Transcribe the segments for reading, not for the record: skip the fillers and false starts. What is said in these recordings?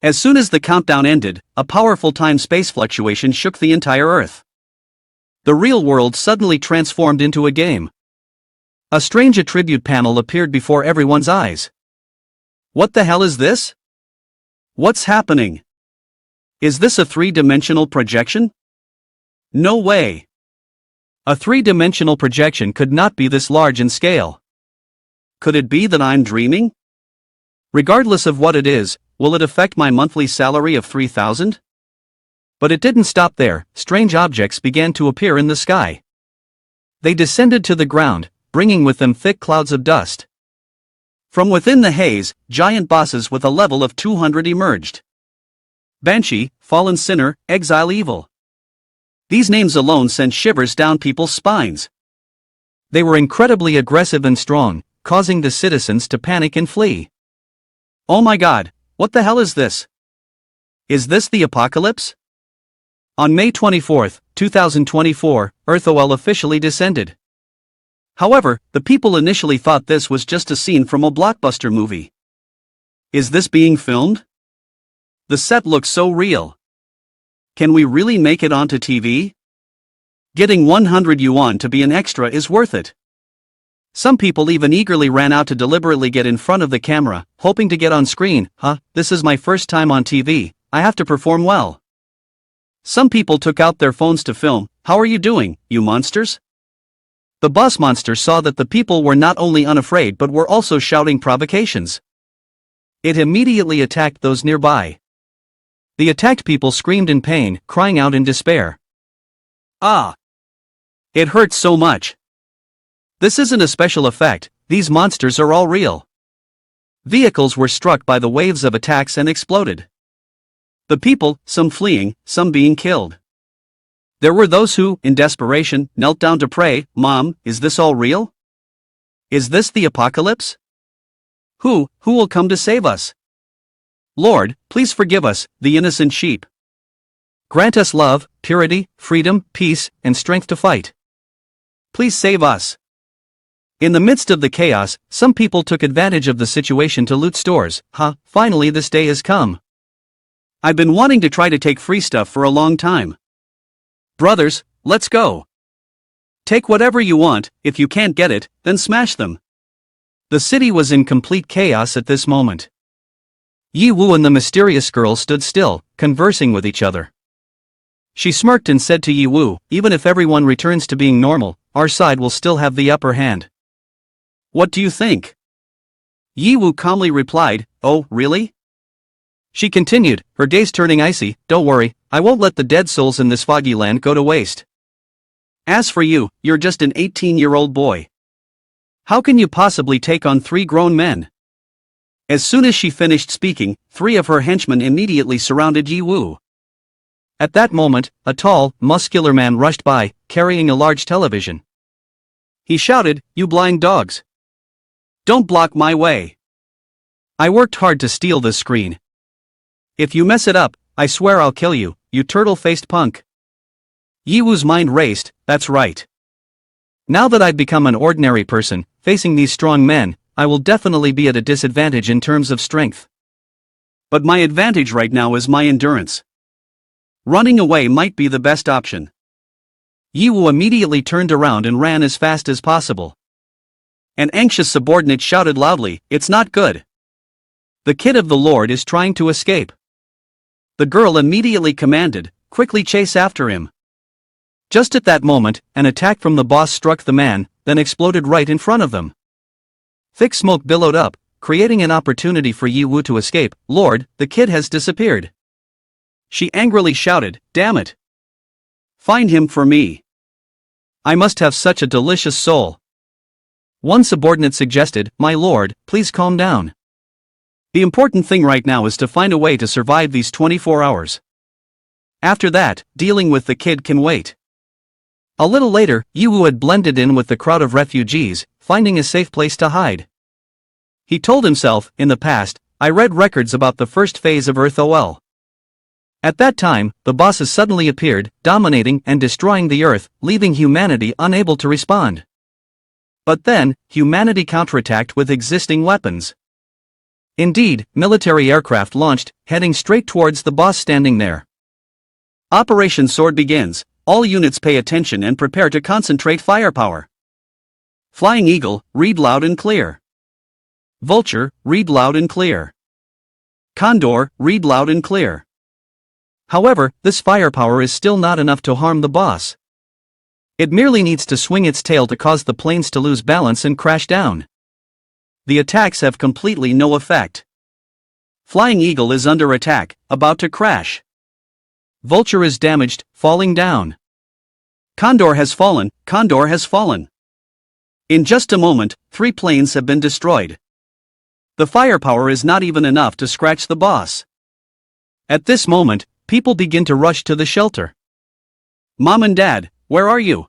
As soon as the countdown ended, a powerful time-space fluctuation shook the entire Earth. The real world suddenly transformed into a game. A strange attribute panel appeared before everyone's eyes. What the hell is this? What's happening? Is this a three-dimensional projection? No way. A three-dimensional projection could not be this large in scale. Could it be that I'm dreaming? Regardless of what it is, will it affect my monthly salary of 3,000? But it didn't stop there. Strange objects began to appear in the sky. They descended to the ground, bringing with them thick clouds of dust. From within the haze, giant bosses with a level of 200 emerged. Banshee, Fallen Sinner, Exile Evil. These names alone sent shivers down people's spines. They were incredibly aggressive and strong, causing the citizens to panic and flee. Oh my god, what the hell is this? Is this the apocalypse? On May 24, 2024, EarthOL officially descended. However, the people initially thought this was just a scene from a blockbuster movie. Is this being filmed? The set looks so real. Can we really make it onto TV? Getting 100 yuan to be an extra is worth it. Some people even eagerly ran out to deliberately get in front of the camera, hoping to get on screen. This is my first time on TV, I have to perform well. Some people took out their phones to film. How are you doing, you monsters? The boss monster saw that the people were not only unafraid but were also shouting provocations. It immediately attacked those nearby. The attacked people screamed in pain, crying out in despair. Ah! It hurts so much. This isn't a special effect, these monsters are all real. Vehicles were struck by the waves of attacks and exploded. The people, some fleeing, some being killed. There were those who, in desperation, knelt down to pray. Mom, is this all real? Is this the apocalypse? Who will come to save us? Lord, please forgive us, the innocent sheep. Grant us love, purity, freedom, peace, and strength to fight. Please save us. In the midst of the chaos, some people took advantage of the situation to loot stores. Finally this day has come. I've been wanting to try to take free stuff for a long time. Brothers, let's go. Take whatever you want, if you can't get it, then smash them. The city was in complete chaos at this moment. Yi Wu and the mysterious girl stood still, conversing with each other. She smirked and said to Yi Wu, even if everyone returns to being normal, our side will still have the upper hand. What do you think? Yi Wu calmly replied, oh, really? She continued, her gaze turning icy, don't worry, I won't let the dead souls in this foggy land go to waste. As for you, you're just an 18-year-old boy. How can you possibly take on 3 grown men? As soon as she finished speaking, 3 of her henchmen immediately surrounded Yi Wu. At that moment, a tall, muscular man rushed by, carrying a large television. He shouted, you blind dogs! Don't block my way! I worked hard to steal this screen. If you mess it up, I swear I'll kill you, you turtle-faced punk. Yi Wu's mind raced, that's right. Now that I've become an ordinary person, facing these strong men, I will definitely be at a disadvantage in terms of strength. But my advantage right now is my endurance. Running away might be the best option. Yi Wu immediately turned around and ran as fast as possible. An anxious subordinate shouted loudly, it's not good. The kid of the Lord is trying to escape. The girl immediately commanded, quickly chase after him. Just at that moment, an attack from the boss struck the man, then exploded right in front of them. Thick smoke billowed up, creating an opportunity for Yi Wu to escape. Lord, the kid has disappeared. She angrily shouted, damn it. Find him for me. I must have such a delicious soul. One subordinate suggested, my lord, please calm down. The important thing right now is to find a way to survive these 24 hours. After that, dealing with the kid can wait. A little later, Yi Wu had blended in with the crowd of refugees, finding a safe place to hide. He told himself, in the past, I read records about the first phase of EarthOL. At that time, the bosses suddenly appeared, dominating and destroying the Earth, leaving humanity unable to respond. But then, humanity counterattacked with existing weapons. Indeed, military aircraft launched, heading straight towards the boss standing there. Operation Sword begins. All units pay attention and prepare to concentrate firepower. Flying Eagle, read loud and clear. Vulture, read loud and clear. Condor, read loud and clear. However, this firepower is still not enough to harm the boss. It merely needs to swing its tail to cause the planes to lose balance and crash down. The attacks have completely no effect. Flying Eagle is under attack, about to crash. Vulture is damaged, falling down. Condor has fallen, Condor has fallen. In just a moment, 3 planes have been destroyed. The firepower is not even enough to scratch the boss. At this moment, people begin to rush to the shelter. Mom and Dad, where are you?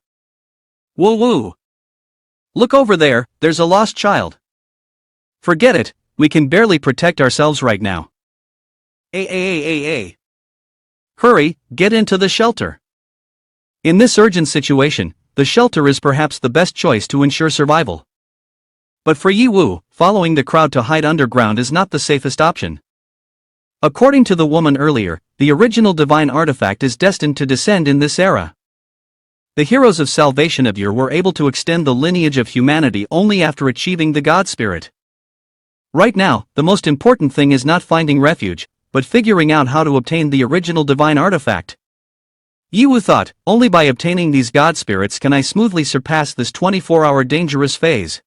Woo woo. Look over there, there's a lost child. Forget it, we can barely protect ourselves right now. Hurry, get into the shelter. In this urgent situation, the shelter is perhaps the best choice to ensure survival. But for Yi Wu, following the crowd to hide underground is not the safest option. According to the woman earlier, the original divine artifact is destined to descend in this era. The heroes of Salvation of Yore were able to extend the lineage of humanity only after achieving the God Spirit. Right now, the most important thing is not finding refuge, but figuring out how to obtain the original divine artifact. Yi Wu thought, only by obtaining these God Spirits can I smoothly surpass this 24-hour dangerous phase.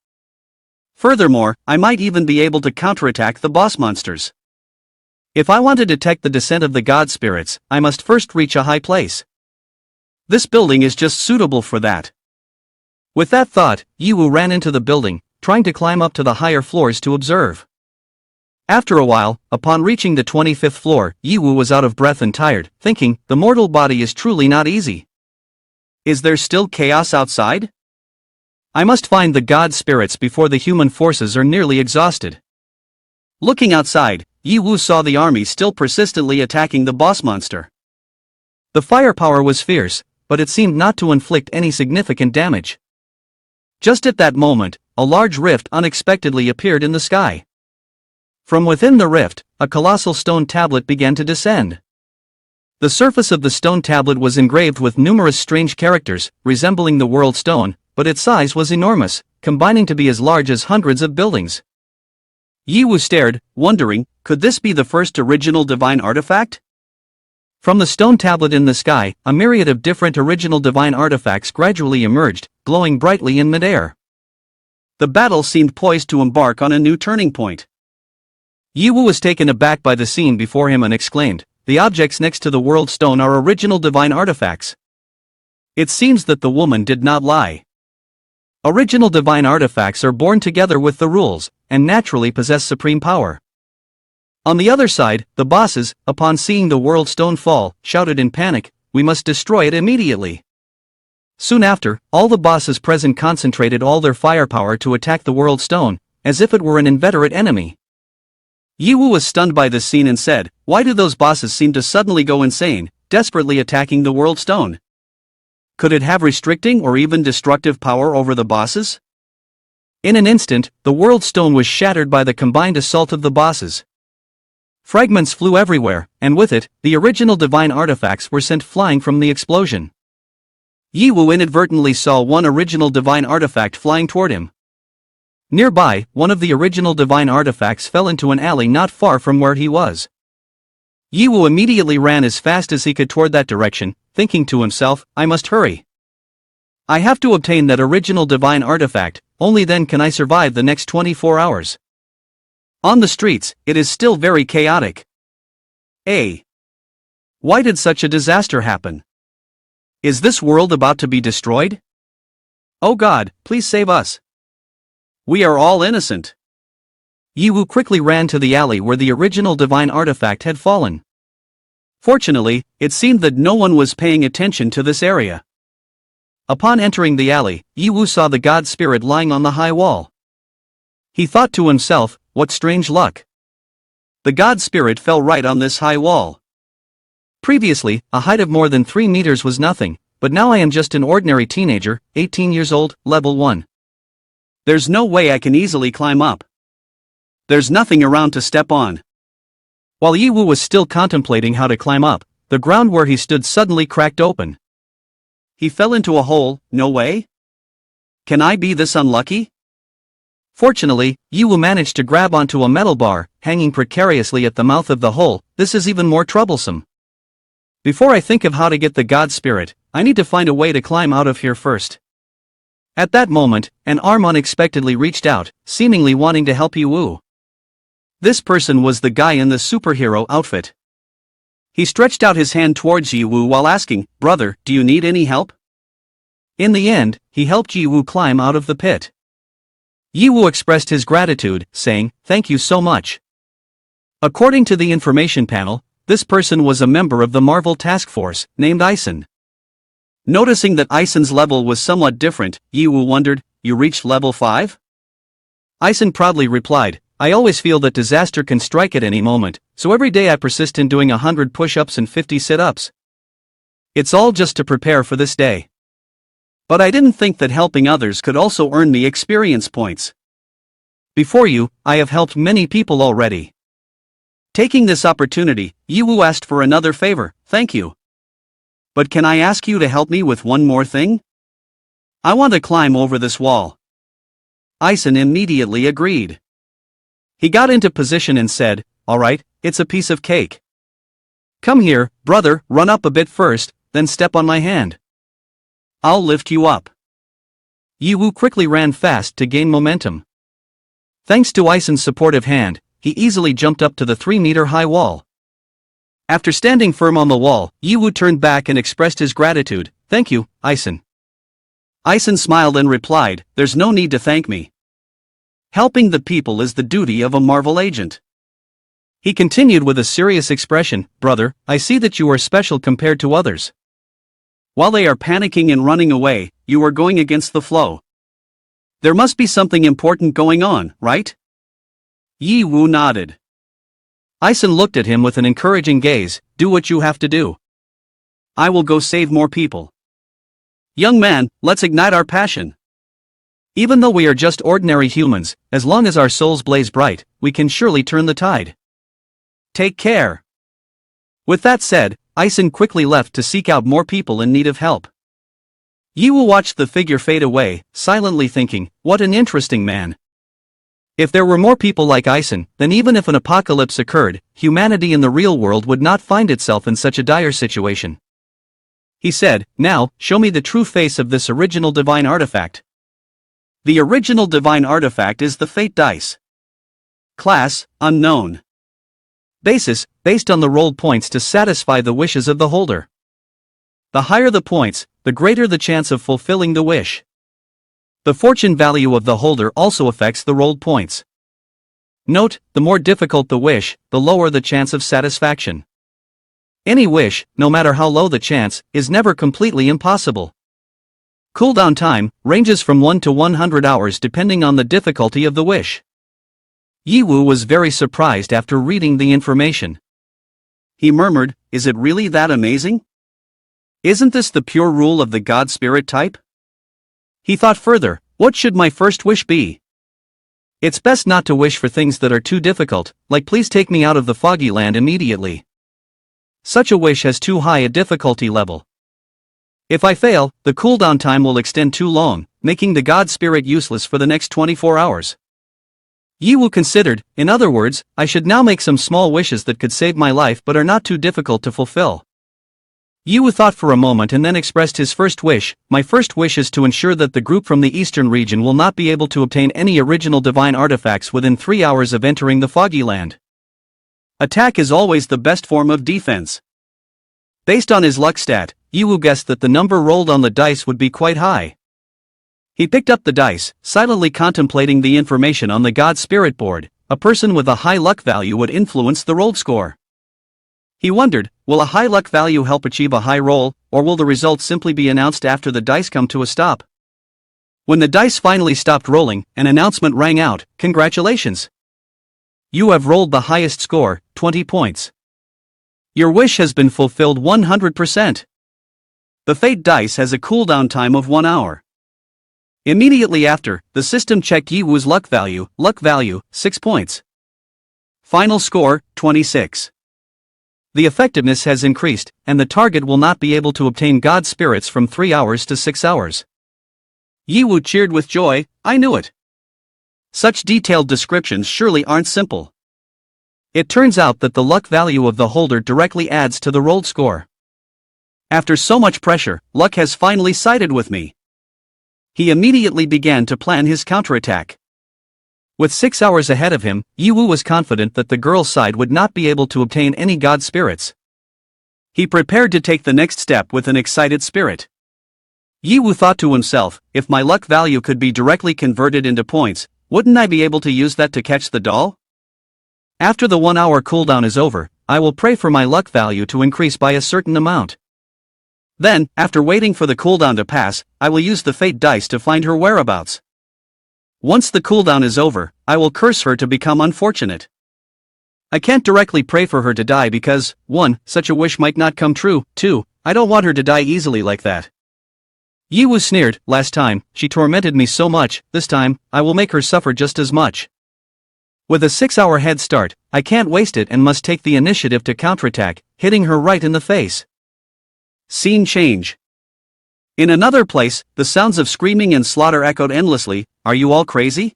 Furthermore, I might even be able to counterattack the boss monsters. If I want to detect the descent of the God Spirits, I must first reach a high place. This building is just suitable for that. With that thought, Yi Wu ran into the building, trying to climb up to the higher floors to observe. After a while, upon reaching the 25th floor, Yi Wu was out of breath and tired, thinking, the mortal body is truly not easy. Is there still chaos outside? I must find the God Spirits before the human forces are nearly exhausted. Looking outside, Yi Wu saw the army still persistently attacking the boss monster. The firepower was fierce, but it seemed not to inflict any significant damage. Just at that moment, a large rift unexpectedly appeared in the sky. From within the rift, a colossal stone tablet began to descend. The surface of the stone tablet was engraved with numerous strange characters, resembling the world stone, but its size was enormous, combining to be as large as hundreds of buildings. Yi Wu stared, wondering, could this be the first original divine artifact? From the stone tablet in the sky, a myriad of different original divine artifacts gradually emerged, glowing brightly in midair. The battle seemed poised to embark on a new turning point. Yi Wu was taken aback by the scene before him and exclaimed, the objects next to the world stone are original divine artifacts. It seems that the woman did not lie. Original divine artifacts are born together with the rules, and naturally possess supreme power. On the other side, the bosses, upon seeing the world stone fall, shouted in panic, we must destroy it immediately. Soon after, all the bosses present concentrated all their firepower to attack the world stone, as if it were an inveterate enemy. Yi Wu was stunned by this scene and said, why do those bosses seem to suddenly go insane, desperately attacking the world stone? Could it have restricting or even destructive power over the bosses? In an instant, the world stone was shattered by the combined assault of the bosses. Fragments flew everywhere, and with it, the original divine artifacts were sent flying from the explosion. Yi Wu inadvertently saw one original divine artifact flying toward him. Nearby, one of the original divine artifacts fell into an alley not far from where he was. Yi Wu immediately ran as fast as he could toward that direction, thinking to himself, I must hurry. I have to obtain that original divine artifact, only then can I survive the next 24 hours. On the streets, it is still very chaotic. Why did such a disaster happen? Is this world about to be destroyed? Oh God, please save us. We are all innocent. Yi Wu quickly ran to the alley where the original divine artifact had fallen. Fortunately, it seemed that no one was paying attention to this area. Upon entering the alley, Yi Wu saw the God Spirit lying on the high wall. He thought to himself, what strange luck. The God Spirit fell right on this high wall. Previously, a height of more than 3 meters was nothing, but now I am just an ordinary teenager, 18 years old, level 1. There's no way I can easily climb up. There's nothing around to step on. While Yiwu was still contemplating how to climb up, the ground where he stood suddenly cracked open. He fell into a hole. No way? Can I be this unlucky? Fortunately, Yiwu managed to grab onto a metal bar, hanging precariously at the mouth of the hole. This is even more troublesome. Before I think of how to get the god spirit, I need to find a way to climb out of here first. At that moment, an arm unexpectedly reached out, seemingly wanting to help Yiwu. This person was the guy in the superhero outfit. He stretched out his hand towards Yiwu while asking, "Brother, do you need any help?" In the end, he helped Yiwu climb out of the pit. Yiwu expressed his gratitude, saying, "Thank you so much." According to the information panel, this person was a member of the Marvel Task Force, named Ison. Noticing that Ison's level was somewhat different, Yiwu wondered, "You reached level 5? Ison proudly replied, "I always feel that disaster can strike at any moment, so every day I persist in doing 100 push-ups and 50 sit-ups. It's all just to prepare for this day. But I didn't think that helping others could also earn me experience points. Before you, I have helped many people already." Taking this opportunity, Yiwu asked for another favor. "Thank you. But can I ask you to help me with one more thing? I want to climb over this wall." Ison immediately agreed. He got into position and said, "Alright, it's a piece of cake. Come here, brother, run up a bit first, then step on my hand. I'll lift you up." Yiwu quickly ran fast to gain momentum. Thanks to Ison's supportive hand, he easily jumped up to the 3-meter-high wall. After standing firm on the wall, Yiwu turned back and expressed his gratitude. "Thank you, Ison." Ison smiled and replied, "There's no need to thank me. Helping the people is the duty of a Marvel agent." He continued with a serious expression, "Brother, I see that you are special compared to others. While they are panicking and running away, you are going against the flow. There must be something important going on, right?" Yiwu nodded. Ison looked at him with an encouraging gaze. "Do what you have to do. I will go save more people. Young man, let's ignite our passion. Even though we are just ordinary humans, as long as our souls blaze bright, we can surely turn the tide. Take care." With that said, Ison quickly left to seek out more people in need of help. Yiwu watched the figure fade away, silently thinking, "What an interesting man." If there were more people like Ison, then even if an apocalypse occurred, humanity in the real world would not find itself in such a dire situation. He said, "Now, show me the true face of this original divine artifact." The original divine artifact is the Fate Dice. Class, unknown. Basis, based on the rolled points to satisfy the wishes of the holder. The higher the points, the greater the chance of fulfilling the wish. The fortune value of the holder also affects the rolled points. Note, the more difficult the wish, the lower the chance of satisfaction. Any wish, no matter how low the chance, is never completely impossible. Cooldown time ranges from 1 to 100 hours depending on the difficulty of the wish. Yiwu was very surprised after reading the information. He murmured, "Is it really that amazing? Isn't this the pure rule of the god spirit type?" He thought further, "What should my first wish be? It's best not to wish for things that are too difficult, like please take me out of the foggy land immediately. Such a wish has too high a difficulty level. If I fail, the cooldown time will extend too long, making the god spirit useless for the next 24 hours. Yiwu considered, in other words, I should now make some small wishes that could save my life but are not too difficult to fulfill. Yiwu thought for a moment and then expressed his first wish. My first wish is to ensure that the group from the eastern region will not be able to obtain any original divine artifacts within 3 hours of entering the foggy land. Attack is always the best form of defense. Based on his luck stat, Yiwu guessed that the number rolled on the dice would be quite high. He picked up the dice, silently contemplating the information on the god spirit board. A person with a high luck value would influence the rolled score. He wondered, will a high luck value help achieve a high roll, or will the results simply be announced after the dice come to a stop? When the dice finally stopped rolling, an announcement rang out, "Congratulations! You have rolled the highest score, 20 points. Your wish has been fulfilled 100%. The Fate Dice has a cooldown time of 1 hour. Immediately after, the system checked Yiwu's luck value, 6 points. Final score, 26. The effectiveness has increased, and the target will not be able to obtain God spirits from 3 hours to 6 hours. Yiwu cheered with joy. I knew it. Such detailed descriptions surely aren't simple. It turns out that the luck value of the holder directly adds to the rolled score. After so much pressure, luck has finally sided with me. He immediately began to plan his counterattack. With 6 hours ahead of him, Yiwu was confident that the girl's side would not be able to obtain any God spirits. He prepared to take the next step with an excited spirit. Yiwu thought to himself, if my luck value could be directly converted into points, wouldn't I be able to use that to catch the doll? After the 1 hour cooldown is over, I will pray for my luck value to increase by a certain amount. Then, after waiting for the cooldown to pass, I will use the fate dice to find her whereabouts. Once the cooldown is over, I will curse her to become unfortunate. I can't directly pray for her to die because, 1, such a wish might not come true, 2, I don't want her to die easily like that. Yiwu sneered, last time, she tormented me so much, this time, I will make her suffer just as much. With a 6 hour head start, I can't waste it and must take the initiative to counterattack, hitting her right in the face. Scene change. In another place, the sounds of screaming and slaughter echoed endlessly. Are you all crazy?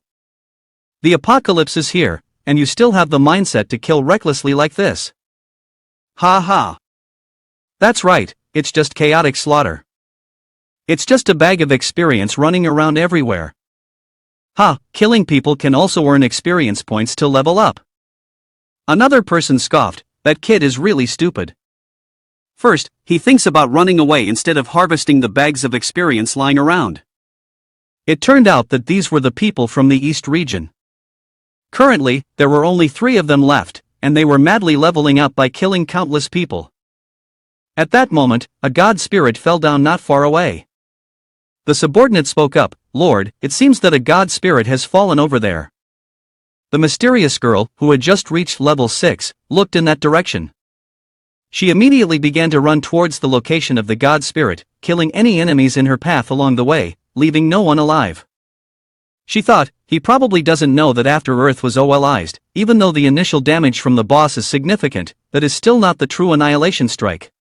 The apocalypse is here, and you still have the mindset to kill recklessly like this. Ha ha. That's right, it's just chaotic slaughter. It's just a bag of experience running around everywhere. Ha, killing people can also earn experience points to level up. Another person scoffed, that kid is really stupid. First, he thinks about running away instead of harvesting the bags of experience lying around. It turned out that these were the people from the East region. Currently, there were only 3 of them left, and they were madly leveling up by killing countless people. At that moment, a god spirit fell down not far away. The subordinate spoke up, Lord, it seems that a god spirit has fallen over there. The mysterious girl, who had just reached level 6, looked in that direction. She immediately began to run towards the location of the god spirit, killing any enemies in her path along the way, leaving no one alive. She thought, he probably doesn't know that after Earth was OLized, even though the initial damage from the boss is significant, that is still not the true annihilation strike.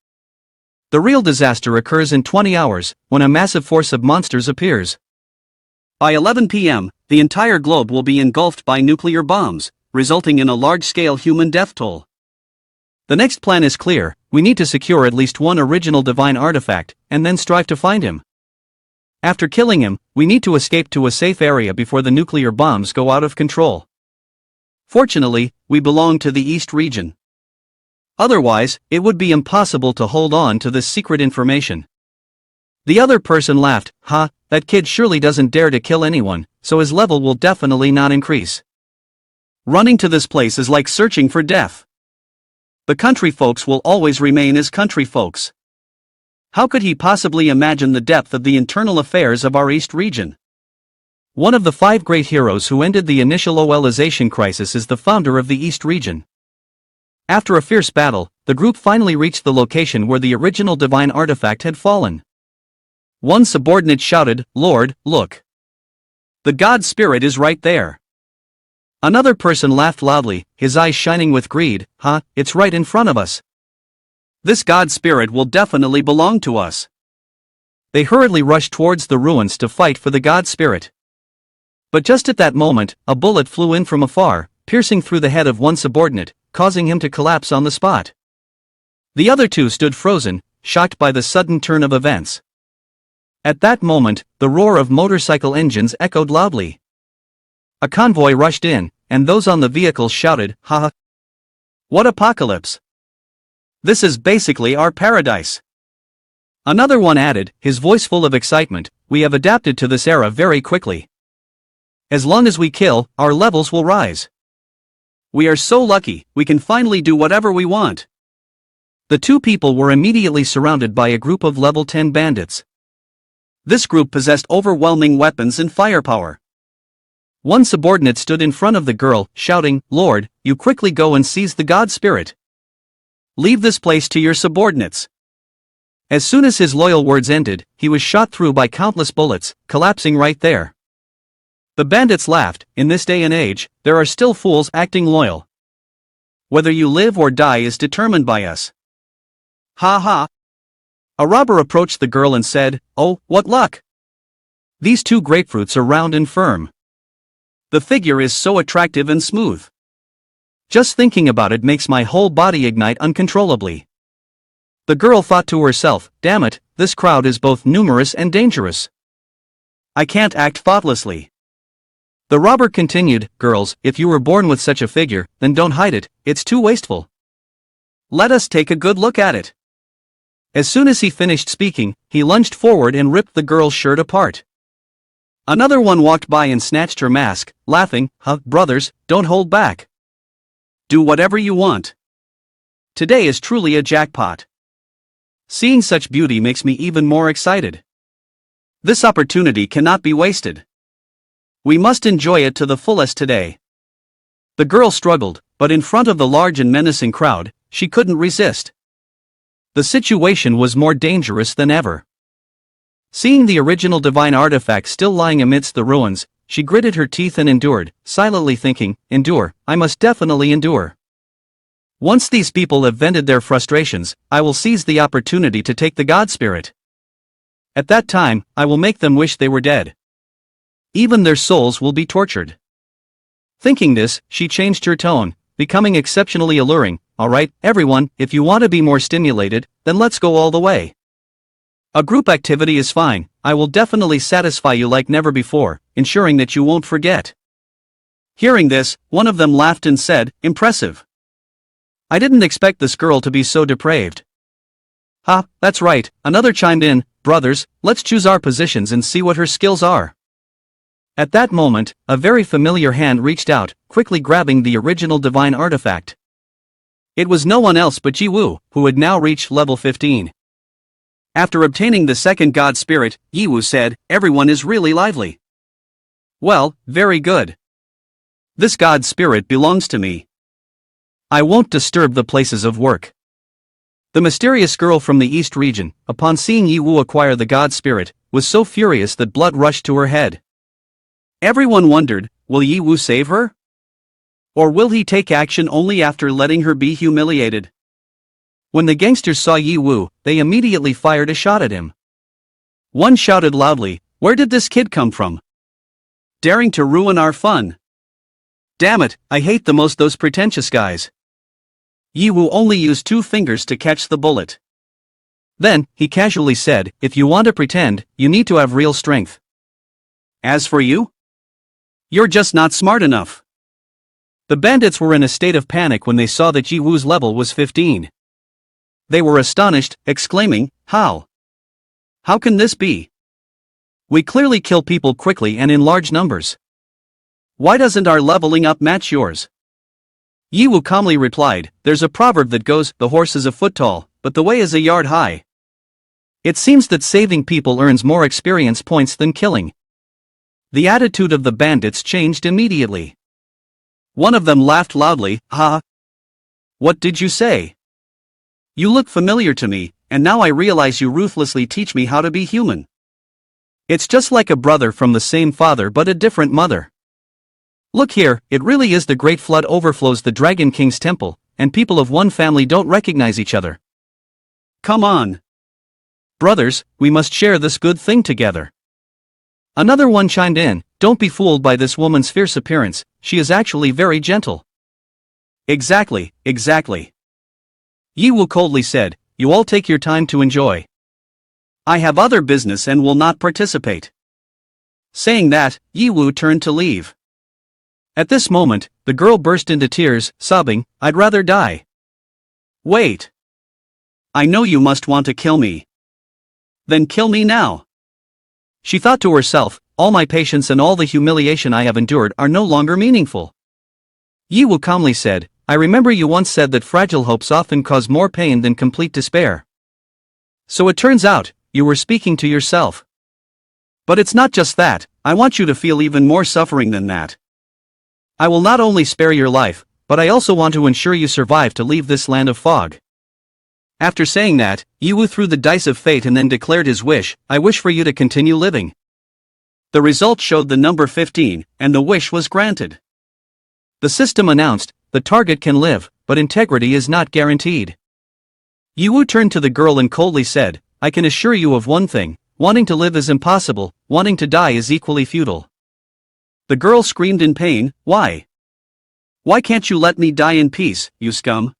The real disaster occurs in 20 hours, when a massive force of monsters appears. By 11 p.m., the entire globe will be engulfed by nuclear bombs, resulting in a large-scale human death toll. The next plan is clear, we need to secure at least one original divine artifact, and then strive to find him. After killing him, we need to escape to a safe area before the nuclear bombs go out of control. Fortunately, we belong to the East region. Otherwise, it would be impossible to hold on to this secret information. The other person laughed, that kid surely doesn't dare to kill anyone, so his level will definitely not increase. Running to this place is like searching for death. The country folks will always remain as country folks. How could he possibly imagine the depth of the internal affairs of our East region? One of the 5 great heroes who ended the initial OLization crisis is the founder of the East region. After a fierce battle, the group finally reached the location where the original divine artifact had fallen. One subordinate shouted, Lord, look. The god spirit is right there. Another person laughed loudly, his eyes shining with greed, it's right in front of us. This god spirit will definitely belong to us. They hurriedly rushed towards the ruins to fight for the god spirit. But just at that moment, a bullet flew in from afar, piercing through the head of one subordinate, causing him to collapse on the spot. The other 2 stood frozen, shocked by the sudden turn of events. At that moment, the roar of motorcycle engines echoed loudly. A convoy rushed in, and those on the vehicles shouted, What apocalypse! This is basically our paradise. Another one added, his voice full of excitement, we have adapted to this era very quickly. As long as we kill, our levels will rise. We are so lucky, we can finally do whatever we want. The 2 people were immediately surrounded by a group of level 10 bandits. This group possessed overwhelming weapons and firepower. One subordinate stood in front of the girl, shouting, Lord, you quickly go and seize the god spirit. Leave this place to your subordinates. As soon as his loyal words ended, he was shot through by countless bullets, collapsing right there. The bandits laughed, in this day and age, there are still fools acting loyal. Whether you live or die is determined by us. Ha ha. A robber approached the girl and said, "Oh, what luck! These two grapefruits are round and firm. The figure is so attractive and smooth. Just thinking about it makes my whole body ignite uncontrollably." The girl thought to herself, "Damn it, this crowd is both numerous and dangerous. I can't act thoughtlessly." The robber continued, "Girls, if you were born with such a figure, then don't hide it, it's too wasteful. Let us take a good look at it." As soon as he finished speaking, he lunged forward and ripped the girl's shirt apart. Another one walked by and snatched her mask, laughing, "Huh, brothers, don't hold back. Do whatever you want. Today is truly a jackpot. Seeing such beauty makes me even more excited. This opportunity cannot be wasted. We must enjoy it to the fullest today." The girl struggled, but in front of the large and menacing crowd, she couldn't resist. The situation was more dangerous than ever. Seeing the original divine artifact still lying amidst the ruins, she gritted her teeth and endured, silently thinking, "Endure, I must definitely endure. Once these people have vented their frustrations, I will seize the opportunity to take the god spirit. At that time, I will make them wish they were dead. Even their souls will be tortured." Thinking this, she changed her tone, becoming exceptionally alluring. "Alright, everyone, if you want to be more stimulated, then let's go all the way. A group activity is fine, I will definitely satisfy you like never before, ensuring that you won't forget." Hearing this, one of them laughed and said, "Impressive. I didn't expect this girl to be so depraved." "Ha, that's right," another chimed in, "Brothers, let's choose our positions and see what her skills are." At that moment, a very familiar hand reached out, quickly grabbing the original divine artifact. It was no one else but Yiwu, who had now reached level 15. After obtaining the second god spirit, Yiwu said, "Everyone is really lively. Well, very good. This god spirit belongs to me. I won't disturb the places of work." The mysterious girl from the east region, upon seeing Yiwu acquire the god spirit, was so furious that blood rushed to her head. Everyone wondered, will Yiwu save her? Or will he take action only after letting her be humiliated? When the gangsters saw Yiwu, they immediately fired a shot at him. One shouted loudly, "Where did this kid come from? Daring to ruin our fun. Damn it, I hate the most those pretentious guys." Yiwu only used 2 fingers to catch the bullet. Then, he casually said, "If you want to pretend, you need to have real strength. As for you, you're just not smart enough." The bandits were in a state of panic when they saw that Yiwu's level was 15. They were astonished, exclaiming, How can this be? We clearly kill people quickly and in large numbers. Why doesn't our leveling up match yours?" Yiwu calmly replied, "There's a proverb that goes, 'The horse is a foot tall, but the way is a yard high.' It seems that saving people earns more experience points than killing." The attitude of the bandits changed immediately. One of them laughed loudly, "Ha! What did you say? You look familiar to me, and now I realize you ruthlessly teach me how to be human. It's just like a brother from the same father but a different mother. Look here, it really is the great flood overflows the Dragon King's temple, and people of one family don't recognize each other. Come on. Brothers, we must share this good thing together." Another one chimed in, "Don't be fooled by this woman's fierce appearance, she is actually very gentle." Exactly. Yiwu coldly said, "You all take your time to enjoy. I have other business and will not participate." Saying that, Yiwu turned to leave. At this moment, the girl burst into tears, sobbing, "I'd rather die." "Wait. I know you must want to kill me. Then kill me now." She thought to herself, "All my patience and all the humiliation I have endured are no longer meaningful." Yiwu calmly said, "I remember you once said that fragile hopes often cause more pain than complete despair. So it turns out, you were speaking to yourself. But it's not just that, I want you to feel even more suffering than that. I will not only spare your life, but I also want to ensure you survive to leave this land of fog." After saying that, Yiwu threw the dice of fate and then declared his wish, "I wish for you to continue living." The result showed the number 15, and the wish was granted. The system announced, the target can live, but integrity is not guaranteed. Yiwu turned to the girl and coldly said, I can assure you of one thing, wanting to live is impossible, wanting to die is equally futile. The girl screamed in pain, why? Why can't you let me die in peace, you scum?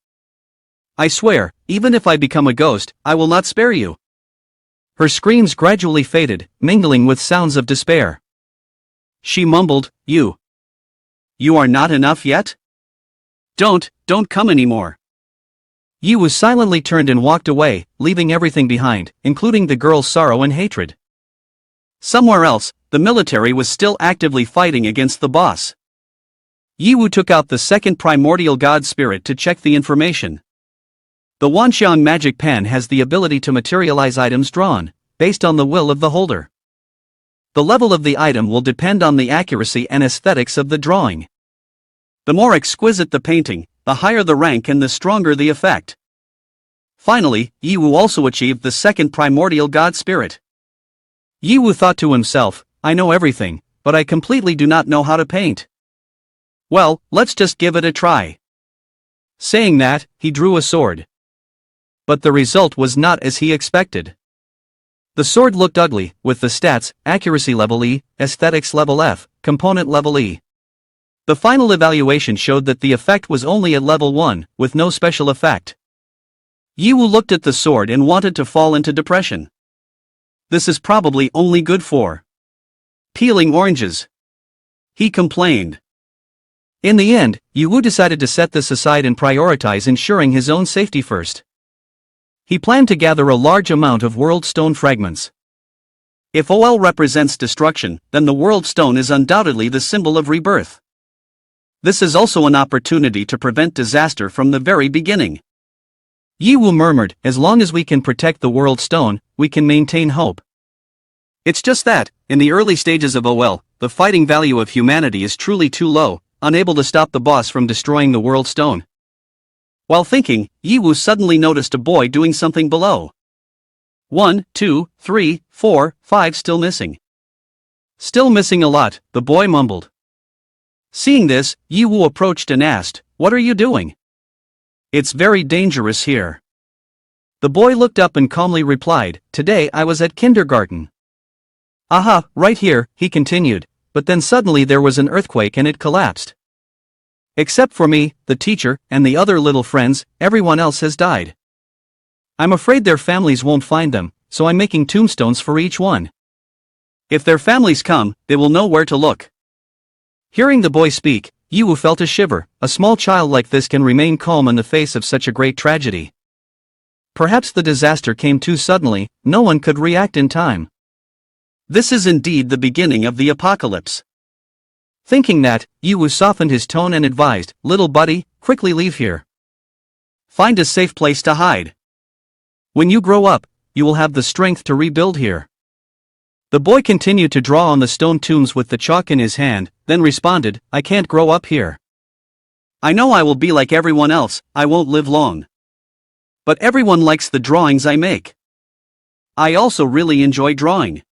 I swear, even if I become a ghost, I will not spare you. Her screams gradually faded, mingling with sounds of despair. She mumbled, You are not enough yet? Don't come anymore. Yiwu silently turned and walked away, leaving everything behind, including the girl's sorrow and hatred. Somewhere else, the military was still actively fighting against the boss. Yiwu took out the second primordial god spirit to check the information. The Wanxiang magic pen has the ability to materialize items drawn, based on the will of the holder. The level of the item will depend on the accuracy and aesthetics of the drawing. The more exquisite the painting, the higher the rank and the stronger the effect. Finally, Yiwu also achieved the second primordial god spirit. Yiwu thought to himself, I know everything, but I completely do not know how to paint. Well, let's just give it a try. Saying that, he drew a sword. But the result was not as he expected. The sword looked ugly, with the stats, accuracy level E, aesthetics level F, component level E. The final evaluation showed that the effect was only at level 1, with no special effect. Yiwu looked at the sword and wanted to fall into depression. This is probably only good for peeling oranges, he complained. In the end, Yiwu decided to set this aside and prioritize ensuring his own safety first. He planned to gather a large amount of world stone fragments. If OL represents destruction, then the world stone is undoubtedly the symbol of rebirth. This is also an opportunity to prevent disaster from the very beginning. Yiwu murmured, as long as we can protect the world stone, we can maintain hope. It's just that, in the early stages of OL, the fighting value of humanity is truly too low, unable to stop the boss from destroying the world stone. While thinking, Yiwu suddenly noticed a boy doing something below. 1, 2, 3, 4, 5 still missing. Still missing a lot, the boy mumbled. Seeing this, Yiwu approached and asked, What are you doing? It's very dangerous here. The boy looked up and calmly replied, Today I was at kindergarten. Aha, right here, he continued, but then suddenly there was an earthquake and it collapsed. Except for me, the teacher, and the other little friends, everyone else has died. I'm afraid their families won't find them, so I'm making tombstones for each one. If their families come, they will know where to look. Hearing the boy speak, Yiwu felt a shiver. A small child like this can remain calm in the face of such a great tragedy. Perhaps the disaster came too suddenly, no one could react in time. This is indeed the beginning of the apocalypse. Thinking that, Yiwu softened his tone and advised, Little buddy, quickly leave here. Find a safe place to hide. When you grow up, you will have the strength to rebuild here. The boy continued to draw on the stone tombs with the chalk in his hand, then responded, I can't grow up here. I know I will be like everyone else, I won't live long. But everyone likes the drawings I make. I also really enjoy drawing.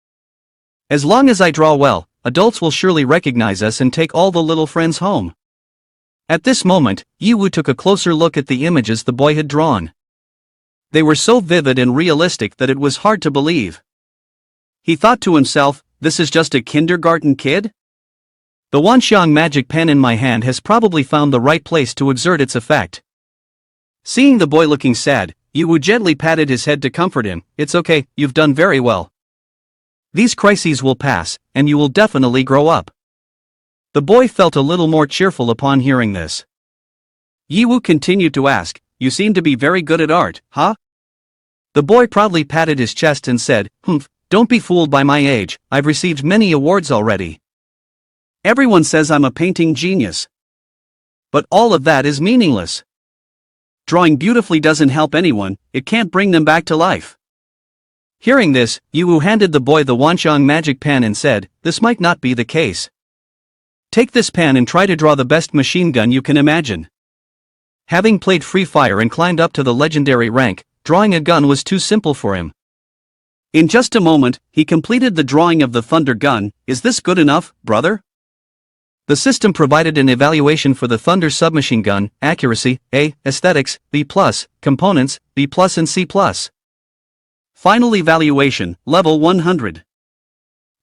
As long as I draw well, adults will surely recognize us and take all the little friends home. At this moment, Yiwu took a closer look at the images the boy had drawn. They were so vivid and realistic that it was hard to believe. He thought to himself, this is just a kindergarten kid? The Wanxiang magic pen in my hand has probably found the right place to exert its effect. Seeing the boy looking sad, Yiwu gently patted his head to comfort him, It's okay, you've done very well. These crises will pass, and you will definitely grow up. The boy felt a little more cheerful upon hearing this. Yiwu continued to ask, You seem to be very good at art, huh? The boy proudly patted his chest and said, Don't be fooled by my age, I've received many awards already. Everyone says I'm a painting genius. But all of that is meaningless. Drawing beautifully doesn't help anyone, it can't bring them back to life. Hearing this, Yiwu handed the boy the Wanxiang magic pen and said, This might not be the case. Take this pen and try to draw the best machine gun you can imagine. Having played Free Fire and climbed up to the legendary rank, drawing a gun was too simple for him. In just a moment, he completed the drawing of the thunder gun. Is this good enough, brother? The system provided an evaluation for the Thunder submachine gun: accuracy, A, aesthetics, B+, components, B+, and C+. Final evaluation, level 100.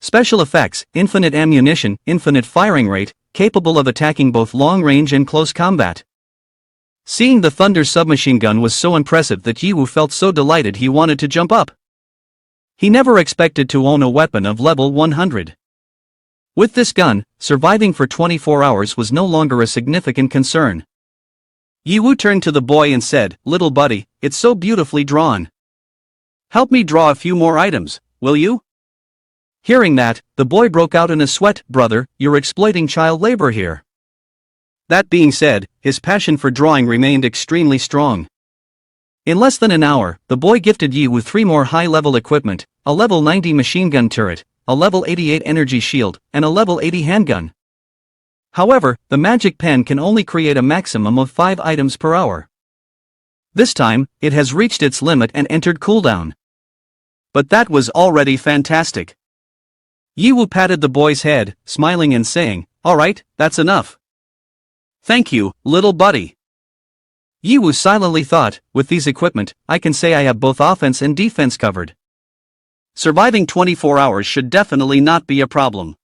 Special effects: infinite ammunition, infinite firing rate, capable of attacking both long range and close combat. Seeing the Thunder submachine gun was so impressive that Yiwu felt so delighted he wanted to jump up. He never expected to own a weapon of level 100. With this gun, surviving for 24 hours was no longer a significant concern. Yiwu turned to the boy and said, "Little buddy, it's so beautifully drawn. Help me draw a few more items, will you?" Hearing that, the boy broke out in a sweat. "Brother, you're exploiting child labor here." That being said, his passion for drawing remained extremely strong. In less than an hour, the boy gifted Yiwu 3 more high-level equipment: a level 90 machine gun turret, a level 88 energy shield, and a level 80 handgun. However, the magic pen can only create a maximum of 5 items per hour. This time, it has reached its limit and entered cooldown. But that was already fantastic. Yiwu patted the boy's head, smiling and saying, "Alright, that's enough. Thank you, little buddy." Yiwu silently thought, "With these equipment, I can say I have both offense and defense covered. Surviving 24 hours should definitely not be a problem.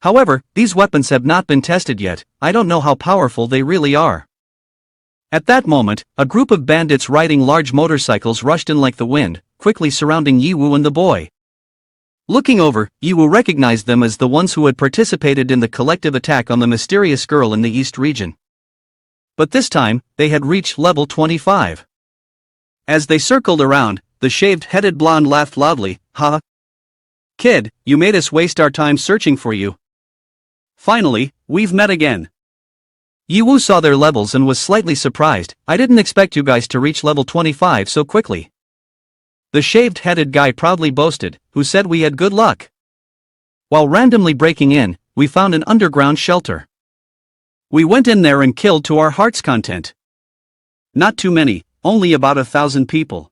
However, these weapons have not been tested yet. I don't know how powerful they really are." At that moment, a group of bandits riding large motorcycles rushed in like the wind, quickly surrounding Yiwu and the boy. Looking over, Yiwu recognized them as the ones who had participated in the collective attack on the mysterious girl in the East region. But this time, they had reached level 25. As they circled around, the shaved-headed blonde laughed loudly. "Ha! Kid, you made us waste our time searching for you. Finally, we've met again." Yiwu saw their levels and was slightly surprised. "I didn't expect you guys to reach level 25 so quickly." The shaved-headed guy proudly boasted, "Who said we had good luck? While randomly breaking in, we found an underground shelter. We went in there and killed to our heart's content. Not too many, only about 1,000 people."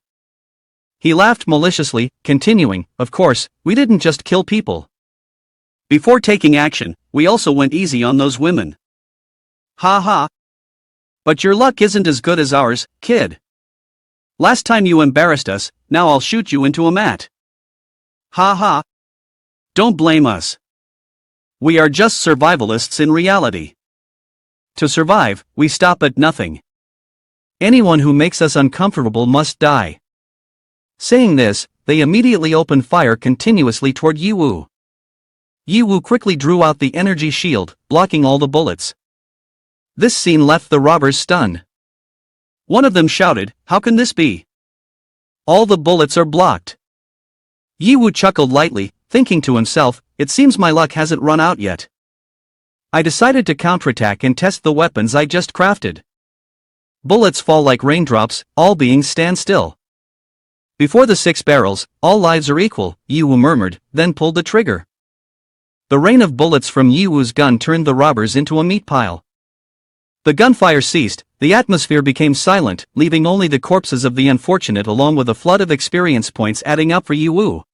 He laughed maliciously, continuing, "Of course, we didn't just kill people. Before taking action, we also went easy on those women. Ha ha. But your luck isn't as good as ours, kid. Last time you embarrassed us, now I'll shoot you into a mat. Ha ha. Don't blame us. We are just survivalists in reality. To survive, we stop at nothing. Anyone who makes us uncomfortable must die." Saying this, they immediately opened fire continuously toward Yiwu. Yiwu quickly drew out the energy shield, blocking all the bullets. This scene left the robbers stunned. One of them shouted, "How can this be? All the bullets are blocked." Yiwu chuckled lightly, thinking to himself, "It seems my luck hasn't run out yet. I decided to counterattack and test the weapons I just crafted. Bullets fall like raindrops, all beings stand still. Before the 6 barrels, all lives are equal," Yiwu murmured, then pulled the trigger. The rain of bullets from Yiwu's gun turned the robbers into a meat pile. The gunfire ceased, the atmosphere became silent, leaving only the corpses of the unfortunate along with a flood of experience points adding up for Yiwu.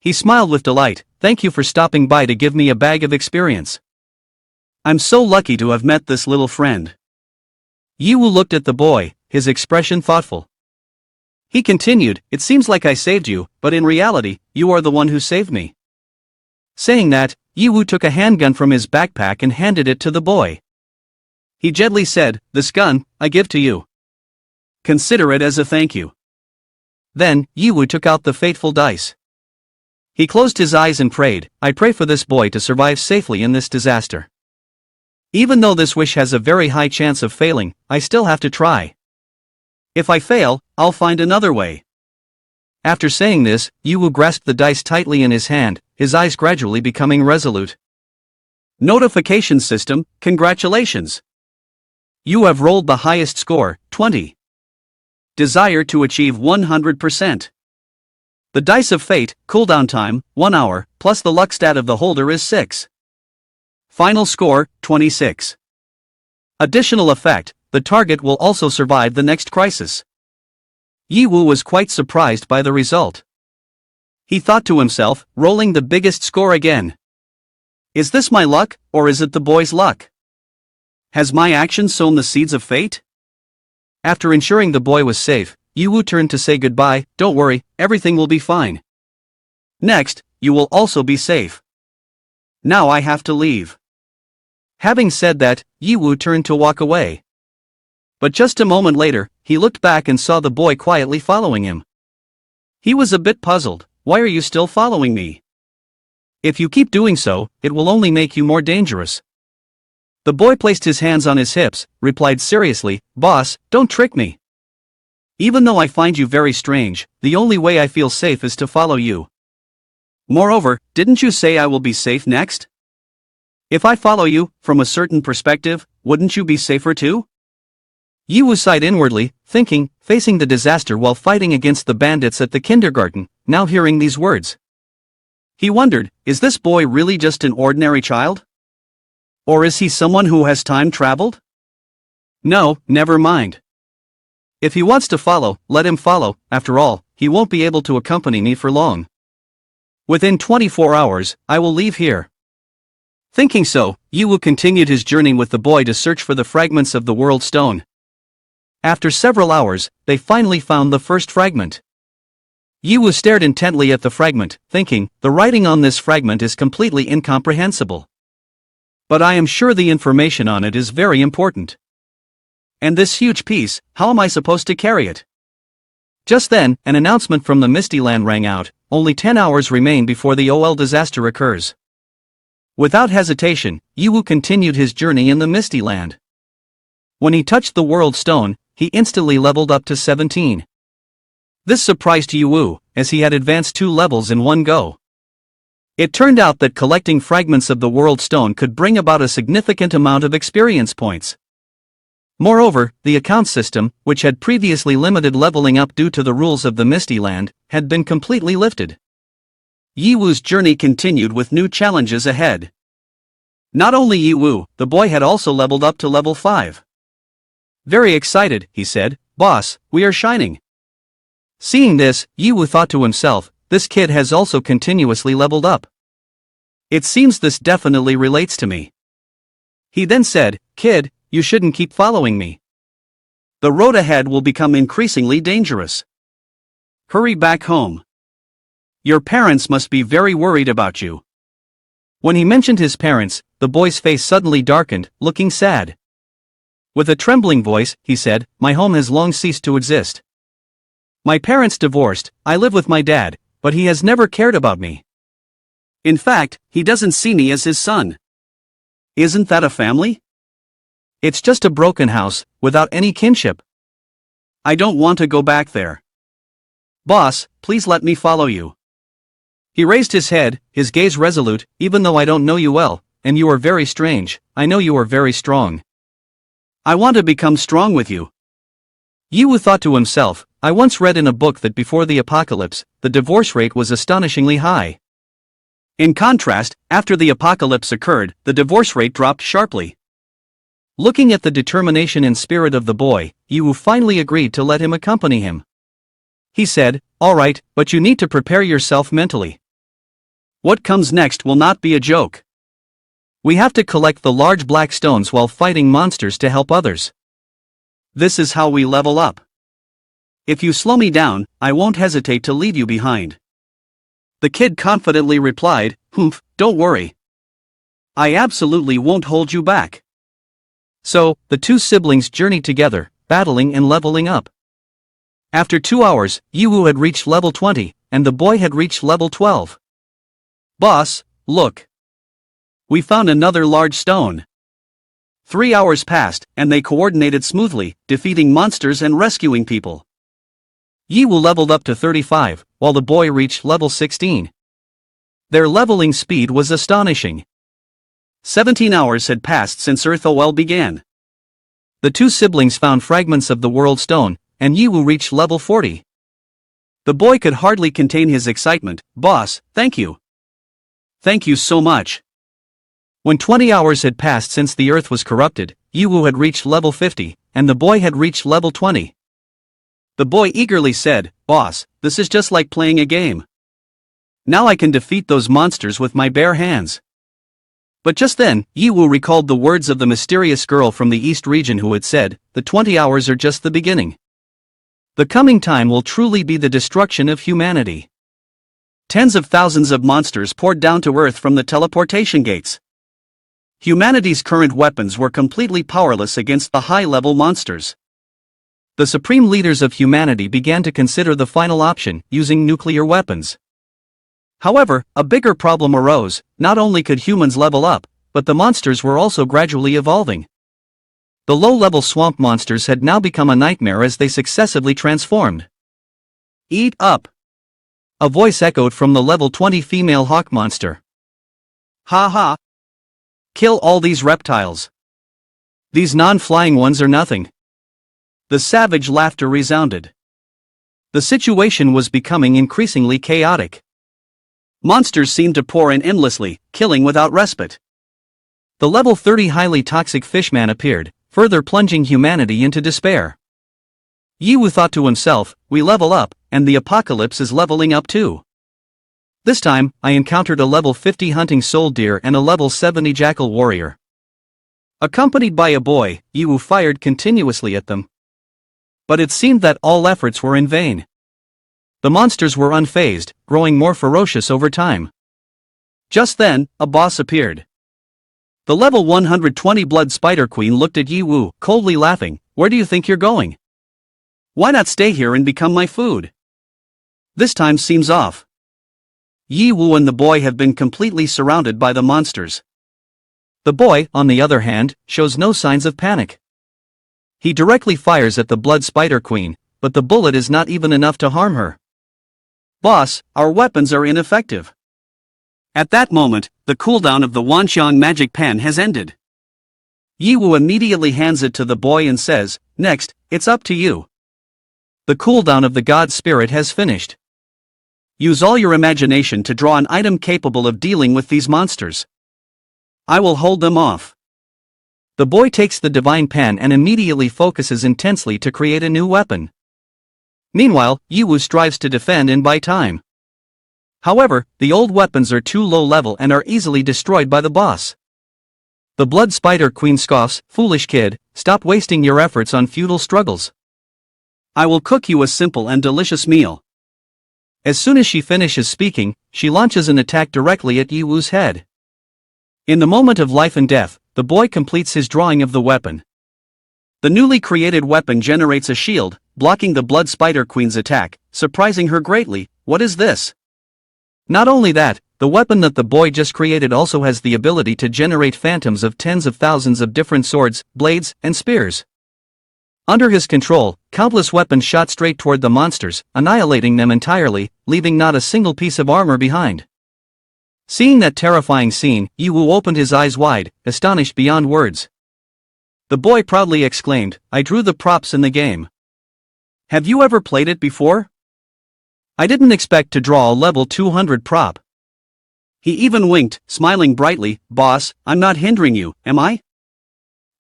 He smiled with delight. "Thank you for stopping by to give me a bag of experience. I'm so lucky to have met this little friend." Yiwu looked at the boy, his expression thoughtful. He continued, "It seems like I saved you, but in reality, you are the one who saved me." Saying that, Yiwu took a handgun from his backpack and handed it to the boy. He gently said, "This gun, I give to you. Consider it as a thank you." Then, Yiwu took out the fateful dice. He closed his eyes and prayed, "I pray for this boy to survive safely in this disaster. Even though this wish has a very high chance of failing, I still have to try. If I fail, I'll find another way." After saying this, Yiwu grasped the dice tightly in his hand, his eyes gradually becoming resolute. Notification system, congratulations. You have rolled the highest score, 20. Desire to achieve 100%. The dice of fate, cooldown time, 1 hour, plus the luck stat of the holder is 6. Final score, 26. Additional effect, the target will also survive the next crisis. Yiwu was quite surprised by the result. He thought to himself, rolling the biggest score again. Is this my luck, or is it the boy's luck? Has my action sown the seeds of fate? After ensuring the boy was safe, Yiwu turned to say goodbye. Don't worry, everything will be fine. Next, you will also be safe. Now I have to leave. Having said that, Yiwu turned to walk away. But just a moment later, he looked back and saw the boy quietly following him. He was a bit puzzled. Why are you still following me? If you keep doing so, it will only make you more dangerous. The boy placed his hands on his hips, replied seriously, Boss, don't trick me. Even though I find you very strange, the only way I feel safe is to follow you. Moreover, didn't you say I will be safe next? If I follow you, from a certain perspective, wouldn't you be safer too? Yiwu sighed inwardly, thinking, facing the disaster while fighting against the bandits at the kindergarten, now hearing these words. He wondered, is this boy really just an ordinary child? Or is he someone who has time traveled? No, never mind. If he wants to follow, let him follow. After all, he won't be able to accompany me for long. Within 24 hours, I will leave here. Thinking so, Yiwu continued his journey with the boy to search for the fragments of the world stone. After several hours, they finally found the first fragment. Yiwu stared intently at the fragment, thinking, the writing on this fragment is completely incomprehensible. But I am sure the information on it is very important. And this huge piece, how am I supposed to carry it? Just then, an announcement from the Misty Land rang out. Only 10 hours remain before the OL disaster occurs. Without hesitation, Yiwu continued his journey in the Misty Land. When he touched the world stone, he instantly leveled up to 17. This surprised Yiwu, as he had advanced 2 levels in one go. It turned out that collecting fragments of the world stone could bring about a significant amount of experience points. Moreover, the account system, which had previously limited leveling up due to the rules of the Misty Land, had been completely lifted. Yiwu's journey continued with new challenges ahead. Not only Yiwu, the boy had also leveled up to level 5. Very excited, he said, Boss, we are shining. Seeing this, Yiwu thought to himself, this kid has also continuously leveled up. It seems this definitely relates to me. He then said, Kid, you shouldn't keep following me. The road ahead will become increasingly dangerous. Hurry back home. Your parents must be very worried about you. When he mentioned his parents, the boy's face suddenly darkened, looking sad. With a trembling voice, he said, My home has long ceased to exist. My parents divorced. I live with my dad, but he has never cared about me. In fact, he doesn't see me as his son. Isn't that a family? It's just a broken house, without any kinship. I don't want to go back there. Boss, please let me follow you. He raised his head, his gaze resolute. Even though I don't know you well, and you are very strange, I know you are very strong. I want to become strong with you. Yiwu thought to himself, I once read in a book that before the apocalypse, the divorce rate was astonishingly high. In contrast, after the apocalypse occurred, the divorce rate dropped sharply. Looking at the determination and spirit of the boy, Yiwu finally agreed to let him accompany him. He said, All right, but you need to prepare yourself mentally. What comes next will not be a joke. We have to collect the large black stones while fighting monsters to help others. This is how we level up. If you slow me down, I won't hesitate to leave you behind. The kid confidently replied, Humph, don't worry. I absolutely won't hold you back. So, the two siblings journeyed together, battling and leveling up. After 2 hours, Yiwu had reached level 20, and the boy had reached level 12. Boss, look. We found another large stone. 3 hours passed, and they coordinated smoothly, defeating monsters and rescuing people. Yiwu leveled up to 35, while the boy reached level 16. Their leveling speed was astonishing. 17 hours had passed since Earth OL began. The two siblings found fragments of the world stone, and Yiwu reached level 40. The boy could hardly contain his excitement. Boss, thank you. Thank you so much. When 20 hours had passed since the Earth was corrupted, Yiwu had reached level 50, and the boy had reached level 20. The boy eagerly said, Boss, this is just like playing a game. Now I can defeat those monsters with my bare hands. But just then, Yiwu recalled the words of the mysterious girl from the East region who had said, "The 20 hours are just the beginning. The coming time will truly be the destruction of humanity." Tens of thousands of monsters poured down to Earth from the teleportation gates. Humanity's current weapons were completely powerless against the high-level monsters. The supreme leaders of humanity began to consider the final option, using nuclear weapons. However, a bigger problem arose. Not only could humans level up, but the monsters were also gradually evolving. The low-level swamp monsters had now become a nightmare as they successively transformed. "Eat up!" a voice echoed from the level 20 female hawk monster. "Ha ha! Kill all these reptiles. These non-flying ones are nothing." The savage laughter resounded. The situation was becoming increasingly chaotic. Monsters seemed to pour in endlessly, killing without respite. The level 30 highly toxic fishman appeared, further plunging humanity into despair. Yiwu thought to himself, "We level up, and the apocalypse is leveling up too." This time, I encountered a level 50 hunting soul deer and a level 70 jackal warrior. Accompanied by a boy, Yiwu fired continuously at them. But it seemed that all efforts were in vain. The monsters were unfazed, growing more ferocious over time. Just then, a boss appeared. The level 120 Blood Spider Queen looked at Yiwu, coldly laughing. "Where do you think you're going? Why not stay here and become my food? This time seems off." Yiwu and the boy have been completely surrounded by the monsters. The boy, on the other hand, shows no signs of panic. He directly fires at the Blood Spider Queen, but the bullet is not even enough to harm her. "Boss, our weapons are ineffective." At that moment, the cooldown of the Wanxiang magic pen has ended. Yiwu immediately hands it to the boy and says, "Next, it's up to you. The cooldown of the god spirit has finished. Use all your imagination to draw an item capable of dealing with these monsters. I will hold them off." The boy takes the divine pen and immediately focuses intensely to create a new weapon. Meanwhile, Yiwu strives to defend and buy time. However, the old weapons are too low level and are easily destroyed by the boss. The Blood Spider Queen scoffs, "Foolish kid, stop wasting your efforts on futile struggles. I will cook you a simple and delicious meal." As soon as she finishes speaking, she launches an attack directly at Yiwu's head. In the moment of life and death, the boy completes his drawing of the weapon. The newly created weapon generates a shield, blocking the Blood Spider Queen's attack, surprising her greatly. "What is this?" Not only that, the weapon that the boy just created also has the ability to generate phantoms of tens of thousands of different swords, blades, and spears. Under his control, countless weapons shot straight toward the monsters, annihilating them entirely, leaving not a single piece of armor behind. Seeing that terrifying scene, Yiwu opened his eyes wide, astonished beyond words. The boy proudly exclaimed, "I drew the props in the game. Have you ever played it before? I didn't expect to draw a level 200 prop." He even winked, smiling brightly. "Boss, I'm not hindering you, am I?"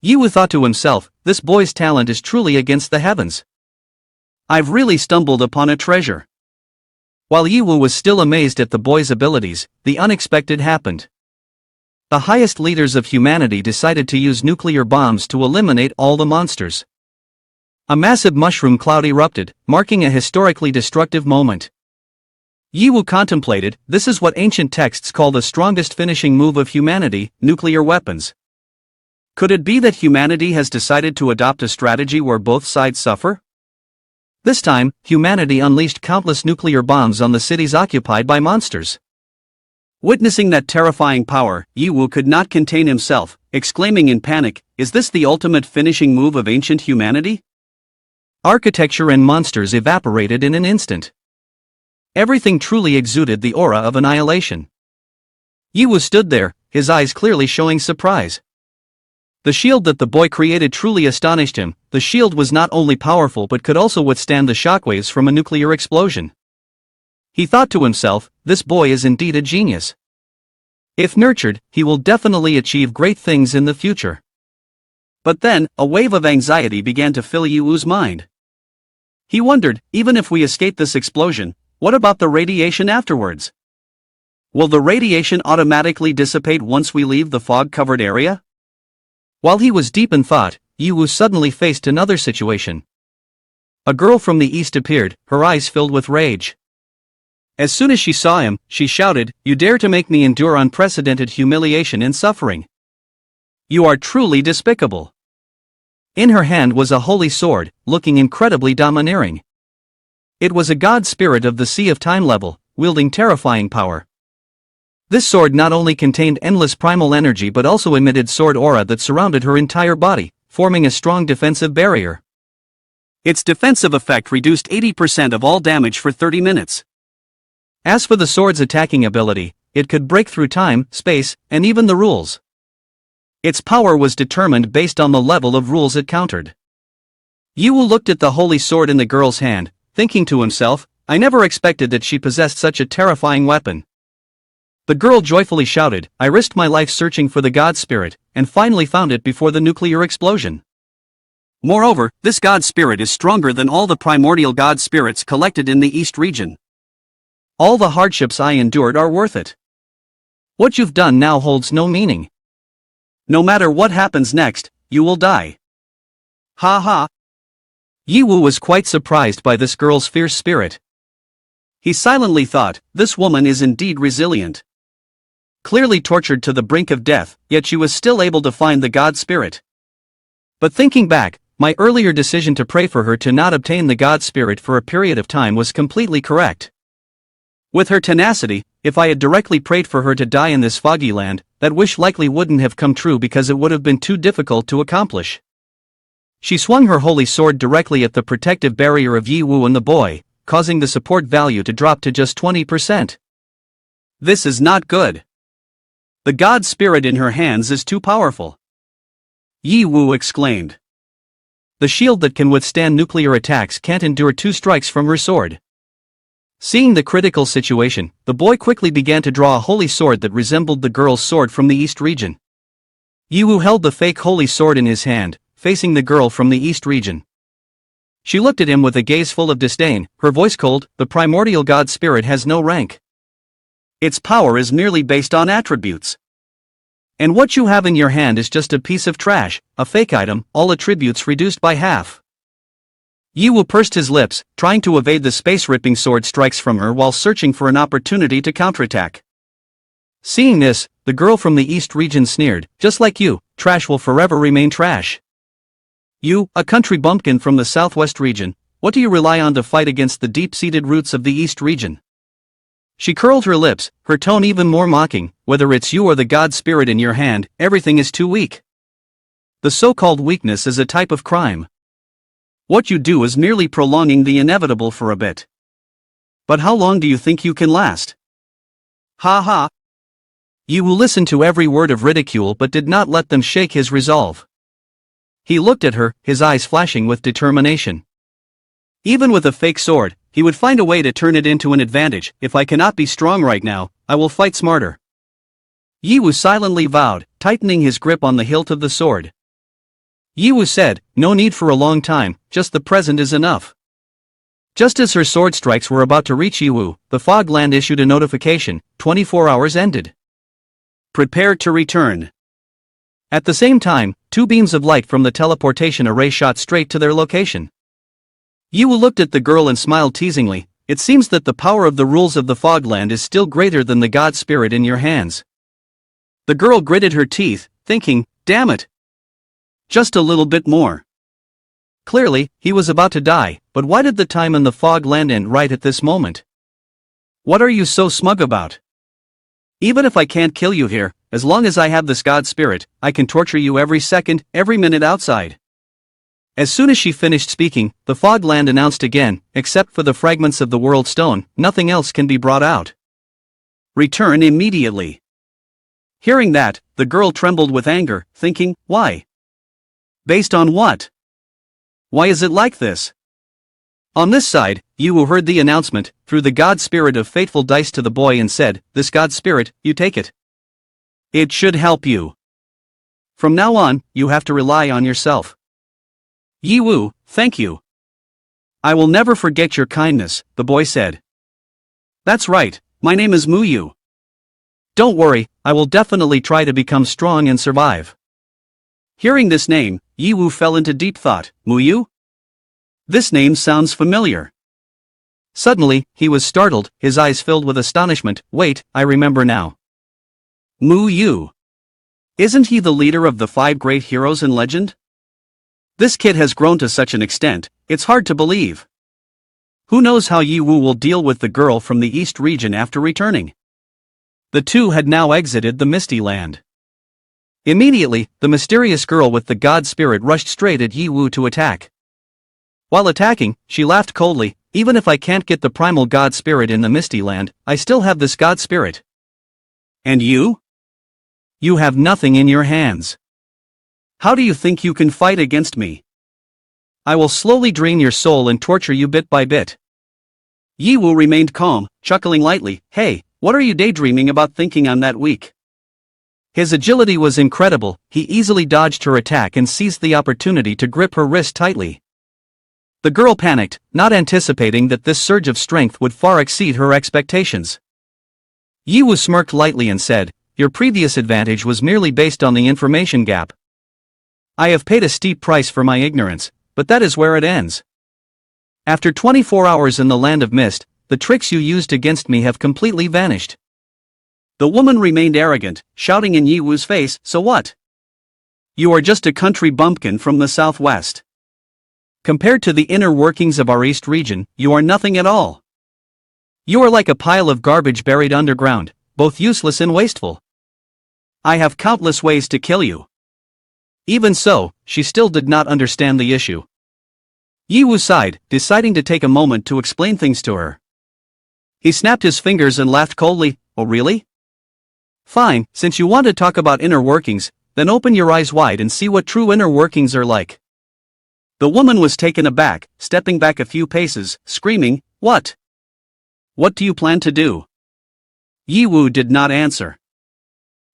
Yiwu thought to himself, this boy's talent is truly against the heavens. I've really stumbled upon a treasure. While Yiwu was still amazed at the boy's abilities, the unexpected happened. The highest leaders of humanity decided to use nuclear bombs to eliminate all the monsters. A massive mushroom cloud erupted, marking a historically destructive moment. Yiwu contemplated, this is what ancient texts call the strongest finishing move of humanity, nuclear weapons. Could it be that humanity has decided to adopt a strategy where both sides suffer? This time, humanity unleashed countless nuclear bombs on the cities occupied by monsters. Witnessing that terrifying power, Yiwu could not contain himself, exclaiming in panic, "Is this the ultimate finishing move of ancient humanity?" Architecture and monsters evaporated in an instant. Everything truly exuded the aura of annihilation. Yiwu stood there, his eyes clearly showing surprise. The shield that the boy created truly astonished him. The shield was not only powerful but could also withstand the shockwaves from a nuclear explosion. He thought to himself, this boy is indeed a genius. If nurtured, he will definitely achieve great things in the future. But then, a wave of anxiety began to fill Yiwu's mind. He wondered, even if we escape this explosion, what about the radiation afterwards? Will the radiation automatically dissipate once we leave the fog-covered area? While he was deep in thought, Yiwu suddenly faced another situation. A girl from the east appeared, her eyes filled with rage. As soon as she saw him, she shouted, "You dare to make me endure unprecedented humiliation and suffering? You are truly despicable." In her hand was a holy sword, looking incredibly domineering. It was a god spirit of the Sea of Time level, wielding terrifying power. This sword not only contained endless primal energy but also emitted sword aura that surrounded her entire body, forming a strong defensive barrier. Its defensive effect reduced 80% of all damage for 30 minutes. As for the sword's attacking ability, it could break through time, space, and even the rules. Its power was determined based on the level of rules it countered. Yiwu looked at the holy sword in the girl's hand, thinking to himself, "I never expected that she possessed such a terrifying weapon." The girl joyfully shouted, "I risked my life searching for the god spirit, and finally found it before the nuclear explosion. Moreover, this god spirit is stronger than all the primordial god spirits collected in the East region. All the hardships I endured are worth it. What you've done now holds no meaning. No matter what happens next, you will die." Ha ha. Yiwu was quite surprised by this girl's fierce spirit. He silently thought, this woman is indeed resilient. Clearly tortured to the brink of death, yet she was still able to find the god spirit. But thinking back, my earlier decision to pray for her to not obtain the god spirit for a period of time was completely correct. With her tenacity, if I had directly prayed for her to die in this foggy land, that wish likely wouldn't have come true because it would have been too difficult to accomplish. She swung her holy sword directly at the protective barrier of Yiwu and the boy, causing the support value to drop to just 20%. This is not good. The god spirit in her hands is too powerful. Yiwu exclaimed. The shield that can withstand nuclear attacks can't endure 2 strikes from her sword. Seeing the critical situation, the boy quickly began to draw a holy sword that resembled the girl's sword from the East region. Yiwu held the fake holy sword in his hand, facing the girl from the East region. She looked at him with a gaze full of disdain, her voice cold. "The primordial god spirit has no rank. Its power is merely based on attributes. And what you have in your hand is just a piece of trash, a fake item, all attributes reduced by half." Yiwu pursed his lips, trying to evade the space-ripping sword strikes from her while searching for an opportunity to counterattack. Seeing this, the girl from the East region sneered, "Just like you, trash will forever remain trash. You, a country bumpkin from the Southwest region, what do you rely on to fight against the deep-seated roots of the East region?" She curled her lips, her tone even more mocking, "Whether it's you or the god spirit in your hand, everything is too weak. The so-called weakness is a type of crime. What you do is merely prolonging the inevitable for a bit. But how long do you think you can last?" Ha ha. Yiwu listened to every word of ridicule but did not let them shake his resolve. He looked at her, his eyes flashing with determination. Even with a fake sword, he would find a way to turn it into an advantage. "If I cannot be strong right now, I will fight smarter." Yiwu silently vowed, tightening his grip on the hilt of the sword. Yiwu said, "No need for a long time, just the present is enough." Just as her sword strikes were about to reach Yiwu, the fog land issued a notification, 24 hours ended. Prepare to return. At the same time, 2 beams of light from the teleportation array shot straight to their location. Yiwu looked at the girl and smiled teasingly. "It seems that the power of the rules of the fog land is still greater than the god spirit in your hands." The girl gritted her teeth, thinking, "Damn it. Just a little bit more." Clearly, he was about to die, but why did the time in the fog land end right at this moment? "What are you so smug about? Even if I can't kill you here, as long as I have this god spirit, I can torture you every second, every minute outside." As soon as she finished speaking, the fog land announced again, "Except for the fragments of the world stone, nothing else can be brought out. Return immediately." Hearing that, the girl trembled with anger, thinking, "Why? Based on what? Why is it like this?" On this side, Yiwu heard the announcement, threw the god spirit of fateful dice to the boy and said, "This god spirit, you take it. It should help you. From now on, you have to rely on yourself." "Yiwu, thank you. I will never forget your kindness," the boy said. "That's right, my name is Muyu. Don't worry, I will definitely try to become strong and survive. Hearing this name, Yiwu fell into deep thought. Muyu? This name sounds familiar. Suddenly, he was startled, his eyes filled with astonishment. Wait, I remember now. Muyu. Isn't he the leader of the 5 great heroes in legend? This kid has grown to such an extent, it's hard to believe. Who knows how Yiwu will deal with the girl from the East region after returning? The two had now exited the Misty Land. Immediately, the mysterious girl with the god spirit rushed straight at Yiwu to attack. While attacking, she laughed coldly. Even if I can't get the primal god spirit in the Misty Land, I still have this god spirit. And you? You have nothing in your hands. How do you think you can fight against me? I will slowly drain your soul and torture you bit by bit. Yiwu remained calm, chuckling lightly. Hey, what are you daydreaming about thinking I'm that weak? His agility was incredible, he easily dodged her attack and seized the opportunity to grip her wrist tightly. The girl panicked, not anticipating that this surge of strength would far exceed her expectations. Yiwu smirked lightly and said, your previous advantage was merely based on the information gap. I have paid a steep price for my ignorance, but that is where it ends. After 24 hours in the Land of Mist, the tricks you used against me have completely vanished. The woman remained arrogant, shouting in Yiwu's face, so what? You are just a country bumpkin from the southwest. Compared to the inner workings of our East region, you are nothing at all. You are like a pile of garbage buried underground, both useless and wasteful. I have countless ways to kill you. Even so, she still did not understand the issue. Yiwu sighed, deciding to take a moment to explain things to her. He snapped his fingers and laughed coldly. Oh really? Fine, since you want to talk about inner workings, then open your eyes wide and see what true inner workings are like. The woman was taken aback, stepping back a few paces, screaming, What? What do you plan to do? Yiwu did not answer.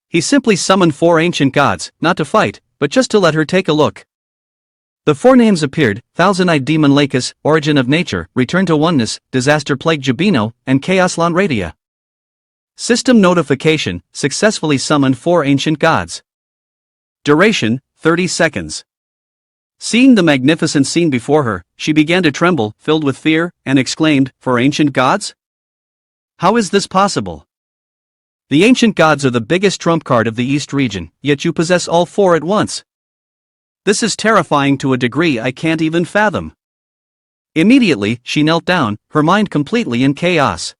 He simply summoned 4 ancient gods, not to fight, but just to let her take a look. The 4 names appeared: Thousand-Eyed Demon Lacus, Origin of Nature, Return to Oneness, Disaster Plague Jubino, and Chaos Lanradia. System notification, successfully summoned 4 ancient gods. Duration, 30 seconds. Seeing the magnificent scene before her, she began to tremble, filled with fear, and exclaimed, For ancient gods? How is this possible? The ancient gods are the biggest trump card of the East region, yet you possess all 4 at once. This is terrifying to a degree I can't even fathom. Immediately, she knelt down, her mind completely in chaos.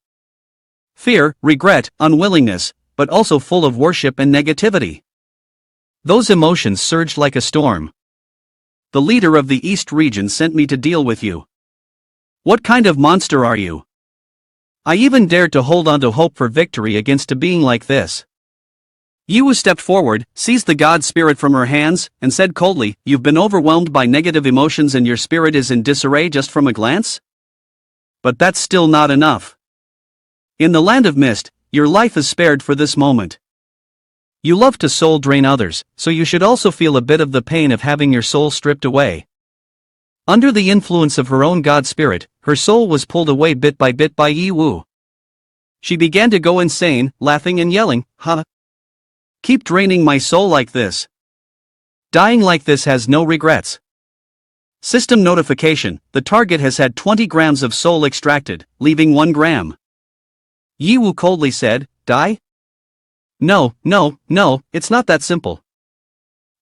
Fear, regret, unwillingness, but also full of worship and negativity. Those emotions surged like a storm. The leader of the East region sent me to deal with you. What kind of monster are you? I even dared to hold on to hope for victory against a being like this. Yiwu stepped forward, seized the god spirit from her hands, and said coldly, You've been overwhelmed by negative emotions and your spirit is in disarray just from a glance? But that's still not enough. In the Land of Mist, your life is spared for this moment. You love to soul drain others, so you should also feel a bit of the pain of having your soul stripped away. Under the influence of her own god spirit, her soul was pulled away bit by Yiwu. She began to go insane, laughing and yelling, Huh? Keep draining my soul like this. Dying like this has no regrets. System notification, the target has had 20 grams of soul extracted, leaving 1 gram. Yiwu coldly said, Die? No, it's not that simple.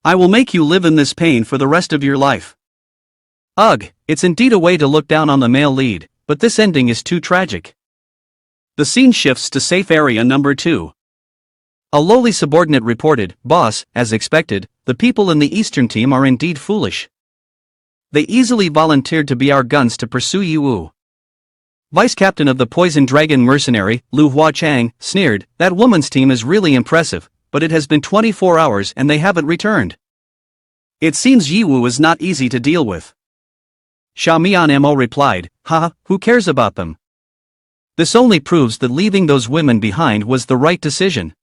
I will make you live in this pain for the rest of your life. Ugh, it's indeed a way to look down on the male lead, but this ending is too tragic. The scene shifts to safe area number 2. A lowly subordinate reported, Boss, as expected, the people in the Eastern team are indeed foolish. They easily volunteered to be our guns to pursue Yiwu. Vice Captain of the Poison Dragon Mercenary, Lu Huachang, sneered, That woman's team is really impressive, but it has been 24 hours and they haven't returned. It seems Yiwu is not easy to deal with. Xiaomian Mo replied, Haha, who cares about them? This only proves that leaving those women behind was the right decision.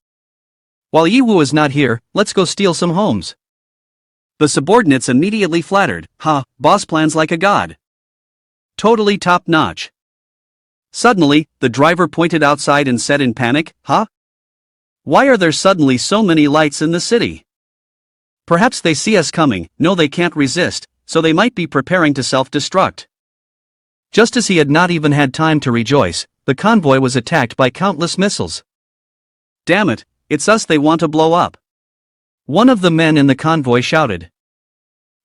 While Yiwu is not here, let's go steal some homes. The subordinates immediately flattered, Boss plans like a god. Totally top-notch. Suddenly, the driver pointed outside and said in panic, Why are there suddenly so many lights in the city? Perhaps they see us coming, know they can't resist, so they might be preparing to self-destruct. Just as he had not even had time to rejoice, the convoy was attacked by countless missiles. Damn it, it's us they want to blow up. One of the men in the convoy shouted.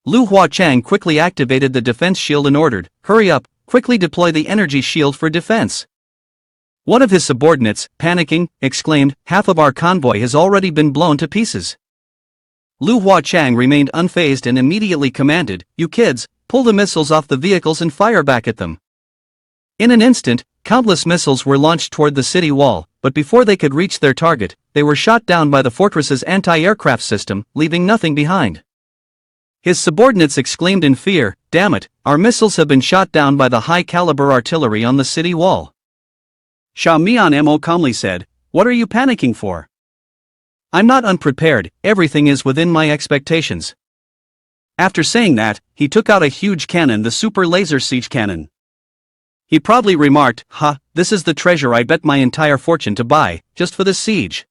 Lu Huachang quickly activated the defense shield and ordered, "Hurry up, quickly deploy the energy shield for defense." One of his subordinates, panicking, exclaimed, "Half of our convoy has already been blown to pieces." Lu Huachang remained unfazed and immediately commanded, "You kids, pull the missiles off the vehicles and fire back at them." In an instant, countless missiles were launched toward the city wall, but before they could reach their target, they were shot down by the fortress's anti-aircraft system, leaving nothing behind. His subordinates exclaimed in fear, "Damn it, our missiles have been shot down by the high-caliber artillery on the city wall." Xiao Mianmo calmly said, "What are you panicking for? I'm not unprepared, everything is within my expectations." After saying that, he took out a huge cannon, the super laser siege cannon. He proudly remarked, this is the treasure I bet my entire fortune to buy, just for this siege."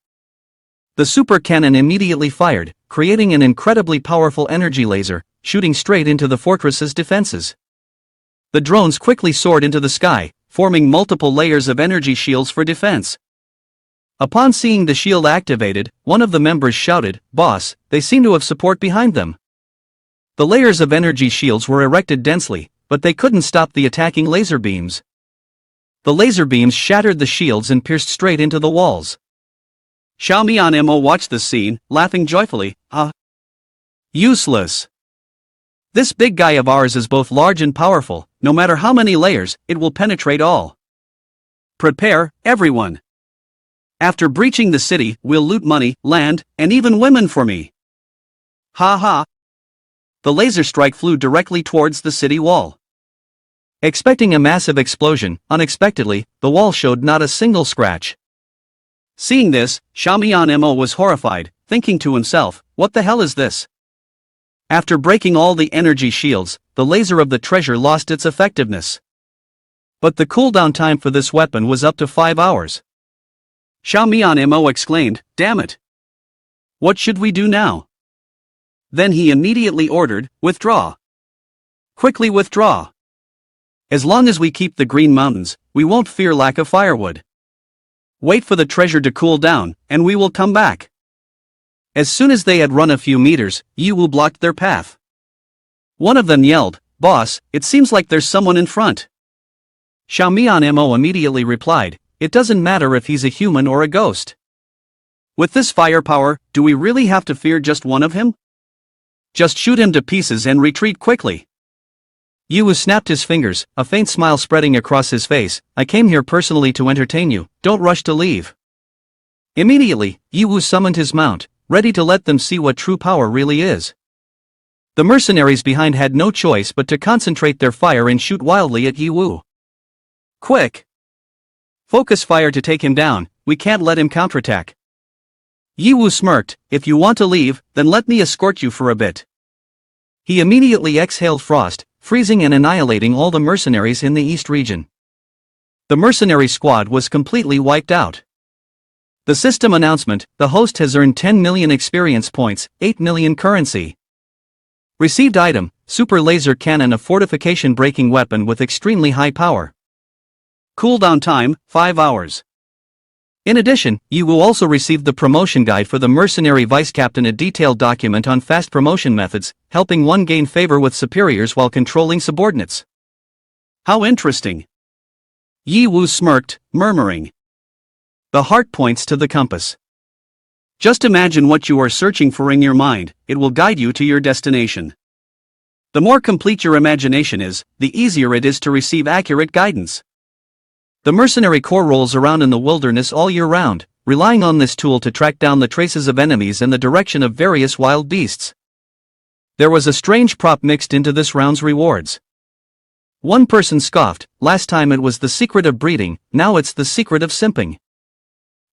The super cannon immediately fired, creating an incredibly powerful energy laser, shooting straight into the fortress's defenses. The drones quickly soared into the sky, forming multiple layers of energy shields for defense. Upon seeing the shield activated, one of the members shouted, "Boss, they seem to have support behind them." The layers of energy shields were erected densely, but they couldn't stop the attacking laser beams. The laser beams shattered the shields and pierced straight into the walls. Xiao Mianmo watched the scene, laughing joyfully, Useless. This big guy of ours is both large and powerful, no matter how many layers, it will penetrate all. Prepare, everyone. After breaching the city, we'll loot money, land, and even women for me. Ha ha. The laser strike flew directly towards the city wall. Expecting a massive explosion, unexpectedly, the wall showed not a single scratch. Seeing this, Xiao Mianmo was horrified, thinking to himself, "What the hell is this?" After breaking all the energy shields, the laser of the treasure lost its effectiveness. But the cooldown time for this weapon was up to 5 hours. Xiao Mianmo exclaimed, "Damn it! What should we do now?" Then he immediately ordered, "Withdraw. Quickly withdraw. As long as we keep the Green Mountains, we won't fear lack of firewood. Wait for the treasure to cool down, and we will come back." As soon as they had run a few meters, Yiwu blocked their path. One of them yelled, "Boss, it seems like there's someone in front." Xiao Mianmo immediately replied, "It doesn't matter if he's a human or a ghost. With this firepower, do we really have to fear just one of him? Just shoot him to pieces and retreat quickly." Yiwu snapped his fingers, a faint smile spreading across his face. "I came here personally to entertain you, don't rush to leave." Immediately, Yiwu summoned his mount, ready to let them see what true power really is. The mercenaries behind had no choice but to concentrate their fire and shoot wildly at Yiwu. "Quick! Focus fire to take him down, we can't let him counterattack." Yiwu smirked, "If you want to leave, then let me escort you for a bit." He immediately exhaled frost, freezing and annihilating all the mercenaries in the east region. The mercenary squad was completely wiped out. The system announcement: the host has earned 10 million experience points, 8 million currency. Received item: super laser cannon, a fortification breaking weapon with extremely high power. Cooldown time, 5 hours. In addition, you will also receive the promotion guide for the mercenary vice captain, a detailed document on fast promotion methods, helping one gain favor with superiors while controlling subordinates. How interesting. Yi Wu smirked, murmuring. The heart points to the compass. Just imagine what you are searching for in your mind, it will guide you to your destination. The more complete your imagination is, the easier it is to receive accurate guidance. The mercenary corps rolls around in the wilderness all year round, relying on this tool to track down the traces of enemies and the direction of various wild beasts. There was a strange prop mixed into this round's rewards. One person scoffed, last time it was the secret of breeding, now it's the secret of simping.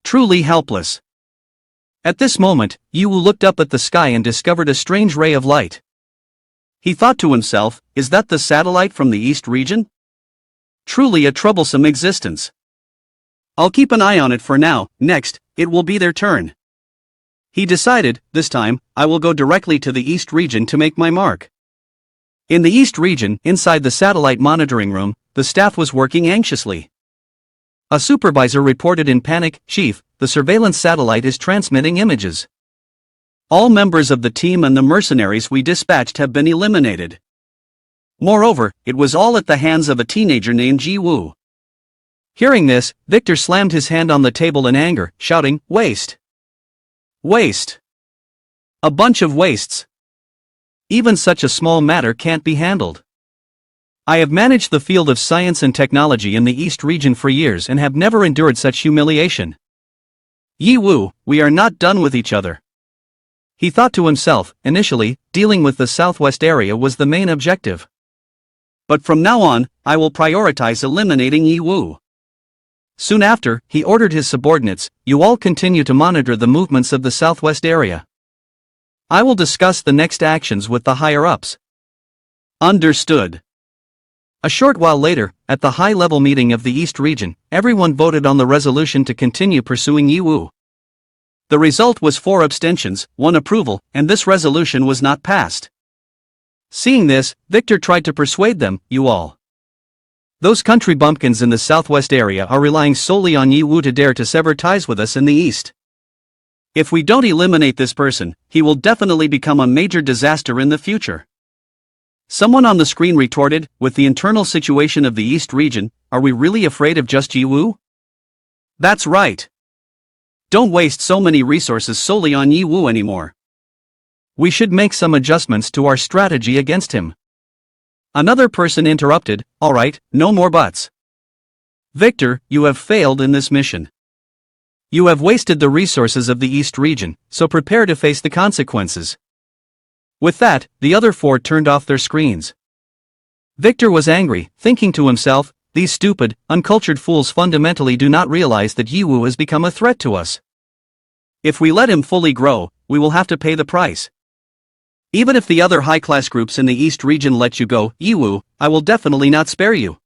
Truly helpless. At this moment, Yu Wu looked up at the sky and discovered a strange ray of light. He thought to himself, is that the satellite from the east region? Truly a troublesome existence. I'll keep an eye on it for now. Next, it will be their turn. He decided, this time, I will go directly to the East region to make my mark. In the East region, inside the satellite monitoring room, the staff was working anxiously. A supervisor reported in panic, "Chief, the surveillance satellite is transmitting images. All members of the team and the mercenaries we dispatched have been eliminated." Moreover, it was all at the hands of a teenager named Ji Woo. Hearing this, Victor slammed his hand on the table in anger, shouting, "Waste! Waste! A bunch of wastes! Even such a small matter can't be handled. I have managed the field of science and technology in the East region for years and have never endured such humiliation. Yi Woo, we are not done with each other." He thought to himself, initially, dealing with the southwest area was the main objective. But from now on, I will prioritize eliminating Yi Woo. Soon after, he ordered his subordinates, "You all continue to monitor the movements of the southwest area. I will discuss the next actions with the higher-ups." Understood. A short while later, at the high-level meeting of the East region, everyone voted on the resolution to continue pursuing Yi Woo. The result was 4 abstentions, 1 approval, and this resolution was not passed. Seeing this, Victor tried to persuade them, "You all. Those country bumpkins in the southwest area are relying solely on Yi Woo to dare to sever ties with us in the east. If we don't eliminate this person, he will definitely become a major disaster in the future." Someone on the screen retorted, "With the internal situation of the East region, are we really afraid of just Yi Woo? That's right. Don't waste so many resources solely on Yi Woo anymore. We should make some adjustments to our strategy against him." Another person interrupted, "All right, no more buts. Victor, you have failed in this mission. You have wasted the resources of the East region, so prepare to face the consequences." With that, the other 4 turned off their screens. Victor was angry, thinking to himself, "These stupid, uncultured fools fundamentally do not realize that Yi Woo has become a threat to us. If we let him fully grow, we will have to pay the price. Even if the other high-class groups in the East region let you go, Yi Woo, I will definitely not spare you.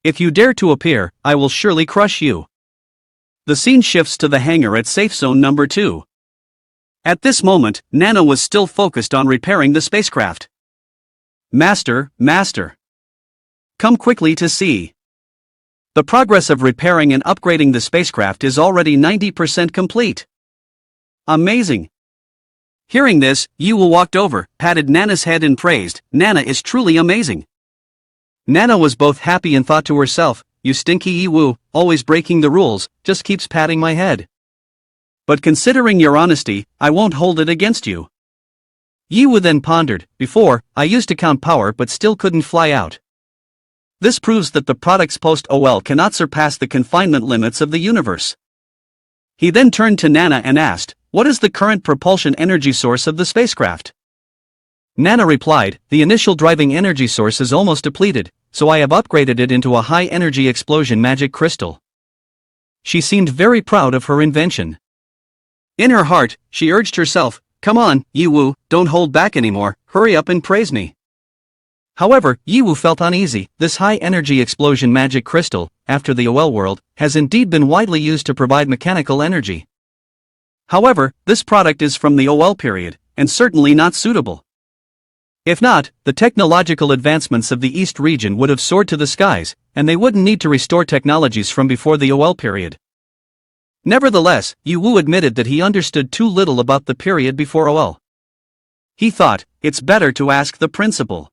If you dare to appear, I will surely crush you." The scene shifts to the hangar at safe zone number 2. At this moment, Nana was still focused on repairing the spacecraft. Master, come quickly to see. The progress of repairing and upgrading the spacecraft is already 90% complete. Amazing." Hearing this, Yi Woo walked over, patted Nana's head and praised, "Nana is truly amazing." Nana was both happy and thought to herself, "You stinky Yi Woo, always breaking the rules, just keeps patting my head. But considering your honesty, I won't hold it against you." Yi Woo then pondered, "Before, I used to count power but still couldn't fly out. This proves that the products post-OL cannot surpass the confinement limits of the universe." He then turned to Nana and asked, "What is the current propulsion energy source of the spacecraft?" Nana replied, "The initial driving energy source is almost depleted, so I have upgraded it into a high-energy explosion magic crystal." She seemed very proud of her invention. In her heart, she urged herself, "Come on, Yi Woo, don't hold back anymore, hurry up and praise me." However, Yi Woo felt uneasy. This high-energy explosion magic crystal, after the OL world, has indeed been widely used to provide mechanical energy. However, this product is from the OL period, and certainly not suitable. If not, the technological advancements of the East region would have soared to the skies, and they wouldn't need to restore technologies from before the OL period. Nevertheless, Yi Woo admitted that he understood too little about the period before OL. He thought, it's better to ask the principal.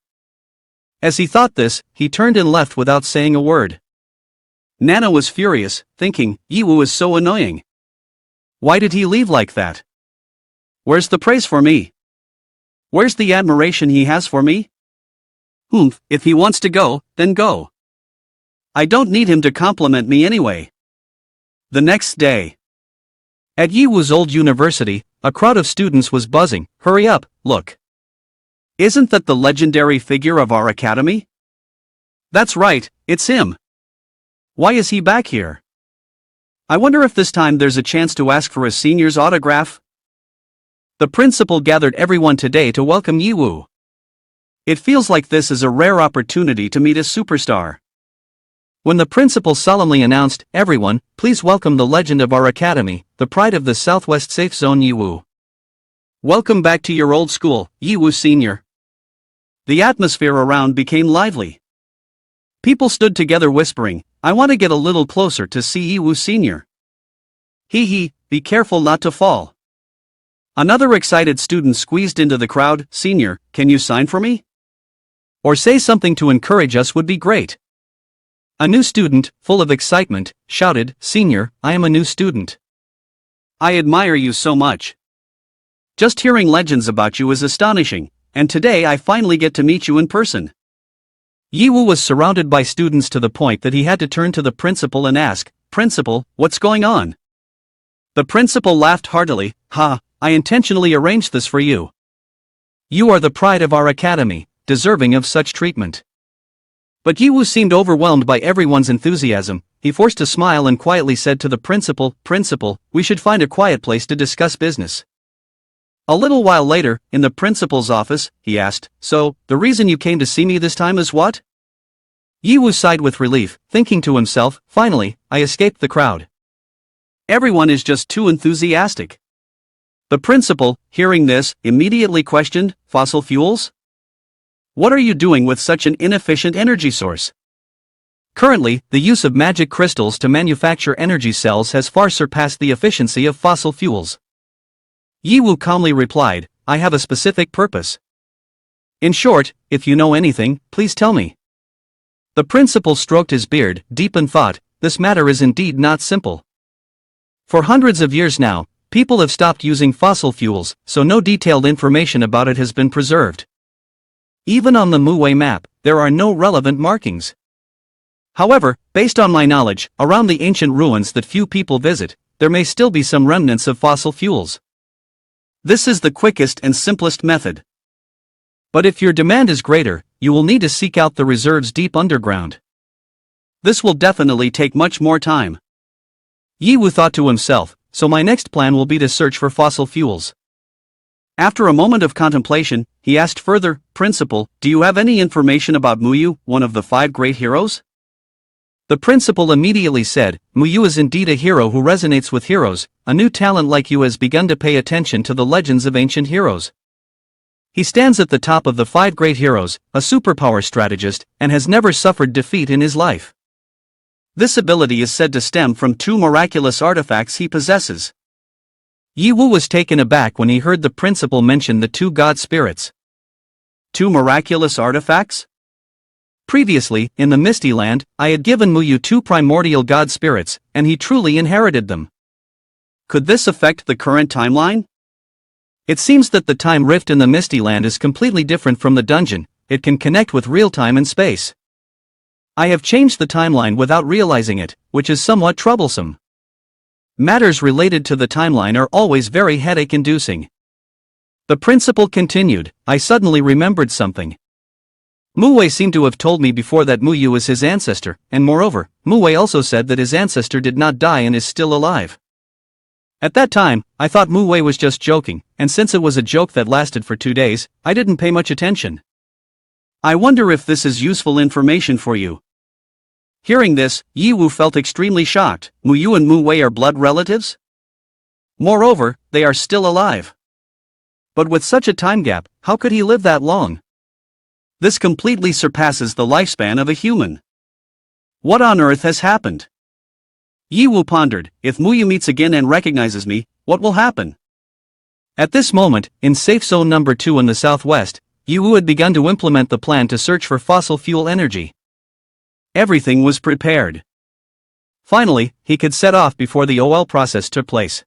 As he thought this, he turned and left without saying a word. Nana was furious, thinking, Yi Woo is so annoying. Why did he leave like that? Where's the praise for me? Where's the admiration he has for me? If he wants to go, then go. I don't need him to compliment me anyway. The next day. At Yi Woo's old university, a crowd of students was buzzing. Hurry up, look. Isn't that the legendary figure of our academy? That's right, it's him. Why is he back here? I wonder if this time there's a chance to ask for a senior's autograph? The principal gathered everyone today to welcome Yi Woo. It feels like this is a rare opportunity to meet a superstar. When the principal solemnly announced, "Everyone, please welcome the legend of our academy, the pride of the Southwest Safe Zone Yiwu. Welcome back to your old school, Yiwu Senior." The atmosphere around became lively. People stood together whispering, "I want to get a little closer to see Yiwu Senior. Hee, be careful not to fall." Another excited student squeezed into the crowd, "Senior, can you sign for me? Or say something to encourage us would be great." A new student, full of excitement, shouted, "Senior, I am a new student. I admire you so much. Just hearing legends about you is astonishing, and today I finally get to meet you in person." Yiwu was surrounded by students to the point that he had to turn to the principal and ask, "Principal, what's going on?" The principal laughed heartily, "Ha, I intentionally arranged this for you. You are the pride of our academy, deserving of such treatment." But Yiwu seemed overwhelmed by everyone's enthusiasm. He forced a smile and quietly said to the principal, "Principal, we should find a quiet place to discuss business." A little while later, in the principal's office, he asked, "So, the reason you came to see me this time is what?" Yiwu sighed with relief, thinking to himself, "Finally, I escaped the crowd. Everyone is just too enthusiastic." The principal, hearing this, immediately questioned, "Fossil fuels? What are you doing with such an inefficient energy source?" Currently, the use of magic crystals to manufacture energy cells has far surpassed the efficiency of fossil fuels. Yiwu calmly replied, "I have a specific purpose. In short, if you know anything, please tell me." The principal stroked his beard, deep in thought. This matter is indeed not simple. For hundreds of years now, people have stopped using fossil fuels, so no detailed information about it has been preserved. Even on the Muwei map, there are no relevant markings. However, based on my knowledge, around the ancient ruins that few people visit, there may still be some remnants of fossil fuels. This is the quickest and simplest method. But if your demand is greater, you will need to seek out the reserves deep underground. This will definitely take much more time. Yiwu thought to himself, so my next plan will be to search for fossil fuels. After a moment of contemplation, he asked further, "Principal, do you have any information about Muyu, one of the 5 great heroes?" The principal immediately said, "Muyu is indeed a hero who resonates with heroes. A new talent like you has begun to pay attention to the legends of ancient heroes. He stands at the top of the 5 great heroes, a superpower strategist, and has never suffered defeat in his life. This ability is said to stem from 2 miraculous artifacts he possesses." Yiwu was taken aback when he heard the principal mention the 2 god spirits. 2 miraculous artifacts? Previously, in the Misty Land, I had given Muyu 2 primordial god spirits, and he truly inherited them. Could this affect the current timeline? It seems that the time rift in the Misty Land is completely different from the dungeon. It can connect with real time and space. I have changed the timeline without realizing it, which is somewhat troublesome. Matters related to the timeline are always very headache-inducing. The principal continued, "I suddenly remembered something. Muwei seemed to have told me before that Muyu is his ancestor, and moreover, Muwei also said that his ancestor did not die and is still alive. At that time, I thought Muwei was just joking, and since it was a joke that lasted for 2 days, I didn't pay much attention. I wonder if this is useful information for you." Hearing this, Yiwu felt extremely shocked. Muyu and Muwei are blood relatives? Moreover, they are still alive. But with such a time gap, how could he live that long? This completely surpasses the lifespan of a human. What on earth has happened? Yiwu pondered, if Muyu meets again and recognizes me, what will happen? At this moment, in safe zone number 2 in the southwest, Yiwu had begun to implement the plan to search for fossil fuel energy. Everything was prepared. Finally, he could set off before the OL process took place.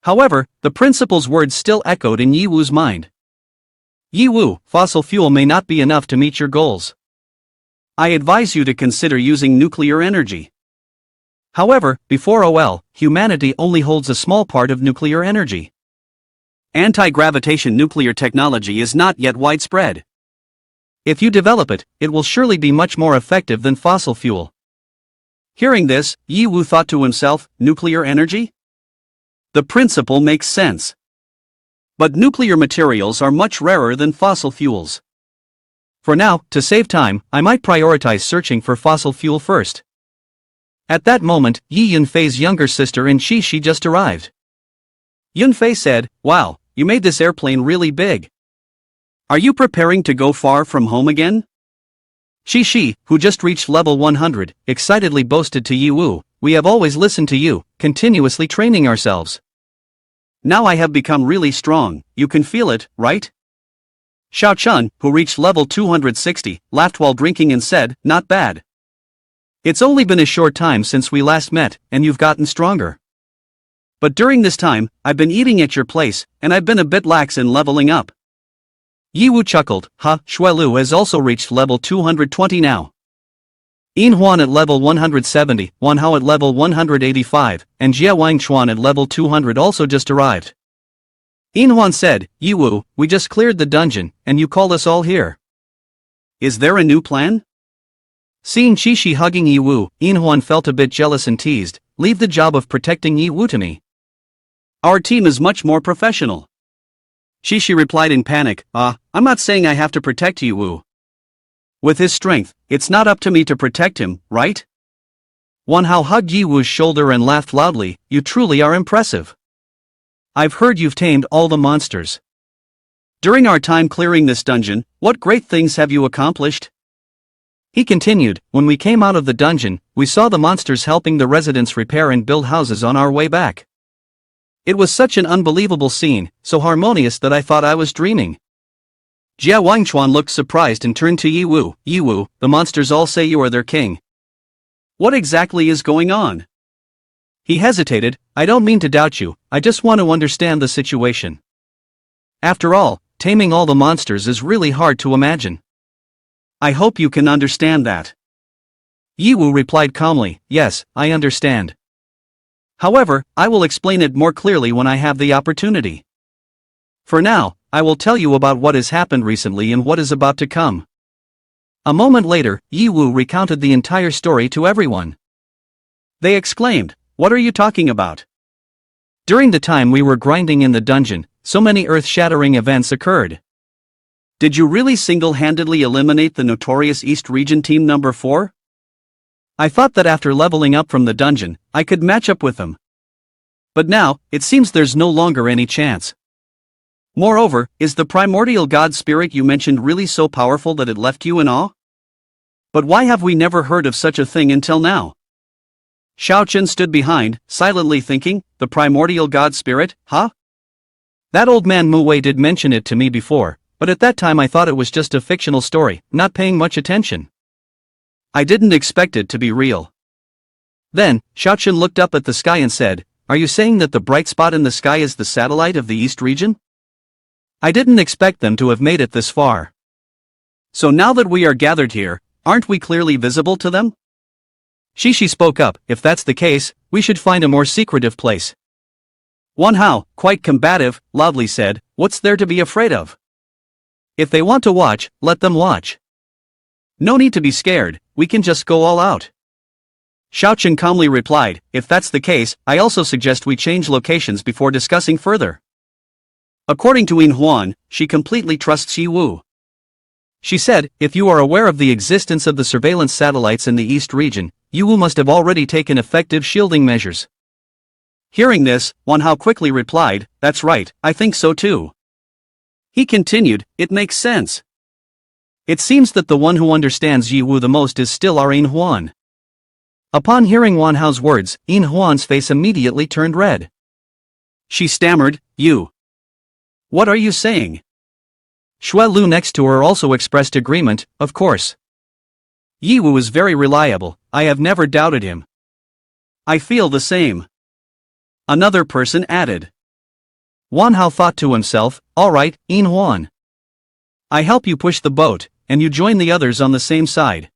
However, the principal's words still echoed in Yiwu's mind. "Yiwu, fossil fuel may not be enough to meet your goals. I advise you to consider using nuclear energy. However, before OL, humanity only holds a small part of nuclear energy. Anti-gravitation nuclear technology is not yet widespread. If you develop it, it will surely be much more effective than fossil fuel." Hearing this, Yiwu thought to himself, nuclear energy? The principle makes sense. But nuclear materials are much rarer than fossil fuels. For now, to save time, I might prioritize searching for fossil fuel first. At that moment, Yi Yunfei's younger sister and Shi just arrived. Yunfei said, "Wow, you made this airplane really big. Are you preparing to go far from home again?" Shi, who just reached level 100, excitedly boasted to Yi Wu, "We have always listened to you, continuously training ourselves. Now I have become really strong, you can feel it, right?" Xiao Chun, who reached level 260, laughed while drinking and said, "Not bad. It's only been a short time since we last met, and you've gotten stronger. But during this time, I've been eating at your place, and I've been a bit lax in leveling up." Yi Wu chuckled, Xuelu has also reached level 220 now. Yin Huan at level 170, Wan Hao at level 185, and Jia Wangchuan at level 200 also just arrived. Yin Huan said, "Yi Wu, we just cleared the dungeon, and you called us all here. Is there a new plan?" Seeing Shi hugging Yi Wu, Yin Huan felt a bit jealous and teased, "Leave the job of protecting Yi Wu to me. Our team is much more professional." Shi replied in panic, I'm not saying I have to protect Yi Wu. With his strength, it's not up to me to protect him, right?" Wan Hao hugged Yi Wu's shoulder and laughed loudly, "You truly are impressive. I've heard you've tamed all the monsters. During our time clearing this dungeon, what great things have you accomplished?" He continued, "When we came out of the dungeon, we saw the monsters helping the residents repair and build houses on our way back. It was such an unbelievable scene, so harmonious that I thought I was dreaming." Jia Wangchuan looked surprised and turned to Yi Wu. "Yi Wu, the monsters all say you are their king. What exactly is going on?" He hesitated. "I don't mean to doubt you, I just want to understand the situation. After all, taming all the monsters is really hard to imagine. I hope you can understand that." Yi Wu replied calmly, "Yes, I understand. However, I will explain it more clearly when I have the opportunity. For now, I will tell you about what has happened recently and what is about to come." A moment later, Yi Wu recounted the entire story to everyone. They exclaimed, "What are you talking about? During the time we were grinding in the dungeon, so many earth-shattering events occurred. Did you really single-handedly eliminate the notorious East Region Team Number 4? I thought that after leveling up from the dungeon, I could match up with them. But now, it seems there's no longer any chance. Moreover, is the primordial god spirit you mentioned really so powerful that it left you in awe? But why have we never heard of such a thing until now?" Xiao Chen stood behind, silently thinking, "The primordial god spirit, huh? That old man Mu Wei did mention it to me before, but at that time I thought it was just a fictional story, not paying much attention. I didn't expect it to be real." Then, Xiao Chen looked up at the sky and said, "Are you saying that the bright spot in the sky is the satellite of the East region? I didn't expect them to have made it this far. So now that we are gathered here, aren't we clearly visible to them?" Shi spoke up, "If that's the case, we should find a more secretive place." Wan Hao, quite combative, loudly said, "What's there to be afraid of? If they want to watch, let them watch. No need to be scared, we can just go all out." Xiao Chen calmly replied, "If that's the case, I also suggest we change locations before discussing further." According to Yin Huan, she completely trusts Yi Wu. She said, "If you are aware of the existence of the surveillance satellites in the East region, Yi Wu must have already taken effective shielding measures." Hearing this, Wan Hao quickly replied, "That's right, I think so too." He continued, "It makes sense. It seems that the one who understands Yi Wu the most is still our Yin Huan." Upon hearing Wan Hao's words, Yin Huan's face immediately turned red. She stammered, "You. What are you saying?" Xue Lu next to her also expressed agreement, "Of course. Yi Wu is very reliable, I have never doubted him." "I feel the same," another person added. Wan Hao thought to himself, "All right, Yin Huan. I help you push the boat, and you join the others on the same side.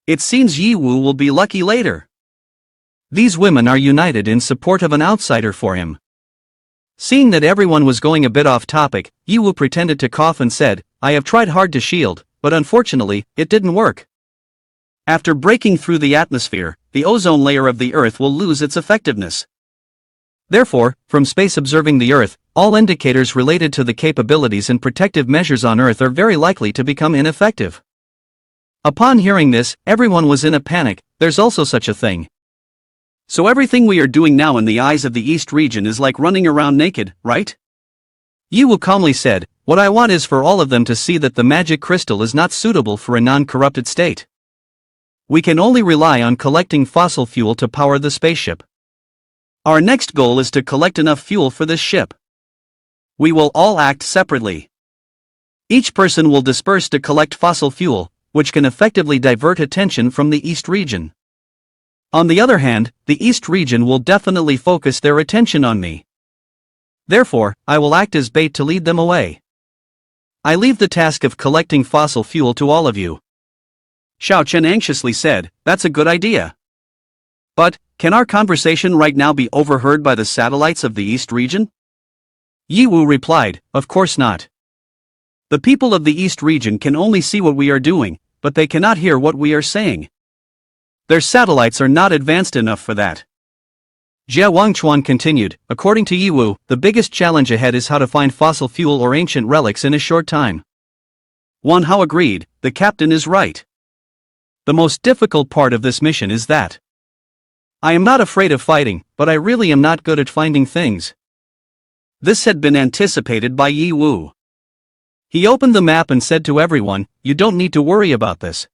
It seems Yi Wu will be lucky later." These women are united in support of an outsider for him. Seeing that everyone was going a bit off topic, Yi Wu pretended to cough and said, "I have tried hard to shield, but unfortunately, it didn't work. After breaking through the atmosphere, the ozone layer of the Earth will lose its effectiveness. Therefore, from space observing the Earth, all indicators related to the capabilities and protective measures on Earth are very likely to become ineffective. Upon hearing this, everyone was in a panic. There's also such a thing. So everything we are doing now in the eyes of the East region is like running around naked, right? Yiwu calmly said, what I want is for all of them to see that the magic crystal is not suitable for a non-corrupted state. We can only rely on collecting fossil fuel to power the spaceship. Our next goal is to collect enough fuel for this ship. We will all act separately. Each person will disperse to collect fossil fuel, which can effectively divert attention from the East region. On the other hand, the East region will definitely focus their attention on me. Therefore, I will act as bait to lead them away. I leave the task of collecting fossil fuel to all of you. Xiao Chen anxiously said, that's a good idea. But, can our conversation right now be overheard by the satellites of the East region? Yiwu replied, of course not. The people of the East region can only see what we are doing, but they cannot hear what we are saying. Their satellites are not advanced enough for that. Jia Wangchuan continued, according to Yiwu, the biggest challenge ahead is how to find fossil fuel or ancient relics in a short time. Wanhao agreed, the captain is right. The most difficult part of this mission is that I am not afraid of fighting, but I really am not good at finding things. This had been anticipated by Yiwu. He opened the map and said to everyone, you don't need to worry about this.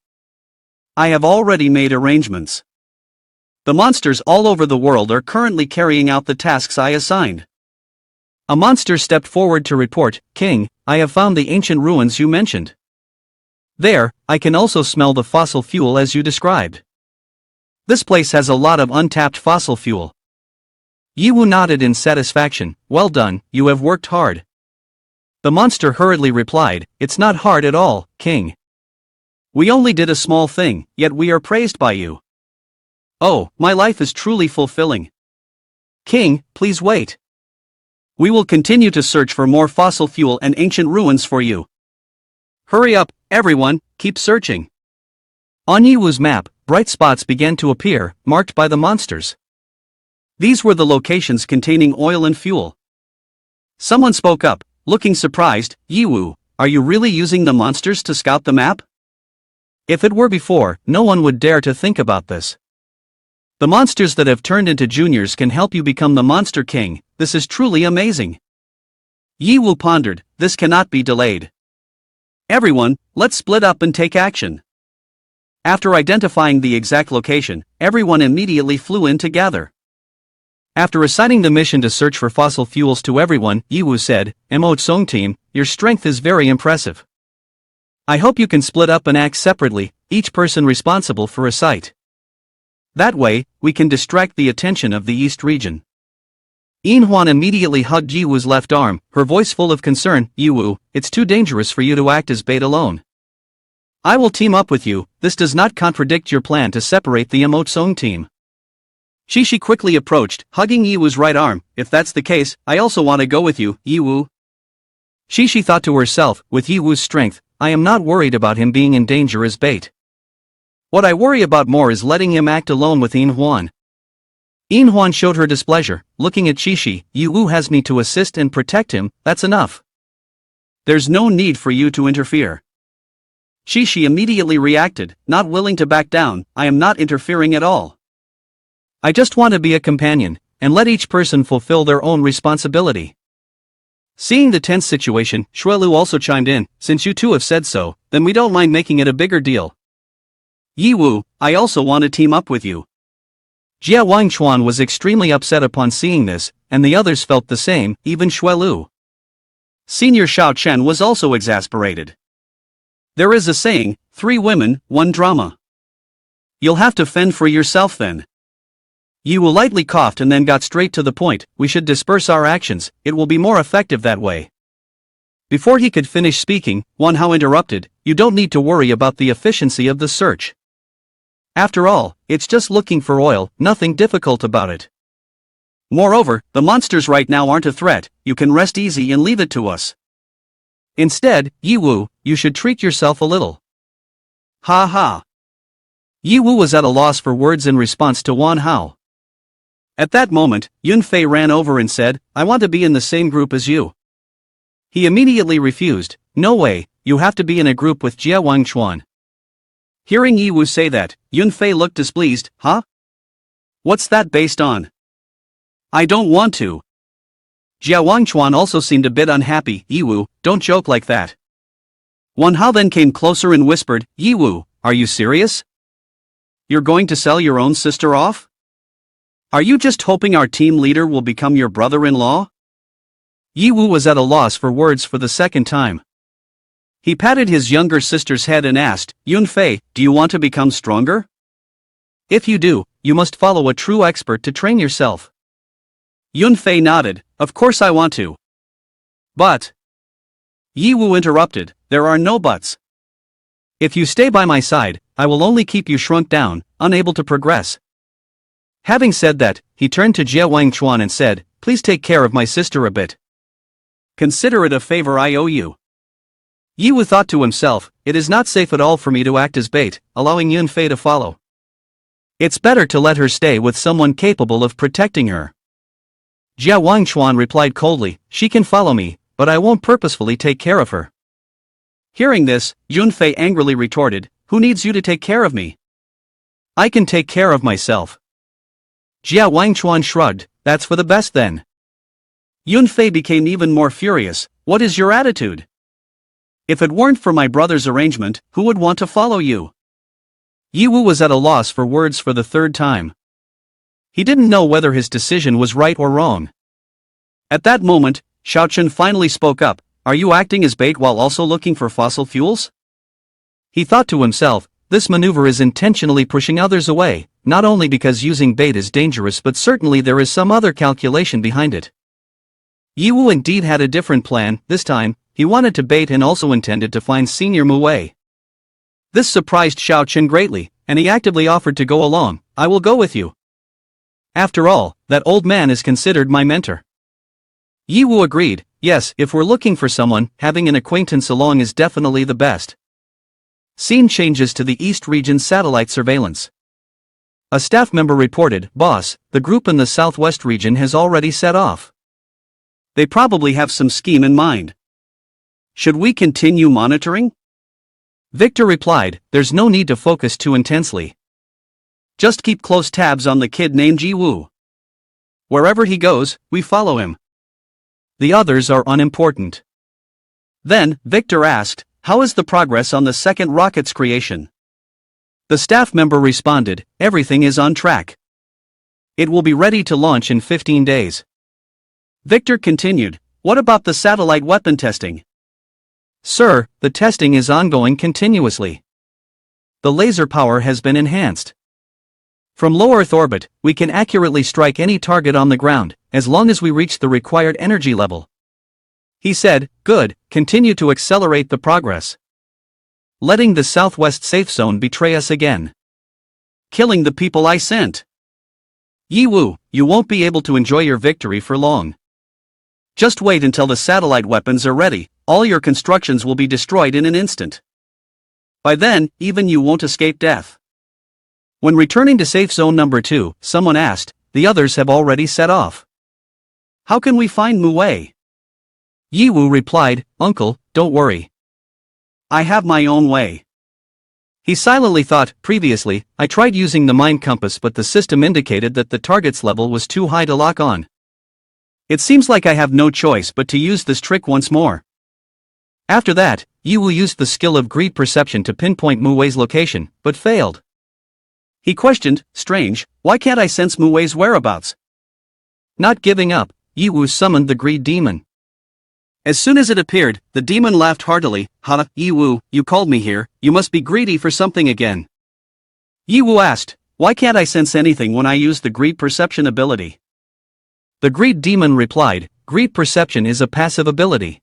I have already made arrangements. The monsters all over the world are currently carrying out the tasks I assigned. A monster stepped forward to report, King, I have found the ancient ruins you mentioned. There, I can also smell the fossil fuel as you described. This place has a lot of untapped fossil fuel. Yiwu nodded in satisfaction, well done, you have worked hard. The monster hurriedly replied, it's not hard at all, King. We only did a small thing, yet we are praised by you. Oh, my life is truly fulfilling. King, please wait. We will continue to search for more fossil fuel and ancient ruins for you. Hurry up, everyone, keep searching. On Yiwu's map, bright spots began to appear, marked by the monsters. These were the locations containing oil and fuel. Someone spoke up, looking surprised, Yiwu, are you really using the monsters to scout the map? If it were before, no one would dare to think about this. The monsters that have turned into juniors can help you become the Monster King, this is truly amazing. Yiwu pondered, this cannot be delayed. Everyone, let's split up and take action. After identifying the exact location, everyone immediately flew in to gather. After assigning the mission to search for fossil fuels to everyone, Yiwu said, Mo Tsong team, your strength is very impressive. I hope you can split up and act separately, each person responsible for a site. That way, we can distract the attention of the East region. Yin Huan immediately hugged Yiwu's left arm, her voice full of concern, Yiwu, it's too dangerous for you to act as bait alone. I will team up with you, this does not contradict your plan to separate the Mo Tsong team. Shishi quickly approached, hugging Yiwu's right arm, if that's the case, I also want to go with you, Yiwu. Shishi thought to herself, with Yiwu's strength, I am not worried about him being in danger as bait. What I worry about more is letting him act alone with Yin Huan. Yin Huan showed her displeasure, looking at Shishi, Yiwu has me to assist and protect him, that's enough. There's no need for you to interfere. Shishi immediately reacted, not willing to back down, I am not interfering at all. I just want to be a companion, and let each person fulfill their own responsibility. Seeing the tense situation, Shuelu also chimed in, since you two have said so, then we don't mind making it a bigger deal. Yiwu, I also want to team up with you. Jia Wangchuan was extremely upset upon seeing this, and the others felt the same, even Shuelu. Senior Xiao Chen was also exasperated. There is a saying, 3 women, 1 drama. You'll have to fend for yourself then. Yiwu lightly coughed and then got straight to the point, we should disperse our actions, it will be more effective that way. Before he could finish speaking, Wanhao interrupted, you don't need to worry about the efficiency of the search. After all, it's just looking for oil, nothing difficult about it. Moreover, the monsters right now aren't a threat, you can rest easy and leave it to us. Instead, Yiwu, you should treat yourself a little. Ha ha. Yiwu was at a loss for words in response to Wanhao. At that moment, Yunfei ran over and said, I want to be in the same group as you. He immediately refused, no way, you have to be in a group with Jia Wangchuan. Hearing Yiwu say that, Yunfei looked displeased, huh? What's that based on? I don't want to. Jia Wangchuan also seemed a bit unhappy, Yiwu, don't joke like that. Wanhao then came closer and whispered, Yiwu, are you serious? You're going to sell your own sister off? Are you just hoping our team leader will become your brother-in-law? Yiwu was at a loss for words for the second time. He patted his younger sister's head and asked, Yunfei, do you want to become stronger? If you do, you must follow a true expert to train yourself. Yunfei nodded, of course I want to. But. Yiwu interrupted, there are no buts. If you stay by my side, I will only keep you shrunk down, unable to progress. Having said that, he turned to Jia Wangchuan and said, please take care of my sister a bit. Consider it a favor I owe you. Yiwu thought to himself, it is not safe at all for me to act as bait, allowing Yunfei to follow. It's better to let her stay with someone capable of protecting her. Jia Wangchuan replied coldly, she can follow me, but I won't purposefully take care of her. Hearing this, Yunfei angrily retorted, who needs you to take care of me? I can take care of myself. Jia Wangchuan shrugged, that's for the best then. Yunfei became even more furious, what is your attitude? If it weren't for my brother's arrangement, who would want to follow you? Yiwu was at a loss for words for the third time. He didn't know whether his decision was right or wrong. At that moment, Xiaochen finally spoke up, are you acting as bait while also looking for fossil fuels? He thought to himself, this maneuver is intentionally pushing others away, not only because using bait is dangerous but certainly there is some other calculation behind it. Yiwu indeed had a different plan, this time, he wanted to bait and also intended to find Senior Muwei. This surprised Xiaochen greatly, and he actively offered to go along, I will go with you. After all, that old man is considered my mentor. Yiwu agreed, yes, if we're looking for someone, having an acquaintance along is definitely the best. Scene changes to the East Region satellite surveillance. A staff member reported, boss, the group in the Southwest region has already set off. They probably have some scheme in mind. Should we continue monitoring? Victor replied, there's no need to focus too intensely. Just keep close tabs on the kid named Jiwoo. Wherever he goes, we follow him. The others are unimportant. Then, Victor asked, how is the progress on the second rocket's creation? The staff member responded, everything is on track. It will be ready to launch in 15 days. Victor continued, what about the satellite weapon testing? Sir, the testing is ongoing continuously. The laser power has been enhanced. From low Earth orbit, we can accurately strike any target on the ground, as long as we reach the required energy level. He said, good, continue to accelerate the progress. Letting the Southwest safe zone betray us again. Killing the people I sent. Yiwu, you won't be able to enjoy your victory for long. Just wait until the satellite weapons are ready, all your constructions will be destroyed in an instant. By then, even you won't escape death. When returning to safe zone number 2, someone asked, the others have already set off. How can we find Muwei? Yiwu replied, Uncle, don't worry. I have my own way. He silently thought, previously, I tried using the mind compass but the system indicated that the target's level was too high to lock on. It seems like I have no choice but to use this trick once more. After that, Yiwu used the skill of greed perception to pinpoint Muwei's location, but failed. He questioned, strange, why can't I sense Muwei's whereabouts? Not giving up, Yiwu summoned the greed demon. As soon as it appeared, the demon laughed heartily, ha, Yiwu, you called me here, you must be greedy for something again. Yiwu asked, why can't I sense anything when I use the greed perception ability? The greed demon replied, greed perception is a passive ability.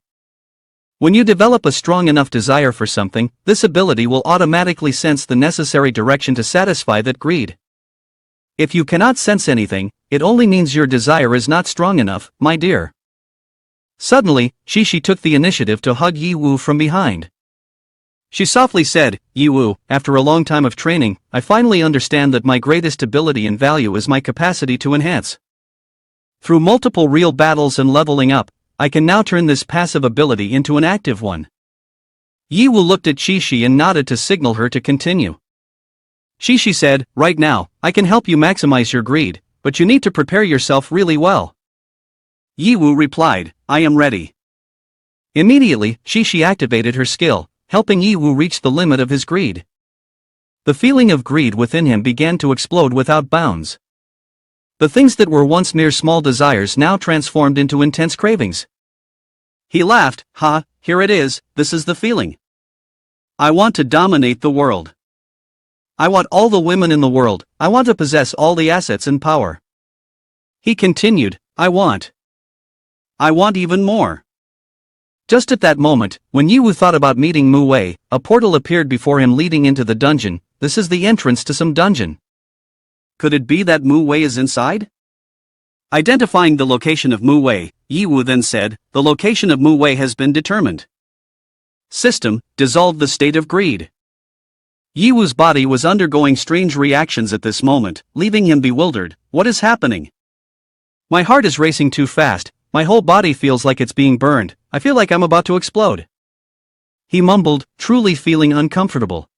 When you develop a strong enough desire for something, this ability will automatically sense the necessary direction to satisfy that greed. If you cannot sense anything, it only means your desire is not strong enough, my dear. Suddenly, Shishi took the initiative to hug Yiwu from behind. She softly said, Yiwu, after a long time of training, I finally understand that my greatest ability and value is my capacity to enhance. Through multiple real battles and leveling up, I can now turn this passive ability into an active one. Yiwu looked at Shishi and nodded to signal her to continue. Shishi said, right now, I can help you maximize your greed, but you need to prepare yourself really well. Yiwu replied, I am ready. Immediately, Shishi activated her skill, helping Yiwu reach the limit of his greed. The feeling of greed within him began to explode without bounds. The things that were once mere small desires now transformed into intense cravings. He laughed, ha, here it is, this is the feeling. I want to dominate the world. I want all the women in the world, I want to possess all the assets and power. He continued, I want even more. Just at that moment, when Yiwu thought about meeting Mu Wei, a portal appeared before him leading into the dungeon. This is the entrance to some dungeon. Could it be that Mu Wei is inside? Identifying the location of Mu Wei, Yiwu then said, the location of Mu Wei has been determined. System, dissolve the state of greed. Yiwu's body was undergoing strange reactions at this moment, leaving him bewildered. What is happening? My heart is racing too fast, my whole body feels like it's being burned, I feel like I'm about to explode. He mumbled, truly feeling uncomfortable.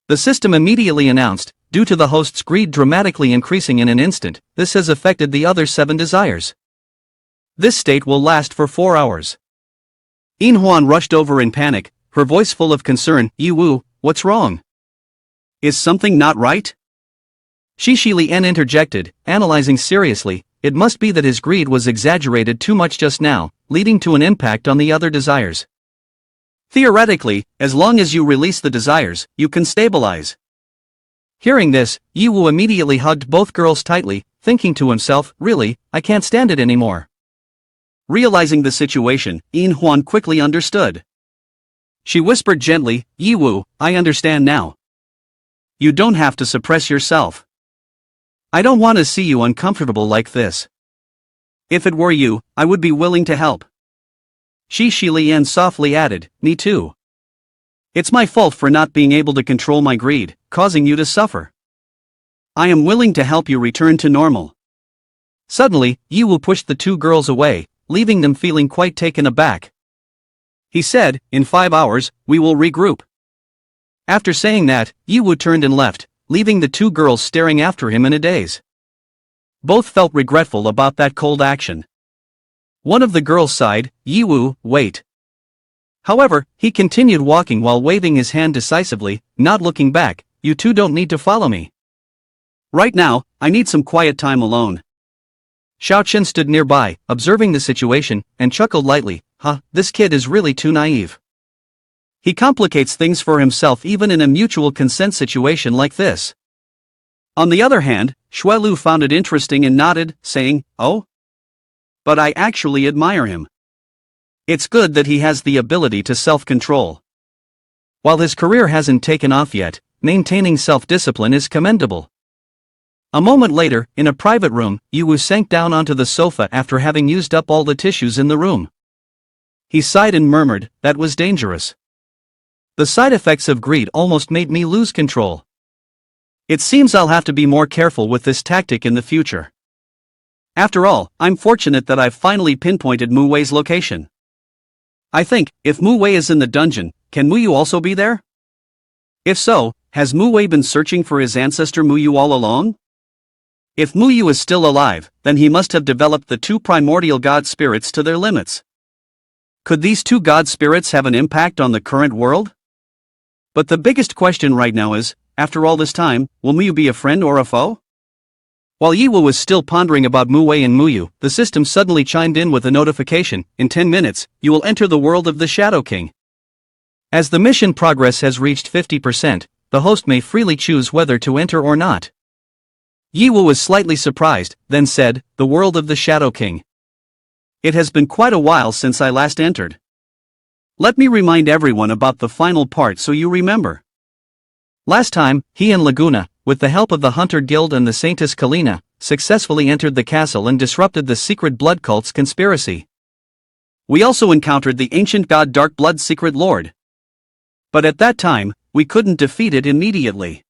The system immediately announced, due to the host's greed dramatically increasing in an instant, this has affected the other 7 desires. This state will last for 4 hours. Inhuan rushed over in panic, her voice full of concern. Yiwu, what's wrong? Is something not right? Shishi Lian interjected, analyzing seriously, it must be that his greed was exaggerated too much just now, leading to an impact on the other desires. Theoretically, as long as you release the desires, you can stabilize. Hearing this, Yiwu immediately hugged both girls tightly, thinking to himself, really, I can't stand it anymore. Realizing the situation, Inhuan quickly understood. She whispered gently, Yiwu, I understand now. You don't have to suppress yourself. I don't want to see you uncomfortable like this. If it were you, I would be willing to help. Shishi Lian softly added, me too. It's my fault for not being able to control my greed, causing you to suffer. I am willing to help you return to normal. Suddenly, Yiwu pushed the 2 girls away, leaving them feeling quite taken aback. He said, in 5 hours, we will regroup. After saying that, Yiwu turned and left, leaving the 2 girls staring after him in a daze. Both felt regretful about that cold action. One of the girls sighed, Yiwu, wait. However, he continued walking while waving his hand decisively, not looking back, you 2 don't need to follow me. Right now, I need some quiet time alone. Xiaochen stood nearby, observing the situation, and chuckled lightly, this kid is really too naive. He complicates things for himself even in a mutual consent situation like this. On the other hand, Xuelu found it interesting and nodded, saying, oh? But I actually admire him. It's good that he has the ability to self-control. While his career hasn't taken off yet, maintaining self-discipline is commendable. A moment later, in a private room, Yiwu sank down onto the sofa after having used up all the tissues in the room. He sighed and murmured, that was dangerous. The side effects of greed almost made me lose control. It seems I'll have to be more careful with this tactic in the future. After all, I'm fortunate that I've finally pinpointed Mu Wei's location. I think, if Mu Wei is in the dungeon, can Mu Yu also be there? If so, has Mu Wei been searching for his ancestor Mu Yu all along? If Mu Yu is still alive, then he must have developed the 2 primordial god spirits to their limits. Could these 2 god spirits have an impact on the current world? But the biggest question right now is, after all this time, will Mu Yu be a friend or a foe? While Yiwu was still pondering about Mu Wei and Mu Yu, the system suddenly chimed in with a notification, in 10 minutes, you will enter the world of the Shadow King. As the mission progress has reached 50%, the host may freely choose whether to enter or not. Yiwu was slightly surprised, then said, the world of the Shadow King. It has been quite a while since I last entered. Let me remind everyone about the final part so you remember. Last time, he and Laguna, with the help of the Hunter Guild and the Saintess Kalina, successfully entered the castle and disrupted the secret blood cult's conspiracy. We also encountered the ancient god Dark Blood's secret lord. But at that time, we couldn't defeat it immediately.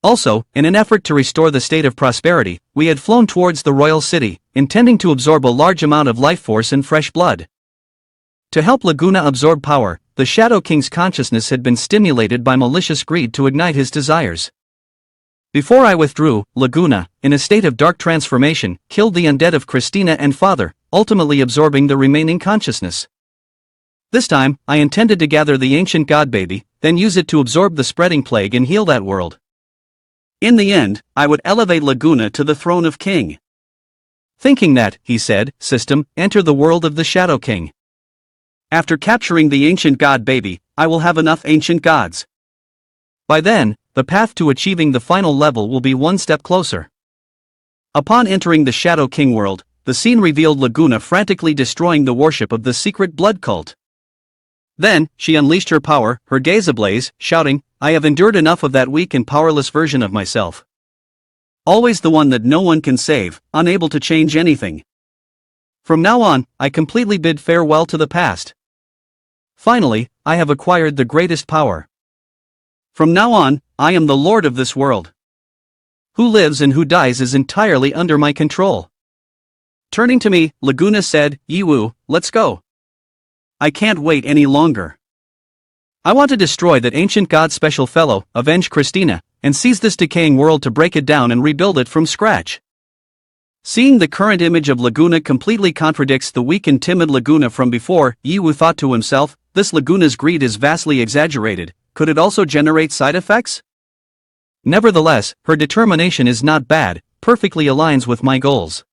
Also, in an effort to restore the state of prosperity, we had flown towards the royal city, intending to absorb a large amount of life force and fresh blood. To help Laguna absorb power, the Shadow King's consciousness had been stimulated by malicious greed to ignite his desires. Before I withdrew, Laguna, in a state of dark transformation, killed the undead of Christina and father, ultimately absorbing the remaining consciousness. This time, I intended to gather the ancient god baby, then use it to absorb the spreading plague and heal that world. In the end, I would elevate Laguna to the throne of king. Thinking that, he said, system, enter the world of the Shadow King. After capturing the ancient god baby, I will have enough ancient gods. By then, the path to achieving the final level will be one step closer. Upon entering the Shadow King world, the scene revealed Laguna frantically destroying the worship of the secret blood cult. Then, she unleashed her power, her gaze ablaze, shouting, "I have endured enough of that weak and powerless version of myself. Always the one that no one can save, unable to change anything. From now on, I completely bid farewell to the past. Finally, I have acquired the greatest power. From now on, I am the lord of this world. Who lives and who dies is entirely under my control." Turning to me, Laguna said, "Yiwu, let's go. I can't wait any longer. I want to destroy that ancient god special fellow, avenge Christina, and seize this decaying world to break it down and rebuild it from scratch." Seeing the current image of Laguna completely contradicts the weak and timid Laguna from before, Yiwu thought to himself, this Laguna's greed is vastly exaggerated. Could it also generate side effects? Nevertheless, her determination is not bad, perfectly aligns with my goals.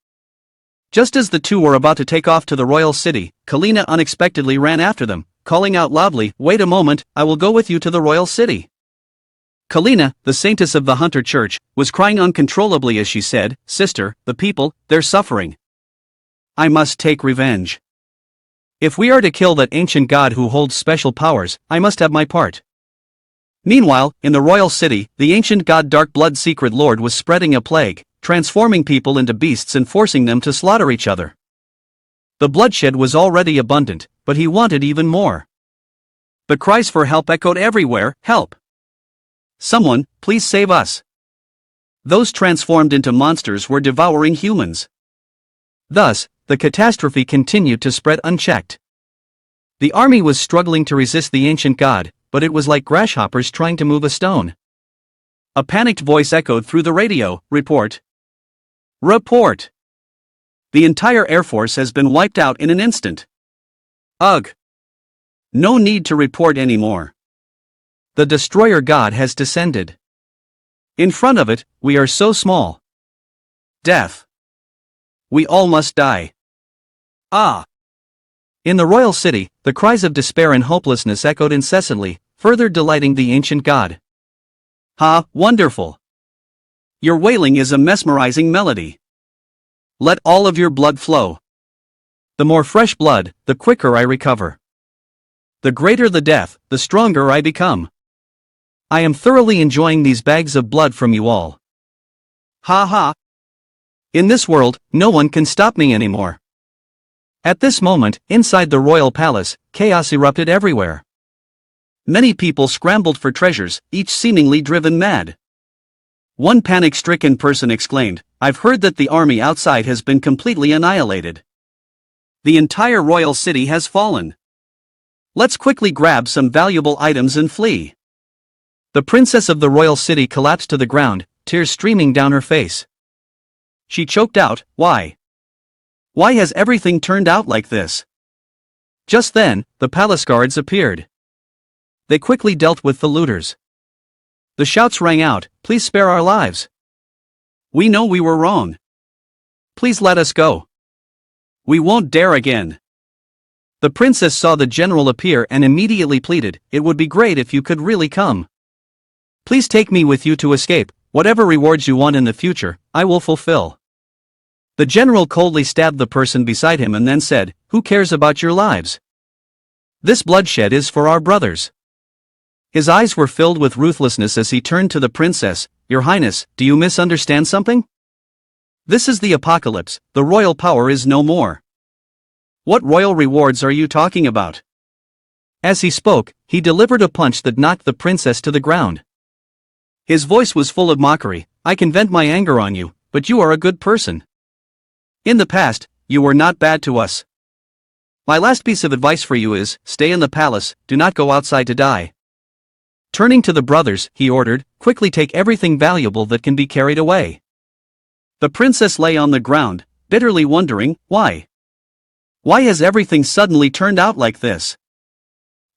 Just as the two were about to take off to the royal city, Kalina unexpectedly ran after them, calling out loudly, "Wait a moment, I will go with you to the royal city." Kalina, the saintess of the Hunter Church, was crying uncontrollably as she said, "Sister, the people, they're suffering. I must take revenge. If we are to kill that ancient god who holds special powers, I must have my part." Meanwhile, in the royal city, the ancient god Dark Blood Secret Lord was spreading a plague, transforming people into beasts and forcing them to slaughter each other. The bloodshed was already abundant, but he wanted even more. The cries for help echoed everywhere, "Help! Someone, please save us!" Those transformed into monsters were devouring humans. Thus, the catastrophe continued to spread unchecked. The army was struggling to resist the ancient god, but it was like grasshoppers trying to move a stone. A panicked voice echoed through the radio, "Report! Report! The entire Air Force has been wiped out in an instant. Ugh! No need to report anymore. The destroyer god has descended. In front of it, we are so small. Death! We all must die. Ah!" In the royal city, the cries of despair and hopelessness echoed incessantly, further delighting the ancient god. "Ha, wonderful! Your wailing is a mesmerizing melody. Let all of your blood flow. The more fresh blood, the quicker I recover. The greater the death, the stronger I become. I am thoroughly enjoying these bags of blood from you all. Ha ha! In this world, no one can stop me anymore." At this moment, inside the royal palace, chaos erupted everywhere. Many people scrambled for treasures, each seemingly driven mad. One panic-stricken person exclaimed, "I've heard that the army outside has been completely annihilated. The entire royal city has fallen. Let's quickly grab some valuable items and flee." The princess of the royal city collapsed to the ground, tears streaming down her face. She choked out, "Why? Why has everything turned out like this?" Just then, the palace guards appeared. They quickly dealt with the looters. The shouts rang out, "Please spare our lives. We know we were wrong. Please let us go. We won't dare again." The princess saw the general appear and immediately pleaded, "It would be great if you could really come. Please take me with you to escape. Whatever rewards you want in the future, I will fulfill." The general coldly stabbed the person beside him and then said, "Who cares about your lives? This bloodshed is for our brothers." His eyes were filled with ruthlessness as he turned to the princess, "Your Highness, do you misunderstand something? This is the apocalypse, the royal power is no more. What royal rewards are you talking about?" As he spoke, he delivered a punch that knocked the princess to the ground. His voice was full of mockery. I can vent my anger on you, but you are a good person. In the past, you were not bad to us. My last piece of advice for you is, stay in the palace, do not go outside to die. Turning to the brothers, he ordered, quickly take everything valuable that can be carried away. The princess lay on the ground, bitterly wondering, why? Why has everything suddenly turned out like this?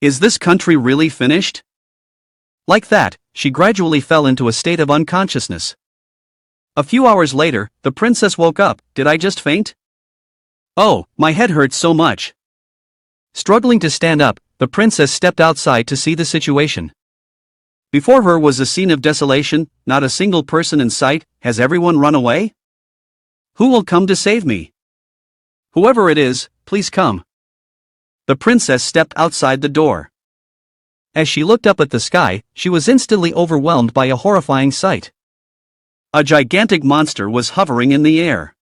Is this country really finished? Like that, she gradually fell into a state of unconsciousness. A few hours later, the princess woke up. Did I just faint? Oh, my head hurts so much. Struggling to stand up, the princess stepped outside to see the situation. Before her was a scene of desolation, not a single person in sight. Has everyone run away? Who will come to save me? Whoever it is, please come. The princess stepped outside the door. As she looked up at the sky, she was instantly overwhelmed by a horrifying sight. A gigantic monster was hovering in the air.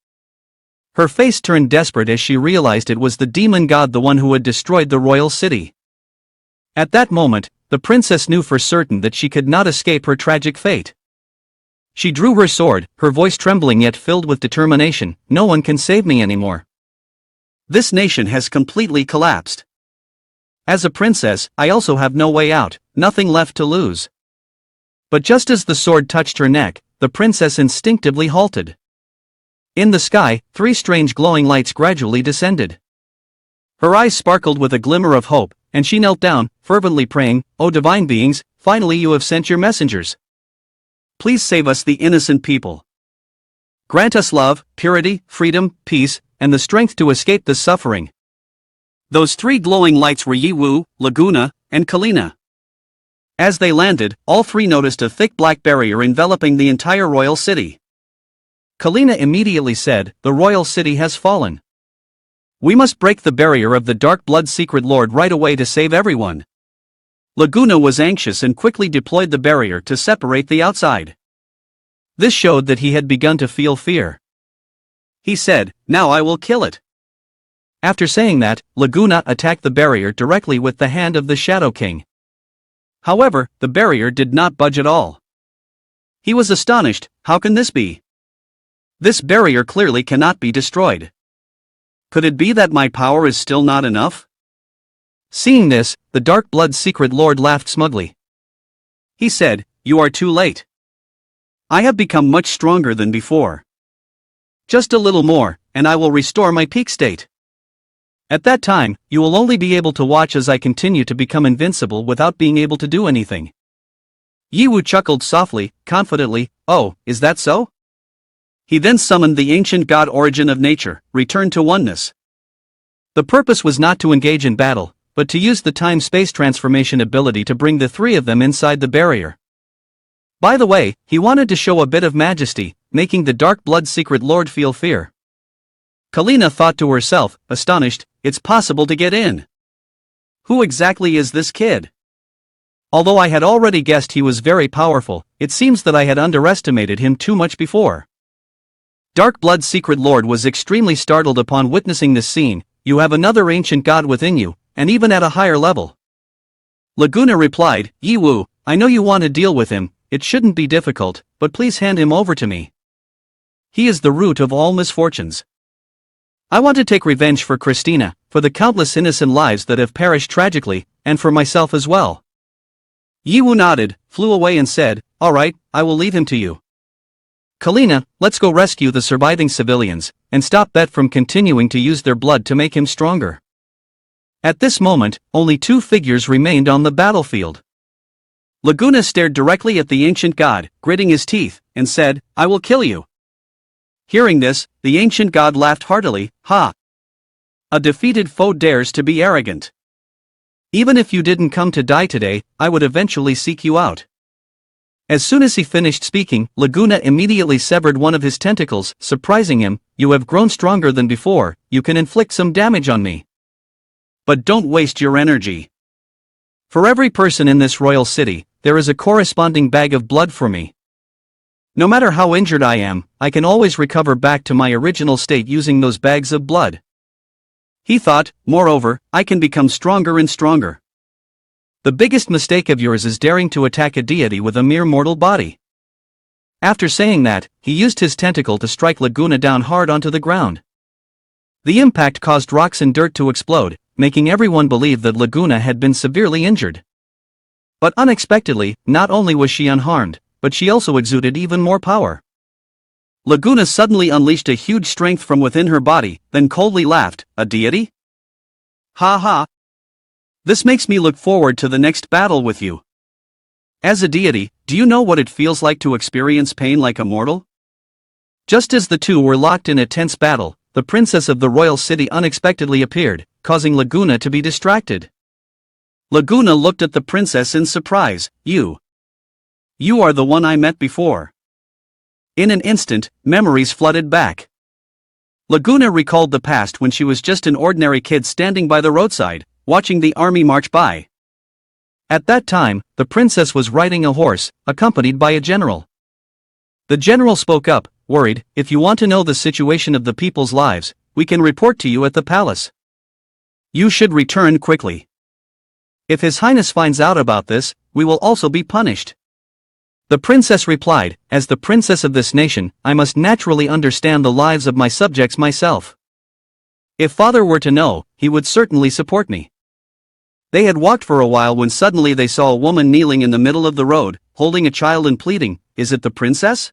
Her face turned desperate as she realized it was the demon god, the one who had destroyed the royal city. At that moment, the princess knew for certain that she could not escape her tragic fate. She drew her sword, her voice trembling yet filled with determination. No one can save me anymore. This nation has completely collapsed. As a princess, I also have no way out, nothing left to lose. But just as the sword touched her neck, the princess instinctively halted. In the sky, 3 strange glowing lights gradually descended. Her eyes sparkled with a glimmer of hope, and she knelt down, fervently praying, "O divine beings, finally you have sent your messengers. Please save us, the innocent people. Grant us love, purity, freedom, peace, and the strength to escape the suffering." Those 3 glowing lights were Yiwu, Laguna, and Kalina. As they landed, all 3 noticed a thick black barrier enveloping the entire royal city. Kalina immediately said, "The royal city has fallen. We must break the barrier of the Dark Blood Secret Lord right away to save everyone." Laguna was anxious and quickly deployed the barrier to separate the outside. This showed that he had begun to feel fear. He said, "Now I will kill it." After saying that, Laguna attacked the barrier directly with the hand of the Shadow King. However, the barrier did not budge at all. He was astonished. How can this be? This barrier clearly cannot be destroyed. Could it be that my power is still not enough? Seeing this, the Dark Blood Secret Lord laughed smugly. He said, "You are too late. I have become much stronger than before. Just a little more, and I will restore my peak state. At that time, you will only be able to watch as I continue to become invincible without being able to do anything." Yiwu chuckled softly, confidently, "Oh, is that so?" He then summoned the ancient god Origin of Nature, returned to oneness. The purpose was not to engage in battle, but to use the time-space transformation ability to bring the 3 of them inside the barrier. By the way, he wanted to show a bit of majesty, making the Dark Blood Secret Lord feel fear. Kalina thought to herself, astonished, "It's possible to get in. Who exactly is this kid?" Although I had already guessed he was very powerful, it seems that I had underestimated him too much before. Dark Blood Secret Lord was extremely startled upon witnessing this scene. "You have another ancient god within you, and even at a higher level." Laguna replied, "Yiwu, I know you want to deal with him, it shouldn't be difficult, but please hand him over to me. He is the root of all misfortunes. I want to take revenge for Christina, for the countless innocent lives that have perished tragically, and for myself as well." Yiwu nodded, flew away and said, "All right, I will leave him to you. Kalina, let's go rescue the surviving civilians, and stop Bet from continuing to use their blood to make him stronger." At this moment, only 2 figures remained on the battlefield. Laguna stared directly at the ancient god, gritting his teeth, and said, "I will kill you." Hearing this, the ancient god laughed heartily, "Ha! A defeated foe dares to be arrogant. Even if you didn't come to die today, I would eventually seek you out." As soon as he finished speaking, Laguna immediately severed one of his tentacles, surprising him, "You have grown stronger than before, you can inflict some damage on me. But don't waste your energy. For every person in this royal city, there is a corresponding bag of blood for me. No matter how injured I am, I can always recover back to my original state using those bags of blood." He thought, "Moreover, I can become stronger and stronger. The biggest mistake of yours is daring to attack a deity with a mere mortal body. After saying that, he used his tentacle to strike Laguna down hard onto the ground. The impact caused rocks and dirt to explode, making everyone believe that Laguna had been severely injured. But unexpectedly, not only was she unharmed, but she also exuded even more power. Laguna suddenly unleashed a huge strength from within her body, then coldly laughed. A deity? Ha ha! This makes me look forward to the next battle with you. As a deity, do you know what it feels like to experience pain like a mortal? Just as the two were locked in a tense battle, the princess of the royal city unexpectedly appeared, causing Laguna to be distracted. Laguna looked at the princess in surprise. You are the one I met before. In an instant, memories flooded back. Laguna recalled the past when she was just an ordinary kid standing by the roadside, watching the army march by. At that time, the princess was riding a horse, accompanied by a general. The general spoke up, worried, "If you want to know the situation of the people's lives, we can report to you at the palace. You should return quickly. If His Highness finds out about this, we will also be punished." The princess replied, "As the princess of this nation, I must naturally understand the lives of my subjects myself. If father were to know, he would certainly support me." They had walked for a while when suddenly they saw a woman kneeling in the middle of the road, holding a child and pleading, "Is it the princess?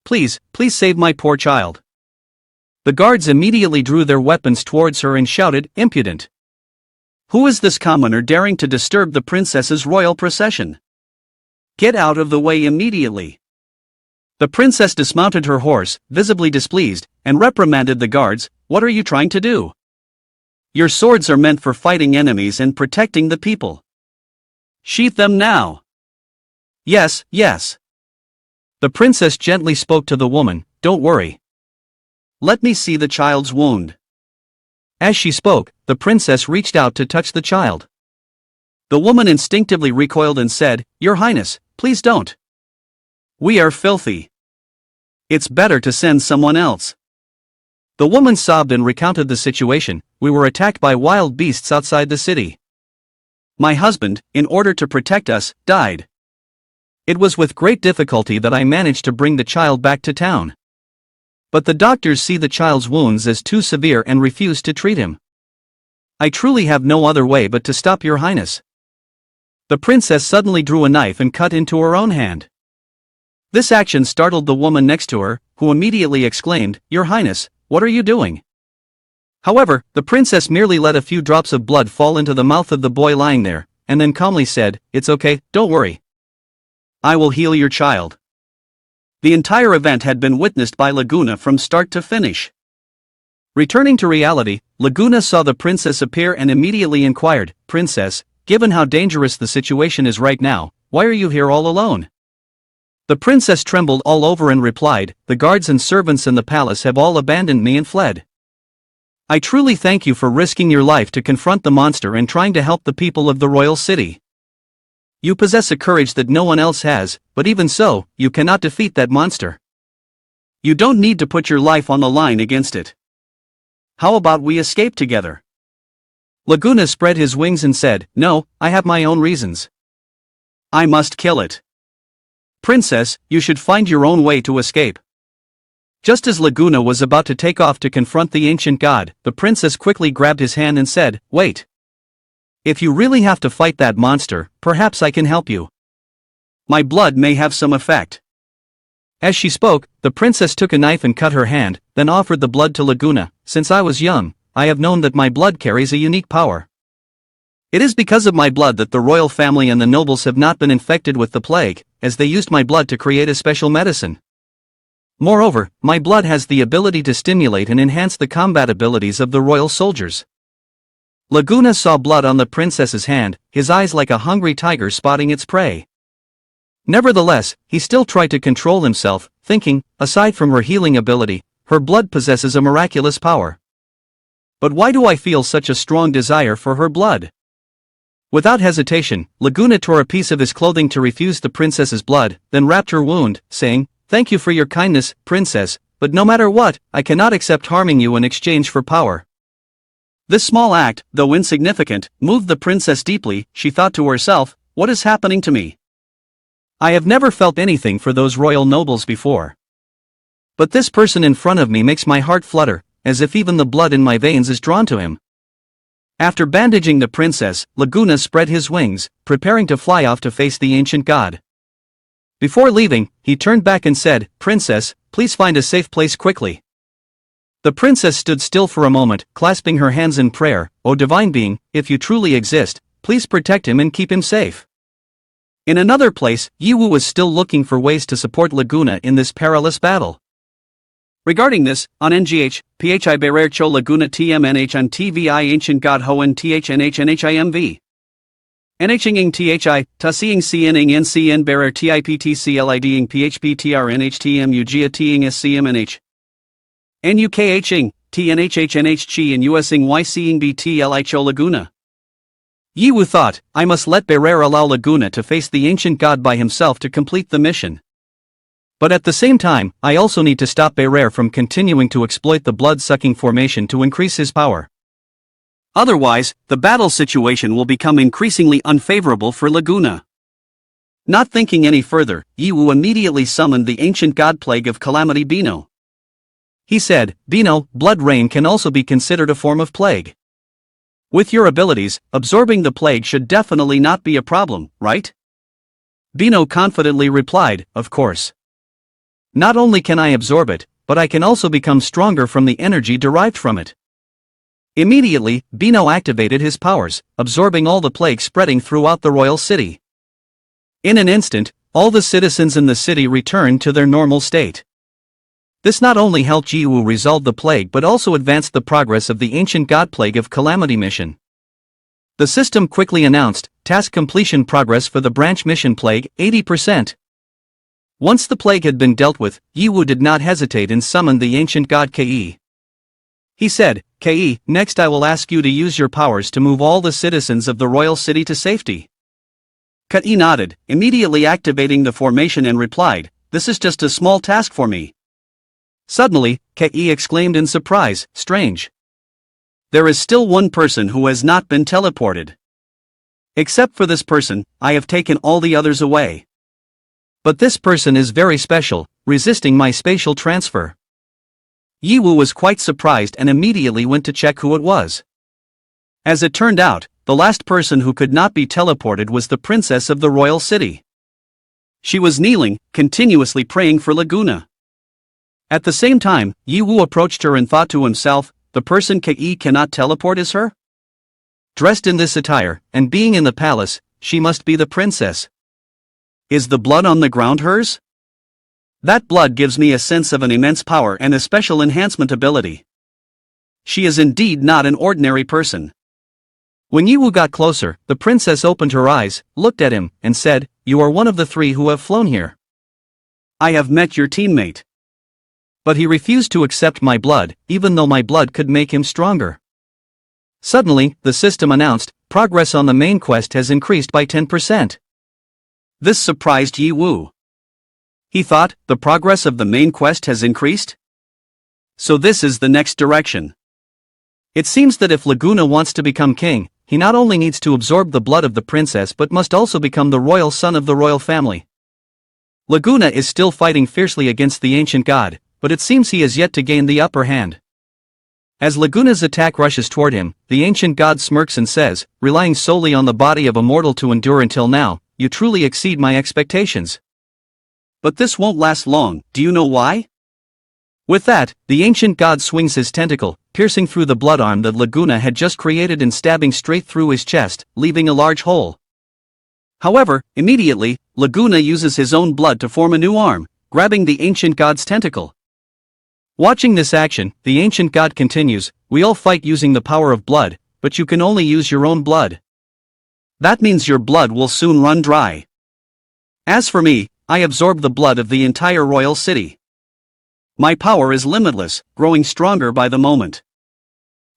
Please save my poor child." The guards immediately drew their weapons towards her and shouted, "Impudent! Who is this commoner daring to disturb the princess's royal procession? Get out of the way immediately." The princess dismounted her horse, visibly displeased, and reprimanded the guards. "What are you trying to do? Your swords are meant for fighting enemies and protecting the people. Sheath them now." Yes. The princess gently spoke to the woman, "Don't worry. Let me see the child's wound." As she spoke, the princess reached out to touch the child. The woman instinctively recoiled and said, "Your Highness, please don't. We are filthy. It's better to send someone else." The woman sobbed and recounted the situation. "We were attacked by wild beasts outside the city. My husband, in order to protect us, died. It was with great difficulty that I managed to bring the child back to town. But the doctors see the child's wounds as too severe and refuse to treat him. I truly have no other way but to stop your Highness." The princess suddenly drew a knife and cut into her own hand. This action startled the woman next to her, who immediately exclaimed, "Your Highness, what are you doing?" However, the princess merely let a few drops of blood fall into the mouth of the boy lying there, and then calmly said, "It's okay, don't worry. I will heal your child." The entire event had been witnessed by Laguna from start to finish. Returning to reality, Laguna saw the princess appear and immediately inquired, "Princess, given how dangerous the situation is right now, why are you here all alone?" The princess trembled all over and replied, "The guards and servants in the palace have all abandoned me and fled. I truly thank you for risking your life to confront the monster and trying to help the people of the royal city. You possess a courage that no one else has, but even so, you cannot defeat that monster. You don't need to put your life on the line against it. How about we escape together?" Laguna spread his wings and said, "No, I have my own reasons. I must kill it. Princess, you should find your own way to escape." Just as Laguna was about to take off to confront the ancient god, the princess quickly grabbed his hand and said, "Wait. If you really have to fight that monster, perhaps I can help you. My blood may have some effect." As she spoke, the princess took a knife and cut her hand, then offered the blood to Laguna. "Since I was young, I have known that my blood carries a unique power. It is because of my blood that the royal family and the nobles have not been infected with the plague, as they used my blood to create a special medicine. Moreover, my blood has the ability to stimulate and enhance the combat abilities of the royal soldiers." Laguna saw blood on the princess's hand, his eyes like a hungry tiger spotting its prey. Nevertheless, he still tried to control himself, thinking, aside from her healing ability, her blood possesses a miraculous power. But why do I feel such a strong desire for her blood? Without hesitation, Laguna tore a piece of his clothing to refuse the princess's blood, then wrapped her wound, saying, "Thank you for your kindness, princess, but no matter what, I cannot accept harming you in exchange for power." This small act, though insignificant, moved the princess deeply. She thought to herself, what is happening to me? I have never felt anything for those royal nobles before. But this person in front of me makes my heart flutter, as if even the blood in my veins is drawn to him. After bandaging the princess, Laguna spread his wings, preparing to fly off to face the ancient god. Before leaving, he turned back and said, Princess, please find a safe place quickly. The princess stood still for a moment, clasping her hands in prayer. O divine being, if you truly exist, please protect him and keep him safe. In another place, Yiwu was still looking for ways to support Laguna in this perilous battle. Regarding this, on NGH, PHI Berer Cho Laguna TMNH on TVI Ancient God Hoen THNHNHIMV. NHing THI, Tasing CNing NCN Berer TIPTCLIDing PHPTRNHTM Ugia Ting SCMNH. NUKHing, TNHHNHG and USing YCing BTLI Cho Laguna. Yiwu thought, I must let Berer allow Laguna to face the ancient god by himself to complete the mission. But at the same time, I also need to stop Berer from continuing to exploit the blood-sucking formation to increase his power. Otherwise, the battle situation will become increasingly unfavorable for Laguna. Not thinking any further, Yiwu immediately summoned the ancient god plague of calamity Bino. He said, Bino, blood rain can also be considered a form of plague. With your abilities, absorbing the plague should definitely not be a problem, right? Bino confidently replied, of course. Not only can I absorb it, but I can also become stronger from the energy derived from it. Immediately, Bino activated his powers, absorbing all the plague spreading throughout the royal city. In an instant, all the citizens in the city returned to their normal state. This not only helped Yiwu resolve the plague but also advanced the progress of the ancient god plague of calamity mission. The system quickly announced, task completion progress for the branch mission plague, 80%. Once the plague had been dealt with, Yiwu did not hesitate and summoned the ancient god Ke. He said, Ke, next I will ask you to use your powers to move all the citizens of the royal city to safety. Ke nodded, immediately activating the formation and replied, this is just a small task for me. Suddenly, Ke exclaimed in surprise, strange. There is still one person who has not been teleported. Except for this person, I have taken all the others away. But this person is very special, resisting my spatial transfer. Yiwu was quite surprised and immediately went to check who it was. As it turned out, the last person who could not be teleported was the princess of the royal city. She was kneeling, continuously praying for Laguna. At the same time, Yiwu approached her and thought to himself, the person Ke cannot teleport is her? Dressed in this attire, and being in the palace, she must be the princess. Is the blood on the ground hers? That blood gives me a sense of an immense power and a special enhancement ability. She is indeed not an ordinary person. When Yiwu got closer, the princess opened her eyes, looked at him, and said, you are one of the 3 who have flown here. I have met your teammate. But he refused to accept my blood, even though my blood could make him stronger. Suddenly, the system announced, progress on the main quest has increased by 10%. This surprised Yiwu. He thought, the progress of the main quest has increased? So this is the next direction. It seems that if Laguna wants to become king, he not only needs to absorb the blood of the princess but must also become the royal son of the royal family. Laguna is still fighting fiercely against the ancient god, but it seems he has yet to gain the upper hand. As Laguna's attack rushes toward him, the ancient god smirks and says, relying solely on the body of a mortal to endure until now, you truly exceed my expectations. But this won't last long, do you know why? With that, the ancient god swings his tentacle, piercing through the blood arm that Laguna had just created and stabbing straight through his chest, leaving a large hole. However, immediately, Laguna uses his own blood to form a new arm, grabbing the ancient god's tentacle. Watching this action, the ancient god continues, we all fight using the power of blood, but you can only use your own blood. That means your blood will soon run dry. As for me, I absorb the blood of the entire royal city. My power is limitless, growing stronger by the moment.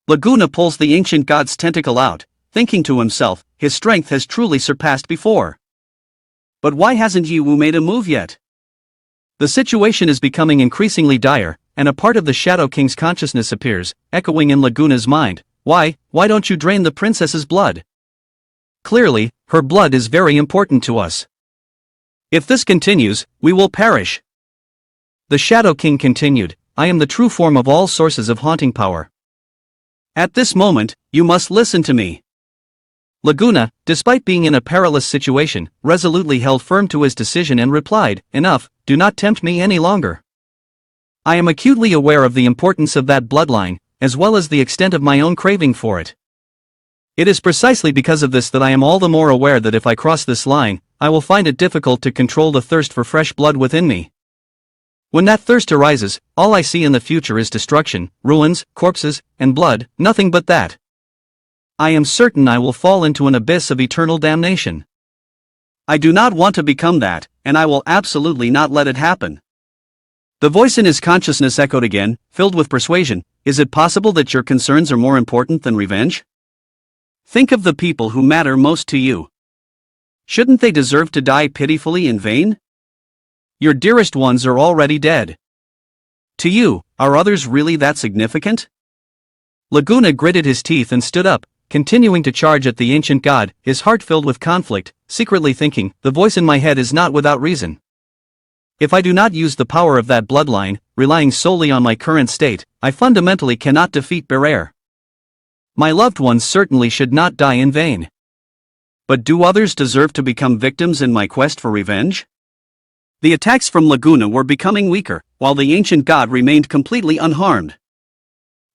Laguna pulls the ancient god's tentacle out, thinking to himself, his strength has truly surpassed before. But why hasn't Yiwu made a move yet? The situation is becoming increasingly dire, and a part of the Shadow King's consciousness appears, echoing in Laguna's mind, Why don't you drain the princess's blood? Clearly, her blood is very important to us. If this continues, we will perish. The Shadow King continued, I am the true form of all sources of haunting power. At this moment, you must listen to me. Laguna, despite being in a perilous situation, resolutely held firm to his decision and replied, enough, do not tempt me any longer. I am acutely aware of the importance of that bloodline, as well as the extent of my own craving for it. It is precisely because of this that I am all the more aware that if I cross this line, I will find it difficult to control the thirst for fresh blood within me. When that thirst arises, all I see in the future is destruction, ruins, corpses, and blood, nothing but that. I am certain I will fall into an abyss of eternal damnation. I do not want to become that, and I will absolutely not let it happen. The voice in his consciousness echoed again, filled with persuasion, is it possible that your concerns are more important than revenge? Think of the people who matter most to you. Shouldn't they deserve to die pitifully in vain? Your dearest ones are already dead. To you, are others really that significant? Laguna gritted his teeth and stood up, continuing to charge at the ancient god, his heart filled with conflict, secretly thinking, the voice in my head is not without reason. If I do not use the power of that bloodline, relying solely on my current state, I fundamentally cannot defeat Berer. My loved ones certainly should not die in vain. But do others deserve to become victims in my quest for revenge? The attacks from Laguna were becoming weaker, while the ancient god remained completely unharmed.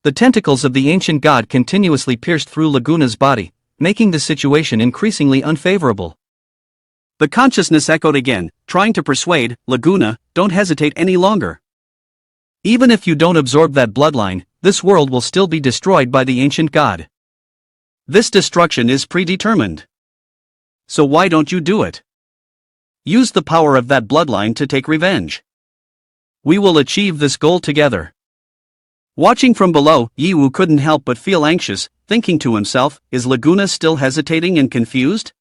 The tentacles of the ancient god continuously pierced through Laguna's body, making the situation increasingly unfavorable. The consciousness echoed again, trying to persuade, Laguna, don't hesitate any longer. Even if you don't absorb that bloodline, this world will still be destroyed by the ancient god. This destruction is predetermined. So why don't you do it? Use the power of that bloodline to take revenge. We will achieve this goal together. Watching from below, Yiwu couldn't help but feel anxious, thinking to himself, is Laguna still hesitating and confused?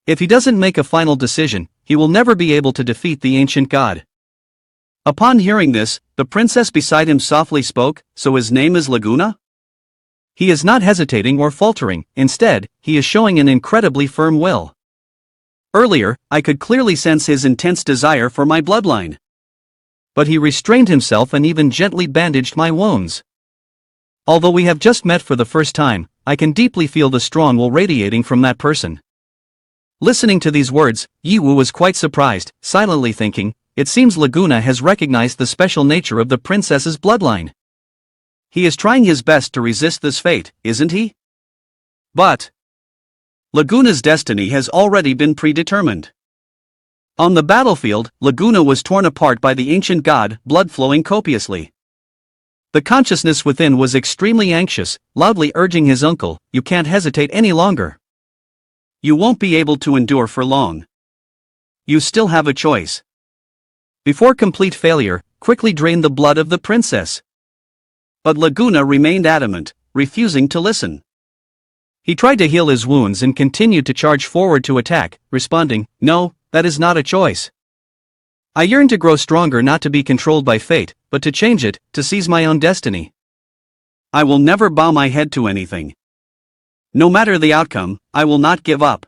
If he doesn't make a final decision, he will never be able to defeat the ancient god. Upon hearing this, the princess beside him softly spoke, so his name is Laguna? He is not hesitating or faltering, instead, he is showing an incredibly firm will. Earlier, I could clearly sense his intense desire for my bloodline. But he restrained himself and even gently bandaged my wounds. Although we have just met for the first time, I can deeply feel the strong will radiating from that person. Listening to these words, Yiwu was quite surprised, silently thinking, it seems Laguna has recognized the special nature of the princess's bloodline. He is trying his best to resist this fate, isn't he? But Laguna's destiny has already been predetermined. On the battlefield, Laguna was torn apart by the ancient god, blood flowing copiously. The consciousness within was extremely anxious, loudly urging his uncle, you can't hesitate any longer. You won't be able to endure for long. You still have a choice. Before complete failure, quickly drain the blood of the princess. But Laguna remained adamant, refusing to listen. He tried to heal his wounds and continued to charge forward to attack, responding, no, that is not a choice. I yearn to grow stronger, not to be controlled by fate, but to change it, to seize my own destiny. I will never bow my head to anything. No matter the outcome, I will not give up.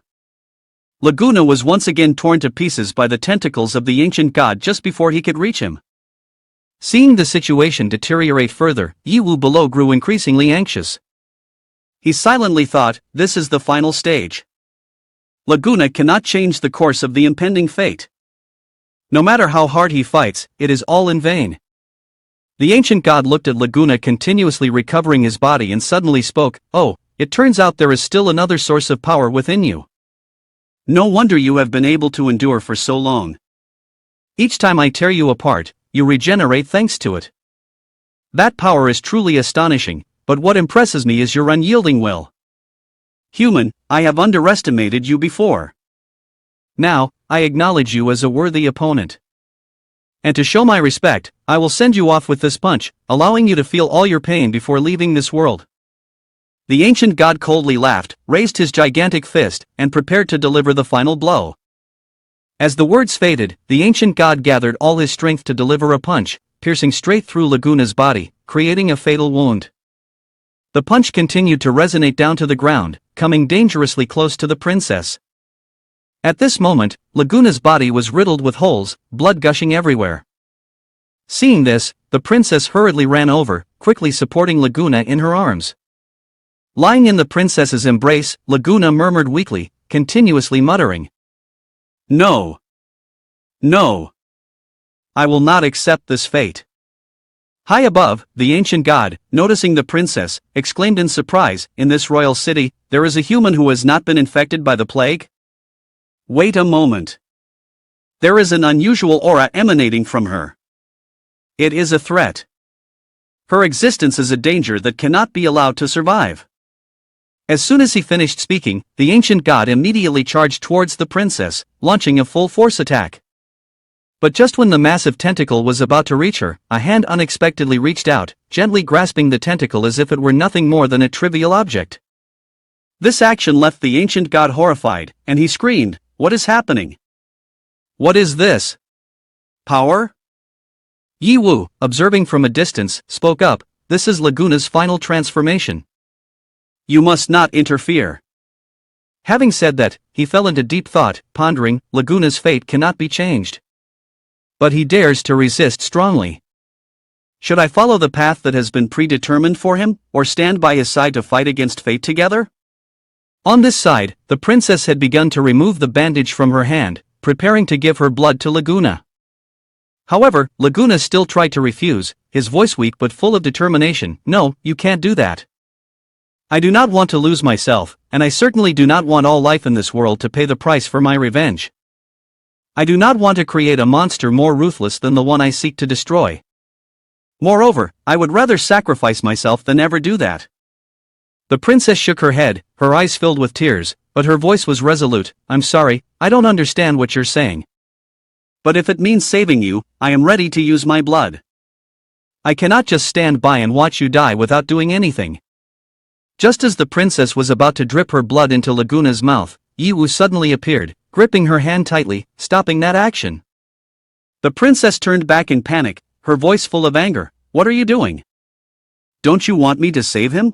Laguna was once again torn to pieces by the tentacles of the ancient god just before he could reach him. Seeing the situation deteriorate further, Yiwu below grew increasingly anxious. He silently thought, this is the final stage. Laguna cannot change the course of the impending fate. No matter how hard he fights, it is all in vain. The ancient god looked at Laguna continuously recovering his body and suddenly spoke, oh, it turns out there is still another source of power within you. No wonder you have been able to endure for so long. Each time I tear you apart, you regenerate thanks to it. That power is truly astonishing, but what impresses me is your unyielding will. Human, I have underestimated you before. Now, I acknowledge you as a worthy opponent. And to show my respect, I will send you off with this punch, allowing you to feel all your pain before leaving this world. The ancient god coldly laughed, raised his gigantic fist, and prepared to deliver the final blow. As the words faded, the ancient god gathered all his strength to deliver a punch, piercing straight through Laguna's body, creating a fatal wound. The punch continued to resonate down to the ground, coming dangerously close to the princess. At this moment, Laguna's body was riddled with holes, blood gushing everywhere. Seeing this, the princess hurriedly ran over, quickly supporting Laguna in her arms. Lying in the princess's embrace, Laguna murmured weakly, continuously muttering, "No. No. I will not accept this fate." High above, the ancient god, noticing the princess, exclaimed in surprise, "In this royal city, there is a human who has not been infected by the plague? Wait a moment. There is an unusual aura emanating from her. It is a threat. Her existence is a danger that cannot be allowed to survive." As soon as he finished speaking, the ancient god immediately charged towards the princess, launching a full-force attack. But just when the massive tentacle was about to reach her, a hand unexpectedly reached out, gently grasping the tentacle as if it were nothing more than a trivial object. This action left the ancient god horrified, and he screamed, "What is happening? What is this? Power?" Yi Wu, observing from a distance, spoke up, "This is Laguna's final transformation. You must not interfere." Having said that, he fell into deep thought, pondering, Laguna's fate cannot be changed. But he dares to resist strongly. Should I follow the path that has been predetermined for him, or stand by his side to fight against fate together? On this side, the princess had begun to remove the bandage from her hand, preparing to give her blood to Laguna. However, Laguna still tried to refuse, his voice weak but full of determination. "No, you can't do that. I do not want to lose myself, and I certainly do not want all life in this world to pay the price for my revenge. I do not want to create a monster more ruthless than the one I seek to destroy. Moreover, I would rather sacrifice myself than ever do that." The princess shook her head, her eyes filled with tears, but her voice was resolute. "I'm sorry, I don't understand what you're saying. But if it means saving you, I am ready to use my blood. I cannot just stand by and watch you die without doing anything." Just as the princess was about to drip her blood into Laguna's mouth, Yi Wu suddenly appeared, gripping her hand tightly, stopping that action. The princess turned back in panic, her voice full of anger. "What are you doing? Don't you want me to save him?"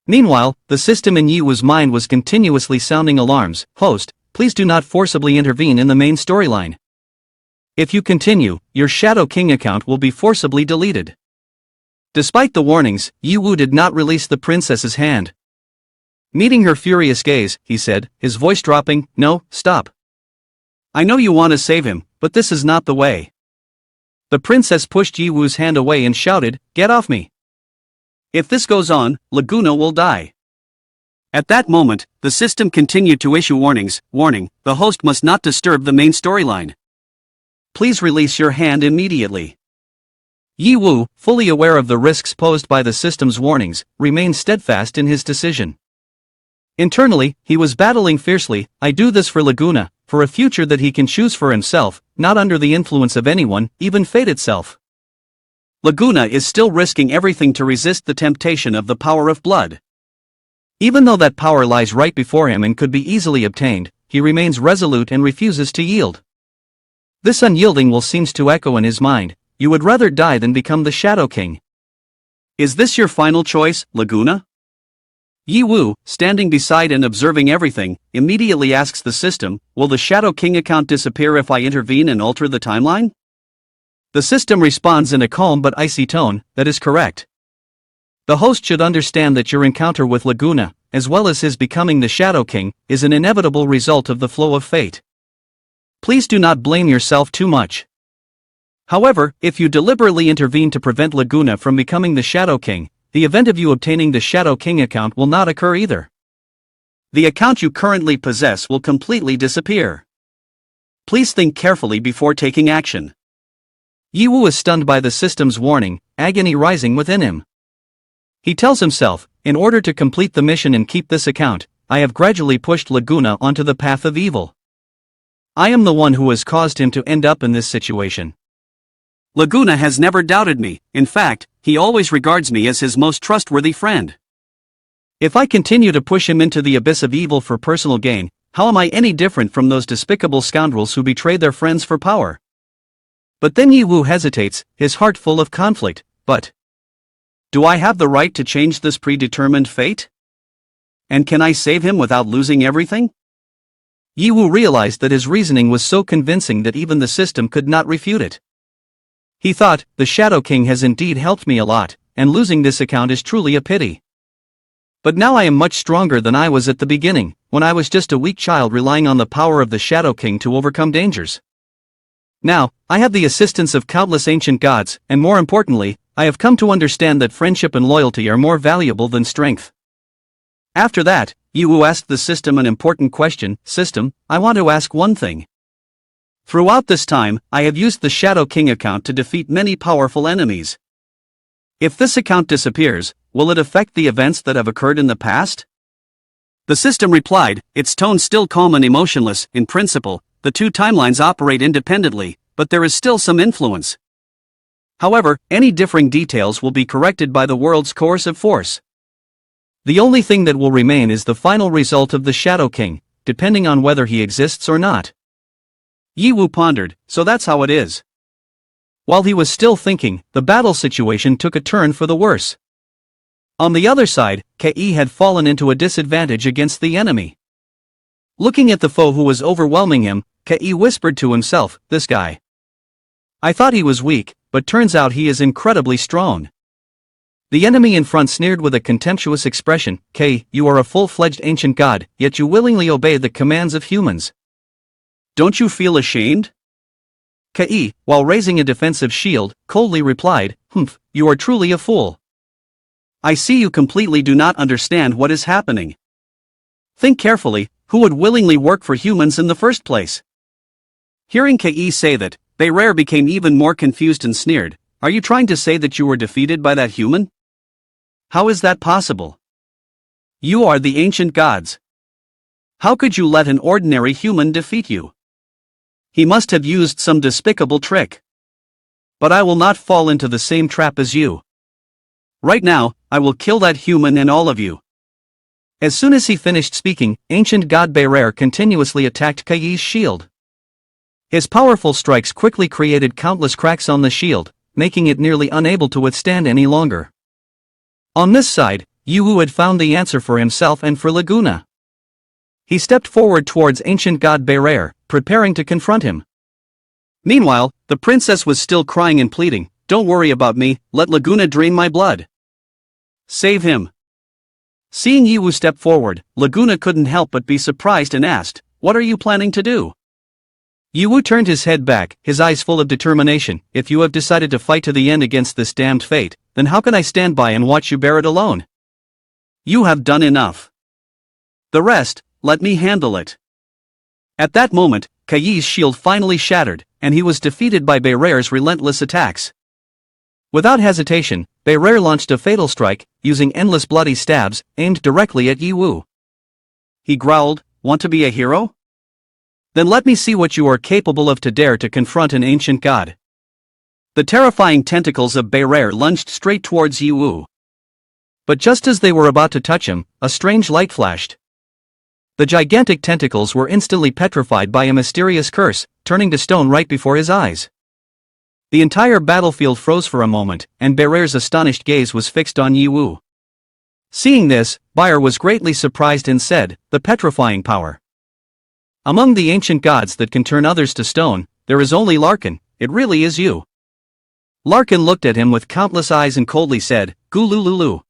Meanwhile, the system in Yi Wu's mind was continuously sounding alarms. "Host, please do not forcibly intervene in the main storyline. If you continue, your Shadow King account will be forcibly deleted." Despite the warnings, Yi Wu did not release the princess's hand. Meeting her furious gaze, he said, his voice dropping, "No, stop. I know you want to save him, but this is not the way." The princess pushed Yi Wu's hand away and shouted, "Get off me. If this goes on, Laguna will die." At that moment, the system continued to issue warnings. "Warning, the host must not disturb the main storyline. Please release your hand immediately." Yi Wu, fully aware of the risks posed by the system's warnings, remained steadfast in his decision. Internally, he was battling fiercely. "I do this for Laguna, for a future that he can choose for himself, not under the influence of anyone, even fate itself." Laguna is still risking everything to resist the temptation of the power of blood. Even though that power lies right before him and could be easily obtained, he remains resolute and refuses to yield. This unyielding will seems to echo in his mind. "You would rather die than become the Shadow King. Is this your final choice, Laguna?" Yi Wu, standing beside and observing everything, immediately asks the system, "Will the Shadow King account disappear if I intervene and alter the timeline?" The system responds in a calm but icy tone, "That is correct. The host should understand that your encounter with Laguna, as well as his becoming the Shadow King, is an inevitable result of the flow of fate. Please do not blame yourself too much. However, if you deliberately intervene to prevent Laguna from becoming the Shadow King, the event of you obtaining the Shadow King account will not occur either. The account you currently possess will completely disappear. Please think carefully before taking action." Yi Wu is stunned by the system's warning, agony rising within him. He tells himself, "In order to complete the mission and keep this account, I have gradually pushed Laguna onto the path of evil. I am the one who has caused him to end up in this situation. Laguna has never doubted me. In fact, he always regards me as his most trustworthy friend. If I continue to push him into the abyss of evil for personal gain, how am I any different from those despicable scoundrels who betray their friends for power?" But then Yi Wu hesitates, his heart full of conflict. But Do I have the right to change this predetermined fate? And can I save him without losing everything? Yiwu realized that his reasoning was so convincing that even the system could not refute it. He thought, the Shadow King has indeed helped me a lot, and losing this account is truly a pity. But now I am much stronger than I was at the beginning, when I was just a weak child relying on the power of the Shadow King to overcome dangers. Now, I have the assistance of countless ancient gods, and more importantly, I have come to understand that friendship and loyalty are more valuable than strength. After that, Yiwu asked the system an important question. System, I want to ask one thing. Throughout this time, I have used the Shadow King account to defeat many powerful enemies. If this account disappears, will it affect the events that have occurred in the past? The system replied, its tone still calm and emotionless. In principle, the two timelines operate independently, but there is still some influence. However, any differing details will be corrected by the world's coercive force. The only thing that will remain is the final result of the Shadow King, depending on whether he exists or not. Yiwu pondered, so that's how it is. While he was still thinking, the battle situation took a turn for the worse. On the other side, Kei had fallen into a disadvantage against the enemy. Looking at the foe who was overwhelming him, Kei whispered to himself, this guy. I thought he was weak, but turns out he is incredibly strong. The enemy in front sneered with a contemptuous expression, Kei, you are a full-fledged ancient god, yet you willingly obey the commands of humans. Don't you feel ashamed? Kei, while raising a defensive shield, coldly replied, Humph, you are truly a fool. I see you completely do not understand what is happening. Think carefully, who would willingly work for humans in the first place? Hearing Kei say that, Beirere became even more confused and sneered, are you trying to say that you were defeated by that human? How is that possible? You are the ancient gods. How could you let an ordinary human defeat you? He must have used some despicable trick. But I will not fall into the same trap as you. Right now, I will kill that human and all of you. As soon as he finished speaking, ancient god Beirere continuously attacked Kei's shield. His powerful strikes quickly created countless cracks on the shield, making it nearly unable to withstand any longer. On this side, Yiwu had found the answer for himself and for Laguna. He stepped forward towards ancient god Beirere, preparing to confront him. Meanwhile, the princess was still crying and pleading, don't worry about me, let Laguna drain my blood. Save him. Seeing Yiwu step forward, Laguna couldn't help but be surprised and asked, what are you planning to do? Yiwu turned his head back, his eyes full of determination. If you have decided to fight to the end against this damned fate, then how can I stand by and watch you bear it alone? You have done enough. The rest, let me handle it. At that moment, Kei's shield finally shattered, and he was defeated by Beirere's relentless attacks. Without hesitation, Beirere launched a fatal strike, using endless bloody stabs, aimed directly at Yiwu. He growled, want to be a hero? Then let me see what you are capable of to dare to confront an ancient god. The terrifying tentacles of Beirere lunged straight towards Yiwu. But just as they were about to touch him, a strange light flashed. The gigantic tentacles were instantly petrified by a mysterious curse, turning to stone right before his eyes. The entire battlefield froze for a moment, and Beirere's astonished gaze was fixed on Yiwu. Seeing this, Beirere was greatly surprised and said, the petrifying power. Among the ancient gods that can turn others to stone, there is only Larkin, it really is you. Larkin looked at him with countless eyes and coldly said, Gulululu.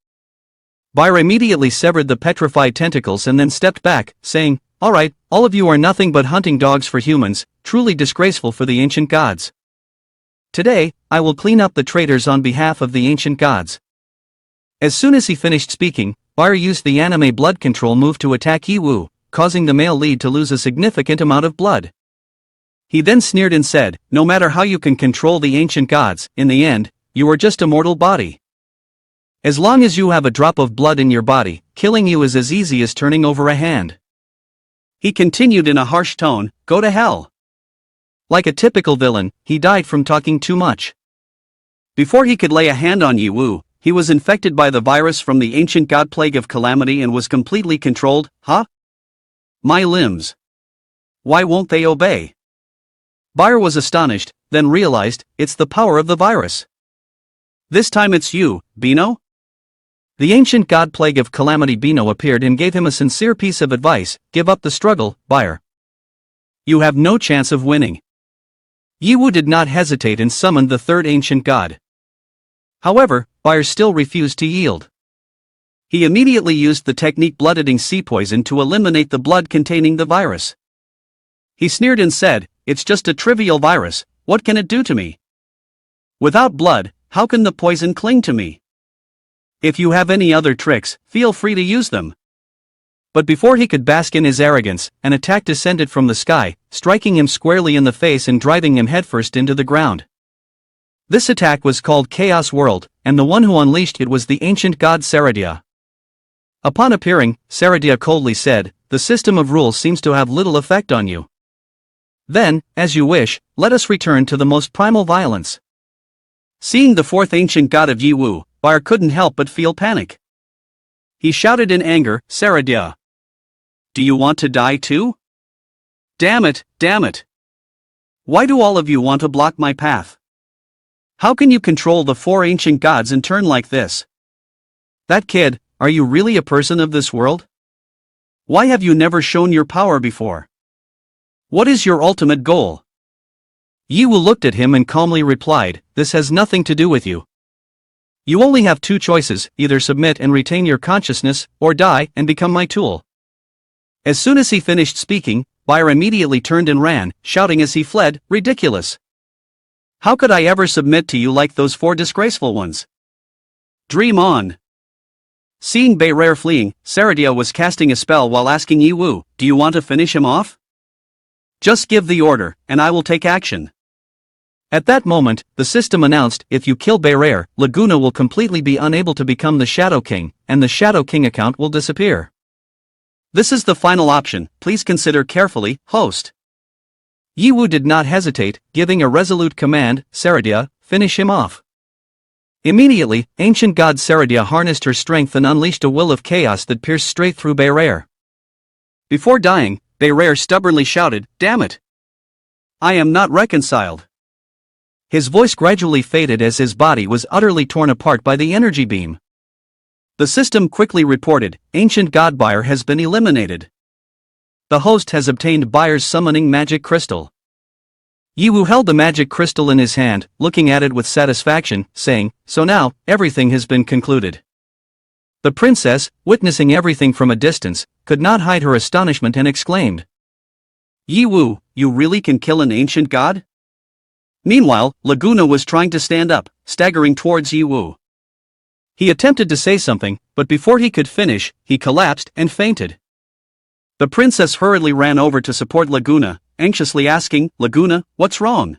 Beirere immediately severed the petrified tentacles and then stepped back, saying, alright, all of you are nothing but hunting dogs for humans, truly disgraceful for the ancient gods. Today, I will clean up the traitors on behalf of the ancient gods. As soon as he finished speaking, Beirere used the anime blood control move to attack Yiwu, causing the male lead to lose a significant amount of blood. He then sneered and said, no matter how you can control the ancient gods, in the end, you are just a mortal body. As long as you have a drop of blood in your body, killing you is as easy as turning over a hand. He continued in a harsh tone, go to hell. Like a typical villain, he died from talking too much. Before he could lay a hand on Yiwu, he was infected by the virus from the ancient god plague of calamity and was completely controlled. Huh? My limbs. Why won't they obey? Beirere was astonished, then realized, it's the power of the virus. This time it's you, Bino? The ancient god plague of Calamity Bino appeared and gave him a sincere piece of advice: give up the struggle, buyer. You have no chance of winning. Yiwu did not hesitate and summoned the third ancient god. However, buyer still refused to yield. He immediately used the technique blood-eating sea poison to eliminate the blood containing the virus. He sneered and said, "It's just a trivial virus, what can it do to me? Without blood, how can the poison cling to me? If you have any other tricks, feel free to use them." But before he could bask in his arrogance, an attack descended from the sky, striking him squarely in the face and driving him headfirst into the ground. This attack was called Chaos World, and the one who unleashed it was the ancient god Saradia. Upon appearing, Saradia coldly said, "The system of rules seems to have little effect on you. Then, as you wish, let us return to the most primal violence." Seeing the fourth ancient god of Yiwu, Bar couldn't help but feel panic. He shouted in anger, "Saradia! Do you want to die too? Damn it, damn it! Why do all of you want to block my path? How can you control the four ancient gods in turn like this? That kid, are you really a person of this world? Why have you never shown your power before? What is your ultimate goal?" Yiwu looked at him and calmly replied, "This has nothing to do with you. You only have two choices: either submit and retain your consciousness, or die and become my tool." As soon as he finished speaking, Bayer immediately turned and ran, shouting as he fled, "Ridiculous! How could I ever submit to you like those four disgraceful ones? Dream on!" Seeing Bayrer fleeing, Saradia was casting a spell while asking Yiwu, "Do you want to finish him off? Just give the order, and I will take action." At that moment, the system announced, "If you kill Bayrer, Laguna will completely be unable to become the Shadow King, and the Shadow King account will disappear. This is the final option, please consider carefully, host." Yiwu did not hesitate, giving a resolute command, "Saradia, finish him off." Immediately, ancient god Saradia harnessed her strength and unleashed a will of chaos that pierced straight through Bayrer. Before dying, Bayrer stubbornly shouted, "Damn it! I am not reconciled." His voice gradually faded as his body was utterly torn apart by the energy beam. The system quickly reported, "Ancient god Bayer has been eliminated. The host has obtained Bayer's summoning magic crystal." Yiwu held the magic crystal in his hand, looking at it with satisfaction, saying, "So now, everything has been concluded." The princess, witnessing everything from a distance, could not hide her astonishment and exclaimed, "Yiwu, you really can kill an ancient god?" Meanwhile, Laguna was trying to stand up, staggering towards Yiwu. He attempted to say something, but before he could finish, he collapsed and fainted. The princess hurriedly ran over to support Laguna, anxiously asking, "Laguna, what's wrong?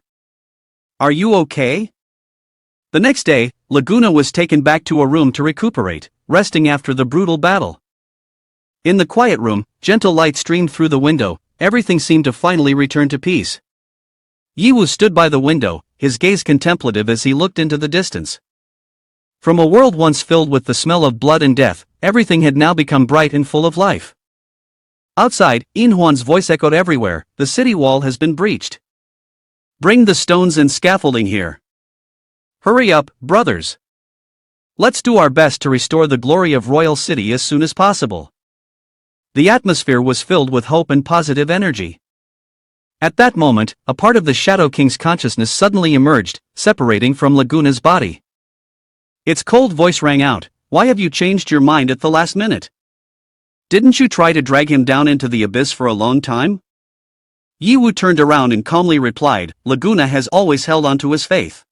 Are you okay?" The next day, Laguna was taken back to a room to recuperate, resting after the brutal battle. In the quiet room, gentle light streamed through the window, everything seemed to finally return to peace. Yiwu stood by the window, his gaze contemplative as he looked into the distance. From a world once filled with the smell of blood and death, everything had now become bright and full of life. Outside, Inhuan's voice echoed everywhere, "The city wall has been breached. Bring the stones and scaffolding here. Hurry up, brothers. Let's do our best to restore the glory of Royal City as soon as possible." The atmosphere was filled with hope and positive energy. At that moment, a part of the Shadow King's consciousness suddenly emerged, separating from Laguna's body. Its cold voice rang out, "Why have you changed your mind at the last minute? Didn't you try to drag him down into the abyss for a long time?" Yiwu turned around and calmly replied, "Laguna has always held on to his faith.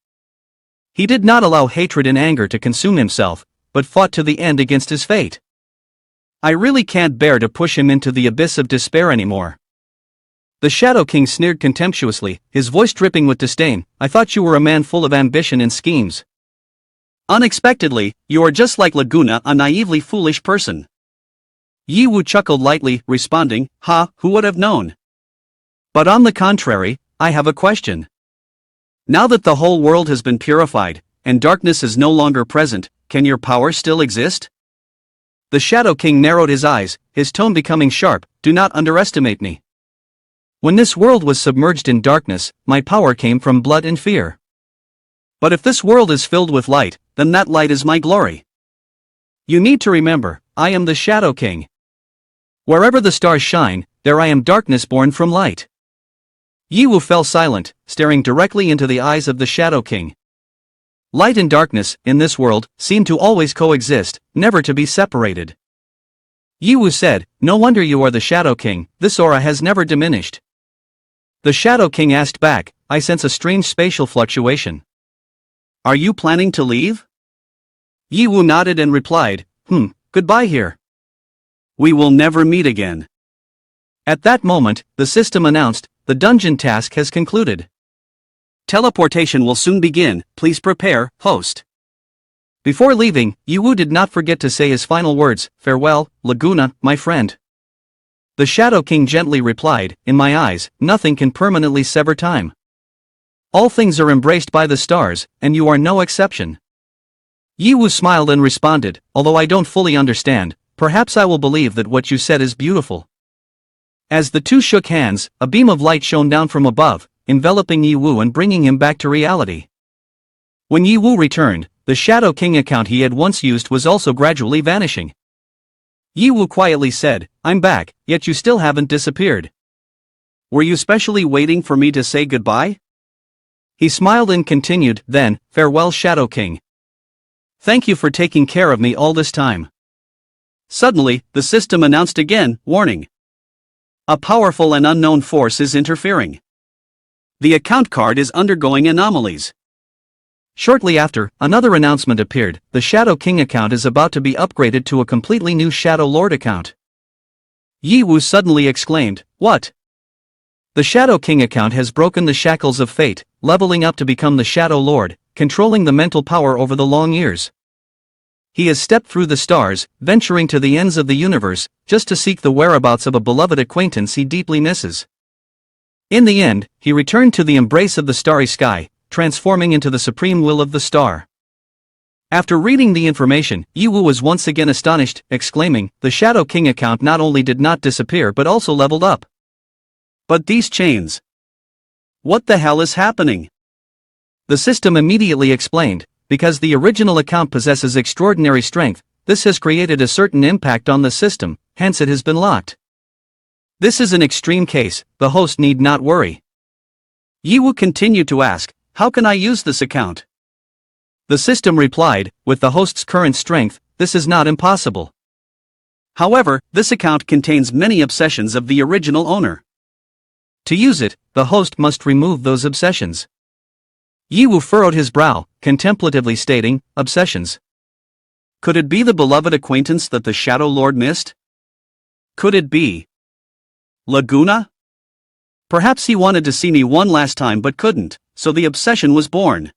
He did not allow hatred and anger to consume himself, but fought to the end against his fate. I really can't bear to push him into the abyss of despair anymore." The Shadow King sneered contemptuously, his voice dripping with disdain, "I thought you were a man full of ambition and schemes. Unexpectedly, you are just like Laguna, a naively foolish person." Yiwu chuckled lightly, responding, "Ha, who would have known? But on the contrary, I have a question. Now that the whole world has been purified, and darkness is no longer present, can your power still exist?" The Shadow King narrowed his eyes, his tone becoming sharp, "Do not underestimate me. When this world was submerged in darkness, my power came from blood and fear. But if this world is filled with light, then that light is my glory. You need to remember, I am the Shadow King. Wherever the stars shine, there I am darkness born from light. Yiwu fell silent, staring directly into the eyes of the Shadow King. Light and darkness, in this world, seem to always coexist, never to be separated. Yiwu said, no wonder you are the Shadow King, this aura has never diminished. The Shadow King asked back, I sense a strange spatial fluctuation. Are you planning to leave? Yiwu nodded and replied, goodbye here. We will never meet again. At that moment, the system announced, the dungeon task has concluded. Teleportation will soon begin, please prepare, host. Before leaving, Yiwu did not forget to say his final words, farewell, Laguna, my friend. The Shadow King gently replied, in my eyes, nothing can permanently sever time. All things are embraced by the stars, and you are no exception. Yiwu smiled and responded, although I don't fully understand, perhaps I will believe that what you said is beautiful. As the two shook hands, a beam of light shone down from above, enveloping Yiwu and bringing him back to reality. When Yiwu returned, the Shadow King account he had once used was also gradually vanishing. Yiwu quietly said, I'm back, yet you still haven't disappeared. Were you specially waiting for me to say goodbye? He smiled and continued, then, farewell Shadow King. Thank you for taking care of me all this time. Suddenly, the system announced again, warning. A powerful and unknown force is interfering. The account card is undergoing anomalies. Shortly after, another announcement appeared, the Shadow King account is about to be upgraded to a completely new Shadow Lord account. Yiwu suddenly exclaimed, what? The Shadow King account has broken the shackles of fate, leveling up to become the Shadow Lord, controlling the mental power over the long years. He has stepped through the stars, venturing to the ends of the universe, just to seek the whereabouts of a beloved acquaintance he deeply misses. In the end, he returned to the embrace of the starry sky, transforming into the supreme will of the star. After reading the information, Yiwu was once again astonished, exclaiming, the Shadow King account not only did not disappear but also leveled up. But these chains. What the hell is happening? The system immediately explained, because the original account possesses extraordinary strength, this has created a certain impact on the system, hence it has been locked. This is an extreme case, the host need not worry. Yiwu continued to ask, how can I use this account? The system replied, with the host's current strength, this is not impossible. However, this account contains many obsessions of the original owner. To use it, the host must remove those obsessions. Yiwu furrowed his brow, contemplatively stating, obsessions. Could it be the beloved acquaintance that the Shadow Lord missed? Could it be Laguna? Perhaps he wanted to see me one last time but couldn't, so the obsession was born.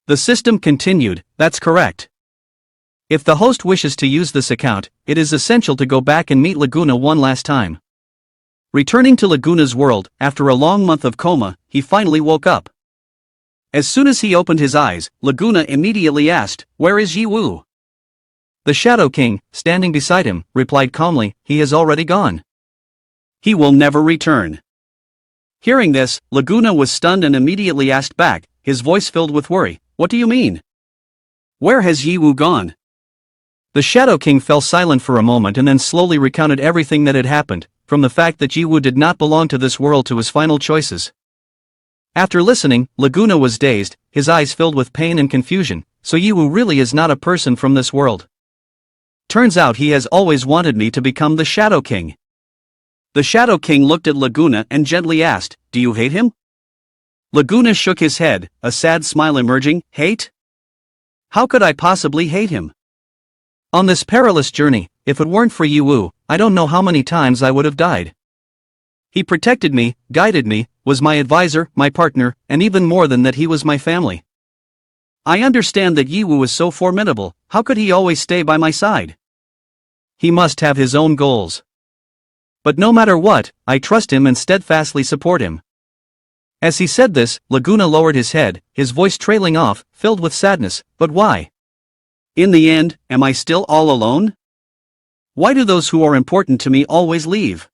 The system continued, that's correct. If the host wishes to use this account, it is essential to go back and meet Laguna one last time. Returning to Laguna's world, after a long month of coma, he finally woke up. As soon as he opened his eyes, Laguna immediately asked, where is Yiwu? The Shadow King, standing beside him, replied calmly, he has already gone. He will never return. Hearing this, Laguna was stunned and immediately asked back, his voice filled with worry, what do you mean? Where has Yiwu gone? The Shadow King fell silent for a moment and then slowly recounted everything that had happened, from the fact that Yiwu did not belong to this world to his final choices. After listening, Laguna was dazed, his eyes filled with pain and confusion, so Yiwu really is not a person from this world. Turns out he has always wanted me to become the Shadow King. The Shadow King looked at Laguna and gently asked, do you hate him? Laguna shook his head, a sad smile emerging, hate? How could I possibly hate him? On this perilous journey, if it weren't for Yiwu, I don't know how many times I would have died. He protected me, guided me, was my advisor, my partner, and even more than that he was my family. I understand that Yiwu is so formidable, how could he always stay by my side? He must have his own goals. But no matter what, I trust him and steadfastly support him. As he said this, Laguna lowered his head, his voice trailing off, filled with sadness, but why? In the end, am I still all alone? Why do those who are important to me always leave?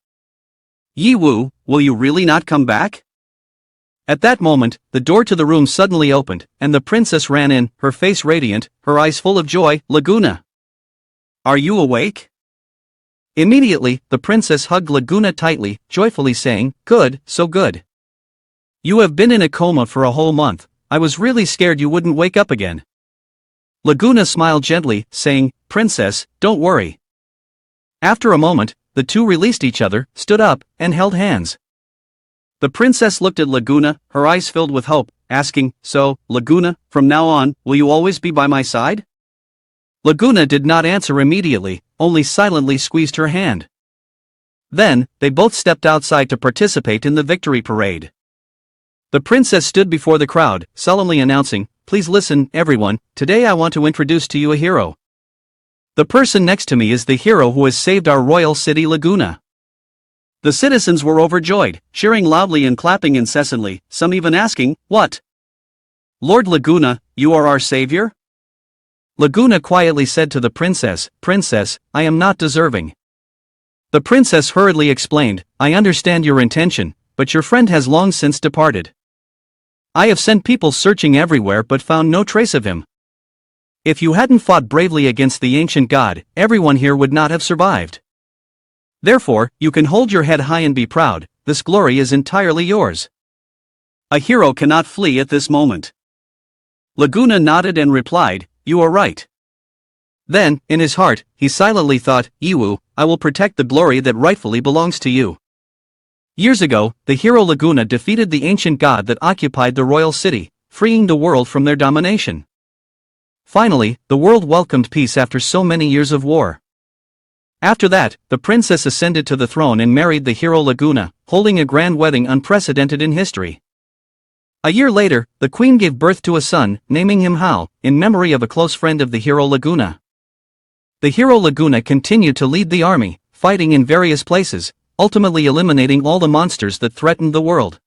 Yiwu, will you really not come back? At that moment, the door to the room suddenly opened, and the princess ran in, her face radiant, her eyes full of joy, Laguna. Are you awake? Immediately, the princess hugged Laguna tightly, joyfully saying, "Good, so good. You have been in a coma for a whole month. I was really scared you wouldn't wake up again." Laguna smiled gently, saying, "Princess, don't worry." After a moment, the two released each other, stood up, and held hands. The princess looked at Laguna, her eyes filled with hope, asking, "So, Laguna, from now on, will you always be by my side?" Laguna did not answer immediately, only silently squeezed her hand. Then, they both stepped outside to participate in the victory parade. The princess stood before the crowd, solemnly announcing, "Please listen, everyone, today I want to introduce to you a hero. The person next to me is the hero who has saved our royal city Laguna." The citizens were overjoyed, cheering loudly and clapping incessantly, some even asking, "What? Lord Laguna, you are our savior?" Laguna quietly said to the princess, "Princess, I am not deserving." The princess hurriedly explained, "I understand your intention, but your friend has long since departed. I have sent people searching everywhere but found no trace of him. If you hadn't fought bravely against the ancient god, everyone here would not have survived. Therefore, you can hold your head high and be proud, this glory is entirely yours. A hero cannot flee at this moment." Laguna nodded and replied, "You are right." Then, in his heart, he silently thought, "Iwu, I will protect the glory that rightfully belongs to you." Years ago, the hero Laguna defeated the ancient god that occupied the royal city, freeing the world from their domination. Finally, the world welcomed peace after so many years of war. After that, the princess ascended to the throne and married the hero Laguna, holding a grand wedding unprecedented in history. A year later, the queen gave birth to a son, naming him Hao, in memory of a close friend of the hero Laguna. The hero Laguna continued to lead the army, fighting in various places, ultimately eliminating all the monsters that threatened the world.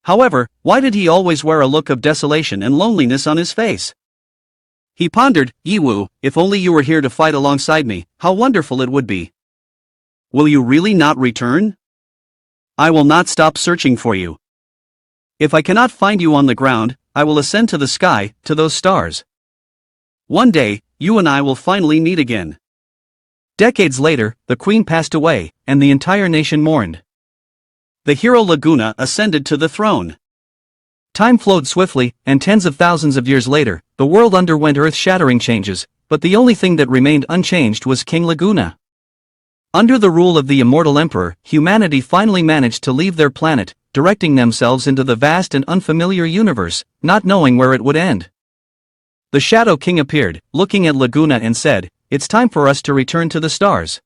However, why did he always wear a look of desolation and loneliness on his face? He pondered, "Iwu, if only you were here to fight alongside me, how wonderful it would be. Will you really not return? I will not stop searching for you. If I cannot find you on the ground, I will ascend to the sky, to those stars. One day, you and I will finally meet again." Decades later, the queen passed away, and the entire nation mourned. The hero Laguna ascended to the throne. Time flowed swiftly, and tens of thousands of years later, the world underwent earth-shattering changes, but the only thing that remained unchanged was King Laguna. Under the rule of the immortal emperor, humanity finally managed to leave their planet, directing themselves into the vast and unfamiliar universe, not knowing where it would end. The Shadow King appeared, looking at Laguna and said, "It's time for us to return to the stars."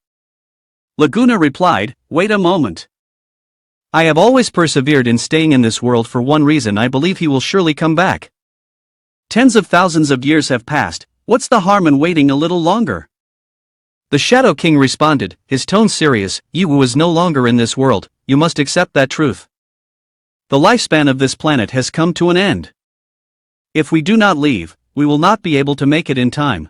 Laguna replied, "Wait a moment. I have always persevered in staying in this world for one reason. I believe he will surely come back. Tens of thousands of years have passed, what's the harm in waiting a little longer?" The Shadow King responded, his tone serious, "Iwu is no longer in this world, you must accept that truth. The lifespan of this planet has come to an end. If we do not leave, we will not be able to make it in time."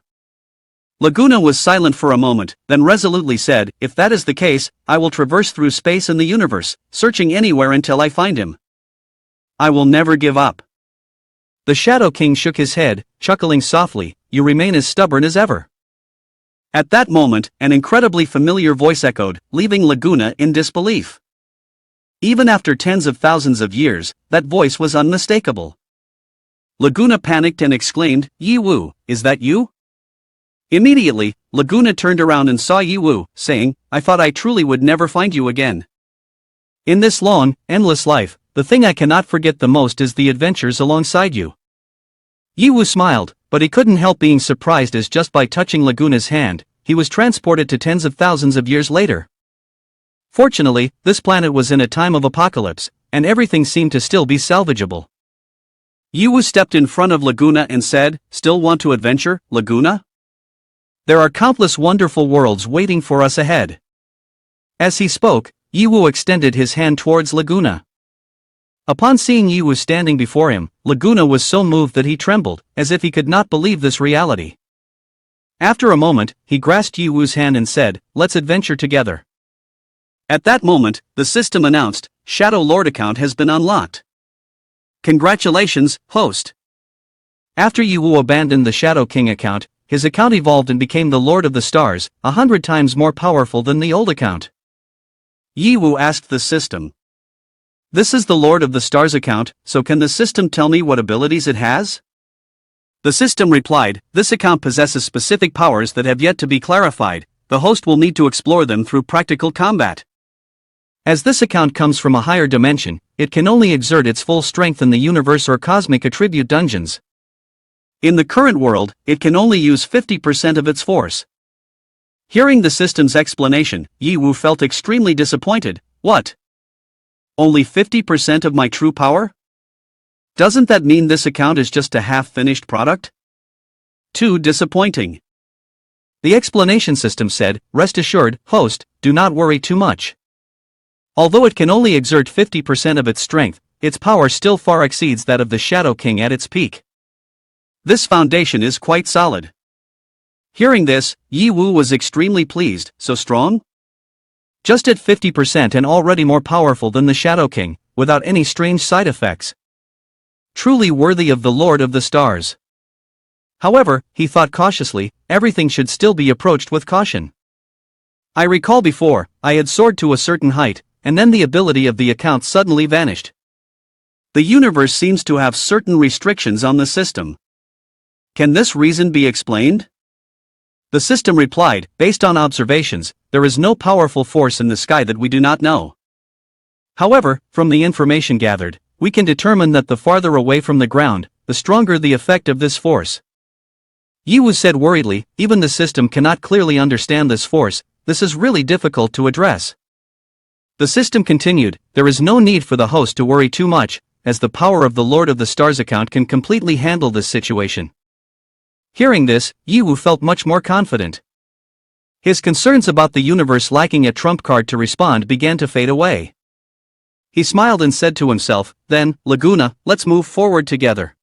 Laguna was silent for a moment, then resolutely said, "If that is the case, I will traverse through space and the universe, searching anywhere until I find him. I will never give up." The Shadow King shook his head, chuckling softly, "You remain as stubborn as ever." At that moment, an incredibly familiar voice echoed, leaving Laguna in disbelief. Even after tens of thousands of years, that voice was unmistakable. Laguna panicked and exclaimed, "Yiwu, is that you?" Immediately, Laguna turned around and saw Yiwu, saying, "I thought I truly would never find you again. In this long, endless life, the thing I cannot forget the most is the adventures alongside you." Yiwu smiled, but he couldn't help being surprised as just by touching Laguna's hand, he was transported to tens of thousands of years later. Fortunately, this planet was in a time of apocalypse, and everything seemed to still be salvageable. Yiwu stepped in front of Laguna and said, "Still want to adventure, Laguna? There are countless wonderful worlds waiting for us ahead." As he spoke, Yiwu extended his hand towards Laguna. Upon seeing Yiwu standing before him, Laguna was so moved that he trembled, as if he could not believe this reality. After a moment, he grasped Yiwu's hand and said, "Let's adventure together." At that moment, the system announced, "Shadow Lord account has been unlocked. Congratulations, host." After Yiwu abandoned the Shadow King account, his account evolved and became the Lord of the Stars, 100 times more powerful than the old account. Yiwu asked the system. This is the Lord of the Stars account, so can the system tell me what abilities it has? The system replied, this account possesses specific powers that have yet to be clarified. The host will need to explore them through practical combat. As this account comes from a higher dimension, it can only exert its full strength in the universe or cosmic attribute dungeons. In the current world, it can only use 50% of its force. Hearing the system's explanation, Yiwu felt extremely disappointed. What? Only 50% of my true power? Doesn't that mean this account is just a half-finished product? Too disappointing. The explanation system said, rest assured, host, do not worry too much. Although it can only exert 50% of its strength, its power still far exceeds that of the Shadow King at its peak. This foundation is quite solid. Hearing this, Yiwu was extremely pleased. So strong? Just at 50% and already more powerful than the Shadow King, without any strange side effects. Truly worthy of the Lord of the Stars. However, he thought cautiously, everything should still be approached with caution. I recall before, I had soared to a certain height, and then the ability of the account suddenly vanished. The universe seems to have certain restrictions on the system. Can this reason be explained? The system replied, based on observations, there is no powerful force in the sky that we do not know. However, from the information gathered, we can determine that the farther away from the ground, the stronger the effect of this force. Yiwu said worriedly, even the system cannot clearly understand this force, this is really difficult to address. The system continued, there is no need for the host to worry too much, as the power of the Lord of the Stars account can completely handle this situation. Hearing this, Yiwu felt much more confident. His concerns about the universe lacking a trump card to respond began to fade away. He smiled and said to himself, then, Laguna, let's move forward together.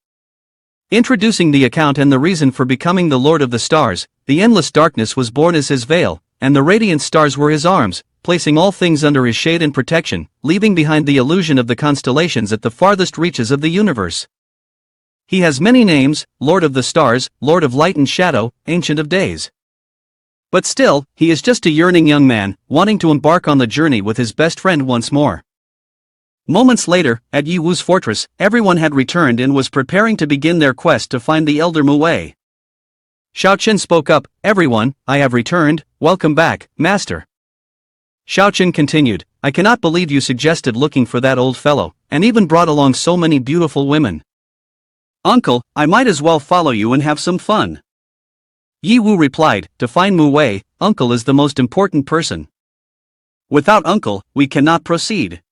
Introducing the account and the reason for becoming the Lord of the Stars, the endless darkness was born as his veil, and the radiant stars were his arms, placing all things under his shade and protection, leaving behind the illusion of the constellations at the farthest reaches of the universe. He has many names, Lord of the Stars, Lord of Light and Shadow, Ancient of Days. But still, he is just a yearning young man, wanting to embark on the journey with his best friend once more. Moments later, at Yiwu's fortress, everyone had returned and was preparing to begin their quest to find the Elder Muwei. Xiaochen spoke up, everyone, I have returned, welcome back, master. Xiaochen continued, I cannot believe you suggested looking for that old fellow, and even brought along so many beautiful women. Uncle, I might as well follow you and have some fun. Yiwu replied, to find Muwei, Uncle is the most important person. Without Uncle, we cannot proceed.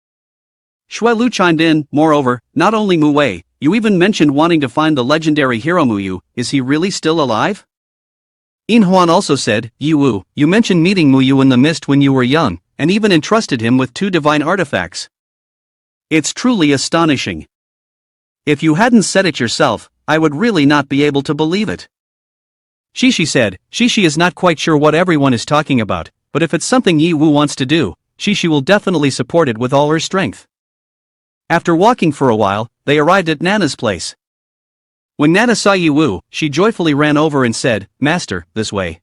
Shuelu chimed in, moreover, not only Muwei, you even mentioned wanting to find the legendary hero Muyu, is he really still alive? Inhuan also said, Yiwu, you mentioned meeting Muyu in the mist when you were young, and even entrusted him with 2 divine artifacts. It's truly astonishing. If you hadn't said it yourself, I would really not be able to believe it. Shishi said, Shishi is not quite sure what everyone is talking about, but if it's something Yiwu wants to do, Shishi will definitely support it with all her strength. After walking for a while, they arrived at Nana's place. When Nana saw Yiwu, she joyfully ran over and said, Master, this way.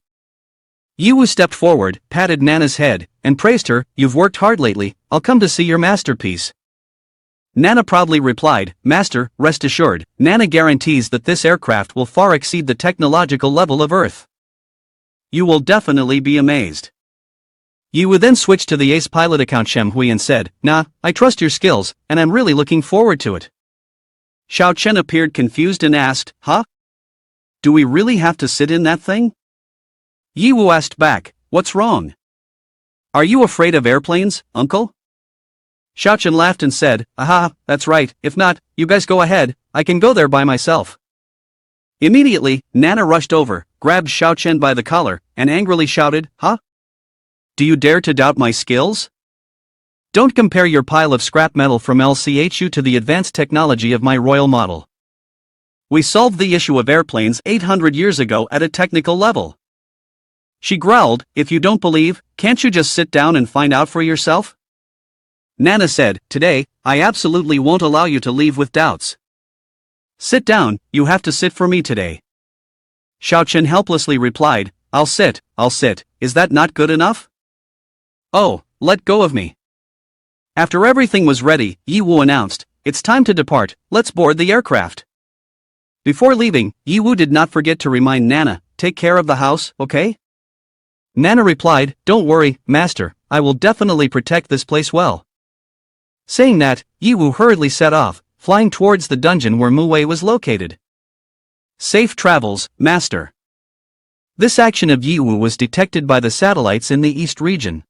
Yiwu stepped forward, patted Nana's head, and praised her, you've worked hard lately, I'll come to see your masterpiece. Nana proudly replied, Master, rest assured, Nana guarantees that this aircraft will far exceed the technological level of Earth. You will definitely be amazed. Yiwu then switched to the ace pilot account Shemhui and said, Nah, I trust your skills, and I'm really looking forward to it. Xiao Chen appeared confused and asked, Huh? Do we really have to sit in that thing? Yiwu asked back, What's wrong? Are you afraid of airplanes, uncle? Xiao Chen laughed and said, Aha, that's right, if not, you guys go ahead, I can go there by myself. Immediately, Nana rushed over, grabbed Xiao Chen by the collar, and angrily shouted, Huh? Do you dare to doubt my skills? Don't compare your pile of scrap metal from LCHU to the advanced technology of my royal model. We solved the issue of airplanes 800 years ago at a technical level. She growled, If you don't believe, can't you just sit down and find out for yourself? Nana said, Today, I absolutely won't allow you to leave with doubts. Sit down, you have to sit for me today. Xiao Chen helplessly replied, I'll sit, is that not good enough? Oh, let go of me. After everything was ready, Yi Wu announced, it's time to depart, let's board the aircraft. Before leaving, Yi Wu did not forget to remind Nana, take care of the house, okay? Nana replied, don't worry, master, I will definitely protect this place well. Saying that, Yi Wu hurriedly set off, flying towards the dungeon where Mu Wei was located. Safe travels, master. This action of Yi Wu was detected by the satellites in the East region.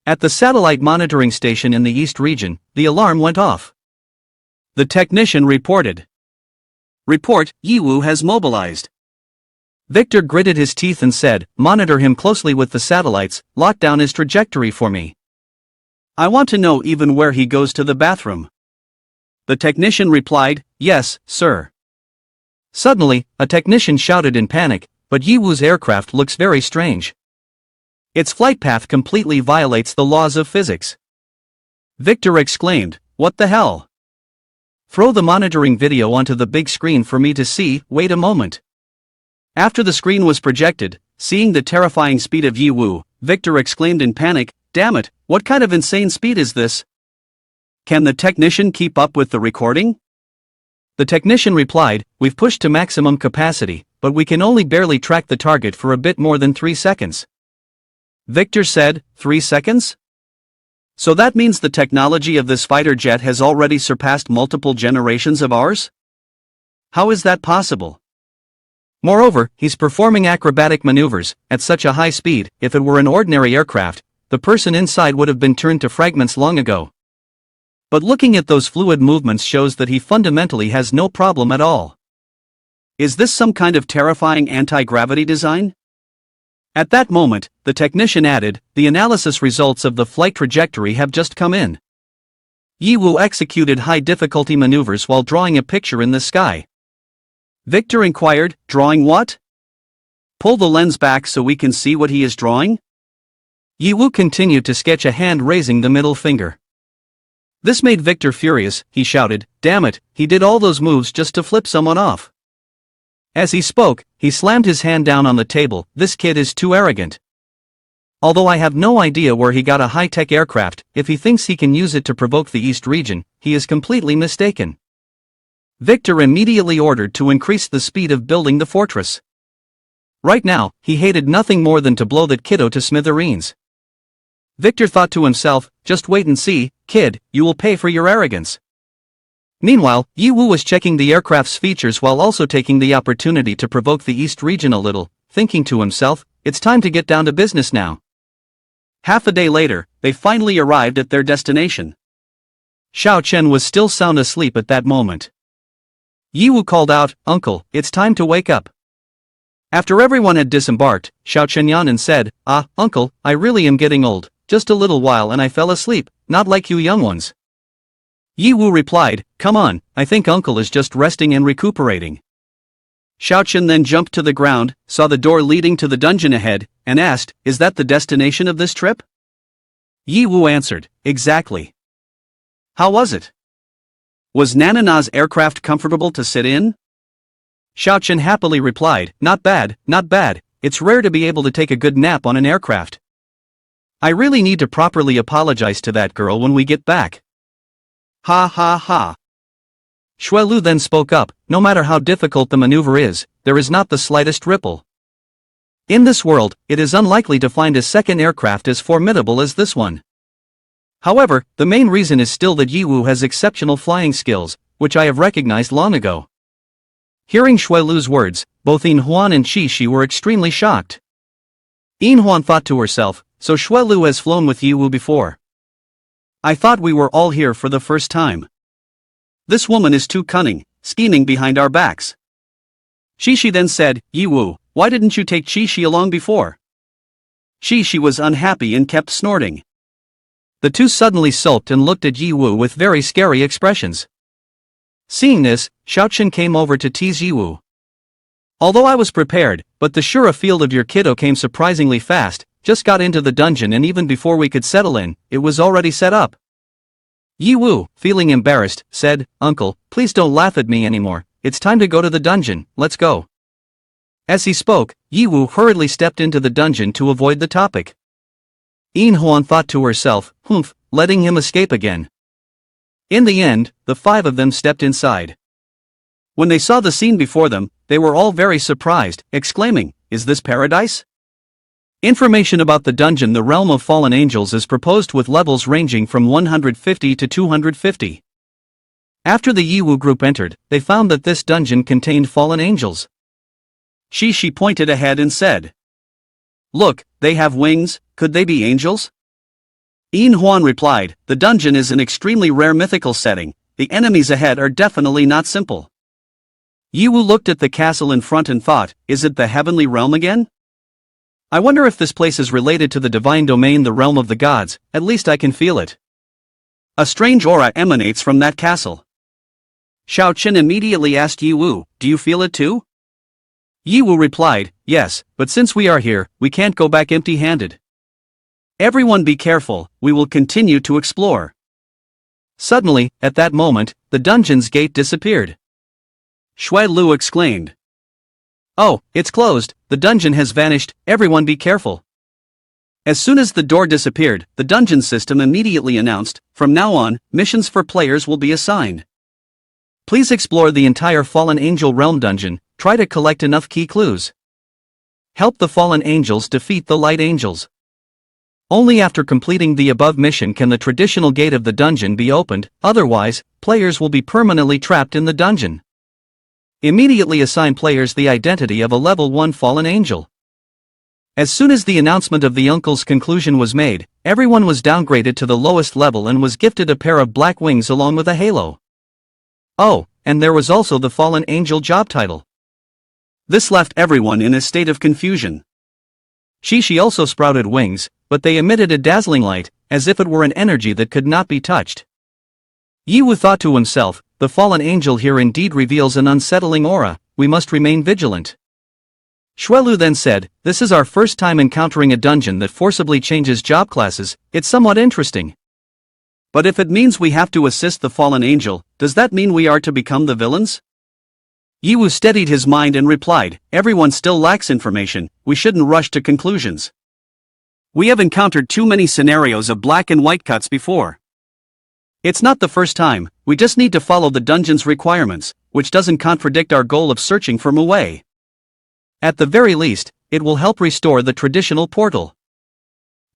At the satellite monitoring station in the East region, the alarm went off. The technician reported. Report, Yi Wu has mobilized. Victor gritted his teeth and said, monitor him closely with the satellites, lock down his trajectory for me. I want to know even where he goes to the bathroom. The technician replied, yes, sir. Suddenly, a technician shouted in panic, but Yi Wu's aircraft looks very strange. Its flight path completely violates the laws of physics. Victor exclaimed, what the hell? Throw the monitoring video onto the big screen for me to see, wait a moment. After the screen was projected, seeing the terrifying speed of Yi Wu, Victor exclaimed in panic, damn it, what kind of insane speed is this? Can the technician keep up with the recording? The technician replied, we've pushed to maximum capacity, but we can only barely track the target for a bit more than 3 seconds. Victor said, 3 seconds? So that means the technology of this fighter jet has already surpassed multiple generations of ours? How is that possible? Moreover, he's performing acrobatic maneuvers at such a high speed. If it were an ordinary aircraft, the person inside would have been turned to fragments long ago. But looking at those fluid movements shows that he fundamentally has no problem at all. Is this some kind of terrifying anti-gravity design? At that moment, the technician added, the analysis results of the flight trajectory have just come in. Yi Wu executed high-difficulty maneuvers while drawing a picture in the sky. Victor inquired, drawing what? Pull the lens back so we can see what he is drawing? Yi Wu continued to sketch a hand raising the middle finger. This made Victor furious. He shouted, damn it, he did all those moves just to flip someone off. As he spoke, he slammed his hand down on the table. This kid is too arrogant. Although I have no idea where he got a high-tech aircraft, if he thinks he can use it to provoke the East region, he is completely mistaken. Victor immediately ordered to increase the speed of building the fortress. Right now, he hated nothing more than to blow that kiddo to smithereens. Victor thought to himself, just wait and see, kid, you will pay for your arrogance. Meanwhile, Yi Wu was checking the aircraft's features while also taking the opportunity to provoke the East region a little, thinking to himself, it's time to get down to business now. Half a day later, they finally arrived at their destination. Xiao Chen was still sound asleep at that moment. Yi Wu called out, Uncle, it's time to wake up. After everyone had disembarked, Xiao Chen yawned and said, Uncle, I really am getting old, just a little while and I fell asleep, not like you young ones. Yi Wu replied, come on, I think Uncle is just resting and recuperating. Xiao Chen then jumped to the ground, saw the door leading to the dungeon ahead, and asked, is that the destination of this trip? Yi Wu answered, exactly. How was it? Was Nanana's aircraft comfortable to sit in? Xiao Chen happily replied, not bad, not bad, it's rare to be able to take a good nap on an aircraft. I really need to properly apologize to that girl when we get back. Ha ha ha. Shui Lu then spoke up, no matter how difficult the maneuver is, there is not the slightest ripple. In this world, it is unlikely to find a second aircraft as formidable as this one. However, the main reason is still that Yi Wu has exceptional flying skills, which I have recognized long ago. Hearing Shui Lu's words, both Yin Huan and Qi Shi were extremely shocked. Yin Huan thought to herself, so Shui Lu has flown with Yi Wu before. I thought we were all here for the first time. This woman is too cunning, scheming behind our backs. Qi Shi then said, Yi Wu, why didn't you take Qi Shi along before? Qi Shi was unhappy and kept snorting. The two suddenly sulked and looked at Yi Wu with very scary expressions. Seeing this, Xiao Chen came over to tease Yi Wu. Although I was prepared, but the Shura field of your kiddo came surprisingly fast, just got into the dungeon and even before we could settle in, it was already set up. Yi Wu, feeling embarrassed, said, Uncle, please don't laugh at me anymore, it's time to go to the dungeon, let's go. As he spoke, Yiwu hurriedly stepped into the dungeon to avoid the topic. In Huan thought to herself, "Humph, letting him escape again." In the end, the 5 of them stepped inside. When they saw the scene before them, they were all very surprised, exclaiming, "Is this paradise?" Information about the dungeon The Realm of Fallen Angels is proposed with levels ranging from 150 to 250. After the Yiwu group entered, they found that this dungeon contained fallen angels. She pointed ahead and said, "Look, they have wings, could they be angels?" In Huan replied, "The dungeon is an extremely rare mythical setting, the enemies ahead are definitely not simple." Yiwu looked at the castle in front and thought, "Is it the heavenly realm again? I wonder if this place is related to the divine domain, the realm of the gods, at least I can feel it. A strange aura emanates from that castle." Xiao Qin immediately asked Yiwu, "Do you feel it too?" Yiwu replied, "Yes, but since we are here, we can't go back empty-handed. Everyone be careful, we will continue to explore." Suddenly, at that moment, the dungeon's gate disappeared. Shui Lu exclaimed, "Oh, it's closed, the dungeon has vanished, everyone be careful." As soon as the door disappeared, the dungeon system immediately announced, "From now on, missions for players will be assigned. Please explore the entire Fallen Angel Realm dungeon, try to collect enough key clues. Help the fallen angels defeat the light angels. Only after completing the above mission can the traditional gate of the dungeon be opened, otherwise, players will be permanently trapped in the dungeon. Immediately assign players the identity of a level 1 fallen angel." As soon as the announcement of the uncle's conclusion was made, everyone was downgraded to the lowest level and was gifted a pair of black wings along with a halo. Oh, and there was also the fallen angel job title. This left everyone in a state of confusion. She also sprouted wings, but they emitted a dazzling light, as if it were an energy that could not be touched. Yiwu thought to himself, "The fallen angel here indeed reveals an unsettling aura, we must remain vigilant." Shuelu then said, "This is our first time encountering a dungeon that forcibly changes job classes, it's somewhat interesting. But if it means we have to assist the fallen angel, does that mean we are to become the villains?" Yiwu steadied his mind and replied, "Everyone still lacks information, we shouldn't rush to conclusions. We have encountered too many scenarios of black and white cuts before. It's not the first time, we just need to follow the dungeon's requirements, which doesn't contradict our goal of searching for a way. At the very least, it will help restore the traditional portal."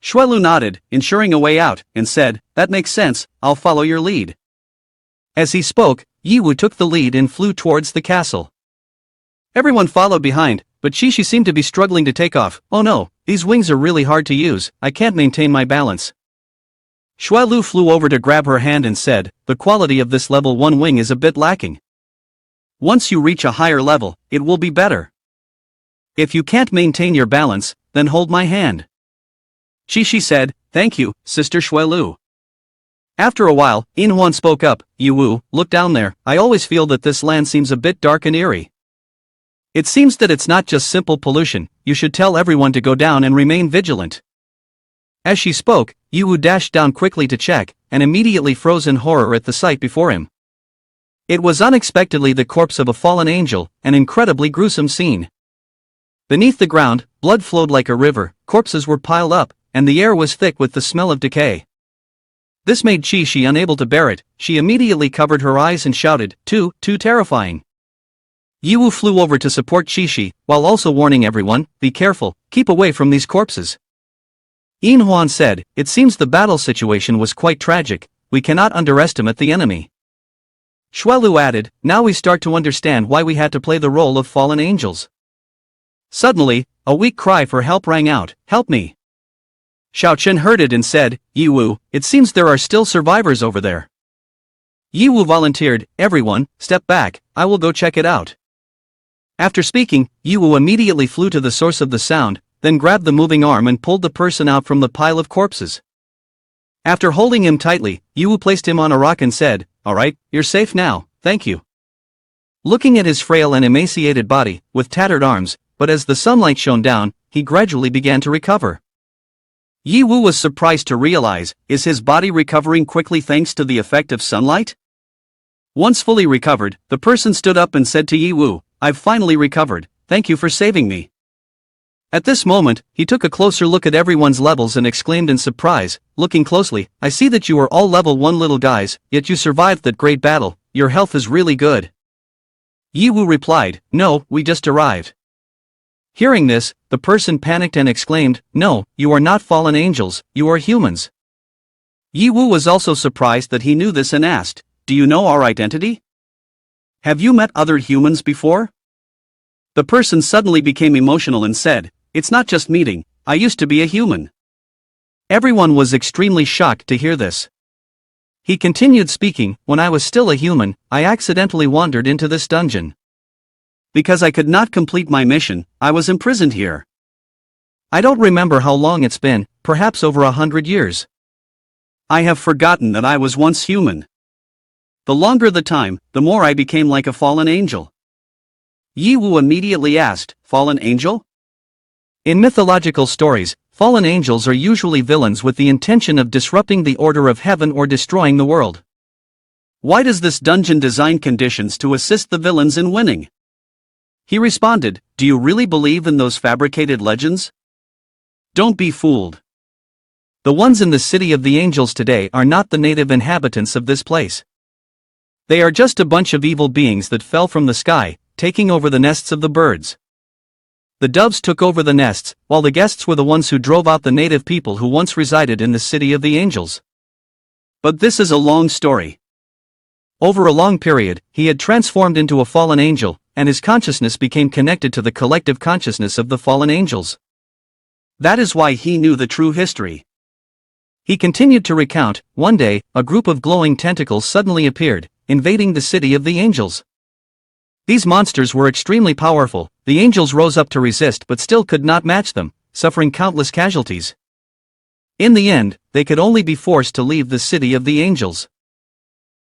Shuelu nodded, ensuring a way out, and said, "That makes sense, I'll follow your lead." As he spoke, Yiwu took the lead and flew towards the castle. Everyone followed behind, but she seemed to be struggling to take off. "Oh no, these wings are really hard to use, I can't maintain my balance." Shuelu flew over to grab her hand and said, "The quality of this level 1 wing is a bit lacking. Once you reach a higher level, it will be better. If you can't maintain your balance, then hold my hand." She said, "Thank you, Sister Shuelu." After a while, In Huan spoke up, "Yiwu, look down there, I always feel that this land seems a bit dark and eerie. It seems that it's not just simple pollution, you should tell everyone to go down and remain vigilant." As she spoke, Yiwu dashed down quickly to check, and immediately froze in horror at the sight before him. It was unexpectedly the corpse of a fallen angel, an incredibly gruesome scene. Beneath the ground, blood flowed like a river, corpses were piled up, and the air was thick with the smell of decay. This made Chi unable to bear it, she immediately covered her eyes and shouted, too terrifying." Yiwu flew over to support Chi, while also warning everyone, "Be careful, keep away from these corpses." In Huan said, "It seems the battle situation was quite tragic, we cannot underestimate the enemy." Shuelu added, "Now we start to understand why we had to play the role of fallen angels." Suddenly, a weak cry for help rang out, "Help me!" Xiao Chen heard it and said, "Yiwu, it seems there are still survivors over there." Yiwu volunteered, "Everyone, step back, I will go check it out." After speaking, Yiwu immediately flew to the source of the sound, then grabbed the moving arm and pulled the person out from the pile of corpses. After holding him tightly, Yiwu placed him on a rock and said, "Alright, you're safe now, thank you." Looking at his frail and emaciated body, with tattered arms, but as the sunlight shone down, he gradually began to recover. Yiwu was surprised to realize, is his body recovering quickly thanks to the effect of sunlight? Once fully recovered, the person stood up and said to Yiwu, "I've finally recovered, thank you for saving me. At this moment, he took a closer look at everyone's levels and exclaimed in surprise, looking closely, I see that you are all level 1 little guys, yet you survived that great battle, your health is really good. Yiwu replied, no, we just arrived. Hearing this, the person panicked and exclaimed, no, you are not fallen angels, you are humans. Yiwu was also surprised that he knew this and asked, do you know our identity? Have you met other humans before? The person suddenly became emotional and said, it's not just meeting, I used to be a human. Everyone was extremely shocked to hear this. He continued speaking, when I was still a human, I accidentally wandered into this dungeon. Because I could not complete my mission, I was imprisoned here. I don't remember how long it's been, perhaps over 100 years. I have forgotten that I was once human. The longer the time, the more I became like a fallen angel. Yiwu immediately asked, fallen angel? In mythological stories, fallen angels are usually villains with the intention of disrupting the order of heaven or destroying the world. Why does this dungeon design conditions to assist the villains in winning? He responded, do you really believe in those fabricated legends? Don't be fooled. The ones in the city of the angels today are not the native inhabitants of this place. They are just a bunch of evil beings that fell from the sky, taking over the nests of the birds. The doves took over the nests, while the guests were the ones who drove out the native people who once resided in the city of the angels. But this is a long story. Over a long period, he had transformed into a fallen angel, and his consciousness became connected to the collective consciousness of the fallen angels. That is why he knew the true history. He continued to recount, one day, a group of glowing tentacles suddenly appeared, invading the city of the angels. These monsters were extremely powerful, the angels rose up to resist but still could not match them, suffering countless casualties. In the end, they could only be forced to leave the city of the angels.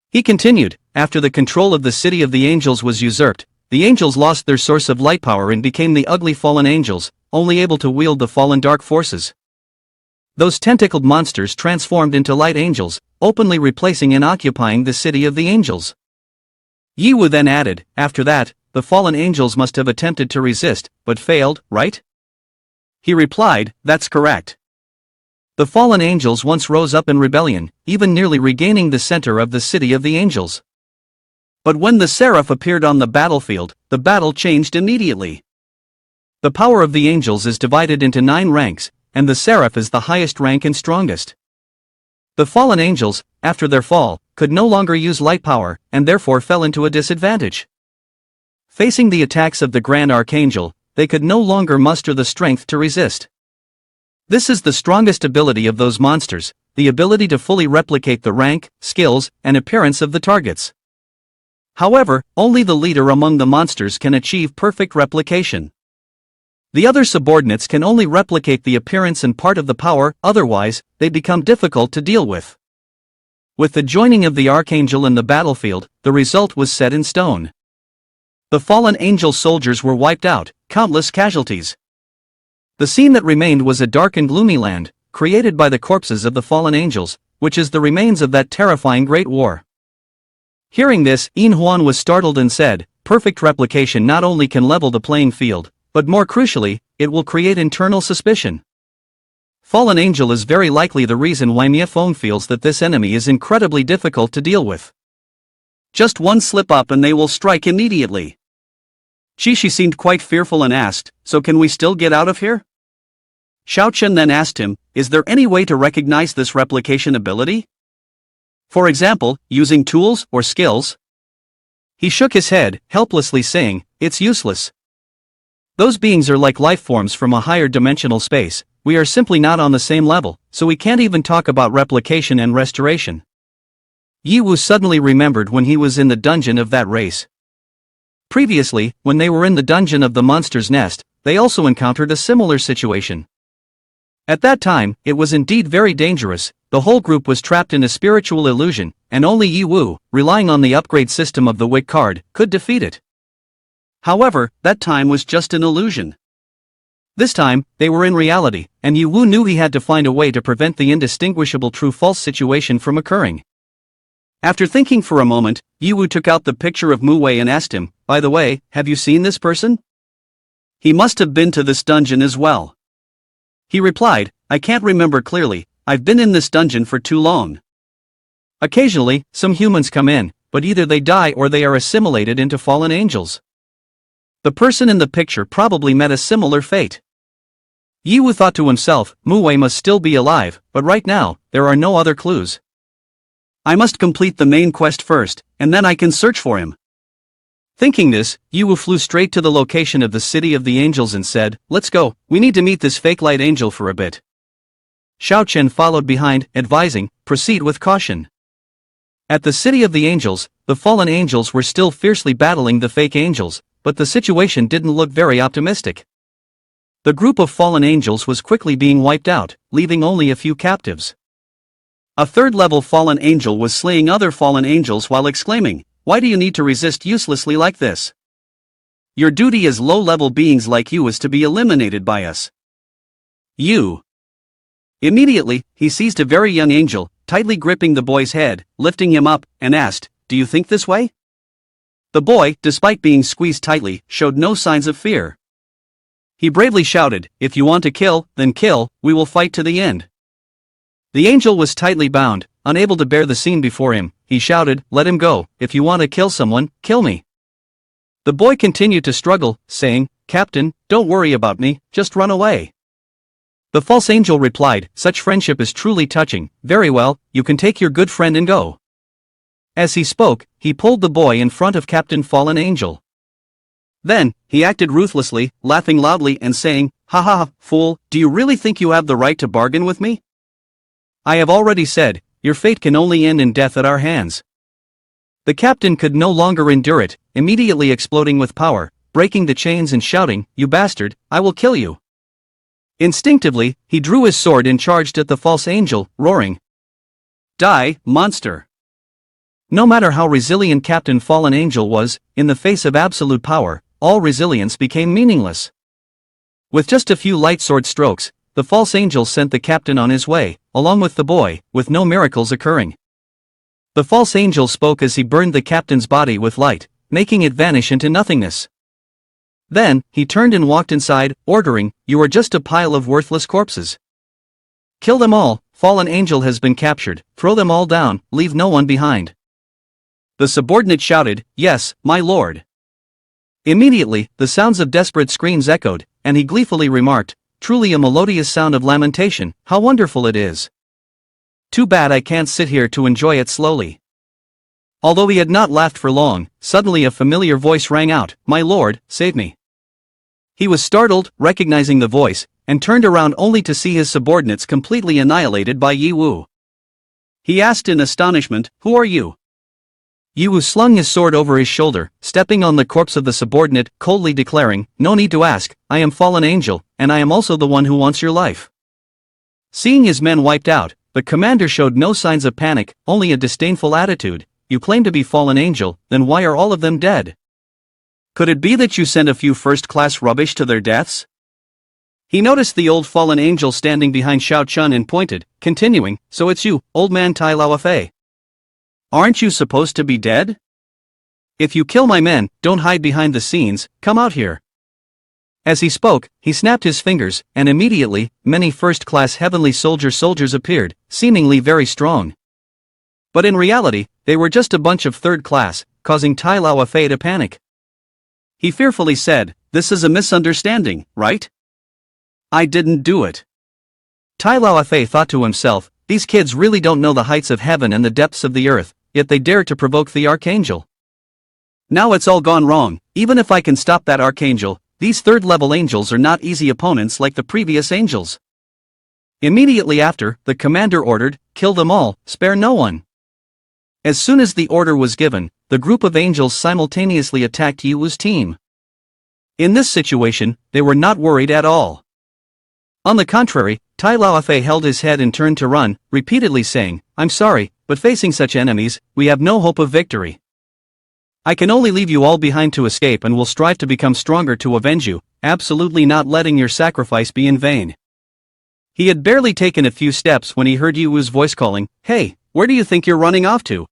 He continued, after the control of the city of the angels was usurped, the angels lost their source of light power and became the ugly fallen angels, only able to wield the fallen dark forces. Those tentacled monsters transformed into light angels, openly replacing and occupying the city of the angels. Yiwu then added, after that, the fallen angels must have attempted to resist, but failed, right? He replied, that's correct. The fallen angels once rose up in rebellion, even nearly regaining the center of the city of the angels. But when the seraph appeared on the battlefield, the battle changed immediately. The power of the angels is divided into 9 ranks, and the seraph is the highest rank and strongest. The fallen angels, after their fall, could no longer use light power, and therefore fell into a disadvantage. Facing the attacks of the Grand Archangel, they could no longer muster the strength to resist. This is the strongest ability of those monsters, the ability to fully replicate the rank, skills, and appearance of the targets. However, only the leader among the monsters can achieve perfect replication. The other subordinates can only replicate the appearance and part of the power, otherwise, they become difficult to deal with. With the joining of the Archangel in the battlefield, the result was set in stone. The fallen angel soldiers were wiped out, countless casualties. The scene that remained was a dark and gloomy land, created by the corpses of the fallen angels, which is the remains of that terrifying great war. Hearing this, Yin Huan was startled and said, perfect replication not only can level the playing field, but more crucially, it will create internal suspicion. Fallen Angel is very likely the reason why Mia Fong feels that this enemy is incredibly difficult to deal with. Just one slip up and they will strike immediately. Chi seemed quite fearful and asked, so can we still get out of here? Xiao Chen then asked him, is there any way to recognize this replication ability? For example, using tools or skills? He shook his head, helplessly saying, it's useless. Those beings are like life forms from a higher dimensional space, we are simply not on the same level, so we can't even talk about replication and restoration. Yiwu suddenly remembered when he was in the dungeon of that race. Previously, when they were in the dungeon of the monster's nest, they also encountered a similar situation. At that time, it was indeed very dangerous, the whole group was trapped in a spiritual illusion, and only Yiwu, relying on the upgrade system of the Wick card, could defeat it. However, that time was just an illusion. This time, they were in reality, and Yiwu knew he had to find a way to prevent the indistinguishable true-false situation from occurring. After thinking for a moment, Yiwu took out the picture of Mu Wei and asked him, by the way, have you seen this person? He must have been to this dungeon as well. He replied, I can't remember clearly, I've been in this dungeon for too long. Occasionally, some humans come in, but either they die or they are assimilated into fallen angels. The person in the picture probably met a similar fate. Yiwu thought to himself, Muwei must still be alive, but right now, there are no other clues. I must complete the main quest first, and then I can search for him. Thinking this, Yiwu flew straight to the location of the City of the Angels and said, let's go, we need to meet this fake light angel for a bit. Xiao Chen followed behind, advising, proceed with caution. At the City of the Angels, the fallen angels were still fiercely battling the fake angels, but the situation didn't look very optimistic. The group of fallen angels was quickly being wiped out, leaving only a few captives. A third-level fallen angel was slaying other fallen angels while exclaiming, why do you need to resist uselessly like this? Your duty as low-level beings like you is to be eliminated by us. You. Immediately, he seized a very young angel, tightly gripping the boy's head, lifting him up, and asked, do you think this way? The boy, despite being squeezed tightly, showed no signs of fear. He bravely shouted, if you want to kill, then kill, we will fight to the end. The angel was tightly bound, unable to bear the scene before him. He shouted, let him go, if you want to kill someone, kill me. The boy continued to struggle, saying, Captain, don't worry about me, just run away. The false angel replied, such friendship is truly touching, very well, you can take your good friend and go. As he spoke, he pulled the boy in front of Captain Fallen Angel. Then, he acted ruthlessly, laughing loudly and saying, ha ha ha, fool, do you really think you have the right to bargain with me? I have already said, your fate can only end in death at our hands. The captain could no longer endure it, immediately exploding with power, breaking the chains and shouting, you bastard, I will kill you. Instinctively, he drew his sword and charged at the false angel, roaring, die, monster. No matter how resilient Captain Fallen Angel was, in the face of absolute power, all resilience became meaningless. With just a few light sword strokes, the false angel sent the captain on his way, along with the boy, with no miracles occurring. The false angel spoke as he burned the captain's body with light, making it vanish into nothingness. Then, he turned and walked inside, ordering, you are just a pile of worthless corpses. Kill them all, Fallen Angel has been captured, throw them all down, leave no one behind. The subordinate shouted, yes, my lord. Immediately, the sounds of desperate screams echoed, and he gleefully remarked, truly a melodious sound of lamentation, how wonderful it is. Too bad I can't sit here to enjoy it slowly. Although he had not laughed for long, suddenly a familiar voice rang out, my lord, save me. He was startled, recognizing the voice, and turned around only to see his subordinates completely annihilated by Yiwu. He asked in astonishment, who are you? Yiwu slung his sword over his shoulder, stepping on the corpse of the subordinate, coldly declaring, no need to ask, I am Fallen Angel, and I am also the one who wants your life. Seeing his men wiped out, the commander showed no signs of panic, only a disdainful attitude. You claim to be Fallen Angel, then why are all of them dead? Could it be that you sent a few first-class rubbish to their deaths? He noticed the old Fallen Angel standing behind Xiao Chun and pointed, continuing, so it's you, old man Tai Lao Fei. Aren't you supposed to be dead? If you kill my men, don't hide behind the scenes, come out here. As he spoke, he snapped his fingers, and immediately, many first-class heavenly soldiers appeared, seemingly very strong. But in reality, they were just a bunch of third-class, causing Tai Lao Fei to panic. He fearfully said, this is a misunderstanding, right? I didn't do it. Tai Lao Fei thought to himself, these kids really don't know the heights of heaven and the depths of the earth, yet they dare to provoke the archangel. Now it's all gone wrong, even if I can stop that archangel, these third-level angels are not easy opponents like the previous angels. Immediately after, the commander ordered, kill them all, spare no one. As soon as the order was given, the group of angels simultaneously attacked Yiwu's team. In this situation, they were not worried at all. On the contrary, Tai Lao Fei held his head and turned to run, repeatedly saying, I'm sorry, but facing such enemies, we have no hope of victory. I can only leave you all behind to escape and will strive to become stronger to avenge you, absolutely not letting your sacrifice be in vain. He had barely taken a few steps when he heard Yiwu's voice calling, hey, where do you think you're running off to?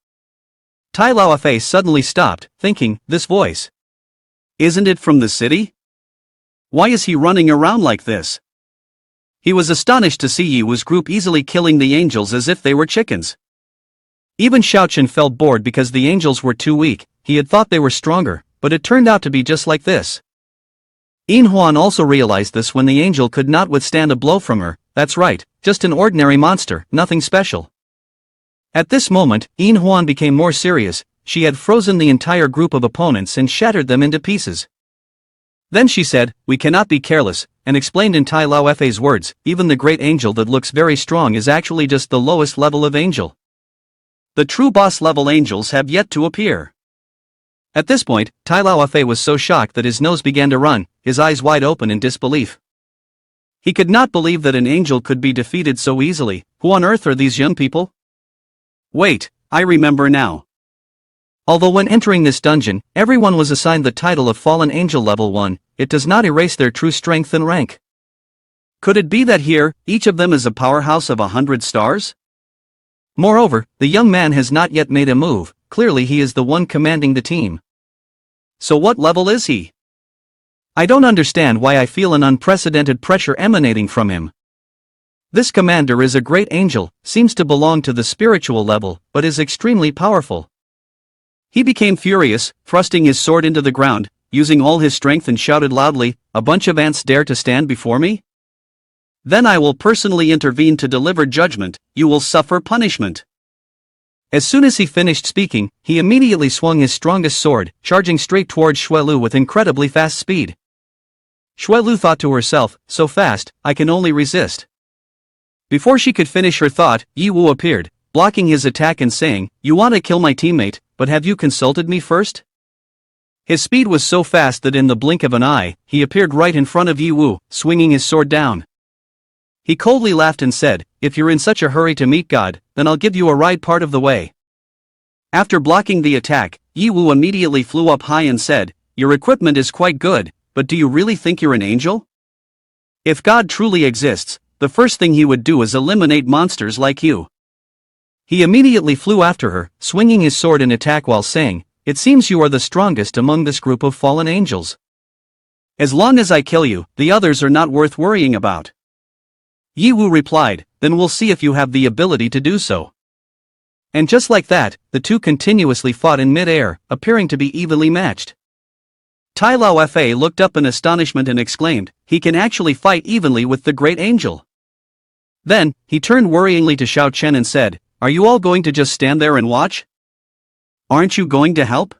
Tai Lao Fei suddenly stopped, thinking, this voice. Isn't it from the city? Why is he running around like this? He was astonished to see Yi Wu's group easily killing the angels as if they were chickens. Even Xiaochen felt bored because the angels were too weak. He had thought they were stronger, but it turned out to be just like this. Yin Huan also realized this when the angel could not withstand a blow from her. That's right, just an ordinary monster, nothing special. At this moment, Yin Huan became more serious. She had frozen the entire group of opponents and shattered them into pieces. Then she said, "We cannot be careless," and explained in Tai Lao Fa's words, even the great angel that looks very strong is actually just the lowest level of angel. The true boss level angels have yet to appear. At this point, Tai Lao Fa was so shocked that his nose began to run, his eyes wide open in disbelief. He could not believe that an angel could be defeated so easily. Who on earth are these young people? Wait, I remember now. Although when entering this dungeon, everyone was assigned the title of Fallen Angel Level 1, it does not erase their true strength and rank. Could it be that here, each of them is a powerhouse of 100 stars? Moreover, the young man has not yet made a move, clearly he is the one commanding the team. So what level is he? I don't understand why I feel an unprecedented pressure emanating from him. This commander is a great angel, seems to belong to the spiritual level, but is extremely powerful. He became furious, thrusting his sword into the ground, using all his strength and shouted loudly, "A bunch of ants dare to stand before me? Then I will personally intervene to deliver judgment, you will suffer punishment." As soon as he finished speaking, he immediately swung his strongest sword, charging straight towards Xuelu with incredibly fast speed. Xuelu thought to herself, "So fast, I can only resist." Before she could finish her thought, Yi Wu appeared, blocking his attack and saying, "You want to kill my teammate, but have you consulted me first?" His speed was so fast that in the blink of an eye, he appeared right in front of Yi Wu, swinging his sword down. He coldly laughed and said, "If you're in such a hurry to meet God, then I'll give you a ride part of the way." After blocking the attack, Yi Wu immediately flew up high and said, "Your equipment is quite good, but do you really think you're an angel? If God truly exists, the first thing he would do is eliminate monsters like you." He immediately flew after her, swinging his sword in attack while saying, "It seems you are the strongest among this group of fallen angels. As long as I kill you, the others are not worth worrying about." Yi Wu replied, "Then we'll see if you have the ability to do so." And just like that, the two continuously fought in mid-air, appearing to be evenly matched. Tai Lao Fa looked up in astonishment and exclaimed, "He can actually fight evenly with the great angel." Then, he turned worryingly to Xiao Chen and said, "Are you all going to just stand there and watch? Aren't you going to help?"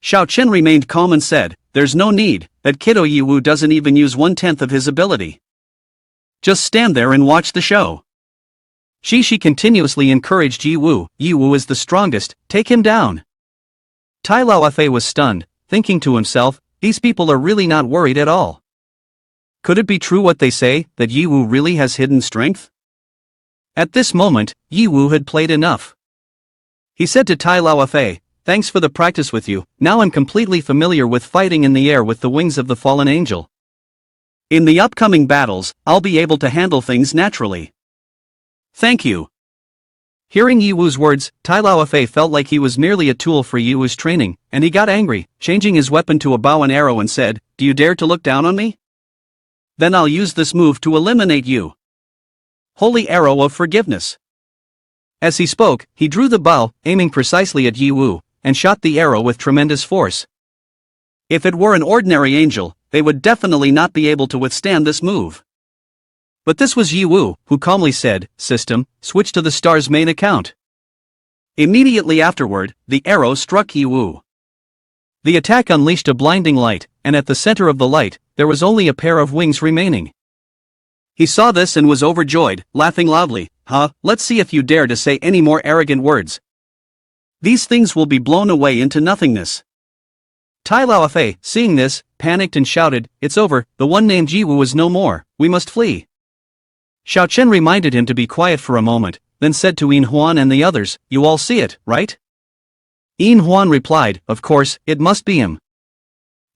Xiao Chen remained calm and said, "There's no need, that kiddo Yi Wu doesn't even use 1/10 of his ability. Just stand there and watch the show." She continuously encouraged Yi Wu, "Yi Wu is the strongest, take him down." Tai Lao Fa was stunned, thinking to himself, these people are really not worried at all. Could it be true what they say, that Yi Wu really has hidden strength? At this moment, Yi Wu had played enough. He said to Tai Lao Fa, "Thanks for the practice with you, now I'm completely familiar with fighting in the air with the wings of the fallen angel. In the upcoming battles, I'll be able to handle things naturally. Thank you." Hearing Yi Wu's words, Tai Lao Fa felt like he was merely a tool for Yi Wu's training, and he got angry, changing his weapon to a bow and arrow and said, "Do you dare to look down on me? Then I'll use this move to eliminate you. Holy Arrow of Forgiveness." As he spoke, he drew the bow, aiming precisely at Yi Wu, and shot the arrow with tremendous force. If it were an ordinary angel, they would definitely not be able to withstand this move. But this was Yi Wu, who calmly said, "System, switch to the star's main account." Immediately afterward, the arrow struck Yi Wu. The attack unleashed a blinding light, and at the center of the light, there was only a pair of wings remaining. He saw this and was overjoyed, laughing loudly, Let's see if you dare to say any more arrogant words. These things will be blown away into nothingness." Tai Lao Fa, seeing this, panicked and shouted, "It's over, the one named Yi Wu is no more, we must flee." Xiao Chen reminded him to be quiet for a moment, then said to Yin Huan and the others, "You all see it, right?" Yin Huan replied, "Of course, it must be him."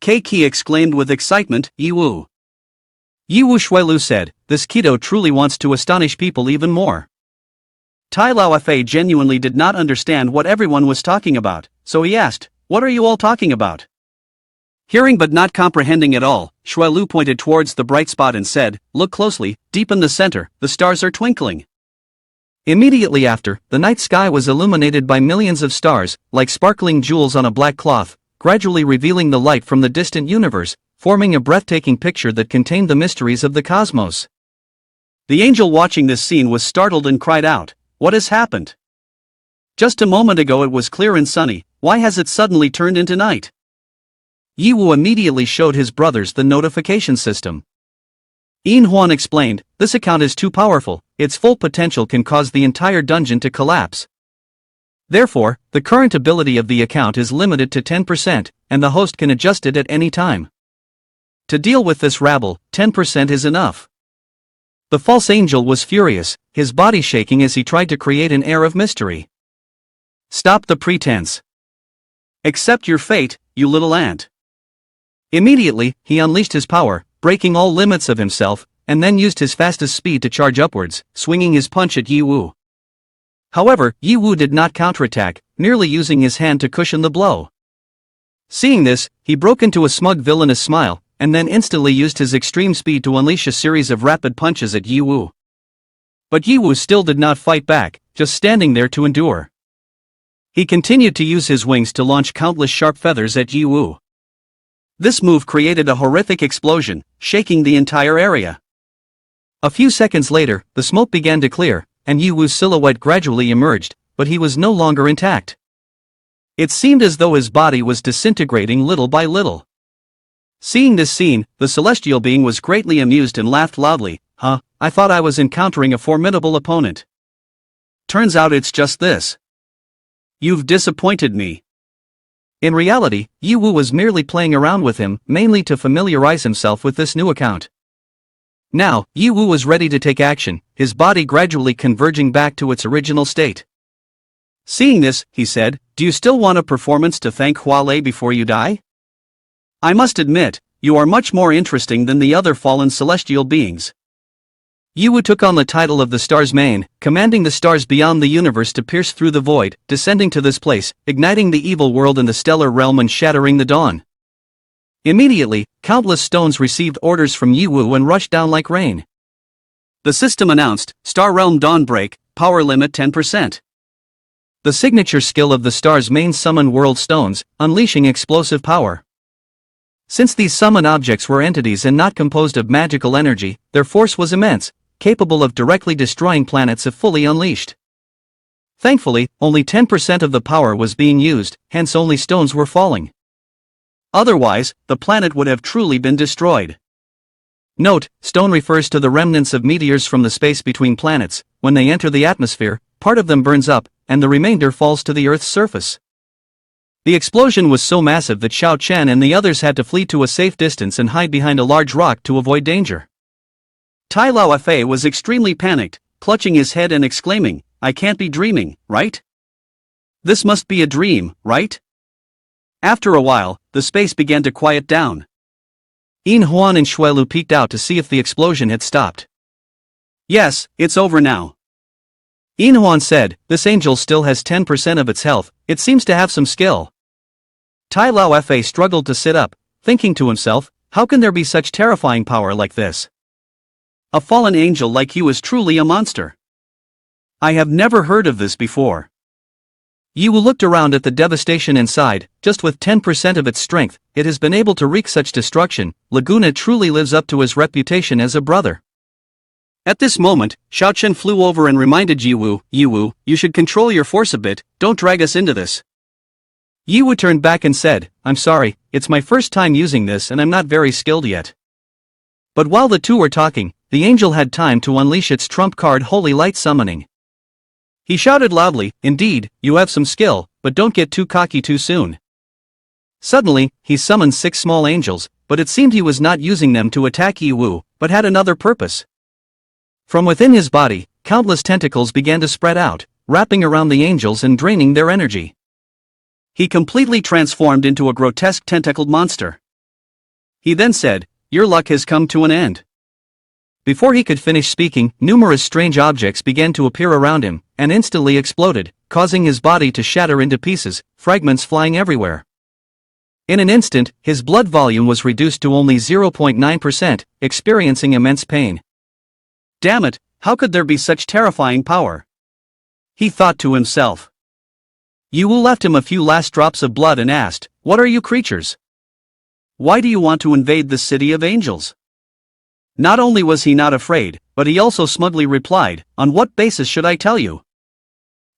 Keiki exclaimed with excitement, "Yi Wu." Yi Wu Xuelu said, "This kiddo truly wants to astonish people even more." Tai Lao Fa genuinely did not understand what everyone was talking about, so he asked, "What are you all talking about?" Hearing but not comprehending at all, Shuelu pointed towards the bright spot and said, "Look closely, deep in the center, the stars are twinkling." Immediately after, the night sky was illuminated by millions of stars, like sparkling jewels on a black cloth, gradually revealing the light from the distant universe, forming a breathtaking picture that contained the mysteries of the cosmos. The angel watching this scene was startled and cried out, "What has happened? Just a moment ago it was clear and sunny, why has it suddenly turned into night?" Yiwu immediately showed his brothers the notification system. Yin Huan explained, "This account is too powerful, its full potential can cause the entire dungeon to collapse. Therefore, the current ability of the account is limited to 10%, and the host can adjust it at any time. To deal with this rabble, 10% is enough." The false angel was furious, his body shaking as he tried to create an air of mystery. "Stop the pretense. Accept your fate, you little ant." Immediately, he unleashed his power, breaking all limits of himself, and then used his fastest speed to charge upwards, swinging his punch at Yiwu. However, Yiwu did not counterattack, merely using his hand to cushion the blow. Seeing this, he broke into a smug villainous smile, and then instantly used his extreme speed to unleash a series of rapid punches at Yiwu. But Yiwu still did not fight back, just standing there to endure. He continued to use his wings to launch countless sharp feathers at Yiwu. This move created a horrific explosion, shaking the entire area. A few seconds later, the smoke began to clear, and Yiwu's silhouette gradually emerged, but he was no longer intact. It seemed as though his body was disintegrating little by little. Seeing this scene, the celestial being was greatly amused and laughed loudly. I thought I was encountering a formidable opponent. Turns out it's just this. You've disappointed me." In reality, Yiwu was merely playing around with him, mainly to familiarize himself with this new account. Now, Yiwu was ready to take action, his body gradually converging back to its original state. Seeing this, he said, "Do you still want a performance to thank Hualei before you die? I must admit, you are much more interesting than the other fallen celestial beings." Yiwu took on the title of the Star's Mane, commanding the stars beyond the universe to pierce through the void, descending to this place, igniting the evil world in the stellar realm and shattering the dawn. Immediately, countless stones received orders from Yiwu and rushed down like rain. The system announced, "Star Realm Dawn Break, power limit 10%. The signature skill of the Star's Mane summon world stones, unleashing explosive power. Since these summon objects were entities and not composed of magical energy, their force was immense, capable of directly destroying planets if fully unleashed. Thankfully, only 10% of the power was being used, hence only stones were falling. Otherwise, the planet would have truly been destroyed. Note, stone refers to the remnants of meteors from the space between planets. When they enter the atmosphere, part of them burns up, and the remainder falls to the Earth's surface. The explosion was so massive that Xiao Chen and the others had to flee to a safe distance and hide behind a large rock to avoid danger. Tai Lao Fei was extremely panicked, clutching his head and exclaiming, "I can't be dreaming, right? This must be a dream, right?" After a while, the space began to quiet down. Yin Huan and Shuelu peeked out to see if the explosion had stopped. "Yes, it's over now." Yin Huan said, "This angel still has 10% of its health, it seems to have some skill." Tai Lao Fei struggled to sit up, thinking to himself, how can there be such terrifying power like this? A fallen angel like you is truly a monster. I have never heard of this before. Yiwu looked around at the devastation inside. Just with 10% of its strength, it has been able to wreak such destruction. Laguna truly lives up to his reputation as a brother. At this moment, Xiao Chen flew over and reminded Yiwu, "Yiwu, you should control your force a bit, don't drag us into this." Yiwu turned back and said, "I'm sorry, it's my first time using this and I'm not very skilled yet." But while the two were talking, the angel had time to unleash its trump card Holy Light Summoning. He shouted loudly, "Indeed, you have some skill, but don't get too cocky too soon." Suddenly, he summoned 6 small angels, but it seemed he was not using them to attack Yiwu, but had another purpose. From within his body, countless tentacles began to spread out, wrapping around the angels and draining their energy. He completely transformed into a grotesque tentacled monster. He then said, "Your luck has come to an end." Before he could finish speaking, numerous strange objects began to appear around him, and instantly exploded, causing his body to shatter into pieces, fragments flying everywhere. In an instant, his blood volume was reduced to only 0.9%, experiencing immense pain. Damn it, how could there be such terrifying power? He thought to himself. Yiwu left him a few last drops of blood and asked, "What are you creatures? Why do you want to invade the city of angels?" Not only was he not afraid, but he also smugly replied, "On what basis should I tell you?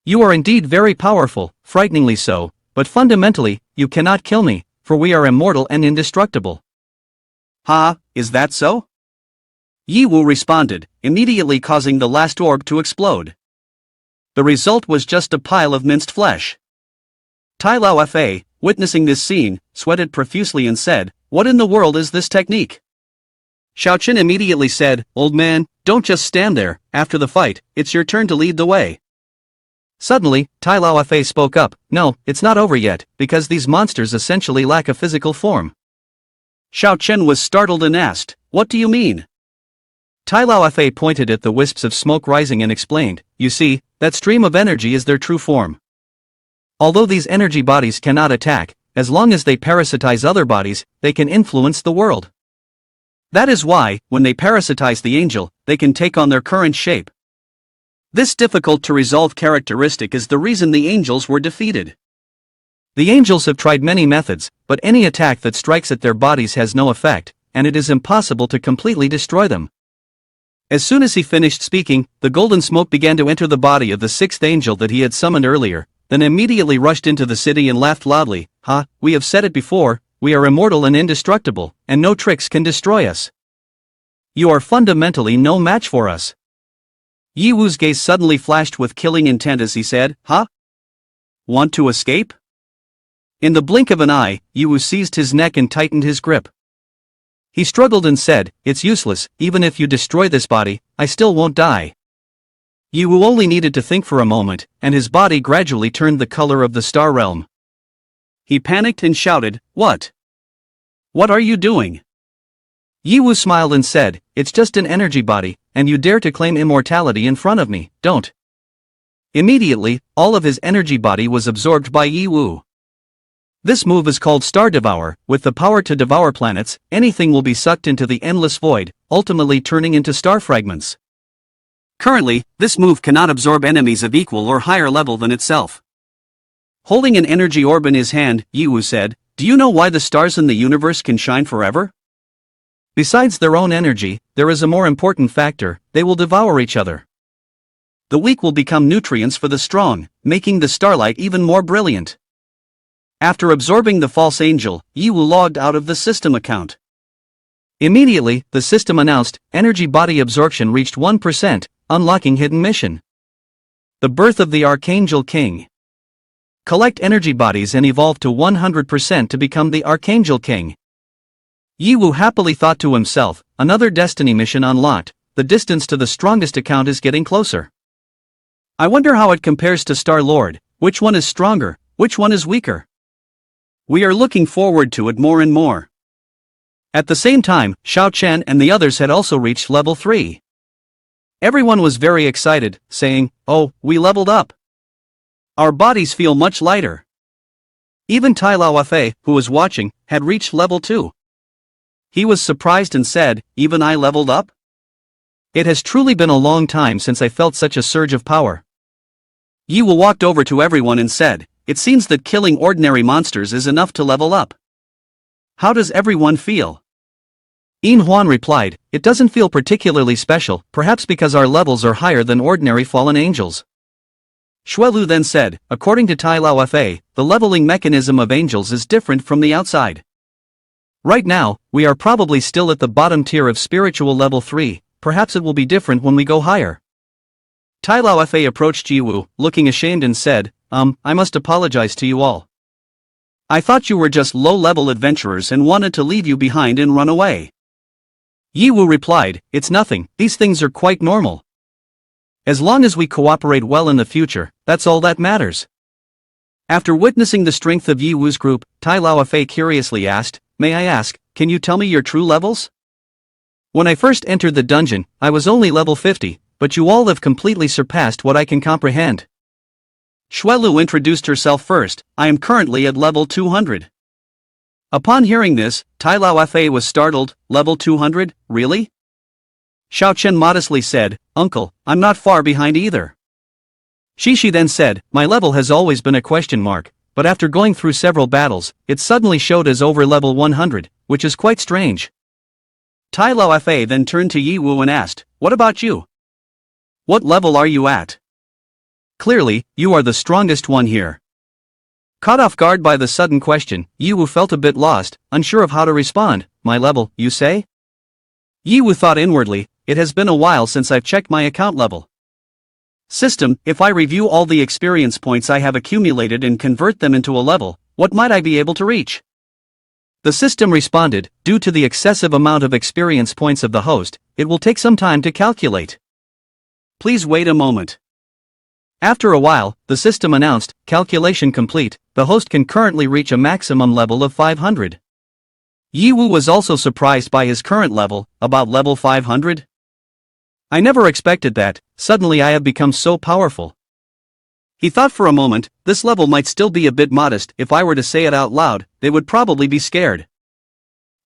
You are indeed very powerful, frighteningly so, but fundamentally, you cannot kill me, for we are immortal and indestructible." "Ha, is that so?" Yiwu responded, immediately causing the last orb to explode. The result was just a pile of minced flesh. Tai Lao Fa, witnessing this scene, sweated profusely and said, "What in the world is this technique?" Xiao Qin immediately said, "Old man, don't just stand there, after the fight, it's your turn to lead the way." Suddenly, Tai Lao Fa spoke up, "No, it's not over yet, because these monsters essentially lack a physical form." Xiao Chen was startled and asked, "What do you mean?" Tai Lao Fa pointed at the wisps of smoke rising and explained, "You see, that stream of energy is their true form. Although these energy bodies cannot attack, as long as they parasitize other bodies, they can influence the world. That is why, when they parasitize the angel, they can take on their current shape. This difficult-to-resolve characteristic is the reason the angels were defeated. The angels have tried many methods, but any attack that strikes at their bodies has no effect, and it is impossible to completely destroy them." As soon as he finished speaking, the golden smoke began to enter the body of the sixth angel that he had summoned earlier, then immediately rushed into the city and laughed loudly, "Ha, we have said it before, we are immortal and indestructible, and no tricks can destroy us. You are fundamentally no match for us." Yiwu's gaze suddenly flashed with killing intent as he said, "Huh? Want to escape?" In the blink of an eye, Yiwu seized his neck and tightened his grip. He struggled and said, "It's useless, even if you destroy this body, I still won't die." Yiwu only needed to think for a moment, and his body gradually turned the color of the star realm. He panicked and shouted, "What? What are you doing?" Yiwu smiled and said, "It's just an energy body, and you dare to claim immortality in front of me, don't." Immediately, all of his energy body was absorbed by Yiwu. This move is called Star Devour. With the power to devour planets, anything will be sucked into the endless void, ultimately turning into star fragments. Currently, this move cannot absorb enemies of equal or higher level than itself. Holding an energy orb in his hand, Yiwu said, "Do you know why the stars in the universe can shine forever? Besides their own energy, there is a more important factor: they will devour each other. The weak will become nutrients for the strong, making the starlight even more brilliant." After absorbing the false angel, Yiwu logged out of the system account. Immediately, the system announced, energy body absorption reached 1%, unlocking hidden mission. The birth of the Archangel King. Collect energy bodies and evolve to 100% to become the Archangel King. Yiwu happily thought to himself, another destiny mission unlocked, the distance to the strongest account is getting closer. I wonder how it compares to Star Lord, which one is stronger, which one is weaker? We are looking forward to it more and more. At the same time, Xiao Chen and the others had also reached level 3. Everyone was very excited, saying, "Oh, we leveled up. Our bodies feel much lighter." Even Tai Lao Fei, who was watching, had reached level 2. He was surprised and said, "Even I leveled up? It has truly been a long time since I felt such a surge of power." Yiwu walked over to everyone and said, "It seems that killing ordinary monsters is enough to level up. How does everyone feel?" Yin Huan replied, "It doesn't feel particularly special, perhaps because our levels are higher than ordinary fallen angels." Shuelu then said, "According to Tai Lao Fa, the leveling mechanism of angels is different from the outside. Right now, we are probably still at the bottom tier of spiritual level 3, perhaps it will be different when we go higher." Tai Lao Fa approached Yiwu, looking ashamed and said, I must apologize to you all. I thought you were just low-level adventurers and wanted to leave you behind and run away." Yiwu replied, "It's nothing, these things are quite normal. As long as we cooperate well in the future, that's all that matters." After witnessing the strength of Yiwu's group, Tai Lao Fei curiously asked, "May I ask, can you tell me your true levels? When I first entered the dungeon, I was only level 50, but you all have completely surpassed what I can comprehend." Shuelu introduced herself first, "I am currently at level 200. Upon hearing this, Tai Lao Fa was startled. Level 200, really? Xiao Chen modestly said, Uncle, I'm not far behind either. Shishi then said, my level has always been a question mark, but after going through several battles, it suddenly showed as over level 100, which is quite strange. Tai Lao Fa then turned to Yi Wu and asked, what about you? What level are you at? Clearly, you are the strongest one here. Caught off guard by the sudden question, Yi Wu felt a bit lost, unsure of how to respond. My level, you say? Yi Wu thought inwardly, it has been a while since I've checked my account level. System, if I review all the experience points I have accumulated and convert them into a level, what might I be able to reach? The system responded, due to the excessive amount of experience points of the host, it will take some time to calculate. Please wait a moment. After a while, the system announced, calculation complete, the host can currently reach a maximum level of 500. Yi Wu was also surprised by his current level, about level 500. I never expected that, suddenly I have become so powerful. He thought for a moment, this level might still be a bit modest. If I were to say it out loud, they would probably be scared.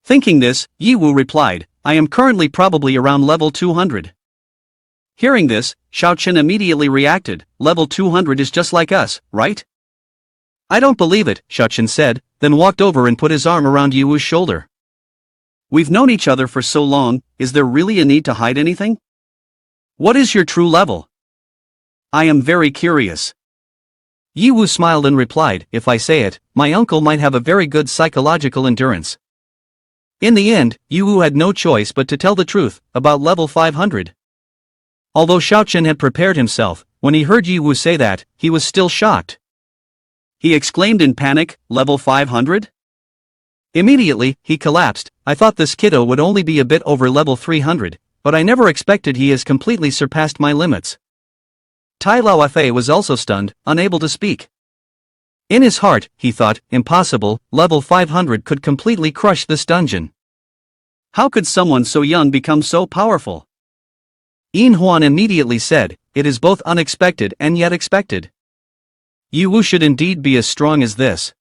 Thinking this, Yi Wu replied, I am currently probably around level 200. Hearing this, Xiao Chen immediately reacted, level 200 is just like us, right? I don't believe it, Xiao Chen said, then walked over and put his arm around Yi Wu's shoulder. We've known each other for so long, is there really a need to hide anything? What is your true level? I am very curious. Yi Wu smiled and replied, if I say it, my uncle might have a very good psychological endurance. In the end, Yi Wu had no choice but to tell the truth, about level 500. Although Xiao Chen had prepared himself, when he heard Yi Wu say that, he was still shocked. He exclaimed in panic, level 500? Immediately, he collapsed. I thought this kiddo would only be a bit over level 300, but I never expected he has completely surpassed my limits. Tai Lao Fa was also stunned, unable to speak. In his heart, he thought, impossible, level 500 could completely crush this dungeon. How could someone so young become so powerful? Yin Huan immediately said, it is both unexpected and yet expected. Yi Wu should indeed be as strong as this.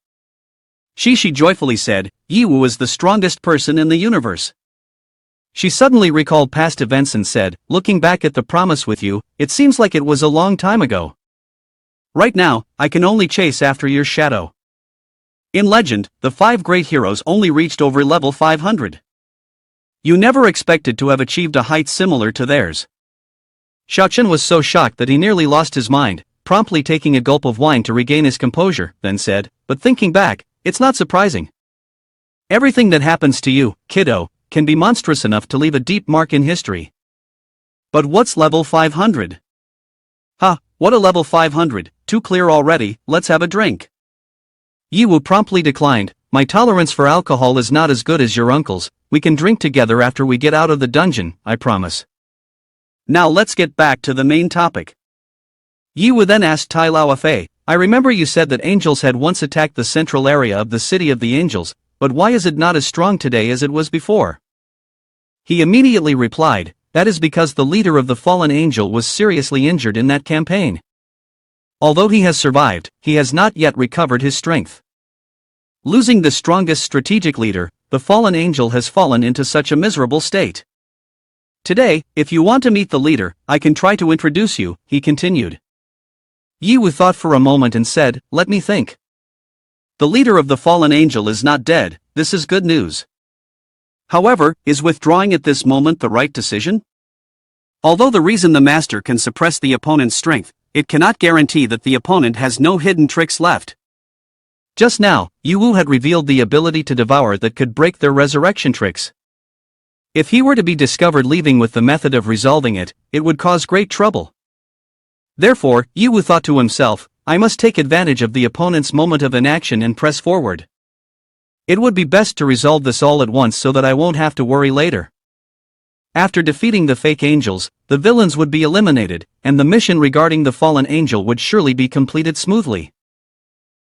Shishi joyfully said, Yi Wu is the strongest person in the universe. She suddenly recalled past events and said, looking back at the promise with you, it seems like it was a long time ago. Right now, I can only chase after your shadow. In legend, the 5 great heroes only reached over level 500. You never expected to have achieved a height similar to theirs. Xiao Chen was so shocked that he nearly lost his mind, promptly taking a gulp of wine to regain his composure, then said, but thinking back, it's not surprising. Everything that happens to you, kiddo, can be monstrous enough to leave a deep mark in history. But what's level 500? Ha, what a level 500, too clear already, let's have a drink. Yi Wu promptly declined, my tolerance for alcohol is not as good as your uncle's, we can drink together after we get out of the dungeon, I promise. Now let's get back to the main topic. Yi Wu then asked Tai Lao Fa, I remember you said that angels had once attacked the central area of the City of the Angels, but why is it not as strong today as it was before? He immediately replied, that is because the leader of the fallen angel was seriously injured in that campaign. Although he has survived, he has not yet recovered his strength. Losing the strongest strategic leader, the fallen angel has fallen into such a miserable state. Today, if you want to meet the leader, I can try to introduce you, he continued. Yi Wu thought for a moment and said, let me think. The leader of the fallen angel is not dead, this is good news. However, is withdrawing at this moment the right decision? Although the reason the master can suppress the opponent's strength, it cannot guarantee that the opponent has no hidden tricks left. Just now, Yi Wu had revealed the ability to devour that could break their resurrection tricks. If he were to be discovered leaving with the method of resolving it, it would cause great trouble. Therefore, Yi Wu thought to himself, I must take advantage of the opponent's moment of inaction and press forward. It would be best to resolve this all at once so that I won't have to worry later. After defeating the fake angels, the villains would be eliminated, and the mission regarding the fallen angel would surely be completed smoothly.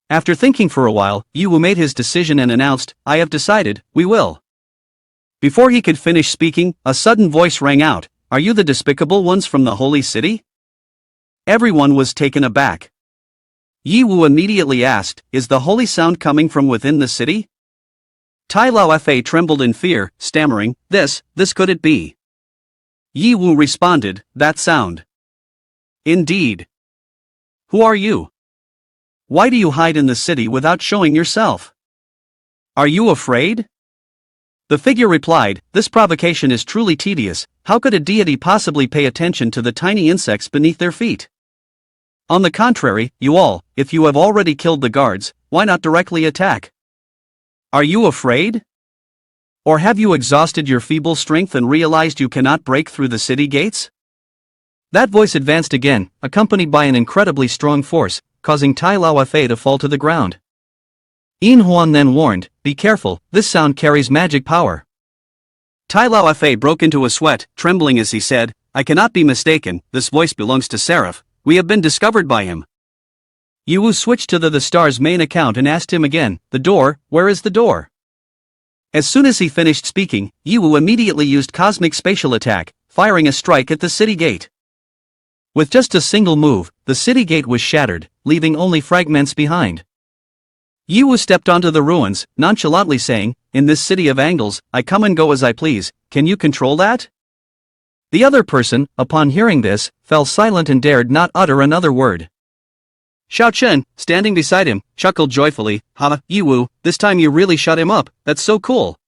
After thinking for a while, Yi Wu made his decision and announced, I have decided, we will. Before he could finish speaking, a sudden voice rang out, are you the despicable ones from the holy city? Everyone was taken aback. Yi Wu immediately asked, is the holy sound coming from within the city? Tai Lao Fa trembled in fear, stammering, this could it be? Yi Wu responded, that sound. Indeed. Who are you? Why do you hide in the city without showing yourself? Are you afraid? The figure replied, this provocation is truly tedious, how could a deity possibly pay attention to the tiny insects beneath their feet? On the contrary, you all, if you have already killed the guards, why not directly attack? Are you afraid? Or have you exhausted your feeble strength and realized you cannot break through the city gates? That voice advanced again, accompanied by an incredibly strong force, causing Tai Lao Fa to fall to the ground. Yin Huan then warned, be careful, this sound carries magic power. Tai Lao Fa broke into a sweat, trembling as he said, I cannot be mistaken, this voice belongs to Seraph, we have been discovered by him. Yi Wu switched to the Star's main account and asked him again, the door, where is the door? As soon as he finished speaking, Yi Wu immediately used Cosmic Spatial Attack, firing a strike at the city gate. With just a single move, the city gate was shattered, leaving only fragments behind. Yi Wu stepped onto the ruins, nonchalantly saying, in this city of angles, I come and go as I please, can you control that? The other person, upon hearing this, fell silent and dared not utter another word. Xiao Chen, standing beside him, chuckled joyfully, ha, Yi Wu, this time you really shut him up, that's so cool.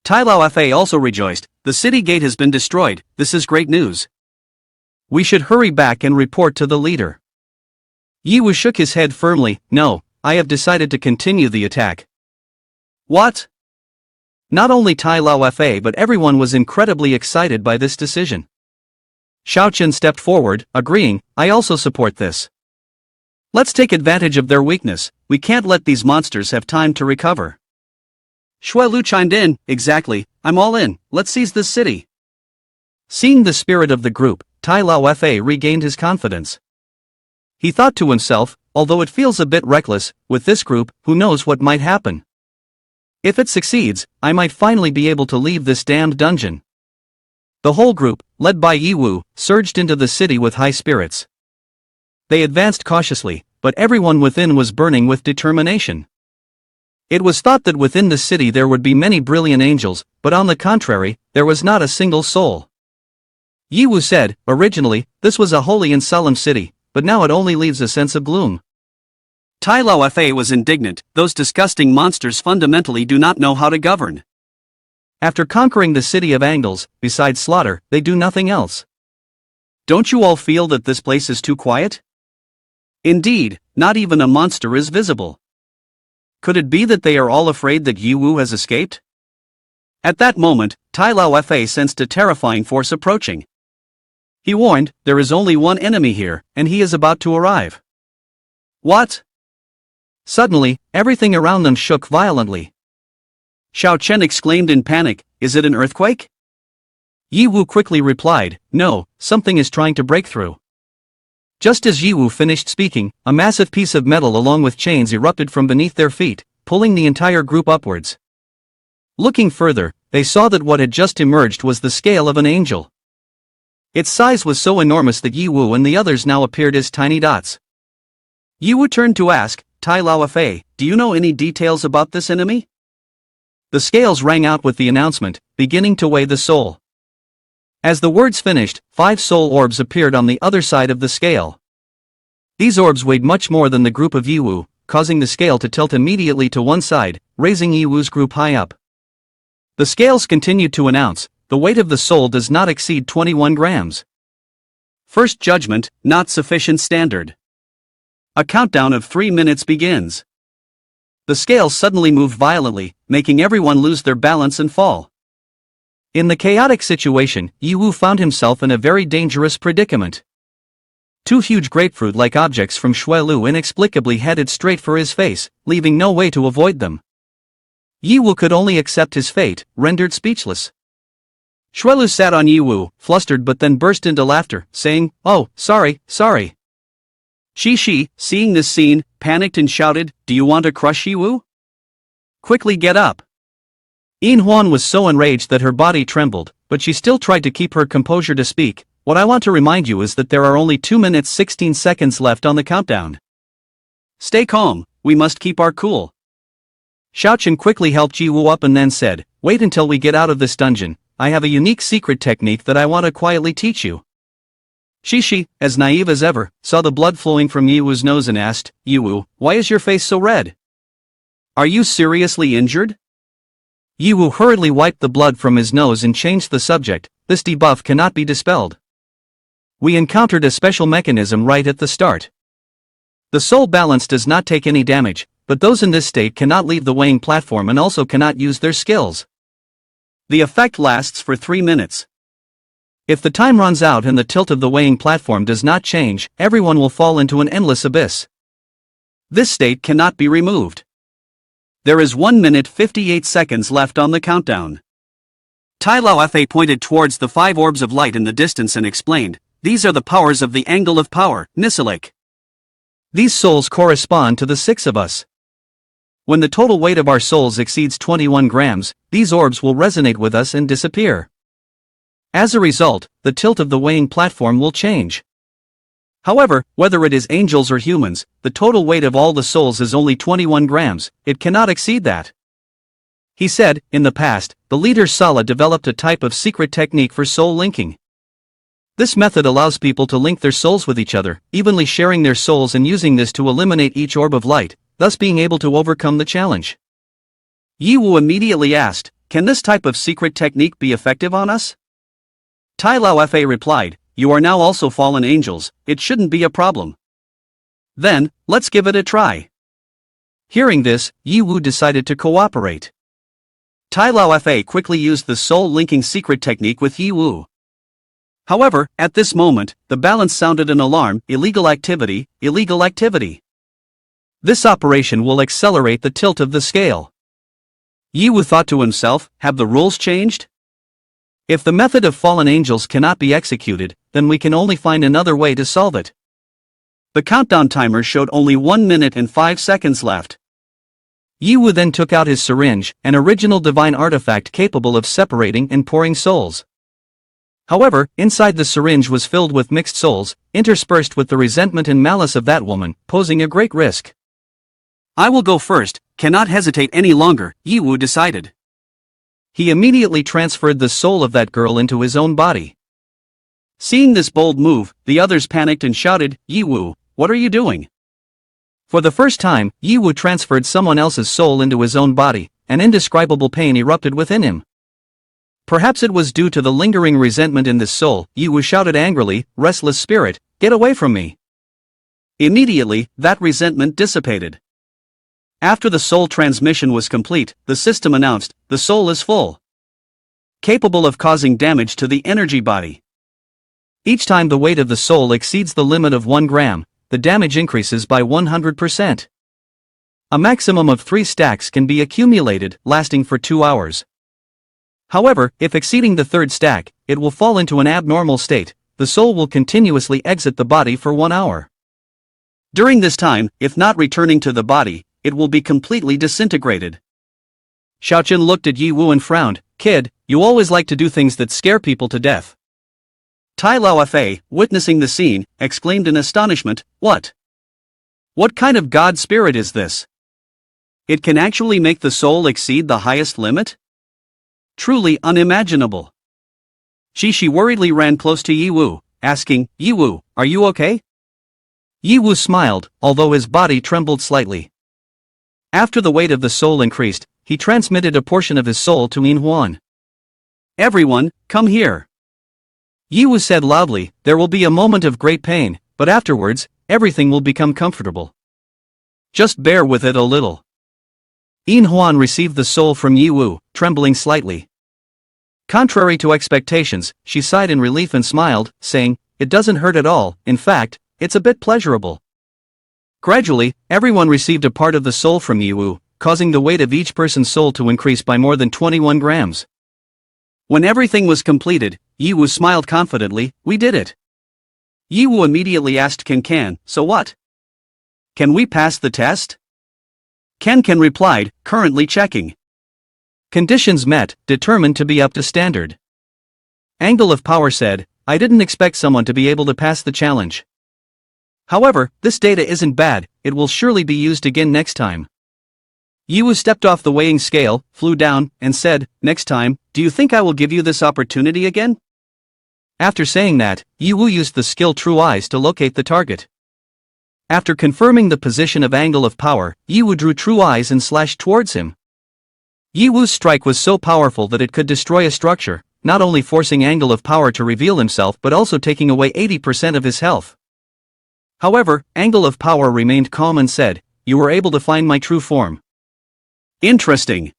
Tai Lao Fa also rejoiced, the city gate has been destroyed, this is great news. We should hurry back and report to the leader. Yi Wu shook his head firmly, no, I have decided to continue the attack. What? Not only Tai Lao Fa but everyone was incredibly excited by this decision. Xiao Chen stepped forward, agreeing, I also support this. Let's take advantage of their weakness, we can't let these monsters have time to recover. Shui Lu chimed in, exactly, I'm all in, let's seize this city. Seeing the spirit of the group, Tai Lao Fa regained his confidence. He thought to himself, although it feels a bit reckless, with this group, who knows what might happen. If it succeeds, I might finally be able to leave this damned dungeon. The whole group, led by Yi Wu, surged into the city with high spirits. They advanced cautiously, but everyone within was burning with determination. It was thought that within the city there would be many brilliant angels, but on the contrary, there was not a single soul. Yi Wu said, originally, this was a holy and solemn city, but now it only leaves a sense of gloom. Tai Lao Fa was indignant, those disgusting monsters fundamentally do not know how to govern. After conquering the city of angles, besides slaughter, they do nothing else. Don't you all feel that this place is too quiet? Indeed, not even a monster is visible. Could it be that they are all afraid that Yi Wu has escaped? At that moment, Tai Lao Fa sensed a terrifying force approaching. He warned, there is only one enemy here, and he is about to arrive. What? Suddenly, everything around them shook violently. Xiao Chen exclaimed in panic, is it an earthquake? Yi Wu quickly replied, no, something is trying to break through. Just as Yi Wu finished speaking, a massive piece of metal along with chains erupted from beneath their feet, pulling the entire group upwards. Looking further, they saw that what had just emerged was the scale of an angel. Its size was so enormous that Yi Wu and the others now appeared as tiny dots. Yi Wu turned to ask, Tai Lao Fa, do you know any details about this enemy? The scales rang out with the announcement, beginning to weigh the soul. As the words finished, 5 soul orbs appeared on the other side of the scale. These orbs weighed much more than the group of Yi Wu, causing the scale to tilt immediately to one side, raising Yi Wu's group high up. The scales continued to announce, the weight of the soul does not exceed 21 grams. First judgment, not sufficient standard. A countdown of 3 minutes begins. The scales suddenly moved violently, making everyone lose their balance and fall. In the chaotic situation, Yi Wu found himself in a very dangerous predicament. 2 huge grapefruit-like objects from Shui Lu inexplicably headed straight for his face, leaving no way to avoid them. Yi Wu could only accept his fate, rendered speechless. Shui Lu sat on Yi Wu, flustered but then burst into laughter, saying, oh, sorry. Shi, seeing this scene, panicked and shouted, do you want to crush Yi Wu? Quickly get up. Yin Huan was so enraged that her body trembled, but she still tried to keep her composure to speak. What I want to remind you is that there are only 2 minutes 16 seconds left on the countdown. Stay calm, we must keep our cool. Xiaochen quickly helped Yiwu up and then said, "Wait until we get out of this dungeon, I have a unique secret technique that I want to quietly teach you." Shishi, as naive as ever, saw the blood flowing from Yiwu's nose and asked, "Yiwu, why is your face so red? Are you seriously injured?" Yiwu hurriedly wiped the blood from his nose and changed the subject. "This debuff cannot be dispelled. We encountered a special mechanism right at the start. The soul balance does not take any damage, but those in this state cannot leave the weighing platform and also cannot use their skills. The effect lasts for 3 minutes. If the time runs out and the tilt of the weighing platform does not change, everyone will fall into an endless abyss. This state cannot be removed. There is 1 minute 58 seconds left on the countdown." Tai Lao Fa pointed towards the 5 orbs of light in the distance and explained, "These are the powers of the angle of power, Nisalik. These souls correspond to the 6 of us. When the total weight of our souls exceeds 21 grams, these orbs will resonate with us and disappear. As a result, the tilt of the weighing platform will change. However, whether it is angels or humans, the total weight of all the souls is only 21 grams, it cannot exceed that." He said, in the past, the leader Sala developed a type of secret technique for soul linking. This method allows people to link their souls with each other, evenly sharing their souls and using this to eliminate each orb of light, thus being able to overcome the challenge. Yiwu immediately asked, "Can this type of secret technique be effective on us?" Tai Lao Fa replied, "You are now also fallen angels, it shouldn't be a problem. Then, let's give it a try." Hearing this, Yiwu decided to cooperate. Tai Lao Fa quickly used the soul-linking secret technique with Yiwu. However, at this moment, the balance sounded an alarm, illegal activity, illegal activity. This operation will accelerate the tilt of the scale. Yiwu thought to himself, have the rules changed? If the method of fallen angels cannot be executed, then we can only find another way to solve it. The countdown timer showed only 1 minute and 5 seconds left. Yiwu then took out his syringe, an original divine artifact capable of separating and pouring souls. However, inside the syringe was filled with mixed souls, interspersed with the resentment and malice of that woman, posing a great risk. "I will go first, cannot hesitate any longer," Yiwu decided. He immediately transferred the soul of that girl into his own body. Seeing this bold move, the others panicked and shouted, "Yiwu, what are you doing?" For the first time, Yiwu transferred someone else's soul into his own body, and indescribable pain erupted within him. Perhaps it was due to the lingering resentment in this soul, Yiwu shouted angrily, "Restless spirit, get away from me." Immediately, that resentment dissipated. After the soul transmission was complete, the system announced, "The soul is full. Capable of causing damage to the energy body. Each time the weight of the soul exceeds the limit of 1 gram, the damage increases by 100%. A maximum of 3 stacks can be accumulated, lasting for 2 hours. However, if exceeding the 3rd stack, it will fall into an abnormal state. The soul will continuously exit the body for 1 hour. During this time, if not returning to the body, it will be completely disintegrated." Xiaochen looked at Yiwu and frowned, "Kid, you always like to do things that scare people to death." Tai Lao Fa, witnessing the scene, exclaimed in astonishment, "What? What kind of god spirit is this? It can actually make the soul exceed the highest limit? Truly unimaginable." Shishi worriedly ran close to Yiwu, asking, "Yiwu, are you okay?" Yiwu smiled, although his body trembled slightly. After the weight of the soul increased, he transmitted a portion of his soul to Minhuan. "Everyone, come here." Yiwu said loudly, "There will be a moment of great pain, but afterwards, everything will become comfortable. Just bear with it a little." Minhuan received the soul from Yiwu, trembling slightly. Contrary to expectations, she sighed in relief and smiled, saying, "It doesn't hurt at all, in fact, it's a bit pleasurable." Gradually, everyone received a part of the soul from Yiwu, causing the weight of each person's soul to increase by more than 21 grams. When everything was completed, Yiwu smiled confidently, "We did it." Yiwu immediately asked Can, "So what? Can we pass the test?" Can replied, "Currently checking." Conditions met, determined to be up to standard. Angle of Power said, "I didn't expect someone to be able to pass the challenge. However, this data isn't bad, it will surely be used again next time." Yiwu stepped off the weighing scale, flew down, and said, "Next time, do you think I will give you this opportunity again?" After saying that, Yiwu used the skill True Eyes to locate the target. After confirming the position of angle of power, Yiwu drew True Eyes and slashed towards him. Yiwu's strike was so powerful that it could destroy a structure, not only forcing angle of power to reveal himself but also taking away 80% of his health. However, angle of power remained calm and said, "You were able to find my true form. Interesting."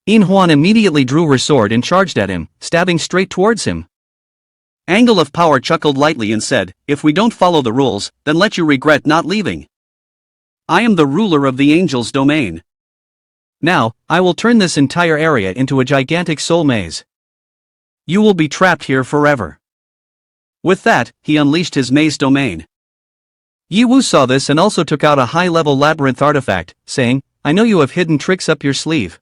Inhuan immediately drew her sword and charged at him, stabbing straight towards him. Angle of Power chuckled lightly and said, "If we don't follow the rules, then let you regret not leaving. I am the ruler of the angel's domain. Now, I will turn this entire area into a gigantic soul maze. You will be trapped here forever." With that, he unleashed his maze domain. Yiwu saw this and also took out a high-level labyrinth artifact, saying, "I know you have hidden tricks up your sleeve.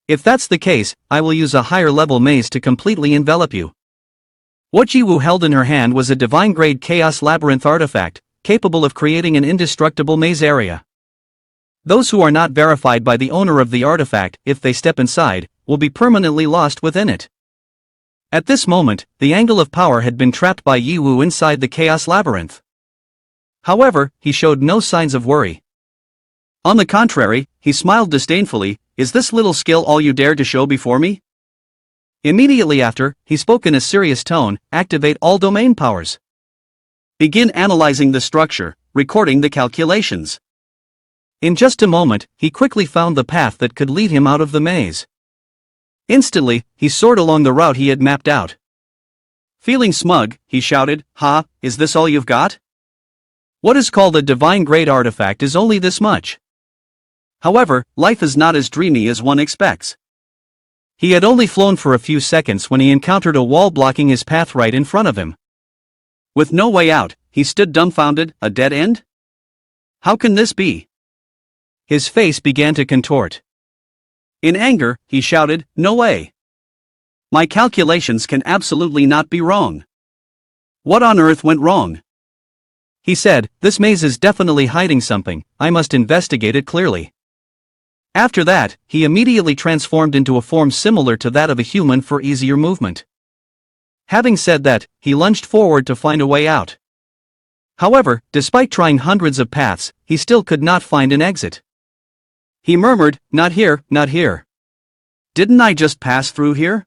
If that's the case, I will use a higher-level maze to completely envelop you." What Yiwu held in her hand was a divine-grade chaos labyrinth artifact, capable of creating an indestructible maze area. Those who are not verified by the owner of the artifact, if they step inside, will be permanently lost within it. At this moment, the angle of power had been trapped by Yiwu inside the chaos labyrinth. However, he showed no signs of worry. On the contrary, he smiled disdainfully, "Is this little skill all you dare to show before me?" Immediately after, he spoke in a serious tone, "Activate all domain powers. Begin analyzing the structure, recording the calculations." In just a moment, he quickly found the path that could lead him out of the maze. Instantly, he soared along the route he had mapped out. Feeling smug, he shouted, "Ha, is this all you've got? What is called a divine-grade artifact is only this much." However, life is not as dreamy as one expects. He had only flown for a few seconds when he encountered a wall blocking his path right in front of him. With no way out, he stood dumbfounded. A dead end? How can this be? His face began to contort. In anger, he shouted, "No way! My calculations can absolutely not be wrong. What on earth went wrong?" He said, "This maze is definitely hiding something, I must investigate it clearly." After that, he immediately transformed into a form similar to that of a human for easier movement. Having said that, he lunged forward to find a way out. However, despite trying hundreds of paths, he still could not find an exit. He murmured, "Not here, not here. Didn't I just pass through here?"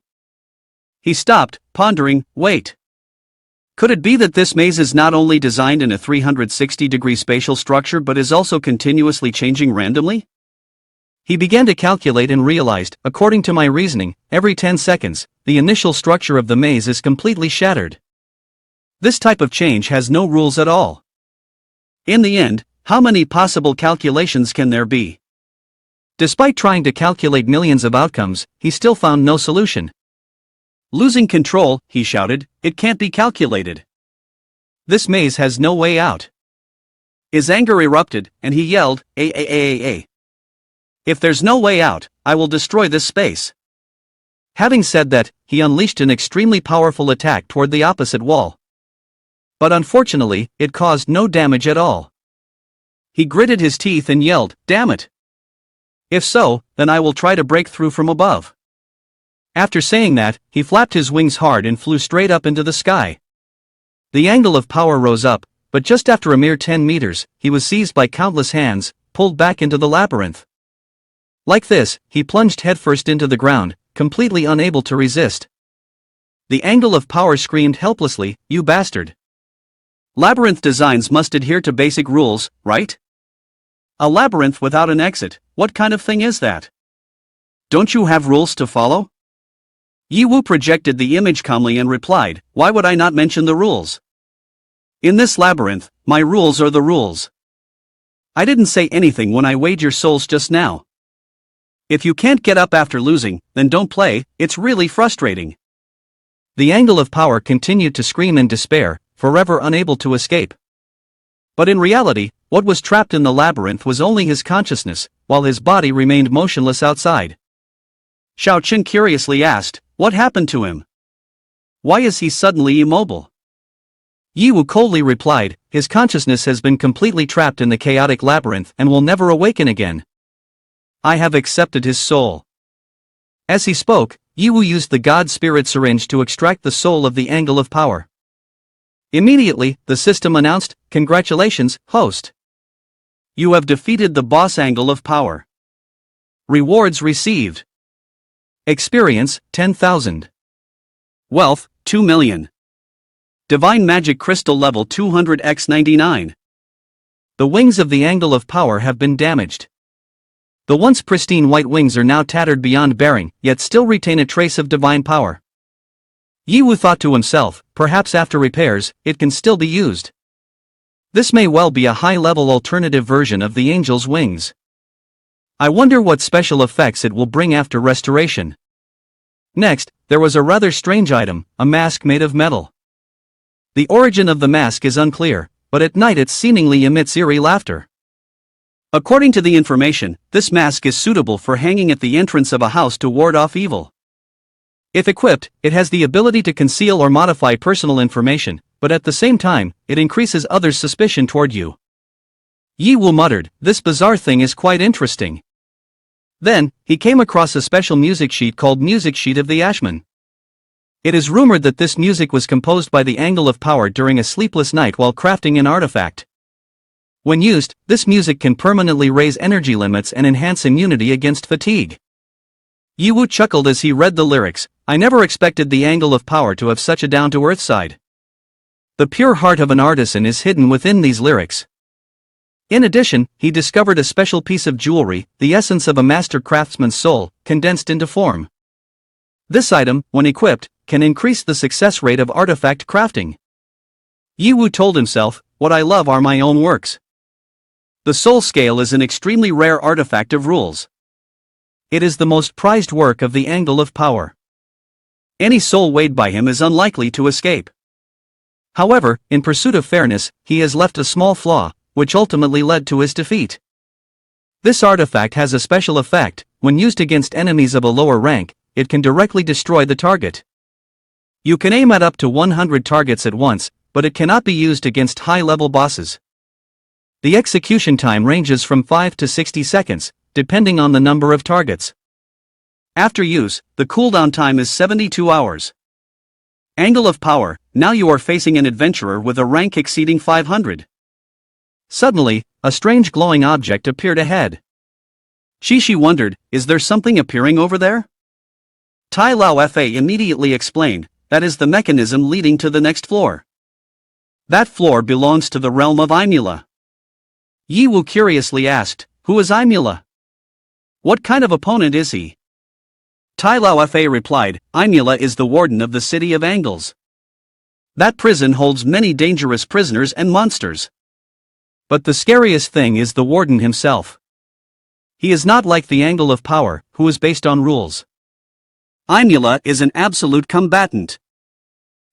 He stopped, pondering, "Wait. Could it be that this maze is not only designed in a 360-degree spatial structure but is also continuously changing randomly?" He began to calculate and realized, according to my reasoning, every 10 seconds, the initial structure of the maze is completely shattered. This type of change has no rules at all. In the end, how many possible calculations can there be? Despite trying to calculate millions of outcomes, he still found no solution. Losing control, he shouted, "It can't be calculated. This maze has no way out." His anger erupted, and he yelled, "A. If there's no way out, I will destroy this space." Having said that, he unleashed an extremely powerful attack toward the opposite wall. But unfortunately, it caused no damage at all. He gritted his teeth and yelled, "Damn it! If so, then I will try to break through from above." After saying that, he flapped his wings hard and flew straight up into the sky. The angle of power rose up, but just after a mere 10 meters, he was seized by countless hands, pulled back into the labyrinth. Like this, he plunged headfirst into the ground, completely unable to resist. The angle of power screamed helplessly, "You bastard! Labyrinth designs must adhere to basic rules, right? A labyrinth without an exit, what kind of thing is that? Don't you have rules to follow?" Yiwu projected the image calmly and replied, "Why would I not mention the rules? In this labyrinth, my rules are the rules. I didn't say anything when I weighed your souls just now. If you can't get up after losing, then don't play, it's really frustrating." The angle of power continued to scream in despair, forever unable to escape. But in reality, what was trapped in the labyrinth was only his consciousness, while his body remained motionless outside. Xiao Qin curiously asked, "What happened to him? Why is he suddenly immobile?" Yiwu coldly replied, "His consciousness has been completely trapped in the chaotic labyrinth and will never awaken again. I have accepted his soul. As he spoke, Yiwu used the God Spirit syringe to extract the soul of the Angle of Power. Immediately, the system announced, "Congratulations, host. You have defeated the boss Angle of Power. Rewards received. Experience, 10,000. Wealth, 2 million. Divine Magic Crystal level 200x99. The wings of the Angle of Power have been damaged. The once pristine white wings are now tattered beyond bearing, yet still retain a trace of divine power." Yiwu thought to himself, perhaps after repairs, it can still be used. This may well be a high-level alternative version of the angel's wings. I wonder what special effects it will bring after restoration. Next, there was a rather strange item, a mask made of metal. The origin of the mask is unclear, but at night it seemingly emits eerie laughter. According to the information, this mask is suitable for hanging at the entrance of a house to ward off evil. If equipped, it has the ability to conceal or modify personal information, but at the same time, it increases others' suspicion toward you. Yiwu muttered, "This bizarre thing is quite interesting." Then, he came across a special music sheet called Music Sheet of the Ashman. It is rumored that this music was composed by the Angle of Power during a sleepless night while crafting an artifact. When used, this music can permanently raise energy limits and enhance immunity against fatigue. Yiwu chuckled as he read the lyrics. I never expected the Angle of Power to have such a down-to-earth side. The pure heart of an artisan is hidden within these lyrics. In addition, he discovered a special piece of jewelry, the essence of a master craftsman's soul, condensed into form. This item, when equipped, can increase the success rate of artifact crafting. Yiwu told himself, what I love are my own works. The soul scale is an extremely rare artifact of rules. It is the most prized work of the Angle of Power. Any soul weighed by him is unlikely to escape. However, in pursuit of fairness, he has left a small flaw, which ultimately led to his defeat. This artifact has a special effect. When used against enemies of a lower rank, it can directly destroy the target. You can aim at up to 100 targets at once, but it cannot be used against high-level bosses. The execution time ranges from 5 to 60 seconds, depending on the number of targets. After use, the cooldown time is 72 hours. Angle of Power, now you are facing an adventurer with a rank exceeding 500. Suddenly, a strange glowing object appeared ahead. Shishi wondered, is there something appearing over there? Tai Lao Fa immediately explained, that is the mechanism leading to the next floor. That floor belongs to the realm of Imula. Yiwu curiously asked, who is Imula? What kind of opponent is he? Tai Lao Fa replied, Imula is the warden of the City of Angles. That prison holds many dangerous prisoners and monsters. But the scariest thing is the warden himself. He is not like the Angle of Power, who is based on rules. Imula is an absolute combatant.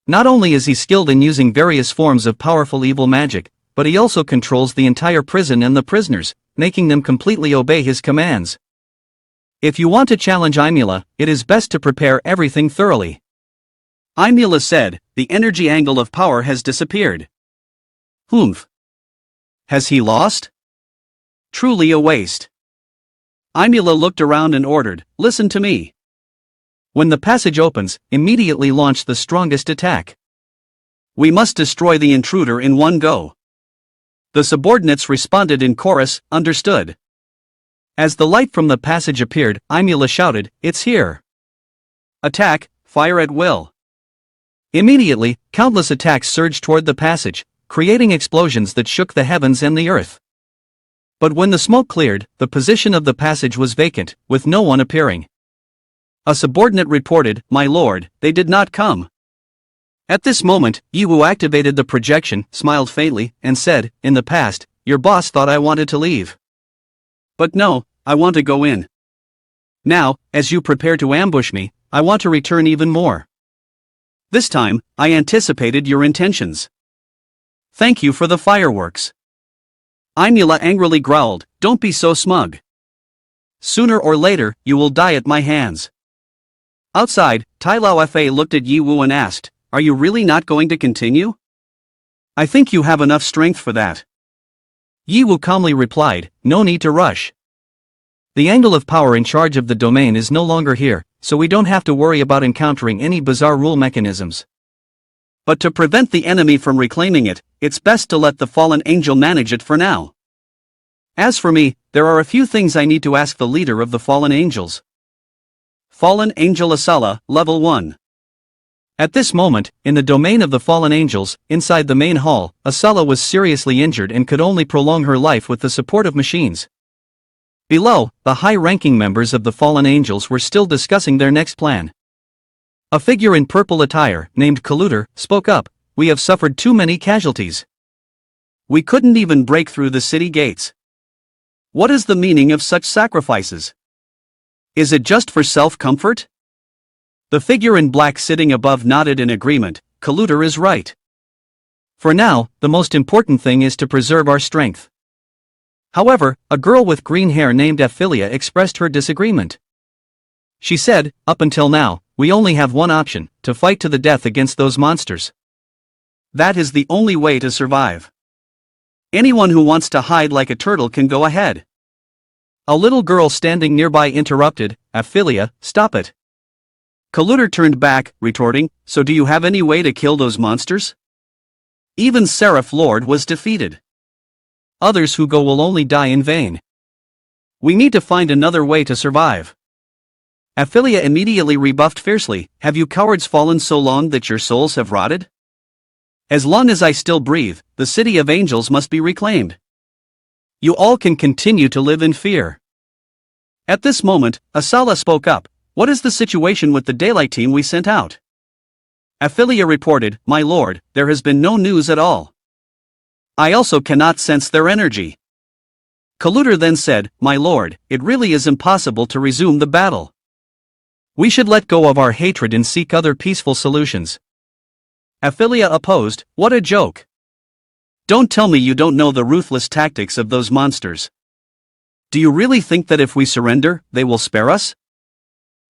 Not only is he skilled in using various forms of powerful evil magic, but he also controls the entire prison and the prisoners, making them completely obey his commands. If you want to challenge Imula, it is best to prepare everything thoroughly. Imula said, the energy Angle of Power has disappeared. Humph. Has he lost? Truly a waste. Imula looked around and ordered, listen to me. When the passage opens, immediately launch the strongest attack. We must destroy the intruder in one go. The subordinates responded in chorus, understood. As the light from the passage appeared, Imula shouted, it's here. Attack, fire at will. Immediately, countless attacks surged toward the passage, creating explosions that shook the heavens and the earth. But when the smoke cleared, the position of the passage was vacant, with no one appearing. A subordinate reported, my lord, they did not come. At this moment, Yiwu activated the projection, smiled faintly, and said, in the past, your boss thought I wanted to leave. But no, I want to go in. Now, as you prepare to ambush me, I want to return even more. This time, I anticipated your intentions. Thank you for the fireworks. Imula angrily growled, don't be so smug. Sooner or later, you will die at my hands. Outside, Tai Lao Fa looked at Yiwu and asked, are you really not going to continue? I think you have enough strength for that. Yiwu calmly replied, no need to rush. The angle of power in charge of the domain is no longer here, so we don't have to worry about encountering any bizarre rule mechanisms. But to prevent the enemy from reclaiming it, it's best to let the fallen angel manage it for now. As for me, there are a few things I need to ask the leader of the fallen angels. Fallen Angel Asala, Level 1. At this moment, in the domain of the fallen angels, inside the main hall, Asala was seriously injured and could only prolong her life with the support of machines. Below, the high-ranking members of the fallen angels were still discussing their next plan. A figure in purple attire, named Colluder, spoke up. We have suffered too many casualties. We couldn't even break through the city gates. What is the meaning of such sacrifices? Is it just for self-comfort? The figure in black sitting above nodded in agreement. Colluder is right. For now, the most important thing is to preserve our strength. However, a girl with green hair named Ophelia expressed her disagreement. She said, up until now, we only have one option, to fight to the death against those monsters. That is the only way to survive. Anyone who wants to hide like a turtle can go ahead. A little girl standing nearby interrupted, Ophelia, stop it. Colluder turned back, retorting, so do you have any way to kill those monsters? Even Seraph Lord was defeated. Others who go will only die in vain. We need to find another way to survive. Ophelia immediately rebuffed fiercely, have you cowards fallen so long that your souls have rotted? As long as I still breathe, the city of angels must be reclaimed. You all can continue to live in fear. At this moment, Asala spoke up, what is the situation with the daylight team we sent out? Ophelia reported, my lord, there has been no news at all. I also cannot sense their energy. Colluder then said, my lord, it really is impossible to resume the battle. We should let go of our hatred and seek other peaceful solutions. Ophelia opposed, what a joke. Don't tell me you don't know the ruthless tactics of those monsters. Do you really think that if we surrender, they will spare us?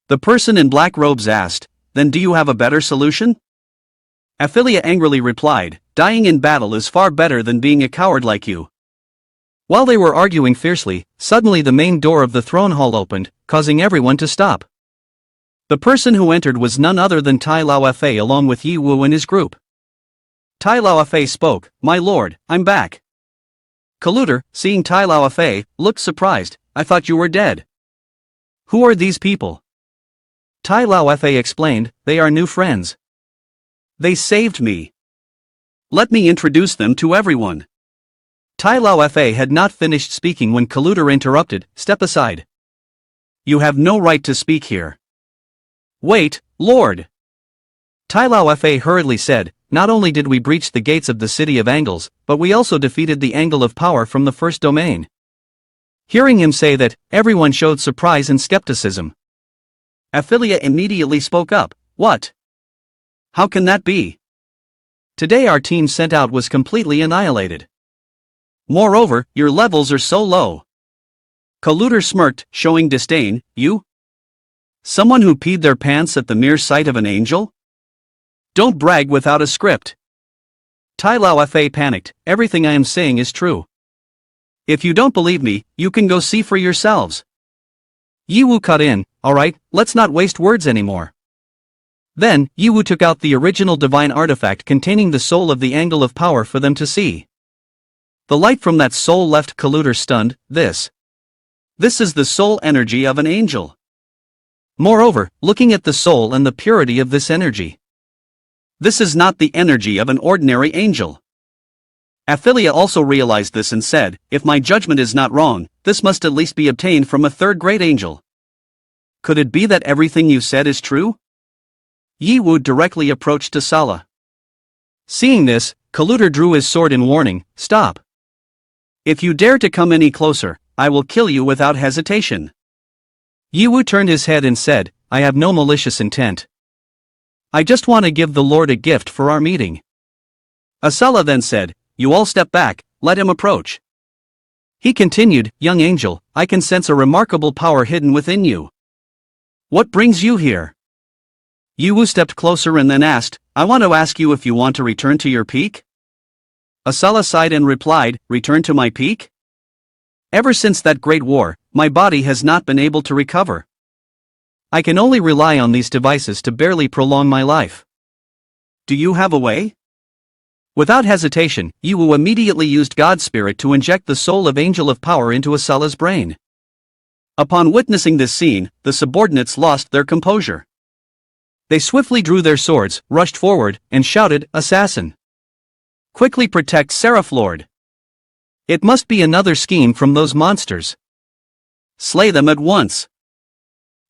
The person in black robes asked, then do you have a better solution? Ophelia angrily replied, dying in battle is far better than being a coward like you. While they were arguing fiercely, suddenly the main door of the throne hall opened, causing everyone to stop. The person who entered was none other than Tai Lao Fei along with Yi Wu and his group. Tai Lao Fei spoke, my lord, I'm back. Colluder, seeing Tai Lao Fei, looked surprised, I thought you were dead. Who are these people? Tai Lao Fei explained, they are new friends. They saved me. Let me introduce them to everyone. Tai Lao Fei had not finished speaking when Colluder interrupted, step aside. You have no right to speak here. Wait, Lord. Tai Lao Fei hurriedly said, not only did we breach the gates of the city of angles, but we also defeated the angle of power from the first domain. Hearing him say that, everyone showed surprise and skepticism. Ophelia immediately spoke up, what? How can that be? Today our team sent out was completely annihilated. Moreover, your levels are so low. Colluder smirked, showing disdain, you? Someone who peed their pants at the mere sight of an angel? Don't brag without a script. Tai Lao Fei panicked, everything I am saying is true. If you don't believe me, you can go see for yourselves. Yi Wu cut in, alright, let's not waste words anymore. Then, Yi Wu took out the original divine artifact containing the soul of the angle of power for them to see. The light from that soul left Colluder stunned, this is the soul energy of an angel. Moreover, looking at the soul and the purity of this energy. This is not the energy of an ordinary angel. Ophelia also realized this and said, if my judgment is not wrong, this must at least be obtained from a third-grade angel. Could it be that everything you said is true? Yi Wu directly approached Asala. Seeing this, Colluder drew his sword in warning, stop. If you dare to come any closer, I will kill you without hesitation. Yi Wu turned his head and said, I have no malicious intent. I just want to give the Lord a gift for our meeting. Asala then said, you all step back, let him approach. He continued, young angel, I can sense a remarkable power hidden within you. What brings you here? Yi Wu stepped closer and then asked, I want to ask you if you want to return to your peak? Asala sighed and replied, return to my peak? Ever since that great war, my body has not been able to recover. I can only rely on these devices to barely prolong my life. Do you have a way? Without hesitation, Yiwu immediately used God's spirit to inject the soul of Angel of Power into Asala's brain. Upon witnessing this scene, the subordinates lost their composure. They swiftly drew their swords, rushed forward, and shouted, "Assassin! Quickly protect Seraph Lord! It must be another scheme from those monsters. Slay them at once!"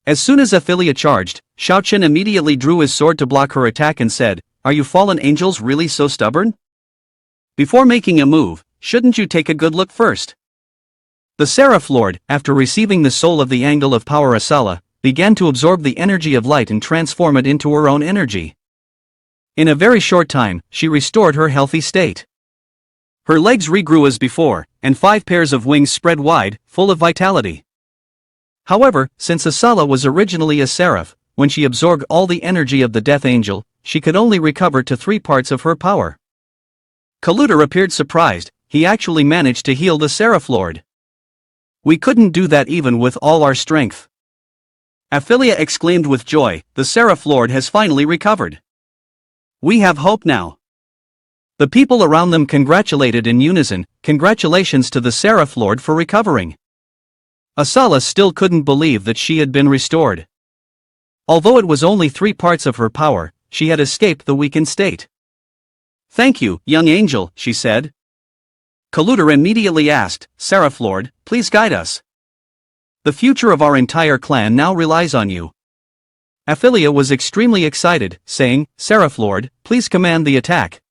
As soon as Ophelia charged, Xiaochen immediately drew his sword to block her attack and said, "Are you fallen angels really so stubborn? Before making a move, shouldn't you take a good look first?" The Seraph Lord, after receiving the soul of the Angle of Power Asala, began to absorb the energy of light and transform it into her own energy. In a very short time, she restored her healthy state. Her legs regrew as before, and 5 pairs of wings spread wide, full of vitality. However, since Asala was originally a seraph, when she absorbed all the energy of the Death Angel, she could only recover to 3 parts of her power. Kalutar appeared surprised. He actually managed to heal the Seraph Lord. "We couldn't do that even with all our strength." Ophelia exclaimed with joy, "The Seraph Lord has finally recovered. We have hope now." The people around them congratulated in unison, "Congratulations to the Seraph Lord for recovering." Asala still couldn't believe that she had been restored. Although it was only 3 parts of her power, she had escaped the weakened state. "Thank you, young angel," she said. Kalutar immediately asked, "Seraph Lord, please guide us. The future of our entire clan now relies on you." Ophelia was extremely excited, saying, "Seraph Lord, please command the attack."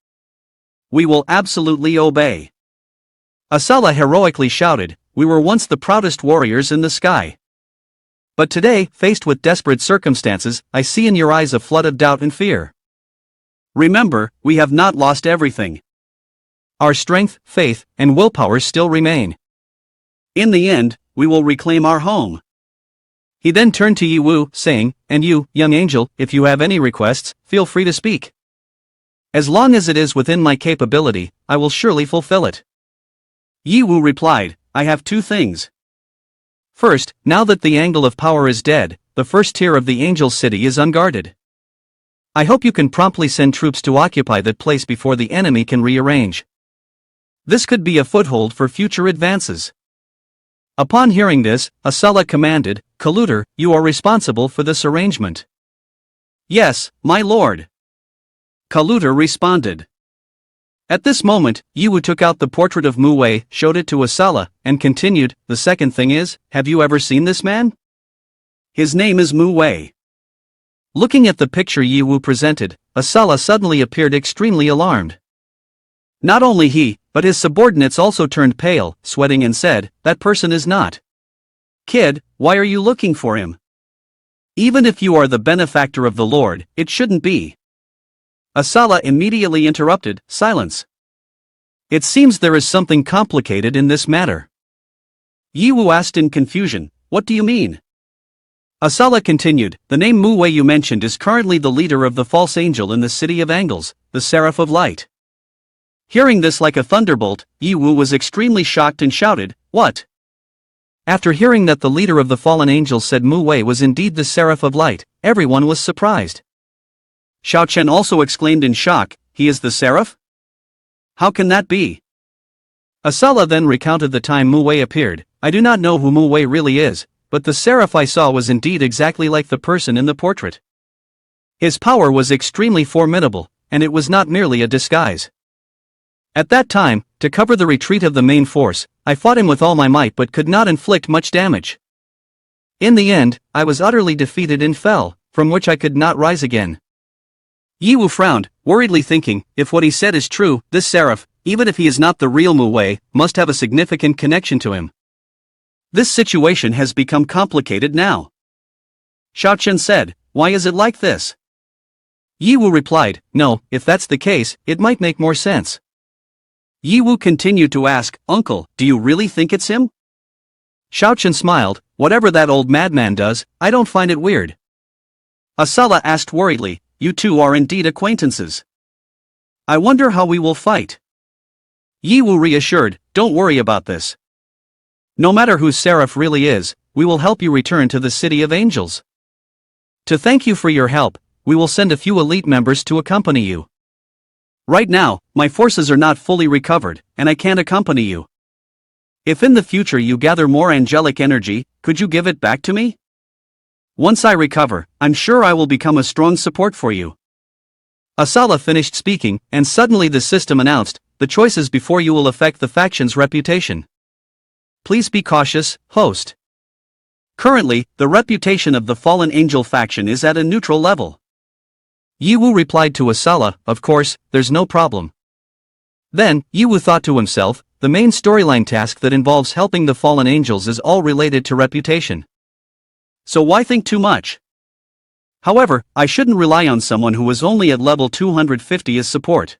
"We will absolutely obey." Asala heroically shouted, "We were once the proudest warriors in the sky. But today, faced with desperate circumstances, I see in your eyes a flood of doubt and fear. Remember, we have not lost everything. Our strength, faith, and willpower still remain. In the end, we will reclaim our home." He then turned to Yiwu, saying, "And you, young angel, if you have any requests, feel free to speak. As long as it is within my capability, I will surely fulfill it." Yiwu replied, "I have 2 things. First, now that the Angle of Power is dead, the first tier of the Angel City is unguarded. I hope you can promptly send troops to occupy that place before the enemy can rearrange. This could be a foothold for future advances." Upon hearing this, Asala commanded, "Kalutar, you are responsible for this arrangement." "Yes, my lord." Kalutar responded. At this moment, Yiwu took out the portrait of Mu Wei, showed it to Asala, and continued, "The second thing is, have you ever seen this man? His name is Mu Wei." Looking at the picture Yiwu presented, Asala suddenly appeared extremely alarmed. Not only he, but his subordinates also turned pale, sweating, and said, "That person is not. Kid, why are you looking for him? Even if you are the benefactor of the Lord, it shouldn't be." Asala immediately interrupted, "Silence. It seems there is something complicated in this matter." Yiwu asked in confusion, "What do you mean?" Asala continued, "The name Mu Wei you mentioned is currently the leader of the false angel in the City of Angles, the Seraph of Light." Hearing this like a thunderbolt, Yiwu was extremely shocked and shouted, "What?" After hearing that the leader of the fallen angels said Mu Wei was indeed the Seraph of Light, everyone was surprised. Xiaochen also exclaimed in shock, "He is the Seraph? How can that be?" Asala then recounted the time Mu Wei appeared. "I do not know who Mu Wei really is, but the Seraph I saw was indeed exactly like the person in the portrait. His power was extremely formidable, and it was not merely a disguise. At that time, to cover the retreat of the main force, I fought him with all my might but could not inflict much damage. In the end, I was utterly defeated and fell, from which I could not rise again." Yiwu frowned, worriedly thinking, if what he said is true, this Seraph, even if he is not the real Mu Wei, must have a significant connection to him. This situation has become complicated now. Xiaochen said, "Why is it like this?" Yiwu replied, "No, if that's the case, it might make more sense." Yiwu continued to ask, "Uncle, do you really think it's him?" Xiaochen smiled, "Whatever that old madman does, I don't find it weird." Asala asked worriedly, "You two are indeed acquaintances. I wonder how we will fight." Yiwu reassured, "Don't worry about this. No matter who Seraph really is, we will help you return to the City of Angels. To thank you for your help, we will send a few elite members to accompany you. Right now, my forces are not fully recovered, and I can't accompany you. If in the future you gather more angelic energy, could you give it back to me? Once I recover, I'm sure I will become a strong support for you. Asala finished speaking, and suddenly the system announced, the choices before you will affect the faction's reputation. Please be cautious, host. Currently, the reputation of the Fallen Angel faction is at a neutral level. Yiwu replied to Asala, of course, there's no problem. Then, Yiwu thought to himself, the main storyline task that involves helping the Fallen Angels is all related to reputation. So why think too much? However, I shouldn't rely on someone who is only at level 250 as support.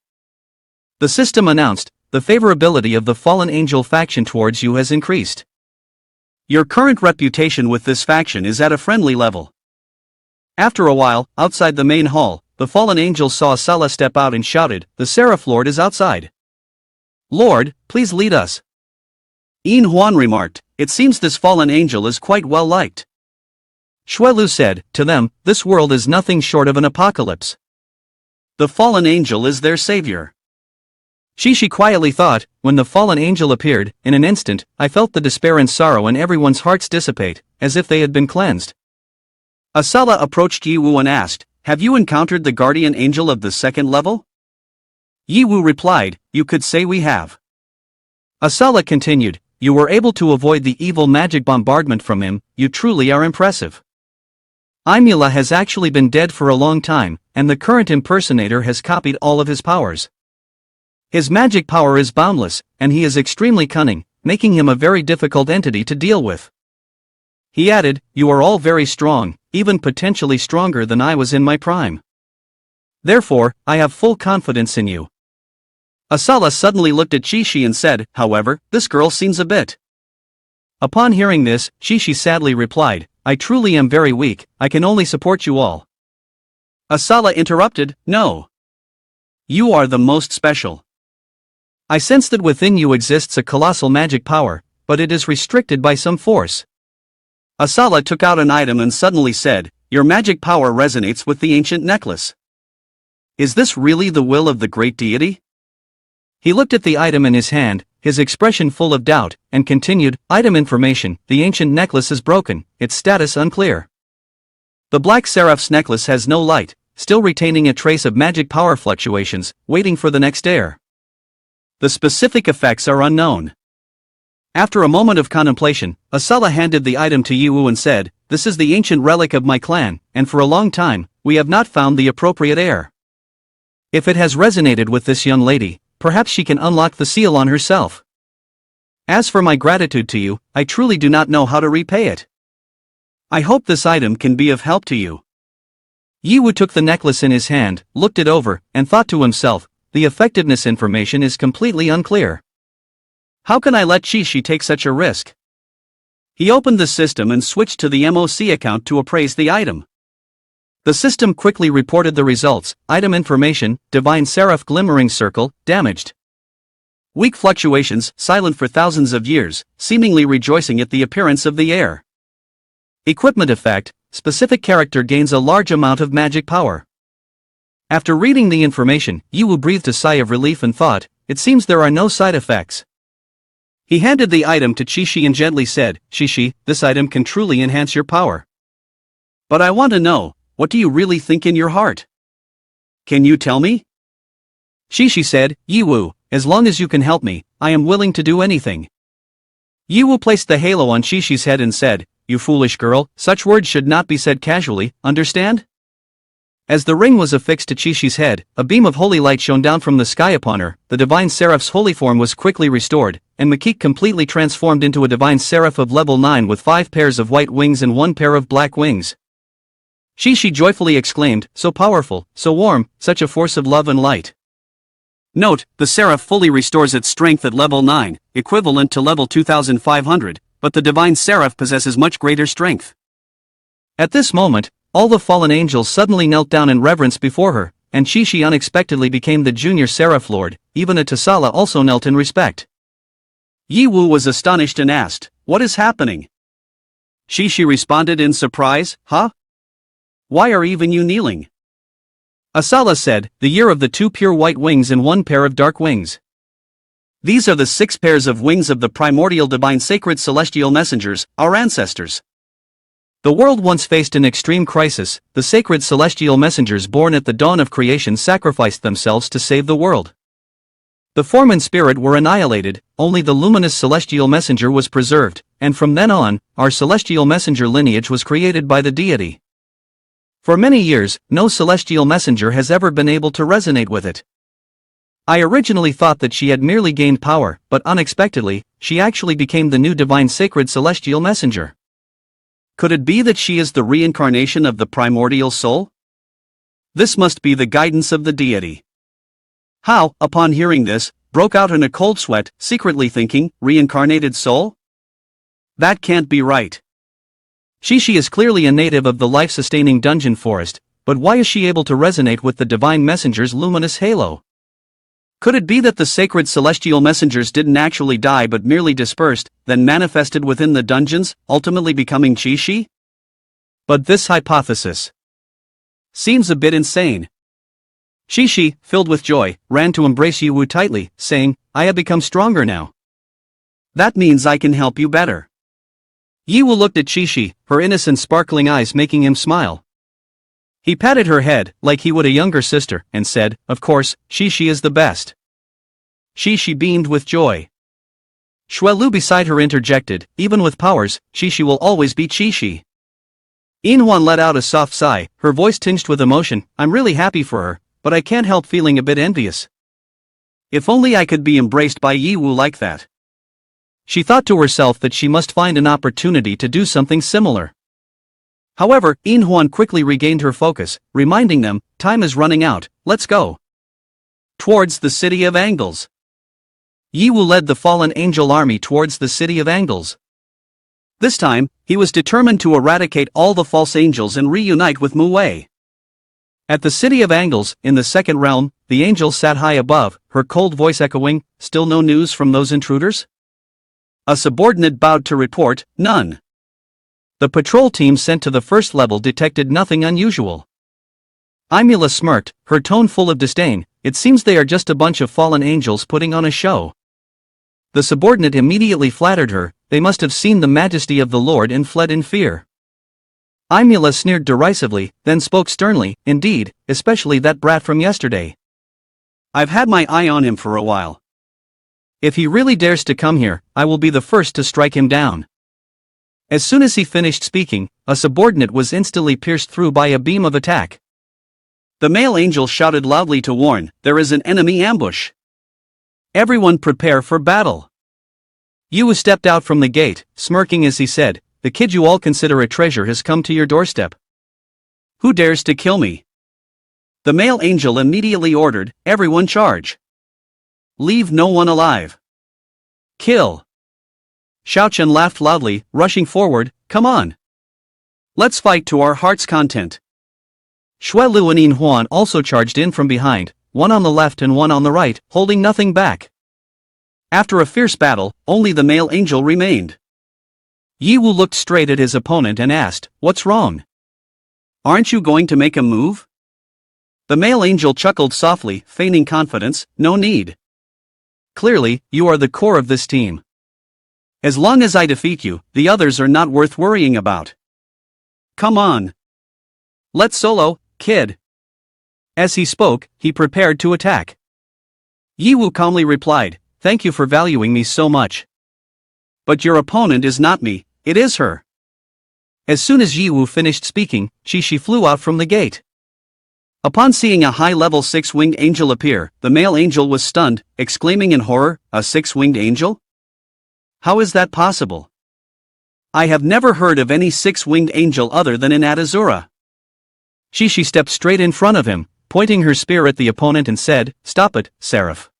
The system announced, the favorability of the Fallen Angel faction towards you has increased. Your current reputation with this faction is at a friendly level. After a while, outside the main hall, the Fallen Angels saw Asala step out and shouted, the Seraph Lord is outside. Lord, please lead us. Yin Huan remarked, it seems this Fallen Angel is quite well liked. Shuelu said, to them, this world is nothing short of an apocalypse. The Fallen Angel is their savior. Shishi quietly thought, when the Fallen Angel appeared, in an instant, I felt the despair and sorrow in everyone's hearts dissipate, as if they had been cleansed. Asala approached Yiwu and asked, have you encountered the guardian angel of the second level? Yiwu replied, you could say we have. Asala continued, you were able to avoid the evil magic bombardment from him, you truly are impressive. Imula has actually been dead for a long time, and the current impersonator has copied all of his powers. His magic power is boundless, and he is extremely cunning, making him a very difficult entity to deal with. He added, you are all very strong, even potentially stronger than I was in my prime. Therefore, I have full confidence in you. Asala suddenly looked at Shishi and said, however, this girl seems a bit. Upon hearing this, Shishi sadly replied, I truly am very weak, I can only support you all. Asala interrupted, no. You are the most special. I sense that within you exists a colossal magic power, but it is restricted by some force. Asala took out an item and suddenly said, your magic power resonates with the ancient necklace. Is this really the will of the great deity? He looked at the item in his hand, his expression full of doubt, and continued, item information, the ancient necklace is broken, its status unclear. The Black Seraph's necklace has no light, still retaining a trace of magic power fluctuations, waiting for the next heir. The specific effects are unknown. After a moment of contemplation, Asala handed the item to Yiwu and said, this is the ancient relic of my clan, and for a long time, we have not found the appropriate heir. If it has resonated with this young lady, perhaps she can unlock the seal on herself. As for my gratitude to you, I truly do not know how to repay it. I hope this item can be of help to you. Yiwu took the necklace in his hand, looked it over, and thought to himself, the effectiveness information is completely unclear. How can I let Shishi take such a risk? He opened the system and switched to the MOC account to appraise the item. The system quickly reported the results, item information, Divine Seraph Glimmering Circle, damaged. Weak fluctuations, silent for thousands of years, seemingly rejoicing at the appearance of the heir. Equipment effect, specific character gains a large amount of magic power. After reading the information, Yiwu breathed a sigh of relief and thought, it seems there are no side effects. He handed the item to Shishi and gently said, Shishi, this item can truly enhance your power. But I want to know, what do you really think in your heart? Can you tell me? Shishi said, Yiwu, as long as you can help me, I am willing to do anything. Yiwu placed the halo on Shishi's head and said, you foolish girl, such words should not be said casually, understand? As the ring was affixed to Shishi's head, a beam of holy light shone down from the sky upon her, the Divine Seraph's holy form was quickly restored, and Makik completely transformed into a Divine Seraph of level 9 with 5 pairs of white wings and 1 pair of black wings. Shishi joyfully exclaimed, so powerful, so warm, such a force of love and light. Note, the Seraph fully restores its strength at level 9, equivalent to level 2500, but the Divine Seraph possesses much greater strength. At this moment, all the fallen angels suddenly knelt down in reverence before her, and Shishi unexpectedly became the junior Seraph Lord. Even Atasala also knelt in respect. Yiwu was astonished and asked, what is happening? Shishi responded in surprise, huh? Why are even you kneeling? Asala said, the year of the 2 pure white wings and 1 pair of dark wings. These are the 6 pairs of wings of the primordial divine sacred celestial messengers, our ancestors. The world once faced an extreme crisis. The sacred celestial messengers born at the dawn of creation sacrificed themselves to save the world. The form and spirit were annihilated, only the luminous celestial messenger was preserved, and from then on, our celestial messenger lineage was created by the deity. For many years, no celestial messenger has ever been able to resonate with it. I originally thought that she had merely gained power, but unexpectedly, she actually became the new divine sacred celestial messenger. Could it be that she is the reincarnation of the primordial soul? This must be the guidance of the deity. Hao, upon hearing this, broke out in a cold sweat, secretly thinking, reincarnated soul? That can't be right. Shishi is clearly a native of the life-sustaining dungeon forest, but why is she able to resonate with the divine messenger's luminous halo? Could it be that the sacred celestial messengers didn't actually die but merely dispersed, then manifested within the dungeons, ultimately becoming Shishi? But this hypothesis seems a bit insane. Shishi, filled with joy, ran to embrace Yiwu tightly, saying, I have become stronger now. That means I can help you better. Yiwu looked at Shishi, her innocent sparkling eyes making him smile. He patted her head, like he would a younger sister, and said, of course, Shishi is the best. Shishi beamed with joy. Xuelu beside her interjected, even with powers, Shishi will always be Shishi. Inhuan let out a soft sigh, her voice tinged with emotion, I'm really happy for her, but I can't help feeling a bit envious. If only I could be embraced by Yiwu like that. She thought to herself that she must find an opportunity to do something similar. However, Inhuan quickly regained her focus, reminding them, time is running out, let's go. Towards the city of Angles. Yiwu led the fallen angel army towards the city of Angles. This time, he was determined to eradicate all the false angels and reunite with Muwei. At the city of Angles, in the second realm, the angel sat high above, her cold voice echoing, still no news from those intruders? A subordinate bowed to report, none. The patrol team sent to the first level detected nothing unusual. Imula smirked, her tone full of disdain, it seems they are just a bunch of fallen angels putting on a show. The subordinate immediately flattered her, they must have seen the majesty of the Lord and fled in fear. Imula sneered derisively, then spoke sternly, indeed, especially that brat from yesterday. I've had my eye on him for a while. If he really dares to come here, I will be the first to strike him down. As soon as he finished speaking, a subordinate was instantly pierced through by a beam of attack. The male angel shouted loudly to warn, there is an enemy ambush. Everyone prepare for battle. Yiwu stepped out from the gate, smirking as he said, the kid you all consider a treasure has come to your doorstep. Who dares to kill me? The male angel immediately ordered, everyone charge. Leave no one alive. Kill. Xiaochen laughed loudly, rushing forward, come on. Let's fight to our heart's content. Xuelu and Inhuan also charged in from behind, one on the left and one on the right, holding nothing back. After a fierce battle, only the male angel remained. Yiwu looked straight at his opponent and asked, what's wrong? Aren't you going to make a move? The male angel chuckled softly, feigning confidence, no need. Clearly, you are the core of this team. As long as I defeat you, the others are not worth worrying about. Come on. Let's solo, kid. As he spoke, he prepared to attack. Yiwu calmly replied, thank you for valuing me so much. But your opponent is not me, it is her. As soon as Yiwu finished speaking, Shishi flew out from the gate. Upon seeing a high-level 6-winged angel appear, the male angel was stunned, exclaiming in horror, a 6-winged angel? How is that possible? I have never heard of any 6-winged angel other than in Atazura. Shishi stepped straight in front of him, pointing her spear at the opponent and said, stop it, Seraph.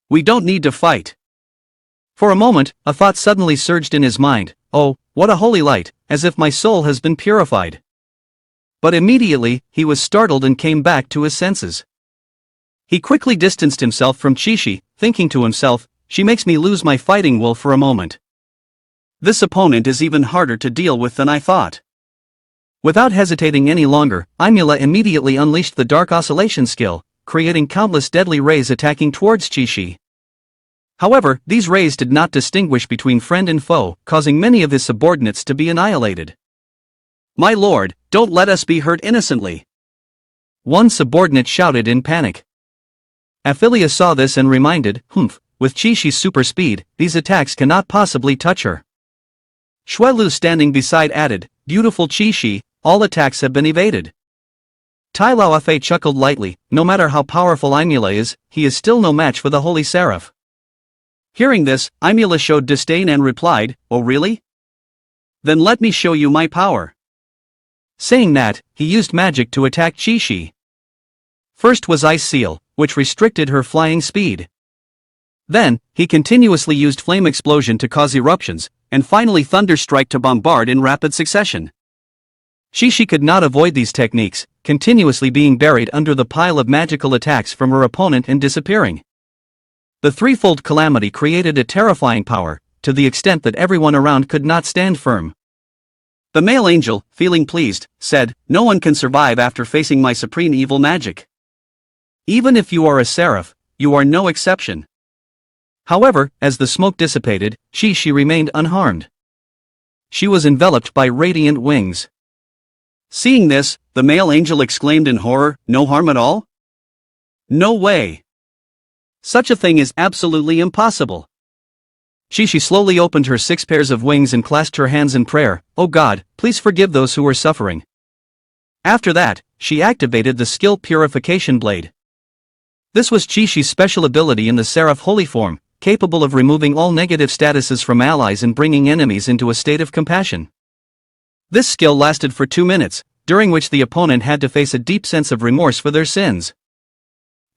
We don't need to fight. For a moment, a thought suddenly surged in his mind, oh, what a holy light, as if my soul has been purified. But immediately, he was startled and came back to his senses. He quickly distanced himself from Shishi, thinking to himself, she makes me lose my fighting will for a moment. This opponent is even harder to deal with than I thought. Without hesitating any longer, Imula immediately unleashed the Dark Oscillation skill, creating countless deadly rays attacking towards Chi-Chi. However, these rays did not distinguish between friend and foe, causing many of his subordinates to be annihilated. "My lord, don't let us be hurt innocently," one subordinate shouted in panic. Aphilia saw this and reminded, with Chi-Chi's super speed, these attacks cannot possibly touch her. Xuelu standing beside added, "Beautiful Chi-Chi, all attacks have been evaded." Tai Laofe chuckled lightly, no matter how powerful Imula is, he is still no match for the Holy Seraph. Hearing this, Imula showed disdain and replied, "Oh really? Then let me show you my power." Saying that, he used magic to attack Chi-Chi. First was Ice Seal, which restricted her flying speed. Then, he continuously used Flame Explosion to cause eruptions, and finally Thunder Strike to bombard in rapid succession. Chi-Chi could not avoid these techniques, continuously being buried under the pile of magical attacks from her opponent and disappearing. The threefold calamity created a terrifying power, to the extent that everyone around could not stand firm. The male angel, feeling pleased, said, "No one can survive after facing my supreme evil magic. Even if you are a seraph, you are no exception." However, as the smoke dissipated, Chi-Chi remained unharmed. She was enveloped by radiant wings. Seeing this, the male angel exclaimed in horror, "No harm at all? No way. Such a thing is absolutely impossible." Chi-Chi slowly opened her 6 pairs of wings and clasped her hands in prayer, "Oh God, please forgive those who are suffering." After that, she activated the skill Purification Blade. This was Chi-Chi's special ability in the Seraph Holy form, capable of removing all negative statuses from allies and bringing enemies into a state of compassion. This skill lasted for 2 minutes, during which the opponent had to face a deep sense of remorse for their sins.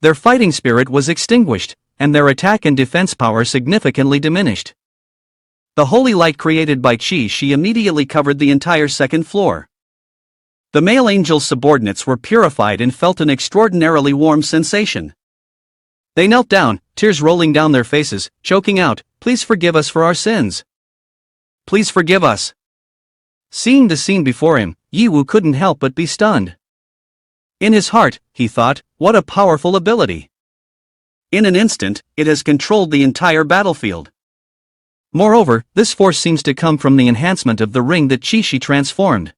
Their fighting spirit was extinguished, and their attack and defense power significantly diminished. The holy light created by Chi-Chi immediately covered the entire second floor. The male angel's subordinates were purified and felt an extraordinarily warm sensation. They knelt down, tears rolling down their faces, choking out, "Please forgive us for our sins. Please forgive us." Seeing the scene before him, Yiwu couldn't help but be stunned. In his heart, he thought, what a powerful ability. In an instant, it has controlled the entire battlefield. Moreover, this force seems to come from the enhancement of the ring that Chi-Chi transformed.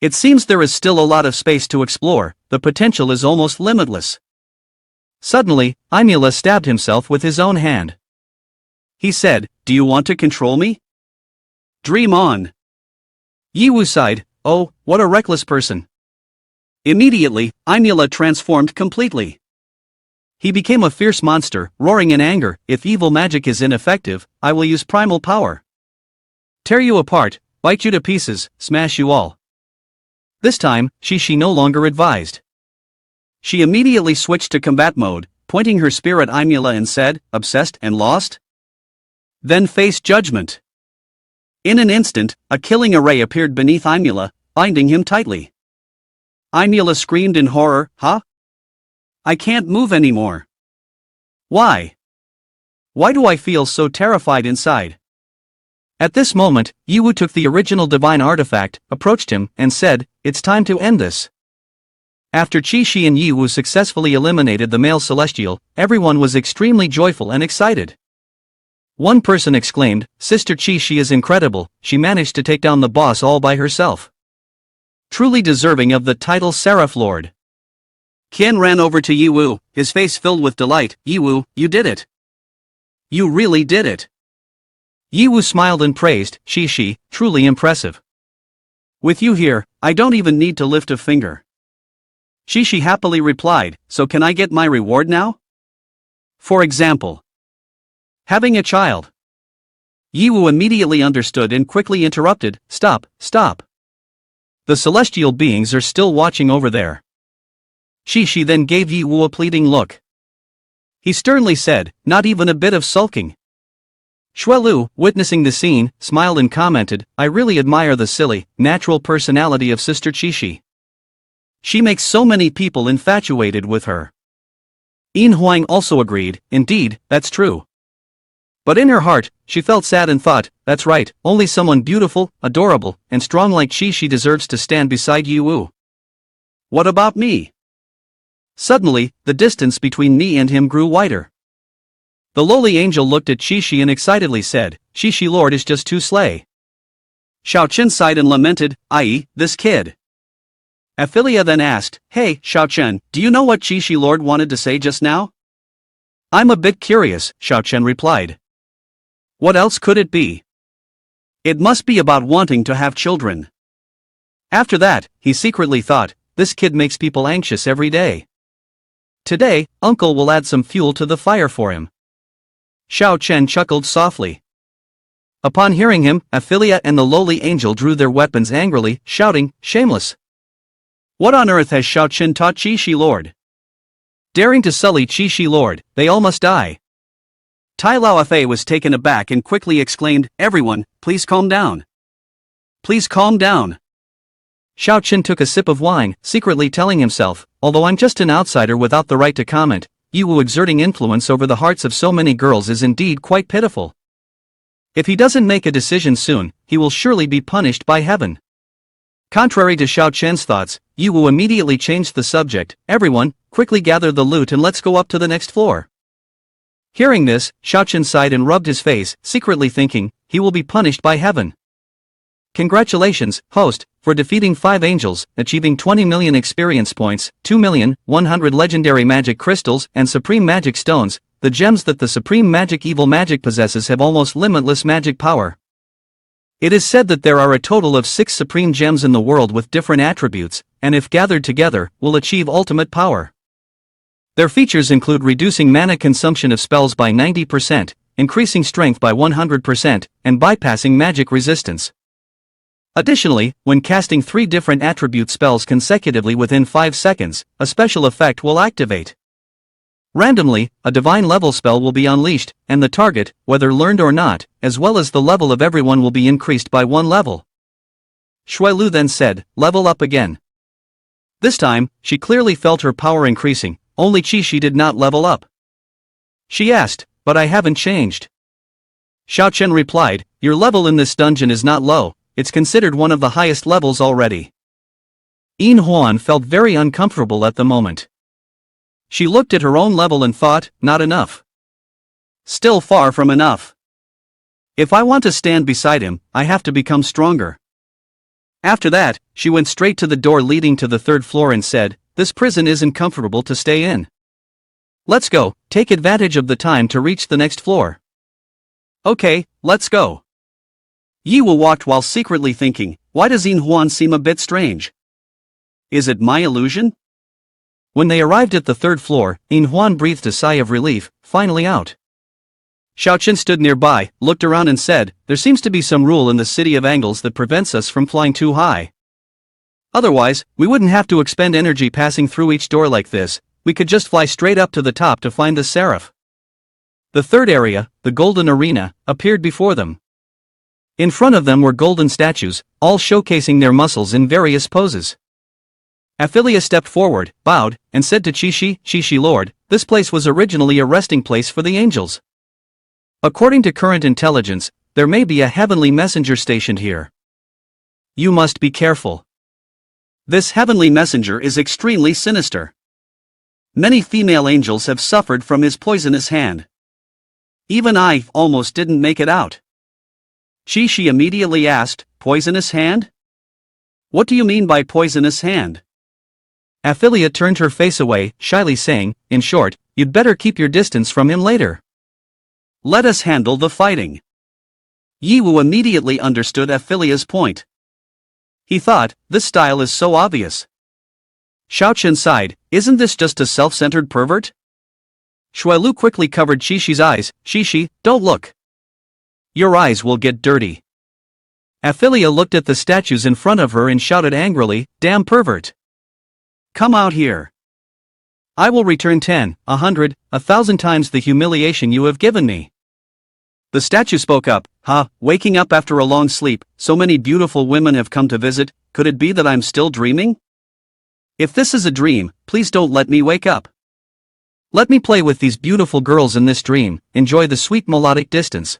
It seems there is still a lot of space to explore, the potential is almost limitless. Suddenly, Imula stabbed himself with his own hand. He said, "Do you want to control me? Dream on." Yiwu sighed, "Oh, what a reckless person." Immediately, Imula transformed completely. He became a fierce monster, roaring in anger, "If evil magic is ineffective, I will use primal power. Tear you apart, bite you to pieces, smash you all." This time, Chi-Chi no longer advised. She immediately switched to combat mode, pointing her spear at Imula and said, "Obsessed and lost? Then face judgment." In an instant, a killing array appeared beneath Imula, binding him tightly. Imula screamed in horror, "Huh? I can't move anymore. Why? Why do I feel so terrified inside?" At this moment, Yiwu took the original divine artifact, approached him, and said, "It's time to end this." After Chi-Chi and Yiwu successfully eliminated the male celestial, everyone was extremely joyful and excited. One person exclaimed, "Sister Chi-Chi is incredible, she managed to take down the boss all by herself. Truly deserving of the title Seraph Lord." Qian ran over to Yiwu, his face filled with delight, "Yiwu, you did it. You really did it." Yiwu smiled and praised, "Chi-Chi, truly impressive. With you here, I don't even need to lift a finger." Chi-Chi happily replied, "So can I get my reward now? For example, having a child." Yiwu immediately understood and quickly interrupted, "Stop, stop. The celestial beings are still watching over there." Chi-Chi then gave Yiwu a pleading look. He sternly said, "Not even a bit of sulking." Xuelu, witnessing the scene, smiled and commented, "I really admire the silly, natural personality of Sister Chi-Chi. She makes so many people infatuated with her." Yin Huang also agreed, "Indeed, that's true. But in her heart, she felt sad and thought, that's right, only someone beautiful, adorable, and strong like she deserves to stand beside Yu. What about me? Suddenly, the distance between me and him grew wider. The lowly angel looked at Shishi and excitedly said, Shishi Lord is just too slay. Xiao Chen sighed and lamented, i.e., this kid. Aphilia then asked, hey, Xiao Chen, do you know what Shishi Lord wanted to say just now? I'm a bit curious, Xiao Chen replied. What else could it be? It must be about wanting to have children. After that, he secretly thought, this kid makes people anxious every day. Today, Uncle will add some fuel to the fire for him. Xiao Chen chuckled softly. Upon hearing him, Aphilia and the lowly angel drew their weapons angrily, shouting, shameless. What on earth has Xiao Chen taught Shishi Lord? Daring to sully Shishi Lord, they all must die. Tai Laofei was taken aback and quickly exclaimed, everyone, please calm down. Please calm down. Xiao Chen took a sip of wine, secretly telling himself, although I'm just an outsider without the right to comment, Yu exerting influence over the hearts of so many girls is indeed quite pitiful. If he doesn't make a decision soon, he will surely be punished by heaven. Contrary to Xiao Chen's thoughts, Yu immediately changed the subject, everyone, quickly gather the loot and let's go up to the next floor. Hearing this, Xiao Chen sighed and rubbed his face, secretly thinking, he will be punished by heaven. Congratulations, host, for defeating 5 angels, achieving 20 million experience points, 2,100,000 legendary magic crystals and supreme magic stones. The gems that the supreme magic evil magic possesses have almost limitless magic power. It is said that there are a total of 6 supreme gems in the world with different attributes, and if gathered together, will achieve ultimate power. Their features include reducing mana consumption of spells by 90%, increasing strength by 100%, and bypassing magic resistance. Additionally, when casting 3 different attribute spells consecutively within 5 seconds, a special effect will activate. Randomly, a divine level spell will be unleashed, and the target, whether learned or not, as well as the level of everyone will be increased by 1 level. Shuilu then said, level up again. This time, she clearly felt her power increasing, only Shishi did not level up. She asked, but I haven't changed. Xiao Chen replied, your level in this dungeon is not low, it's considered one of the highest levels already. Yin Huan felt very uncomfortable at the moment. She looked at her own level and thought, not enough. Still far from enough. If I want to stand beside him, I have to become stronger. After that, she went straight to the door leading to the 3rd floor and said, this prison isn't comfortable to stay in. Let's go, take advantage of the time to reach the next floor. Okay, let's go. Yi Wu walked while secretly thinking, why does Yin Huan seem a bit strange? Is it my illusion? When they arrived at the 3rd floor, Yin Huan breathed a sigh of relief, finally out. Xiao Chen stood nearby, looked around and said, there seems to be some rule in the city of angles that prevents us from flying too high. Otherwise, we wouldn't have to expend energy passing through each door like this, we could just fly straight up to the top to find the seraph. The 3rd area, the golden arena, appeared before them. In front of them were golden statues, all showcasing their muscles in various poses. Aphilia stepped forward, bowed, and said to Shishi Lord, this place was originally a resting place for the angels. According to current intelligence, there may be a heavenly messenger stationed here. You must be careful. This heavenly messenger is extremely sinister. Many female angels have suffered from his poisonous hand. Even I almost didn't make it out. Shishi immediately asked, poisonous hand? What do you mean by poisonous hand? Aphilia turned her face away, shyly saying, in short, you'd better keep your distance from him later. Let us handle the fighting. Yi Wu immediately understood Aphilia's point. He thought, this style is so obvious. Xiao Chen sighed, isn't this just a self-centered pervert? Shuilu quickly covered Shishi's eyes, Shishi, don't look. Your eyes will get dirty. Aphilia looked at the statues in front of her and shouted angrily, damn pervert. Come out here. I will return 10, 100, 1,000 times the humiliation you have given me. The statue spoke up, waking up after a long sleep, so many beautiful women have come to visit, could it be that I'm still dreaming? If this is a dream, please don't let me wake up. Let me play with these beautiful girls in this dream, enjoy the sweet melodic distance.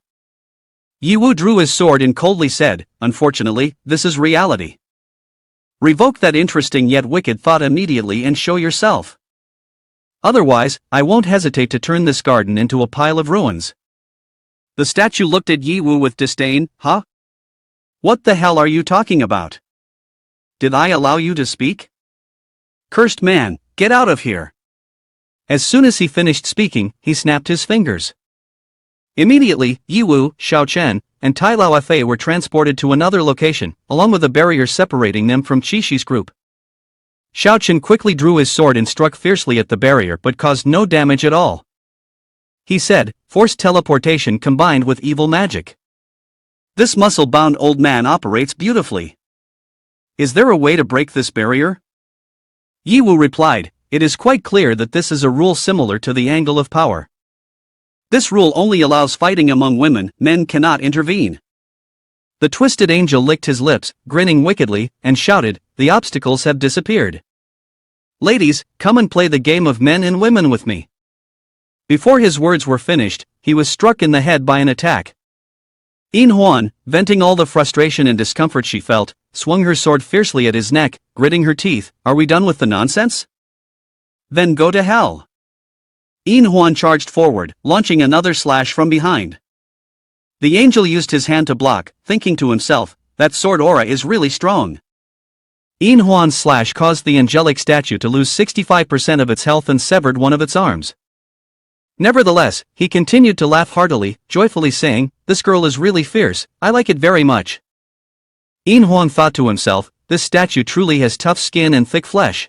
Yiwu drew his sword and coldly said, unfortunately, this is reality. Revoke that interesting yet wicked thought immediately and show yourself. Otherwise, I won't hesitate to turn this garden into a pile of ruins. The statue looked at Yiwu with disdain. Huh? What the hell are you talking about? Did I allow you to speak? Cursed man, get out of here. As soon as he finished speaking, he snapped his fingers. Immediately, Yiwu, Xiaochen, and Tai Laofei were transported to another location, along with a barrier separating them from Qixi's group. Xiaochen quickly drew his sword and struck fiercely at the barrier but caused no damage at all. He said, forced teleportation combined with evil magic. This muscle-bound old man operates beautifully. Is there a way to break this barrier? Yiwu replied, it is quite clear that this is a rule similar to the angle of power. This rule only allows fighting among women, men cannot intervene. The twisted angel licked his lips, grinning wickedly, and shouted, the obstacles have disappeared. Ladies, come and play the game of men and women with me. Before his words were finished, he was struck in the head by an attack. Yin Huan, venting all the frustration and discomfort she felt, swung her sword fiercely at his neck, gritting her teeth, are we done with the nonsense? Then go to hell. Yin Huan charged forward, launching another slash from behind. The angel used his hand to block, thinking to himself, that sword aura is really strong. Yin Huan's slash caused the angelic statue to lose 65% of its health and severed one of its arms. Nevertheless, he continued to laugh heartily, joyfully saying, this girl is really fierce, I like it very much. Yin Huan thought to himself, this statue truly has tough skin and thick flesh.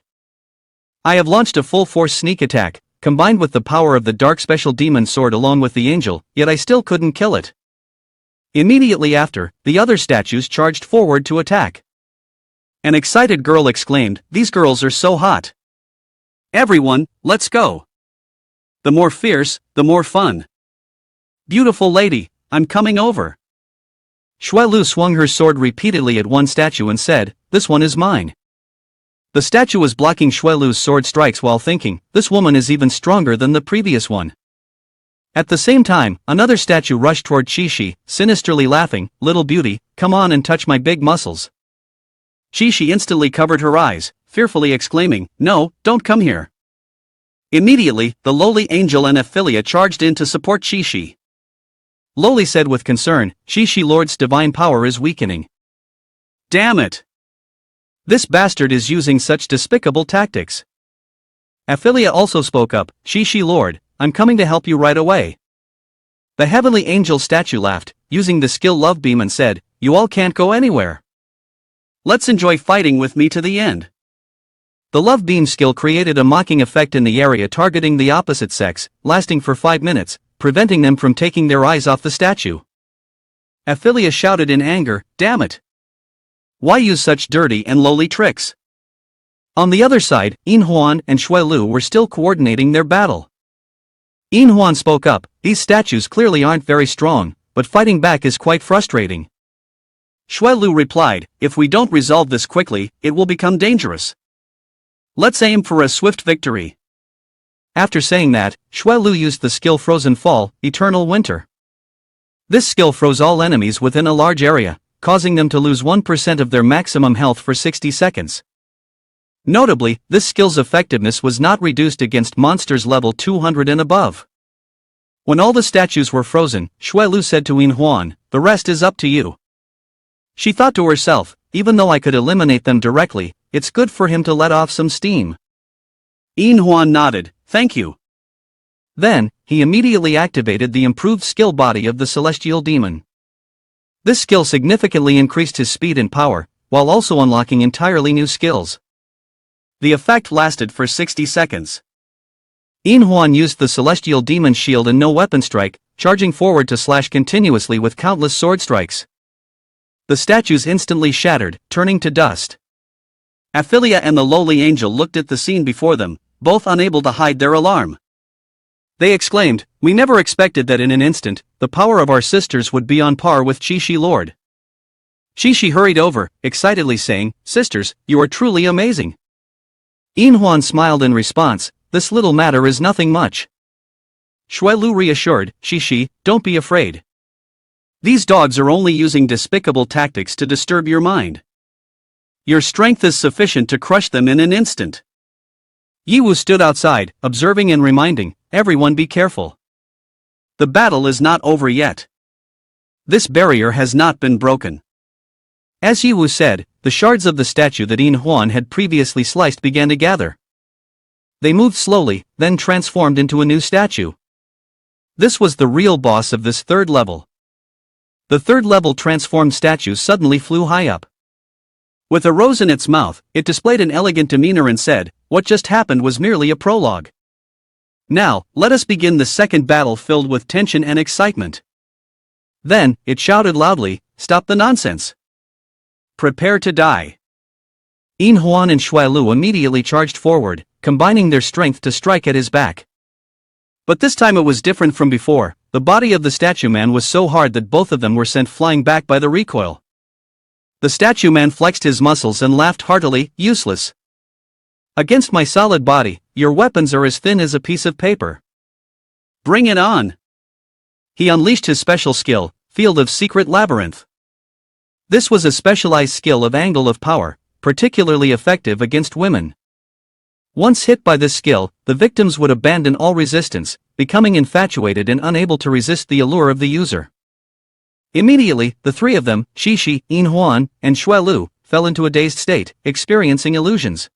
I have launched a full-force sneak attack, combined with the power of the dark special demon sword along with the angel, yet I still couldn't kill it. Immediately after, the other statues charged forward to attack. An excited girl exclaimed, these girls are so hot. Everyone, let's go. The more fierce, the more fun. Beautiful lady, I'm coming over. Xuelu swung her sword repeatedly at one statue and said, this one is mine. The statue was blocking Xuelu's sword strikes while thinking, this woman is even stronger than the previous one. At the same time, another statue rushed toward Qixi, sinisterly laughing, little beauty, come on and touch my big muscles. Qixi instantly covered her eyes, fearfully exclaiming, no, don't come here. Immediately, the lowly angel and Ophelia charged in to support Qixi. Lowly said with concern, Qixi Lord's divine power is weakening. Damn it! This bastard is using such despicable tactics. Ophelia also spoke up, Qixi Lord, I'm coming to help you right away. The heavenly angel statue laughed, using the skill love beam and said, you all can't go anywhere. Let's enjoy fighting with me to the end. The love beam skill created a mocking effect in the area targeting the opposite sex, lasting for 5 minutes, preventing them from taking their eyes off the statue. Ophelia shouted in anger, damn it! Why use such dirty and lowly tricks? On the other side, Yin Huan and Xuelu were still coordinating their battle. Yin Huan spoke up, these statues clearly aren't very strong, but fighting back is quite frustrating. Xuelu replied, if we don't resolve this quickly, it will become dangerous. Let's aim for a swift victory. After saying that, Xuelu used the skill Frozen Fall, Eternal Winter. This skill froze all enemies within a large area, causing them to lose 1% of their maximum health for 60 seconds. Notably, this skill's effectiveness was not reduced against monsters level 200 and above. When all the statues were frozen, Xuelu said to Yin Huan, the rest is up to you. She thought to herself, even though I could eliminate them directly, it's good for him to let off some steam. Yin Huan nodded, thank you. Then, he immediately activated the improved skill body of the celestial demon. This skill significantly increased his speed and power, while also unlocking entirely new skills. The effect lasted for 60 seconds. Yin Huan used the celestial demon shield and no weapon strike, charging forward to slash continuously with countless sword strikes. The statues instantly shattered, turning to dust. Ophelia and the lowly angel looked at the scene before them, both unable to hide their alarm. They exclaimed, we never expected that in an instant, the power of our sisters would be on par with Qixi Lord. Qixi hurried over, excitedly saying, sisters, you are truly amazing. Yin Huan smiled in response, this little matter is nothing much. Xuelu reassured, Shishi, don't be afraid. These dogs are only using despicable tactics to disturb your mind. Your strength is sufficient to crush them in an instant. Yiwu stood outside, observing and reminding, everyone be careful. The battle is not over yet. This barrier has not been broken. As Yiwu said, the shards of the statue that Yin Huan had previously sliced began to gather. They moved slowly, then transformed into a new statue. This was the real boss of this third level. The third level transformed statue suddenly flew high up. With a rose in its mouth, it displayed an elegant demeanor and said, what just happened was merely a prologue. Now, let us begin the second battle filled with tension and excitement. Then, it shouted loudly, stop the nonsense. Prepare to die. Yin Huan and Xuelu immediately charged forward, combining their strength to strike at his back. But this time it was different from before. The body of the statue man was so hard that both of them were sent flying back by the recoil. The statue man flexed his muscles and laughed heartily, useless. Against my solid body, your weapons are as thin as a piece of paper. Bring it on. He unleashed his special skill, Field of Secret Labyrinth. This was a specialized skill of angle of power, particularly effective against women. Once hit by this skill, the victims would abandon all resistance, becoming infatuated and unable to resist the allure of the user. Immediately, the three of them, Shishi, Yin Huan, and Xuelu, fell into a dazed state, experiencing illusions.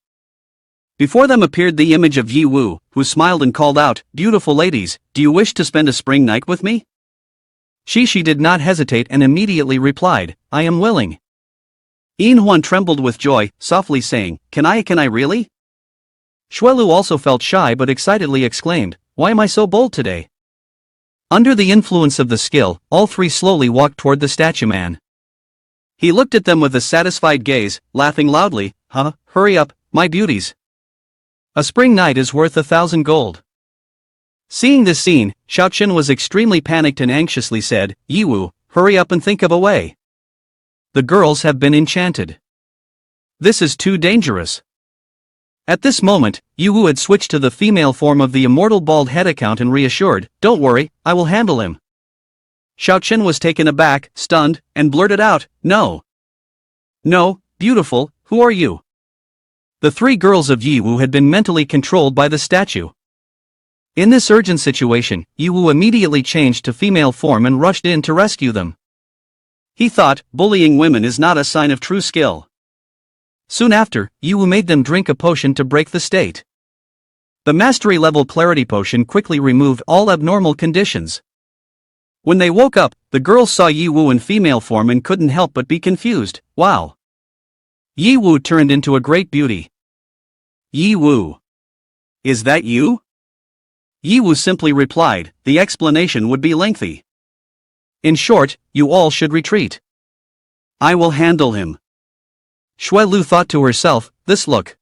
Before them appeared the image of Yi Wu, who smiled and called out, beautiful ladies, do you wish to spend a spring night with me? Shishi did not hesitate and immediately replied, I am willing. Yin Huan trembled with joy, softly saying, Can I really? Xuelu also felt shy but excitedly exclaimed, why am I so bold today? Under the influence of the skill, all three slowly walked toward the statue man. He looked at them with a satisfied gaze, laughing loudly, hurry up, my beauties. A spring night is worth 1,000 gold. Seeing this scene, Xiaoqin was extremely panicked and anxiously said, Yiwu, hurry up and think of a way. The girls have been enchanted. This is too dangerous. At this moment, Yiwu had switched to the female form of the immortal bald head account and reassured, don't worry, I will handle him. Xiaoqin was taken aback, stunned, and blurted out, no. No, beautiful, who are you? The three girls of Yiwu had been mentally controlled by the statue. In this urgent situation, Yiwu immediately changed to female form and rushed in to rescue them. He thought, bullying women is not a sign of true skill. Soon after, Yiwu made them drink a potion to break the state. The mastery level clarity potion quickly removed all abnormal conditions. When they woke up, the girls saw Yiwu in female form and couldn't help but be confused. Wow! Yiwu turned into a great beauty. Yiwu. Is that you? Yiwu simply replied, the explanation would be lengthy. In short, you all should retreat. I will handle him. Xuelu thought to herself, this look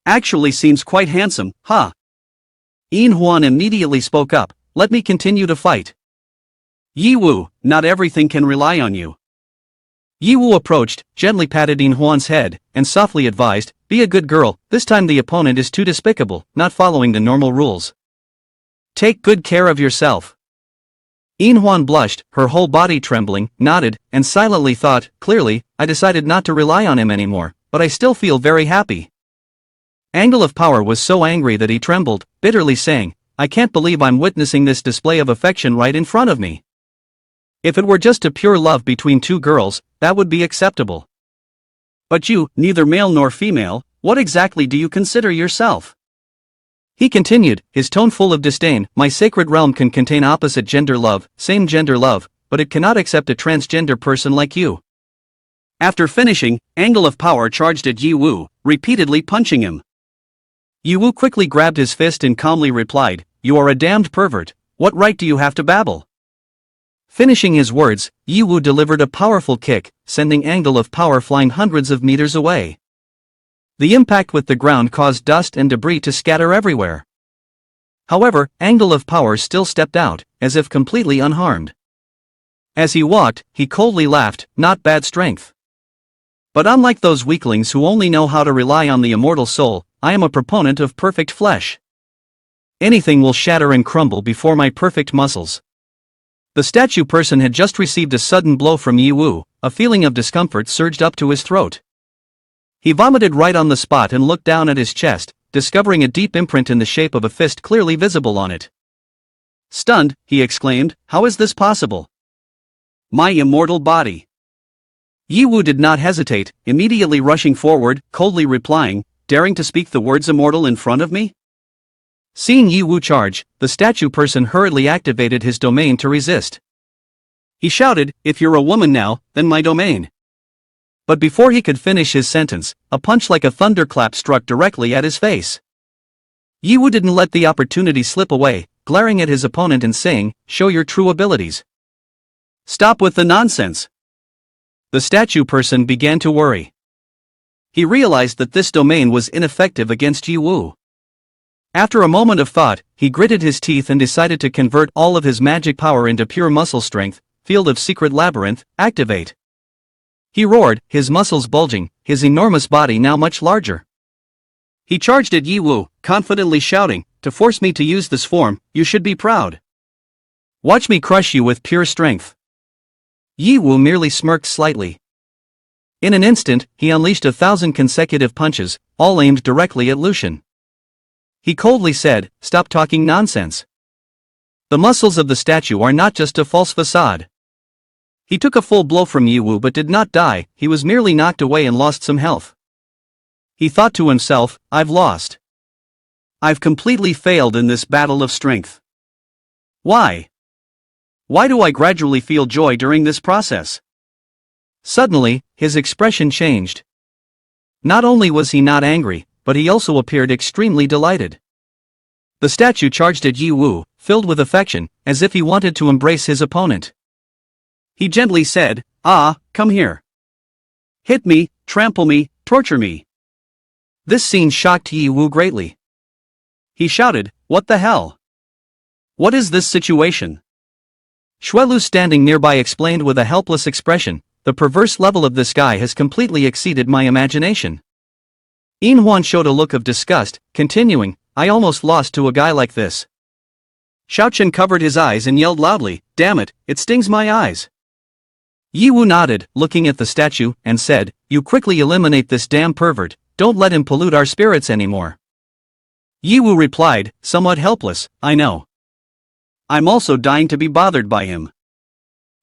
actually seems quite handsome, huh? Yin Huan immediately spoke up, let me continue to fight. Yiwu, not everything can rely on you. Yiwu approached, gently patted Yin Huan's head, and softly advised, be a good girl, this time the opponent is too despicable, not following the normal rules. Take good care of yourself. Yin Huan blushed, her whole body trembling, nodded, and silently thought, clearly, I decided not to rely on him anymore, but I still feel very happy. Angle of Power was so angry that he trembled, bitterly saying, I can't believe I'm witnessing this display of affection right in front of me. If it were just a pure love between two girls, that would be acceptable. But you, neither male nor female, what exactly do you consider yourself? He continued, his tone full of disdain, my sacred realm can contain opposite gender love, same gender love, but it cannot accept a transgender person like you. After finishing, Angle of Power charged at Yiwu, repeatedly punching him. Yiwu quickly grabbed his fist and calmly replied, you are a damned pervert, what right do you have to babble? Finishing his words, Yiwu delivered a powerful kick, sending Angle of Power flying hundreds of meters away. The impact with the ground caused dust and debris to scatter everywhere. However, Angle of Power still stepped out, as if completely unharmed. As he walked, he coldly laughed, not bad strength. But unlike those weaklings who only know how to rely on the immortal soul, I am a proponent of perfect flesh. Anything will shatter and crumble before my perfect muscles. The statue person had just received a sudden blow from Yi Wu. A feeling of discomfort surged up to his throat. He vomited right on the spot and looked down at his chest, discovering a deep imprint in the shape of a fist clearly visible on it. Stunned, he exclaimed, "How is this possible? My immortal body!" Yi Wu did not hesitate, immediately rushing forward, coldly replying, "Daring to speak the words immortal in front of me?" Seeing Yi Wu charge, the statue person hurriedly activated his domain to resist. He shouted, "If you're a woman now, then my domain." But before he could finish his sentence, a punch like a thunderclap struck directly at his face. Yi Wu didn't let the opportunity slip away, glaring at his opponent and saying, "Show your true abilities. Stop with the nonsense." The statue person began to worry. He realized that this domain was ineffective against Yi Wu. After a moment of thought, he gritted his teeth and decided to convert all of his magic power into pure muscle strength. Field of Secret Labyrinth, activate. He roared, his muscles bulging, his enormous body now much larger. He charged at Yi Wu, confidently shouting, "To force me to use this form, you should be proud. Watch me crush you with pure strength." Yi Wu merely smirked slightly. In an instant, he unleashed 1,000 consecutive punches, all aimed directly at Lucian. He coldly said, "Stop talking nonsense. The muscles of the statue are not just a false facade." He took a full blow from Yi Wu but did not die, he was merely knocked away and lost some health. He thought to himself, "I've lost. I've completely failed in this battle of strength. Why? Why do I gradually feel joy during this process?" Suddenly, his expression changed. Not only was he not angry, but he also appeared extremely delighted. The statue charged at Yi Wu, filled with affection, as if he wanted to embrace his opponent. He gently said, "Ah, come here. Hit me, trample me, torture me." This scene shocked Yi Wu greatly. He shouted, "What the hell? What is this situation?" Xuelu standing nearby explained with a helpless expression, "The perverse level of this guy has completely exceeded my imagination." Yin Huan showed a look of disgust, continuing, "I almost lost to a guy like this." Xiaochen covered his eyes and yelled loudly, "Damn it, it stings my eyes." Yi Wu nodded, looking at the statue, and said, "You quickly eliminate this damn pervert, don't let him pollute our spirits anymore." Yi Wu replied, somewhat helpless, "I know. I'm also dying to be bothered by him."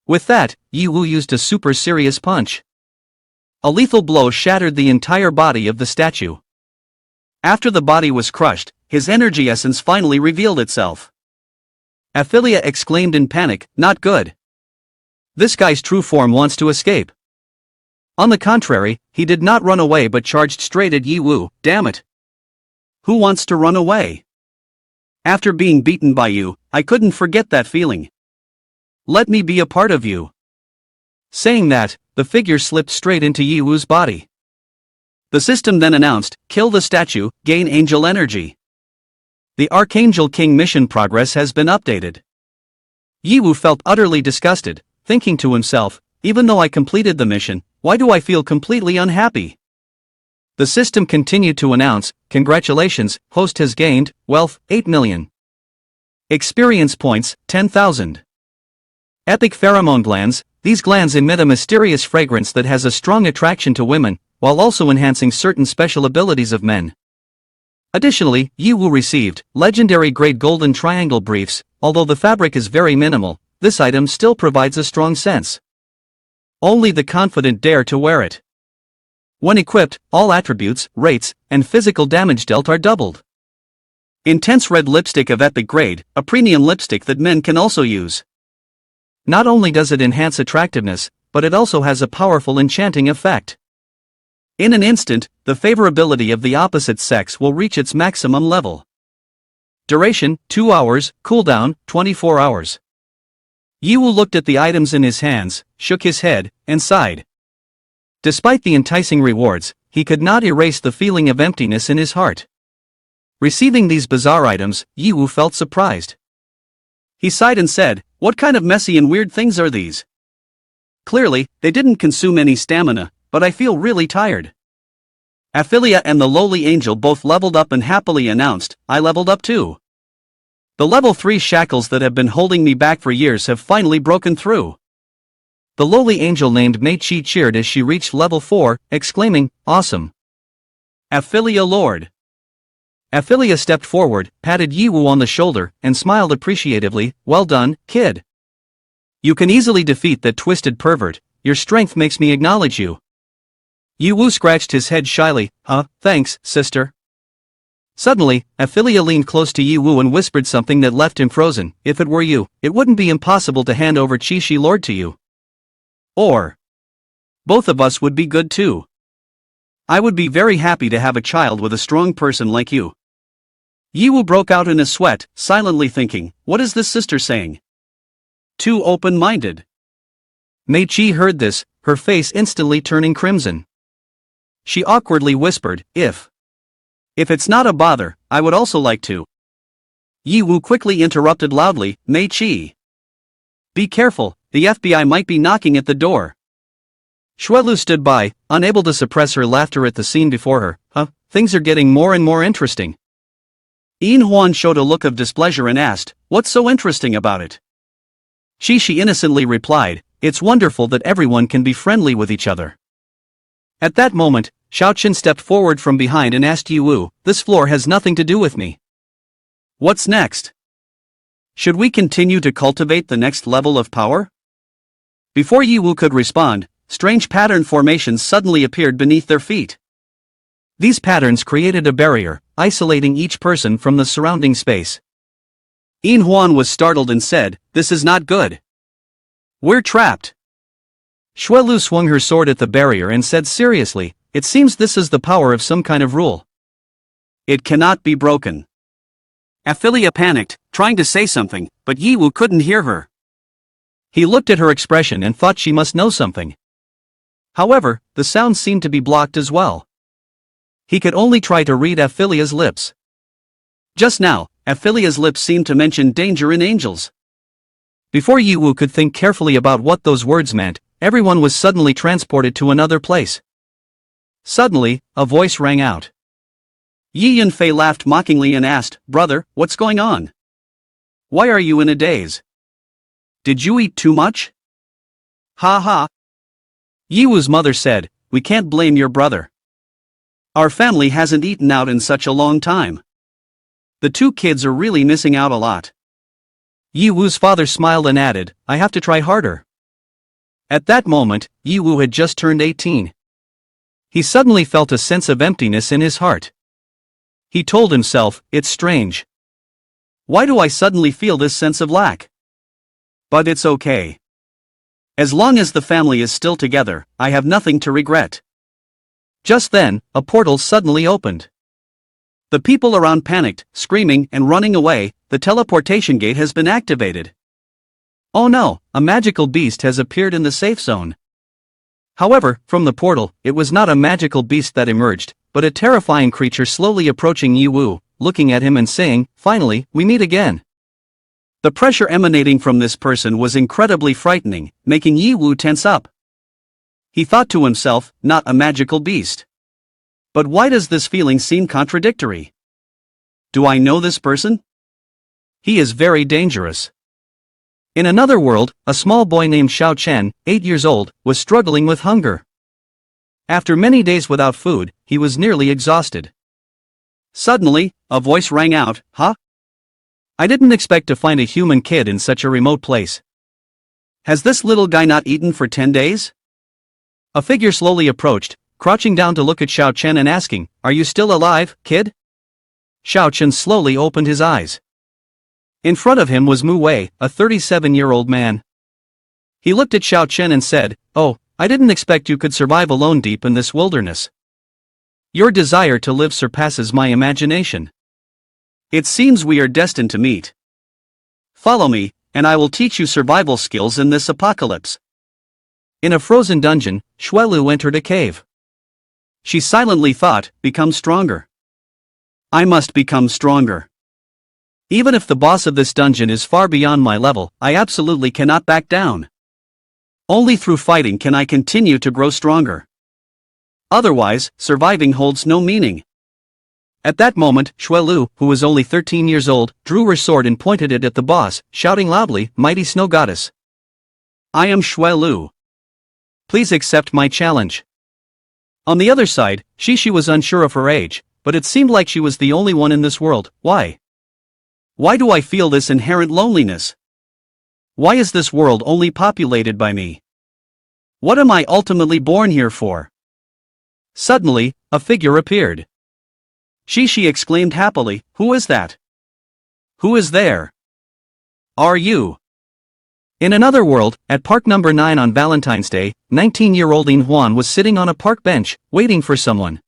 With that, Yi Wu used a super serious punch. A lethal blow shattered the entire body of the statue. After the body was crushed, his energy essence finally revealed itself. Aphilia exclaimed in panic, "Not good. This guy's true form wants to escape." On the contrary, he did not run away but charged straight at Yi Wu. "Damn it. Who wants to run away? After being beaten by you, I couldn't forget that feeling. Let me be a part of you." Saying that, the figure slipped straight into Yi Wu's body. The system then announced, "Kill the statue, gain angel energy. The Archangel King mission progress has been updated." Yi Wu felt utterly disgusted, thinking to himself, "Even though I completed the mission, why do I feel completely unhappy?" The system continued to announce, "Congratulations, host has gained, wealth, 8 million. Experience points, 10,000. Epic pheromone glands, these glands emit a mysterious fragrance that has a strong attraction to women, while also enhancing certain special abilities of men." Additionally, Yi Wu received, legendary grade golden triangle briefs, although the fabric is very minimal, this item still provides a strong sense. Only the confident dare to wear it. When equipped, all attributes, rates, and physical damage dealt are doubled. Intense red lipstick of epic grade, a premium lipstick that men can also use. Not only does it enhance attractiveness, but it also has a powerful enchanting effect. In an instant, the favorability of the opposite sex will reach its maximum level. Duration, 2 hours, cooldown, 24 hours. Yi Wu looked at the items in his hands, shook his head, and sighed. Despite the enticing rewards, he could not erase the feeling of emptiness in his heart. Receiving these bizarre items, Yi Wu felt surprised. He sighed and said, "What kind of messy and weird things are these? Clearly, they didn't consume any stamina, but I feel really tired." Aphilia and the lowly angel both leveled up and happily announced, "I leveled up too. The level 3 shackles that have been holding me back for years have finally broken through. The lowly angel named Mei-Chi cheered as she reached level 4, exclaiming, "Awesome! Aphilia Lord!" Aphilia stepped forward, patted Yiwu on the shoulder, and smiled appreciatively. "Well done, kid. You can easily defeat that twisted pervert. Your strength makes me acknowledge you." Yiwu scratched his head shyly. Thanks, sister." Suddenly, Aphilia leaned close to Yiwu and whispered something that left him frozen. "If it were you, it wouldn't be impossible to hand over Chi-Chi Lord to you. Or both of us would be good too. I would be very happy to have a child with a strong person like you." Yiwu broke out in a sweat, silently thinking, what is this sister saying? Too open-minded. Mei-Chi heard this, her face instantly turning crimson. She awkwardly whispered, If it's not a bother, I would also like to." Yiwu quickly interrupted loudly, "Mei-Chi, be careful, the FBI might be knocking at the door." Xuelu stood by, unable to suppress her laughter at the scene before her. Things are getting more and more interesting." Yin Huan showed a look of displeasure and asked, "What's so interesting about it?" Chi-Chi innocently replied, "It's wonderful that everyone can be friendly with each other." At that moment, Xiaoqin stepped forward from behind and asked Yiwu, "This floor has nothing to do with me. What's next? Should we continue to cultivate the next level of power?" Before Yiwu could respond, strange pattern formations suddenly appeared beneath their feet. These patterns created a barrier, isolating each person from the surrounding space. Yin Huan was startled and said, "This is not good. We're trapped." Xuelu swung her sword at the barrier and said seriously, "It seems this is the power of some kind of rule. It cannot be broken." Aphilia panicked, trying to say something, but Yiwu couldn't hear her. He looked at her expression and thought she must know something. However, the sound seemed to be blocked as well. He could only try to read Aphilia's lips. Just now, Aphilia's lips seemed to mention danger in angels. Before Yiwu could think carefully about what those words meant, everyone was suddenly transported to another place. Suddenly, a voice rang out. Yi Yanfei laughed mockingly and asked, "Brother, what's going on? Why are you in a daze? Did you eat too much?" "Ha ha." Yiwu's mother said, "We can't blame your brother. Our family hasn't eaten out in such a long time. The two kids are really missing out a lot." Yiwu's father smiled and added, "I have to try harder." At that moment, Yiwu had just turned 18. He suddenly felt a sense of emptiness in his heart. He told himself, "It's strange. Why do I suddenly feel this sense of lack? But it's okay. As long as the family is still together, I have nothing to regret." Just then, a portal suddenly opened. The people around panicked, screaming and running away. "The teleportation gate has been activated. Oh no, a magical beast has appeared in the safe zone." However, from the portal, it was not a magical beast that emerged, but a terrifying creature slowly approaching Yiwu, looking at him and saying, "Finally, we meet again." The pressure emanating from this person was incredibly frightening, making Yiwu tense up. He thought to himself, "Not a magical beast. But why does this feeling seem contradictory? Do I know this person? He is very dangerous." In another world, a small boy named Xiao Chen, 8 years old, was struggling with hunger. After many days without food, he was nearly exhausted. Suddenly, a voice rang out, "Huh? I didn't expect to find a human kid in such a remote place. Has this little guy not eaten for 10 days? A figure slowly approached, crouching down to look at Xiao Chen and asking, "Are you still alive, kid?" Xiao Chen slowly opened his eyes. In front of him was Mu Wei, a 37-year-old man. He looked at Xiao Chen and said, "Oh, I didn't expect you could survive alone deep in this wilderness. Your desire to live surpasses my imagination. It seems we are destined to meet. Follow me, and I will teach you survival skills in this apocalypse." In a frozen dungeon, Xuelu entered a cave. She silently thought, "Become stronger. I must become stronger. Even if the boss of this dungeon is far beyond my level, I absolutely cannot back down. Only through fighting can I continue to grow stronger. Otherwise, surviving holds no meaning." At that moment, Xuelu, who was only 13 years old, drew her sword and pointed it at the boss, shouting loudly, "Mighty snow goddess! I am Xuelu. Please accept my challenge." On the other side, Shishi was unsure of her age, but it seemed like she was the only one in this world. Why? Why do I feel this inherent loneliness? Why is this world only populated by me? What am I ultimately born here for? Suddenly, a figure appeared. Shishi exclaimed happily, "Who is that? Who is there? Are you?" In another world, at park number 9 on Valentine's Day, 19-year-old In Huan was sitting on a park bench, waiting for someone.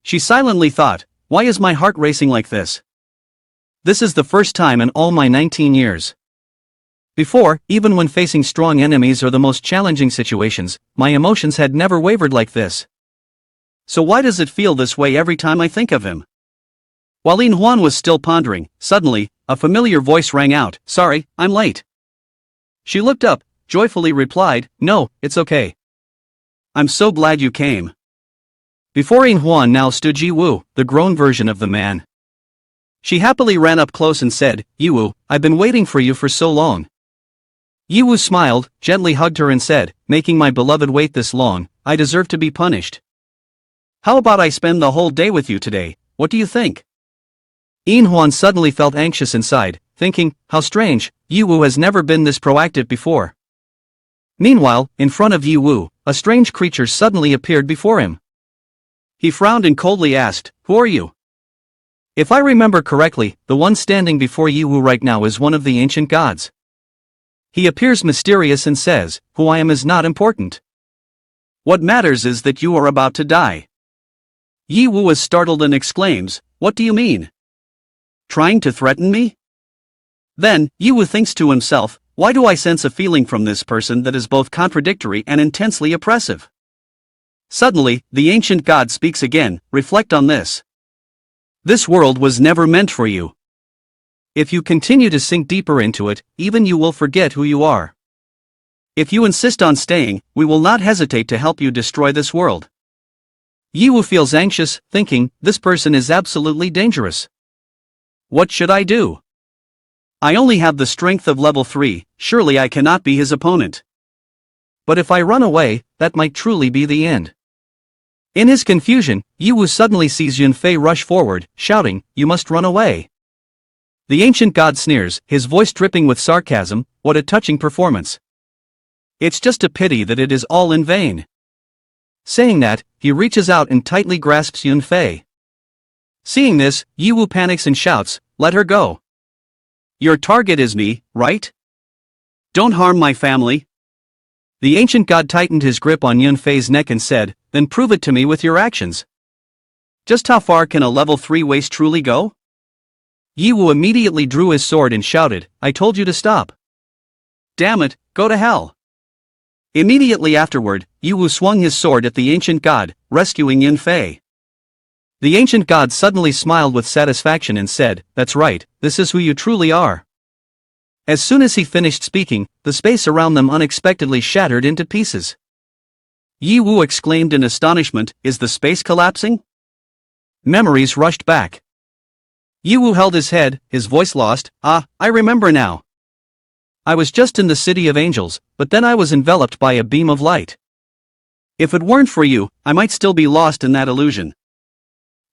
She silently thought, "Why is my heart racing like this? This is the first time in all my 19 years. Before, even when facing strong enemies or the most challenging situations, my emotions had never wavered like this. So why does it feel this way every time I think of him?" While In Huan was still pondering, suddenly, a familiar voice rang out, "Sorry, I'm late." She looked up, joyfully replied, "No, it's okay. I'm so glad you came." Before In Huan now stood Yi Wu, the grown version of the man. She happily ran up close and said, "Yi Wu, I've been waiting for you for so long." Yi Wu smiled, gently hugged her and said, "Making my beloved wait this long, I deserve to be punished. How about I spend the whole day with you today, what do you think?" In Huan suddenly felt anxious inside, thinking, how strange, Yi Wu has never been this proactive before. Meanwhile, in front of Yi Wu, a strange creature suddenly appeared before him. He frowned and coldly asked, "Who are you?" If I remember correctly, the one standing before Yi Wu right now is one of the ancient gods. He appears mysterious and says, "Who I am is not important. What matters is that you are about to die." Yi Wu is startled and exclaims, "What do you mean? Trying to threaten me?" Then, Yi Wu thinks to himself, "Why do I sense a feeling from this person that is both contradictory and intensely oppressive?" Suddenly, the ancient god speaks again, "Reflect on this. This world was never meant for you. If you continue to sink deeper into it, even you will forget who you are. If you insist on staying, we will not hesitate to help you destroy this world." Yi Wu feels anxious, thinking, this person is absolutely dangerous. What should I do? I only have the strength of level 3, surely I cannot be his opponent. But if I run away, that might truly be the end. In his confusion, Yi Wu suddenly sees Yunfei rush forward, shouting, "You must run away." The ancient god sneers, his voice dripping with sarcasm, "What a touching performance. It's just a pity that it is all in vain." Saying that, he reaches out and tightly grasps Yunfei. Seeing this, Yi Wu panics and shouts, "Let her go. Your target is me, right? Don't harm my family." The ancient god tightened his grip on Yunfei's neck and said, "Then prove it to me with your actions. Just how far can a level 3 waste truly go?" Yi Wu immediately drew his sword and shouted, "I told you to stop. Damn it, go to hell." Immediately afterward, Yi Wu swung his sword at the ancient god, rescuing Yunfei. The ancient god suddenly smiled with satisfaction and said, "That's right, this is who you truly are." As soon as he finished speaking, the space around them unexpectedly shattered into pieces. Yi Wu exclaimed in astonishment, "Is the space collapsing?" Memories rushed back. Yi Wu held his head, his voice lost. "Ah, I remember now. I was just in the city of angels, but then I was enveloped by a beam of light. If it weren't for you, I might still be lost in that illusion.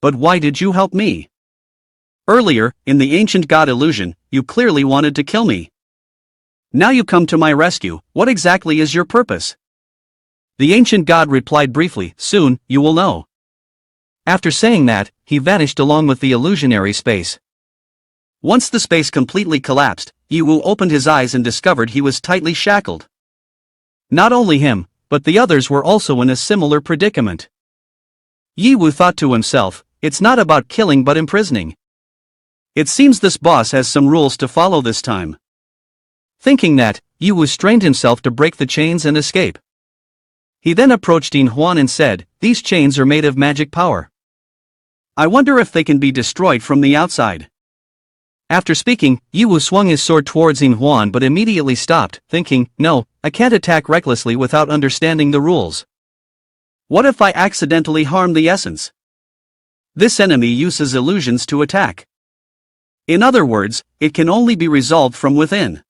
But why did you help me? Earlier, in the ancient god illusion, you clearly wanted to kill me. Now you come to my rescue, what exactly is your purpose?" The ancient god replied briefly, "Soon, you will know." After saying that, he vanished along with the illusionary space. Once the space completely collapsed, Yi Wu opened his eyes and discovered he was tightly shackled. Not only him, but the others were also in a similar predicament. Yi Wu thought to himself, "It's not about killing but imprisoning. It seems this boss has some rules to follow this time." Thinking that, Yi Wu strained himself to break the chains and escape. He then approached In Huan and said, "These chains are made of magic power. I wonder if they can be destroyed from the outside." After speaking, Yi Wu swung his sword towards In Huan but immediately stopped, thinking, "No, I can't attack recklessly without understanding the rules. What if I accidentally harm the essence? This enemy uses illusions to attack. In other words, it can only be resolved from within.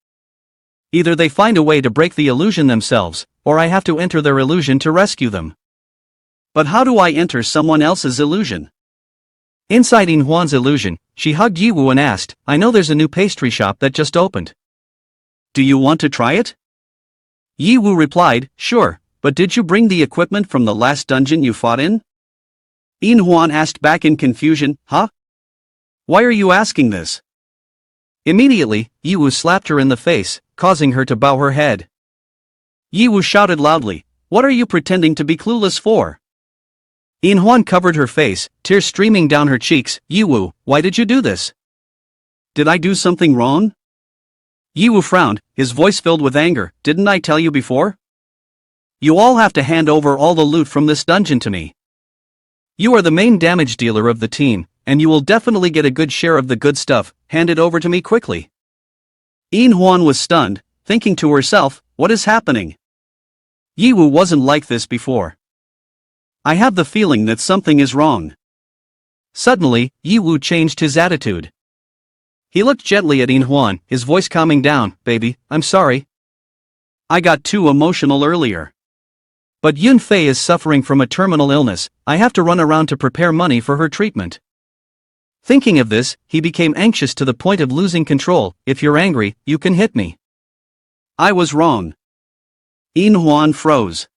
Either they find a way to break the illusion themselves, or I have to enter their illusion to rescue them. But how do I enter someone else's illusion? Inside In Hwan's illusion, she hugged Yiwoo and asked, I know there's a new pastry shop that just opened. Do you want to try it? Yiwoo replied, sure, but did you bring the equipment from the last dungeon you fought in? In Hwan asked back in confusion, huh? Why are you asking this? Immediately, Yiwoo slapped her in the face, causing her to bow her head. Yiwoo shouted loudly, what are you pretending to be clueless for? In Hwan covered her face, tears streaming down her cheeks. Yiwoo, why did you do this? Did I do something wrong? Yiwoo frowned, his voice filled with anger. Didn't I tell you before? You all have to hand over all the loot from this dungeon to me. You are the main damage dealer of the team, and you will definitely get a good share of the good stuff. Hand it over to me quickly. In Hwan was stunned, thinking to herself, what is happening? Yiwoo wasn't like this before. I have the feeling that something is wrong. Suddenly, Yiwoo changed his attitude. He looked gently at In Hwan, his voice calming down. Baby, I'm sorry. I got too emotional earlier. But Yun Fei is suffering from a terminal illness. I have to run around to prepare money for her treatment. Thinking of this, he became anxious to the point of losing control. If you're angry, you can hit me. I was wrong. In Hwan froze.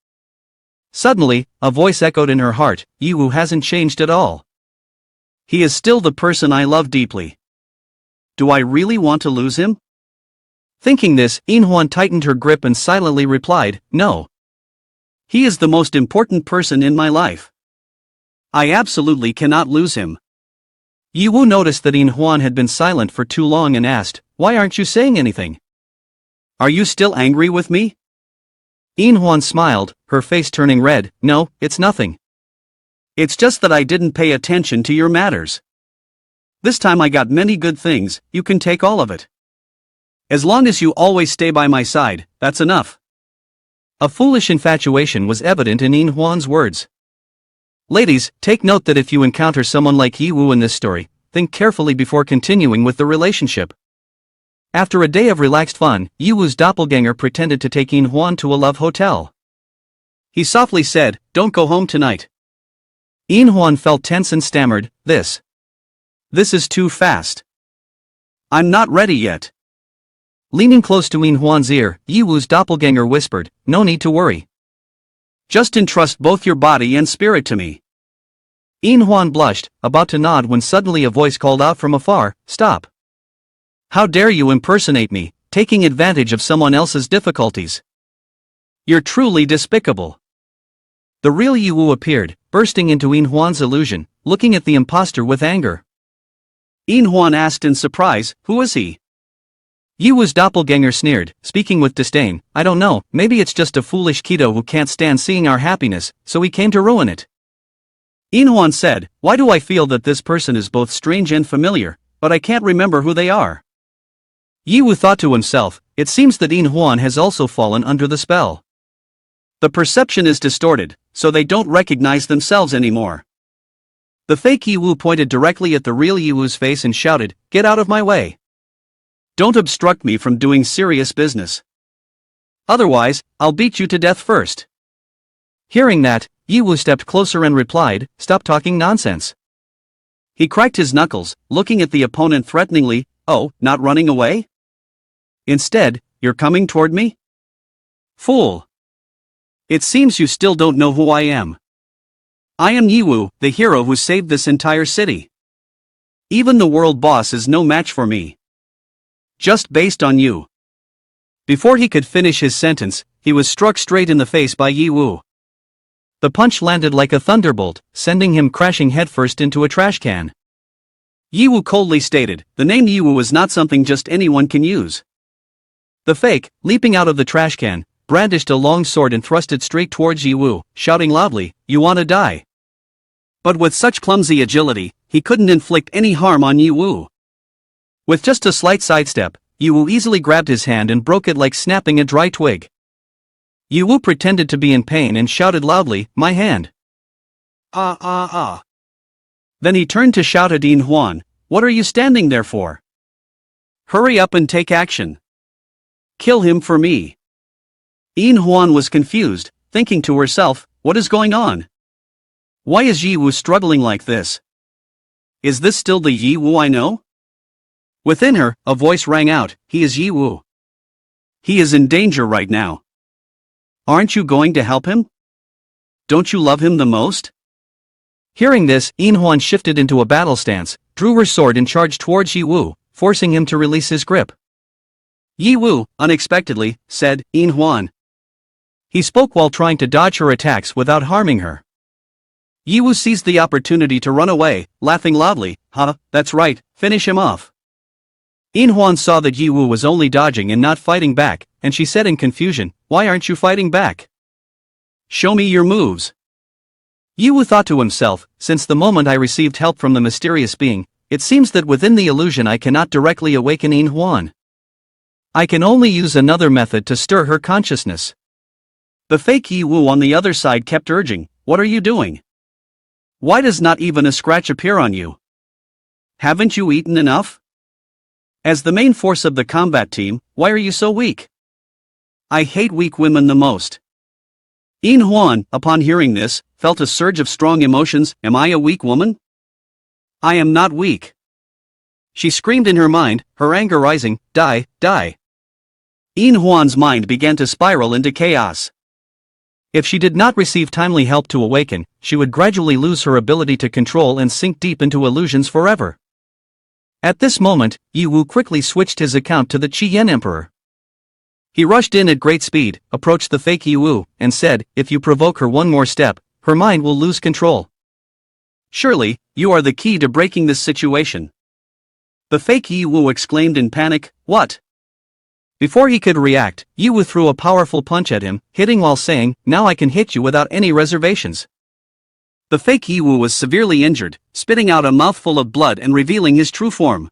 Suddenly, a voice echoed in her heart. Yiwoo hasn't changed at all. He is still the person I love deeply. Do I really want to lose him? Thinking this, In Hwan tightened her grip and silently replied, no. He is the most important person in my life. I absolutely cannot lose him. Yiwoo noticed that In Hwan had been silent for too long and asked, why aren't you saying anything? Are you still angry with me? In Hwan smiled, her face turning red. No, it's nothing. It's just that I didn't pay attention to your matters. This time I got many good things, you can take all of it. As long as you always stay by my side, that's enough. A foolish infatuation was evident in In Hwan's words. Ladies, take note that if you encounter someone like Yiwoo in this story, think carefully before continuing with the relationship. After a day of relaxed fun, Yiwoo's doppelganger pretended to take In Hwan to a love hotel. He softly said, don't go home tonight. In Hwan felt tense and stammered, This is too fast. I'm not ready yet. Leaning close to In Hwan's ear, Yiwoo's doppelganger whispered, no need to worry. Just entrust both your body and spirit to me. In Hwan blushed, about to nod when suddenly a voice called out from afar, stop. How dare you impersonate me, taking advantage of someone else's difficulties? You're truly despicable. The real Yiwoo appeared, bursting into In Hwan's illusion, looking at the imposter with anger. In Hwan asked in surprise, who is he? Yiwoo's doppelganger sneered, speaking with disdain, I don't know, maybe it's just a foolish kiddo who can't stand seeing our happiness, so he came to ruin it. In Hwan said, why do I feel that this person is both strange and familiar, but I can't remember who they are? Yiwoo thought to himself, it seems that In Hwan has also fallen under the spell. The perception is distorted, so they don't recognize themselves anymore. The fake Yiwoo pointed directly at the real Yiwoo's face and shouted, get out of my way. Don't obstruct me from doing serious business. Otherwise, I'll beat you to death first. Hearing that, Yiwoo stepped closer and replied, stop talking nonsense. He cracked his knuckles, looking at the opponent threateningly, oh, not running away? Instead, you're coming toward me? Fool. It seems you still don't know who I am. I am Yiwoo, the hero who saved this entire city. Even the world boss is no match for me. Just based on you. Before he could finish his sentence, he was struck straight in the face by Yiwoo. The punch landed like a thunderbolt, sending him crashing headfirst into a trash can. Yiwoo coldly stated, the name Yiwoo is not something just anyone can use. The fake, leaping out of the trash can, brandished a long sword and thrust it straight towards Yiwoo, shouting loudly, you wanna die. But with such clumsy agility, he couldn't inflict any harm on Yiwoo. With just a slight sidestep, Yiwoo easily grabbed his hand and broke it like snapping a dry twig. Yiwoo pretended to be in pain and shouted loudly, my hand. Then he turned to shout at Yin Huan, "What are you standing there for? Hurry up and take action. Kill him for me." Yin Huan was confused, thinking to herself, what is going on? Why is Yi Wu struggling like this? Is this still the Yi Wu I know? Within her, a voice rang out, he is Yi Wu. He is in danger right now. Aren't you going to help him? Don't you love him the most? Hearing this, Yin Huan shifted into a battle stance, drew her sword and charged towards Yi Wu, forcing him to release his grip. Yi Wu, unexpectedly, said, "Yin Huan." He spoke while trying to dodge her attacks without harming her. Yi Wu seized the opportunity to run away, laughing loudly, "Huh, that's right, finish him off." Yin Huan saw that Yi Wu was only dodging and not fighting back, and she said in confusion, "Why aren't you fighting back? Show me your moves." Yi Wu thought to himself, since the moment I received help from the mysterious being, it seems that within the illusion I cannot directly awaken Yin Huan. I can only use another method to stir her consciousness. The fake Yi Wu on the other side kept urging, "What are you doing? Why does not even a scratch appear on you? Haven't you eaten enough? As the main force of the combat team, why are you so weak? I hate weak women the most." Yin Huan, upon hearing this, felt a surge of strong emotions. Am I a weak woman? I am not weak. She screamed in her mind, her anger rising, "Die, die." Yin Huan's mind began to spiral into chaos. If she did not receive timely help to awaken, she would gradually lose her ability to control and sink deep into illusions forever. At this moment, Yi Wu quickly switched his account to the Qian Emperor. He rushed in at great speed, approached the fake Yi Wu, and said, "If you provoke her one more step, her mind will lose control. Surely, you are the key to breaking this situation." The fake Yi Wu exclaimed in panic, "What?" Before he could react, Yi Wu threw a powerful punch at him, hitting while saying, "Now I can hit you without any reservations." The fake Yi Wu was severely injured, spitting out a mouthful of blood and revealing his true form.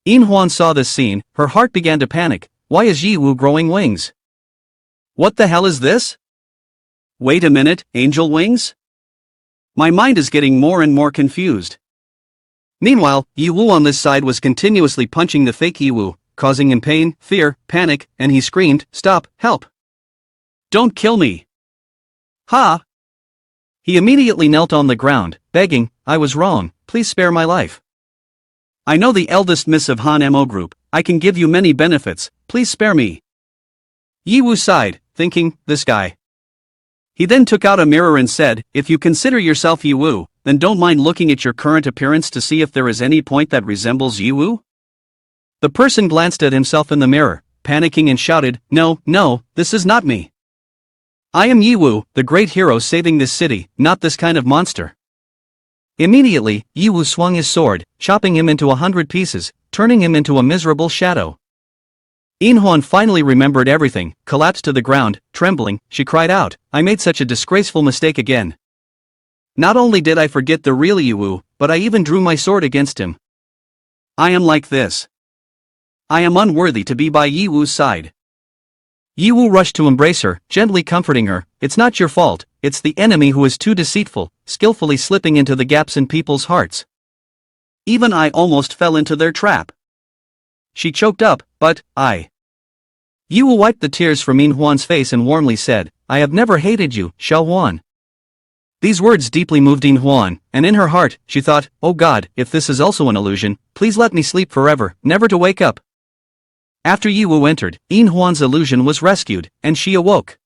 Yin Huan saw this scene, her heart began to panic. Why is Yi Wu growing wings? What the hell is this? Wait a minute, angel wings? My mind is getting more and more confused. Meanwhile, Yi Wu on this side was continuously punching the fake Yi Wu, causing him pain, fear, panic, and he screamed, "Stop, help! Don't kill me! Ha!" He immediately knelt on the ground, begging, "I was wrong, please spare my life. I know the eldest miss of Han Mo Group, I can give you many benefits, please spare me." Yi Wu sighed, thinking, this guy. He then took out a mirror and said, "If you consider yourself Yi Wu, then don't mind looking at your current appearance to see if there is any point that resembles Yi Wu?" The person glanced at himself in the mirror, panicking and shouted, "No, no, this is not me. I am Yi Wu, the great hero saving this city, not this kind of monster." Immediately, Yi Wu swung his sword, chopping him into 100 pieces, turning him into a miserable shadow. Yin Huan finally remembered everything, collapsed to the ground, trembling. She cried out, "I made such a disgraceful mistake again. Not only did I forget the real Yi Wu, but I even drew my sword against him. I am like this. I am unworthy to be by Yi Wu's side." Yi Wu rushed to embrace her, gently comforting her. "It's not your fault, it's the enemy who is too deceitful, skillfully slipping into the gaps in people's hearts. Even I almost fell into their trap." She choked up, "But, I..." Yi Wu wiped the tears from Yin Huan's face and warmly said, "I have never hated you, Xiao Huan." These words deeply moved Yin Huan, and in her heart, she thought, "Oh God, if this is also an illusion, please let me sleep forever, never to wake up." After Yi Wu entered, Yin Huan's illusion was rescued, and she awoke.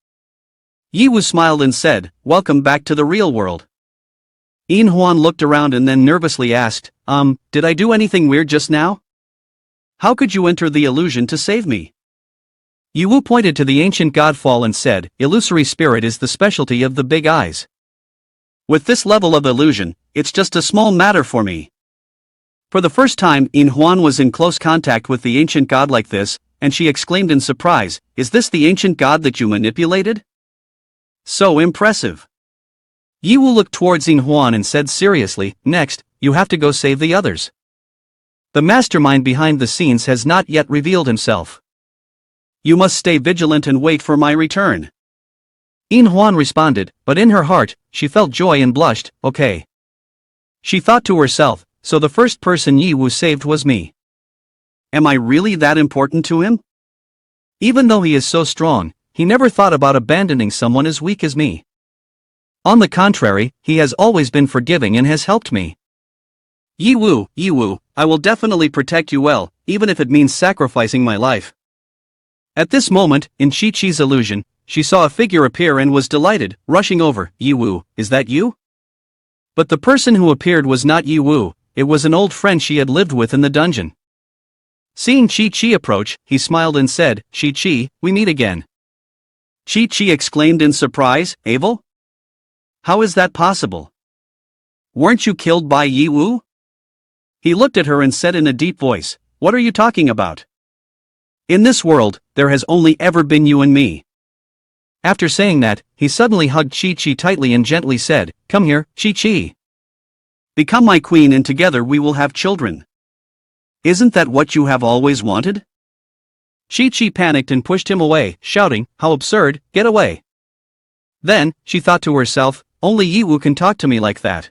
Yi Wu smiled and said, "Welcome back to the real world." Yin Huan looked around and then nervously asked, Did I do anything weird just now? How could you enter the illusion to save me?" Yi Wu pointed to the ancient god Fall and said, "Illusory spirit is the specialty of the big eyes. With this level of illusion, it's just a small matter for me." For the first time, Yin Huan was in close contact with the ancient god like this, and she exclaimed in surprise, "Is this the ancient god that you manipulated? So impressive." Yi Wu looked towards Yin Huan and said seriously, "Next, you have to go save the others. The mastermind behind the scenes has not yet revealed himself. You must stay vigilant and wait for my return." Yin Huan responded, but in her heart, she felt joy and blushed, "Okay." She thought to herself, so the first person Yi Wu saved was me. Am I really that important to him? Even though he is so strong, he never thought about abandoning someone as weak as me. On the contrary, he has always been forgiving and has helped me. Yi Wu, I will definitely protect you well, even if it means sacrificing my life. At this moment, in Chi-Chi's illusion, she saw a figure appear and was delighted, rushing over. Yi Wu, is that you? But the person who appeared was not Yi Wu, it was an old friend she had lived with in the dungeon. Seeing Chi-Chi approach, he smiled and said, Chi-Chi, we meet again. Chi-Chi exclaimed in surprise, Abel? How is that possible? Weren't you killed by Yi Wu? He looked at her and said in a deep voice, what are you talking about? In this world, there has only ever been you and me. After saying that, he suddenly hugged Chi-Chi tightly and gently said, come here, Chi-Chi. Become my queen and together we will have children. Isn't that what you have always wanted? Chi-Chi panicked and pushed him away, shouting, how absurd, get away. Then, she thought to herself, only Yi Wu can talk to me like that.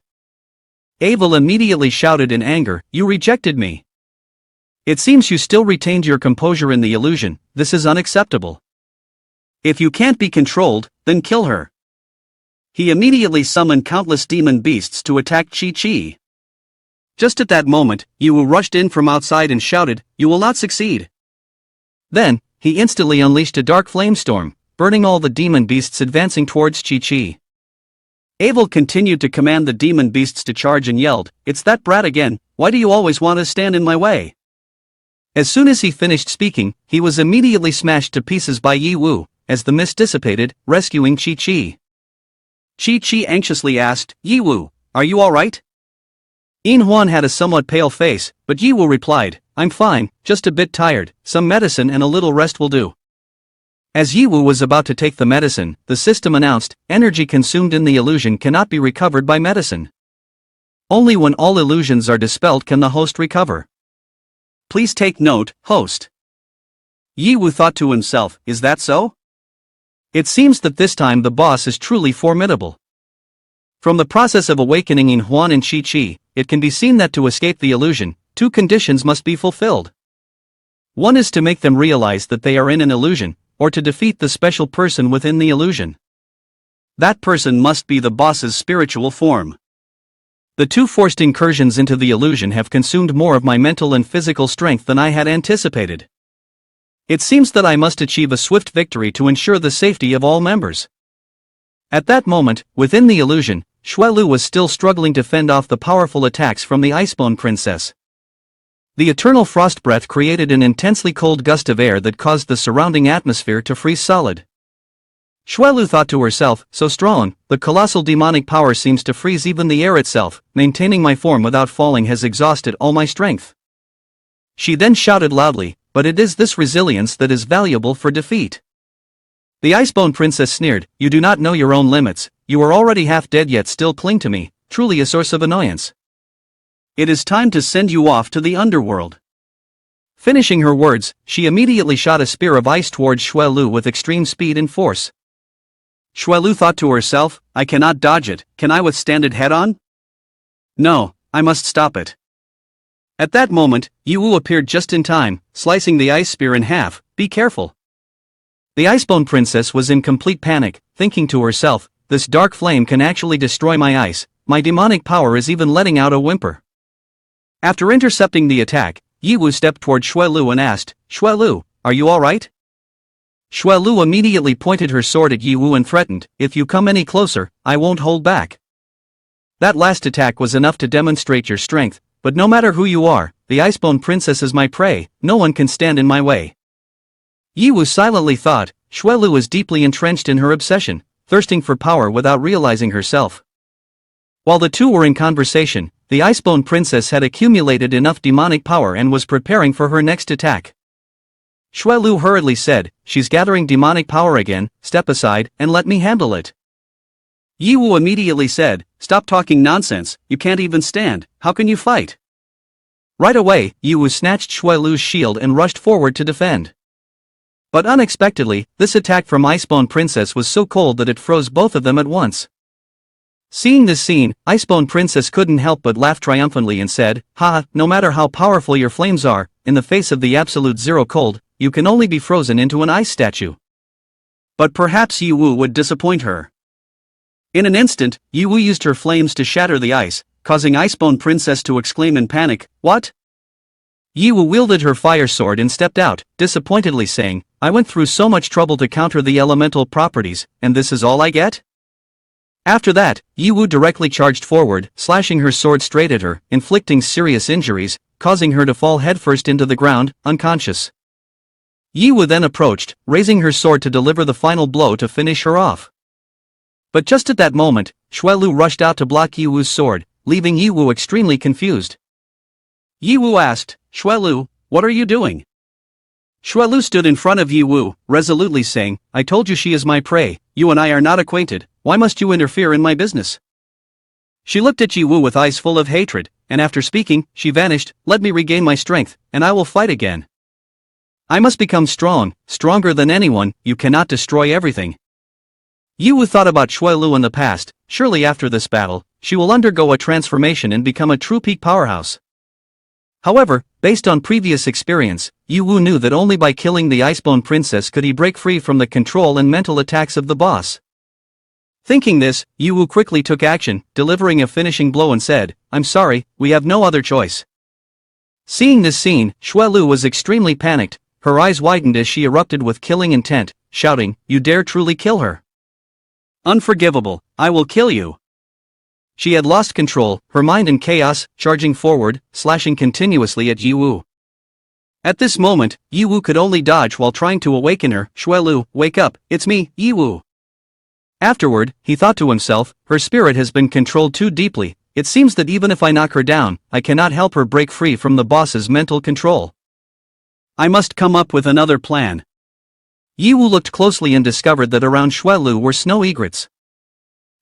Abel immediately shouted in anger, you rejected me. It seems you still retained your composure in the illusion, this is unacceptable. If you can't be controlled, then kill her. He immediately summoned countless demon beasts to attack Chi-Chi. Just at that moment, Yi Wu rushed in from outside and shouted, you will not succeed. Then, he instantly unleashed a dark flamestorm, burning all the demon beasts advancing towards Chi-Chi. Abel continued to command the demon beasts to charge and yelled, it's that brat again, why do you always want to stand in my way? As soon as he finished speaking, he was immediately smashed to pieces by Yi Wu, as the mist dissipated, rescuing Chi-Chi. Chi-Chi anxiously asked, Yi Wu, are you alright? In Huan had a somewhat pale face, but Yi Wu replied, I'm fine, just a bit tired, some medicine and a little rest will do. As Yi Wu was about to take the medicine, the system announced, energy consumed in the illusion cannot be recovered by medicine. Only when all illusions are dispelled can the host recover. Please take note, host. Yi Wu thought to himself, is that so? It seems that this time the boss is truly formidable. From the process of awakening in Huan and Chi-Chi, it can be seen that to escape the illusion, two conditions must be fulfilled. One is to make them realize that they are in an illusion, or to defeat the special person within the illusion. That person must be the boss's spiritual form. The two forced incursions into the illusion have consumed more of my mental and physical strength than I had anticipated. It seems that I must achieve a swift victory to ensure the safety of all members. At that moment, within the illusion, Xuelu was still struggling to fend off the powerful attacks from the Icebone Princess. The eternal frost breath created an intensely cold gust of air that caused the surrounding atmosphere to freeze solid. Xuelu thought to herself, so strong, the colossal demonic power seems to freeze even the air itself, maintaining my form without falling has exhausted all my strength. She then shouted loudly, but it is this resilience that is valuable for defeat. The Icebone Princess sneered, you do not know your own limits, you are already half dead yet still cling to me, truly a source of annoyance. It is time to send you off to the underworld. Finishing her words, she immediately shot a spear of ice towards Xuelu with extreme speed and force. Xuelu thought to herself, I cannot dodge it, can I withstand it head-on? No, I must stop it. At that moment, Yi Wu appeared just in time, slicing the ice spear in half, be careful. The Icebone Princess was in complete panic, thinking to herself, this dark flame can actually destroy my ice, my demonic power is even letting out a whimper. After intercepting the attack, Yi Wu stepped toward Xuelu and asked, Xuelu, are you alright? Xuelu immediately pointed her sword at Yi Wu and threatened, if you come any closer, I won't hold back. That last attack was enough to demonstrate your strength, but no matter who you are, the Icebone Princess is my prey, no one can stand in my way. Yi Wu silently thought, Xuelu is deeply entrenched in her obsession, thirsting for power without realizing herself. While the two were in conversation, the Icebone Princess had accumulated enough demonic power and was preparing for her next attack. Xuelu hurriedly said, she's gathering demonic power again, step aside and let me handle it. Yi Wu immediately said, stop talking nonsense, you can't even stand, how can you fight? Right away, Yi Wu snatched Xuelu's shield and rushed forward to defend. But unexpectedly, this attack from Icebone Princess was so cold that it froze both of them at once. Seeing this scene, Icebone Princess couldn't help but laugh triumphantly and said, "Ha, no matter how powerful your flames are, in the face of the absolute zero cold, you can only be frozen into an ice statue." But perhaps Yi Wu would disappoint her. In an instant, Yi Wu used her flames to shatter the ice, causing Icebone Princess to exclaim in panic, "What?" Yi Wu wielded her fire sword and stepped out, disappointedly saying, "I went through so much trouble to counter the elemental properties, and this is all I get?" After that, Yi Wu directly charged forward, slashing her sword straight at her, inflicting serious injuries, causing her to fall headfirst into the ground, unconscious. Yi Wu then approached, raising her sword to deliver the final blow to finish her off. But just at that moment, Xuelu rushed out to block Yi Wu's sword, leaving Yi Wu extremely confused. Yi Wu asked, "Xuelu, what are you doing?" Xuelu stood in front of Yi Wu, resolutely saying, "I told you she is my prey, you and I are not acquainted, why must you interfere in my business?" She looked at Yi Wu with eyes full of hatred, and after speaking, she vanished. "Let me regain my strength, and I will fight again. I must become strong, stronger than anyone, you cannot destroy everything." Yi Wu thought about Xuelu in the past, surely after this battle, she will undergo a transformation and become a true peak powerhouse. However, based on previous experience, Yi Wu knew that only by killing the Icebone Princess could he break free from the control and mental attacks of the boss. Thinking this, Yi Wu quickly took action, delivering a finishing blow and said, "I'm sorry, we have no other choice." Seeing this scene, Xuelu was extremely panicked, her eyes widened as she erupted with killing intent, shouting, "You dare truly kill her? Unforgivable, I will kill you." She had lost control, her mind in chaos, charging forward, slashing continuously at Yi Wu. At this moment, Yi Wu could only dodge while trying to awaken her. "Xuelu, wake up, it's me, Yi Wu." Afterward, he thought to himself, her spirit has been controlled too deeply, it seems that even if I knock her down, I cannot help her break free from the boss's mental control. I must come up with another plan. Yi Wu looked closely and discovered that around Xuelu were snow egrets.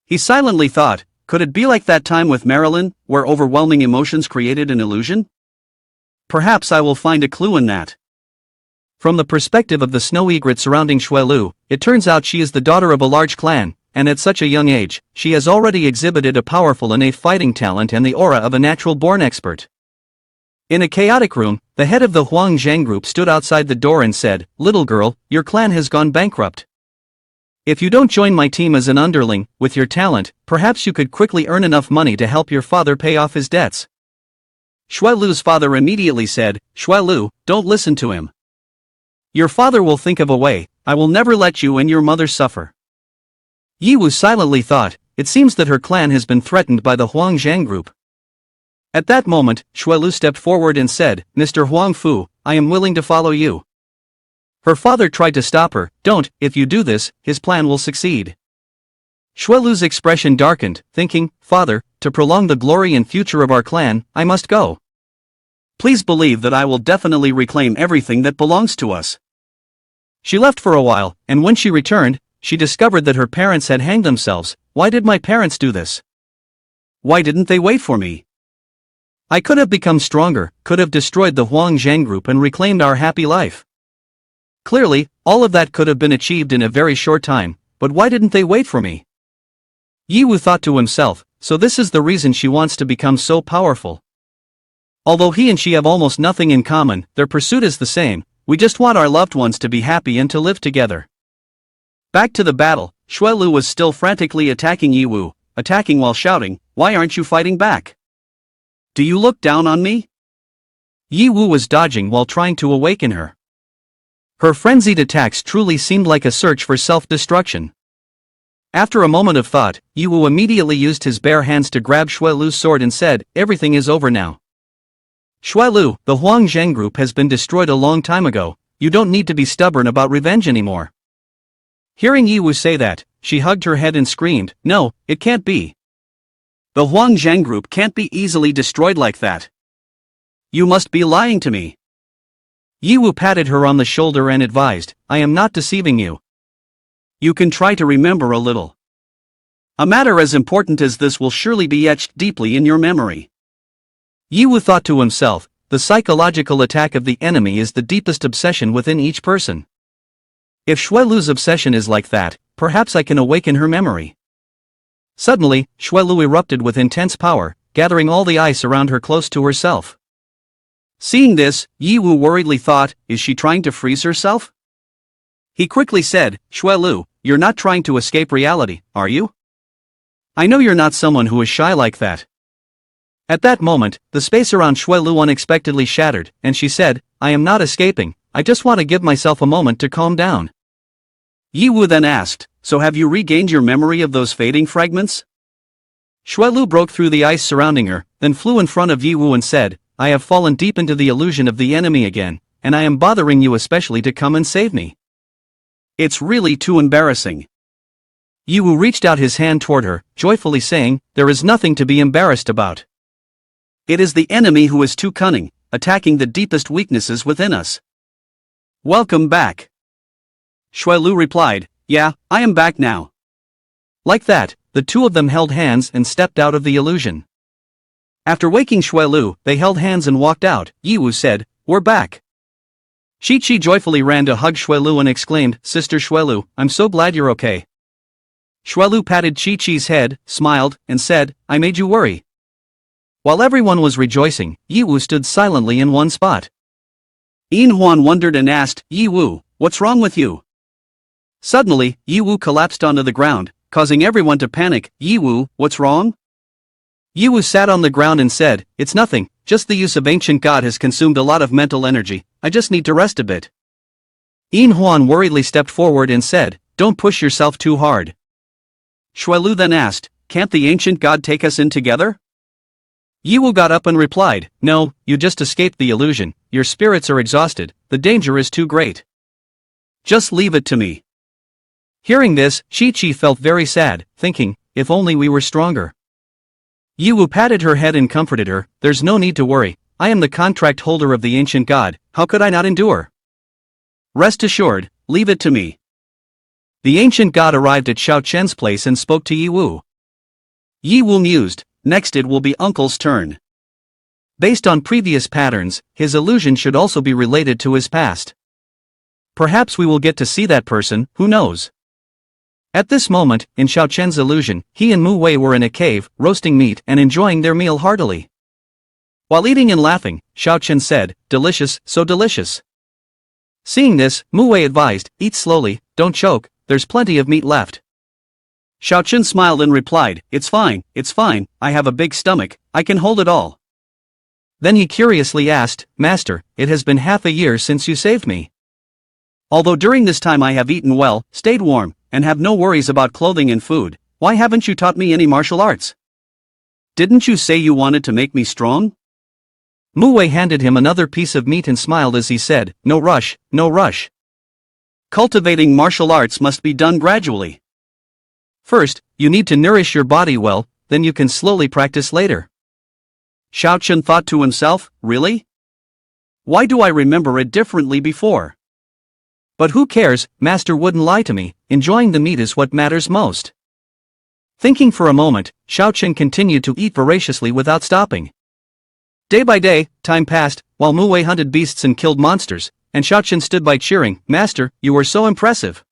He silently thought, could it be like that time with Marilyn, where overwhelming emotions created an illusion? Perhaps I will find a clue in that. From the perspective of the snow egret surrounding Xuelu, it turns out she is the daughter of a large clan, and at such a young age, she has already exhibited a powerful innate fighting talent and the aura of a natural-born expert. In a chaotic room, the head of the Huang Zhang group stood outside the door and said, "Little girl, your clan has gone bankrupt. If you don't join my team as an underling, with your talent, perhaps you could quickly earn enough money to help your father pay off his debts." Xuelu's father immediately said, "Xuelu, don't listen to him. Your father will think of a way, I will never let you and your mother suffer." Yi Wu silently thought, it seems that her clan has been threatened by the Huang Zhang group. At that moment, Xuelu stepped forward and said, "Mr. Huang Fu, I am willing to follow you." Her father tried to stop her. "Don't, if you do this, his plan will succeed." Xuelu's expression darkened, thinking, "Father, to prolong the glory and future of our clan, I must go. Please believe that I will definitely reclaim everything that belongs to us." She left for a while, and when she returned, she discovered that her parents had hanged themselves. Why did my parents do this? Why didn't they wait for me? I could have become stronger, could have destroyed the Huang Zhang group and reclaimed our happy life. Clearly, all of that could have been achieved in a very short time, but why didn't they wait for me? Yi Wu thought to himself, so this is the reason she wants to become so powerful. Although he and she have almost nothing in common, their pursuit is the same, we just want our loved ones to be happy and to live together. Back to the battle, Xuelu was still frantically attacking Yi Wu, attacking while shouting, "Why aren't you fighting back? Do you look down on me?" Yi Wu was dodging while trying to awaken her. Her frenzied attacks truly seemed like a search for self-destruction. After a moment of thought, Yi Wu immediately used his bare hands to grab Xuelu's sword and said, "Everything is over now. Xuelu, the Huang Zhang group has been destroyed a long time ago, you don't need to be stubborn about revenge anymore." Hearing Yi Wu say that, she hugged her head and screamed, "No, it can't be. The Huang Zhang group can't be easily destroyed like that. You must be lying to me." Yi Wu patted her on the shoulder and advised, "I am not deceiving you. You can try to remember a little. A matter as important as this will surely be etched deeply in your memory." Yi Wu thought to himself, the psychological attack of the enemy is the deepest obsession within each person. If Xuelu's obsession is like that, perhaps I can awaken her memory. Suddenly, Xuelu erupted with intense power, gathering all the ice around her close to herself. Seeing this, Yiwu worriedly thought, is she trying to freeze herself? He quickly said, Xuelu, you're not trying to escape reality, are you? I know you're not someone who is shy like that. At that moment, the space around Xuelu unexpectedly shattered, and she said, I am not escaping, I just want to give myself a moment to calm down. Yiwu then asked, so have you regained your memory of those fading fragments? Xuelu broke through the ice surrounding her, then flew in front of Yiwu and said, I have fallen deep into the illusion of the enemy again, and I am bothering you especially to come and save me. It's really too embarrassing. Yiwu reached out his hand toward her, joyfully saying, there is nothing to be embarrassed about. It is the enemy who is too cunning, attacking the deepest weaknesses within us. Welcome back. Xuelu replied, yeah, I am back now. Like that, the two of them held hands and stepped out of the illusion. After waking Xuelu, they held hands and walked out. Yiwu said, we're back. Chi-Chi joyfully ran to hug Xuelu and exclaimed, Sister Xuelu, I'm so glad you're okay. Xuelu patted Chi-Chi's head, smiled, and said, I made you worry. While everyone was rejoicing, Yiwu stood silently in one spot. Inhuan wondered and asked, Yiwu, what's wrong with you? Suddenly, Yiwu collapsed onto the ground, causing everyone to panic. Yiwu, what's wrong? Yiwu sat on the ground and said, it's nothing, just the use of ancient god has consumed a lot of mental energy, I just need to rest a bit. Inhuan worriedly stepped forward and said, don't push yourself too hard. Xuelu then asked, can't the ancient god take us in together? Yiwu got up and replied, no, you just escaped the illusion, your spirits are exhausted, the danger is too great. Just leave it to me. Hearing this, Chi-Chi felt very sad, thinking, if only we were stronger. Yiwu patted her head and comforted her, there's no need to worry, I am the contract holder of the ancient god, how could I not endure? Rest assured, leave it to me. The ancient god arrived at Xiao Chen's place and spoke to Yiwu. Yiwu mused, next it will be Uncle's turn. Based on previous patterns, his illusion should also be related to his past. Perhaps we will get to see that person, who knows? At this moment, in Xiao Chen's illusion, he and Mu Wei were in a cave, roasting meat and enjoying their meal heartily. While eating and laughing, Xiao Chen said, delicious, so delicious. Seeing this, Mu Wei advised, eat slowly, don't choke, there's plenty of meat left. Xiao Chen smiled and replied, it's fine, I have a big stomach, I can hold it all. Then he curiously asked, Master, it has been half a year since you saved me. Although during this time I have eaten well, stayed warm, and have no worries about clothing and food, why haven't you taught me any martial arts? Didn't you say you wanted to make me strong? Mu Wei handed him another piece of meat and smiled as he said, no rush, no rush. Cultivating martial arts must be done gradually. First, you need to nourish your body well, then you can slowly practice later. Xiao Chen thought to himself, really? Why do I remember it differently before? But who cares, Master wouldn't lie to me, enjoying the meat is what matters most. Thinking for a moment, Xiao Chen continued to eat voraciously without stopping. Day by day, time passed, while Mu Wei hunted beasts and killed monsters, and Xiao Chen stood by cheering, Master, you are so impressive.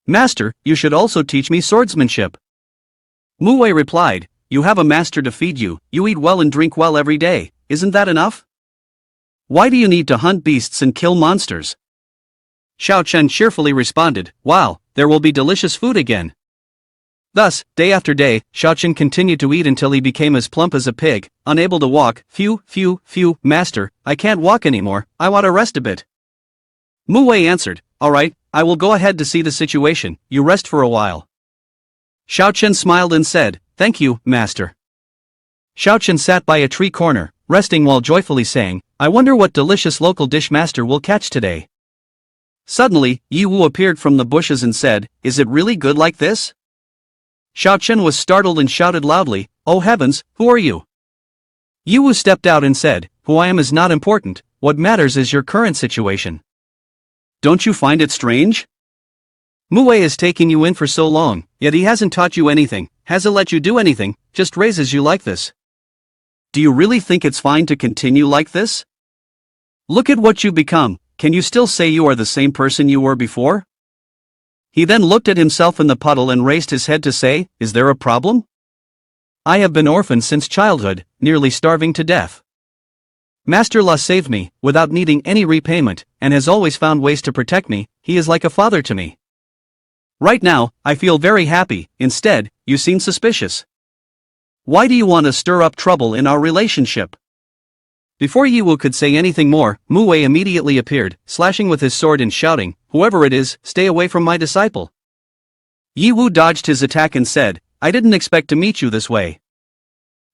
Master, you should also teach me swordsmanship. Mu Wei replied, you have a master to feed you, you eat well and drink well every day, isn't that enough? Why do you need to hunt beasts and kill monsters? Xiao Chen cheerfully responded, wow, there will be delicious food again. Thus, day after day, Xiao Chen continued to eat until he became as plump as a pig, unable to walk. Phew, Master, I can't walk anymore, I want to rest a bit. Mu Wei answered, alright, I will go ahead to see the situation, you rest for a while. Xiao Chen smiled and said, thank you, Master. Xiao Chen sat by a tree corner, resting while joyfully saying, I wonder what delicious local dish Master will catch today. Suddenly, Yiwu appeared from the bushes and said, is it really good like this? Xiao Chen was startled and shouted loudly, oh heavens, who are you? Yiwu stepped out and said, who I am is not important, what matters is your current situation. Don't you find it strange? Mu Wei has taken you in for so long, yet he hasn't taught you anything, hasn't let you do anything, just raises you like this. Do you really think it's fine to continue like this? Look at what you've become, can you still say you are the same person you were before? He then looked at himself in the puddle and raised his head to say, "Is there a problem? I have been orphaned since childhood, nearly starving to death. Master La saved me, without needing any repayment, and has always found ways to protect me. He is like a father to me. Right now, I feel very happy. Instead, you seem suspicious. Why do you want to stir up trouble in our relationship?" Before Yiwu could say anything more, Mu Wei immediately appeared, slashing with his sword and shouting, "Whoever it is, stay away from my disciple." Yiwu dodged his attack and said, "I didn't expect to meet you this way."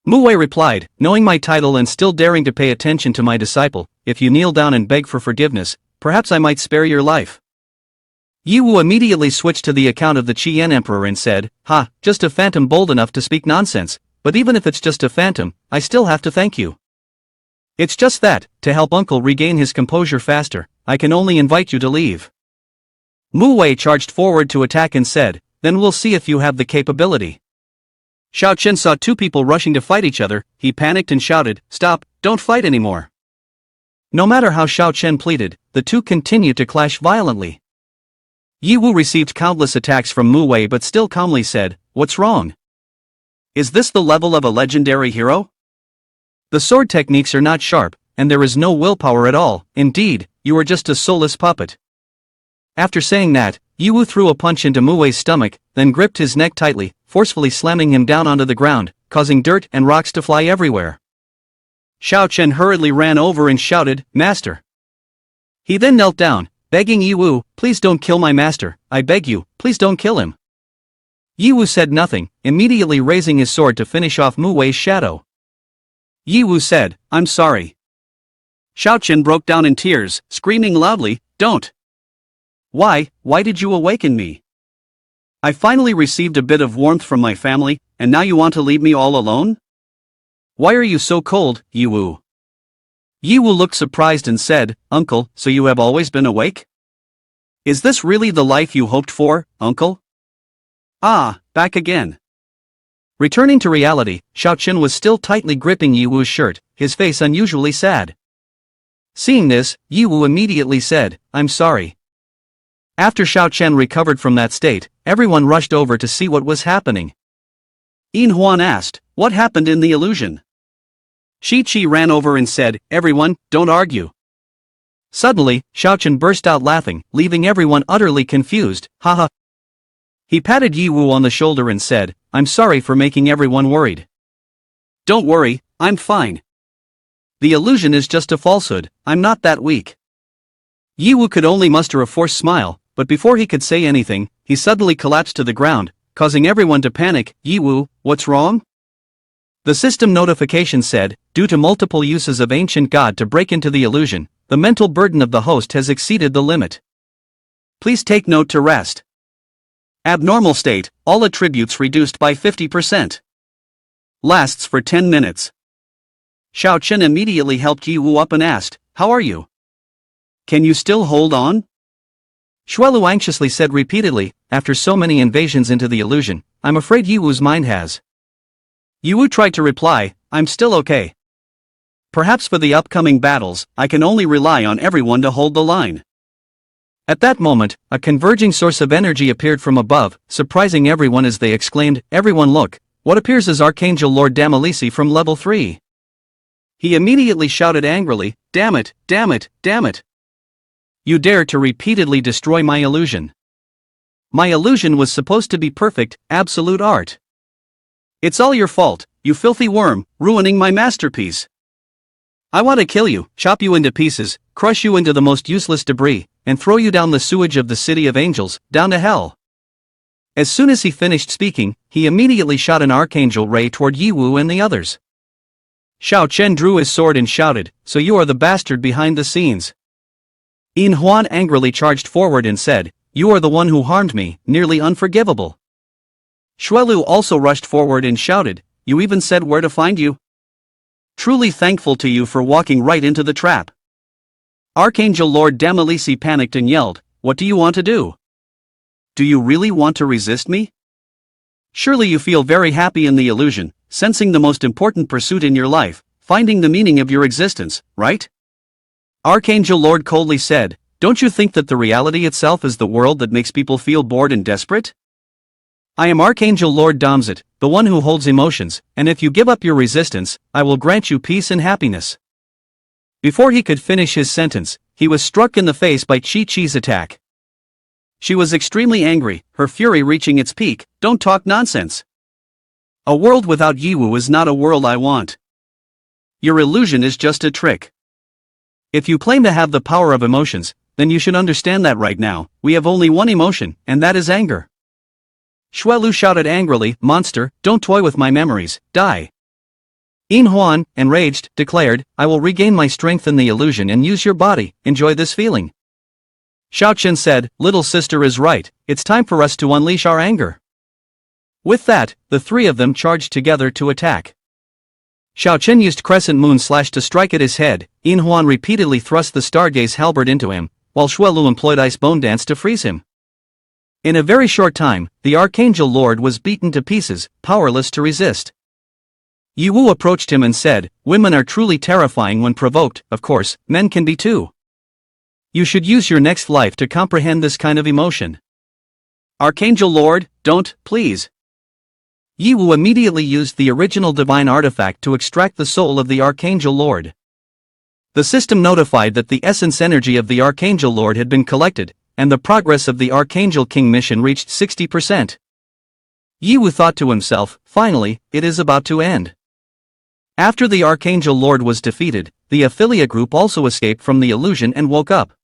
Mu Wei replied, "Knowing my title and still daring to pay attention to my disciple, if you kneel down and beg for forgiveness, perhaps I might spare your life." Yiwu immediately switched to the account of the Qian Emperor and said, "Ha, just a phantom bold enough to speak nonsense, but even if it's just a phantom, I still have to thank you. It's just that, to help Uncle regain his composure faster, I can only invite you to leave." Mu Wei charged forward to attack and said, "Then we'll see if you have the capability." Xiao Chen saw two people rushing to fight each other. He panicked and shouted, "Stop, don't fight anymore." No matter how Xiao Chen pleaded, the two continued to clash violently. Yiwu received countless attacks from Mu Wei but still calmly said, "What's wrong? Is this the level of a legendary hero? The sword techniques are not sharp, and there is no willpower at all. Indeed, you are just a soulless puppet." After saying that, Yiwu threw a punch into Mu Wei's stomach, then gripped his neck tightly, forcefully slamming him down onto the ground, causing dirt and rocks to fly everywhere. Xiao Chen hurriedly ran over and shouted, "Master!" He then knelt down, begging Yiwu, "Please don't kill my master, I beg you, please don't kill him." Yiwu said nothing, immediately raising his sword to finish off Mu Wei's shadow. Yiwu said, "I'm sorry." Xiao Chen broke down in tears, screaming loudly, "Don't! Why did you awaken me? I finally received a bit of warmth from my family, and now you want to leave me all alone? Why are you so cold, Yiwu?" Yiwu looked surprised and said, "Uncle, so you have always been awake? Is this really the life you hoped for, Uncle?" "Ah, back again." Returning to reality, Xiao Chen was still tightly gripping Yiwu's shirt, his face unusually sad. Seeing this, Yiwu immediately said, "I'm sorry." After Xiao Chen recovered from that state, everyone rushed over to see what was happening. Yin Huan asked, "What happened in the illusion?" Shi Qi ran over and said, "Everyone, don't argue." Suddenly, Xiao Chen burst out laughing, leaving everyone utterly confused. "Haha." He patted Yiwu on the shoulder and said, "I'm sorry for making everyone worried. Don't worry, I'm fine. The illusion is just a falsehood, I'm not that weak." Yiwu could only muster a forced smile, but before he could say anything, he suddenly collapsed to the ground, causing everyone to panic. "Yiwu, what's wrong?" The system notification said, "Due to multiple uses of ancient god to break into the illusion, the mental burden of the host has exceeded the limit. Please take note to rest. Abnormal state, all attributes reduced by 50%. Lasts for 10 minutes. Xiao Chen immediately helped Yiwu up and asked, "How are you? Can you still hold on?" Xuelu anxiously said repeatedly, "After so many invasions into the illusion, I'm afraid Yiwu's mind has." Yiwu tried to reply, "I'm still okay. Perhaps for the upcoming battles, I can only rely on everyone to hold the line." At that moment, a converging source of energy appeared from above, surprising everyone as they exclaimed, "Everyone look, what appears as Archangel Lord Damalisi from level 3. He immediately shouted angrily, "Damn it, damn it, damn it! You dare to repeatedly destroy my illusion. My illusion was supposed to be perfect, absolute art. It's all your fault, you filthy worm, ruining my masterpiece. I want to kill you, chop you into pieces, crush you into the most useless debris, and throw you down the sewage of the city of angels, down to hell." As soon as he finished speaking, he immediately shot an archangel ray toward Yiwu and the others. Xiao Chen drew his sword and shouted, "So you are the bastard behind the scenes." Yin Huan angrily charged forward and said, "You are the one who harmed me, nearly unforgivable." Xuelu also rushed forward and shouted, "You even said where to find you? Truly thankful to you for walking right into the trap." Archangel Lord Damalisi panicked and yelled, "What do you want to do? Do you really want to resist me? Surely you feel very happy in the illusion, sensing the most important pursuit in your life, finding the meaning of your existence, right?" Archangel Lord coldly said, Don't you think that the reality itself is the world that makes people feel bored and desperate? I am Archangel Lord Domzit, the one who holds emotions, and if you give up your resistance, I will grant you peace and happiness." Before he could finish his sentence, he was struck in the face by Chi-Chi's attack. She was extremely angry, her fury reaching its peak. "Don't talk nonsense. A world without Yiwu is not a world I want. Your illusion is just a trick. If you claim to have the power of emotions, then you should understand that right now, we have only one emotion, and that is anger." Xuelu shouted angrily, "Monster, don't toy with my memories, die." Yin Huan, enraged, declared, "I will regain my strength in the illusion and use your body, enjoy this feeling." Xiaoqian said, "Little sister is right, it's time for us to unleash our anger." With that, the three of them charged together to attack. Xiaoqian used Crescent Moon Slash to strike at his head. Yin Huan repeatedly thrust the Stargaze halberd into him, while Xuelu employed Ice Bone Dance to freeze him. In a very short time, the Archangel Lord was beaten to pieces, powerless to resist. Yiwu approached him and said, "Women are truly terrifying when provoked, of course, men can be too. You should use your next life to comprehend this kind of emotion." "Archangel Lord, don't, please." Yiwu immediately used the original divine artifact to extract the soul of the Archangel Lord. The system notified that the essence energy of the Archangel Lord had been collected, and the progress of the Archangel King mission reached 60%. Yiwu thought to himself, "Finally, it is about to end." After the Archangel Lord was defeated, the Affiliate group also escaped from the illusion and woke up.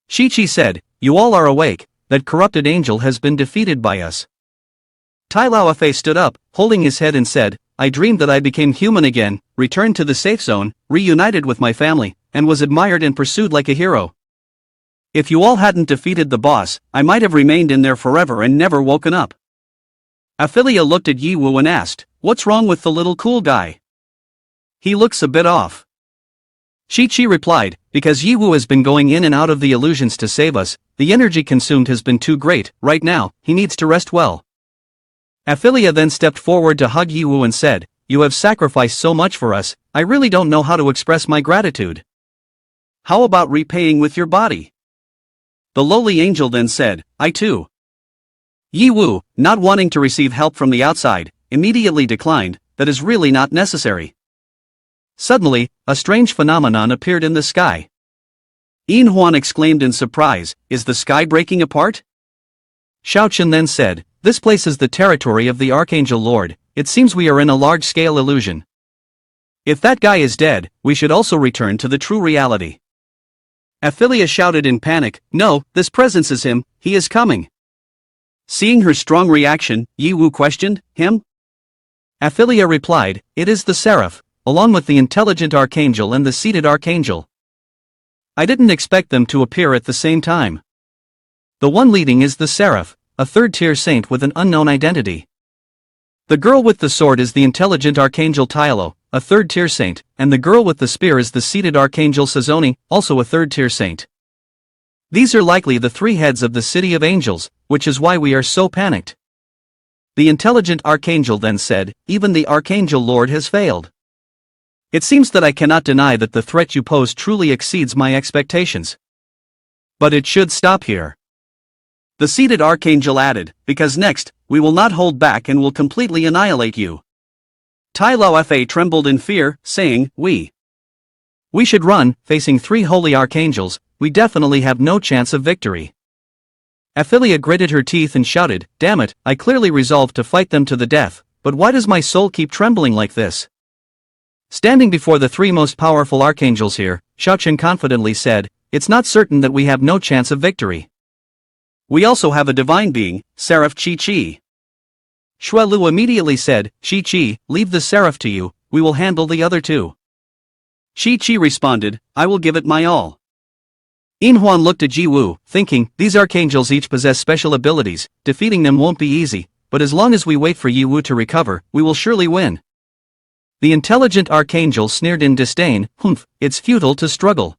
Chi-Chi said, "You all are awake, that corrupted angel has been defeated by us." Tai Laofei stood up, holding his head and said, "I dreamed that I became human again, returned to the safe zone, reunited with my family, and was admired and pursued like a hero. If you all hadn't defeated the boss, I might have remained in there forever and never woken up." Affiliate looked at Yiwu and asked, "What's wrong with the little cool guy? He looks a bit off." Chi-Chi replied, "Because Yiwu has been going in and out of the illusions to save us, the energy consumed has been too great. Right now, he needs to rest well." Affiliate then stepped forward to hug Yiwu and said, "You have sacrificed so much for us, I really don't know how to express my gratitude. How about repaying with your body?" The lowly angel then said, "I too." Yiwu, not wanting to receive help from the outside, immediately declined, "That is really not necessary." Suddenly, a strange phenomenon appeared in the sky. Yin Huan exclaimed in surprise, "Is the sky breaking apart?" Xiaoqian then said, "This place is the territory of the Archangel Lord, it seems we are in a large-scale illusion. If that guy is dead, we should also return to the true reality." Affiliate shouted in panic, "No, this presence is him, he is coming." Seeing her strong reaction, Yiwu questioned, "Him?" Affiliate replied, "It is the Seraph, along with the intelligent Archangel and the seated Archangel. I didn't expect them to appear at the same time. The one leading is the Seraph, a third-tier saint with an unknown identity. The girl with the sword is the intelligent Archangel Tylo, a third-tier saint, and the girl with the spear is the seated Archangel Sazoni, also a third-tier saint. These are likely the three heads of the City of Angels, which is why we are so panicked." The intelligent Archangel then said, "Even the Archangel Lord has failed. It seems that I cannot deny that the threat you pose truly exceeds my expectations. But it should stop here." The seated Archangel added, "Because next, we will not hold back and will completely annihilate you." Tai Laofei trembled in fear, saying, We should run, facing three holy archangels, we definitely have no chance of victory." Affiliate gritted her teeth and shouted, "Damn it, I clearly resolved to fight them to the death, but why does my soul keep trembling like this?" Standing before the three most powerful archangels here, Xiaoqian confidently said, "It's not certain that we have no chance of victory. We also have a divine being, Seraph Chi-Chi." Xuelu immediately said, "Chi-Chi, leave the Seraph to you, we will handle the other two." Chi-Chi responded, "I will give it my all." Yin Huan looked at Yiwu, thinking, these archangels each possess special abilities, defeating them won't be easy, but as long as we wait for Yiwu to recover, we will surely win. The intelligent archangel sneered in disdain, "Humph, it's futile to struggle."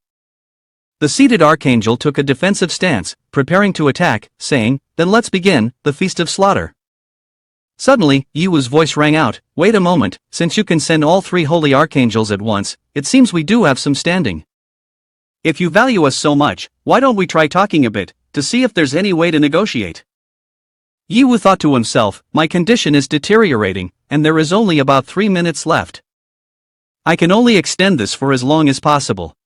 The seated archangel took a defensive stance, preparing to attack, saying, "Then let's begin, the feast of slaughter." Suddenly, Yiwu's voice rang out, "Wait a moment, since you can send all three holy archangels at once, it seems we do have some standing." If you value us so much, why don't we try talking a bit, to see if there's any way to negotiate? Yi Wu thought to himself, my condition is deteriorating, and there is only about 3 minutes left. I can only extend this for as long as possible.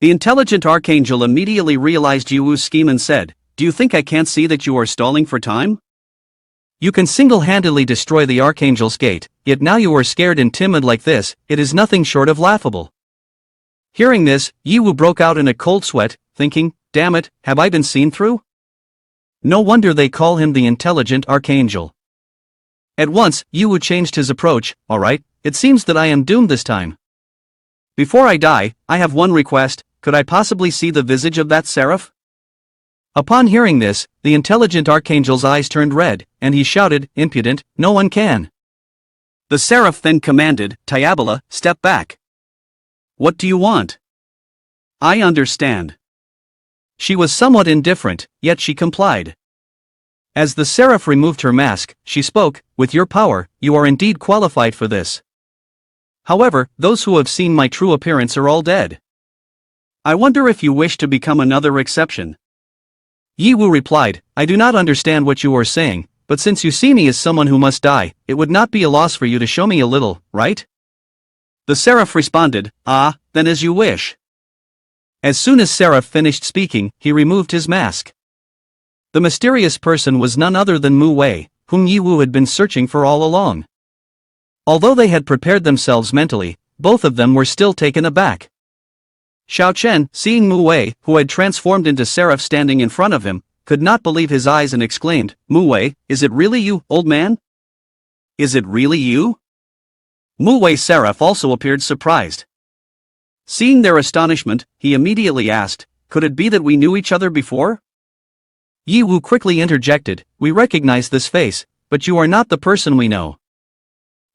The intelligent archangel immediately realized Yi Wu's scheme and said, do you think I can't see that you are stalling for time? You can single-handedly destroy the archangel's gate, yet now you are scared and timid like this, it is nothing short of laughable. Hearing this, Yi Wu broke out in a cold sweat, thinking, damn it, have I been seen through? No wonder they call him the intelligent archangel. At once, Yi Wu changed his approach, alright, it seems that I am doomed this time. Before I die, I have one request, could I possibly see the visage of that seraph? Upon hearing this, the intelligent archangel's eyes turned red, and he shouted, impudent, no one can. The seraph then commanded, Diabola, step back. What do you want? I understand. She was somewhat indifferent, yet she complied. As the seraph removed her mask, she spoke, with your power, you are indeed qualified for this. However, those who have seen my true appearance are all dead. I wonder if you wish to become another exception. Yi Wu replied, I do not understand what you are saying, but since you see me as someone who must die, it would not be a loss for you to show me a little, right? The seraph responded, ah, then as you wish. As soon as Seraph finished speaking, he removed his mask. The mysterious person was none other than Mu Wei, whom Yi Wu had been searching for all along. Although they had prepared themselves mentally, both of them were still taken aback. Xiao Chen, seeing Mu Wei, who had transformed into Seraph standing in front of him, could not believe his eyes and exclaimed, Mu Wei, is it really you, old man? Is it really you? Mu Wei Seraph also appeared surprised. Seeing their astonishment, he immediately asked, could it be that we knew each other before? Yi Wu quickly interjected, we recognize this face, but you are not the person we know.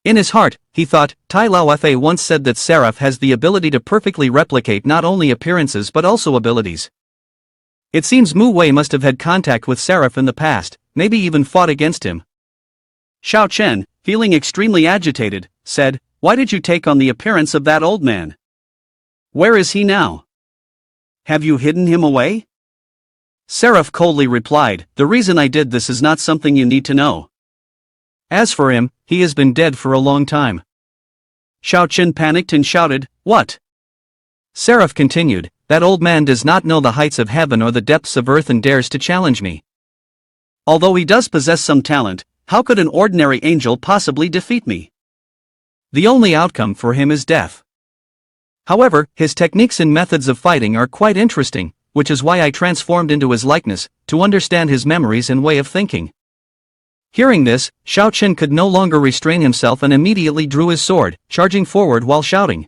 In his heart, he thought, Tai Lao Fa once said that Seraph has the ability to perfectly replicate not only appearances but also abilities. It seems Mu Wei must have had contact with Seraph in the past, maybe even fought against him. Xiao Chen, feeling extremely agitated, said, why did you take on the appearance of that old man? Where is he now? Have you hidden him away? Seraph coldly replied, the reason I did this is not something you need to know. As for him, he has been dead for a long time. Xiao Chen panicked and shouted, what? Seraph continued, that old man does not know the heights of heaven or the depths of earth and dares to challenge me. Although he does possess some talent, how could an ordinary angel possibly defeat me? The only outcome for him is death. However, his techniques and methods of fighting are quite interesting, which is why I transformed into his likeness, to understand his memories and way of thinking. Hearing this, Xiao Chen could no longer restrain himself and immediately drew his sword, charging forward while shouting.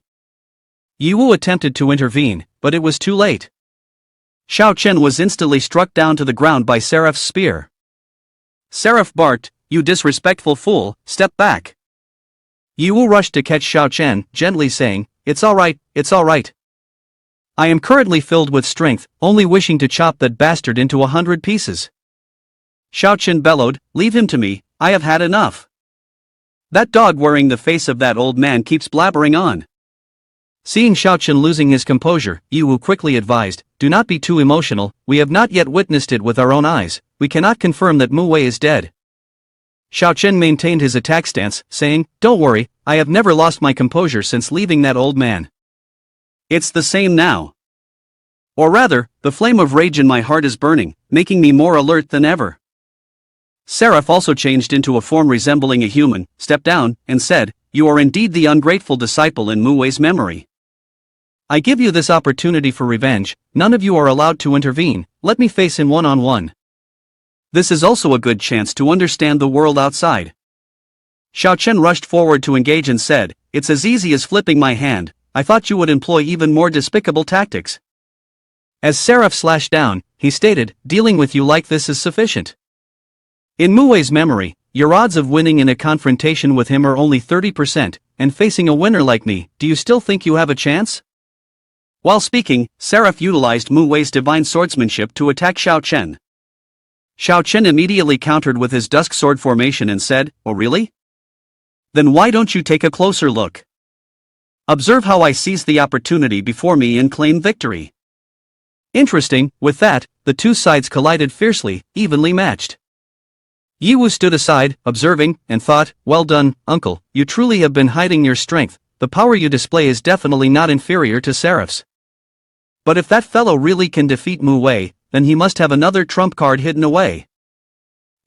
Yi Wu attempted to intervene, but it was too late. Xiao Chen was instantly struck down to the ground by Seraph's spear. Seraph barked, you disrespectful fool, step back. Yi Wu rushed to catch Xiao Chen, gently saying, it's alright, it's alright. I am currently filled with strength, only wishing to chop that bastard into 100 pieces. Xiao Chen bellowed, leave him to me, I have had enough. That dog wearing the face of that old man keeps blabbering on. Seeing Xiao Chen losing his composure, Yi Wu quickly advised, do not be too emotional, we have not yet witnessed it with our own eyes, we cannot confirm that Mu Wei is dead. Xiao Chen maintained his attack stance, saying, don't worry, I have never lost my composure since leaving that old man. It's the same now. Or rather, the flame of rage in my heart is burning, making me more alert than ever. Seraph also changed into a form resembling a human, stepped down, and said, you are indeed the ungrateful disciple in Mu Wei's memory. I give you this opportunity for revenge, none of you are allowed to intervene, let me face him one-on-one. This is also a good chance to understand the world outside. Xiao Chen rushed forward to engage and said, it's as easy as flipping my hand, I thought you would employ even more despicable tactics. As Seraph slashed down, he stated, dealing with you like this is sufficient. In Mu Wei's memory, your odds of winning in a confrontation with him are only 30%, and facing a winner like me, do you still think you have a chance? While speaking, Seraph utilized Mu Wei's divine swordsmanship to attack Xiao Chen. Xiao Chen immediately countered with his dusk sword formation and said, oh really? Then why don't you take a closer look? Observe how I seized the opportunity before me and claim victory. Interesting, with that, the two sides collided fiercely, evenly matched. Yiwu stood aside, observing, and thought, well done, uncle, you truly have been hiding your strength, the power you display is definitely not inferior to Seraph's. But if that fellow really can defeat Mu Wei, then he must have another trump card hidden away.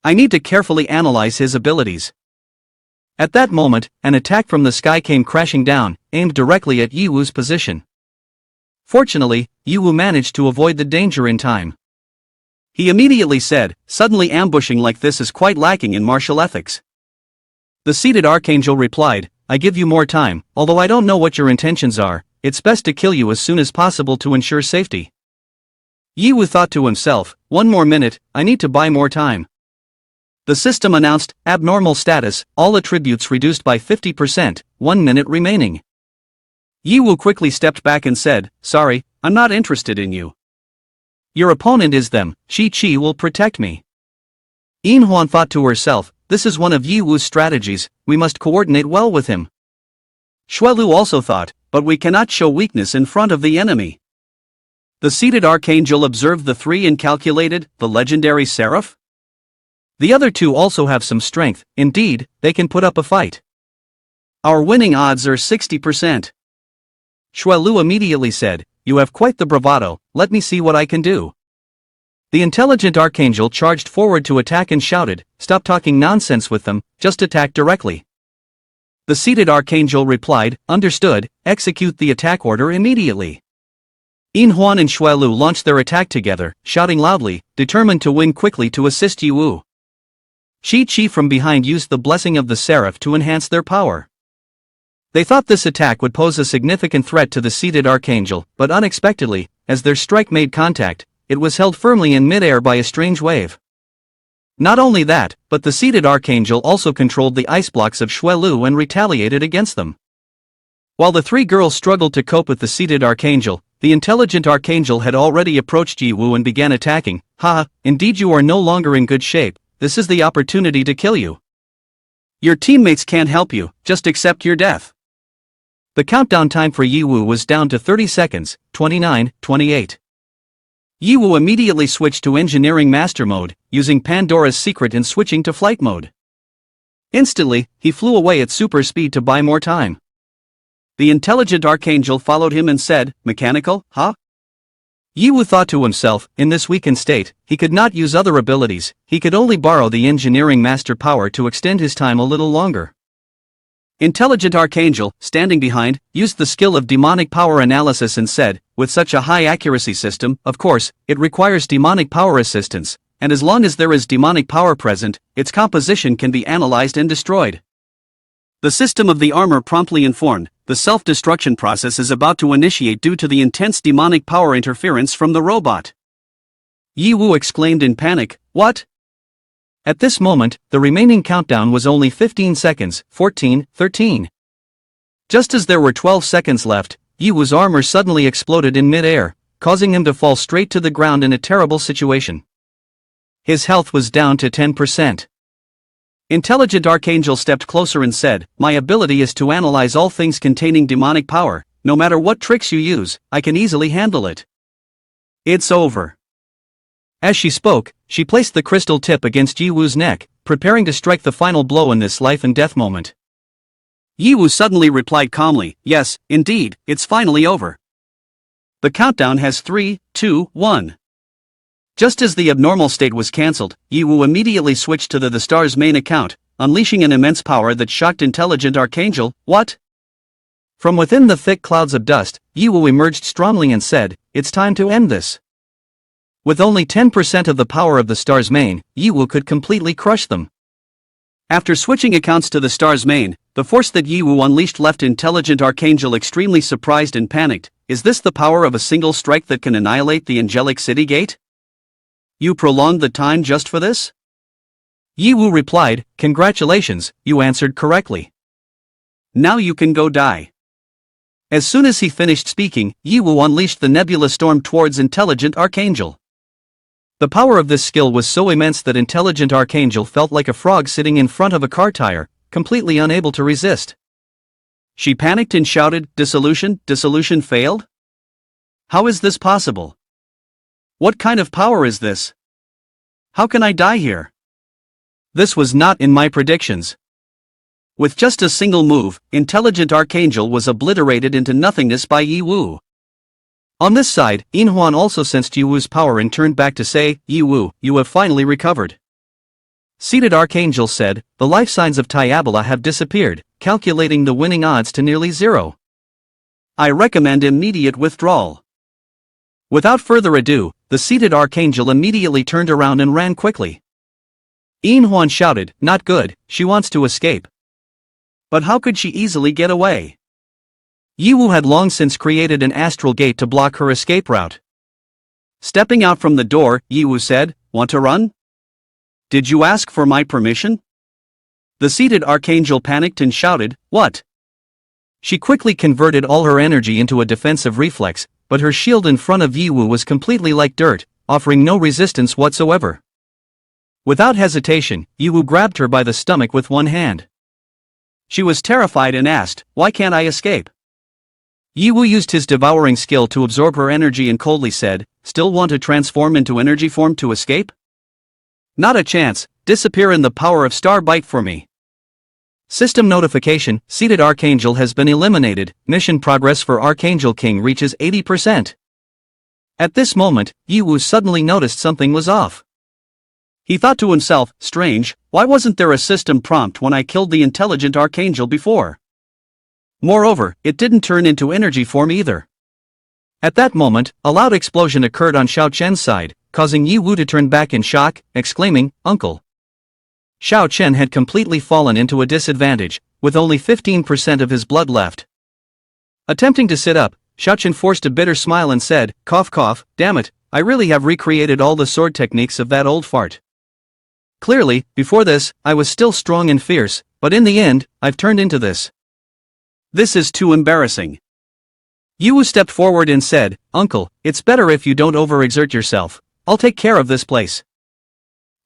I need to carefully analyze his abilities. At that moment, an attack from the sky came crashing down, aimed directly at Yiwu's position. Fortunately, Yiwu managed to avoid the danger in time. He immediately said, suddenly ambushing like this is quite lacking in martial ethics. The seated archangel replied, I give you more time, although I don't know what your intentions are, it's best to kill you as soon as possible to ensure safety. Yiwu thought to himself, one more minute, I need to buy more time. The system announced, abnormal status, all attributes reduced by 50%, 1 minute remaining. Yiwu quickly stepped back and said, sorry, I'm not interested in you. Your opponent is them, Chi will protect me. Yin Huan thought to herself, this is one of Yiwu's strategies, we must coordinate well with him. Xuelu also thought, but we cannot show weakness in front of the enemy. The seated archangel observed the three and calculated, the legendary seraph? The other two also have some strength, indeed, they can put up a fight. Our winning odds are 60%. Xuelu immediately said, you have quite the bravado, let me see what I can do. The intelligent archangel charged forward to attack and shouted, stop talking nonsense with them, just attack directly. The seated archangel replied, understood, execute the attack order immediately. Yin Huan and Xuelu launched their attack together, shouting loudly, determined to win quickly to assist Yiwu. Chi from behind used the blessing of the seraph to enhance their power. They thought this attack would pose a significant threat to the seated archangel, but unexpectedly, as their strike made contact, it was held firmly in midair by a strange wave. Not only that, but the seated archangel also controlled the ice blocks of Xuelu and retaliated against them. While the three girls struggled to cope with the seated archangel, the intelligent archangel had already approached Yiwu and began attacking. Indeed you are no longer in good shape, this is the opportunity to kill you. Your teammates can't help you, just accept your death. The countdown time for Yiwu was down to 30 seconds, 29, 28. Yiwu immediately switched to engineering master mode, using Pandora's secret and switching to flight mode. Instantly, he flew away at super speed to buy more time. The intelligent archangel followed him and said, mechanical, huh? Yiwu thought to himself, in this weakened state, he could not use other abilities, he could only borrow the engineering master power to extend his time a little longer. Intelligent Archangel, standing behind, used the skill of demonic power analysis and said, with such a high accuracy system, of course, it requires demonic power assistance, and as long as there is demonic power present, its composition can be analyzed and destroyed. The system of the armor promptly informed, the self-destruction process is about to initiate due to the intense demonic power interference from the robot. Yiwu exclaimed in panic, what? At this moment, the remaining countdown was only 15 seconds, 14, 13. Just as there were 12 seconds left, Yiwu's armor suddenly exploded in mid-air, causing him to fall straight to the ground in a terrible situation. His health was down to 10%. Intelligent Archangel stepped closer and said, my ability is to analyze all things containing demonic power, no matter what tricks you use, I can easily handle it. It's over. As she spoke, she placed the crystal tip against Yiwu's neck, preparing to strike the final blow in this life and death moment. Yiwu suddenly replied calmly, yes, indeed, it's finally over. The countdown has 3, 2, 1. Just as the abnormal state was cancelled, Yiwu immediately switched to the star's main account, unleashing an immense power that shocked Intelligent Archangel. What? From within the thick clouds of dust, Yiwu emerged strongly and said, it's time to end this. With only 10% of the power of the star's main, Yiwu could completely crush them. After switching accounts to the star's main, the force that Yiwu unleashed left Intelligent Archangel extremely surprised and panicked. Is this the power of a single strike that can annihilate the angelic city gate? You prolonged the time just for this? Yiwu replied, congratulations, you answered correctly. Now you can go die. As soon as he finished speaking, Yiwu unleashed the nebula storm towards Intelligent Archangel. The power of this skill was so immense that Intelligent Archangel felt like a frog sitting in front of a car tire, completely unable to resist. She panicked and shouted, dissolution failed? How is this possible? What kind of power is this? How can I die here? This was not in my predictions. With just a single move, Intelligent Archangel was obliterated into nothingness by Yi Wu. On this side, Yin Huan also sensed Yi Wu's power and turned back to say, Yi Wu, you have finally recovered. Seated Archangel said, the life signs of Diabola have disappeared, calculating the winning odds to nearly zero. I recommend immediate withdrawal. Without further ado, the seated Archangel immediately turned around and ran quickly. Yin Huan shouted, not good, she wants to escape. But how could she easily get away? Yi Wu had long since created an astral gate to block her escape route. Stepping out from the door, Yi Wu said, want to run? Did you ask for my permission? The seated Archangel panicked and shouted, what? She quickly converted all her energy into a defensive reflex, but her shield in front of Yi Wu was completely like dirt, offering no resistance whatsoever. Without hesitation, Yi Wu grabbed her by the stomach with one hand. She was terrified and asked, why can't I escape? Yi Wu used his devouring skill to absorb her energy and coldly said, still want to transform into energy form to escape? Not a chance, disappear in the power of Star Bite for me. System notification, seated Archangel has been eliminated, mission progress for Archangel King reaches 80%. At this moment, Yi Wu suddenly noticed something was off. He thought to himself, strange, why wasn't there a system prompt when I killed the Intelligent Archangel before? Moreover, it didn't turn into energy form either. At that moment, a loud explosion occurred on Xiao Chen's side, causing Yi Wu to turn back in shock, exclaiming, Uncle. Xiao Chen had completely fallen into a disadvantage, with only 15% of his blood left. Attempting to sit up, Xiao Chen forced a bitter smile and said, cough cough, damn it, I really have recreated all the sword techniques of that old fart. Clearly, before this, I was still strong and fierce, but in the end, I've turned into this. This is too embarrassing. Yi Wu stepped forward and said, Uncle, it's better if you don't overexert yourself, I'll take care of this place.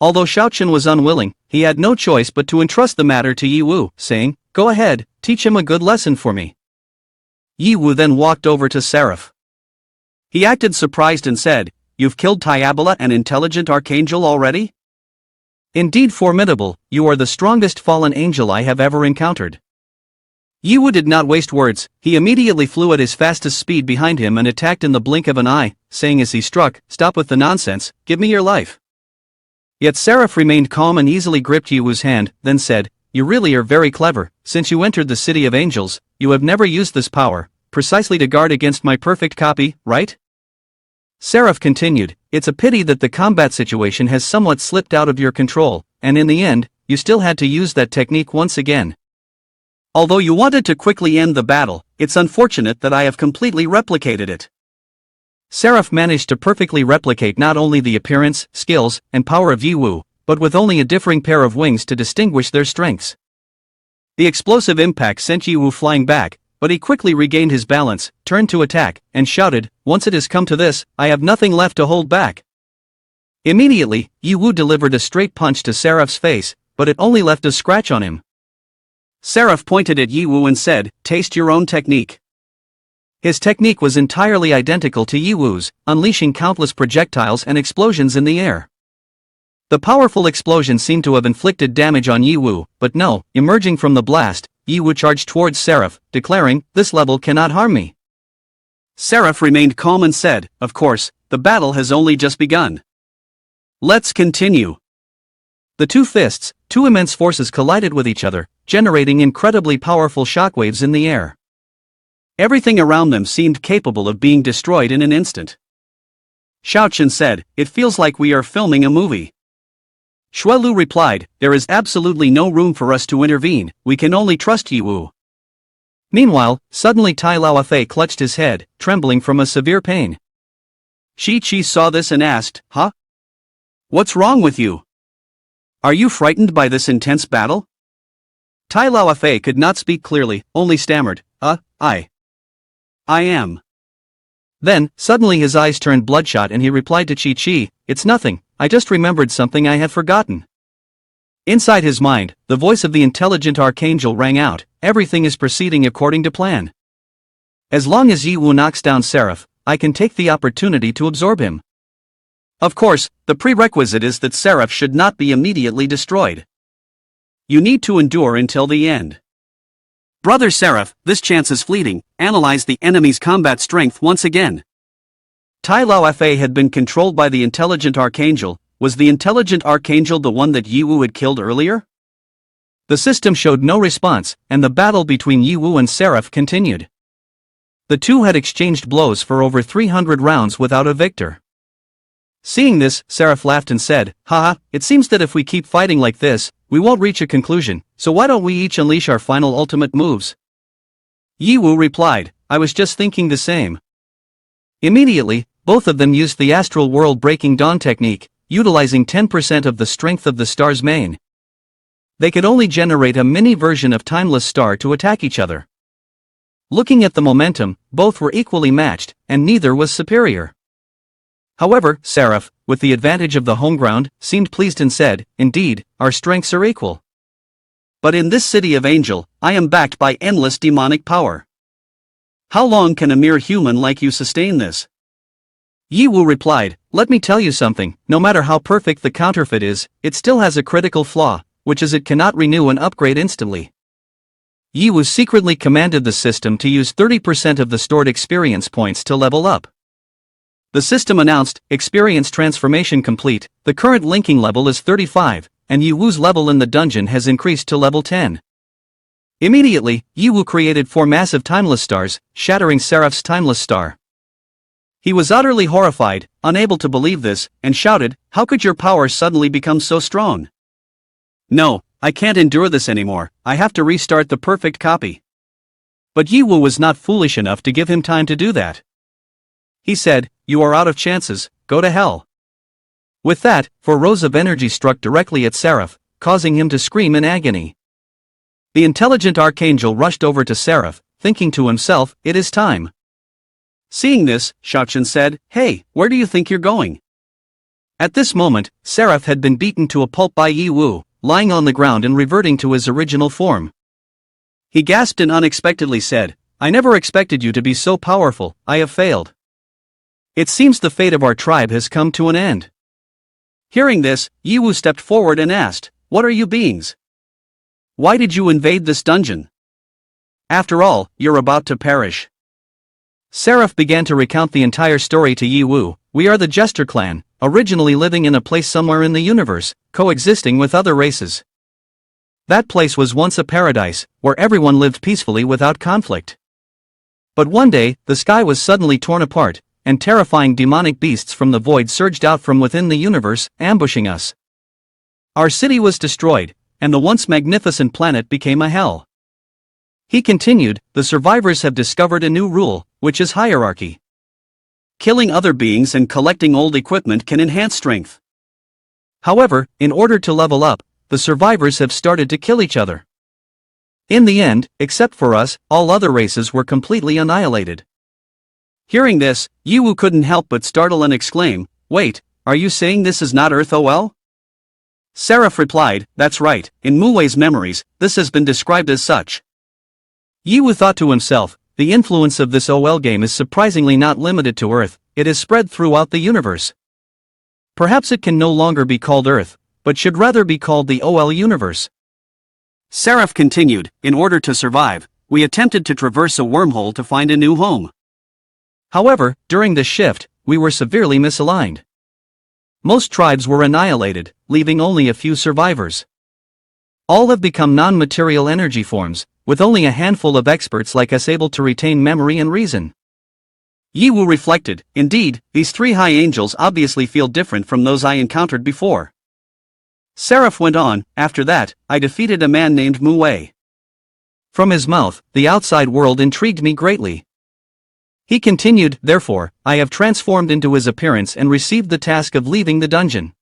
Although Xiao Chen was unwilling, he had no choice but to entrust the matter to Yi Wu, saying, go ahead, teach him a good lesson for me. Yi Wu then walked over to Seraph. He acted surprised and said, you've killed Diabola and Intelligent Archangel already? Indeed formidable, you are the strongest fallen angel I have ever encountered. Yi Wu did not waste words, he immediately flew at his fastest speed behind him and attacked in the blink of an eye, saying as he struck, stop with the nonsense, give me your life. Yet Seraph remained calm and easily gripped Yi Wu's hand, then said, you really are very clever, since you entered the City of Angels, you have never used this power, precisely to guard against my perfect copy, right? Seraph continued, it's a pity that the combat situation has somewhat slipped out of your control, and in the end, you still had to use that technique once again. Although you wanted to quickly end the battle, it's unfortunate that I have completely replicated it. Seraph managed to perfectly replicate not only the appearance, skills, and power of Yi Wu, but with only a differing pair of wings to distinguish their strengths. The explosive impact sent Yi Wu flying back, but he quickly regained his balance, turned to attack, and shouted, once it has come to this, I have nothing left to hold back. Immediately, Yi Wu delivered a straight punch to Seraph's face, but it only left a scratch on him. Seraph pointed at Yi Wu and said, taste your own technique. His technique was entirely identical to Yi Wu's, unleashing countless projectiles and explosions in the air. The powerful explosion seemed to have inflicted damage on Yi Wu, but no, emerging from the blast, Yi Wu charged towards Seraph, declaring, this level cannot harm me. Seraph remained calm and said, of course, the battle has only just begun. Let's continue. The two fists, two immense forces collided with each other, generating incredibly powerful shockwaves in the air. Everything around them seemed capable of being destroyed in an instant. Xiao Chen said, it feels like we are filming a movie. Shui Lu replied, there is absolutely no room for us to intervene, we can only trust Yi Wu. Meanwhile, suddenly Tai Lauafei clutched his head, trembling from a severe pain. Shi Qi saw this and asked, huh? What's wrong with you? Are you frightened by this intense battle? Tai Lauafei could not speak clearly, only stammered, I am. Then, suddenly his eyes turned bloodshot and he replied to Qi Qi, it's nothing, I just remembered something I had forgotten. Inside his mind, the voice of the Intelligent Archangel rang out, everything is proceeding according to plan. As long as Yi Wu knocks down Seraph, I can take the opportunity to absorb him. Of course, the prerequisite is that Seraph should not be immediately destroyed. You need to endure until the end. Brother Seraph, this chance is fleeting. Analyze the enemy's combat strength once again. Tai Lao Fa had been controlled by the intelligent archangel. Was the intelligent archangel the one that Yiwu had killed earlier? The system showed no response, and the battle between Yiwu and Seraph continued. The two had exchanged blows for over 300 rounds without a victor. Seeing this, Seraph laughed and said, "Haha, it seems that if we keep fighting like this, we won't reach a conclusion, so why don't we each unleash our final ultimate moves?" Yiwu replied, "I was just thinking the same." Immediately, both of them used the astral world breaking dawn technique, utilizing 10% of the strength of the star's main. They could only generate a mini version of Timeless Star to attack each other. Looking at the momentum, both were equally matched, and neither was superior. However, Seraph, with the advantage of the home ground, seemed pleased and said, "Indeed, our strengths are equal. But in this city of Angel, I am backed by endless demonic power. How long can a mere human like you sustain this?" Yiwu replied, "Let me tell you something, no matter how perfect the counterfeit is, it still has a critical flaw, which is it cannot renew and upgrade instantly." Yiwu secretly commanded the system to use 30% of the stored experience points to level up. The system announced, "Experience transformation complete, the current linking level is 35, and Yiwu's level in the dungeon has increased to level 10. Immediately, Yiwu created 4 massive timeless stars, shattering Seraph's timeless star. He was utterly horrified, unable to believe this, and shouted, "How could your power suddenly become so strong? No, I can't endure this anymore, I have to restart the perfect copy." But Yiwu was not foolish enough to give him time to do that. He said, "You are out of chances, go to hell." With that, 4 rows of energy struck directly at Seraph, causing him to scream in agony. The intelligent archangel rushed over to Seraph, thinking to himself, "It is time." Seeing this, Shaochen said, "Hey, where do you think you're going?" At this moment, Seraph had been beaten to a pulp by Yiwu, lying on the ground and reverting to his original form. He gasped and unexpectedly said, "I never expected you to be so powerful, I have failed. It seems the fate of our tribe has come to an end." Hearing this, Yiwu stepped forward and asked, "What are you beings? Why did you invade this dungeon? After all, you're about to perish." Seraph began to recount the entire story to Yiwu. "We are the Jester clan, originally living in a place somewhere in the universe, coexisting with other races. That place was once a paradise, where everyone lived peacefully without conflict. But one day, the sky was suddenly torn apart, and terrifying demonic beasts from the void surged out from within the universe, ambushing us. Our city was destroyed, and the once magnificent planet became a hell." He continued, "The survivors have discovered a new rule, which is hierarchy. Killing other beings and collecting old equipment can enhance strength. However, in order to level up, the survivors have started to kill each other. In the end, except for us, all other races were completely annihilated." Hearing this, Yiwu couldn't help but startle and exclaim, "Wait, are you saying this is not Earth OL?" Seraph replied, "That's right, in Muwei's memories, this has been described as such." Yiwu thought to himself, the influence of this OL game is surprisingly not limited to Earth, it is spread throughout the universe. Perhaps it can no longer be called Earth, but should rather be called the OL universe. Seraph continued, "In order to survive, we attempted to traverse a wormhole to find a new home. However, during this shift, we were severely misaligned. Most tribes were annihilated, leaving only a few survivors. All have become non-material energy forms, with only a handful of experts like us able to retain memory and reason." Yiwu reflected, "Indeed, these 3 high angels obviously feel different from those I encountered before." Seraph went on, "After that, I defeated a man named Muwei. From his mouth, the outside world intrigued me greatly. He continued, therefore, I have transformed into his appearance and received the task of leaving the dungeon.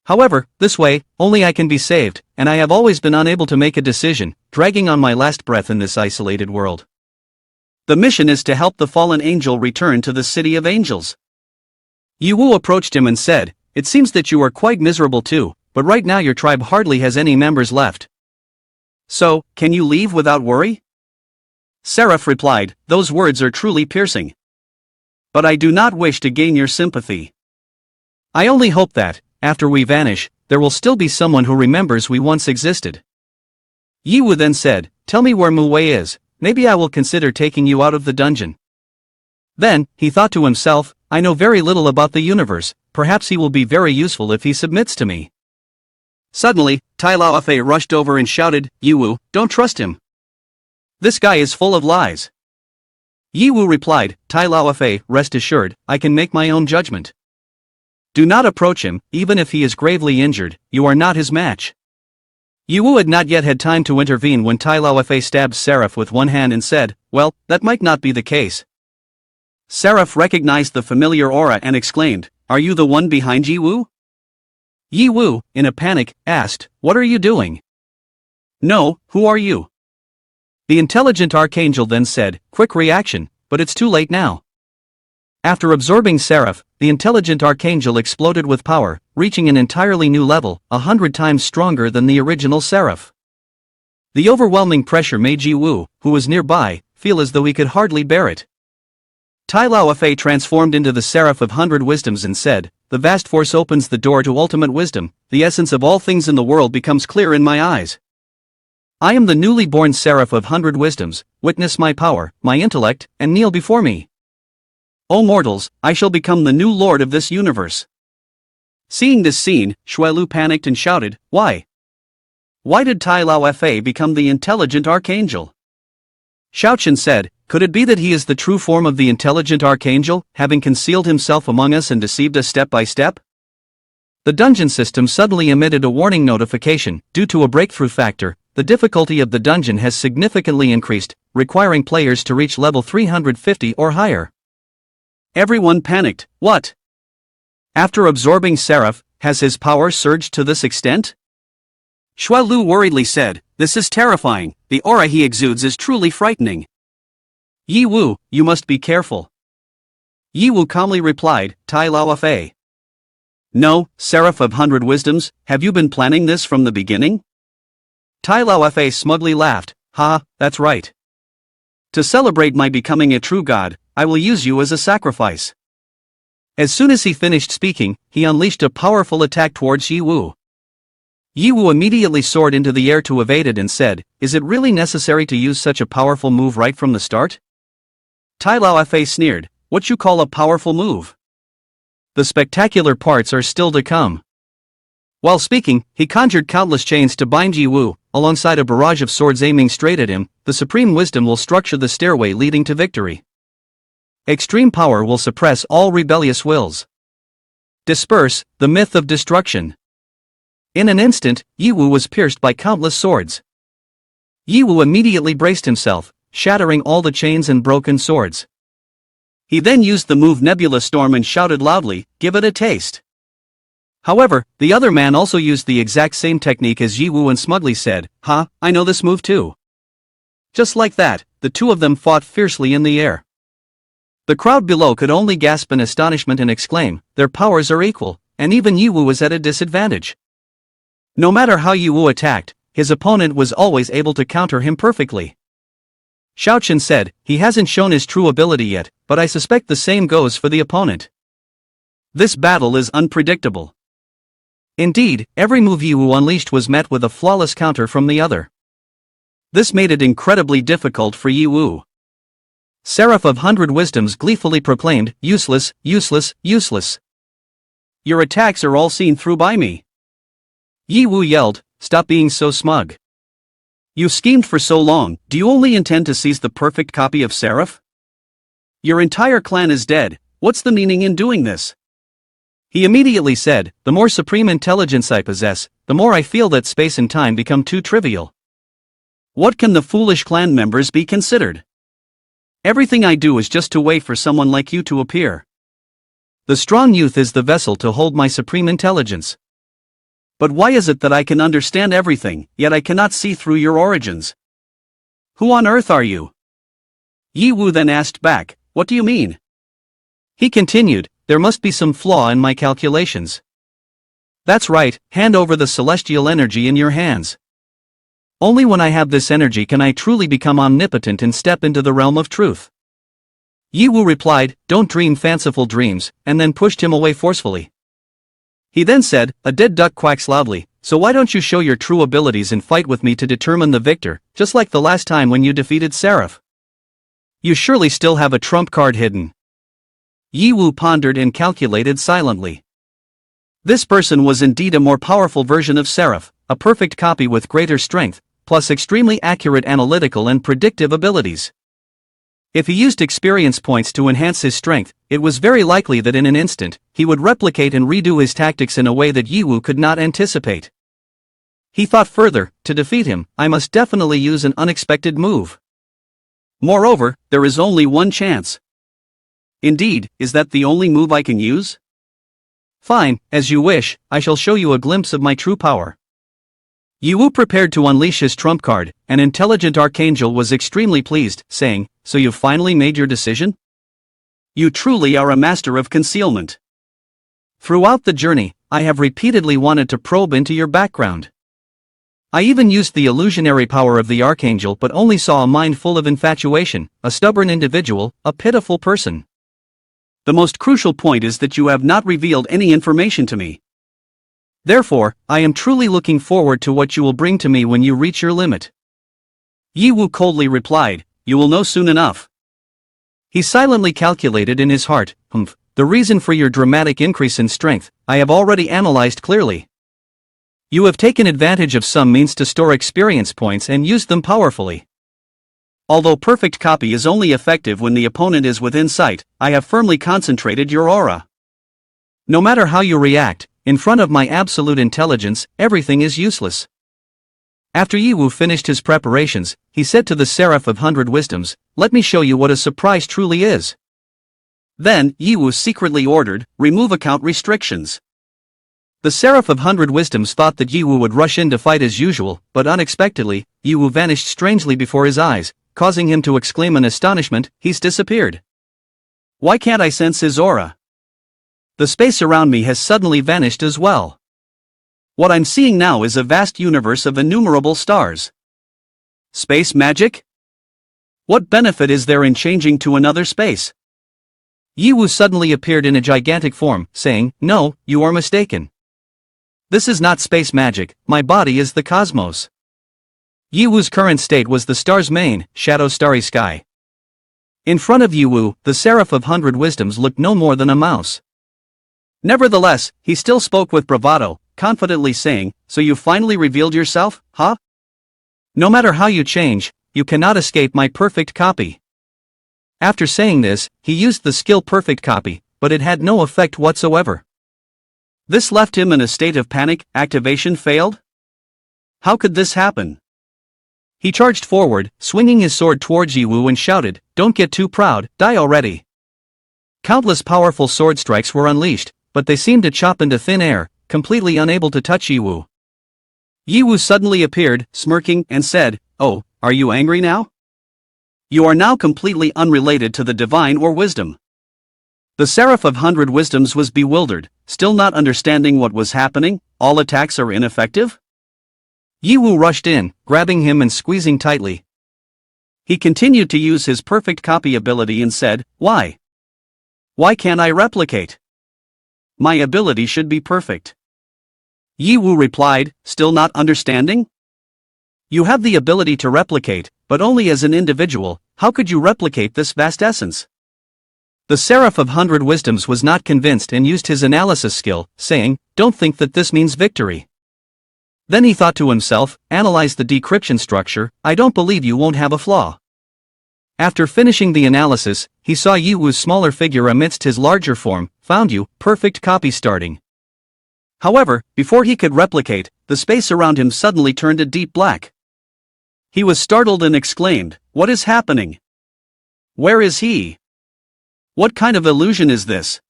However, this way, only I can be saved, and I have always been unable to make a decision, dragging on my last breath in this isolated world. The mission is to help the fallen angel return to the city of angels." Yiwu approached him and said, "It seems that you are quite miserable too, but right now your tribe hardly has any members left. So, can you leave without worry?" Seraph replied, "Those words are truly piercing. But I do not wish to gain your sympathy. I only hope that, after we vanish, there will still be someone who remembers we once existed. Yiwu then said, "Tell me where Muwei is, maybe I will consider taking you out of the dungeon." Then, he thought to himself, I know very little about the universe, perhaps he will be very useful if he submits to me. Suddenly, Tai Laofei rushed over and shouted, "Yiwu, don't trust him. This guy is full of lies." Yiwu replied, "Tai Laofei, rest assured, I can make my own judgment. Do not approach him, even if he is gravely injured, you are not his match." Yiwu had not yet had time to intervene when Tai Laofei stabbed Seraph with one hand and said, "Well, that might not be the case." Seraph recognized the familiar aura and exclaimed, "Are you the one behind Yiwu?" Yiwu, in a panic, asked, "What are you doing?" "No, who are you?" The intelligent archangel then said, "Quick reaction, but it's too late now." After absorbing Seraph, the intelligent archangel exploded with power, reaching an entirely new level, 100 times stronger than the original Seraph. The overwhelming pressure made Yiwu, who was nearby, feel as though he could hardly bear it. Tai Laofei transformed into the Seraph of 100 Wisdoms and said, "The vast force opens the door to ultimate wisdom, the essence of all things in the world becomes clear in my eyes. I am the newly born Seraph of 100 Wisdoms, witness my power, my intellect, and kneel before me. O mortals, I shall become the new lord of this universe." Seeing this scene, Xuelu panicked and shouted, "Why? Why did Tai Laofei become the intelligent archangel?" Xiaochen said, "Could it be that he is the true form of the intelligent archangel, having concealed himself among us and deceived us step by step?" The dungeon system suddenly emitted a warning notification. Due to a breakthrough factor, the difficulty of the dungeon has significantly increased, requiring players to reach level 350 or higher. Everyone panicked. What? After absorbing Seraph, has his power surged to this extent? Xuelu worriedly said, "This is terrifying, the aura he exudes is truly frightening." "Yiwu, you must be careful." Yiwu calmly replied, "Tai Laofei. No, Seraph of 100 Wisdoms, have you been planning this from the beginning?" Tai Laofei smugly laughed, "Ha, that's right. To celebrate my becoming a true god, I will use you as a sacrifice." As soon as he finished speaking, he unleashed a powerful attack towards Yiwu. Yiwu immediately soared into the air to evade it and said, "Is it really necessary to use such a powerful move right from the start?" Tai Laofei sneered, "What you call a powerful move? The spectacular parts are still to come." While speaking, he conjured countless chains to bind Yiwu, alongside a barrage of swords aiming straight at him. The supreme wisdom will structure the stairway leading to victory. Extreme power will suppress all rebellious wills. Disperse the myth of destruction. In an instant, Yiwu was pierced by countless swords. Yiwu immediately braced himself, shattering all the chains and broken swords. He then used the move Nebula Storm and shouted loudly, "Give it a taste." However, the other man also used the exact same technique as Yiwu and smugly said, "Ha, I know this move too." Just like that, the two of them fought fiercely in the air. The crowd below could only gasp in astonishment and exclaim, "Their powers are equal, and even Yiwu was at a disadvantage." No matter how Yiwu attacked, his opponent was always able to counter him perfectly. Xiaochen said, "He hasn't shown his true ability yet, but I suspect the same goes for the opponent. This battle is unpredictable." Indeed, every move Yiwu unleashed was met with a flawless counter from the other. This made it incredibly difficult for Yiwu. Seraph of 100 Wisdoms gleefully proclaimed, "Useless, useless, useless. Your attacks are all seen through by me." Yiwu yelled, "Stop being so smug. You schemed for so long, do you only intend to seize the perfect copy of Seraph? Your entire clan is dead, what's the meaning in doing this?" He immediately said, "The more supreme intelligence I possess, the more I feel that space and time become too trivial. What can the foolish clan members be considered? Everything I do is just to wait for someone like you to appear. The strong youth is the vessel to hold my supreme intelligence. But why is it that I can understand everything, yet I cannot see through your origins? Who on earth are you?" Yiwu then asked back, "What do you mean?" He continued, "There must be some flaw in my calculations." "That's right, hand over the celestial energy in your hands. Only when I have this energy can I truly become omnipotent and step into the realm of truth." Yiwu replied, "Don't dream fanciful dreams," and then pushed him away forcefully. He then said, "A dead duck quacks loudly, so why don't you show your true abilities and fight with me to determine the victor, just like the last time when you defeated Seraph? You surely still have a trump card hidden." Yi Wu pondered and calculated silently. This person was indeed a more powerful version of Seraph, a perfect copy with greater strength, plus extremely accurate analytical and predictive abilities. If he used experience points to enhance his strength, it was very likely that in an instant, he would replicate and redo his tactics in a way that Yi Wu could not anticipate. He thought further, to defeat him, I must definitely use an unexpected move. Moreover, there is only one chance. Indeed, is that the only move I can use? Fine, as you wish, I shall show you a glimpse of my true power. Yi Wu prepared to unleash his trump card. An intelligent archangel was extremely pleased, saying, "So you've finally made your decision? You truly are a master of concealment. Throughout the journey, I have repeatedly wanted to probe into your background. I even used the illusionary power of the archangel but only saw a mind full of infatuation, a stubborn individual, a pitiful person. The most crucial point is that you have not revealed any information to me. Therefore, I am truly looking forward to what you will bring to me when you reach your limit." Yi Wu coldly replied, "You will know soon enough." He silently calculated in his heart, "The reason for your dramatic increase in strength, I have already analyzed clearly. You have taken advantage of some means to store experience points and used them powerfully. Although perfect copy is only effective when the opponent is within sight, I have firmly concentrated your aura. No matter how you react, in front of my absolute intelligence, everything is useless." After Yi Wu finished his preparations, he said to the Seraph of 100 Wisdoms, "Let me show you what a surprise truly is." Then, Yi Wu secretly ordered, "Remove account restrictions." The Seraph of 100 Wisdoms thought that Yi Wu would rush in to fight as usual, but unexpectedly, Yi Wu vanished strangely before his eyes, causing him to exclaim in astonishment, "He's disappeared. Why can't I sense his aura? The space around me has suddenly vanished as well. What I'm seeing now is a vast universe of innumerable stars. Space magic? What benefit is there in changing to another space?" Yi Wu suddenly appeared in a gigantic form, saying, "No, you are mistaken. This is not space magic, my body is the cosmos." Yi Wu's current state was the star's main, shadow starry sky. In front of Yi Wu, the Seraph of 100 Wisdoms looked no more than a mouse. Nevertheless, he still spoke with bravado, confidently saying, "So you finally revealed yourself, huh? No matter how you change, you cannot escape my perfect copy." After saying this, he used the skill perfect copy, but it had no effect whatsoever. This left him in a state of panic. Activation failed? How could this happen? He charged forward, swinging his sword towards Yi Wu and shouted, "Don't get too proud, die already." Countless powerful sword strikes were unleashed, but they seemed to chop into thin air, completely unable to touch Yi Wu. Yi Wu suddenly appeared, smirking, and said, "Oh, are you angry now? You are now completely unrelated to the divine or wisdom." The Seraph of 100 Wisdoms was bewildered, still not understanding what was happening. All attacks are ineffective? Yi Wu rushed in, grabbing him and squeezing tightly. He continued to use his perfect copy ability and said, "Why? Why can't I replicate? My ability should be perfect." Yi Wu replied, still not understanding. "You have the ability to replicate, but only as an individual. How could you replicate this vast essence?" The Seraph of 100 Wisdoms was not convinced and used his analysis skill, saying, "Don't think that this means victory." Then he thought to himself, "Analyze the decryption structure, I don't believe you won't have a flaw." After finishing the analysis, he saw Yi Wu's smaller figure amidst his larger form. "Found you, perfect copy starting." However, before he could replicate, the space around him suddenly turned a deep black. He was startled and exclaimed, "What is happening? Where is he? What kind of illusion is this?"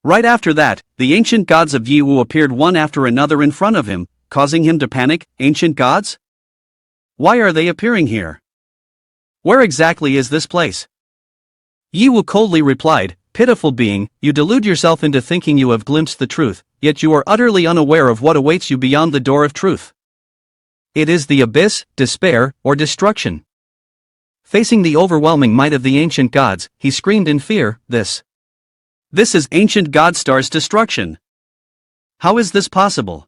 Right after that, the ancient gods of Yi Wu appeared one after another in front of him, causing him to panic. Ancient gods? Why are they appearing here? Where exactly is this place? Yi Wu coldly replied, "Pitiful being, you delude yourself into thinking you have glimpsed the truth, yet you are utterly unaware of what awaits you beyond the door of truth. It is the abyss, despair, or destruction." Facing the overwhelming might of the ancient gods, he screamed in fear, This is ancient god star's destruction. How is this possible?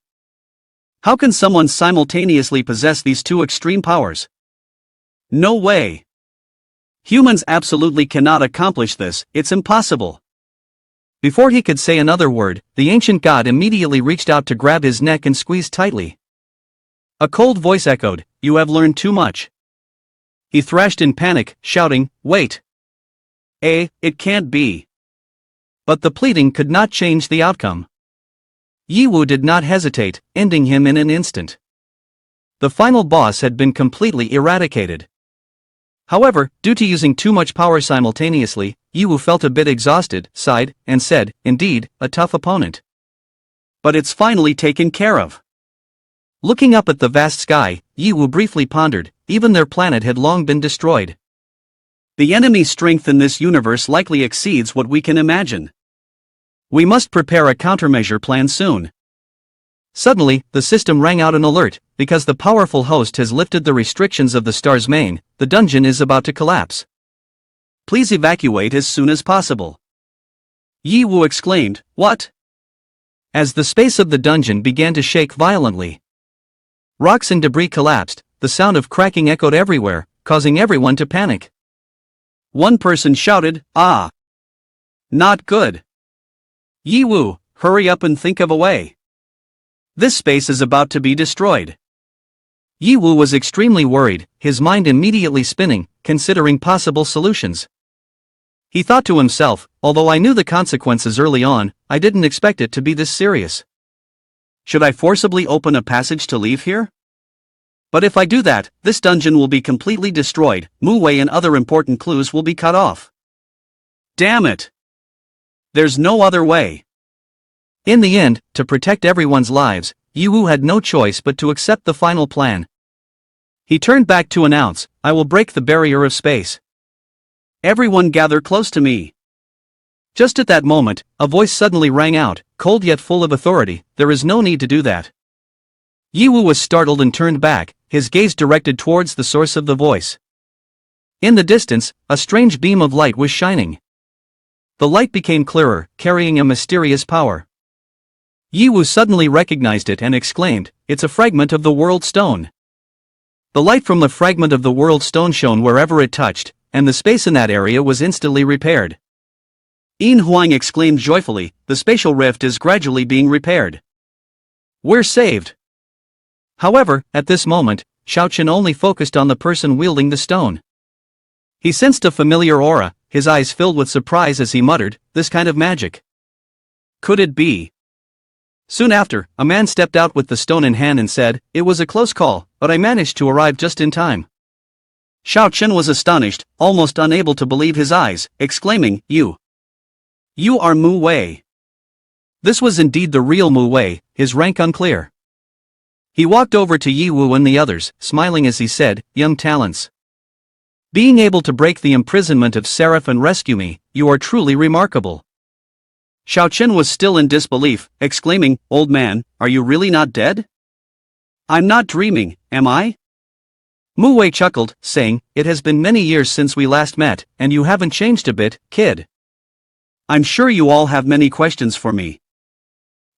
How can someone simultaneously possess these two extreme powers? No way. Humans absolutely cannot accomplish this, it's impossible. Before he could say another word, the ancient god immediately reached out to grab his neck and squeeze tightly. A cold voice echoed, "You have learned too much." He thrashed in panic, shouting, "Wait! It can't be." But the pleading could not change the outcome. Yiwu did not hesitate, ending him in an instant. The final boss had been completely eradicated. However, due to using too much power simultaneously, Yiwu felt a bit exhausted, sighed, and said, "Indeed, a tough opponent. But it's finally taken care of." Looking up at the vast sky, Yiwu briefly pondered, even their planet had long been destroyed. The enemy's strength in this universe likely exceeds what we can imagine. We must prepare a countermeasure plan soon. Suddenly, the system rang out an alert, because the powerful host has lifted the restrictions of the star's main, the dungeon is about to collapse. Please evacuate as soon as possible. Yiwu exclaimed, "What?" As the space of the dungeon began to shake violently. Rocks and debris collapsed, the sound of cracking echoed everywhere, causing everyone to panic. One person shouted, "Ah! Not good! Yiwu, hurry up and think of a way. This space is about to be destroyed." Yiwu was extremely worried, his mind immediately spinning, considering possible solutions. He thought to himself, although I knew the consequences early on, I didn't expect it to be this serious. Should I forcibly open a passage to leave here? But if I do that, this dungeon will be completely destroyed, Mu-Wei and other important clues will be cut off. Damn it! There's no other way. In the end, to protect everyone's lives, Yiwu had no choice but to accept the final plan. He turned back to announce, "I will break the barrier of space. Everyone gather close to me." Just at that moment, a voice suddenly rang out, cold yet full of authority, "There is no need to do that." Yiwu was startled and turned back, his gaze directed towards the source of the voice. In the distance, a strange beam of light was shining. The light became clearer, carrying a mysterious power. Yiwu suddenly recognized it and exclaimed, "It's a fragment of the World Stone." The light from the fragment of the World Stone shone wherever it touched, and the space in that area was instantly repaired. Yin Huang exclaimed joyfully, "The spatial rift is gradually being repaired. We're saved." However, at this moment, Xiaoqian only focused on the person wielding the stone. He sensed a familiar aura, his eyes filled with surprise as he muttered, "This kind of magic. Could it be?" Soon after, a man stepped out with the stone in hand and said, "It was a close call, but I managed to arrive just in time." Xiaoqian was astonished, almost unable to believe his eyes, exclaiming, You are Mu-Wei." This was indeed the real Mu-Wei, his rank unclear. He walked over to Yiwu and the others, smiling as he said, "Young talents. Being able to break the imprisonment of Seraph and rescue me, you are truly remarkable." Xiaoqian was still in disbelief, exclaiming, "Old man, are you really not dead? I'm not dreaming, am I?" Mu-Wei chuckled, saying, "It has been many years since we last met, and you haven't changed a bit, kid. I'm sure you all have many questions for me.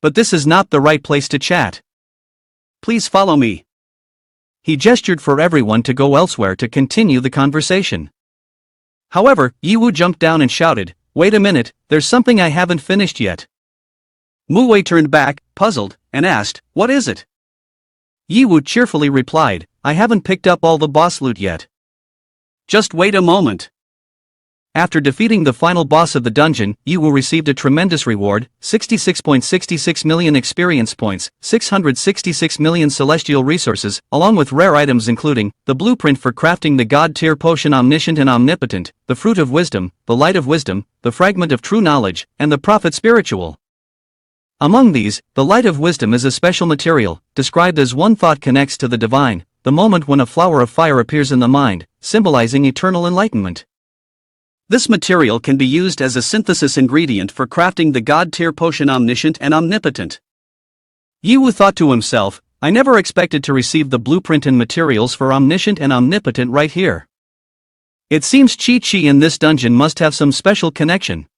But this is not the right place to chat. Please follow me." He gestured for everyone to go elsewhere to continue the conversation. However, Yiwu jumped down and shouted, "Wait a minute, there's something I haven't finished yet." Mu-Wei turned back, puzzled, and asked, "What is it?" Yiwu cheerfully replied, "I haven't picked up all the boss loot yet. Just wait a moment." After defeating the final boss of the dungeon, Yiwu received a tremendous reward, 66.66 million experience points, 666 million celestial resources, along with rare items including, the blueprint for crafting the god-tier potion Omniscient and Omnipotent, the Fruit of Wisdom, the Light of Wisdom, the Fragment of True Knowledge, and the Prophet Spiritual. Among these, the Light of Wisdom is a special material, described as one thought connects to the divine, the moment when a flower of fire appears in the mind, symbolizing eternal enlightenment. This material can be used as a synthesis ingredient for crafting the god-tier potion Omniscient and Omnipotent. Yiwu thought to himself, I never expected to receive the blueprint and materials for Omniscient and Omnipotent right here. It seems Chi-Chi in this dungeon must have some special connection.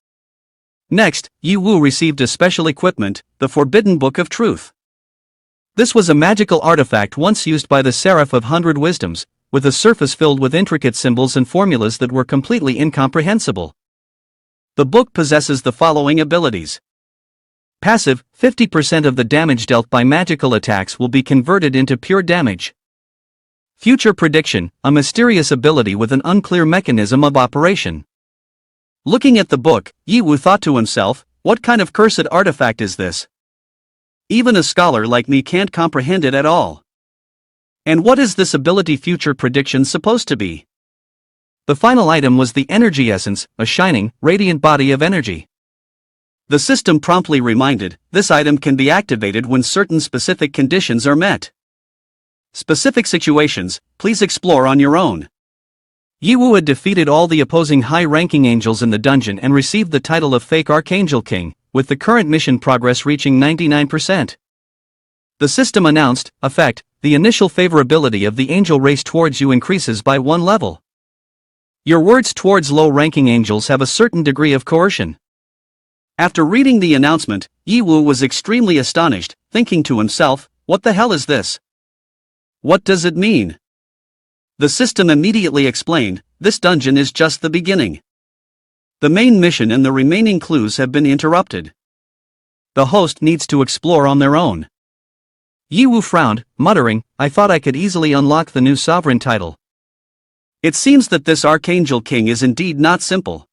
Next, Yi Wu received a special equipment, the Forbidden Book of Truth. This was a magical artifact once used by the Seraph of 100 Wisdoms, with a surface filled with intricate symbols and formulas that were completely incomprehensible. The book possesses the following abilities. Passive, 50% of the damage dealt by magical attacks will be converted into pure damage. Future prediction, a mysterious ability with an unclear mechanism of operation. Looking at the book, Yi Wu thought to himself, what kind of cursed artifact is this? Even a scholar like me can't comprehend it at all. And what is this ability future prediction supposed to be? The final item was the energy essence, a shining, radiant body of energy. The system promptly reminded, this item can be activated when certain specific conditions are met. Specific situations, please explore on your own. Yi Wu had defeated all the opposing high-ranking angels in the dungeon and received the title of Fake Archangel King, with the current mission progress reaching 99%. The system announced, effect, the initial favorability of the angel race towards you increases by 1 level. Your words towards low-ranking angels have a certain degree of coercion. After reading the announcement, Yi Wu was extremely astonished, thinking to himself, what the hell is this? What does it mean? The system immediately explained, this dungeon is just the beginning. The main mission and the remaining clues have been interrupted. The host needs to explore on their own. Yi Wu frowned, muttering, I thought I could easily unlock the new sovereign title. It seems that this Archangel King is indeed not simple.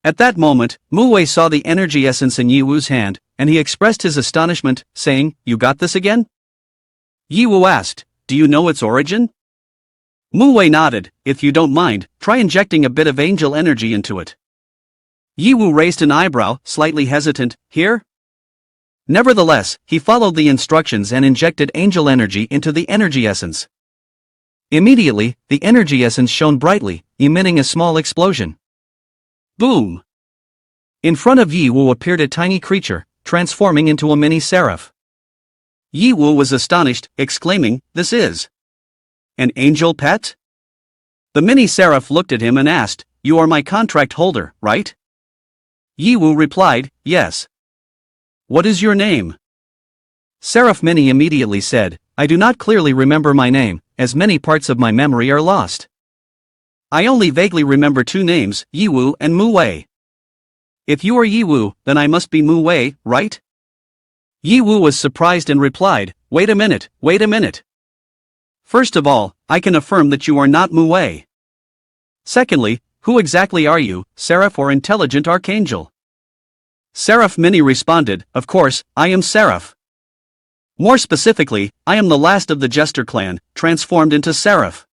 At that moment, Mu Wei saw the energy essence in Yi Wu's hand, and he expressed his astonishment, saying, you got this again? Yi Wu asked, do you know its origin? Mu Wei nodded, if you don't mind, try injecting a bit of angel energy into it. Yi Wu raised an eyebrow, slightly hesitant, here? Nevertheless, he followed the instructions and injected angel energy into the energy essence. Immediately, the energy essence shone brightly, emitting a small explosion. Boom! In front of Yi Wu appeared a tiny creature, transforming into a mini seraph. Yi Wu was astonished, exclaiming, this is an angel pet? The mini seraph looked at him and asked, you are my contract holder, right? Yi Wu replied, yes. What is your name? Seraph Mini immediately said, I do not clearly remember my name, as many parts of my memory are lost. I only vaguely remember 2 names, Yi Wu and Mu Wei. If you are Yi Wu, then I must be Mu Wei, right? Yi Wu was surprised and replied, wait a minute. First of all, I can affirm that you are not Mu Wei. Secondly, who exactly are you, Seraph or Intelligent Archangel? Seraph Mini responded, of course, I am Seraph. More specifically, I am the last of the Jester clan, transformed into Seraph.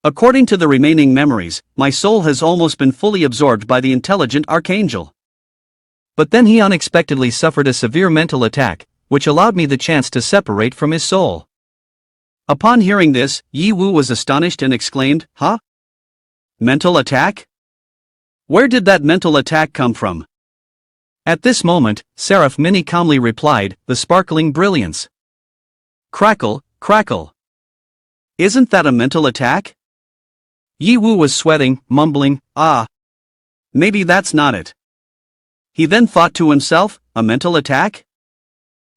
According to the remaining memories, my soul has almost been fully absorbed by the Intelligent Archangel. But then he unexpectedly suffered a severe mental attack, which allowed me the chance to separate from his soul. Upon hearing this, Yi Wu was astonished and exclaimed, huh? Mental attack? Where did that mental attack come from? At this moment, Seraph Mini calmly replied, the sparkling brilliance. Crackle, crackle. Isn't that a mental attack? Yi Wu was sweating, mumbling, maybe that's not it. He then thought to himself, a mental attack?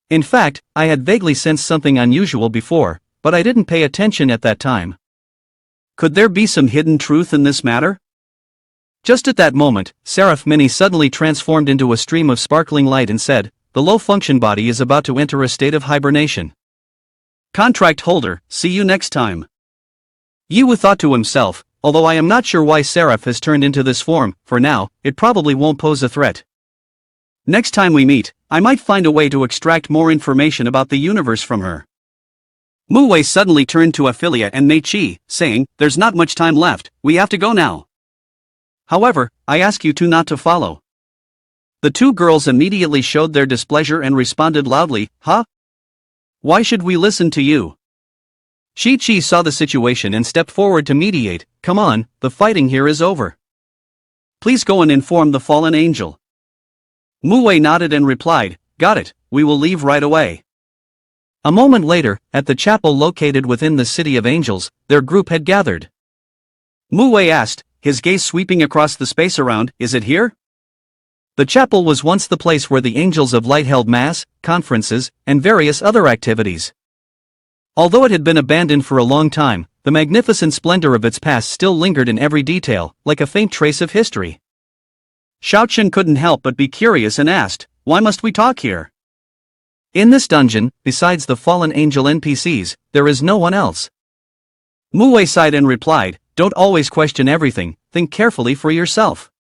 In fact, I had vaguely sensed something unusual before, but I didn't pay attention at that time. Could there be some hidden truth in this matter? Just at that moment, Seraph Mini suddenly transformed into a stream of sparkling light and said, the low-function body is about to enter a state of hibernation. Contract holder, see you next time. Yi Wu thought to himself, although I am not sure why Seraph has turned into this form, for now, it probably won't pose a threat. Next time we meet, I might find a way to extract more information about the universe from her. Mu Wei suddenly turned to Ophelia and Mei Qi, saying, there's not much time left, we have to go now. However, I ask you two not to follow. The 2 girls immediately showed their displeasure and responded loudly, huh? Why should we listen to you? Qi saw the situation and stepped forward to mediate, come on, the fighting here is over. Please go and inform the fallen angel. Mu Wei nodded and replied, got it, we will leave right away. A moment later, at the chapel located within the City of Angels, their group had gathered. Mu Wei asked, his gaze sweeping across the space around, is it here? The chapel was once the place where the Angels of Light held mass, conferences, and various other activities. Although it had been abandoned for a long time, the magnificent splendor of its past still lingered in every detail, like a faint trace of history. Xiaochen couldn't help but be curious and asked, "Why must we talk here?" "In this dungeon, besides the fallen angel NPCs, there is no one else." Mu Wei sighed and replied, "Don't always question everything, think carefully for yourself."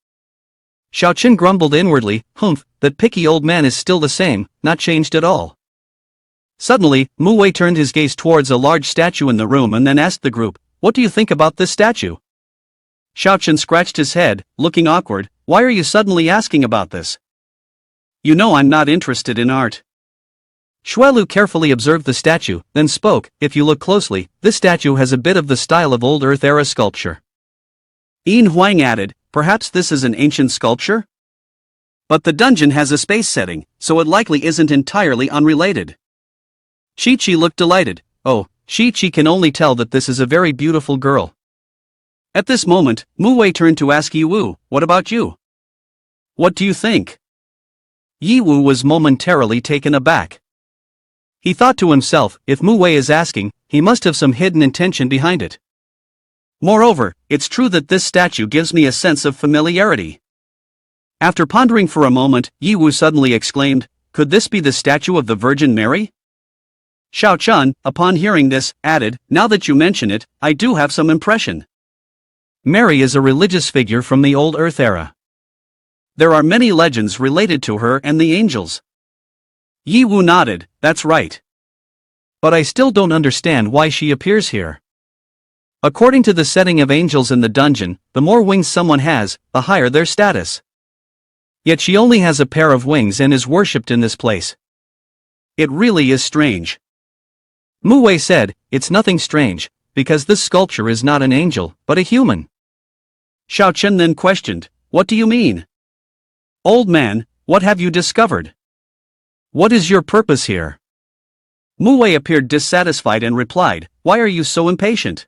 Xiaochen grumbled inwardly, "Humph, that picky old man is still the same, not changed at all." Suddenly, Mu Wei turned his gaze towards a large statue in the room and then asked the group, "What do you think about this statue?" Xiaochen scratched his head, looking awkward. "Why are you suddenly asking about this? You know I'm not interested in art." Xuelu carefully observed the statue, then spoke, "If you look closely, this statue has a bit of the style of old Earth-era sculpture." Yin Huang added, "Perhaps this is an ancient sculpture? But the dungeon has a space setting, so it likely isn't entirely unrelated." Chi-Chi looked delighted. "Oh, Chi-Chi can only tell that this is a very beautiful girl." At this moment, Mu Wei turned to ask Yi Wu, "What about you? What do you think?" Yi Wu was momentarily taken aback. He thought to himself, if Mu Wei is asking, he must have some hidden intention behind it. Moreover, it's true that this statue gives me a sense of familiarity. After pondering for a moment, Yi Wu suddenly exclaimed, "Could this be the statue of the Virgin Mary?" Xiao Chun, upon hearing this, added, "Now that you mention it, I do have some impression. Mary is a religious figure from the old Earth era. There are many legends related to her and the angels." Yi Wu nodded, "That's right. But I still don't understand why she appears here. According to the setting of angels in the dungeon, the more wings someone has, the higher their status. Yet she only has a pair of wings and is worshipped in this place. It really is strange." Mu Wei said, "It's nothing strange, because this sculpture is not an angel, but a human." Xiao Chen then questioned, "What do you mean? Old man, what have you discovered? What is your purpose here?" Mu Wei appeared dissatisfied and replied, "Why are you so impatient?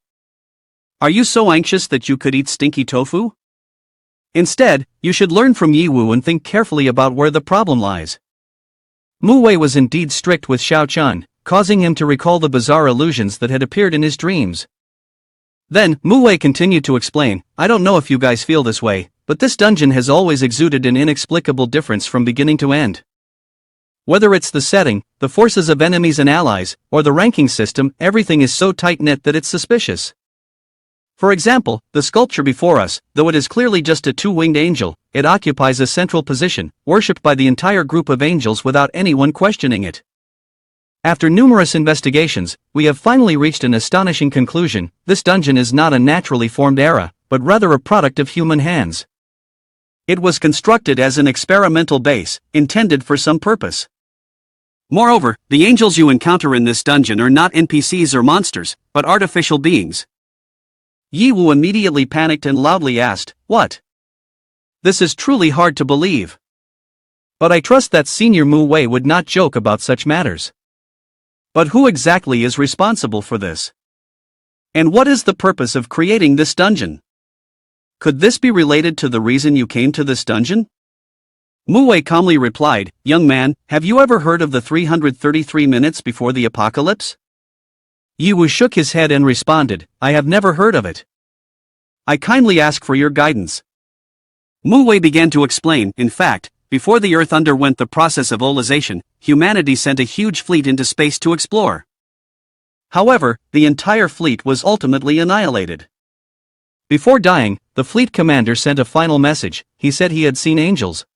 Are you so anxious that you could eat stinky tofu? Instead, you should learn from Yi Wu and think carefully about where the problem lies." Mu Wei was indeed strict with Xiao Chun, causing him to recall the bizarre illusions that had appeared in his dreams. Then, Mu Wei continued to explain, "I don't know if you guys feel this way, but this dungeon has always exuded an inexplicable difference from beginning to end. Whether it's the setting, the forces of enemies and allies, or the ranking system, everything is so tight-knit that it's suspicious. For example, the sculpture before us, though it is clearly just a two-winged angel, it occupies a central position, worshipped by the entire group of angels without anyone questioning it. After numerous investigations, we have finally reached an astonishing conclusion: this dungeon is not a naturally formed era, but rather a product of human hands. It was constructed as an experimental base, intended for some purpose. Moreover, the angels you encounter in this dungeon are not NPCs or monsters, but artificial beings." Yi Wu immediately panicked and loudly asked, "What? This is truly hard to believe. But I trust that Senior Mu Wei would not joke about such matters. But who exactly is responsible for this? And what is the purpose of creating this dungeon? Could this be related to the reason you came to this dungeon?" Mu Wei calmly replied, "Young man, have you ever heard of the 333 minutes before the apocalypse?" Yi Wu shook his head and responded, "I have never heard of it. I kindly ask for your guidance." Mu Wei began to explain, "In fact, before the Earth underwent the process of olization, humanity sent a huge fleet into space to explore. However, the entire fleet was ultimately annihilated. Before dying, the fleet commander sent a final message. He said he had seen angels.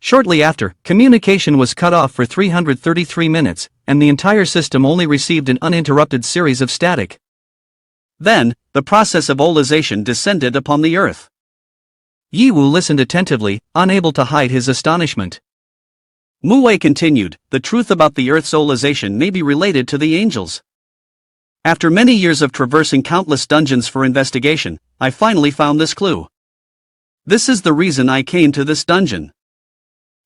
Shortly after, communication was cut off for 333 minutes, and the entire system only received an uninterrupted series of static. Then, the process of olization descended upon the Earth." Yi Wu listened attentively, unable to hide his astonishment. Mu Wei continued, "The truth about the Earth's olization may be related to the angels. After many years of traversing countless dungeons for investigation, I finally found this clue. This is the reason I came to this dungeon.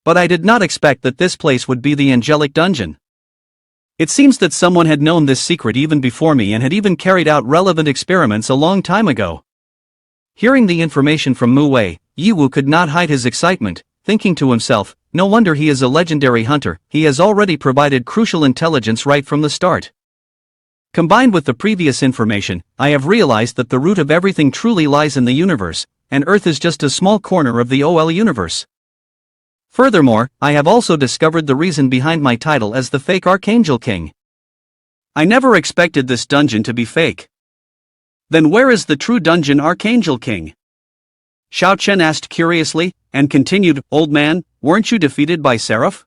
But I did not expect that this place would be the angelic dungeon. It seems that someone had known this secret even before me and had even carried out relevant experiments a long time ago." Hearing the information from Mu Wei, Yi Wu could not hide his excitement. thinking to himself, no wonder he is a legendary hunter, he has already provided crucial intelligence right from the start. Combined with the previous information, I have realized that the root of everything truly lies in the universe, and Earth is just a small corner of the OL universe. Furthermore, I have also discovered the reason behind my title as the fake Archangel King. I never expected this dungeon to be fake. Then where is the true dungeon Archangel King? Xiao Chen asked curiously, and continued, Old man, weren't you defeated by Seraph?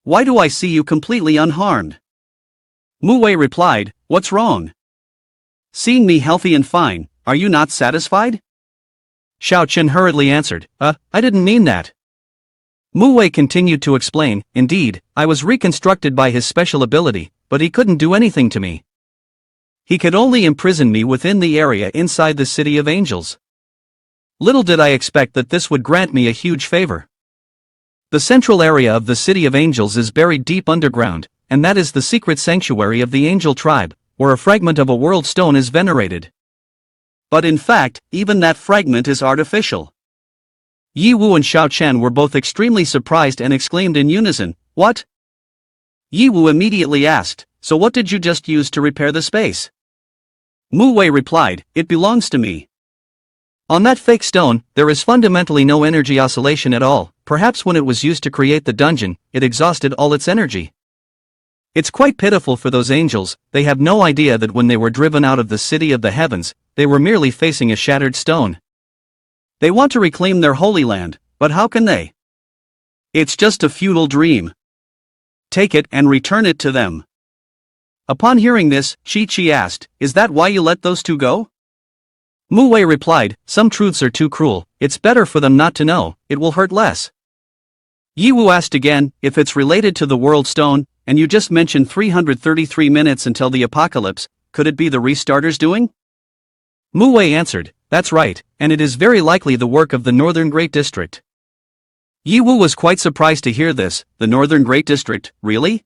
Why do I see you completely unharmed? Mu Wei replied, what's wrong? Seeing me healthy and fine, are you not satisfied? Xiao Chen hurriedly answered, I didn't mean that. Mu Wei continued to explain, indeed, I was reconstructed by his special ability, but he couldn't do anything to me. He could only imprison me within the area inside the City of Angels. Little did I expect that this would grant me a huge favor. The central area of the City of Angels is buried deep underground, and that is the secret sanctuary of the Angel tribe, where a fragment of a world stone is venerated. But in fact, even that fragment is artificial. Yi Wu and Xiao Chen were both extremely surprised and exclaimed in unison, what? Yi Wu immediately asked, so what did you just use to repair the space? Mu Wei replied, it belongs to me. On that fake stone, there is fundamentally no energy oscillation at all, perhaps when it was used to create the dungeon, it exhausted all its energy. It's quite pitiful for those angels, they have no idea that when they were driven out of the city of the heavens, they were merely facing a shattered stone. They want to reclaim their holy land, but how can they? It's just a futile dream. Take it and return it to them. Upon hearing this, Chi asked, is that why you let those two go? Mu Wei replied, some truths are too cruel, it's better for them not to know, it will hurt less. Yi Wu asked again, if it's related to the world stone, and you just mentioned 333 minutes until the apocalypse, could it be the restarters doing? Mu Wei answered, that's right, and it is very likely the work of the Northern Great District. Yi Wu was quite surprised to hear this, the Northern Great District, really?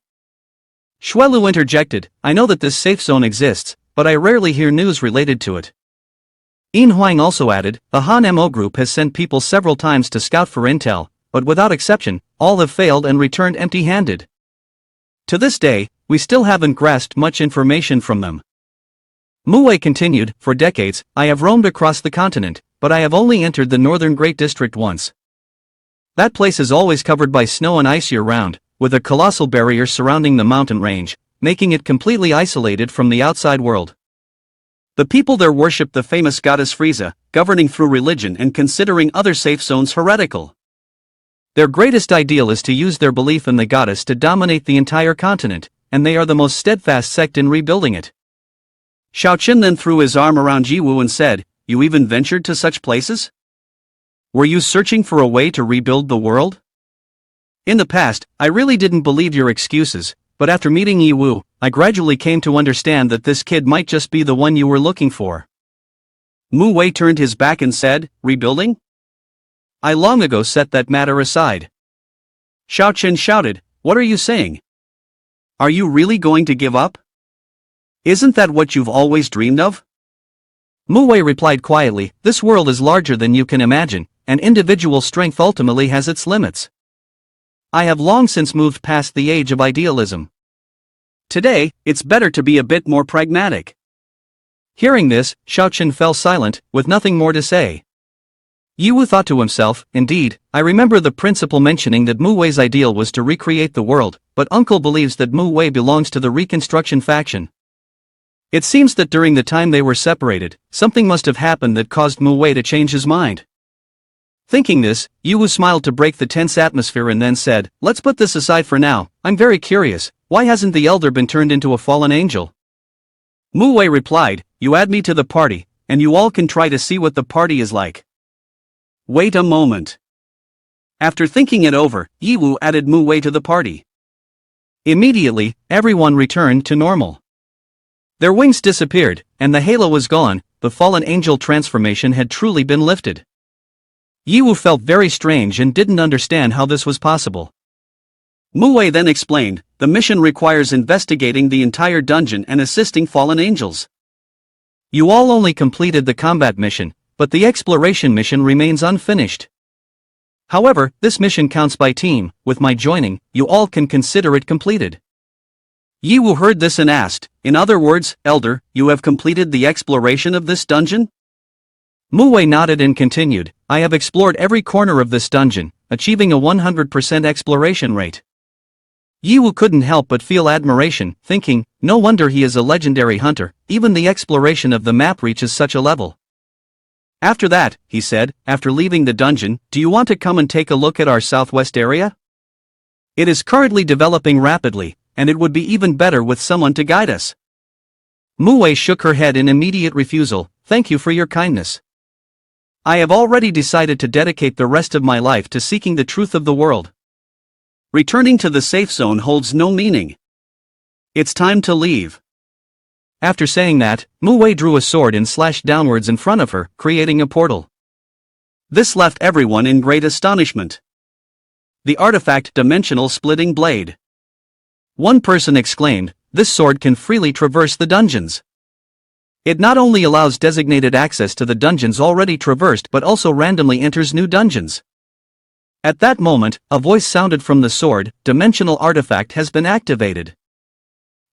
Xuelu interjected, I know that this safe zone exists, but I rarely hear news related to it. Yin Huang also added, the Han Mo group has sent people several times to scout for intel, but without exception, all have failed and returned empty-handed. To this day, we still haven't grasped much information from them. Mu Wei continued, for decades, I have roamed across the continent, but I have only entered the Northern Great District once. That place is always covered by snow and ice year-round, with a colossal barrier surrounding the mountain range, making it completely isolated from the outside world. The people there worship the famous goddess Frieza, governing through religion and considering other safe zones heretical. Their greatest ideal is to use their belief in the goddess to dominate the entire continent, and they are the most steadfast sect in rebuilding it. Xiao Chen then threw his arm around Yi Wu and said, you even ventured to such places? Were you searching for a way to rebuild the world? In the past, I really didn't believe your excuses, but after meeting Yi Wu, I gradually came to understand that this kid might just be the one you were looking for. Mu Wei turned his back and said, rebuilding? I long ago set that matter aside. Xiao Chen shouted, what are you saying? Are you really going to give up? Isn't that what you've always dreamed of? Mu Wei replied quietly, this world is larger than you can imagine, and individual strength ultimately has its limits. I have long since moved past the age of idealism. Today, it's better to be a bit more pragmatic. Hearing this, Xiao Chen fell silent, with nothing more to say. Yi Wu thought to himself, indeed, I remember the principal mentioning that Mu Wei's ideal was to recreate the world, but uncle believes that Mu Wei belongs to the Reconstruction faction. It seems that during the time they were separated, something must have happened that caused Mu Wei to change his mind. Thinking this, Yi Wu smiled to break the tense atmosphere and then said, let's put this aside for now, I'm very curious, why hasn't the elder been turned into a fallen angel? Mu Wei replied, you add me to the party, and you all can try to see what the party is like. Wait a moment. After thinking it over, Yi Wu added Mu Wei to the party. Immediately, everyone returned to normal. Their wings disappeared, and the halo was gone, the fallen angel transformation had truly been lifted. Yi Wu felt very strange and didn't understand how this was possible. Mu Wei then explained, the mission requires investigating the entire dungeon and assisting fallen angels. You all only completed the combat mission, but the exploration mission remains unfinished. However, this mission counts by team. With my joining, you all can consider it completed. Yiwu heard this and asked, in other words, Elder, you have completed the exploration of this dungeon? Muwei nodded and continued, I have explored every corner of this dungeon, achieving a 100% exploration rate. Yiwu couldn't help but feel admiration, thinking, no wonder he is a legendary hunter, even the exploration of the map reaches such a level. After that, he said, after leaving the dungeon, do you want to come and take a look at our southwest area? It is currently developing rapidly, and it would be even better with someone to guide us. Muwei shook her head in immediate refusal, thank you for your kindness. I have already decided to dedicate the rest of my life to seeking the truth of the world. Returning to the safe zone holds no meaning. It's time to leave. After saying that, Muwei drew a sword and slashed downwards in front of her, creating a portal. This left everyone in great astonishment. The artifact dimensional splitting blade. One person exclaimed, this sword can freely traverse the dungeons. It not only allows designated access to the dungeons already traversed but also randomly enters new dungeons. At that moment, a voice sounded from the sword, dimensional artifact has been activated.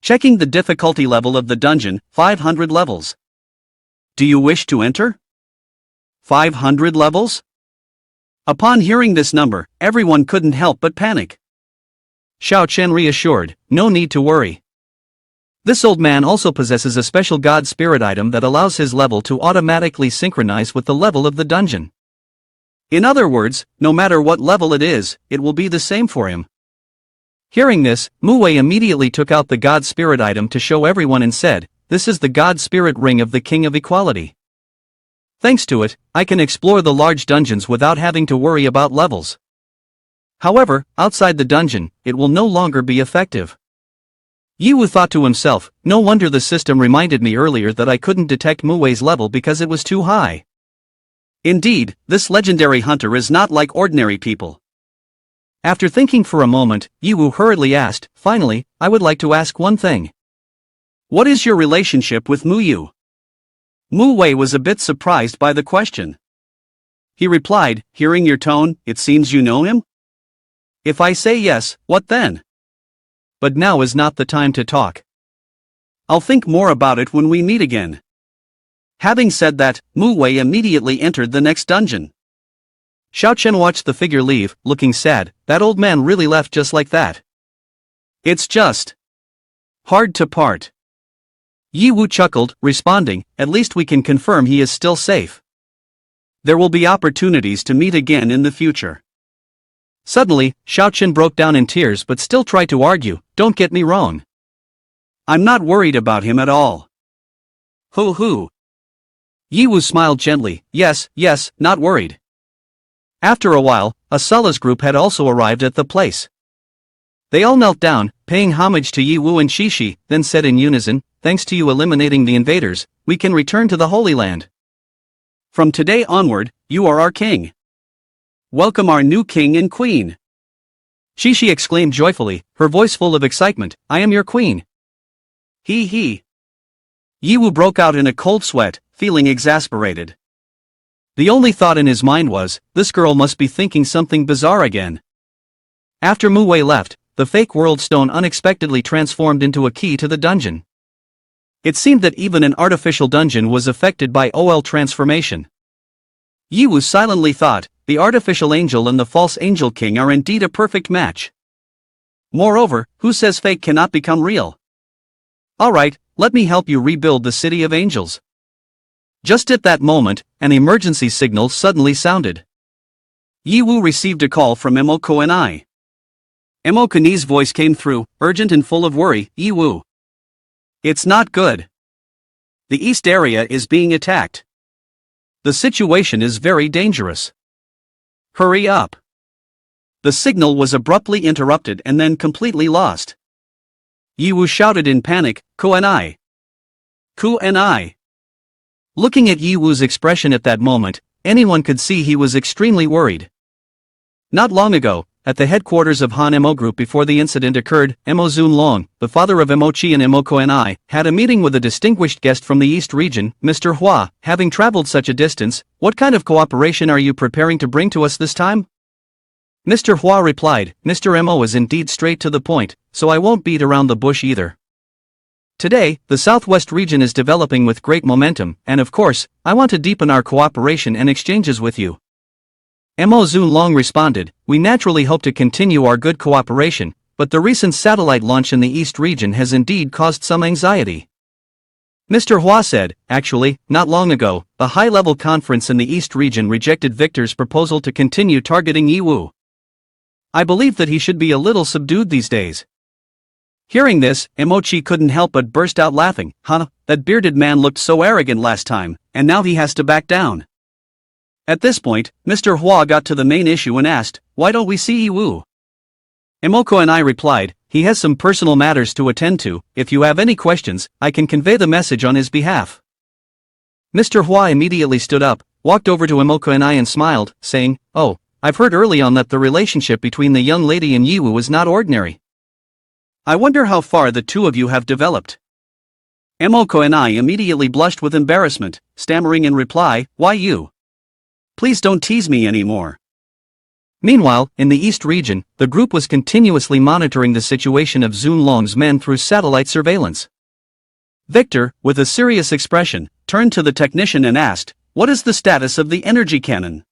Checking the difficulty level of the dungeon, 500 levels. Do you wish to enter? 500 levels? Upon hearing this number, everyone couldn't help but panic. Xiao Chen reassured, no need to worry. This old man also possesses a special god spirit item that allows his level to automatically synchronize with the level of the dungeon. In other words, no matter what level it is, it will be the same for him. Hearing this, Muwei immediately took out the god spirit item to show everyone and said, this is the god spirit ring of the King of Equality. Thanks to it, I can explore the large dungeons without having to worry about levels. However, outside the dungeon, it will no longer be effective. Yiwu thought to himself, no wonder the system reminded me earlier that I couldn't detect Muwei's level because it was too high. Indeed, this legendary hunter is not like ordinary people. After thinking for a moment, Yiwu hurriedly asked, finally, I would like to ask one thing. What is your relationship with Muyu? Muwei was a bit surprised by the question. He replied, hearing your tone, it seems you know him? If I say yes, what then? But now is not the time to talk. I'll think more about it when we meet again. Having said that, Muwei immediately entered the next dungeon. Xiao Chen watched the figure leave, looking sad. That old man really left just like that. It's just hard to part. Yiwu chuckled, responding, at least we can confirm he is still safe. There will be opportunities to meet again in the future. Suddenly, Xiao Chen broke down in tears but still tried to argue, don't get me wrong. I'm not worried about him at all. Hoo. Yiwu smiled gently, yes, not worried. After a while, a solace group had also arrived at the place. They all knelt down, paying homage to Yiwu and Shishi, then said in unison, thanks to you eliminating the invaders, we can return to the Holy Land. From today onward, you are our king. Welcome our new king and queen. Shishi exclaimed joyfully, her voice full of excitement, I am your queen. He. Yiwu broke out in a cold sweat, feeling exasperated. The only thought in his mind was, this girl must be thinking something bizarre again. After Muwei left, the fake world stone unexpectedly transformed into a key to the dungeon. It seemed that even an artificial dungeon was affected by OL transformation. Yiwu silently thought, the artificial angel and the false angel king are indeed a perfect match. Moreover, who says fake cannot become real? Alright, let me help you rebuild the city of angels. Just at that moment, an emergency signal suddenly sounded. Yiwu received a call from Emoko and I. Emoko-ni's voice came through, urgent and full of worry, Yiwu. It's not good. The east area is being attacked. The situation is very dangerous. Hurry up. The signal was abruptly interrupted and then completely lost. Yiwu shouted in panic, Ku-en-I. Ku-en-I. Looking at Yiwu's expression at that moment, anyone could see he was extremely worried. Not long ago, at the headquarters of Han Emo Group before the incident occurred, Emo Zunlong, the father of Emochi and Emoko and I, had a meeting with a distinguished guest from the East region, Mr. Hua. Having traveled such a distance, what kind of cooperation are you preparing to bring to us this time? Mr. Hua replied, Mr. Mo is indeed straight to the point, so I won't beat around the bush either. Today, the Southwest region is developing with great momentum, and of course, I want to deepen our cooperation and exchanges with you. Mo Zunlong responded, we naturally hope to continue our good cooperation, but the recent satellite launch in the East region has indeed caused some anxiety. Mr. Hua said, actually, not long ago, the high-level conference in the East region rejected Victor's proposal to continue targeting Yiwu. I believe that he should be a little subdued these days. Hearing this, Emochi couldn't help but burst out laughing. That bearded man looked so arrogant last time, and now he has to back down. At this point, Mr. Hua got to the main issue and asked, why don't we see Yiwu? Emoko and I replied, he has some personal matters to attend to. If you have any questions, I can convey the message on his behalf. Mr. Hua immediately stood up, walked over to Emoko and I and smiled, saying, oh, I've heard early on that the relationship between the young lady and Yiwu is not ordinary. I wonder how far the two of you have developed. Emoko and I immediately blushed with embarrassment, stammering in reply, why you? Please don't tease me anymore. Meanwhile, in the East region, the group was continuously monitoring the situation of Zunlong's men through satellite surveillance. Victor, with a serious expression, turned to the technician and asked, what is the status of the energy cannon?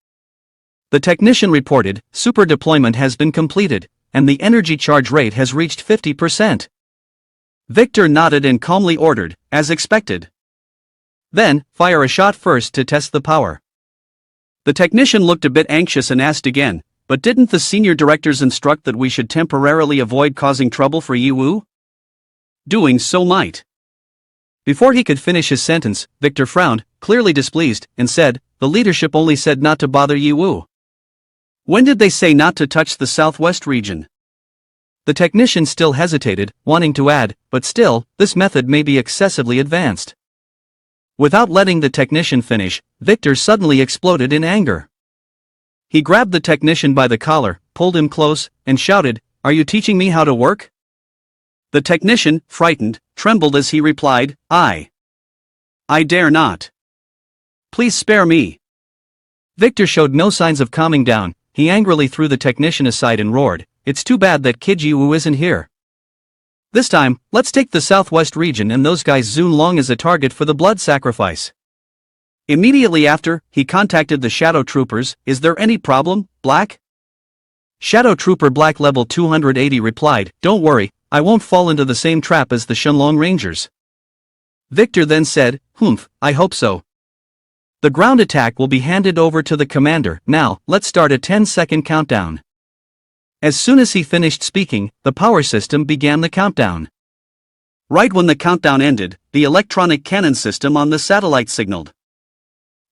The technician reported, super deployment has been completed, and the energy charge rate has reached 50%. Victor nodded and calmly ordered, as expected. Then, fire a shot first to test the power. The technician looked a bit anxious and asked again, but didn't the senior directors instruct that we should temporarily avoid causing trouble for Yiwu? Doing so might. Before he could finish his sentence, Victor frowned, clearly displeased, and said, the leadership only said not to bother Yiwu. When did they say not to touch the Southwest region? The technician still hesitated, wanting to add, but still, this method may be excessively advanced. Without letting the technician finish, Victor suddenly exploded in anger. He grabbed the technician by the collar, pulled him close, and shouted, are you teaching me how to work? The technician, frightened, trembled as he replied, I dare not. Please spare me. Victor showed no signs of calming down. He angrily threw the technician aside and roared, it's too bad that Kid Yiwu isn't here. This time, let's take the Southwest region and those guys Zunlong as a target for the blood sacrifice. Immediately after, he contacted the Shadow Troopers, is there any problem, Black? Shadow Trooper Black level 280 replied, don't worry, I won't fall into the same trap as the Shenlong Rangers. Victor then said, I hope so. The ground attack will be handed over to the commander. Now, let's start a 10-second countdown. As soon as he finished speaking, the power system began the countdown. Right when the countdown ended, the electronic cannon system on the satellite signaled.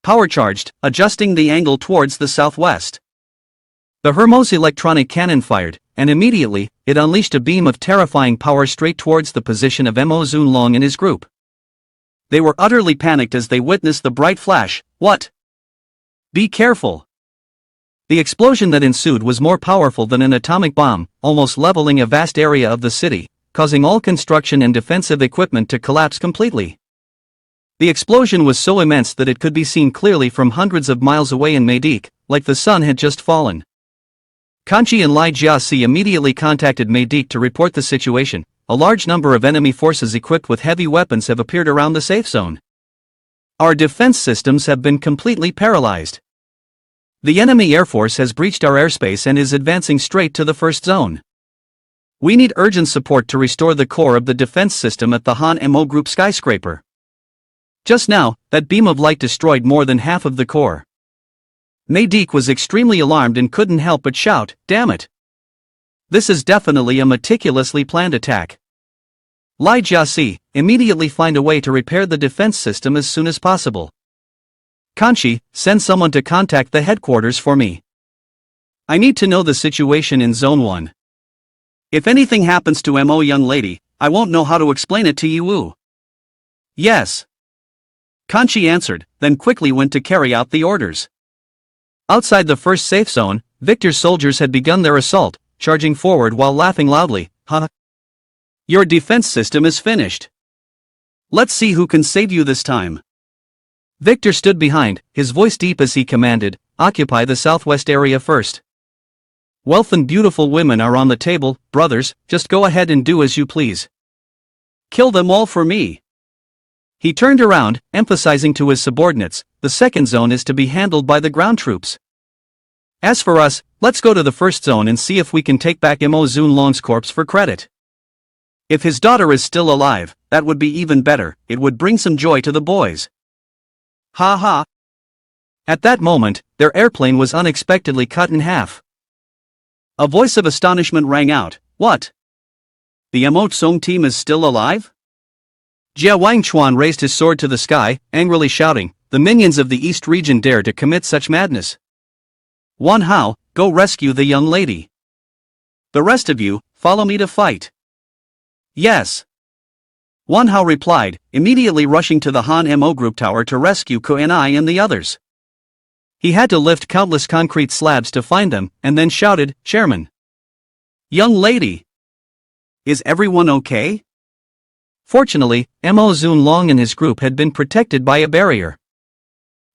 Power charged, adjusting the angle towards the southwest. The Hermos electronic cannon fired, and immediately, it unleashed a beam of terrifying power straight towards the position of Mo Zunlong and his group. They were utterly panicked as they witnessed the bright flash. What? Be careful! The explosion that ensued was more powerful than an atomic bomb, almost leveling a vast area of the city, causing all construction and defensive equipment to collapse completely. The explosion was so immense that it could be seen clearly from hundreds of miles away in Medik, like the sun had just fallen. Kanchi and Lai Jiasi immediately contacted Medik to report the situation. A large number of enemy forces equipped with heavy weapons have appeared around the safe zone. Our defense systems have been completely paralyzed. The enemy air force has breached our airspace and is advancing straight to the first zone. We need urgent support to restore the core of the defense system at the Han Mo Group skyscraper. Just now, that beam of light destroyed more than half of the core. Medik was extremely alarmed and couldn't help but shout, damn it! This is definitely a meticulously planned attack. Lai Jiasi, immediately find a way to repair the defense system as soon as possible. Kanchi, send someone to contact the headquarters for me. I need to know the situation in Zone 1. If anything happens to Mo young lady, I won't know how to explain it to Yiwu. Yes. Kanchi answered, then quickly went to carry out the orders. Outside the first safe zone, Victor's soldiers had begun their assault, charging forward while laughing loudly. Your defense system is finished. Let's see who can save you this time. Victor stood behind, his voice deep as he commanded, occupy the southwest area first. Wealth and beautiful women are on the table, brothers, just go ahead and do as you please. Kill them all for me. He turned around, emphasizing to his subordinates, the second zone is to be handled by the ground troops. As for us, let's go to the first zone and see if we can take back Mo Zunlong's corpse for credit. If his daughter is still alive, that would be even better, it would bring some joy to the boys. Ha ha. At that moment, their airplane was unexpectedly cut in half. A voice of astonishment rang out, what? The Mo Zung team is still alive? Jia Wangchuan raised his sword to the sky, angrily shouting, the minions of the East region dare to commit such madness. Wan Hao, go rescue the young lady. The rest of you, follow me to fight. Yes. Wan Hao replied, immediately rushing to the Han Mo group tower to rescue Kuei and the others. He had to lift countless concrete slabs to find them, and then shouted, Chairman. Young lady. Is everyone okay? Fortunately, Mo Zunlong and his group had been protected by a barrier.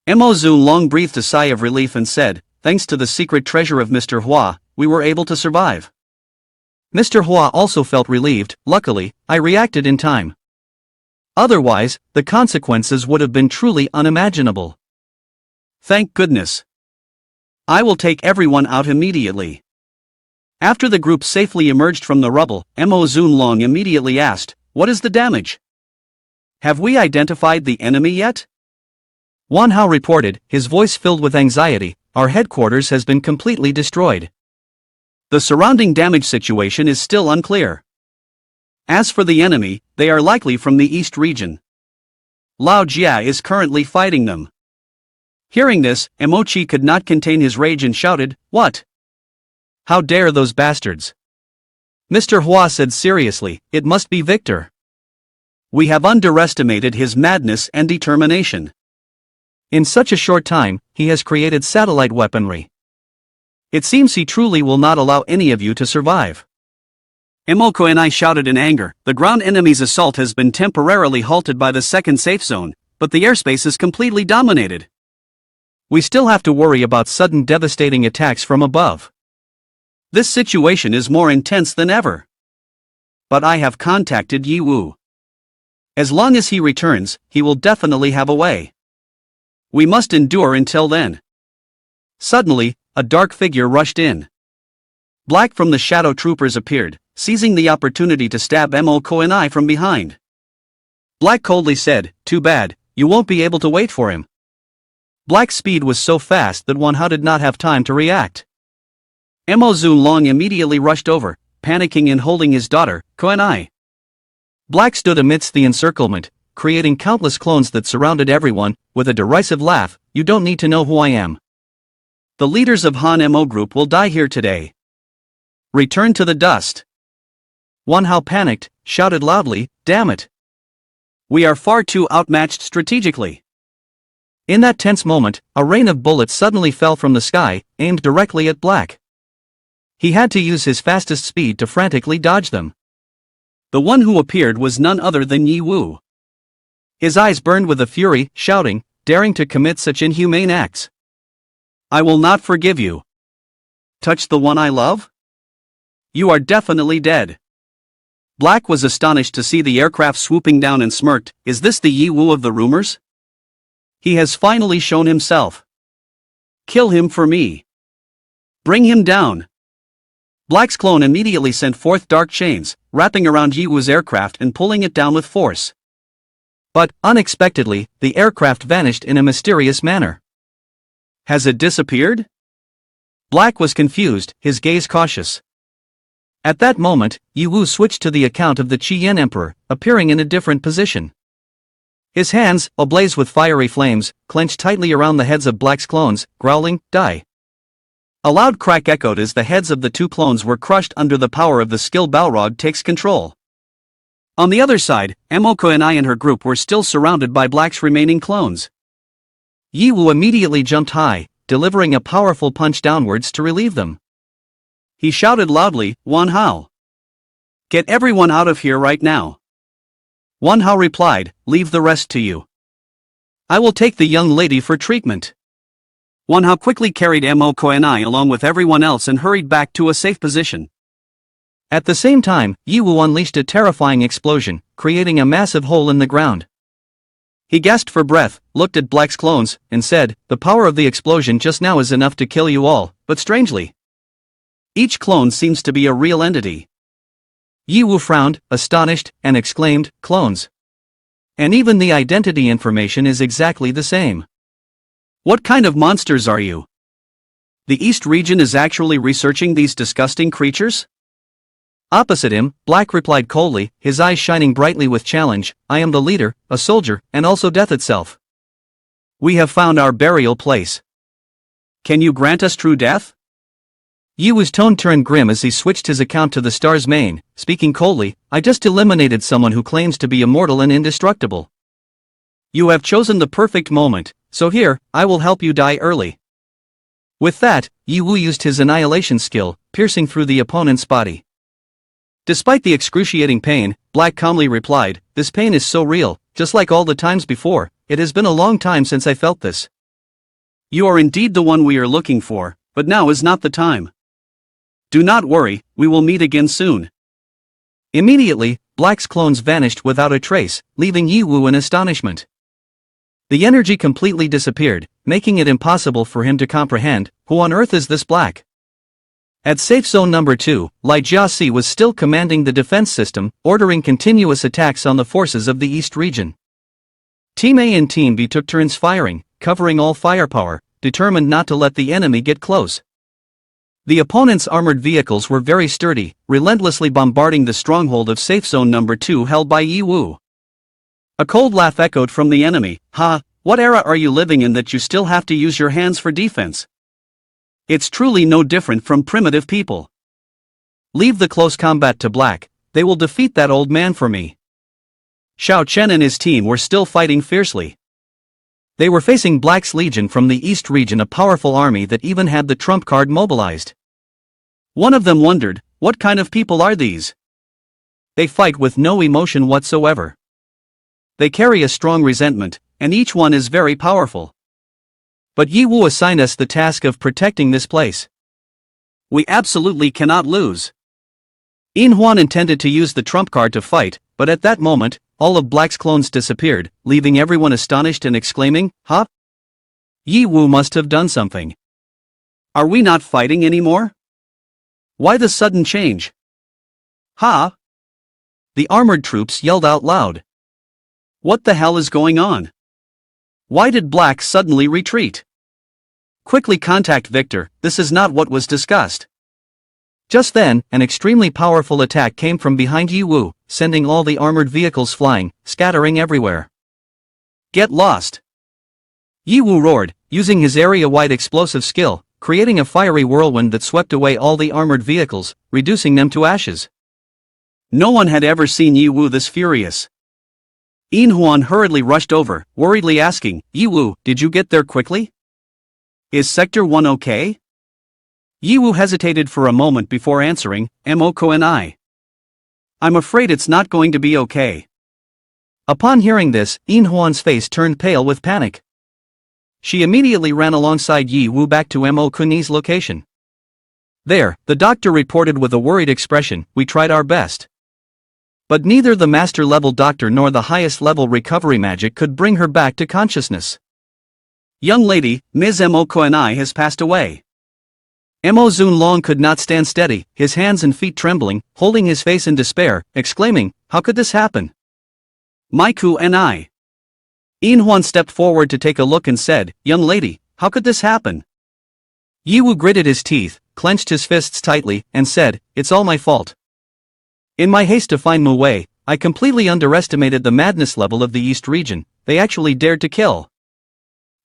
Mo Zunlong breathed a sigh of relief and said, thanks to the secret treasure of Mr. Hua, we were able to survive. Mr. Hua also felt relieved, luckily, I reacted in time. Otherwise, the consequences would have been truly unimaginable. Thank goodness. I will take everyone out immediately. After the group safely emerged from the rubble, Mo Zunlong immediately asked, what is the damage? Have we identified the enemy yet? Wan Hao reported, his voice filled with anxiety, our headquarters has been completely destroyed. The surrounding damage situation is still unclear. As for the enemy, they are likely from the East region. Lao Jia is currently fighting them. Hearing this, Emochi could not contain his rage and shouted, what? How dare those bastards? Mr. Hua said seriously, it must be Victor. We have underestimated his madness and determination. In such a short time, he has created satellite weaponry. It seems he truly will not allow any of you to survive. Emoko and I shouted in anger, the ground enemy's assault has been temporarily halted by the second safe zone, but the airspace is completely dominated. We still have to worry about sudden devastating attacks from above. This situation is more intense than ever. But I have contacted Yi Wu. As long as he returns, he will definitely have a way. We must endure until then. Suddenly, a dark figure rushed in. Black from the shadow troopers appeared, seizing the opportunity to stab Mo Koenai from behind. Black coldly said, too bad, you won't be able to wait for him. Black's speed was so fast that Wan Hao did not have time to react. Mo Zunlong immediately rushed over, panicking and holding his daughter, Koenai. Black stood amidst the encirclement, creating countless clones that surrounded everyone, with a derisive laugh, you don't need to know who I am. The leaders of Han Mo group will die here today. Return to the dust. Wan Hao panicked, shouted loudly, damn it. We are far too outmatched strategically. In that tense moment, a rain of bullets suddenly fell from the sky, aimed directly at Black. He had to use his fastest speed to frantically dodge them. The one who appeared was none other than Yi Wu. His eyes burned with a fury, shouting, daring to commit such inhumane acts. I will not forgive you. Touch the one I love? You are definitely dead. Black was astonished to see the aircraft swooping down and smirked, is this the Yi Wu of the rumors? He has finally shown himself. Kill him for me. Bring him down. Black's clone immediately sent forth dark chains, wrapping around Yi Wu's aircraft and pulling it down with force. But, unexpectedly, the aircraft vanished in a mysterious manner. Has it disappeared? Black was confused, his gaze cautious. At that moment, Yi Wu switched to the account of the Qian Emperor, appearing in a different position. His hands, ablaze with fiery flames, clenched tightly around the heads of Black's clones, growling, die. A loud crack echoed as the heads of the two clones were crushed under the power of the skill Balrog takes control. On the other side, Mo Koenai and her group were still surrounded by Black's remaining clones. Yi Wu immediately jumped high, delivering a powerful punch downwards to relieve them. He shouted loudly, Wan Hao. Get everyone out of here right now. Wan Hao replied, leave the rest to you. I will take the young lady for treatment. Manhwa quickly carried Moko and I along with everyone else and hurried back to a safe position. At the same time, Yiwu unleashed a terrifying explosion, creating a massive hole in the ground. He gasped for breath, looked at Black's clones, and said, "The power of the explosion just now is enough to kill you all," but strangely, each clone seems to be a real entity. Yiwu frowned, astonished, and exclaimed, "Clones. And even the identity information is exactly the same. What kind of monsters are you? The East region is actually researching these disgusting creatures?" Opposite him, Black replied coldly, his eyes shining brightly with challenge, "I am the leader, a soldier, and also death itself. We have found our burial place. Can you grant us true death?" Yiwu's tone turned grim as he switched his account to the star's main, speaking coldly, "I just eliminated someone who claims to be immortal and indestructible. You have chosen the perfect moment, so here, I will help you die early." With that, Yiwu used his annihilation skill, piercing through the opponent's body. Despite the excruciating pain, Black calmly replied, "This pain is so real, just like all the times before, it has been a long time since I felt this. You are indeed the one we are looking for, but now is not the time. Do not worry, we will meet again soon." Immediately, Black's clones vanished without a trace, leaving Yiwu in astonishment. The energy completely disappeared, making it impossible for him to comprehend, who on earth is this Black? At safe zone number 2, Li Jiaxi was still commanding the defense system, ordering continuous attacks on the forces of the East region. Team A and Team B took turns firing, covering all firepower, determined not to let the enemy get close. The opponent's armored vehicles were very sturdy, relentlessly bombarding the stronghold of safe zone number 2 held by Yiwu. A cold laugh echoed from the enemy. "Ha, what era are you living in that you still have to use your hands for defense? It's truly no different from primitive people. Leave the close combat to Black, they will defeat that old man for me." Xiao Chen and his team were still fighting fiercely. They were facing Black's Legion from the East region, a powerful army that even had the trump card mobilized. One of them wondered, what kind of people are these? They fight with no emotion whatsoever. They carry a strong resentment, and each one is very powerful. But Yiwu assigned us the task of protecting this place. We absolutely cannot lose. In Huan intended to use the trump card to fight, but at that moment, all of Black's clones disappeared, leaving everyone astonished and exclaiming, "Huh? Yiwu must have done something. Are we not fighting anymore? Why the sudden change? Ha!" The armored troops yelled out loud. What the hell is going on? Why did Black suddenly retreat? Quickly contact Victor, this is not what was discussed. Just then, an extremely powerful attack came from behind Yiwu, sending all the armored vehicles flying, scattering everywhere. Get lost! Yiwu roared, using his area-wide explosive skill, creating a fiery whirlwind that swept away all the armored vehicles, reducing them to ashes. No one had ever seen Yiwu this furious. In Huan hurriedly rushed over, worriedly asking, "Yiwu, did you get there quickly? Is Sector 1 okay?" Yiwu hesitated for a moment before answering, "Moko and I. I'm afraid it's not going to be okay." Upon hearing this, In Huan's face turned pale with panic. She immediately ran alongside Yiwu back to Moko's location. There, the doctor reported with a worried expression, "We tried our best. But neither the master-level doctor nor the highest-level recovery magic could bring her back to consciousness. Young lady, Ms. Moko and I has passed away." Mo Zunlong could not stand steady, his hands and feet trembling, holding his face in despair, exclaiming, "How could this happen? Maiku and I." In Huan stepped forward to take a look and said, "Young lady, how could this happen?" Yiwu gritted his teeth, clenched his fists tightly, and said, "It's all my fault. In my haste to find Mu Wei, I completely underestimated the madness level of the East region. They actually dared to kill."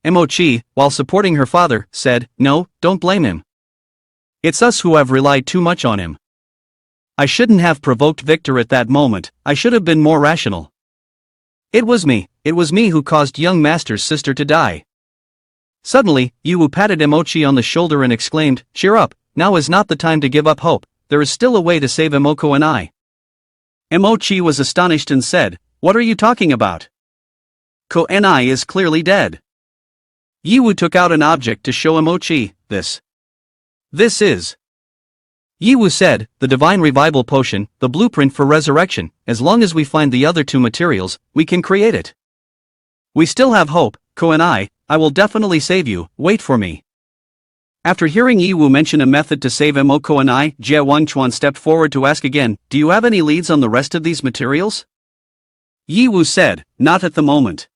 Mo Chi, while supporting her father, said, "No, don't blame him. It's us who have relied too much on him. I shouldn't have provoked Victor at that moment, I should have been more rational. It was me who caused young Master's sister to die." Suddenly, Yiwu patted Emochi on the shoulder and exclaimed, "Cheer up, now is not the time to give up hope, there is still a way to save Emoko and I." Emochi was astonished and said, "What are you talking about? Ko-ni is clearly dead." Yiwu took out an object to show Emochi. This is. Yiwu said, the divine revival potion, the blueprint for resurrection. As long as we find the other two materials, we can create it. We still have hope, Ko and I will definitely save you, wait for me. After hearing Yiwu mention a method to save Emoko and Jie Wangchuan stepped forward to ask again, do you have any leads on the rest of these materials? Yiwu said, not at the moment.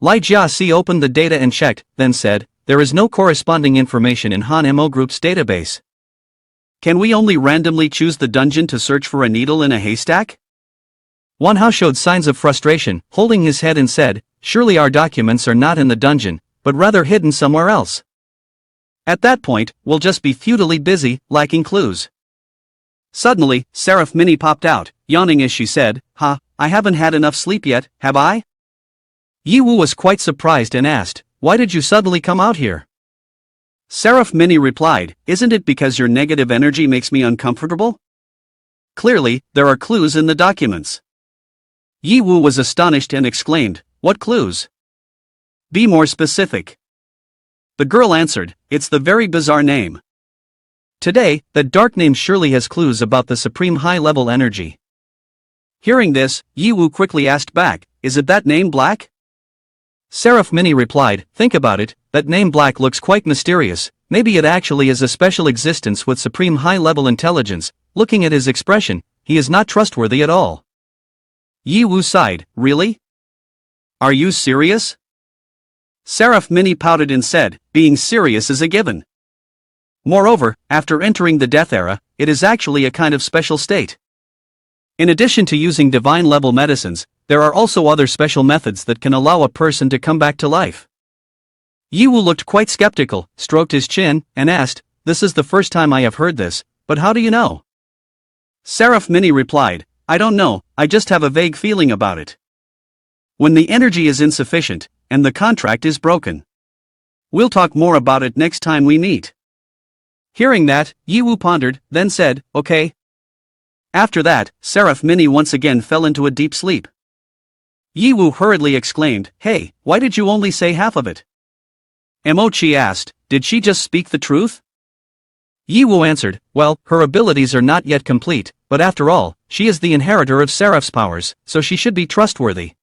Lai Jiasi opened the data and checked, then said, there is no corresponding information in Han Mo Group's database. Can we only randomly choose the dungeon to search for a needle in a haystack? Wanhao showed signs of frustration, holding his head and said, surely our documents are not in the dungeon, but rather hidden somewhere else. At that point, we'll just be futilely busy, lacking clues. Suddenly, Seraph Mini popped out, yawning as she said, I haven't had enough sleep yet, have I? Yiwu was quite surprised and asked, why did you suddenly come out here? Seraph Mini replied, isn't it because your negative energy makes me uncomfortable? Clearly, there are clues in the documents. Yiwu was astonished and exclaimed, what clues? Be more specific. The girl answered, it's the very bizarre name. Today, that dark name surely has clues about the supreme high-level energy. Hearing this, Yiwu quickly asked back, is it that name Black? Seraph Mini replied, think about it, that name Black looks quite mysterious, maybe it actually is a special existence with supreme high-level intelligence, looking at his expression, he is not trustworthy at all. Yiwu sighed, really? Are you serious? Seraph Mini pouted and said, being serious is a given. Moreover, after entering the death era, it is actually a kind of special state. In addition to using divine-level medicines, there are also other special methods that can allow a person to come back to life. Yiwu looked quite skeptical, stroked his chin, and asked, this is the first time I have heard this, but how do you know? Seraph Mini replied, I don't know, I just have a vague feeling about it. When the energy is insufficient, and the contract is broken. We'll talk more about it next time we meet. Hearing that, Yiwu pondered, then said, okay. After that, Seraph Mini once again fell into a deep sleep. Yiwu hurriedly exclaimed, hey, why did you only say half of it? Emochi asked, did she just speak the truth? Yiwu answered, well, her abilities are not yet complete, but after all, she is the inheritor of Seraph's powers, so she should be trustworthy.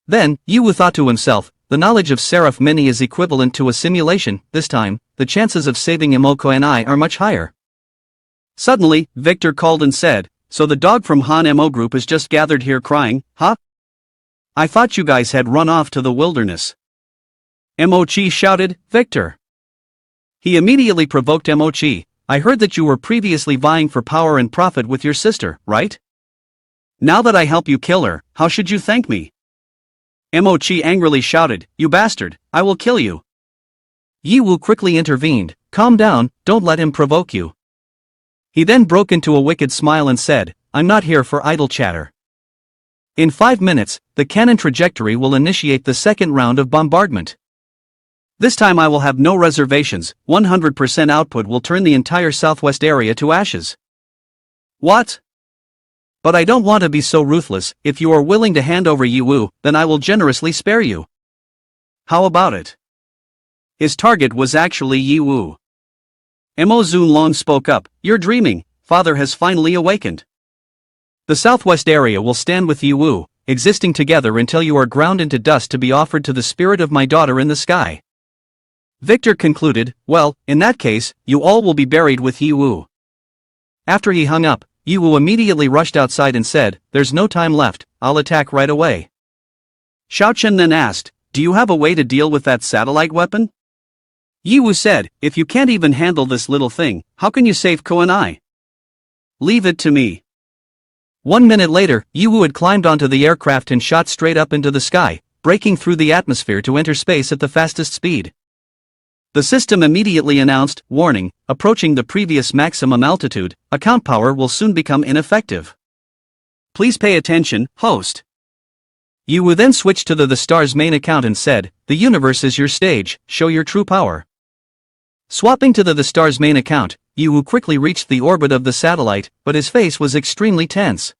Then, Yiwu thought to himself, the knowledge of Seraph Mini is equivalent to a simulation, this time, the chances of saving Emoko and I are much higher. Suddenly, Victor called and said, so the dog from Han Mo Group is just gathered here crying, huh? I thought you guys had run off to the wilderness. Emochi shouted, Victor. He immediately provoked Emochi, I heard that you were previously vying for power and profit with your sister, right? Now that I help you kill her, how should you thank me? Emochi angrily shouted, you bastard, I will kill you. Yiwu quickly intervened, calm down, don't let him provoke you. He then broke into a wicked smile and said, I'm not here for idle chatter. In 5 minutes, the cannon trajectory will initiate the second round of bombardment. This time I will have no reservations, 100% output will turn the entire southwest area to ashes. What? But I don't want to be so ruthless, if you are willing to hand over Yiwu, then I will generously spare you. How about it? His target was actually Yiwu. Mo Zunlong spoke up, you're dreaming, father has finally awakened. The southwest area will stand with Yiwu, existing together until you are ground into dust to be offered to the spirit of my daughter in the sky. Victor concluded, well, in that case, you all will be buried with Yiwu. After he hung up, Yiwu immediately rushed outside and said, there's no time left, I'll attack right away. Xiaochen then asked, do you have a way to deal with that satellite weapon? Yiwu said, if you can't even handle this little thing, how can you save Ko and I? Leave it to me. 1 minute later, Yiwu had climbed onto the aircraft and shot straight up into the sky, breaking through the atmosphere to enter space at the fastest speed. The system immediately announced, warning, approaching the previous maximum altitude, account power will soon become ineffective. Please pay attention, host. Yiwu then switched to the star's main account and said, the universe is your stage, show your true power. Swapping to the star's main account, Yiwu quickly reached the orbit of the satellite, but his face was extremely tense.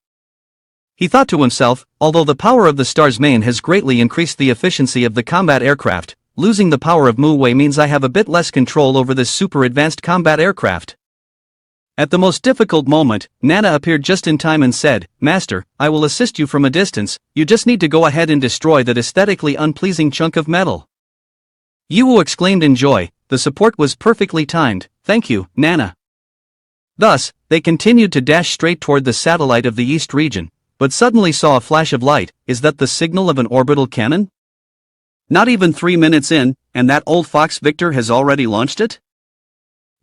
He thought to himself, although the power of the star's main has greatly increased the efficiency of the combat aircraft, losing the power of Mu Wei means I have a bit less control over this super advanced combat aircraft. At the most difficult moment, Nana appeared just in time and said, Master, I will assist you from a distance, you just need to go ahead and destroy that aesthetically unpleasing chunk of metal. Yiwu exclaimed in joy, the support was perfectly timed, thank you, Nana. Thus, they continued to dash straight toward the satellite of the East region, but suddenly saw a flash of light. Is that the signal of an orbital cannon? Not even 3 minutes in, and that old fox Victor has already launched it?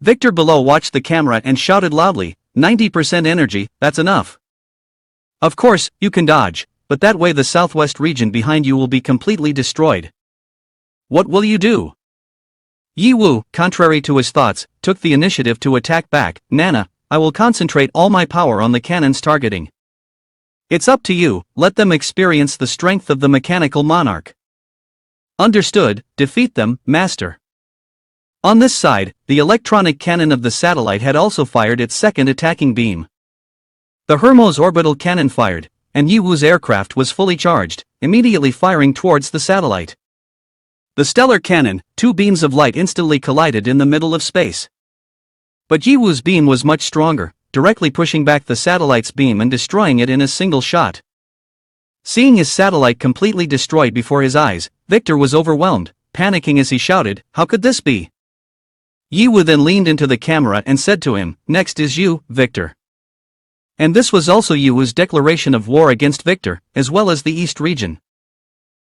Victor below watched the camera and shouted loudly, 90% energy, that's enough. Of course, you can dodge, but that way the southwest region behind you will be completely destroyed. What will you do? Yiwu, contrary to his thoughts, took the initiative to attack back. Nana, I will concentrate all my power on the cannon's targeting. It's up to you, let them experience the strength of the mechanical monarch. Understood, defeat them, Master. On this side, the electronic cannon of the satellite had also fired its second attacking beam. The Hermos orbital cannon fired, and Yiwu's aircraft was fully charged, immediately firing towards the satellite. The stellar cannon, 2 beams of light instantly collided in the middle of space. But Yiwu's beam was much stronger, directly pushing back the satellite's beam and destroying it in a single shot. Seeing his satellite completely destroyed before his eyes, Victor was overwhelmed, panicking as he shouted, how could this be? Yiwu then leaned into the camera and said to him, next is you, Victor. And this was also Yiwu's declaration of war against Victor, as well as the East region.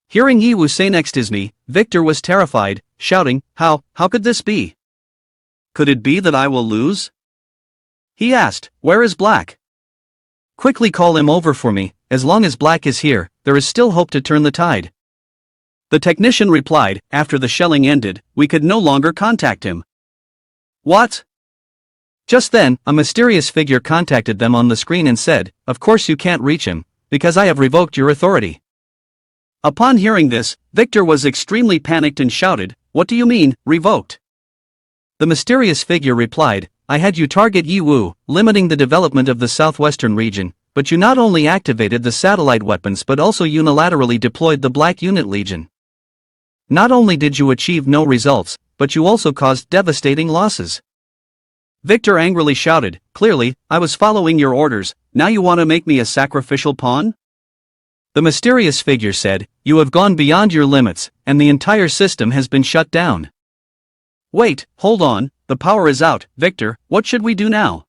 Hearing Yiwu say next is me, Victor was terrified, shouting, how could this be? Could it be that I will lose? He asked, where is Black? Quickly call him over for me, as long as Black is here, there is still hope to turn the tide. The technician replied, after the shelling ended, we could no longer contact him. What? Just then, a mysterious figure contacted them on the screen and said, of course you can't reach him, because I have revoked your authority. Upon hearing this, Victor was extremely panicked and shouted, what do you mean, revoked? The mysterious figure replied, I had you target Yiwu, limiting the development of the southwestern region, but you not only activated the satellite weapons but also unilaterally deployed the Black Unit Legion. Not only did you achieve no results, but you also caused devastating losses. Victor angrily shouted, clearly, I was following your orders, now you want to make me a sacrificial pawn? The mysterious figure said, you have gone beyond your limits, and the entire system has been shut down. Wait, hold on, the power is out, Victor, what should we do now?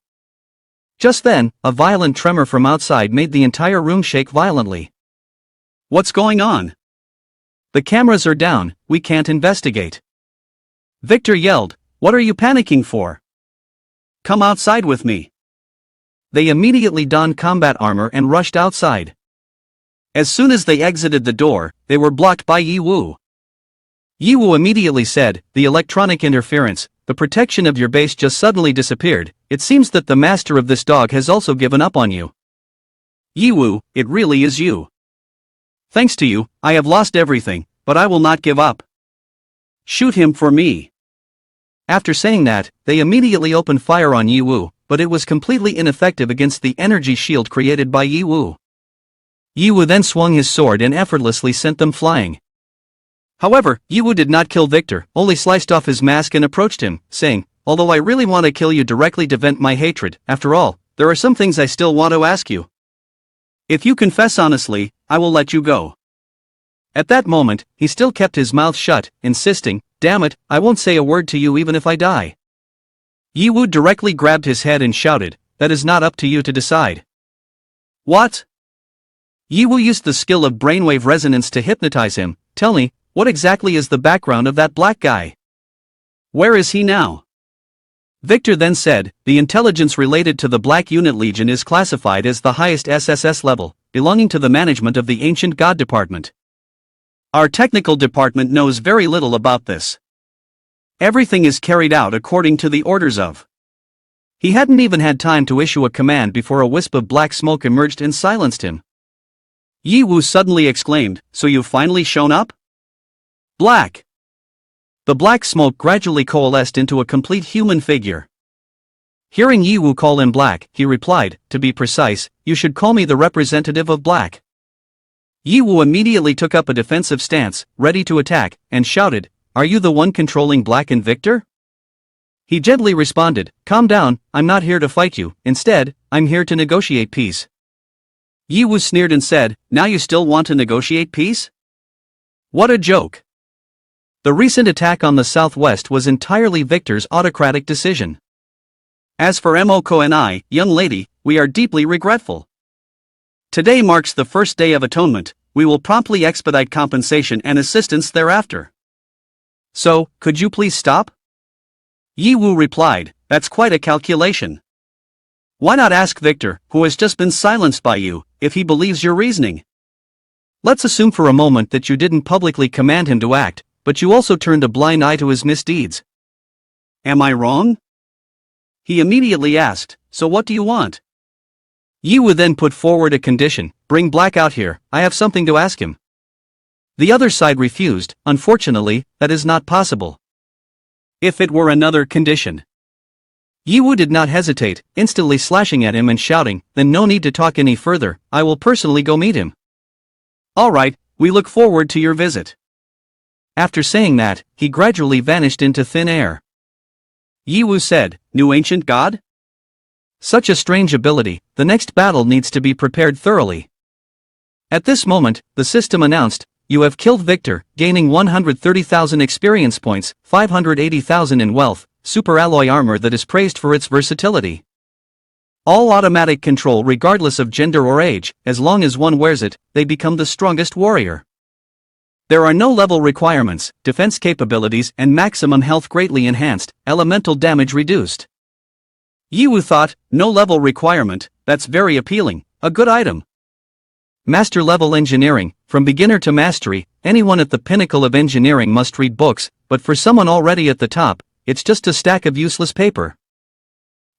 Just then, a violent tremor from outside made the entire room shake violently. What's going on? The cameras are down, we can't investigate. Victor yelled, what are you panicking for? Come outside with me. They immediately donned combat armor and rushed outside. As soon as they exited the door, they were blocked by Yiwu. Yiwu immediately said, the electronic interference, the protection of your base just suddenly disappeared, it seems that the master of this dog has also given up on you. Yiwu, it really is you. Thanks to you, I have lost everything, but I will not give up. Shoot him for me. After saying that, they immediately opened fire on Yiwu, but it was completely ineffective against the energy shield created by Yiwu. Yiwu then swung his sword and effortlessly sent them flying. However, Yiwu did not kill Victor, only sliced off his mask and approached him, saying, although I really want to kill you directly to vent my hatred, after all, there are some things I still want to ask you. If you confess honestly, I will let you go. At that moment, he still kept his mouth shut, insisting, damn it, I won't say a word to you even if I die. Yiwu directly grabbed his head and shouted, that is not up to you to decide. What? Yiwu used the skill of brainwave resonance to hypnotize him. Tell me, what exactly is the background of that black guy? Where is he now? Victor then said, the intelligence related to the Black Unit Legion is classified as the highest SSS level, belonging to the management of the Ancient God Department. Our technical department knows very little about this. Everything is carried out according to the orders of. He hadn't even had time to issue a command before a wisp of black smoke emerged and silenced him. Yiwu suddenly exclaimed, so you've finally shown up? Black. The black smoke gradually coalesced into a complete human figure. Hearing Yiwu call him Black, he replied, to be precise, you should call me the representative of Black. Yiwu immediately took up a defensive stance, ready to attack, and shouted, are you the one controlling Black and Victor? He gently responded, calm down, I'm not here to fight you, instead, I'm here to negotiate peace. Yi Wu sneered and said, now you still want to negotiate peace? What a joke. The recent attack on the Southwest was entirely Victor's autocratic decision. As for Moko and I, young lady, we are deeply regretful. Today marks the first day of atonement, we will promptly expedite compensation and assistance thereafter. So, could you please stop? Yi Wu replied, that's quite a calculation. Why not ask Victor, who has just been silenced by you, if he believes your reasoning? Let's assume for a moment that you didn't publicly command him to act, but you also turned a blind eye to his misdeeds. Am I wrong? He immediately asked, so what do you want? Yi Wu then put forward a condition, bring Black out here, I have something to ask him. The other side refused, unfortunately, that is not possible. If it were another condition. Yi Wu did not hesitate, instantly slashing at him and shouting, then no need to talk any further, I will personally go meet him. Alright, we look forward to your visit. After saying that, he gradually vanished into thin air. Yi Wu said, new ancient god? Such a strange ability, the next battle needs to be prepared thoroughly. At this moment, the system announced, you have killed Victor, gaining 130,000 experience points, 580,000 in wealth, super alloy armor that is praised for its versatility. All automatic control regardless of gender or age, as long as one wears it, they become the strongest warrior. There are no level requirements, defense capabilities and maximum health greatly enhanced, elemental damage reduced. Yi Wu thought, no level requirement, that's very appealing, a good item. Master level engineering, from beginner to mastery, anyone at the pinnacle of engineering must read books, but for someone already at the top, it's just a stack of useless paper.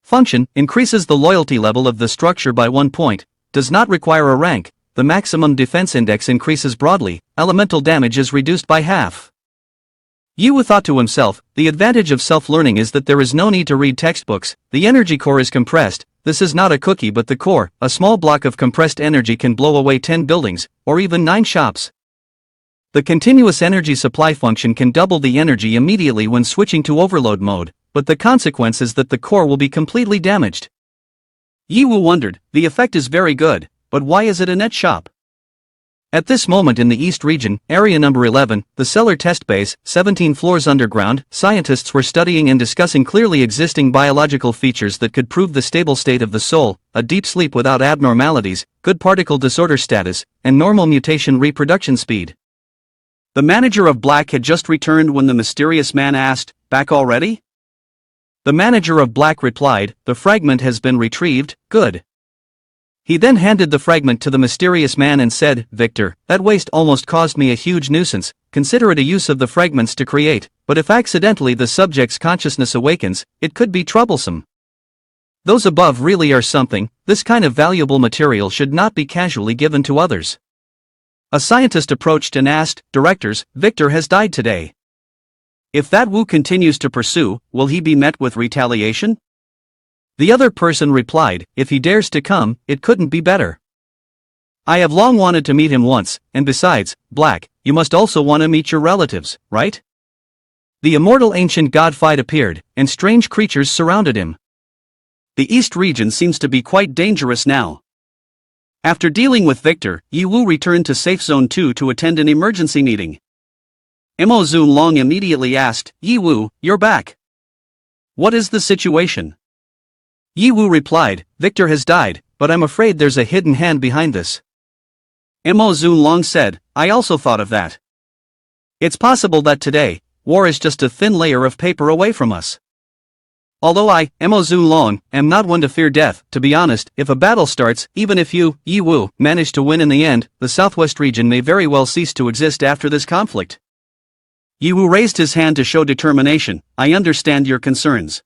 Function, increases the loyalty level of the structure by 1 point, does not require a rank, the maximum defense index increases broadly, elemental damage is reduced by half. Yi Wu thought to himself, the advantage of self-learning is that there is no need to read textbooks, the energy core is compressed, this is not a cookie but the core, a small block of compressed energy can blow away 10 buildings, or even 9 shops. The continuous energy supply function can double the energy immediately when switching to overload mode, but the consequence is that the core will be completely damaged. Yi Wu wondered, the effect is very good, but why is it a net shop? At this moment in the East region, area number 11, the Cellar Test Base, 17 floors underground, scientists were studying and discussing clearly existing biological features that could prove the stable state of the soul, a deep sleep without abnormalities, good particle disorder status, and normal mutation reproduction speed. The manager of Black had just returned when the mysterious man asked, back already? The manager of Black replied, the fragment has been retrieved, good. He then handed the fragment to the mysterious man and said, Victor, that waste almost caused me a huge nuisance, consider it a use of the fragments to create, but if accidentally the subject's consciousness awakens, it could be troublesome. Those above really are something, this kind of valuable material should not be casually given to others. A scientist approached and asked, Directors, Victor has died today. If that Wu continues to pursue, will he be met with retaliation? The other person replied, if he dares to come, it couldn't be better. I have long wanted to meet him once, and besides, Black, you must also want to meet your relatives, right? The immortal ancient god Fight appeared, and strange creatures surrounded him. The East region seems to be quite dangerous now. After dealing with Victor, Yi Wu returned to Safe Zone 2 to attend an emergency meeting. Mo Zunlong immediately asked, Yi Wu, you're back. What is the situation? Yi Wu replied, Victor has died, but I'm afraid there's a hidden hand behind this. Mo Zunlong said, I also thought of that. It's possible that today, war is just a thin layer of paper away from us. Although I, Mo Zunlong, am not one to fear death, to be honest, if a battle starts, even if you, Yi Wu, manage to win in the end, the Southwest region may very well cease to exist after this conflict. Yi Wu raised his hand to show determination, I understand your concerns.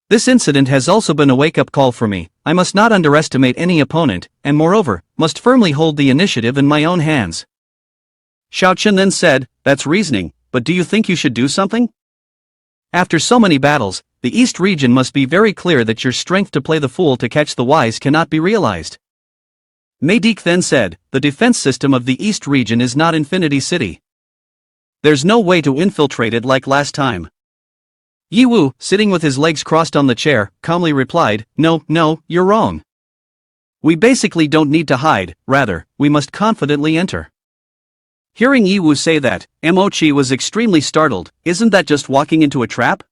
This incident has also been a wake-up call for me, I must not underestimate any opponent, and moreover, must firmly hold the initiative in my own hands. Xiaochen then said, that's reasoning, but do you think you should do something? After so many battles, the East region must be very clear that your strength to play the fool to catch the wise cannot be realized. Mei Deke then said, the defense system of the East region is not Infinity City. There's no way to infiltrate it like last time. Yiwu, sitting with his legs crossed on the chair, calmly replied, No, you're wrong. We basically don't need to hide, rather, we must confidently enter. Hearing Yiwu say that, Mochi was extremely startled. Isn't that just walking into a trap?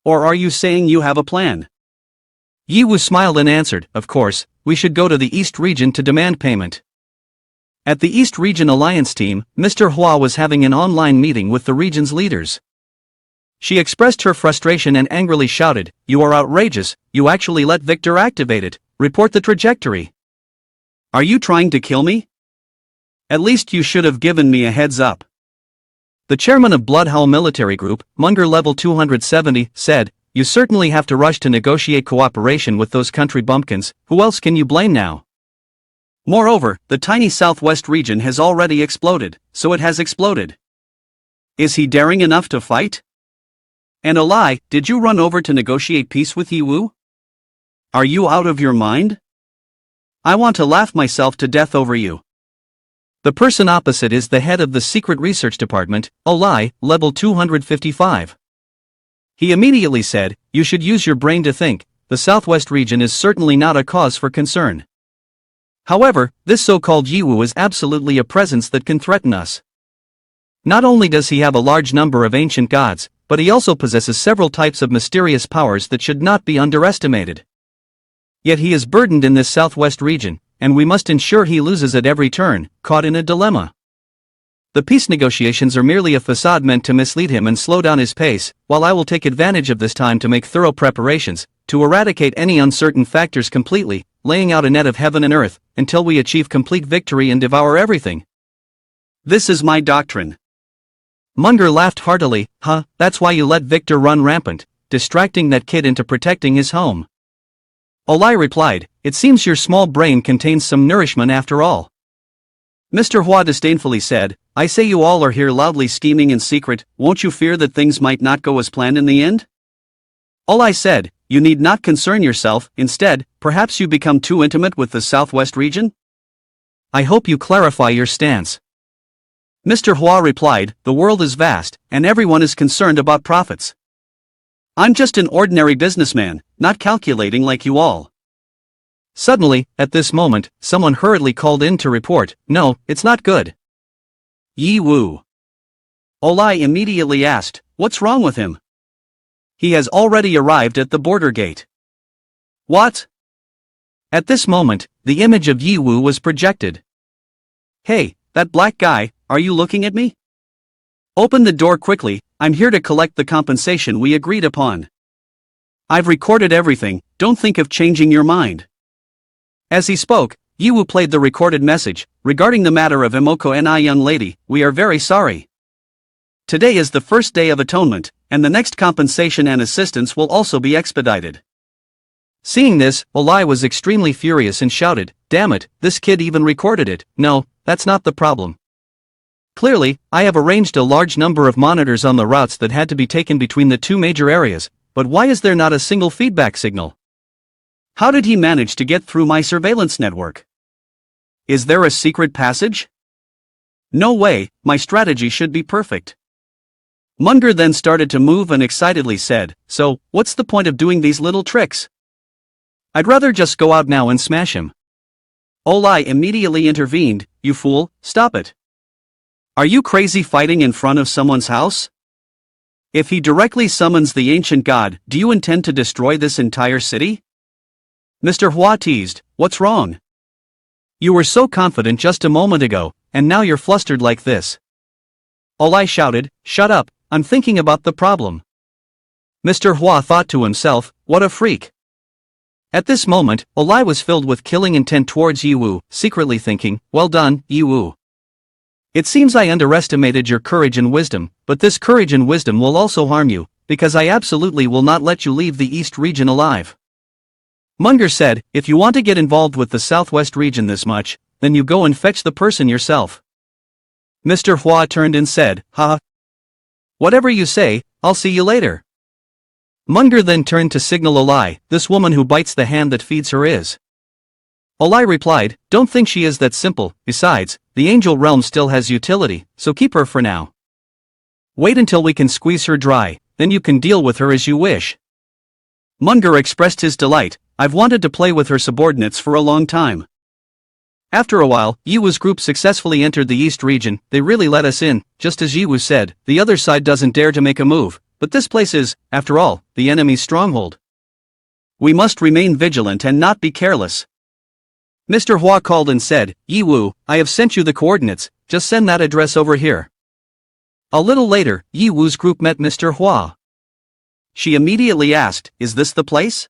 Or are you saying you have a plan? Yiwu smiled and answered, Of course, we should go to the East region to demand payment. At the East Region Alliance team, Mr. Hua was having an online meeting with the region's leaders. She expressed her frustration and angrily shouted, You are outrageous, you actually let Victor activate it, report the trajectory. Are you trying to kill me? At least you should have given me a heads up. The chairman of Bloodhowl Military Group, Munger Level 270, said, You certainly have to rush to negotiate cooperation with those country bumpkins, who else can you blame now? Moreover, the tiny southwest region has already exploded, so it has exploded. Is he daring enough to fight? And Olai, did you run over to negotiate peace with Yiwu? Are you out of your mind? I want to laugh myself to death over you. The person opposite is the head of the Secret Research Department, Olai, Level 255. He immediately said, You should use your brain to think, the southwest region is certainly not a cause for concern. However, this so-called Yiwu is absolutely a presence that can threaten us. Not only does he have a large number of ancient gods, but he also possesses several types of mysterious powers that should not be underestimated. Yet he is burdened in this southwest region, and we must ensure he loses at every turn, caught in a dilemma. The peace negotiations are merely a facade meant to mislead him and slow down his pace, while I will take advantage of this time to make thorough preparations, to eradicate any uncertain factors completely, laying out a net of heaven and earth, until we achieve complete victory and devour everything. This is my doctrine. Munger laughed heartily, That's why you let Victor run rampant, distracting that kid into protecting his home. Olai replied, It seems your small brain contains some nourishment after all. Mr. Hua disdainfully said, I say you all are here loudly scheming in secret, won't you fear that things might not go as planned in the end? Olai said, You need not concern yourself, instead, perhaps you become too intimate with the southwest region? I hope you clarify your stance. Mr. Hua replied, The world is vast, and everyone is concerned about profits. I'm just an ordinary businessman, not calculating like you all. Suddenly, at this moment, someone hurriedly called in to report, No, it's not good. Yiwu. Olai immediately asked, What's wrong with him? He has already arrived at the border gate. What? At this moment, the image of Yiwu was projected. Hey, that black guy, are you looking at me? Open the door quickly, I'm here to collect the compensation we agreed upon. I've recorded everything, don't think of changing your mind. As he spoke, Yiwu played the recorded message, Regarding the matter of Emoko and I, young lady, we are very sorry. Today is the first day of atonement, and the next compensation and assistance will also be expedited. Seeing this, Olai was extremely furious and shouted, Damn it, this kid even recorded it. No, that's not the problem. Clearly, I have arranged a large number of monitors on the routes that had to be taken between the two major areas, but why is there not a single feedback signal? How did he manage to get through my surveillance network? Is there a secret passage? No way, my strategy should be perfect. Munger then started to move and excitedly said, So, what's the point of doing these little tricks? I'd rather just go out now and smash him. Olai immediately intervened, You fool, stop it. Are you crazy fighting in front of someone's house? If he directly summons the ancient god, do you intend to destroy this entire city? Mr. Hua teased, What's wrong? You were so confident just a moment ago, and now you're flustered like this. Olai shouted, Shut up, I'm thinking about the problem. Mr. Hua thought to himself, What a freak. At this moment, Olai was filled with killing intent towards Yiwu, secretly thinking, Well done, Yiwu. It seems I underestimated your courage and wisdom, but this courage and wisdom will also harm you, because I absolutely will not let you leave the East region alive. Munger said, If you want to get involved with the Southwest region this much, then you go and fetch the person yourself. Mr. Hua turned and said, Whatever you say, I'll see you later. Munger then turned to signal Olai, This woman who bites the hand that feeds her is. Olai replied, Don't think she is that simple, besides, the angel realm still has utility, so keep her for now. Wait until we can squeeze her dry, then you can deal with her as you wish. Munger expressed his delight. I've wanted to play with her subordinates for a long time. After a while, Yiwu's group successfully entered the East region. They really let us in, just as Yiwu said. The other side doesn't dare to make a move, but this place is, after all, the enemy's stronghold. We must remain vigilant and not be careless. Mr. Hua called and said, Yiwu, I have sent you the coordinates, just send that address over here. A little later, Yiwu's group met Mr. Hua. She immediately asked, is this the place?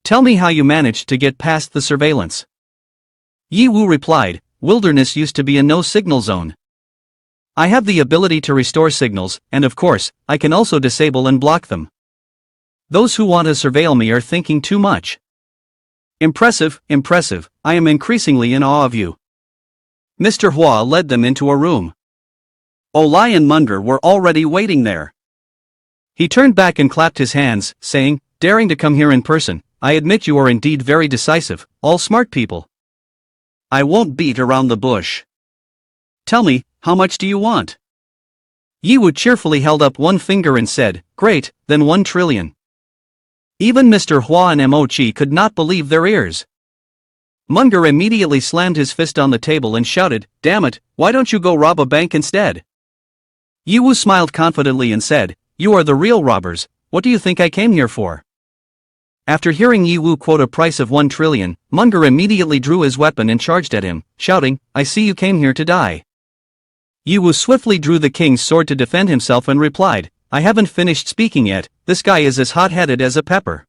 Tell me how you managed to get past the surveillance. Yiwu replied, wilderness used to be a no-signal zone. I have the ability to restore signals, and of course, I can also disable and block them. Those who want to surveil me are thinking too much. Impressive, impressive, I am increasingly in awe of you. Mr. Hua led them into a room. Olai and Munger were already waiting there. He turned back and clapped his hands, saying, daring to come here in person, I admit you are indeed very decisive, all smart people. I won't beat around the bush. Tell me, how much do you want? Yiwu cheerfully held up one finger and said, great, then 1 trillion. Even Mr. Hua and Mochi could not believe their ears. Munger immediately slammed his fist on the table and shouted, damn it, why don't you go rob a bank instead? Yiwu smiled confidently and said, you are the real robbers, what do you think I came here for? After hearing Yiwu quote a price of 1 trillion, Munger immediately drew his weapon and charged at him, shouting, I see you came here to die. Yiwu swiftly drew the king's sword to defend himself and replied, I haven't finished speaking yet, this guy is as hot-headed as a pepper.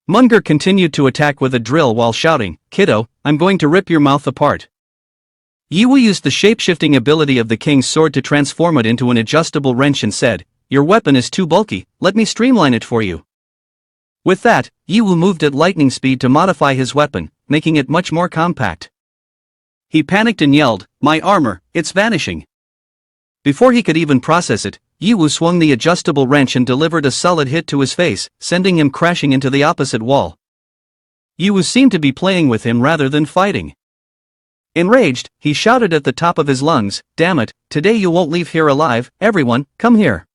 Munger continued to attack with a drill while shouting, kiddo, I'm going to rip your mouth apart. Yiwu used the shape-shifting ability of the king's sword to transform it into an adjustable wrench and said, your weapon is too bulky, let me streamline it for you. With that, Yiwu moved at lightning speed to modify his weapon, making it much more compact. He panicked and yelled, my armor, it's vanishing. Before he could even process it, Yiwu swung the adjustable wrench and delivered a solid hit to his face, sending him crashing into the opposite wall. Yiwu seemed to be playing with him rather than fighting. Enraged, he shouted at the top of his lungs, damn it, today you won't leave here alive, everyone, come here.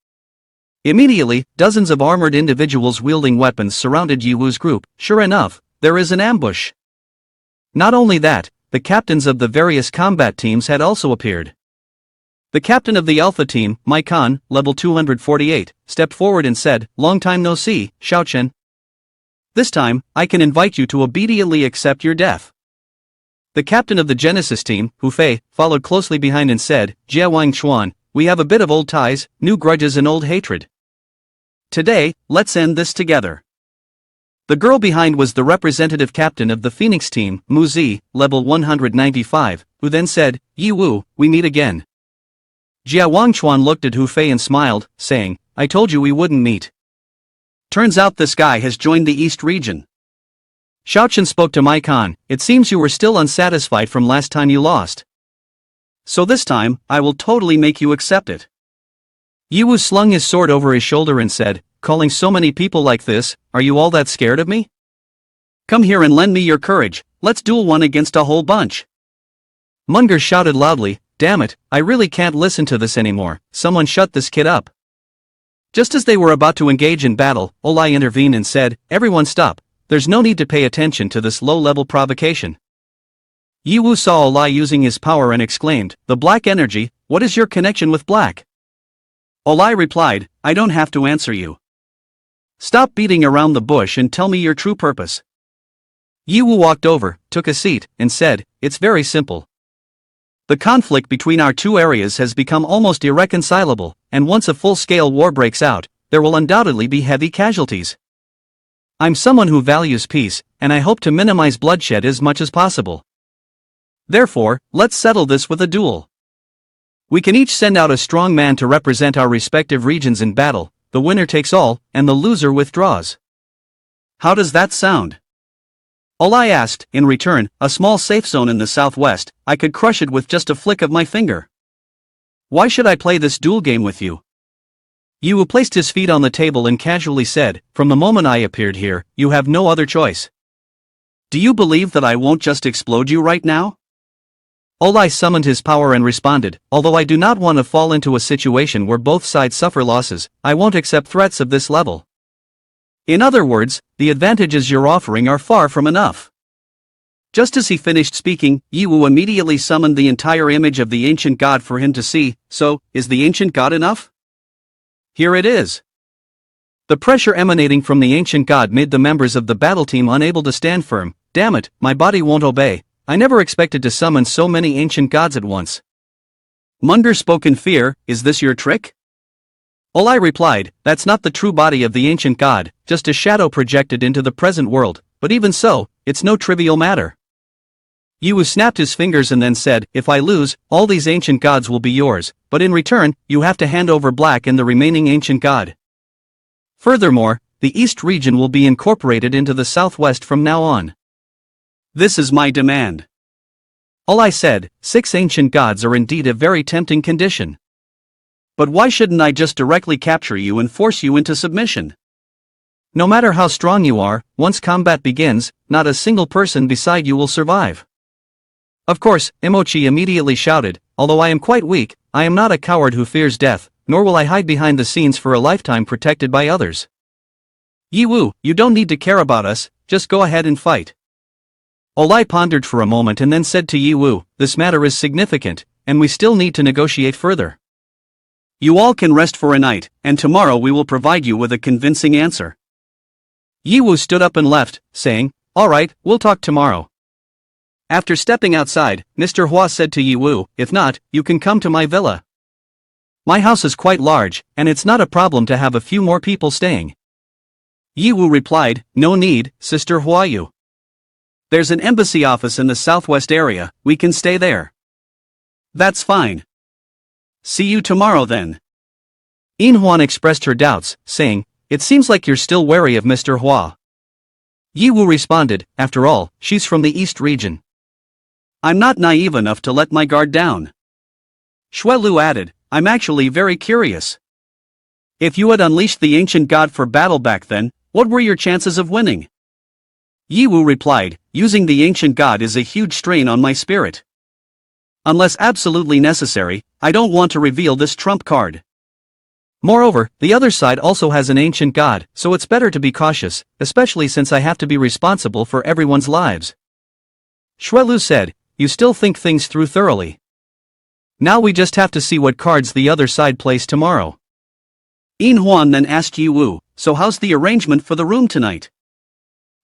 Immediately, dozens of armored individuals wielding weapons surrounded Yiwu's group. Sure enough, there is an ambush. Not only that, the captains of the various combat teams had also appeared. The captain of the Alpha team, Mai Kan, level 248, stepped forward and said, long time no see, Xiaochen. This time, I can invite you to obediently accept your death. The captain of the Genesis team, Hu Fei, followed closely behind and said, Jia Wang Chuan, we have a bit of old ties, new grudges and old hatred. Today, let's end this together. The girl behind was the representative captain of the Phoenix team, Mu Zi, level 195, who then said, Yiwu, we meet again. Jia Wangchuan looked at Hu Fei and smiled, saying, I told you we wouldn't meet. Turns out this guy has joined the East region. Xiaochen spoke to Mai Kan, it seems you were still unsatisfied from last time you lost. So this time, I will totally make you accept it. Yiwu slung his sword over his shoulder and said, calling so many people like this, are you all that scared of me? Come here and lend me your courage, let's duel one against a whole bunch. Munger shouted loudly, damn it, I really can't listen to this anymore, someone shut this kid up. Just as they were about to engage in battle, Olai intervened and said, everyone stop, there's no need to pay attention to this low-level provocation. Yiwu saw Olai using his power and exclaimed, the black energy, what is your connection with black? Olai replied, I don't have to answer you. Stop beating around the bush and tell me your true purpose. Yiwu walked over, took a seat, and said, it's very simple. The conflict between our two areas has become almost irreconcilable, and once a full-scale war breaks out, there will undoubtedly be heavy casualties. I'm someone who values peace, and I hope to minimize bloodshed as much as possible. Therefore, let's settle this with a duel. We can each send out a strong man to represent our respective regions in battle, the winner takes all, and the loser withdraws. How does that sound? Olai asked. In return, a small safe zone in the southwest, I could crush it with just a flick of my finger. Why should I play this duel game with you? Yiwu placed his feet on the table and casually said, from the moment I appeared here, you have no other choice. Do you believe that I won't just explode you right now? Olai summoned his power and responded, although I do not want to fall into a situation where both sides suffer losses, I won't accept threats of this level. In other words, the advantages you're offering are far from enough. Just as he finished speaking, Yiwu immediately summoned the entire image of the ancient god for him to see. So, is the ancient god enough? Here it is. The pressure emanating from the ancient god made the members of the battle team unable to stand firm. Damn it, my body won't obey. I never expected to summon so many ancient gods at once. Munger spoke in fear, is this your trick? Olai replied, that's not the true body of the ancient god, just a shadow projected into the present world, but even so, it's no trivial matter. Yiwu snapped his fingers and then said, if I lose, all these ancient gods will be yours, but in return, you have to hand over Black and the remaining ancient god. Furthermore, the East region will be incorporated into the Southwest from now on. This is my demand. Olai said, 6 ancient gods are indeed a very tempting condition. But why shouldn't I just directly capture you and force you into submission? No matter how strong you are, once combat begins, not a single person beside you will survive. Of course, Imochi immediately shouted, although I am quite weak, I am not a coward who fears death, nor will I hide behind the scenes for a lifetime protected by others. Yiwu, you don't need to care about us, just go ahead and fight. Olai pondered for a moment and then said to Yiwu, this matter is significant, and we still need to negotiate further. You all can rest for a night, and tomorrow we will provide you with a convincing answer. Yiwu stood up and left, saying, alright, we'll talk tomorrow. After stepping outside, Mr. Hua said to Yiwu, if not, you can come to my villa. My house is quite large, and it's not a problem to have a few more people staying. Yiwu replied, no need, Sister Huayu. There's an embassy office in the southwest area, we can stay there. That's fine. See you tomorrow then. Inhuan expressed her doubts, saying, it seems like you're still wary of Mr. Hua. Yiwu responded, after all, she's from the East region. I'm not naive enough to let my guard down. Shuelu added, I'm actually very curious. If you had unleashed the ancient god for battle back then, what were your chances of winning? Yiwu replied, using the ancient god is a huge strain on my spirit. Unless absolutely necessary, I don't want to reveal this trump card. Moreover, the other side also has an ancient god, so it's better to be cautious, especially since I have to be responsible for everyone's lives. Shuelu said, you still think things through thoroughly. Now we just have to see what cards the other side plays tomorrow. Inhuan then asked Yiwu, so how's the arrangement for the room tonight?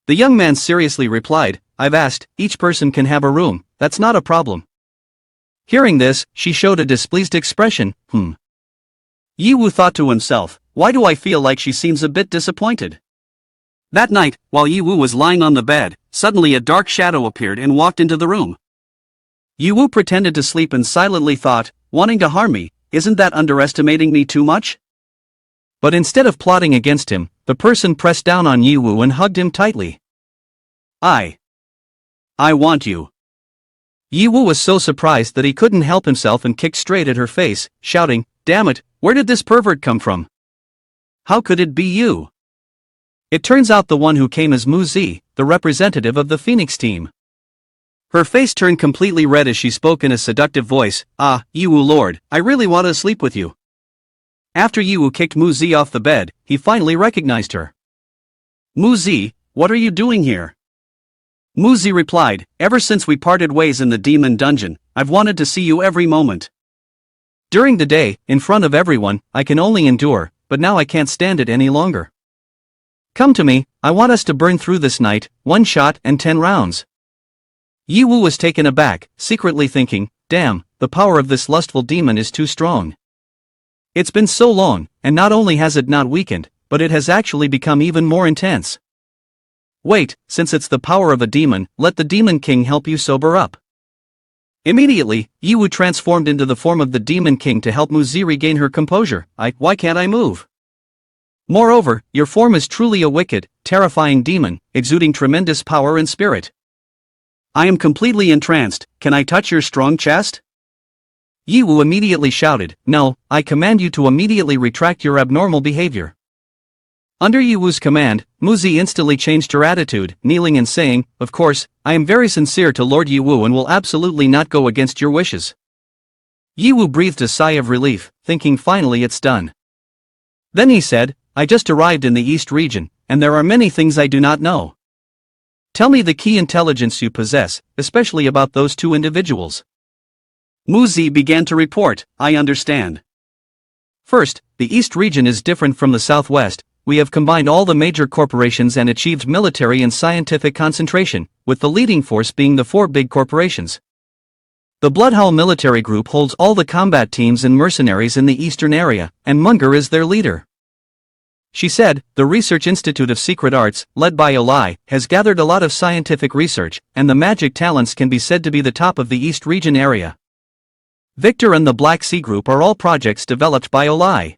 The young man seriously replied, I've asked, each person can have a room, that's not a problem. Hearing this, she showed a displeased expression, Yiwu thought to himself, why do I feel like she seems a bit disappointed? That night, while Yiwu was lying on the bed, suddenly a dark shadow appeared and walked into the room. Yiwu pretended to sleep and silently thought, wanting to harm me, isn't that underestimating me too much? But instead of plotting against him, the person pressed down on Yiwu and hugged him tightly. I want you. Yiwu was so surprised that he couldn't help himself and kicked straight at her face, shouting, damn it, where did this pervert come from? How could it be you? It turns out the one who came is Mu Zi, the representative of the Phoenix team. Her face turned completely red as she spoke in a seductive voice, Yiwu lord, I really want to sleep with you. After Yiwu kicked Mu Zi off the bed, he finally recognized her. Mu Zi, what are you doing here? Mu Zi replied, ever since we parted ways in the demon dungeon, I've wanted to see you every moment. During the day, in front of everyone, I can only endure, but now I can't stand it any longer. Come to me, I want us to burn through this night, 1 shot and 10 rounds. Yiwu was taken aback, secretly thinking, damn, the power of this lustful demon is too strong. It's been so long, and not only has it not weakened, but it has actually become even more intense. Wait, since it's the power of a demon, let the Demon King help you sober up. Immediately, Yiwu transformed into the form of the Demon King to help Mu Zi regain her composure. Why can't I move? Moreover, your form is truly a wicked, terrifying demon, exuding tremendous power and spirit. I am completely entranced, can I touch your strong chest? Yiwu immediately shouted, no, I command you to immediately retract your abnormal behavior. Under Yiwu's command, Muzi instantly changed her attitude, kneeling and saying, "Of course, I am very sincere to Lord Yiwu and will absolutely not go against your wishes." Yiwu breathed a sigh of relief, thinking finally it's done. Then he said, "I just arrived in the East region, and there are many things I do not know. Tell me the key intelligence you possess, especially about those two individuals." Muzi began to report, "I understand. First, the East region is different from the Southwest. We have combined all the major corporations and achieved military and scientific concentration, with the leading force being the four big corporations. The Bloodhowl military group holds all the combat teams and mercenaries in the eastern area, and Munger is their leader." She said, "The Research Institute of Secret Arts, led by Olai, has gathered a lot of scientific research, and the magic talents can be said to be the top of the East region area. Victor and the Black Sea Group are all projects developed by Olai.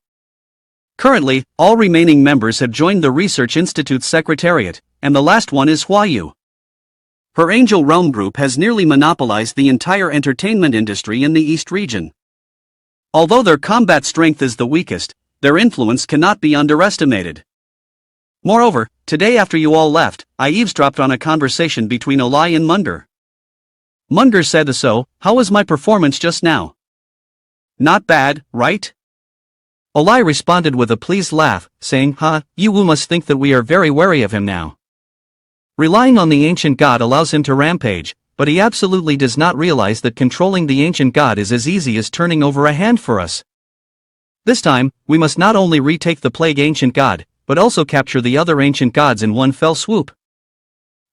Currently, all remaining members have joined the Research Institute's secretariat, and the last one is Huayu. Her Angel Realm group has nearly monopolized the entire entertainment industry in the East region. Although their combat strength is the weakest, their influence cannot be underestimated. Moreover, today after you all left, I eavesdropped on a conversation between Olai and Munger. Munger said, so, how was my performance just now? Not bad, right? Olai responded with a pleased laugh, saying, Yiwu must think that we are very wary of him now. Relying on the ancient god allows him to rampage, but he absolutely does not realize that controlling the ancient god is as easy as turning over a hand for us. This time, we must not only retake the plague ancient god, but also capture the other ancient gods in one fell swoop."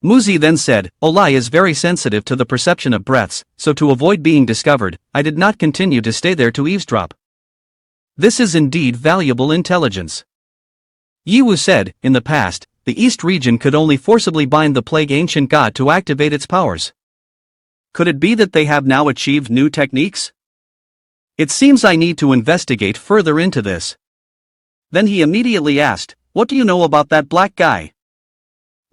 Muzi then said, "Olai is very sensitive to the perception of breaths, so to avoid being discovered, I did not continue to stay there to eavesdrop. This is indeed valuable intelligence." Yiwu said, "In the past, the East region could only forcibly bind the plague ancient god to activate its powers. Could it be that they have now achieved new techniques? It seems I need to investigate further into this." Then he immediately asked, "What do you know about that black guy?"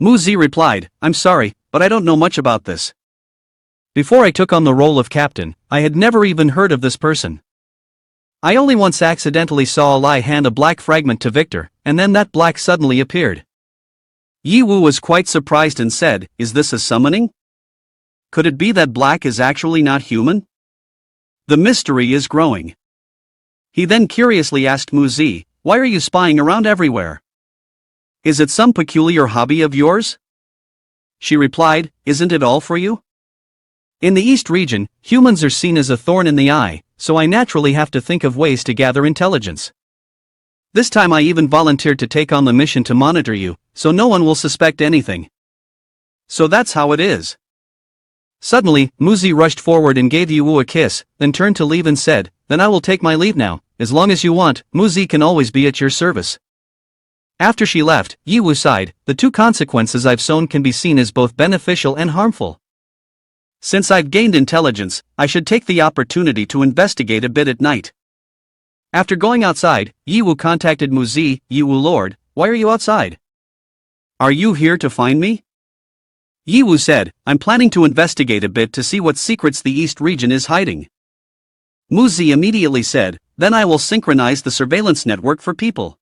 Muzi replied, "I'm sorry, but I don't know much about this. Before I took on the role of captain, I had never even heard of this person. I only once accidentally saw Olai hand a black fragment to Victor, and then that black suddenly appeared." Yiwu was quite surprised and said, "Is this a summoning? Could it be that black is actually not human? The mystery is growing." He then curiously asked Muzi, "Why are you spying around everywhere? Is it some peculiar hobby of yours?" She replied, "Isn't it all for you? In the East region, humans are seen as a thorn in the eye, so I naturally have to think of ways to gather intelligence. This time I even volunteered to take on the mission to monitor you, so no one will suspect anything. So that's how it is." Suddenly, Muzi rushed forward and gave Yiwu a kiss, then turned to leave and said, "Then I will take my leave now. As long as you want, Muzi can always be at your service." After she left, Yiwu sighed, "The two consequences I've sown can be seen as both beneficial and harmful. Since I've gained intelligence, I should take the opportunity to investigate a bit at night." After going outside, Yiwu contacted Muzi. "Yiwu Lord, why are you outside? Are you here to find me?" Yiwu said, "I'm planning to investigate a bit to see what secrets the East region is hiding." Muzi immediately said, "Then I will synchronize the surveillance network for people.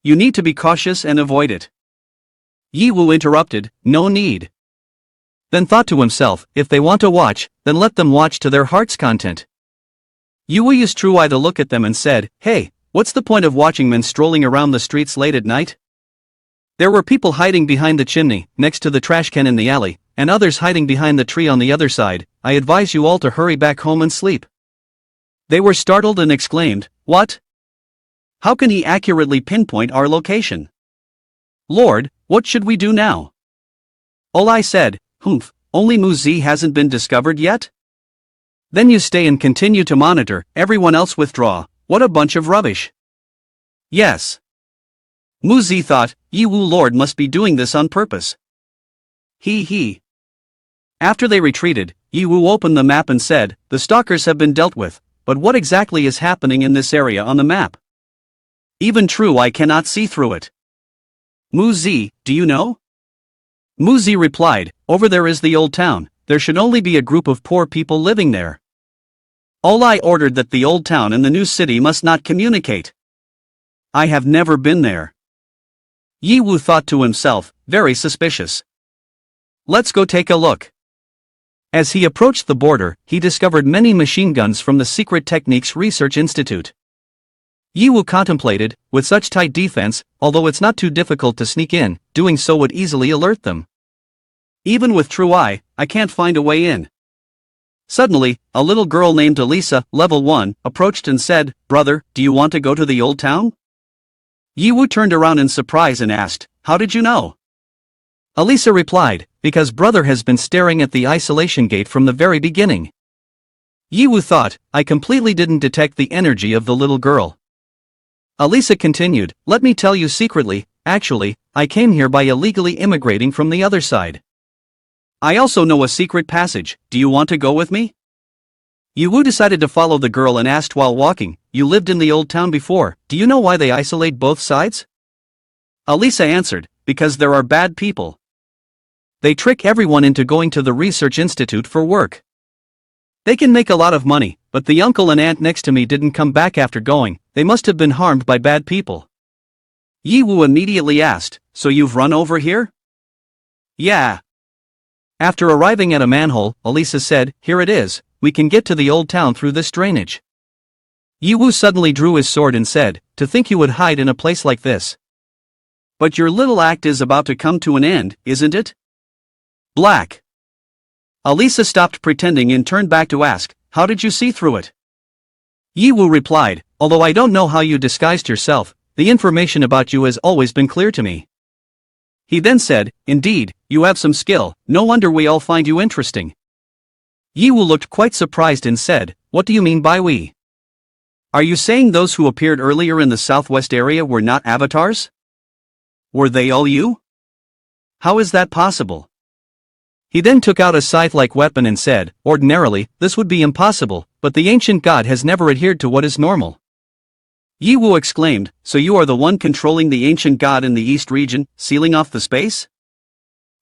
You need to be cautious and avoid it." Yiwu interrupted, "No need." Then thought to himself, if they want to watch, then let them watch to their heart's content. Yiwu used True Eye to look at them and said, "Hey, what's the point of watching men strolling around the streets late at night? There were people hiding behind the chimney, next to the trash can in the alley, and others hiding behind the tree on the other side. I advise you all to hurry back home and sleep." They were startled and exclaimed, "What? How can he accurately pinpoint our location? Lord, what should we do now?" Olai said, Only Muzi hasn't been discovered yet? Then you stay and continue to monitor, everyone else withdraw. What a bunch of rubbish." Yes. Muzi thought, Yiwu Lord must be doing this on purpose. He. After they retreated, Yiwu opened the map and said, "The stalkers have been dealt with, but what exactly is happening in this area on the map? Even True I cannot see through it. Muzi, do you know?" Muzi replied, "Over there is the old town. There should only be a group of poor people living there. Olai ordered that the old town and the new city must not communicate. I have never been there. Yi Wu thought to himself, very suspicious. Let's go take a look. As he approached the border, he discovered many machine guns from the Secret Techniques Research Institute. Yi Wu contemplated, with such tight defense, although it's not too difficult to sneak in, doing so would easily alert them. Even with true eye, I can't find a way in. Suddenly, a little girl named Elisa, level 1, approached and said, "Brother, do you want to go to the old town?" Yi Wu turned around in surprise and asked, "How did you know?" Elisa replied, "Because brother has been staring at the isolation gate from the very beginning." Yi Wu thought, I completely didn't detect the energy of the little girl. Elisa continued, "Let me tell you secretly, actually, I came here by illegally immigrating from the other side. I also know a secret passage, do you want to go with me?" Yi Wu decided to follow the girl and asked while walking, "You lived in the old town before, do you know why they isolate both sides?" Elisa answered, "Because there are bad people. They trick everyone into going to the research institute for work. They can make a lot of money, but the uncle and aunt next to me didn't come back after going, they must have been harmed by bad people." Yi Wu immediately asked, "So you've run over here?" "Yeah." After arriving at a manhole, Elisa said, "Here it is, we can get to the old town through this drainage." Yi Wu suddenly drew his sword and said, "To think you would hide in a place like this. But your little act is about to come to an end, isn't it?" Black. Elisa stopped pretending and turned back to ask, "How did you see through it?" Yi Wu replied, "Although I don't know how you disguised yourself, the information about you has always been clear to me." He then said, "Indeed, you have some skill, no wonder we all find you interesting." Yi Wu looked quite surprised and said, "What do you mean by we? Are you saying those who appeared earlier in the southwest area were not avatars? Were they all you? How is that possible?" He then took out a scythe-like weapon and said, "Ordinarily, this would be impossible, but the ancient god has never adhered to what is normal." Yi Wu exclaimed, "So you are the one controlling the ancient god in the east region, sealing off the space?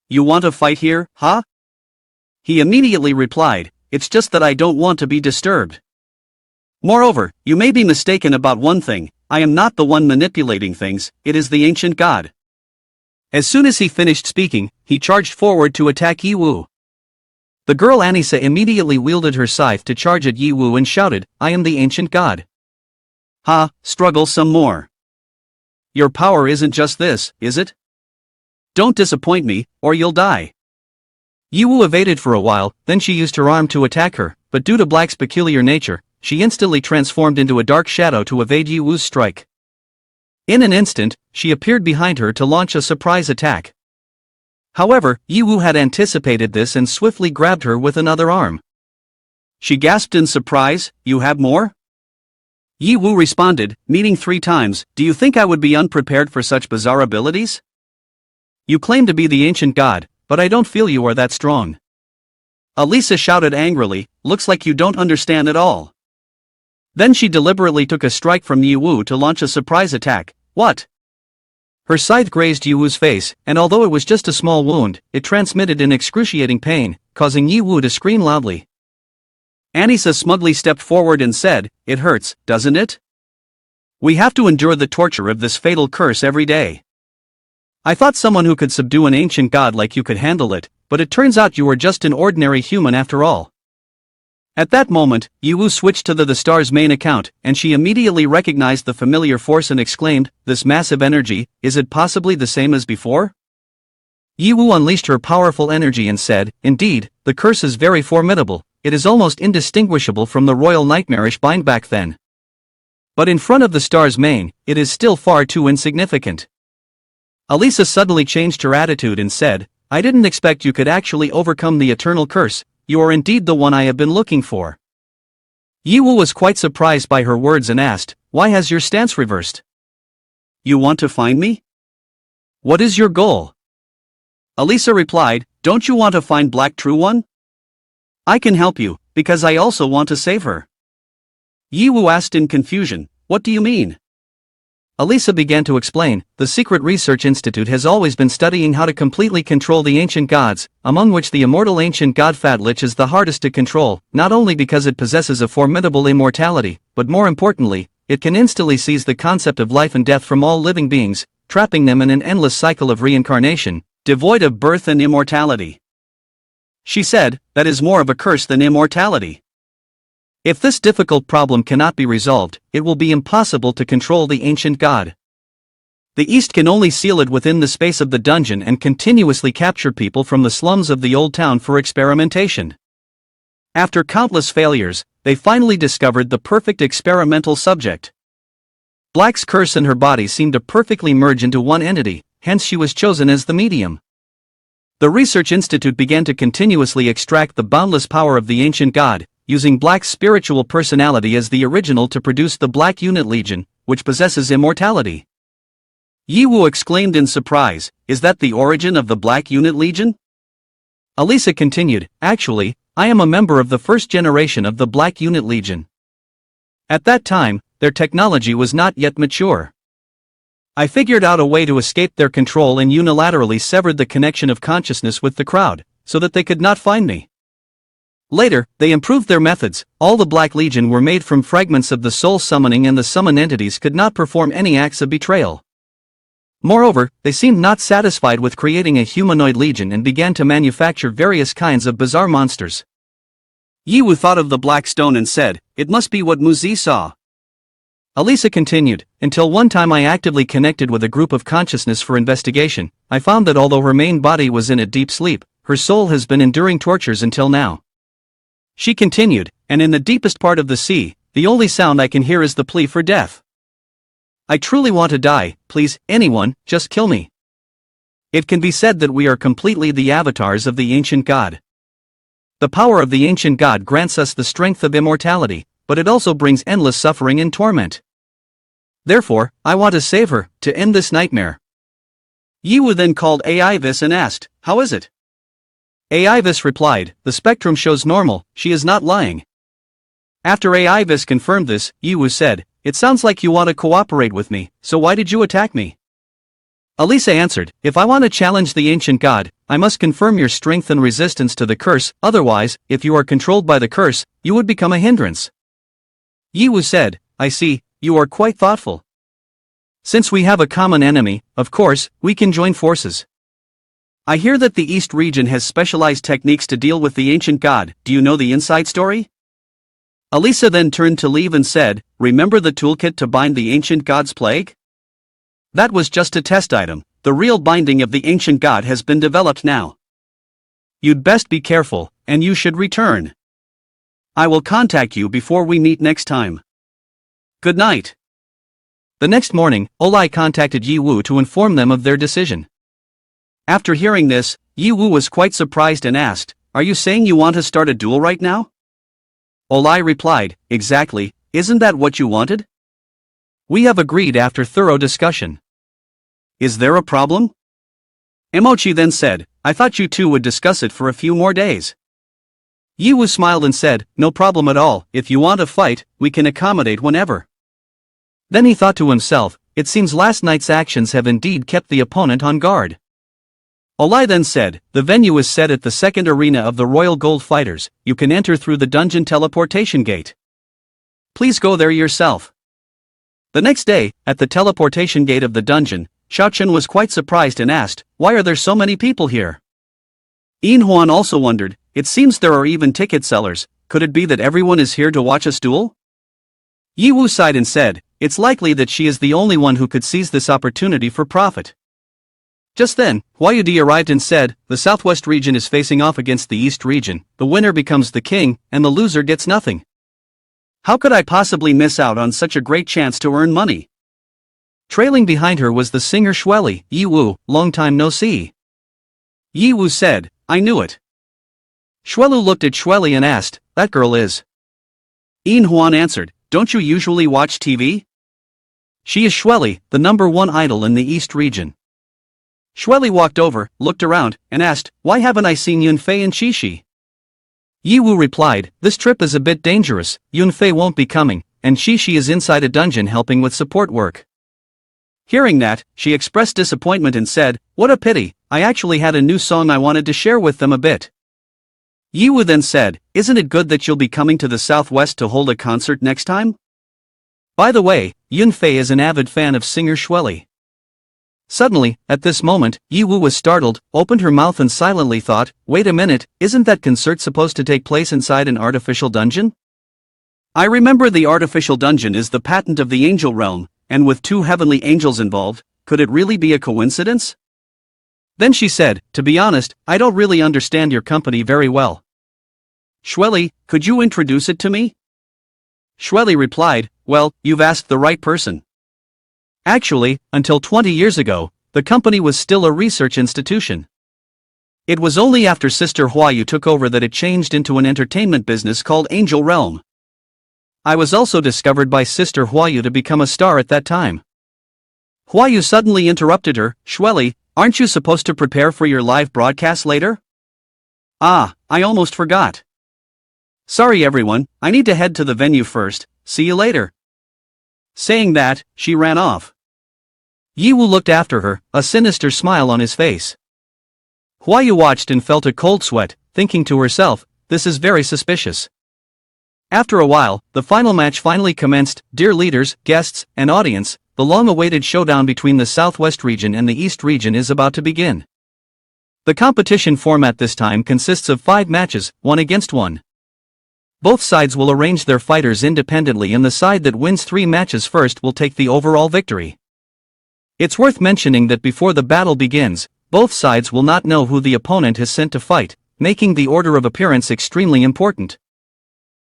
You want to fight here, huh?" He immediately replied, "It's just that I don't want to be disturbed. Moreover, you may be mistaken about one thing, I am not the one manipulating things, it is the ancient god." As soon as he finished speaking, he charged forward to attack Yi Wu. The girl Anissa immediately wielded her scythe to charge at Yi Wu and shouted, "I am the ancient god. Ha, struggle some more. Your power isn't just this, is it? Don't disappoint me, or you'll die." Yi Wu evaded for a while, then she used her arm to attack her, but due to Black's peculiar nature, she instantly transformed into a dark shadow to evade Yi Wu's strike. In an instant, she appeared behind her to launch a surprise attack. However, Yi Wu had anticipated this and swiftly grabbed her with another arm. She gasped in surprise, "You have more?" Yi Wu responded, meaning 3 times, "Do you think I would be unprepared for such bizarre abilities? You claim to be the ancient god, but I don't feel you are that strong." Elisa shouted angrily, "Looks like you don't understand at all." Then she deliberately took a strike from Yi Wu to launch a surprise attack. What? Her scythe grazed Yi Wu's face, and although it was just a small wound, it transmitted an excruciating pain, causing Yi Wu to scream loudly. Anissa smugly stepped forward and said, "It hurts, doesn't it? We have to endure the torture of this fatal curse every day. I thought someone who could subdue an ancient god like you could handle it, but it turns out you were just an ordinary human after all." At that moment, Yi Wu switched to the star's main account, and she immediately recognized the familiar force and exclaimed, "This massive energy, is it possibly the same as before?" Yi Wu unleashed her powerful energy and said, "Indeed, the curse is very formidable, it is almost indistinguishable from the royal nightmarish bind back then. But in front of the star's mane, it is still far too insignificant." Elisa suddenly changed her attitude and said, "I didn't expect you could actually overcome the eternal curse, you are indeed the one I have been looking for." Yi Wu was quite surprised by her words and asked, "Why has your stance reversed? You want to find me? What is your goal?" Elisa replied, "Don't you want to find Black True One? I can help you, because I also want to save her." Yi Wu asked in confusion, "What do you mean?" Elisa began to explain, "The Secret Research Institute has always been studying how to completely control the ancient gods, among which the immortal ancient god Fat Lich is the hardest to control, not only because it possesses a formidable immortality, but more importantly, it can instantly seize the concept of life and death from all living beings, trapping them in an endless cycle of reincarnation, devoid of birth and immortality. She said, that is more of a curse than immortality. If this difficult problem cannot be resolved, it will be impossible to control the ancient god. The East can only seal it within the space of the dungeon and continuously capture people from the slums of the old town for experimentation. After countless failures, they finally discovered the perfect experimental subject. Black's curse and her body seemed to perfectly merge into one entity, hence she was chosen as the medium. The Research Institute began to continuously extract the boundless power of the ancient god, using Black's spiritual personality as the original to produce the Black Unit Legion, which possesses immortality. Yiwu exclaimed in surprise, "Is that the origin of the Black Unit Legion?" Alisa continued, "Actually, I am a member of the first generation of the Black Unit Legion. At that time, their technology was not yet mature. I figured out a way to escape their control and unilaterally severed the connection of consciousness with the crowd, so that they could not find me. Later, they improved their methods. All the Black Legion were made from fragments of the soul summoning, and the summoned entities could not perform any acts of betrayal. Moreover, they seemed not satisfied with creating a humanoid legion and began to manufacture various kinds of bizarre monsters." Yiwu thought of the black stone and said, "It must be what Muzi saw." Alisa continued, "Until one time I actively connected with a group of consciousness for investigation. I found that although her main body was in a deep sleep, her soul has been enduring tortures until now." She continued, "And in the deepest part of the sea, the only sound I can hear is the plea for death. I truly want to die, please, anyone, just kill me." It can be said that we are completely the avatars of the ancient god. The power of the ancient god grants us the strength of immortality, but it also brings endless suffering and torment. Therefore, I want to save her, to end this nightmare. Yiwu then called Aivis and asked, "How is it?" Aivis replied, "The spectrum shows normal, she is not lying." After Aivis confirmed this, Yiwu said, "It sounds like you want to cooperate with me, so why did you attack me?" Alisa answered, "If I want to challenge the ancient god, I must confirm your strength and resistance to the curse, otherwise, if you are controlled by the curse, you would become a hindrance." Yiwu said, "I see, you are quite thoughtful. Since we have a common enemy, of course, we can join forces. I hear that the East region has specialized techniques to deal with the ancient god. Do you know the inside story?" Alisa then turned to leave and said, "Remember the toolkit to bind the ancient god's plague? That was just a test item. The real binding of the ancient god has been developed now. You'd best be careful, and you should return. I will contact you before we meet next time. Good night." The next morning, Olai contacted Yiwu to inform them of their decision. After hearing this, Yiwu was quite surprised and asked, "Are you saying you want to start a duel right now?" Olai replied, "Exactly, isn't that what you wanted? We have agreed after thorough discussion. Is there a problem?" Emochi then said, "I thought you two would discuss it for a few more days." Yiwu smiled and said, "No problem at all, if you want to fight, we can accommodate whenever." Then he thought to himself, "It seems last night's actions have indeed kept the opponent on guard." Olai then said, "The venue is set at the second arena of the Royal Gold Fighters. You can enter through the dungeon teleportation gate. Please go there yourself." The next day, at the teleportation gate of the dungeon, Xiaochen was quite surprised and asked, "Why are there so many people here?" Inhuan also wondered, "It seems there are even ticket sellers. Could it be that everyone is here to watch us duel?" Yiwu sighed and said, "It's likely that she is the only one who could seize this opportunity for profit." Just then, Huayudi arrived and said, "The southwest region is facing off against the east region. The winner becomes the king, and the loser gets nothing. How could I possibly miss out on such a great chance to earn money?" Trailing behind her was the singer Shueli. "Yiwu, long time no see." Yiwu said, "I knew it." Shuelu looked at Shueli and asked, "That girl is?" Inhuan answered, "Don't you usually watch TV? She is Shueli, the #1 idol in the east region." Shueli walked over, looked around, and asked, "Why haven't I seen Yunfei and Shishi?" Yiwu replied, "This trip is a bit dangerous. Yunfei won't be coming, and Shishi is inside a dungeon helping with support work." Hearing that, she expressed disappointment and said, "What a pity, I actually had a new song I wanted to share with them a bit." Yiwu then said, "Isn't it good that you'll be coming to the southwest to hold a concert next time? By the way, Yunfei is an avid fan of singer Shueli." Suddenly, at this moment, Yi Wu was startled, opened her mouth and silently thought, wait a minute, isn't that concert supposed to take place inside an artificial dungeon? I remember the artificial dungeon is the patent of the angel realm, and with two heavenly angels involved, could it really be a coincidence? Then she said, to be honest, I don't really understand your company very well. Shweli, could you introduce it to me? Shweli replied, well, you've asked the right person. Actually, until 20 years ago, the company was still a research institution. It was only after Sister Huayu took over that it changed into an entertainment business called Angel Realm. I was also discovered by Sister Huayu to become a star at that time. Huayu suddenly interrupted her, Shweli, aren't you supposed to prepare for your live broadcast later? Ah, I almost forgot. Sorry everyone, I need to head to the venue first, see you later. Saying that, she ran off. Yi Wu looked after her, a sinister smile on his face. Huayu watched and felt a cold sweat, thinking to herself, this is very suspicious. After a while, the final match finally commenced. Dear leaders, guests, and audience, the long-awaited showdown between the Southwest region and the East region is about to begin. The competition format this time consists of 5 matches, 1 against 1. Both sides will arrange their fighters independently and the side that wins 3 matches first will take the overall victory. It's worth mentioning that before the battle begins, both sides will not know who the opponent has sent to fight, making the order of appearance extremely important.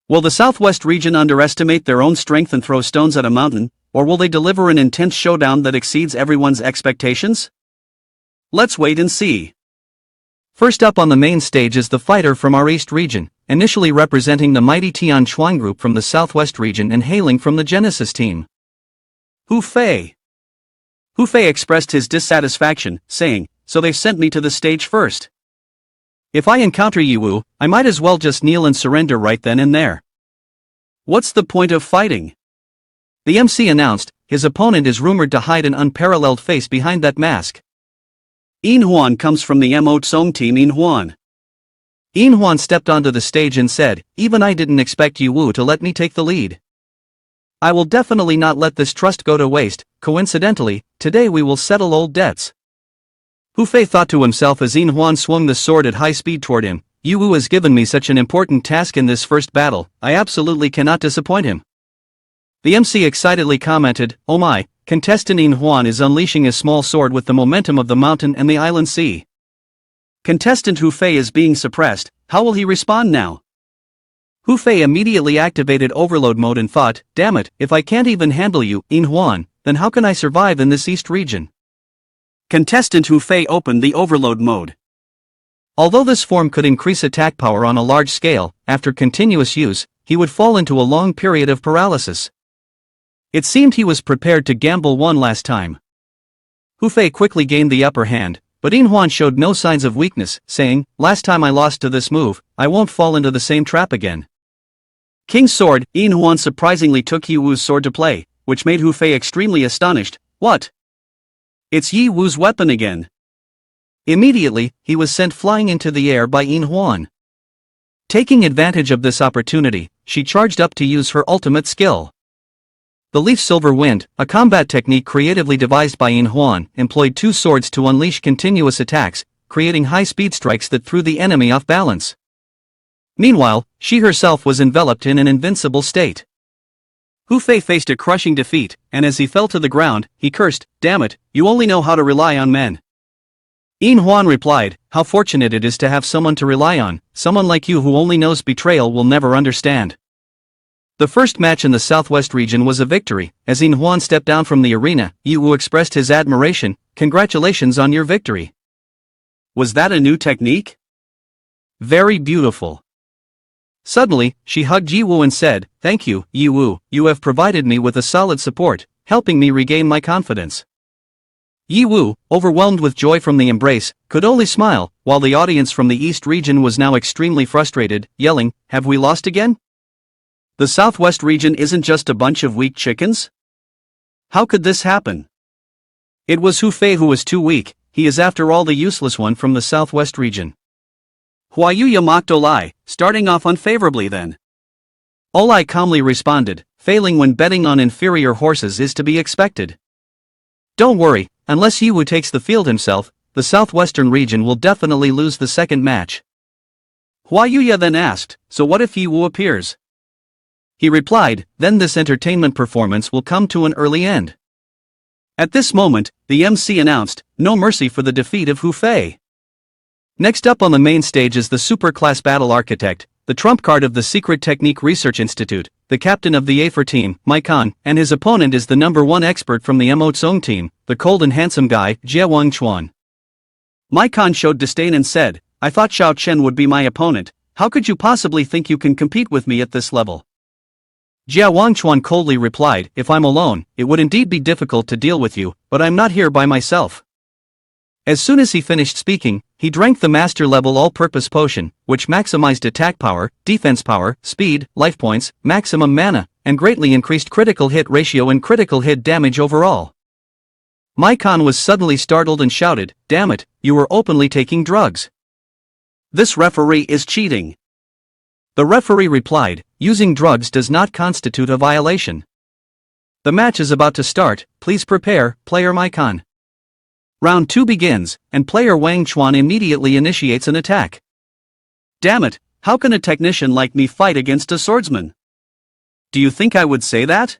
Will the Southwest region underestimate their own strength and throw stones at a mountain, or will they deliver an intense showdown that exceeds everyone's expectations? Let's wait and see. First up on the main stage is the fighter from our East region, initially representing the mighty Tian Chuan group from the Southwest region and hailing from the Genesis team. Hu Fei. Hu Fei expressed his dissatisfaction, saying, so they've sent me to the stage first. If I encounter Yi Wu, I might as well just kneel and surrender right then and there. What's the point of fighting? The MC announced, his opponent is rumored to hide an unparalleled face behind that mask. Yin Huan comes from the Mo Tsong team. Yin Huan. Yin Huan stepped onto the stage and said, even I didn't expect Yi Wu to let me take the lead. I will definitely not let this trust go to waste. Coincidentally, today we will settle old debts. Hu Fei thought to himself as Yin Huan swung the sword at high speed toward him, Yi Wu has given me such an important task in this first battle, I absolutely cannot disappoint him. The MC excitedly commented, oh my, contestant Yin Huan is unleashing his small sword with the momentum of the mountain and the island sea. Contestant Hu Fei is being suppressed, how will he respond now? Hu Fei immediately activated overload mode and thought, damn it, if I can't even handle you, Yin Huan, then how can I survive in this East region? Contestant Hu Fei opened the overload mode. Although this form could increase attack power on a large scale, after continuous use, he would fall into a long period of paralysis. It seemed he was prepared to gamble one last time. Hu Fei quickly gained the upper hand, but Yin Huan showed no signs of weakness, saying, last time I lost to this move, I won't fall into the same trap again. King's sword. Yin Huan surprisingly took Yi Wu's sword to play, which made Hu Fei extremely astonished. What? It's Yi Wu's weapon again. Immediately, he was sent flying into the air by Yin Huan. Taking advantage of this opportunity, she charged up to use her ultimate skill. The Leaf Silver Wind, a combat technique creatively devised by Yin Huan, employed 2 swords to unleash continuous attacks, creating high-speed strikes that threw the enemy off balance. Meanwhile, she herself was enveloped in an invincible state. Hu Fei faced a crushing defeat, and as he fell to the ground, he cursed, damn it, you only know how to rely on men. Yin Huan replied, how fortunate it is to have someone to rely on, someone like you who only knows betrayal will never understand. The first match in the Southwest region was a victory. As Yin Huan stepped down from the arena, Yi Wu expressed his admiration, congratulations on your victory. Was that a new technique? Very beautiful. Suddenly, she hugged Yi Wu and said, thank you, Yi Wu, you have provided me with a solid support, helping me regain my confidence. Yi Wu, overwhelmed with joy from the embrace, could only smile, while the audience from the East region was now extremely frustrated, yelling, have we lost again? The Southwest region isn't just a bunch of weak chickens? How could this happen? It was Hu Fei who was too weak, he is after all the useless one from the Southwest region. Huayu Yamato Lai, starting off unfavorably then. Olai calmly responded, failing when betting on inferior horses is to be expected. Don't worry, unless Yiwu takes the field himself, the southwestern region will definitely lose the second match. Hua Yuya then asked, so what if Yiwu appears? He replied, then this entertainment performance will come to an early end. At this moment, the MC announced, no mercy for the defeat of Hu Fei. Next up on the main stage is the super-class battle architect, the trump card of the Secret Technique Research Institute, the captain of the A4 team, Maikan, and his opponent is the #1 expert from the Emotsong team, the cold and handsome guy, Jie Wangchuan. Maikan showed disdain and said, I thought Xiao Chen would be my opponent, how could you possibly think you can compete with me at this level? Jie Wangchuan coldly replied, if I'm alone, it would indeed be difficult to deal with you, but I'm not here by myself. As soon as he finished speaking, he drank the master-level all-purpose potion, which maximized attack power, defense power, speed, life points, maximum mana, and greatly increased critical hit ratio and critical hit damage overall. Maikan was suddenly startled and shouted, damn it, you were openly taking drugs. This referee is cheating. The referee replied, using drugs does not constitute a violation. The match is about to start, please prepare, player Maikan. Round 2 begins, and player Wang Chuan immediately initiates an attack. Damn it, how can a technician like me fight against a swordsman? Do you think I would say that?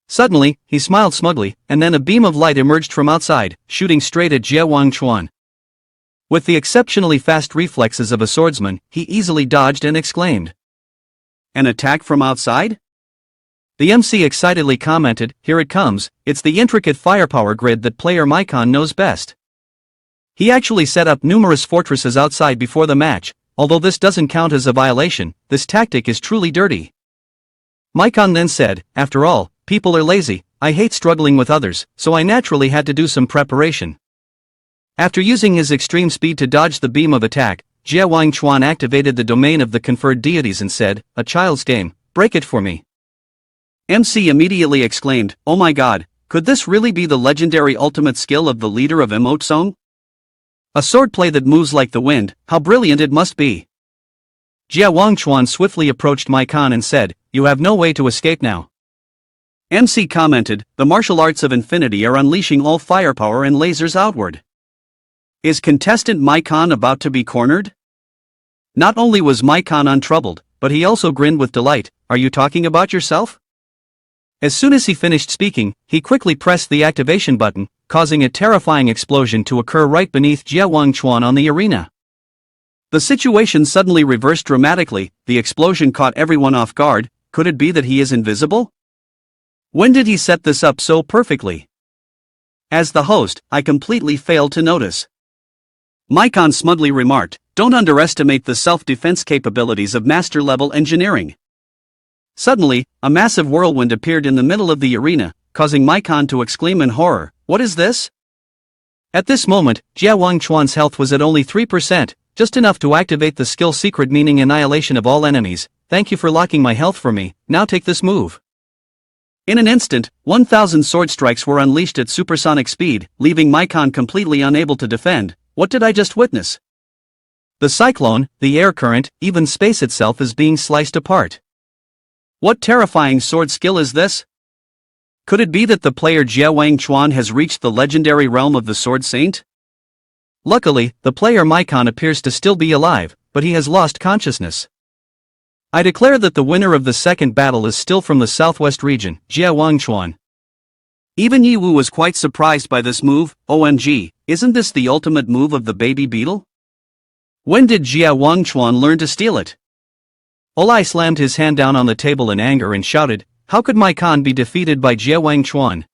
Suddenly, he smiled smugly, and then a beam of light emerged from outside, shooting straight at Jie Wangchuan. With the exceptionally fast reflexes of a swordsman, he easily dodged and exclaimed, an attack from outside? The MC excitedly commented, here it comes, it's the intricate firepower grid that player Maikan knows best. He actually set up numerous fortresses outside before the match, although this doesn't count as a violation, this tactic is truly dirty. Maikan then said, after all, people are lazy, I hate struggling with others, so I naturally had to do some preparation. After using his extreme speed to dodge the beam of attack, Jie Wangchuan activated the domain of the conferred deities and said, a child's game, break it for me. MC immediately exclaimed, oh my god, could this really be the legendary ultimate skill of the leader of Emotsong? A swordplay that moves like the wind, how brilliant it must be. Jie Wangchuan swiftly approached Maikan and said, you have no way to escape now. MC commented, the martial arts of infinity are unleashing all firepower and lasers outward. Is contestant Maikan about to be cornered? Not only was Maikan untroubled, but he also grinned with delight, are you talking about yourself? As soon as he finished speaking, he quickly pressed the activation button, causing a terrifying explosion to occur right beneath Jie Wangchuan on the arena. The situation suddenly reversed dramatically, the explosion caught everyone off guard, could it be that he is invisible? When did he set this up so perfectly? As the host, I completely failed to notice. Maikan smugly remarked, don't underestimate the self-defense capabilities of master-level engineering. Suddenly, a massive whirlwind appeared in the middle of the arena, causing Maikan to exclaim in horror, what is this? At this moment, Jie Wangchuan's health was at only 3%, just enough to activate the skill secret meaning annihilation of all enemies, thank you for locking my health for me, now take this move. In an instant, 1,000 sword strikes were unleashed at supersonic speed, leaving Maikan completely unable to defend. What did I just witness? The cyclone, the air current, even space itself is being sliced apart. What terrifying sword skill is this? Could it be that the player Jie Wangchuan has reached the legendary realm of the Sword Saint? Luckily, the player Maikan appears to still be alive, but he has lost consciousness. I declare that the winner of the second battle is still from the southwest region, Jie Wangchuan. Even Yiwu was quite surprised by this move, OMG, isn't this the ultimate move of the baby beetle? When did Jie Wangchuan learn to steal it? Olai slammed his hand down on the table in anger and shouted, how could Maikan be defeated by Jie Wangchuan?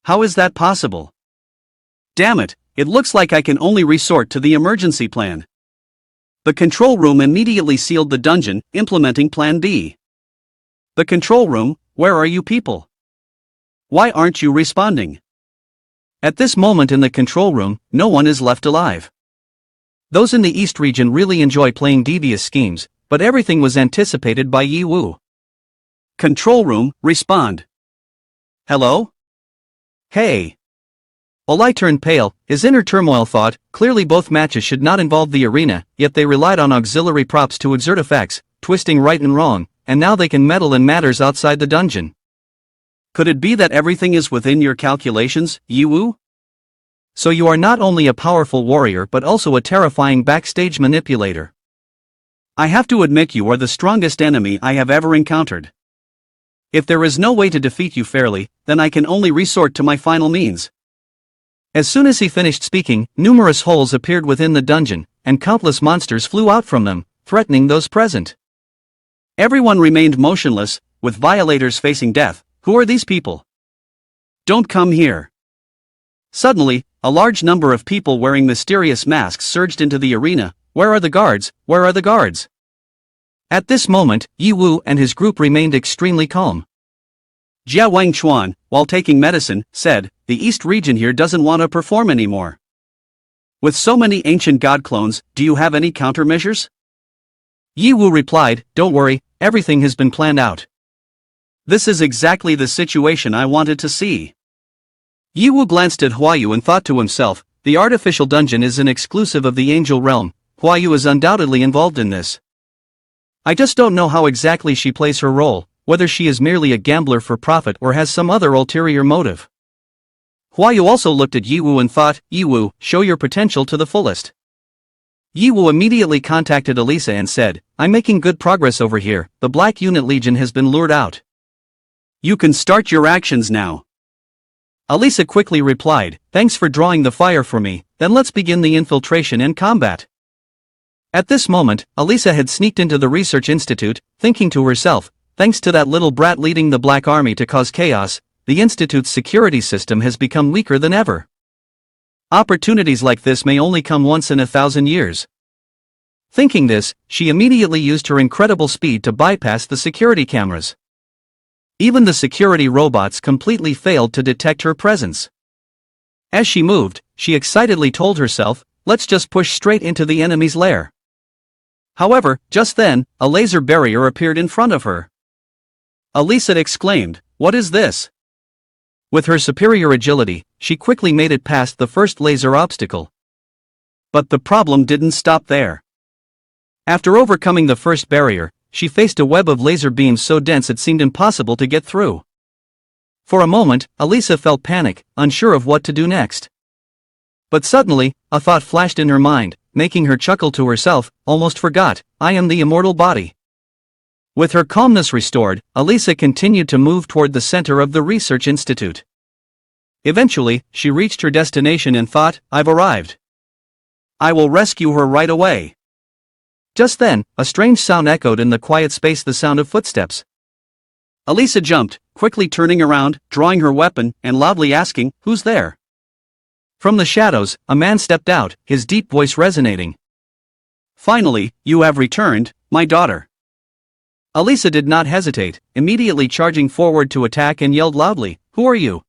How is that possible? Damn it, it looks like I can only resort to the emergency plan. The control room immediately sealed the dungeon, implementing Plan B. The control room, where are you people? Why aren't you responding? At this moment in the control room, no one is left alive. Those in the East region really enjoy playing devious schemes, but everything was anticipated by Yiwu. Control room, respond. Hello? Hey. Olai turned pale, his inner turmoil thought, clearly both matches should not involve the arena, yet they relied on auxiliary props to exert effects, twisting right and wrong, and now they can meddle in matters outside the dungeon. Could it be that everything is within your calculations, Yiwu? So you are not only a powerful warrior but also a terrifying backstage manipulator. I have to admit you are the strongest enemy I have ever encountered. If there is no way to defeat you fairly, then I can only resort to my final means. As soon as he finished speaking, numerous holes appeared within the dungeon, and countless monsters flew out from them, threatening those present. Everyone remained motionless, with violators facing death. Who are these people? Don't come here. Suddenly, a large number of people wearing mysterious masks surged into the arena. Where are the guards? Where are the guards? At this moment, Yi Wu and his group remained extremely calm. Jia Wangchuan, while taking medicine, said, "The East region here doesn't want to perform anymore. With so many ancient god clones, do you have any countermeasures?" Yi Wu replied, "Don't worry, everything has been planned out. This is exactly the situation I wanted to see." Yi Wu glanced at Huayu and thought to himself, the artificial dungeon is an exclusive of the angel realm. Huayu is undoubtedly involved in this. I just don't know how exactly she plays her role, whether she is merely a gambler for profit or has some other ulterior motive. Huayu also looked at Yi Wu and thought, Yi Wu, show your potential to the fullest. Yi Wu immediately contacted Elisa and said, I'm making good progress over here, the Black Unit Legion has been lured out. You can start your actions now. Elisa quickly replied, thanks for drawing the fire for me, then let's begin the infiltration and combat. At this moment, Elisa had sneaked into the research institute, thinking to herself, thanks to that little brat leading the Black Army to cause chaos, the institute's security system has become weaker than ever. Opportunities like this may only come once in 1,000 years. Thinking this, she immediately used her incredible speed to bypass the security cameras. Even the security robots completely failed to detect her presence. As she moved, she excitedly told herself, let's just push straight into the enemy's lair. However, just then, a laser barrier appeared in front of her. Elisa exclaimed, what is this? With her superior agility, she quickly made it past the first laser obstacle. But the problem didn't stop there. After overcoming the first barrier, she faced a web of laser beams so dense it seemed impossible to get through. For a moment, Elisa felt panic, unsure of what to do next. But suddenly, a thought flashed in her mind, making her chuckle to herself, almost forgot, I am the immortal body. With her calmness restored, Elisa continued to move toward the center of the research institute. Eventually, she reached her destination and thought, I've arrived. I will rescue her right away. Just then, a strange sound echoed in the quiet space, the sound of footsteps. Elisa jumped, quickly turning around, drawing her weapon, and loudly asking, who's there? From the shadows, a man stepped out, his deep voice resonating. Finally, you have returned, my daughter. Elisa did not hesitate, immediately charging forward to attack and yelled loudly, who are you?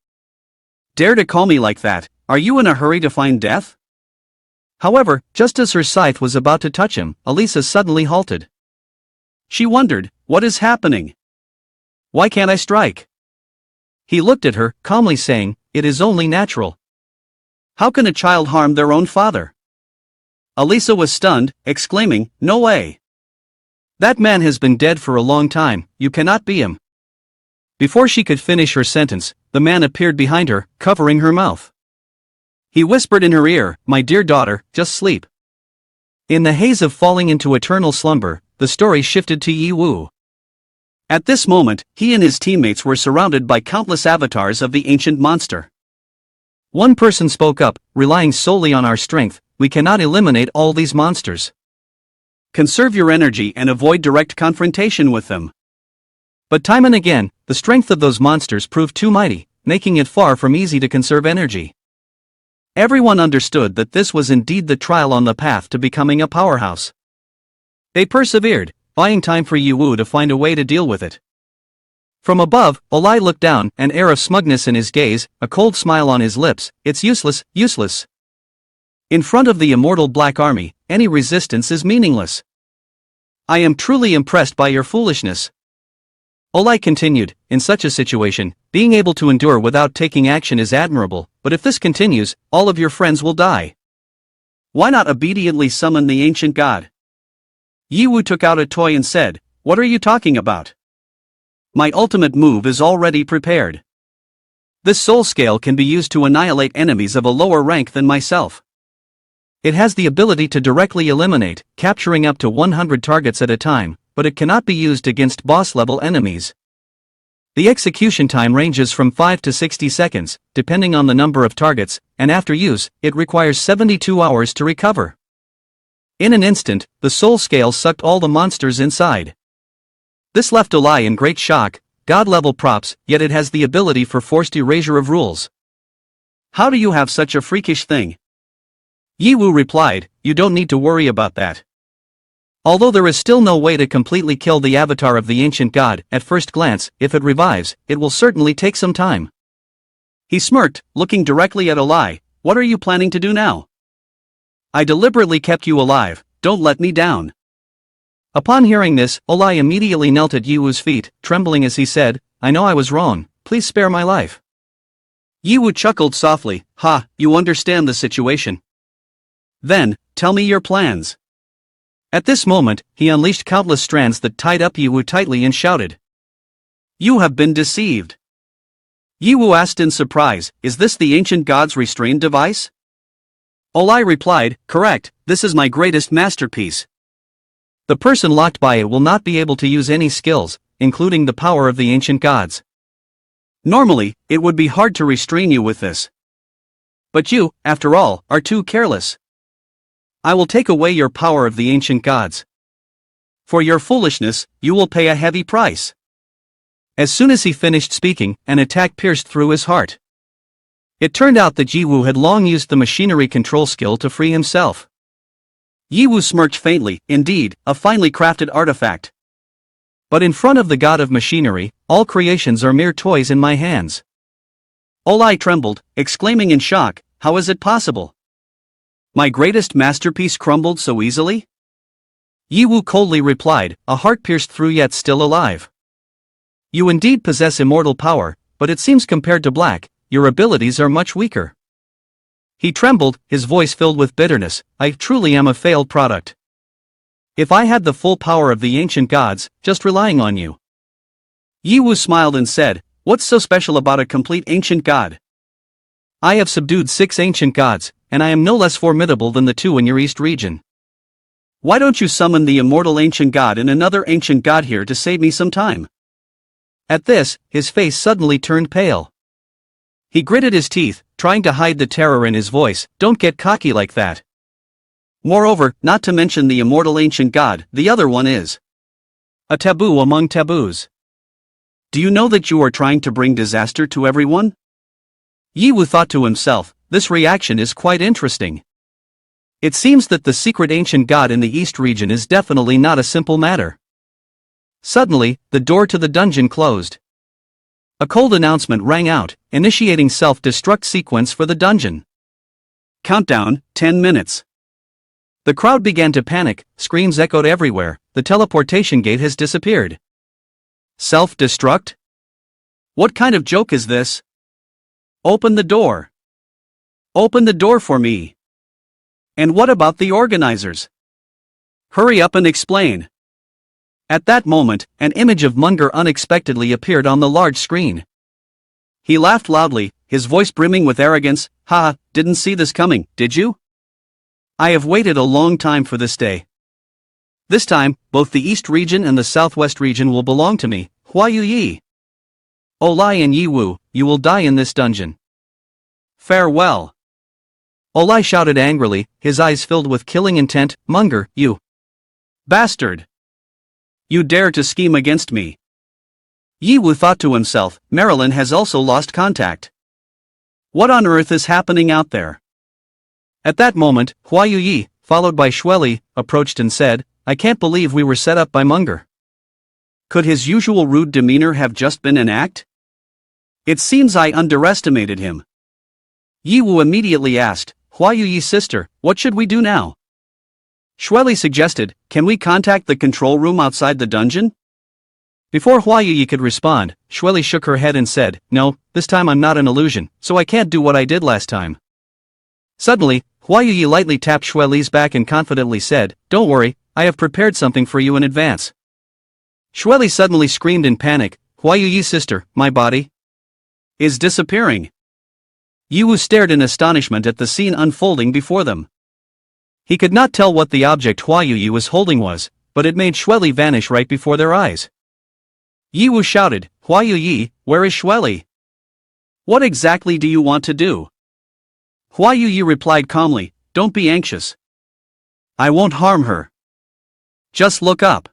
Dare to call me like that, are you in a hurry to find death? However, just as her scythe was about to touch him, Elisa suddenly halted. She wondered, what is happening? Why can't I strike? He looked at her, calmly saying, it is only natural. How can a child harm their own father? Elisa was stunned, exclaiming, no way. That man has been dead for a long time, you cannot be him. Before she could finish her sentence, the man appeared behind her, covering her mouth. He whispered in her ear, my dear daughter, just sleep. In the haze of falling into eternal slumber, the story shifted to Yi Wu. At this moment, he and his teammates were surrounded by countless avatars of the ancient monster. One person spoke up, relying solely on our strength, we cannot eliminate all these monsters. Conserve your energy and avoid direct confrontation with them. But time and again, the strength of those monsters proved too mighty, making it far from easy to conserve energy. Everyone understood that this was indeed the trial on the path to becoming a powerhouse. They persevered, buying time for Yi Wu to find a way to deal with it. From above, Olai looked down, an air of smugness in his gaze, a cold smile on his lips, it's useless, useless. In front of the immortal Black Army, any resistance is meaningless. I am truly impressed by your foolishness. Olai continued, in such a situation, being able to endure without taking action is admirable, but if this continues, all of your friends will die. Why not obediently summon the ancient god? Yi Wu took out a toy and said, what are you talking about? My ultimate move is already prepared. This soul scale can be used to annihilate enemies of a lower rank than myself. It has the ability to directly eliminate, capturing up to 100 targets at a time, but it cannot be used against boss-level enemies. The execution time ranges from 5 to 60 seconds, depending on the number of targets, and after use, it requires 72 hours to recover. In an instant, the soul scale sucked all the monsters inside. This left Olai in great shock. God-level props, yet it has the ability for forced erasure of rules. How do you have such a freakish thing? Yiwu replied, you don't need to worry about that. Although there is still no way to completely kill the avatar of the ancient god, at first glance, if it revives, it will certainly take some time. He smirked, looking directly at Olai. What are you planning to do now? I deliberately kept you alive, don't let me down. Upon hearing this, Olai immediately knelt at Yiwu's feet, trembling as he said, I know I was wrong, please spare my life. Yiwu chuckled softly, ha, you understand the situation. Then, tell me your plans. At this moment, he unleashed countless strands that tied up Yiwu tightly and shouted. You have been deceived. Yiwu asked in surprise, is this the ancient god's restrained device? Olai replied, correct, this is my greatest masterpiece. The person locked by it will not be able to use any skills, including the power of the ancient gods. Normally, it would be hard to restrain you with this. But you, after all, are too careless. I will take away your power of the ancient gods. For your foolishness, you will pay a heavy price. As soon as he finished speaking, an attack pierced through his heart. It turned out that Yiwu had long used the machinery control skill to free himself. Yiwu smirked faintly, indeed, a finely crafted artifact. But in front of the god of machinery, all creations are mere toys in my hands. Olai trembled, exclaiming in shock, how is it possible? My greatest masterpiece crumbled so easily? Yiwu coldly replied, a heart pierced through yet still alive. You indeed possess immortal power, but it seems compared to Black, your abilities are much weaker. He trembled, his voice filled with bitterness, I truly am a failed product. If I had the full power of the ancient gods, just relying on you. Yiwu smiled and said, what's so special about a complete ancient god? I have subdued 6 ancient gods, and I am no less formidable than the 2 in your east region. Why don't you summon the immortal ancient god and another ancient god here to save me some time? At this, his face suddenly turned pale. He gritted his teeth, trying to hide the terror in his voice, don't get cocky like that. Moreover, not to mention the immortal ancient god, the other one is a taboo among taboos. Do you know that you are trying to bring disaster to everyone? Yiwu thought to himself, this reaction is quite interesting. It seems that the secret ancient god in the east region is definitely not a simple matter. Suddenly, the door to the dungeon closed. A cold announcement rang out, initiating self-destruct sequence for the dungeon. Countdown, 10 minutes. The crowd began to panic, screams echoed everywhere, the teleportation gate has disappeared. Self-destruct? What kind of joke is this? Open the door. Open the door for me. And what about the organizers? Hurry up and explain. At that moment, an image of Munger unexpectedly appeared on the large screen. He laughed loudly, his voice brimming with arrogance, ha, didn't see this coming, did you? I have waited a long time for this day. This time, both the East region and the Southwest region will belong to me, Hua Yu Yi. Olai and Yiwu, you will die in this dungeon. Farewell. Olai shouted angrily, his eyes filled with killing intent, Munger, you bastard. You dare to scheme against me. Yiwu thought to himself, Marilyn has also lost contact. What on earth is happening out there? At that moment, Hua Yu Yi, followed by Shueli, approached and said, I can't believe we were set up by Munger. Could his usual rude demeanor have just been an act? It seems I underestimated him. Yiwu immediately asked, Hua Yu Yi's sister, what should we do now? Shueli suggested, can we contact the control room outside the dungeon? Before Hua Yu Yi could respond, Shueli shook her head and said, no, this time I'm not an illusion, so I can't do what I did last time. Suddenly, Hua Yu Yi lightly tapped Shueli's back and confidently said, don't worry, I have prepared something for you in advance. Shueli suddenly screamed in panic, Hua Yu Yi's sister, my body? is disappearing. Yiwu stared in astonishment at the scene unfolding before them. He could not tell what the object Huayu was holding was, but it made Xueli vanish right before their eyes. Yiwu shouted, "Huayu, where is Xueli? What exactly do you want to do?" Huayu replied calmly, "Don't be anxious. I won't harm her. Just look up."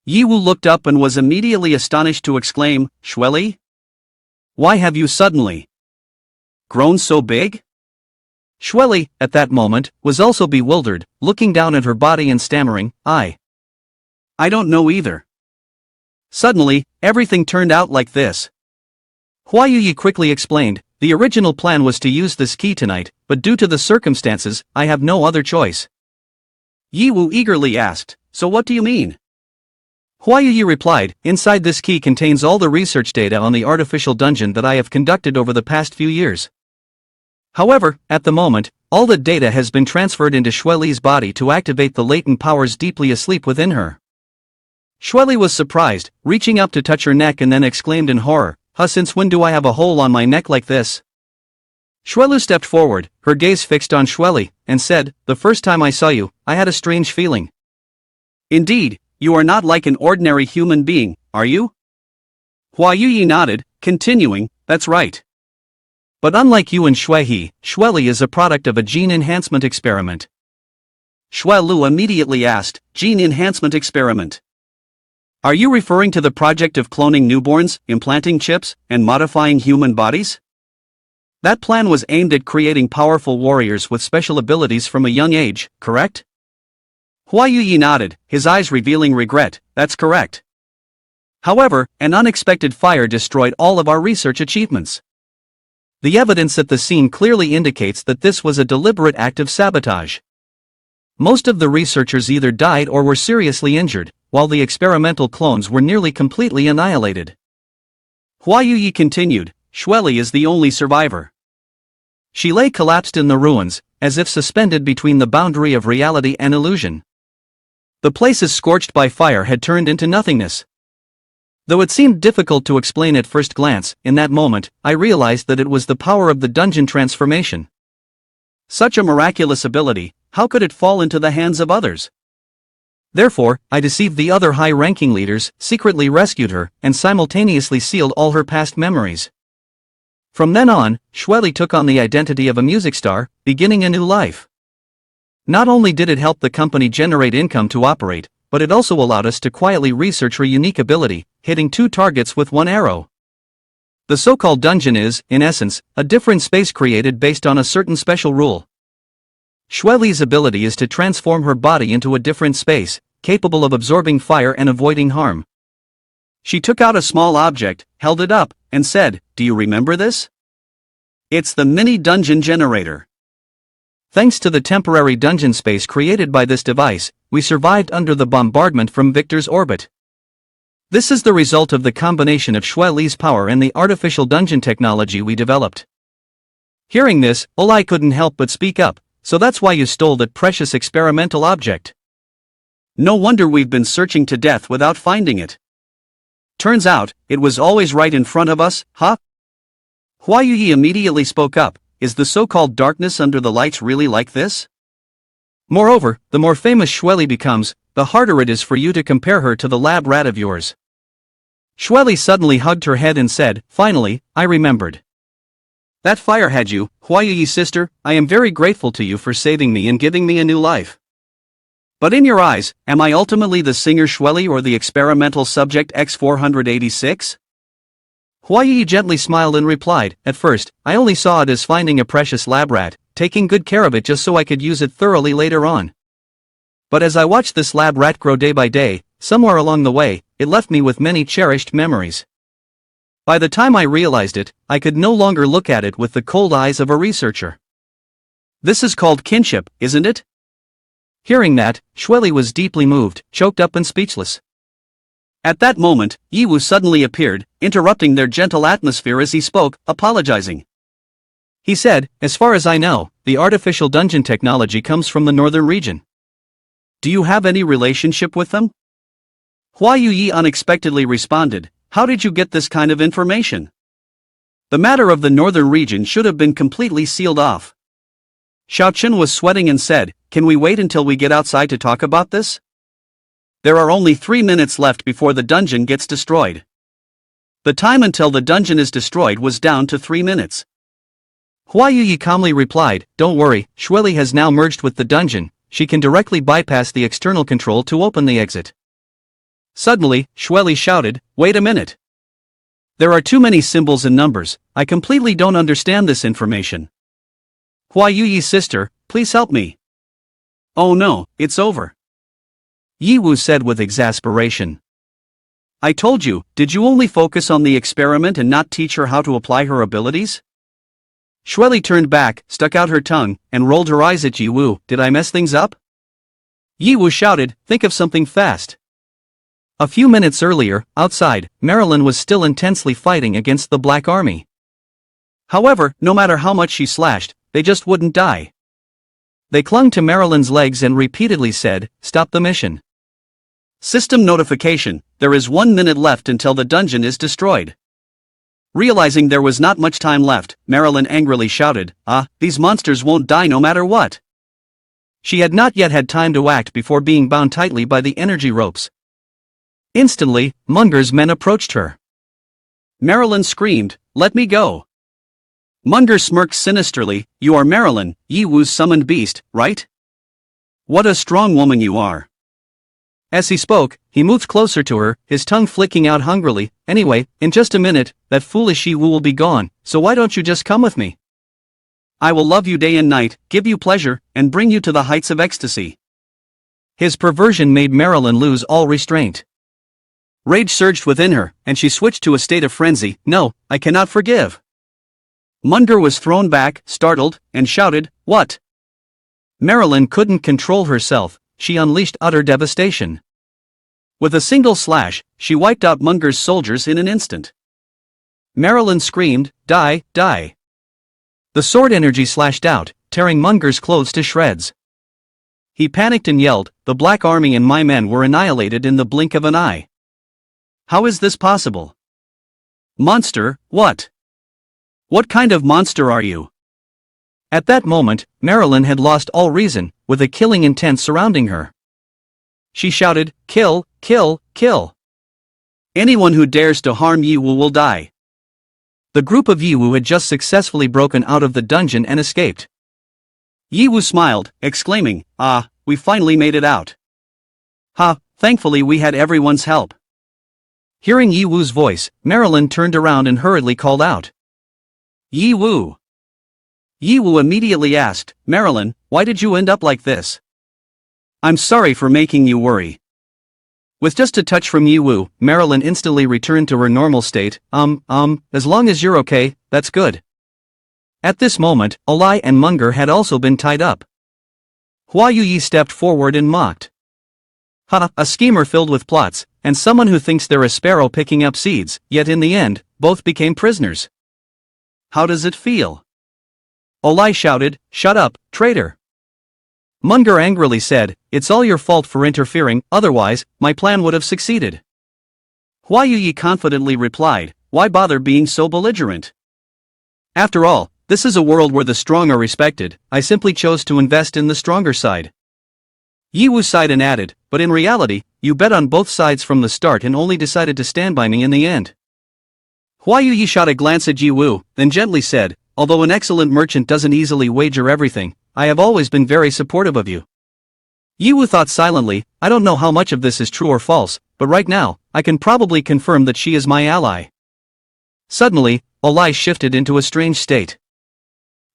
Yiwu looked up and was immediately astonished to exclaim, "Xueli? Why have you suddenly grown so big?" Xueli, at that moment, was also bewildered, looking down at her body and stammering, I don't know either." Suddenly, everything turned out like this. Huayu quickly explained, "The original plan was to use this key tonight, but due to the circumstances, I have no other choice." Yiwu eagerly asked, "So what do you mean?" Huayu replied, "Inside this key contains all the research data on the artificial dungeon that I have conducted over the past few years. However, at the moment, all the data has been transferred into Xueli's body to activate the latent powers deeply asleep within her." Xueli was surprised, reaching up to touch her neck and then exclaimed in horror, Since when do I have a hole on my neck like this?" Xuelu stepped forward, her gaze fixed on Xueli, and said, "The first time I saw you, I had a strange feeling." "Indeed, you are not like an ordinary human being, are you?" Huayu nodded, continuing, "That's right. But unlike you and Xueli is a product of a gene enhancement experiment." Xuelu immediately asked, "Gene enhancement experiment? Are you referring to the project of cloning newborns, implanting chips, and modifying human bodies? That plan was aimed at creating powerful warriors with special abilities from a young age, correct?" Huayu nodded, his eyes revealing regret, "That's correct. However, an unexpected fire destroyed all of our research achievements. The evidence at the scene clearly indicates that this was a deliberate act of sabotage. Most of the researchers either died or were seriously injured, while the experimental clones were nearly completely annihilated." Huayu continued, "Xueli is the only survivor. She lay collapsed in the ruins, as if suspended between the boundary of reality and illusion. The places scorched by fire had turned into nothingness. Though it seemed difficult to explain at first glance, in that moment, I realized that it was the power of the dungeon transformation. Such a miraculous ability, how could it fall into the hands of others? Therefore, I deceived the other high-ranking leaders, secretly rescued her, and simultaneously sealed all her past memories. From then on, Xueli took on the identity of a music star, beginning a new life. Not only did it help the company generate income to operate, but it also allowed us to quietly research her unique ability, hitting 2 targets with 1 arrow. The so-called dungeon is, in essence, a different space created based on a certain special rule. Xueli's ability is to transform her body into a different space, capable of absorbing fire and avoiding harm. She took out a small object, held it up, and said, "Do you remember this? It's the mini dungeon generator. Thanks to the temporary dungeon space created by this device, we survived under the bombardment from Victor's orbit. This is the result of the combination of Xueli's power and the artificial dungeon technology we developed." Hearing this, Olai couldn't help but speak up, "So that's why you stole that precious experimental object? No wonder we've been searching to death without finding it. Turns out, it was always right in front of us, huh?" Huayu immediately spoke up, "Is the so-called darkness under the lights really like this? Moreover, the more famous Xueli becomes, the harder it is for you to compare her to the lab rat of yours." Xueli suddenly hugged her head and said, "Finally, I remembered. That fire had you, Huayu sister. I am very grateful to you for saving me and giving me a new life. But in your eyes, am I ultimately the singer Xueli or the experimental subject X486? Huayi gently smiled and replied, "At first, I only saw it as finding a precious lab rat, taking good care of it just so I could use it thoroughly later on. But as I watched this lab rat grow day by day, somewhere along the way, it left me with many cherished memories. By the time I realized it, I could no longer look at it with the cold eyes of a researcher. This is called kinship, isn't it?" Hearing that, Xueli was deeply moved, choked up and speechless. At that moment, Yiwu suddenly appeared, interrupting their gentle atmosphere as he spoke, apologizing. He said, "As far as I know, the artificial dungeon technology comes from the northern region. Do you have any relationship with them?" Huayu unexpectedly responded, "How did you get this kind of information?" The matter of the northern region should have been completely sealed off. Xiaochen was sweating and said, "Can we wait until we get outside to talk about this? There are only 3 minutes left before the dungeon gets destroyed." The time until the dungeon is destroyed was down to 3 minutes. Hua Yuyi calmly replied, "Don't worry, Xueli has now merged with the dungeon, she can directly bypass the external control to open the exit." Suddenly, Xueli shouted, "Wait a minute. There are too many symbols and numbers, I completely don't understand this information. Hua Yuyi's sister, please help me." "Oh no, it's over," Yi Wu said with exasperation. "I told you, did you only focus on the experiment and not teach her how to apply her abilities?" Xueli turned back, stuck out her tongue, and rolled her eyes at Yi Wu. "Did I mess things up?" Yi Wu shouted, "Think of something fast." A few minutes earlier, outside, Marilyn was still intensely fighting against the Black Army. However, no matter how much she slashed, they just wouldn't die. They clung to Marilyn's legs and repeatedly said, "Stop the mission. System notification, there is 1 minute left until the dungeon is destroyed." Realizing there was not much time left, Marilyn angrily shouted, "These monsters won't die no matter what." She had not yet had time to act before being bound tightly by the energy ropes. Instantly, Munger's men approached her. Marilyn screamed, "Let me go." Munger smirked sinisterly, "You are Marilyn, Yi Wu's summoned beast, right? What a strong woman you are." As he spoke, he moved closer to her, his tongue flicking out hungrily. "Anyway, in just a minute, that foolish Yi Wu will be gone, so why don't you just come with me? I will love you day and night, give you pleasure, and bring you to the heights of ecstasy." His perversion made Marilyn lose all restraint. Rage surged within her, and she switched to a state of frenzy. "No, I cannot forgive." Munger was thrown back, startled, and shouted, "What?" Marilyn couldn't control herself, she unleashed utter devastation. With a single slash, she wiped out Munger's soldiers in an instant. Marilyn screamed, "Die, die." The sword energy slashed out, tearing Munger's clothes to shreds. He panicked and yelled, "The Black Army and my men were annihilated in the blink of an eye. How is this possible? Monster, what? What kind of monster are you?" At that moment, Marilyn had lost all reason, with a killing intent surrounding her. She shouted, "Kill, kill, kill. Anyone who dares to harm Yi Wu will die." The group of Yi Wu had just successfully broken out of the dungeon and escaped. Yi Wu smiled, exclaiming, "We finally made it out. Thankfully we had everyone's help." Hearing Yi Wu's voice, Marilyn turned around and hurriedly called out, "Yi Wu." Yi Wu immediately asked, "Marilyn, why did you end up like this? I'm sorry for making you worry." With just a touch from Yi Wu, Marilyn instantly returned to her normal state. As long as you're okay, that's good." At this moment, Olai and Munger had also been tied up. Hua Yuyi stepped forward and mocked. A schemer filled with plots, and someone who thinks they're a sparrow picking up seeds, yet in the end, both became prisoners. How does it feel? Olai shouted, "Shut up, traitor." Munger angrily said, "It's all your fault for interfering, otherwise, my plan would have succeeded." Hua Yuyi confidently replied, "Why bother being so belligerent? After all, this is a world where the strong are respected, I simply chose to invest in the stronger side." Yi Wu sighed and added, "But in reality, you bet on both sides from the start and only decided to stand by me in the end." Hua Yuyi shot a glance at Yi Wu, then gently said, "Although an excellent merchant doesn't easily wager everything, I have always been very supportive of you." Yi Wu thought silently, "I don't know how much of this is true or false, but right now, I can probably confirm that she is my ally." Suddenly, Olai shifted into a strange state.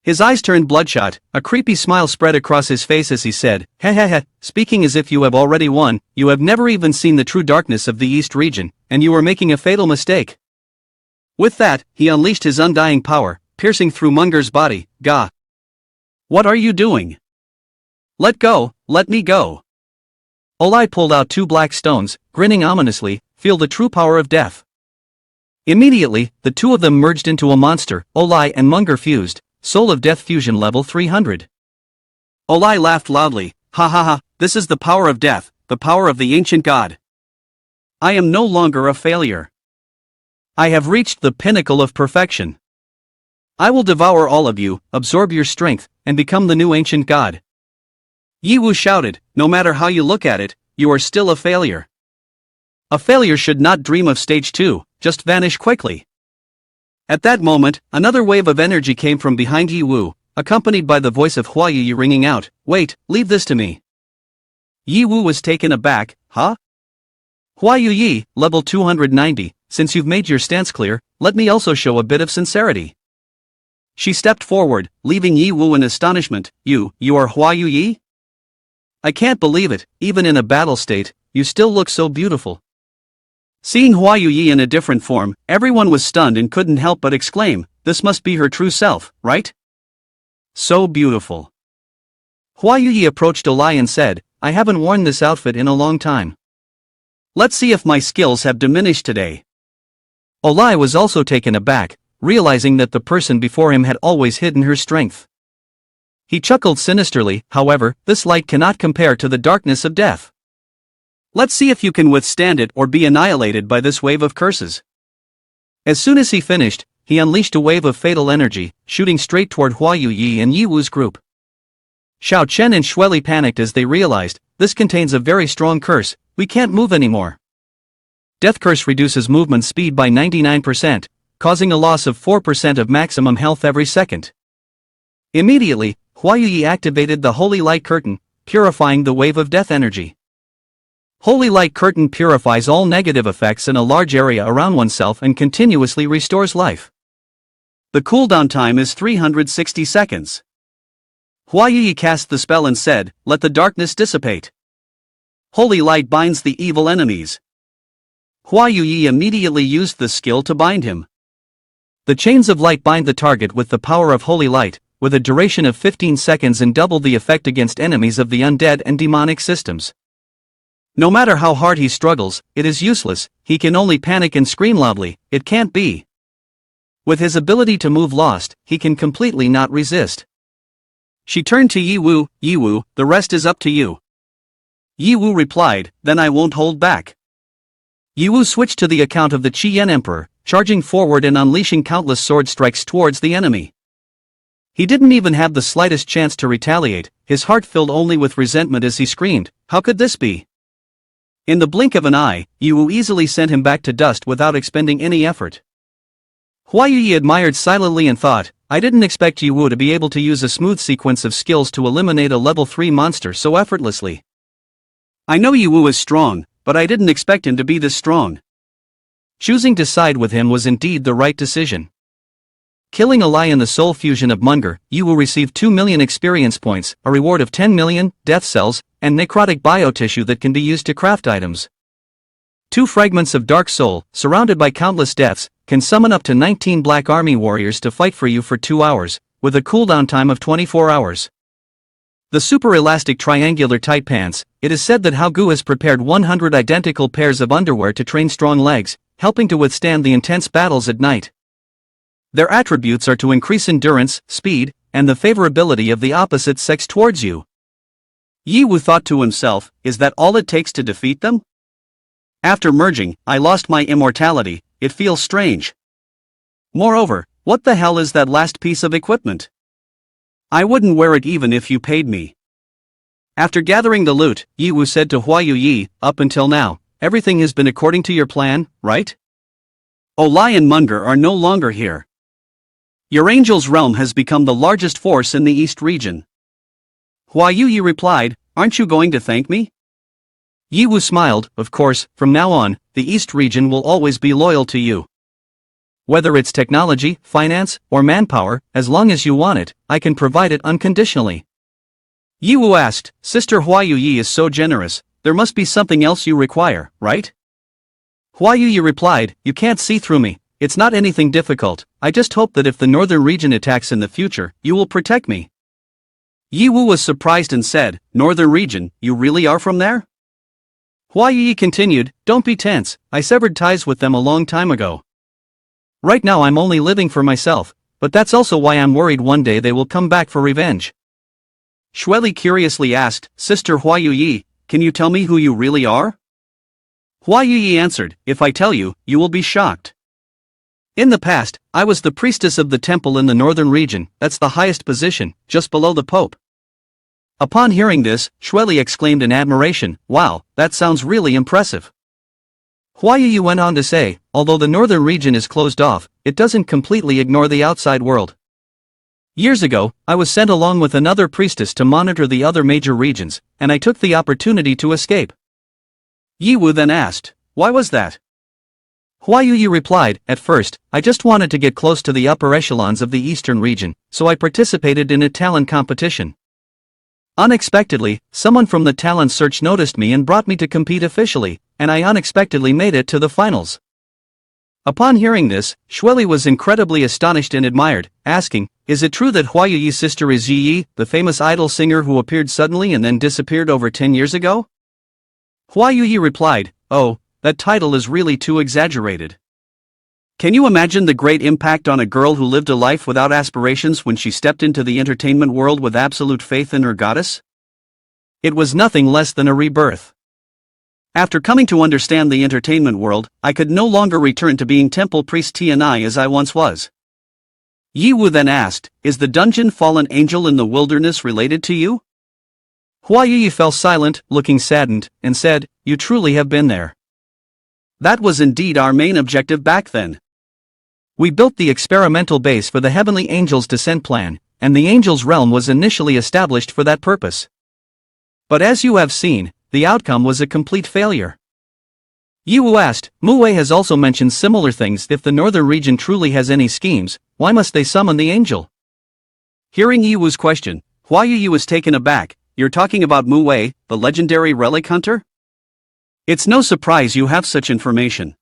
His eyes turned bloodshot, a creepy smile spread across his face as he said, "Speaking as if you have already won, you have never even seen the true darkness of the East region, and you are making a fatal mistake." With that, he unleashed his undying power, piercing through Munger's body. "Gah! What are you doing? Let go, let me go." Olai pulled out 2 black stones, grinning ominously, "Feel the true power of death." Immediately, the two of them merged into a monster. Olai and Munger fused, Soul of Death Fusion level 300. Olai laughed loudly, "Ha, this is the power of death, the power of the ancient god. I am no longer a failure. I have reached the pinnacle of perfection." I will devour all of you, absorb your strength, and become the new ancient god. Yi Wu shouted, no matter how you look at it, you are still a failure. A failure should not dream of stage 2, just vanish quickly. At that moment, another wave of energy came from behind Yi Wu, accompanied by the voice of Hua Yi ringing out, wait, leave this to me. Yi Wu was taken aback, huh? Hua Yi, level 290, since you've made your stance clear, let me also show a bit of sincerity. She stepped forward, leaving Yi Wu in astonishment, you are Hua Yi? I can't believe it, even in a battle state, you still look so beautiful. Seeing Hua Yi in a different form, everyone was stunned and couldn't help but exclaim, this must be her true self, right? So beautiful. Hua Yi approached Olai and said, I haven't worn this outfit in a long time. Let's see if my skills have diminished today. Olai was also taken aback, realizing that the person before him had always hidden her strength. He chuckled sinisterly, however, this light cannot compare to the darkness of death. Let's see if you can withstand it or be annihilated by this wave of curses. As soon as he finished, he unleashed a wave of fatal energy, shooting straight toward Hua Yi and Yi Wu's group. Xiao Chen and Shueli panicked as they realized, this contains a very strong curse, we can't move anymore. Death curse reduces movement speed by 99%, causing a loss of 4% of maximum health every second. Immediately, Hua Yi activated the Holy Light Curtain, purifying the wave of death energy. Holy Light Curtain purifies all negative effects in a large area around oneself and continuously restores life. The cooldown time is 360 seconds. Hua Yi cast the spell and said, let the darkness dissipate. Holy Light binds the evil enemies. Hua Yi immediately used the skill to bind him. The chains of light bind the target with the power of Holy Light, with a duration of 15 seconds and double the effect against enemies of the undead and demonic systems. No matter how hard he struggles, it is useless, he can only panic and scream loudly, it can't be. With his ability to move lost, he can completely not resist. She turned to Yi Wu, the rest is up to you. Yi Wu replied, then I won't hold back. Yi Wu switched to the account of the Qi Yan Emperor, charging forward and unleashing countless sword strikes towards the enemy. He didn't even have the slightest chance to retaliate, his heart filled only with resentment as he screamed, how could this be? In the blink of an eye, Yi Wu easily sent him back to dust without expending any effort. Hua Yi admired silently and thought, I didn't expect Yi Wu to be able to use a smooth sequence of skills to eliminate a level 3 monster so effortlessly. I know Yi Wu is strong, but I didn't expect him to be this strong. Choosing to side with him was indeed the right decision. Killing a lie in the soul fusion of Munger, Yi Wu received 2 million experience points, a reward of 10 million, death cells, and necrotic biotissue that can be used to craft items. 2 fragments of Dark Soul, surrounded by countless deaths, can summon up to 19 Black Army warriors to fight for you for 2 hours, with a cooldown time of 24 hours. The super elastic triangular tight pants, it is said that Hao Gu has prepared 100 identical pairs of underwear to train strong legs, helping to withstand the intense battles at night. Their attributes are to increase endurance, speed, and the favorability of the opposite sex towards you. Yi Wu thought to himself, is that all it takes to defeat them? After merging, I lost my immortality, it feels strange. Moreover, what the hell is that last piece of equipment? I wouldn't wear it even if you paid me. After gathering the loot, Yi Wu said to Hua Yi, up until now, everything has been according to your plan, right? Olai and Munger are no longer here. Your angel's realm has become the largest force in the East region. Hua Yi replied, aren't you going to thank me? Yi Wu smiled, of course, from now on, the East region will always be loyal to you. Whether it's technology, finance, or manpower, as long as you want it, I can provide it unconditionally. Yi Wu asked, Sister Hua Yi is so generous, there must be something else you require, right? Hua Yi replied, you can't see through me, it's not anything difficult, I just hope that if the northern region attacks in the future, you will protect me. Yi Wu was surprised and said, northern region, you really are from there? Hua Yi continued, don't be tense, I severed ties with them a long time ago. Right now I'm only living for myself, but that's also why I'm worried one day they will come back for revenge. Shueli curiously asked, Sister Hua Yi, can you tell me who you really are? Hua Yi answered, if I tell you, you will be shocked. In the past, I was the priestess of the temple in the northern region, that's the highest position, just below the Pope. Upon hearing this, Shweli exclaimed in admiration, "Wow, that sounds really impressive." Huayu went on to say, although the northern region is closed off, it doesn't completely ignore the outside world. Years ago, I was sent along with another priestess to monitor the other major regions, and I took the opportunity to escape. Yiwu then asked, "Why was that?" Huayu replied, "At first, I just wanted to get close to the upper echelons of the eastern region, so I participated in a talent competition. Unexpectedly, someone from the talent search noticed me and brought me to compete officially, and I unexpectedly made it to the finals." Upon hearing this, Shweli was incredibly astonished and admired, asking, "Is it true that Huayu's sister is Yi, the famous idol singer who appeared suddenly and then disappeared over 10 years ago?" Huayu replied, "Oh, that title is really too exaggerated. Can you imagine the great impact on a girl who lived a life without aspirations when she stepped into the entertainment world with absolute faith in her goddess? It was nothing less than a rebirth. After coming to understand the entertainment world, I could no longer return to being temple priest Tianai as I once was." Yiwu then asked, "Is the dungeon fallen angel in the wilderness related to you?" Huayu fell silent, looking saddened, and said, "You truly have been there. That was indeed our main objective back then. We built the experimental base for the Heavenly Angels Descent Plan, and the Angels' Realm was initially established for that purpose. But as you have seen, the outcome was a complete failure." Yiwu asked, "Muwei has also mentioned similar things. If the northern region truly has any schemes, why must they summon the angel?" Hearing Yiwu's question, Huayu was taken aback. "You're talking about Muwei, the legendary relic hunter? It's no surprise you have such information.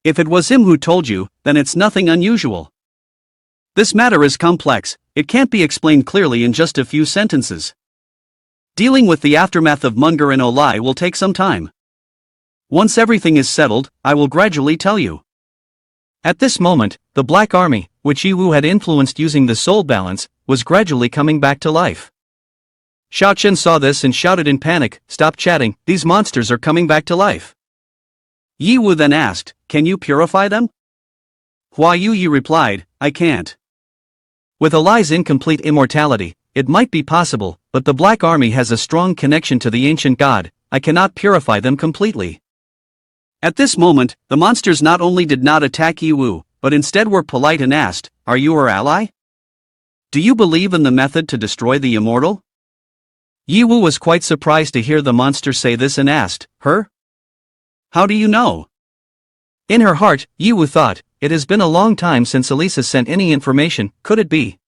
If it was him who told you, then it's nothing unusual. This matter is complex, it can't be explained clearly in just a few sentences. Dealing with the aftermath of Munger and Olai will take some time. Once everything is settled, I will gradually tell you." At this moment, the Black Army, which Yiwu had influenced using the soul balance, was gradually coming back to life. Xiaochen saw this and shouted in panic, "Stop chatting, these monsters are coming back to life." Yiwu then asked, "Can you purify them?" Huayu replied, "I can't. With Olai's incomplete immortality, it might be possible, but the Black Army has a strong connection to the ancient god, I cannot purify them completely." At this moment, the monsters not only did not attack Yiwu, but instead were polite and asked, "Are you her ally? Do you believe in the method to destroy the immortal?" Yiwu was quite surprised to hear the monster say this and asked, "Her? How do you know?" In her heart, Yiwu thought, "It has been a long time since Elisa sent any information, could it be?"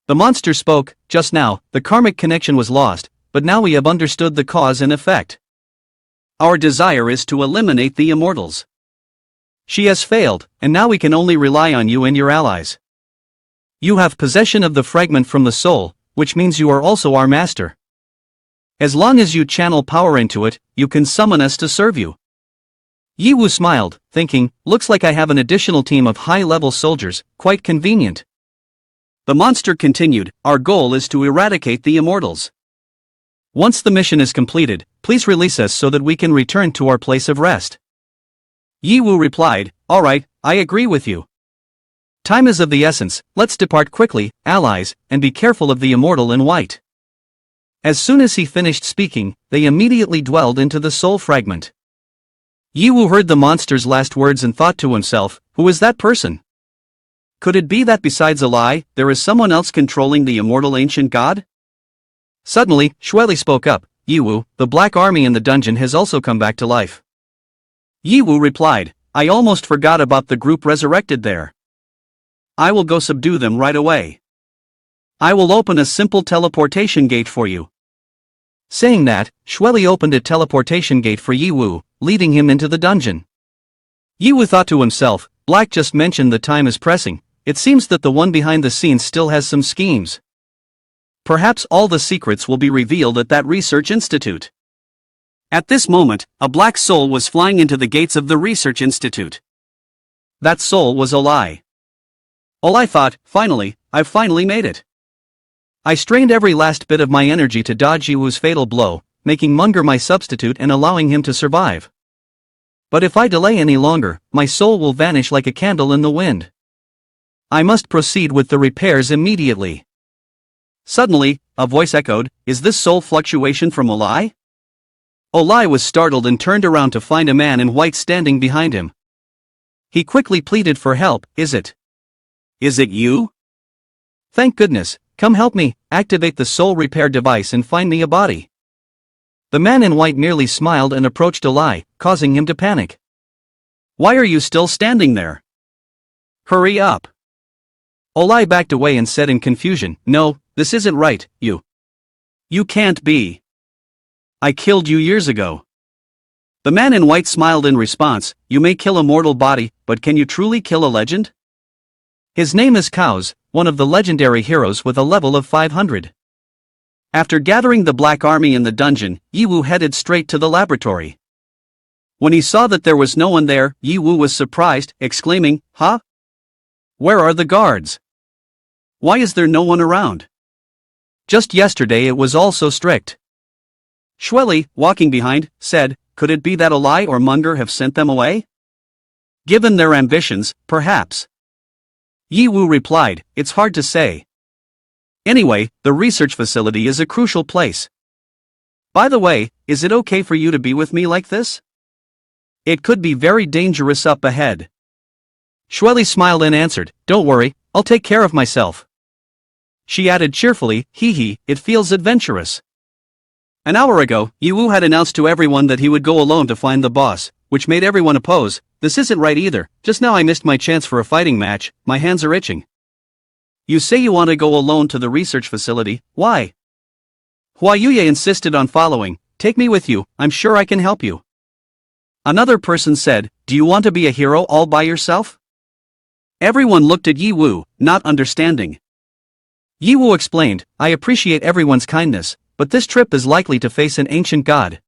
The monster spoke, "Just now, the karmic connection was lost, but now we have understood the cause and effect. Our desire is to eliminate the immortals. She has failed, and now we can only rely on you and your allies. You have possession of the fragment from the soul, which means you are also our master. As long as you channel power into it, you can summon us to serve you." Yiwu smiled, thinking, "Looks like I have an additional team of high-level soldiers, quite convenient." The monster continued, "Our goal is to eradicate the immortals. Once the mission is completed, please release us so that we can return to our place of rest." Yiwu replied, "All right, I agree with you. Time is of the essence, let's depart quickly, allies, and be careful of the immortal in white." As soon as he finished speaking, they immediately dwelled into the soul fragment. Yiwu heard the monster's last words and thought to himself, "Who is that person? Could it be that besides Olai, there is someone else controlling the immortal ancient god?" Suddenly, Shweli spoke up, "Yiwu, the Black Army in the dungeon has also come back to life." Yiwu replied, "I almost forgot about the group resurrected there. I will go subdue them right away. I will open a simple teleportation gate for you." Saying that, Shweli opened a teleportation gate for Yiwu, leading him into the dungeon. Yiwu thought to himself, "Black just mentioned the time is pressing, it seems that the one behind the scenes still has some schemes. Perhaps all the secrets will be revealed at that research institute." At this moment, a black soul was flying into the gates of the research institute. That soul was Olai. Olai thought, I've finally made it. I strained every last bit of my energy to dodge Yiwu's fatal blow, making Munger my substitute and allowing him to survive. But if I delay any longer, my soul will vanish like a candle in the wind. I must proceed with the repairs immediately. Suddenly, a voice echoed, "Is this soul fluctuation from Olai?" Olai was startled and turned around to find a man in white standing behind him. He quickly pleaded for help. Is it you? Thank goodness, come help me, activate the soul repair device and find me a body. The man in white merely smiled and approached Olai, causing him to panic. Why are you still standing there? Hurry up. Olai backed away and said in confusion, No, this isn't right, You can't be. I killed you years ago. The man in white smiled in response, You may kill a mortal body, but can you truly kill a legend? His name is Kaos, one of the legendary heroes with a level of 500. After gathering the Black Army in the dungeon, Yiwu headed straight to the laboratory. When he saw that there was no one there, Yiwu was surprised, exclaiming, Huh? Where are the guards? Why is there no one around? Just yesterday it was all so strict. Shueli, walking behind, said, Could it be that Olai or Munger have sent them away? Given their ambitions, perhaps. Yiwu replied, It's hard to say. Anyway, the research facility is a crucial place. By the way, is it okay for you to be with me like this? It could be very dangerous up ahead. Shueli smiled and answered, Don't worry, I'll take care of myself. She added cheerfully, Hee, it feels adventurous. An hour ago, Yiwu had announced to everyone that he would go alone to find the boss, which made everyone oppose. This isn't right either, just now I missed my chance for a fighting match, my hands are itching. You say you want to go alone to the research facility, why? Huayuye insisted on following, Take me with you, I'm sure I can help you. Another person said, Do you want to be a hero all by yourself? Everyone looked at Yiwu, not understanding. Yiwu explained, I appreciate everyone's kindness, but this trip is likely to face an ancient god.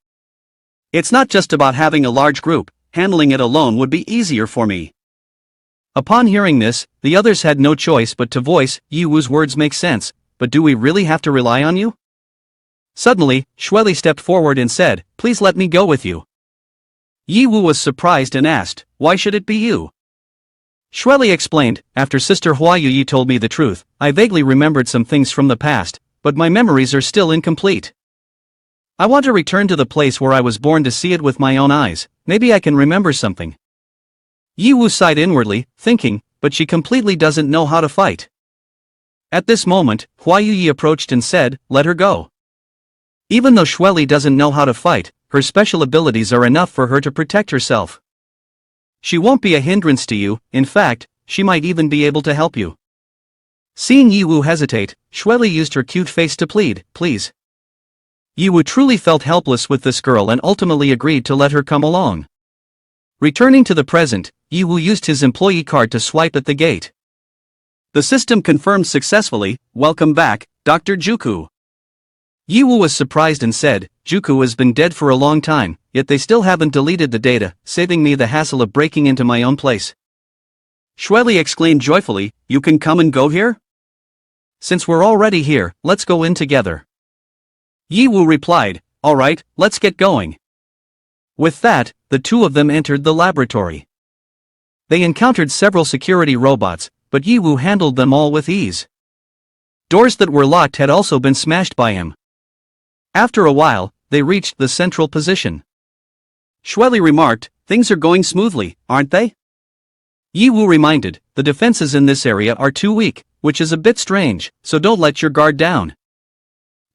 It's not just about having a large group, handling it alone would be easier for me. Upon hearing this, the others had no choice but to voice, Yiwu's words make sense, but do we really have to rely on you? Suddenly, Shueli stepped forward and said, Please let me go with you. Yiwu was surprised and asked, Why should it be you? Shueli explained, After Sister Huayuyi told me the truth, I vaguely remembered some things from the past, but my memories are still incomplete. I want to return to the place where I was born to see it with my own eyes, maybe I can remember something. Yiwu sighed inwardly, thinking, but she completely doesn't know how to fight. At this moment, Huayuyi approached and said, Let her go. Even though Shueli doesn't know how to fight, her special abilities are enough for her to protect herself. She won't be a hindrance to you, in fact, she might even be able to help you. Seeing Yiwu hesitate, Shueli used her cute face to plead, Please. Yiwu truly felt helpless with this girl and ultimately agreed to let her come along. Returning to the present, Yiwu used his employee card to swipe at the gate. The system confirmed successfully, Welcome back, Dr. Juku. Yiwu was surprised and said, Juku has been dead for a long time, yet they still haven't deleted the data, saving me the hassle of breaking into my own place. Shueli exclaimed joyfully, You can come and go here? Since we're already here, let's go in together. Yiwu replied, Alright, let's get going. With that, the two of them entered the laboratory. They encountered several security robots, but Yiwu handled them all with ease. Doors that were locked had also been smashed by him. After a while, they reached the central position. Shueli remarked, Things are going smoothly, aren't they? Yiwu reminded, The defenses in this area are too weak, which is a bit strange, so don't let your guard down.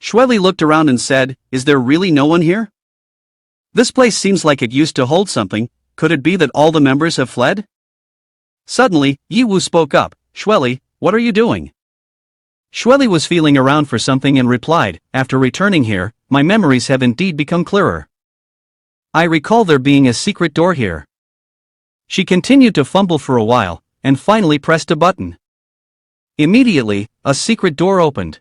Shueli looked around and said, Is there really no one here? This place seems like it used to hold something, could it be that all the members have fled? Suddenly, Yiwu spoke up, Shueli, what are you doing? Shueli was feeling around for something and replied, After returning here, my memories have indeed become clearer. I recall there being a secret door here. She continued to fumble for a while, and finally pressed a button. Immediately, a secret door opened.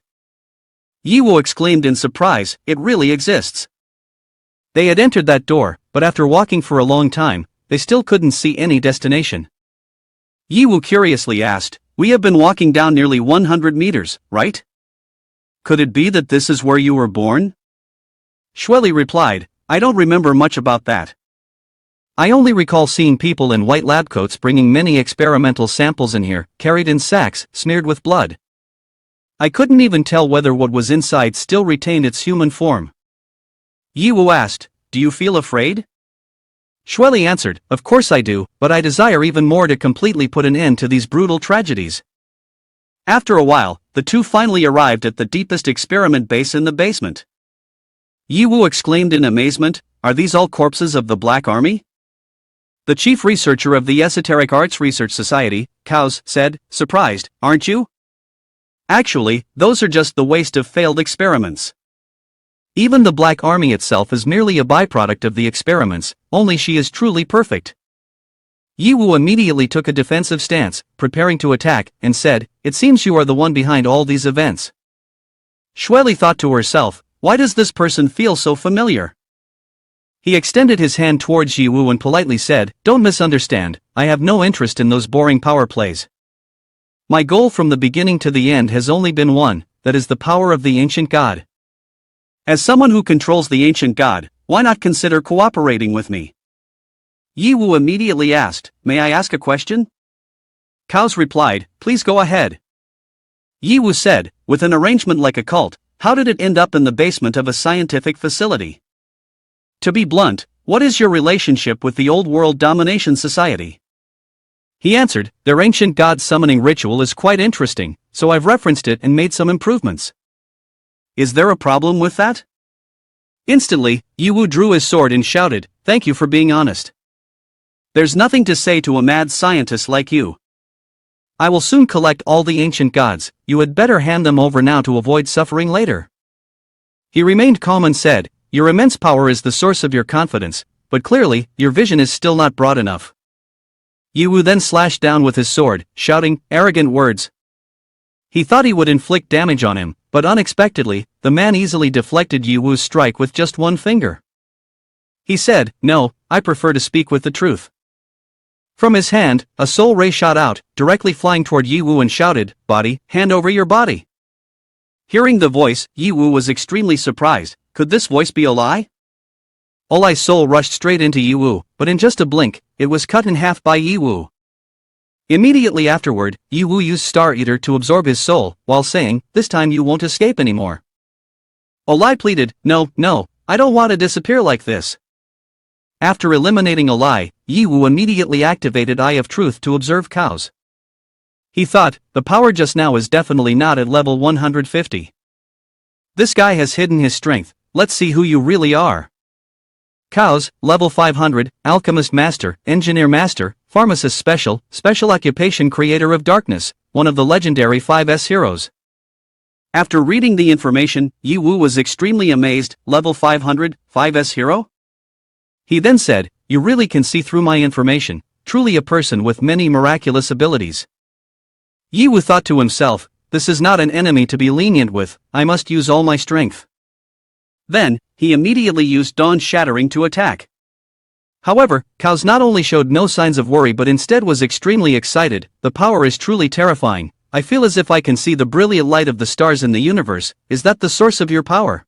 Yiwu exclaimed in surprise, It really exists. They had entered that door, but after walking for a long time, they still couldn't see any destination. Yiwu curiously asked, We have been walking down nearly 100 meters, right? Could it be that this is where you were born? Shueli replied, I don't remember much about that. I only recall seeing people in white lab coats bringing many experimental samples in here, carried in sacks, smeared with blood. I couldn't even tell whether what was inside still retained its human form. Yiwu asked, "Do you feel afraid?" Xueli answered, "Of course I do, but I desire even more to completely put an end to these brutal tragedies." After a while, the two finally arrived at the deepest experiment base in the basement. Yiwu exclaimed in amazement, "Are these all corpses of the Black Army?" The chief researcher of the Esoteric Arts Research Society, Kaos, said, "Surprised, aren't you? Actually, those are just the waste of failed experiments. Even the Black Army itself is merely a byproduct of the experiments, only she is truly perfect." Yiwu immediately took a defensive stance, preparing to attack, and said, "It seems you are the one behind all these events." Xueli thought to herself, "Why does this person feel so familiar?" He extended his hand towards Yiwu and politely said, "Don't misunderstand, I have no interest in those boring power plays. My goal from the beginning to the end has only been one, that is the power of the ancient god. As someone who controls the ancient god, why not consider cooperating with me?" Yiwu immediately asked, "May I ask a question?" Kaos replied, "Please go ahead." Yiwu said, "With an arrangement like a cult, how did it end up in the basement of a scientific facility? To be blunt, what is your relationship with the Old World Domination Society?" He answered, "Their ancient god summoning ritual is quite interesting, so I've referenced it and made some improvements." "Is there a problem with that?" Instantly, Yiwu drew his sword and shouted, "Thank you for being honest. There's nothing to say to a mad scientist like you. I will soon collect all the ancient gods, you had better hand them over now to avoid suffering later." He remained calm and said, "Your immense power is the source of your confidence, but clearly, your vision is still not broad enough." Yiwu then slashed down with his sword, shouting, "Arrogant words." He thought he would inflict damage on him, but unexpectedly, the man easily deflected Yiwu's strike with just one finger. He said, "No, I prefer to speak with the truth." From his hand, a soul ray shot out, directly flying toward Yiwu and shouted, "Body, hand over your body." Hearing the voice, Yiwu was extremely surprised. Could this voice be a lie? Olai's soul rushed straight into Yiwu, but in just a blink, it was cut in half by Yiwu. Immediately afterward, Yiwu used Star Eater to absorb his soul, while saying, "This time you won't escape anymore." Olai pleaded, No, I don't want to disappear like this." After eliminating Olai, Yiwu immediately activated Eye of Truth to observe Kaos. He thought, the power just now is definitely not at level 150. This guy has hidden his strength, let's see who you really are. Kaos, level 500, Alchemist Master, Engineer Master, Pharmacist Special Occupation Creator of Darkness, one of the legendary 5S heroes. After reading the information, Yiwu was extremely amazed. Level 500, 5S hero? He then said, "You really can see through my information, truly a person with many miraculous abilities." Yiwu thought to himself, "This is not an enemy to be lenient with, I must use all my strength." Then, he immediately used Dawn Shattering to attack. However, Kaos not only showed no signs of worry but instead was extremely excited. "The power is truly terrifying, I feel as if I can see the brilliant light of the stars in the universe. Is that the source of your power?"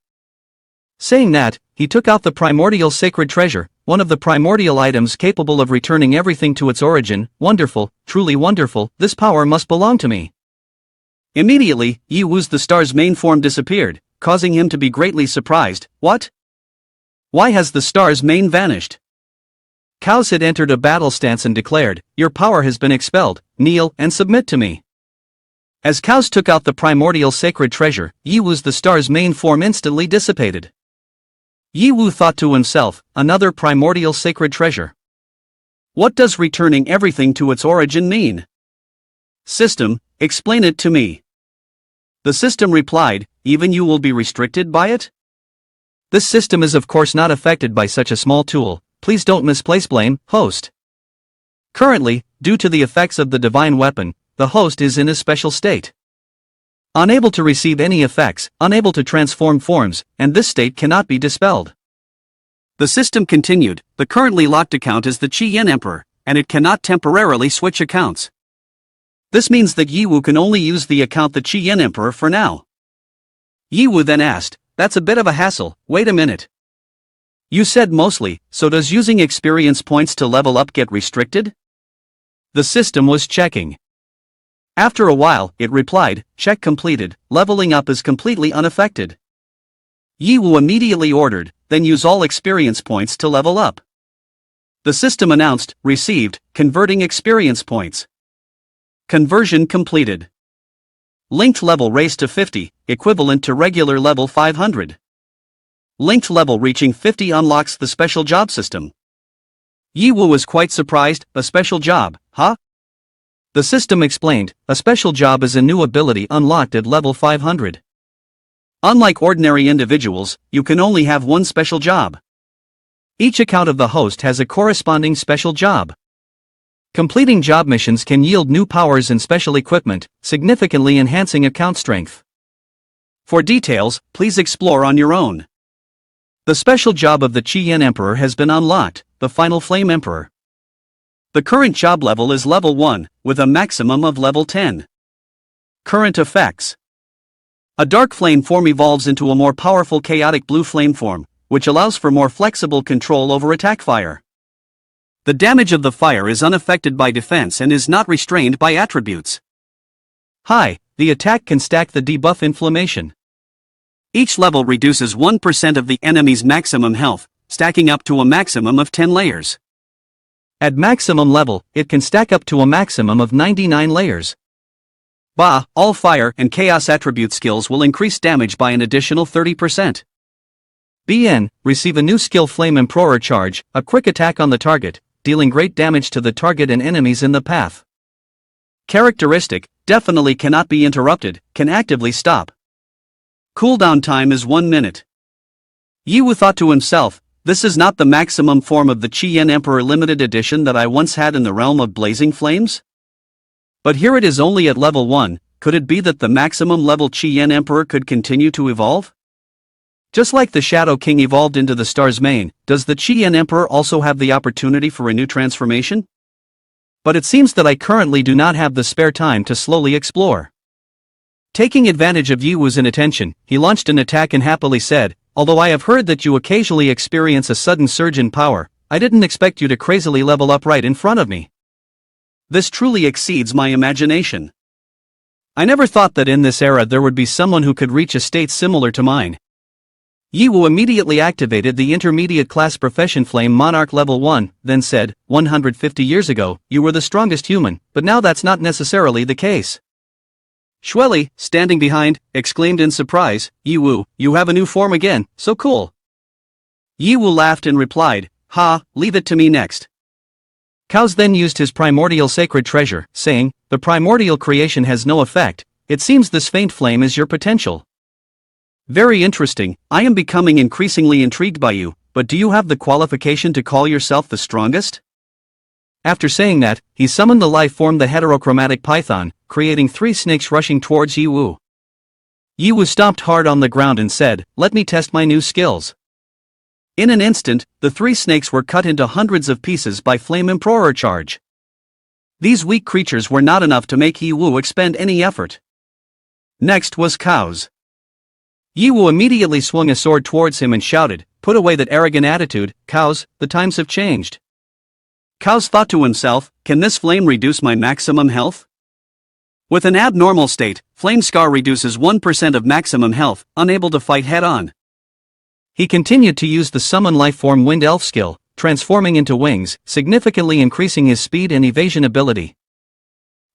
Saying that, he took out the primordial sacred treasure, one of the primordial items capable of returning everything to its origin. "Wonderful, truly wonderful, this power must belong to me." Immediately, Yiwu's the star's main form disappeared, causing him to be greatly surprised. What? Why has the star's mane vanished? Kaos had entered a battle stance and declared, "Your power has been expelled, kneel and submit to me." As Kaos took out the primordial sacred treasure, Yiwu's the star's main form instantly dissipated. Yiwu thought to himself, another primordial sacred treasure. What does returning everything to its origin mean? System, explain it to me. The system replied, even you will be restricted by it? This system is of course not affected by such a small tool, please don't misplace blame, host. Currently, due to the effects of the divine weapon, the host is in a special state. Unable to receive any effects, unable to transform forms, and this state cannot be dispelled. The system continued, the currently locked account is the Qi Yin Emperor, and it cannot temporarily switch accounts. This means that Yiwu can only use the account the Qi Yin Emperor for now. Yiwu then asked, that's a bit of a hassle, wait a minute. You said mostly, so does using experience points to level up get restricted? The system was checking. After a while, it replied, check completed, leveling up is completely unaffected. Yi Wu immediately ordered, then use all experience points to level up. The system announced, received, converting experience points. Conversion completed. Linked level raised to 50, equivalent to regular level 500. Linked level reaching 50 unlocks the special job system. Yi Wu was quite surprised, a special job, huh? The system explained, a special job is a new ability unlocked at level 500. Unlike ordinary individuals, you can only have one special job. Each account of the host has a corresponding special job. Completing job missions can yield new powers and special equipment, significantly enhancing account strength. For details, please explore on your own. The special job of the Qian Emperor has been unlocked, the Final Flame Emperor. The current job level is level 1, with a maximum of level 10. Current effects. A dark flame form evolves into a more powerful chaotic blue flame form, which allows for more flexible control over attack fire. The damage of the fire is unaffected by defense and is not restrained by attributes. High, the attack can stack the debuff inflammation. Each level reduces 1% of the enemy's maximum health, stacking up to a maximum of 10 layers. At maximum level, it can stack up to a maximum of 99 layers. All fire and chaos attribute skills will increase damage by an additional 30%. BN, receive a new skill Flame Emperor charge, a quick attack on the target, dealing great damage to the target and enemies in the path. Characteristic, definitely cannot be interrupted, can actively stop. Cooldown time is 1 minute. Yi Wu thought to himself, this is not the maximum form of the Qian Emperor limited edition that I once had in the realm of blazing flames? But here it is only at level 1, could it be that the maximum level Qian Emperor could continue to evolve? Just like the Shadow King evolved into the Star's Mane, does the Qian Emperor also have the opportunity for a new transformation? But it seems that I currently do not have the spare time to slowly explore. Taking advantage of Yi Wu's inattention, he launched an attack and happily said, although I have heard that you occasionally experience a sudden surge in power, I didn't expect you to crazily level up right in front of me. This truly exceeds my imagination. I never thought that in this era there would be someone who could reach a state similar to mine. Yi Wu immediately activated the intermediate class profession Flame Monarch level 1, then said, 150 years ago, you were the strongest human, but now that's not necessarily the case. Shueli, standing behind, exclaimed in surprise, Yi Wu, you have a new form again, so cool. Yi Wu laughed and replied, ha, leave it to me next. Kaos then used his primordial sacred treasure, saying, the primordial creation has no effect, it seems this faint flame is your potential. Very interesting, I am becoming increasingly intrigued by you, but do you have the qualification to call yourself the strongest? After saying that, he summoned the life form the heterochromatic python, creating 3 snakes rushing towards Yi Wu. Yi Wu stomped hard on the ground and said, let me test my new skills. In an instant, the 3 snakes were cut into hundreds of pieces by Flame Emperor charge. These weak creatures were not enough to make Yi Wu expend any effort. Next was Kaos. Yi Wu immediately swung a sword towards him and shouted, put away that arrogant attitude, Kaos, the times have changed. Kaos thought to himself, can this flame reduce my maximum health? With an abnormal state, Flame Scar reduces 1% of maximum health, unable to fight head-on. He continued to use the Summon Life Form Wind Elf skill, transforming into wings, significantly increasing his speed and evasion ability.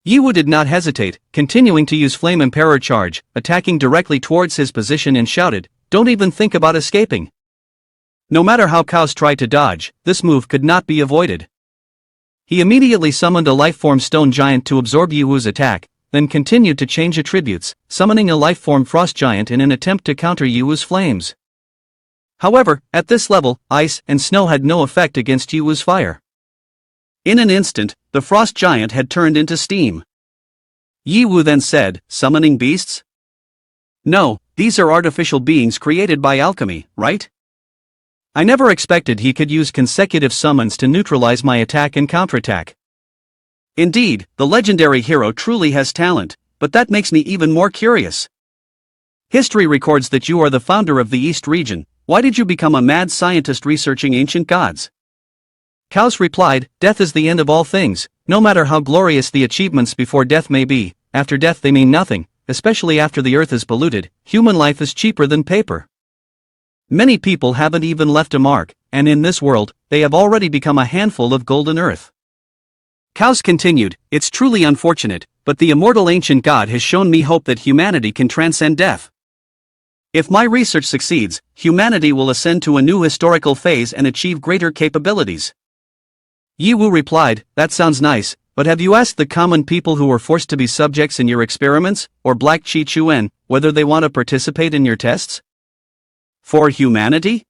Yi Wu did not hesitate, continuing to use Flame Emperor charge, attacking directly towards his position and shouted, don't even think about escaping. No matter how Kaos tried to dodge, this move could not be avoided. He immediately summoned a life-form Stone Giant to absorb Yi Wu's attack, then continued to change attributes, summoning a life-form Frost Giant in an attempt to counter Yi Wu's flames. However, at this level, ice and snow had no effect against Yi Wu's fire. In an instant, the Frost Giant had turned into steam. Yi Wu then said, summoning beasts? No, these are artificial beings created by alchemy, right? I never expected he could use consecutive summons to neutralize my attack and counterattack. Indeed, the legendary hero truly has talent, but that makes me even more curious. History records that you are the founder of the East region. why did you become a mad scientist researching ancient gods? Kaos replied, death is the end of all things, no matter how glorious the achievements before death may be, after death they mean nothing, especially after the earth is polluted, human life is cheaper than paper. Many people haven't even left a mark, and in this world, they have already become a handful of golden earth. Kaos continued, it's truly unfortunate, but the immortal ancient god has shown me hope that humanity can transcend death. If my research succeeds, humanity will ascend to a new historical phase and achieve greater capabilities. Yi Wu replied, that sounds nice, but have you asked the common people who were forced to be subjects in your experiments, or Black Chi Chuan, whether they want to participate in your tests? For humanity?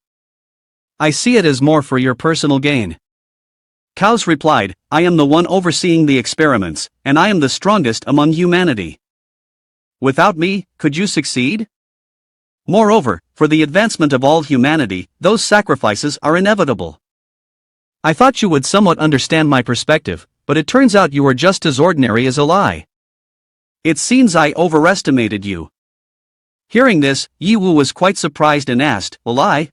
I see it as more for your personal gain. Kaos replied, I am the one overseeing the experiments, and I am the strongest among humanity. Without me, could you succeed? Moreover, for the advancement of all humanity, those sacrifices are inevitable. I thought you would somewhat understand my perspective, but it turns out you are just as ordinary as a lie. It seems I overestimated you. Hearing this, Yi Wu was quite surprised and asked, a lie?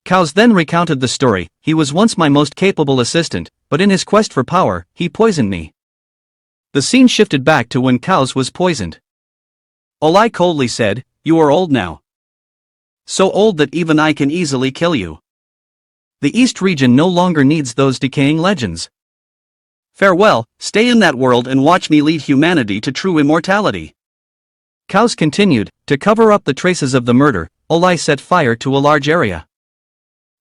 Kaos then recounted the story. He was once my most capable assistant, but in his quest for power, he poisoned me. The scene shifted back to when Kaos was poisoned. Olai coldly said, you are old now. So old that even I can easily kill you. The East region no longer needs those decaying legends. Farewell, stay in that world and watch me lead humanity to true immortality. Kaos continued, to cover up the traces of the murder, Olai set fire to a large area.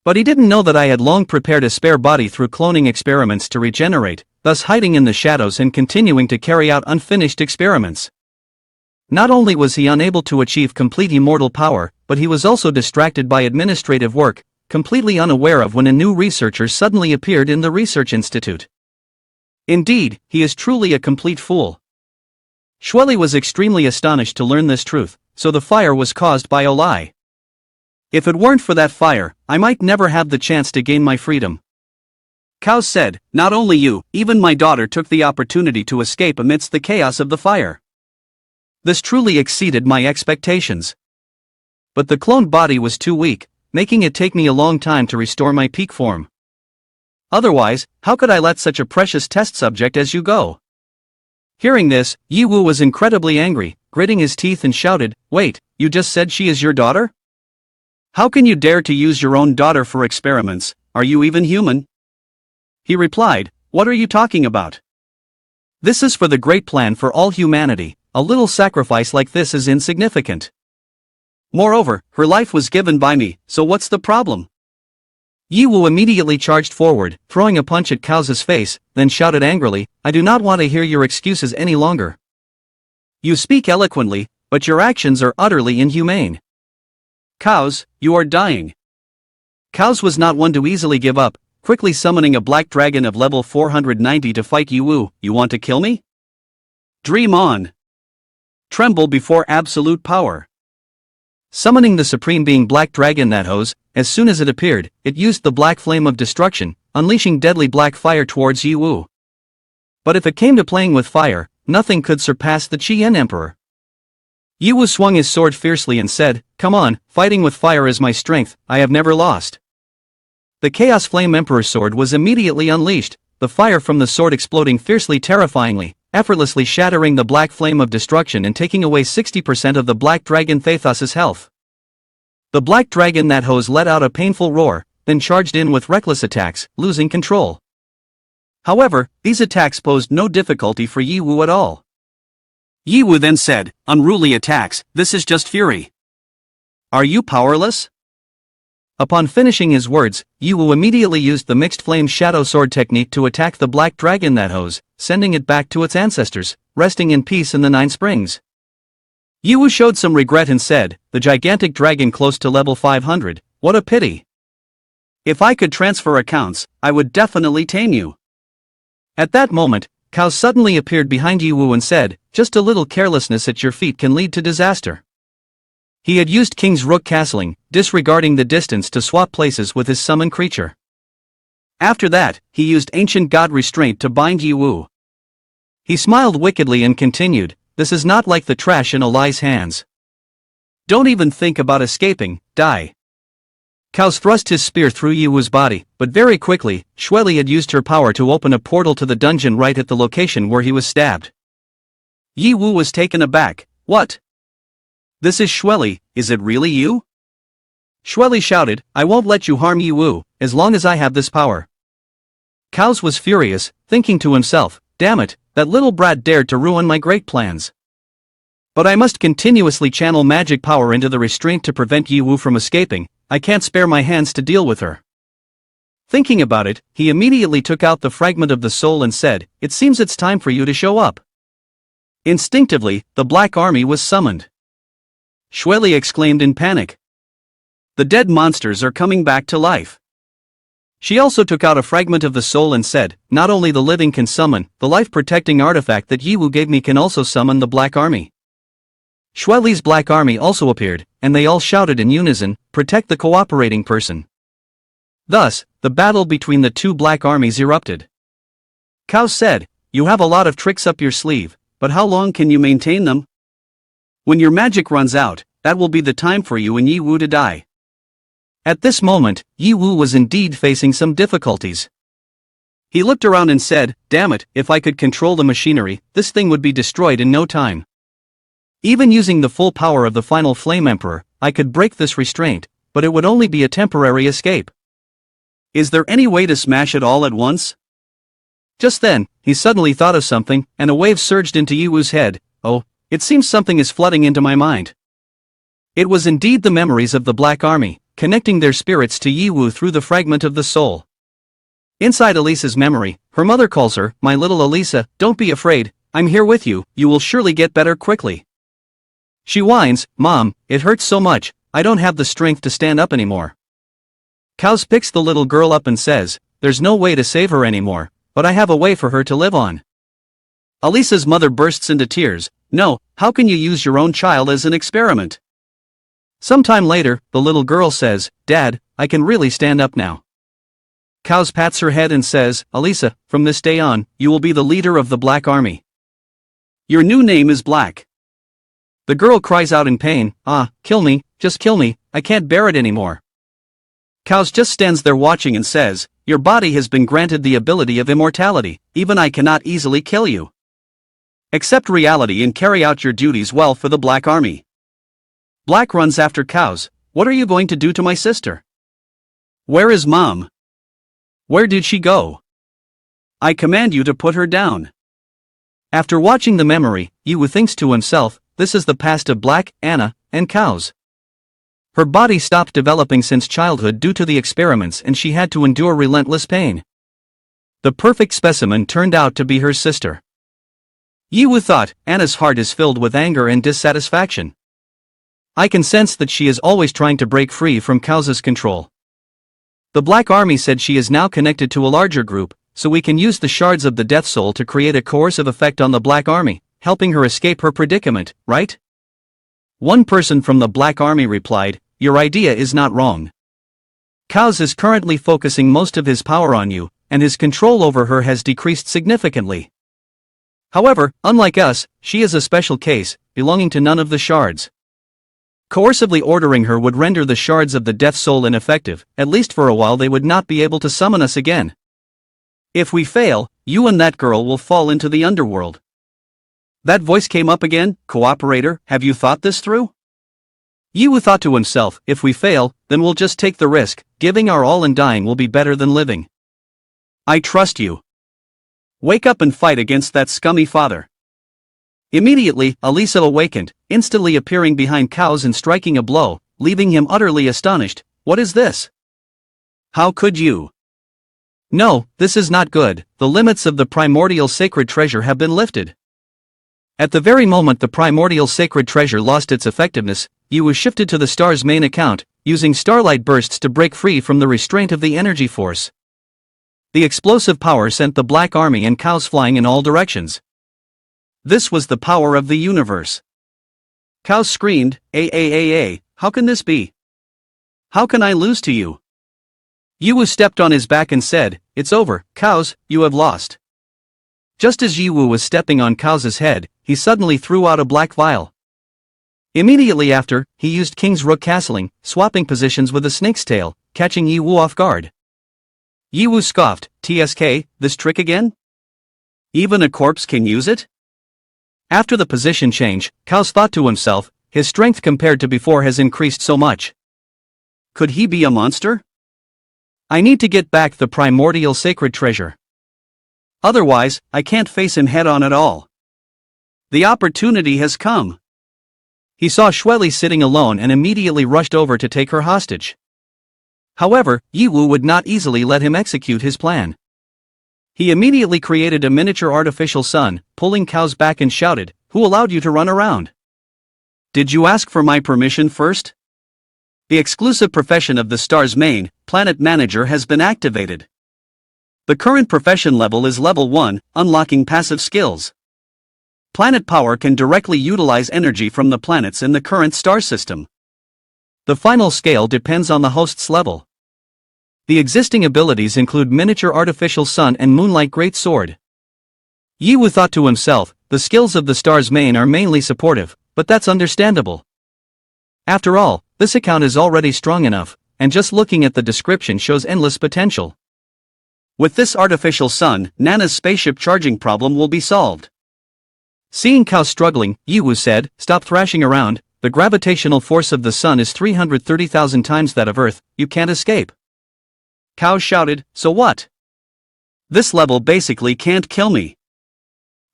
But he didn't know that I had long prepared a spare body through cloning experiments to regenerate, thus hiding in the shadows and continuing to carry out unfinished experiments. Not only was he unable to achieve complete immortal power, but he was also distracted by administrative work, completely unaware of when a new researcher suddenly appeared in the research institute. Indeed, he is truly a complete fool. Shueli was extremely astonished to learn this truth, so the fire was caused by Olai. If it weren't for that fire, I might never have the chance to gain my freedom. Kaos said, not only you, even my daughter took the opportunity to escape amidst the chaos of the fire. This truly exceeded my expectations. But the cloned body was too weak, making it take me a long time to restore my peak form. Otherwise, how could I let such a precious test subject as you go? Hearing this, Yi Wu was incredibly angry, gritting his teeth and shouted, wait, you just said she is your daughter? How can you dare to use your own daughter for experiments, are you even human? He replied, what are you talking about? This is for the great plan for all humanity, a little sacrifice like this is insignificant. Moreover, her life was given by me, so what's the problem? Yi Wu immediately charged forward, throwing a punch at Kaos's face, then shouted angrily, I do not want to hear your excuses any longer. You speak eloquently, but your actions are utterly inhumane. Kaos, you are dying. Kaos was not one to easily give up, quickly summoning a black dragon of level 490 to fight Yi Wu. You want to kill me? Dream on. Tremble before absolute power. Summoning the supreme being Black Dragon Nathos, as soon as it appeared, it used the black flame of destruction, unleashing deadly black fire towards Yi Wu. But if it came to playing with fire, nothing could surpass the Qian Emperor. Yi Wu swung his sword fiercely and said, come on, fighting with fire is my strength, I have never lost. The Chaos Flame Emperor's sword was immediately unleashed, the fire from the sword exploding fiercely terrifyingly, effortlessly shattering the black flame of destruction and taking away 60% of the Black Dragon Thathos's health. The Black Dragon Nathos let out a painful roar, then charged in with reckless attacks, losing control. However, these attacks posed no difficulty for Yi Wu at all. Yi Wu then said, unruly attacks, this is just fury. Are you powerless? Upon finishing his words, Yi Wu immediately used the mixed flame shadow sword technique to attack the Black Dragon Nathos, sending it back to its ancestors, resting in peace in the Nine Springs. Yi Wu showed some regret and said, the gigantic dragon close to level 500, what a pity. If I could transfer accounts, I would definitely tame you. At that moment, Kaos suddenly appeared behind Yi Wu and said, just a little carelessness at your feet can lead to disaster. He had used King's Rook castling, disregarding the distance to swap places with his summoned creature. After that, he used Ancient God Restraint to bind Yi Wu. He smiled wickedly and continued, this is not like the trash in Olai's hands. Don't even think about escaping, die. Kaos thrust his spear through Yiwu's body, but very quickly, Shueli had used her power to open a portal to the dungeon right at the location where he was stabbed. Yiwu was taken aback. What? This is Shueli, is it really you? Shueli shouted, I won't let you harm Yiwu, as long as I have this power. Kaos was furious, thinking to himself, damn it, that little brat dared to ruin my great plans. But I must continuously channel magic power into the restraint to prevent Yiwu from escaping. I can't spare my hands to deal with her. Thinking about it, he immediately took out the fragment of the soul and said, it seems it's time for you to show up. Instinctively, the Black Army was summoned. Shueli exclaimed in panic. The dead monsters are coming back to life. She also took out a fragment of the soul and said, not only the living can summon, the life-protecting artifact that Yiwu gave me can also summon the Black Army. Shueli's Black Army also appeared, and they all shouted in unison, protect the cooperating person. Thus, the battle between the two Black Armies erupted. Kaos said, you have a lot of tricks up your sleeve, but how long can you maintain them? When your magic runs out, that will be the time for you and Yiwu to die. At this moment, Yiwu was indeed facing some difficulties. He looked around and said, damn it, if I could control the machinery, this thing would be destroyed in no time. Even using the full power of the final Flame Emperor, I could break this restraint, but it would only be a temporary escape. Is there any way to smash it all at once? Just then, he suddenly thought of something, and a wave surged into Yiwu's head. Oh, it seems something is flooding into my mind. It was indeed the memories of the Black Army, connecting their spirits to Yiwu through the fragment of the soul. Inside Elisa's memory, her mother calls her, my little Elisa, don't be afraid, I'm here with you, you will surely get better quickly. She whines, Mom, it hurts so much, I don't have the strength to stand up anymore. Kaos picks the little girl up and says, there's no way to save her anymore, but I have a way for her to live on. Elisa's mother bursts into tears, no, how can you use your own child as an experiment? Sometime later, the little girl says, Dad, I can really stand up now. Kaos pats her head and says, Elisa, from this day on, you will be the leader of the Black Army. Your new name is Black. The girl cries out in pain, kill me, just kill me, I can't bear it anymore. Kaos just stands there watching and says, your body has been granted the ability of immortality, even I cannot easily kill you. Accept reality and carry out your duties well for the Black Army. Black runs after Kaos, what are you going to do to my sister? Where is Mom? Where did she go? I command you to put her down. After watching the memory, Yiwu thinks to himself, this is the past of Black, Anna, and Kaos. Her body stopped developing since childhood due to the experiments and she had to endure relentless pain. The perfect specimen turned out to be her sister. Yiwu thought, Anna's heart is filled with anger and dissatisfaction. I can sense that she is always trying to break free from Kaos's control. The Black Army said she is now connected to a larger group, so we can use the shards of the Death Soul to create a coercive effect on the Black Army, helping her escape her predicament, right? One person from the Black Army replied, your idea is not wrong. Kaos is currently focusing most of his power on you, and his control over her has decreased significantly. However, unlike us, she is a special case, belonging to none of the shards. Coercively ordering her would render the shards of the Death Soul ineffective, at least for a while they would not be able to summon us again. If we fail, you and that girl will fall into the underworld. That voice came up again, cooperator, have you thought this through? Yiwu thought to himself, if we fail, then we'll just take the risk, giving our all and dying will be better than living. I trust you. Wake up and fight against that scummy father. Immediately, Elisa awakened, instantly appearing behind Kaos and striking a blow, leaving him utterly astonished. What is this? How could you? No, this is not good, the limits of the primordial sacred treasure have been lifted. At the very moment the primordial sacred treasure lost its effectiveness, Yiwu shifted to the star's main account, using starlight bursts to break free from the restraint of the energy force. The explosive power sent the Black Army and Kaos flying in all directions. This was the power of the universe. Kaos screamed, how can this be? How can I lose to you? Yiwu stepped on his back and said, it's over, Kaos, you have lost. Just as Yiwu was stepping on Kaos's head, he suddenly threw out a black vial. Immediately after, he used King's Rook castling, swapping positions with a snake's tail, catching Yi Wu off guard. Yi Wu scoffed, "TSK, this trick again? Even a corpse can use it?" After the position change, Kaos thought to himself, his strength compared to before has increased so much. Could he be a monster? I need to get back the primordial sacred treasure. Otherwise, I can't face him head on at all. The opportunity has come. He saw Xueli sitting alone and immediately rushed over to take her hostage. However, Yi Wu would not easily let him execute his plan. He immediately created a miniature artificial sun, pulling Kaos back and shouted, "Who allowed you to run around? Did you ask for my permission first?" The exclusive profession of the star's main, planet manager has been activated. The current profession level is level 1, unlocking passive skills. Planet power can directly utilize energy from the planets in the current star system. The final scale depends on the host's level. The existing abilities include miniature artificial sun and moonlight great sword. Yi Wu thought to himself, the skills of the star's main are mainly supportive, but that's understandable. After all, this account is already strong enough, and just looking at the description shows endless potential. With this artificial sun, Nana's spaceship charging problem will be solved. Seeing Kaos struggling, Yi Wu said, "Stop thrashing around, the gravitational force of the sun is 330,000 times that of Earth, you can't escape." Kaos shouted, "So what? This level basically can't kill me."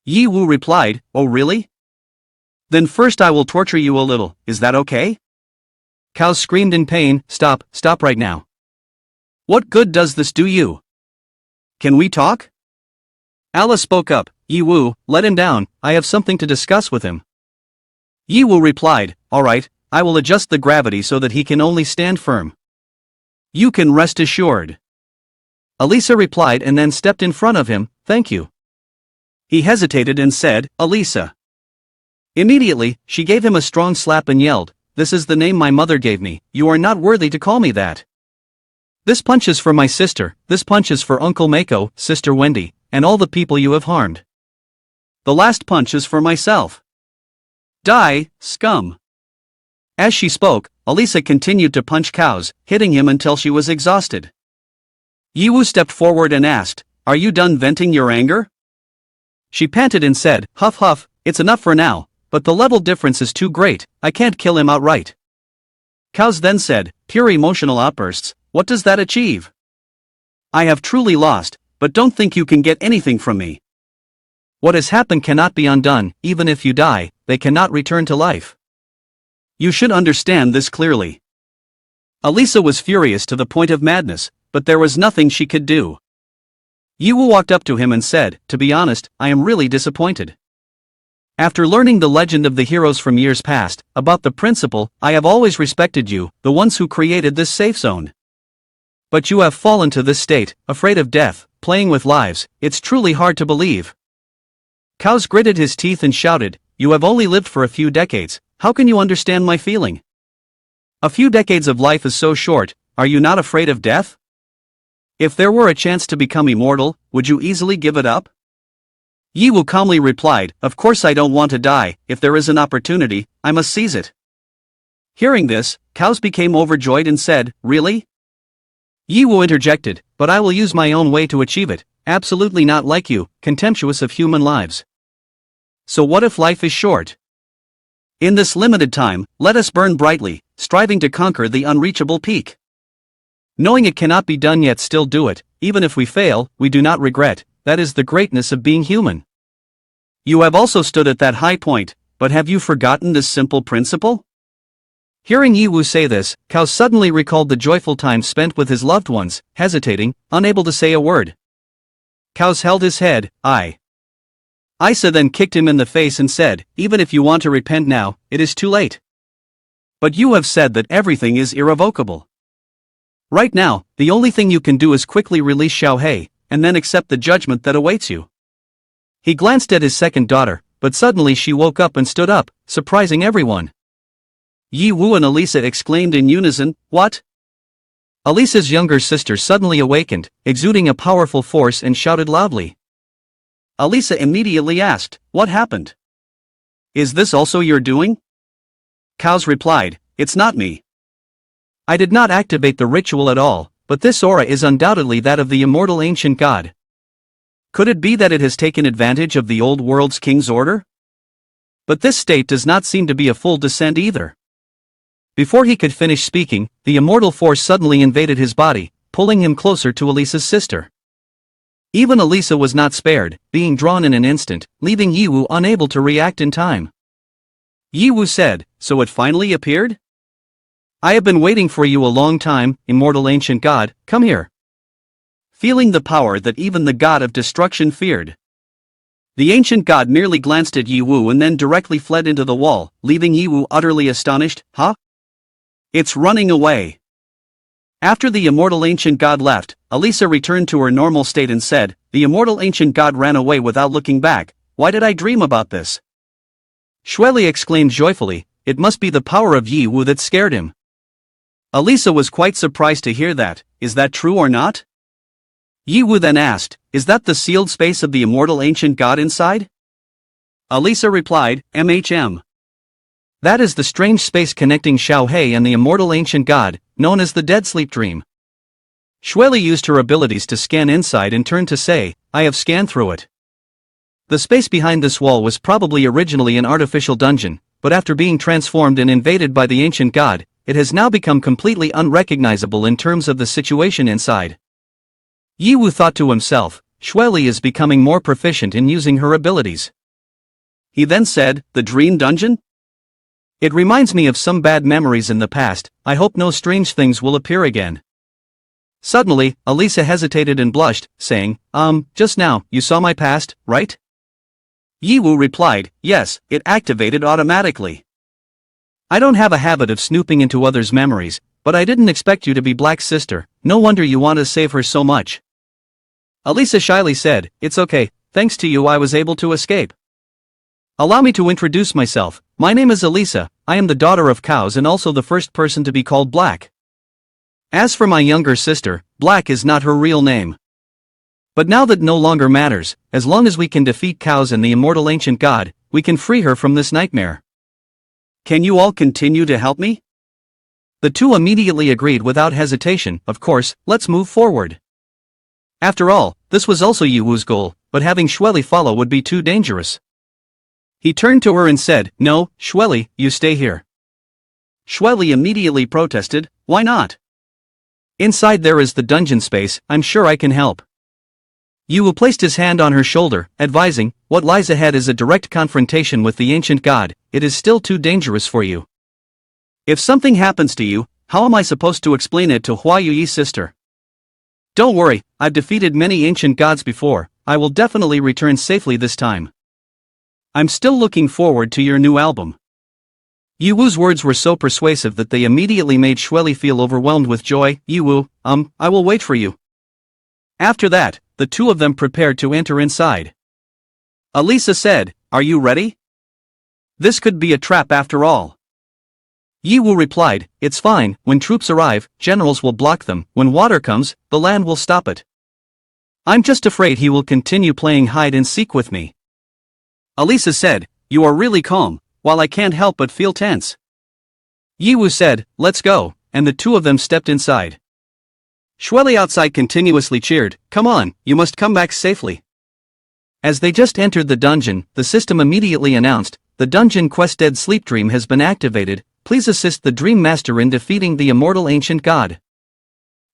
Yi Wu replied, "Oh really? Then first I will torture you a little, is that okay?" Kaos screamed in pain, stop right now. "What good does this do you? Can we talk?" Alice spoke up, "Yi Wu, let him down, I have something to discuss with him." Yi Wu replied, "Alright, I will adjust the gravity so that he can only stand firm. You can rest assured." Alisa replied and then stepped in front of him, "Thank you." He hesitated and said, "Alisa." Immediately, she gave him a strong slap and yelled, "This is the name my mother gave me, you are not worthy to call me that. This punch is for my sister, this punch is for Uncle Mako, Sister Wendy, and all the people you have harmed. The last punch is for myself. Die, scum." As she spoke, Alisa continued to punch Kaos, hitting him until she was exhausted. Yi Wu stepped forward and asked, "Are you done venting your anger?" She panted and said, "Huff huff, it's enough for now, but the level difference is too great, I can't kill him outright." Kaos then said, "Pure emotional outbursts, what does that achieve? I have truly lost, but don't think you can get anything from me. What has happened cannot be undone, even if you die, they cannot return to life. You should understand this clearly." Alisa was furious to the point of madness, but there was nothing she could do. Yi Wu walked up to him and said, "To be honest, I am really disappointed. After learning the legend of the heroes from years past, about the principle, I have always respected you, the ones who created this safe zone. But you have fallen to this state, afraid of death, playing with lives, it's truly hard to believe." Kaos gritted his teeth and shouted, "You have only lived for a few decades, how can you understand my feeling? A few decades of life is so short, are you not afraid of death? If there were a chance to become immortal, would you easily give it up?" Yi Wu calmly replied, "Of course I don't want to die, if there is an opportunity, I must seize it." Hearing this, Kaos became overjoyed and said, "Really?" Yi Wu interjected, "But I will use my own way to achieve it, absolutely not like you, contemptuous of human lives. So what if life is short? In this limited time, let us burn brightly, striving to conquer the unreachable peak. Knowing it cannot be done yet still do it, even if we fail, we do not regret, that is the greatness of being human. You have also stood at that high point, but have you forgotten this simple principle?" Hearing Yi Wu say this, Kaos suddenly recalled the joyful times spent with his loved ones, hesitating, unable to say a word. Kaos held his head, Isa then kicked him in the face and said, "Even if you want to repent now, it is too late. But you have said that everything is irrevocable. Right now, the only thing you can do is quickly release Xiaohei, and then accept the judgment that awaits you." He glanced at his second daughter, but suddenly she woke up and stood up, surprising everyone. Yi Wu and Alisa exclaimed in unison, "What?" Alisa's younger sister suddenly awakened, exuding a powerful force and shouted loudly. Alisa immediately asked, "What happened? Is this also your doing?" Kaos replied, "It's not me. I did not activate the ritual at all, but this aura is undoubtedly that of the immortal ancient god. Could it be that it has taken advantage of the old world's king's order? But this state does not seem to be a full descent either. Before he could finish speaking, the immortal force suddenly invaded his body, pulling him closer to Elisa's sister. Even Elisa was not spared, being drawn in an instant, leaving Yiwu unable to react in time. Yiwu said, "So it finally appeared? I have been waiting for you a long time, immortal ancient god, come here." Feeling the power that even the god of destruction feared, the ancient god merely glanced at Yiwu and then directly fled into the wall, leaving Yiwu utterly astonished. Huh? It's running away. After the immortal ancient god left, Elisa returned to her normal state and said, "The immortal ancient god ran away without looking back. Why did I dream about this?" Shueli exclaimed joyfully, "It must be the power of Yiwu that scared him." Elisa was quite surprised to hear that. "Is that true or not?" Yiwu then asked, "Is that the sealed space of the immortal ancient god inside?" Elisa replied, "MHM. That is the strange space connecting Xiaohei and the immortal ancient god, known as the Dead Sleep Dream." Shueli used her abilities to scan inside and turned to say, "I have scanned through it. The space behind this wall was probably originally an artificial dungeon, but after being transformed and invaded by the ancient god, it has now become completely unrecognizable in terms of the situation inside." Yiwu thought to himself, Shueli is becoming more proficient in using her abilities. He then said, "The dream dungeon? It reminds me of some bad memories in the past. I hope no strange things will appear again." Suddenly, Elisa hesitated and blushed, saying, Just now, you saw my past, right?" Yiwu replied, "Yes, it activated automatically. I don't have a habit of snooping into others' memories, but I didn't expect you to be Black's sister. No wonder you want to save her so much." Elisa shyly said, "It's okay, thanks to you I was able to escape. Allow me to introduce myself. My name is Elisa, I am the daughter of cows and also the first person to be called Black. As for my younger sister, Black is not her real name. But now that no longer matters, as long as we can defeat cows and the immortal ancient god, we can free her from this nightmare. Can you all continue to help me?" The two immediately agreed without hesitation. "Of course, let's move forward." After all, this was also Yiwu's goal, but having Shueli follow would be too dangerous. He turned to her and said, "No, Shueli, you stay here." Shueli immediately protested, "Why not? Inside there is the dungeon space, I'm sure I can help." Yiwu placed his hand on her shoulder, advising, "What lies ahead is a direct confrontation with the ancient god, it is still too dangerous for you. If something happens to you, how am I supposed to explain it to Hua Yuyi's sister? Don't worry, I've defeated many ancient gods before, I will definitely return safely this time. I'm still looking forward to your new album." Yiwu's words were so persuasive that they immediately made Shueli feel overwhelmed with joy. "Yiwu, I will wait for you." After that, the two of them prepared to enter inside. Elisa said, "Are you ready? This could be a trap after all." Yiwu replied, "It's fine, when troops arrive, generals will block them, when water comes, the land will stop it. I'm just afraid he will continue playing hide and seek with me." Elisa said, "You are really calm, while I can't help but feel tense." Yiwu said, "Let's go," and the two of them stepped inside. Shueli outside continuously cheered, "Come on, you must come back safely." As they just entered the dungeon, the system immediately announced, "The dungeon quest Dead Sleep Dream has been activated, please assist the Dream Master in defeating the immortal ancient god."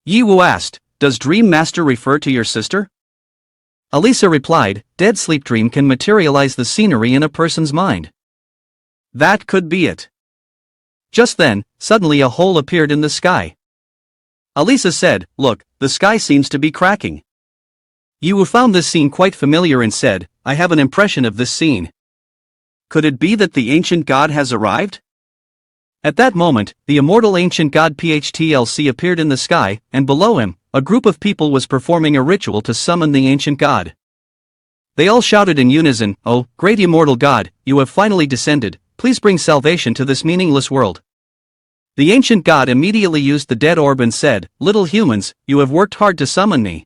Yiwu asked, "Does Dream Master refer to your sister?" Elisa replied, "Dead Sleep Dream can materialize the scenery in a person's mind." That could be it. Just then, suddenly a hole appeared in the sky. Elisa said, "Look, the sky seems to be cracking." Yiwu found this scene quite familiar and said, "I have an impression of this scene. Could it be that the ancient god has arrived?" At that moment, the immortal ancient god PHTLC appeared in the sky, and below him, a group of people was performing a ritual to summon the ancient god. They all shouted in unison, "Oh, great immortal god, you have finally descended, please bring salvation to this meaningless world." The ancient god immediately used the dead orb and said, "Little humans, you have worked hard to summon me.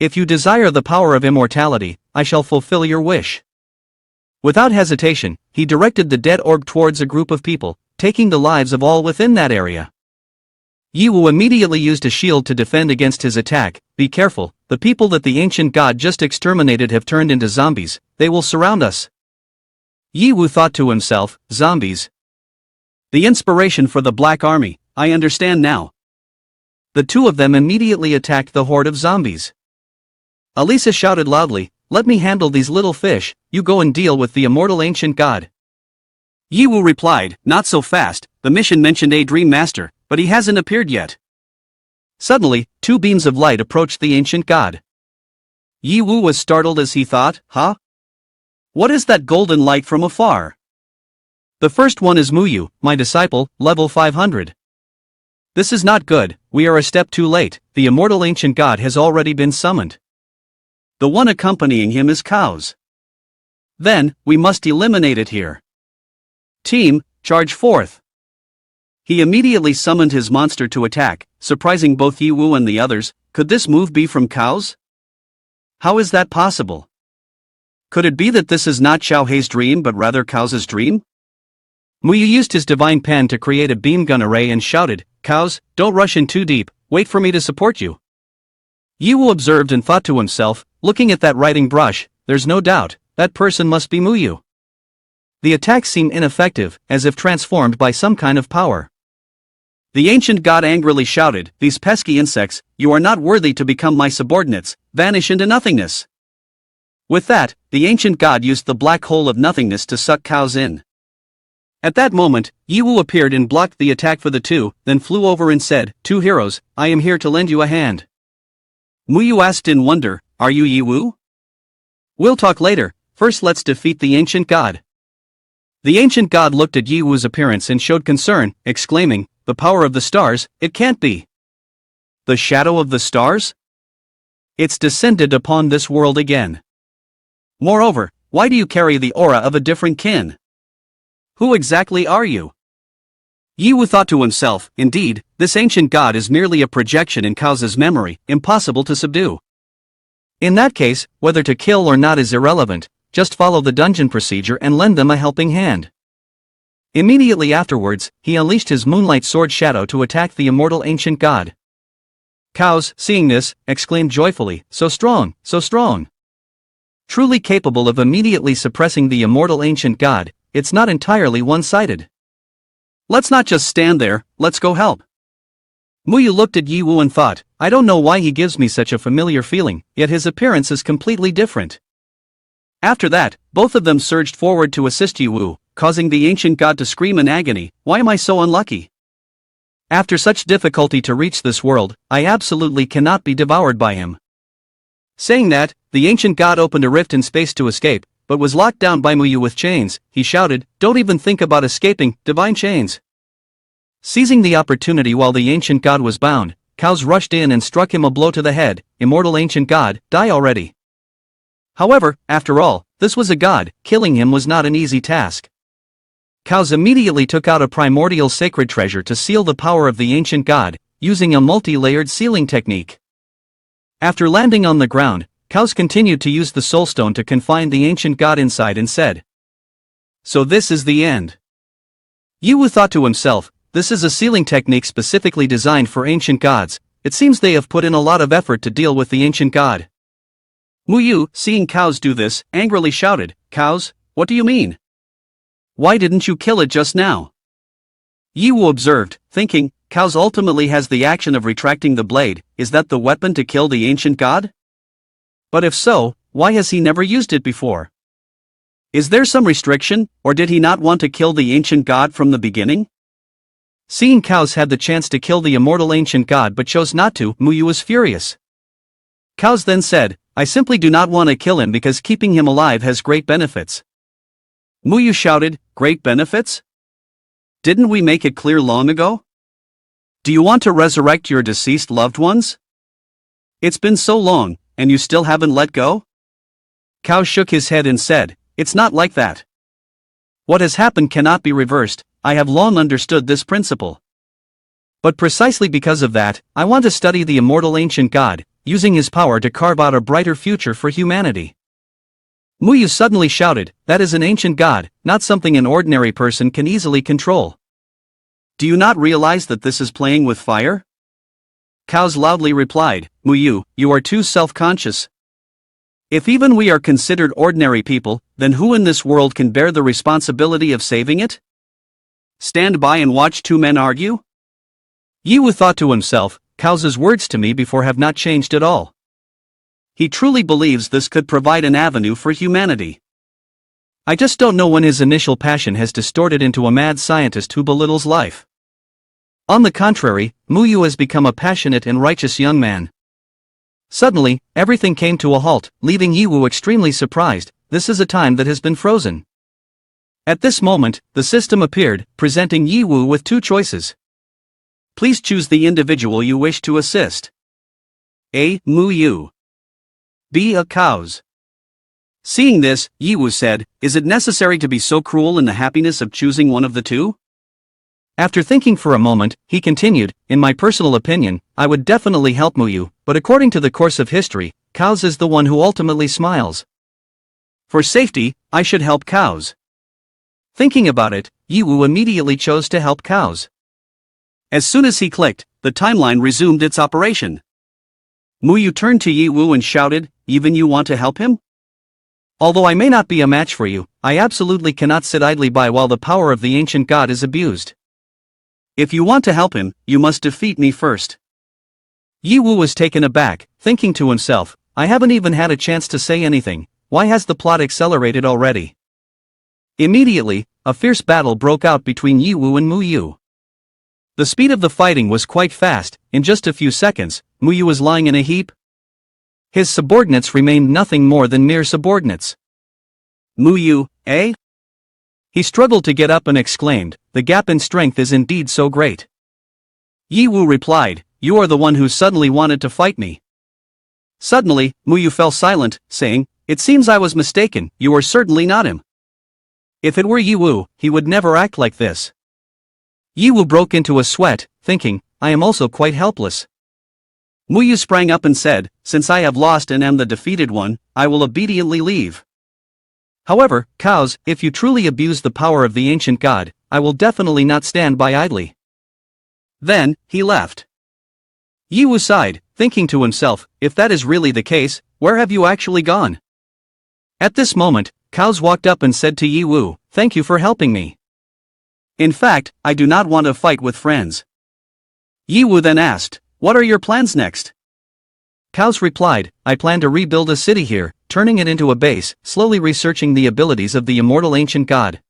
If you desire the power of immortality, I shall fulfill your wish." Without hesitation, he directed the dead orb towards a group of people, taking the lives of all within that area. Yi Wu immediately used a shield to defend against his attack. Be careful, the people that the ancient god just exterminated have turned into zombies, they will surround us. Yi Wu thought to himself, zombies. The inspiration for the Black Army, I understand now. The two of them immediately attacked the horde of zombies. Elisa shouted loudly, let me handle these little fish, you go and deal with the immortal ancient god. Yi Wu replied, not so fast, the mission mentioned a dream master, but he hasn't appeared yet. Suddenly, two beams of light approached the ancient god. Yi Wu was startled as he thought, huh? What is that golden light from afar? The first one is Muyu, my disciple, level 500. This is not good, we are a step too late, the immortal ancient god has already been summoned. The one accompanying him is Cows. Then, we must eliminate it here. Team, charge forth. He immediately summoned his monster to attack, surprising both Yi Wu and the others. Could this move be from Cows? How is that possible? Could it be that this is not Xiaohei's dream but rather Cows' dream? Muyu used his divine pen to create a beam gun array and shouted, Cows, don't rush in too deep, wait for me to support you. Yi Wu observed and thought to himself, looking at that writing brush, there's no doubt, that person must be Muyu. The attacks seem ineffective, as if transformed by some kind of power. The ancient god angrily shouted, these pesky insects, you are not worthy to become my subordinates, vanish into nothingness. With that, the ancient god used the black hole of nothingness to suck Cows in. At that moment, Yi Wu appeared and blocked the attack for the two, then flew over and said, two heroes, I am here to lend you a hand. Muyu asked in wonder, are you Yi Wu? We'll talk later, first let's defeat the ancient god. The ancient god looked at Yi Wu's appearance and showed concern, exclaiming, the power of the stars, it can't be. The shadow of the stars? It's descended upon this world again. Moreover, why do you carry the aura of a different kin? Who exactly are you? Yi Wu thought to himself, indeed, this ancient god is merely a projection in Cows' memory, impossible to subdue. In that case, whether to kill or not is irrelevant, just follow the dungeon procedure and lend them a helping hand. Immediately afterwards, he unleashed his moonlight sword shadow to attack the immortal ancient god. Cows, seeing this, exclaimed joyfully, so strong, so strong. Truly capable of immediately suppressing the immortal ancient god, it's not entirely one-sided. Let's not just stand there, let's go help. Muyu looked at Yi Wu and thought, I don't know why he gives me such a familiar feeling, yet his appearance is completely different. After that, both of them surged forward to assist Yi Wu, causing the ancient god to scream in agony, why am I so unlucky? After such difficulty to reach this world, I absolutely cannot be devoured by him. Saying that, the ancient god opened a rift in space to escape, but was locked down by Muyu with chains. He shouted, don't even think about escaping, divine chains. Seizing the opportunity while the ancient god was bound, Cows rushed in and struck him a blow to the head, immortal ancient god, die already. However, after all, this was a god, killing him was not an easy task. Cows immediately took out a primordial sacred treasure to seal the power of the ancient god, using a multi-layered sealing technique. After landing on the ground, Cows continued to use the soul stone to confine the ancient god inside and said, so this is the end. Yi Wu thought to himself, this is a sealing technique specifically designed for ancient gods, it seems they have put in a lot of effort to deal with the ancient god. Muyu, seeing Cows do this, angrily shouted, Cows, what do you mean? Why didn't you kill it just now? Yi Wu observed, thinking, Cows ultimately has the action of retracting the blade, is that the weapon to kill the ancient god? But if so, why has he never used it before? Is there some restriction, or did he not want to kill the ancient god from the beginning? Seeing Cows had the chance to kill the immortal ancient god but chose not to, Muyu was furious. Cows then said, I simply do not want to kill him because keeping him alive has great benefits. Muyu shouted, great benefits? Didn't we make it clear long ago? Do you want to resurrect your deceased loved ones? It's been so long, and you still haven't let go? Cow shook his head and said, it's not like that. What has happened cannot be reversed, I have long understood this principle. But precisely because of that, I want to study the immortal ancient god, using his power to carve out a brighter future for humanity. Muyu suddenly shouted, that is an ancient god, not something an ordinary person can easily control. Do you not realize that this is playing with fire? Cows loudly replied, Muyu, you are too self-conscious. If even we are considered ordinary people, then who in this world can bear the responsibility of saving it? Stand by and watch two men argue? Yiwu thought to himself, Cow's words to me before have not changed at all. He truly believes this could provide an avenue for humanity. I just don't know when his initial passion has distorted into a mad scientist who belittles life. On the contrary, Muyu has become a passionate and righteous young man. Suddenly, everything came to a halt, leaving Yiwu extremely surprised. This is a time that has been frozen. At this moment, the system appeared, presenting Yiwu with two choices. Please choose the individual you wish to assist. A. Muyu. B. A Cows. Seeing this, Yiwu said, is it necessary to be so cruel in the happiness of choosing one of the two? After thinking for a moment, he continued, in my personal opinion, I would definitely help Muyu, but according to the course of history, Cows is the one who ultimately smiles. For safety, I should help Cows. Thinking about it, Yiwu immediately chose to help Cows. As soon as he clicked, the timeline resumed its operation. Muyu turned to Yiwu and shouted, even you want to help him? Although I may not be a match for you, I absolutely cannot sit idly by while the power of the ancient god is abused. If you want to help him, you must defeat me first. Yiwu was taken aback, thinking to himself, I haven't even had a chance to say anything, why has the plot accelerated already? Immediately, a fierce battle broke out between Yiwu and Muyu. The speed of the fighting was quite fast. In just a few seconds, Muyu was lying in a heap. His subordinates remained nothing more than mere subordinates. Muyu, eh? He struggled to get up and exclaimed, the gap in strength is indeed so great. Yiwu replied, you are the one who suddenly wanted to fight me. Suddenly, Muyu fell silent, saying, it seems I was mistaken, you are certainly not him. If it were Yiwu, he would never act like this. Yiwu broke into a sweat, thinking, I am also quite helpless. Muyu sprang up and said, since I have lost and am the defeated one, I will obediently leave. However, Cows, if you truly abuse the power of the ancient god, I will definitely not stand by idly. Then, he left. Yiwu sighed, thinking to himself, if that is really the case, where have you actually gone? At this moment, Cows walked up and said to Yiwu, thank you for helping me. In fact, I do not want to fight with friends. Yiwu then asked, what are your plans next? Cows replied, I plan to rebuild a city here, turning it into a base, slowly researching the abilities of the immortal ancient god.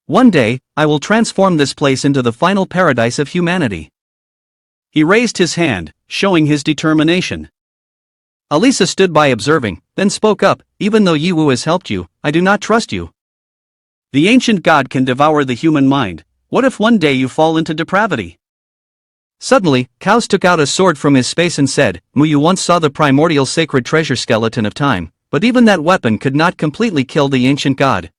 One day, I will transform this place into the final paradise of humanity. He raised his hand, showing his determination. Alisa stood by observing, then spoke up, even though Yiwu has helped you, I do not trust you. The ancient god can devour the human mind. What if one day you fall into depravity? Suddenly, Cows took out a sword from his space and said, Muyu once saw the primordial sacred treasure skeleton of time, but even that weapon could not completely kill the ancient god.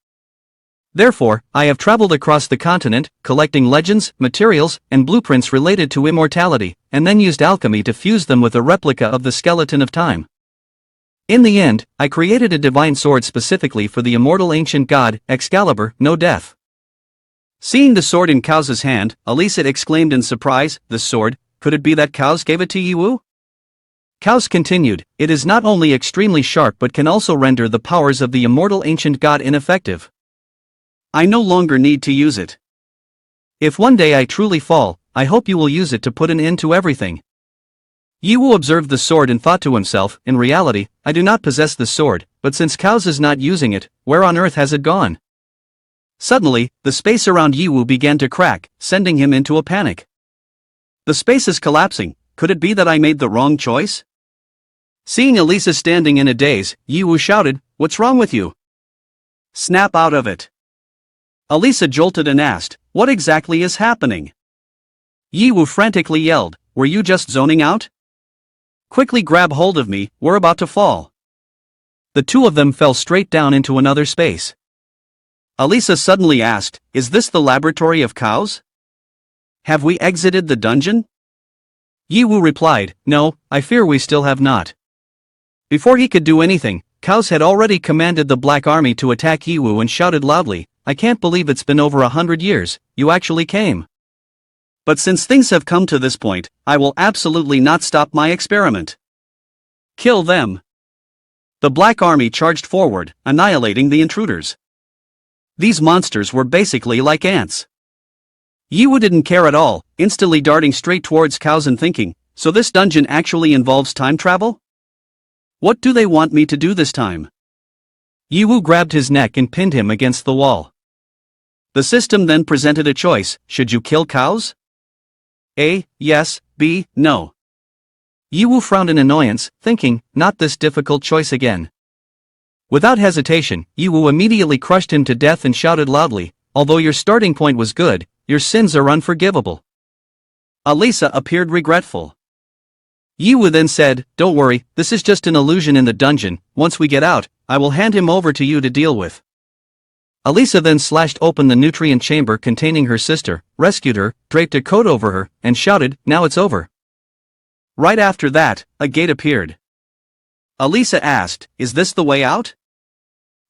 Therefore, I have traveled across the continent, collecting legends, materials, and blueprints related to immortality, and then used alchemy to fuse them with a replica of the skeleton of time. In the end, I created a divine sword specifically for the immortal ancient god, Excalibur, no death. Seeing the sword in Cow's hand, Alisa exclaimed in surprise, the sword, could it be that Cows gave it to Yiwu? Cows continued, it is not only extremely sharp but can also render the powers of the immortal ancient god ineffective. I no longer need to use it. If one day I truly fall, I hope you will use it to put an end to everything. Yiwu observed the sword and thought to himself, in reality, I do not possess the sword, but since Cows is not using it, where on earth has it gone? Suddenly, the space around Yiwu began to crack, sending him into a panic. The space is collapsing, could it be that I made the wrong choice? Seeing Alisa standing in a daze, Yiwu shouted, what's wrong with you? Snap out of it. Alisa jolted and asked, what exactly is happening? Yiwu frantically yelled, were you just zoning out? Quickly grab hold of me, we're about to fall. The two of them fell straight down into another space. Alisa suddenly asked, is this the laboratory of Cows? Have we exited the dungeon? Yiwu replied, no, I fear we still have not. Before he could do anything, Cows had already commanded the Black Army to attack Yiwu and shouted loudly, I can't believe it's been over 100 years, you actually came. But since things have come to this point, I will absolutely not stop my experiment. Kill them. The Black Army charged forward, annihilating the intruders. These monsters were basically like ants. Yiwu didn't care at all, instantly darting straight towards cows and thinking, so this dungeon actually involves time travel? What do they want me to do this time? Yiwu grabbed his neck and pinned him against the wall. The system then presented a choice: should you kill cows? A. Yes. B. No. Yiwu frowned in annoyance, thinking, not this difficult choice again. Without hesitation, Yiwu immediately crushed him to death and shouted loudly, although your starting point was good, your sins are unforgivable. Alisa appeared regretful. Yiwu then said, don't worry, this is just an illusion in the dungeon, once we get out, I will hand him over to you to deal with. Alisa then slashed open the nutrient chamber containing her sister, rescued her, draped a coat over her, and shouted, now it's over. Right after that, a gate appeared. Alisa asked, is this the way out?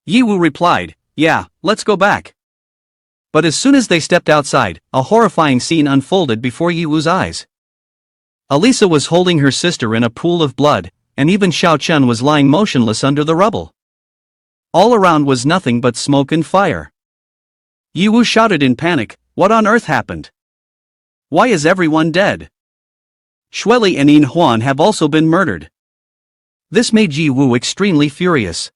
Yiwu replied, yeah, let's go back. But as soon as they stepped outside, a horrifying scene unfolded before Yiwu's eyes. Alisa was holding her sister in a pool of blood, and even Xiao Chen was lying motionless under the rubble. All around was nothing but smoke and fire. Yiwu shouted in panic, what on earth happened? Why is everyone dead? Shueli and Yin Huan have also been murdered. This made Yiwu extremely furious.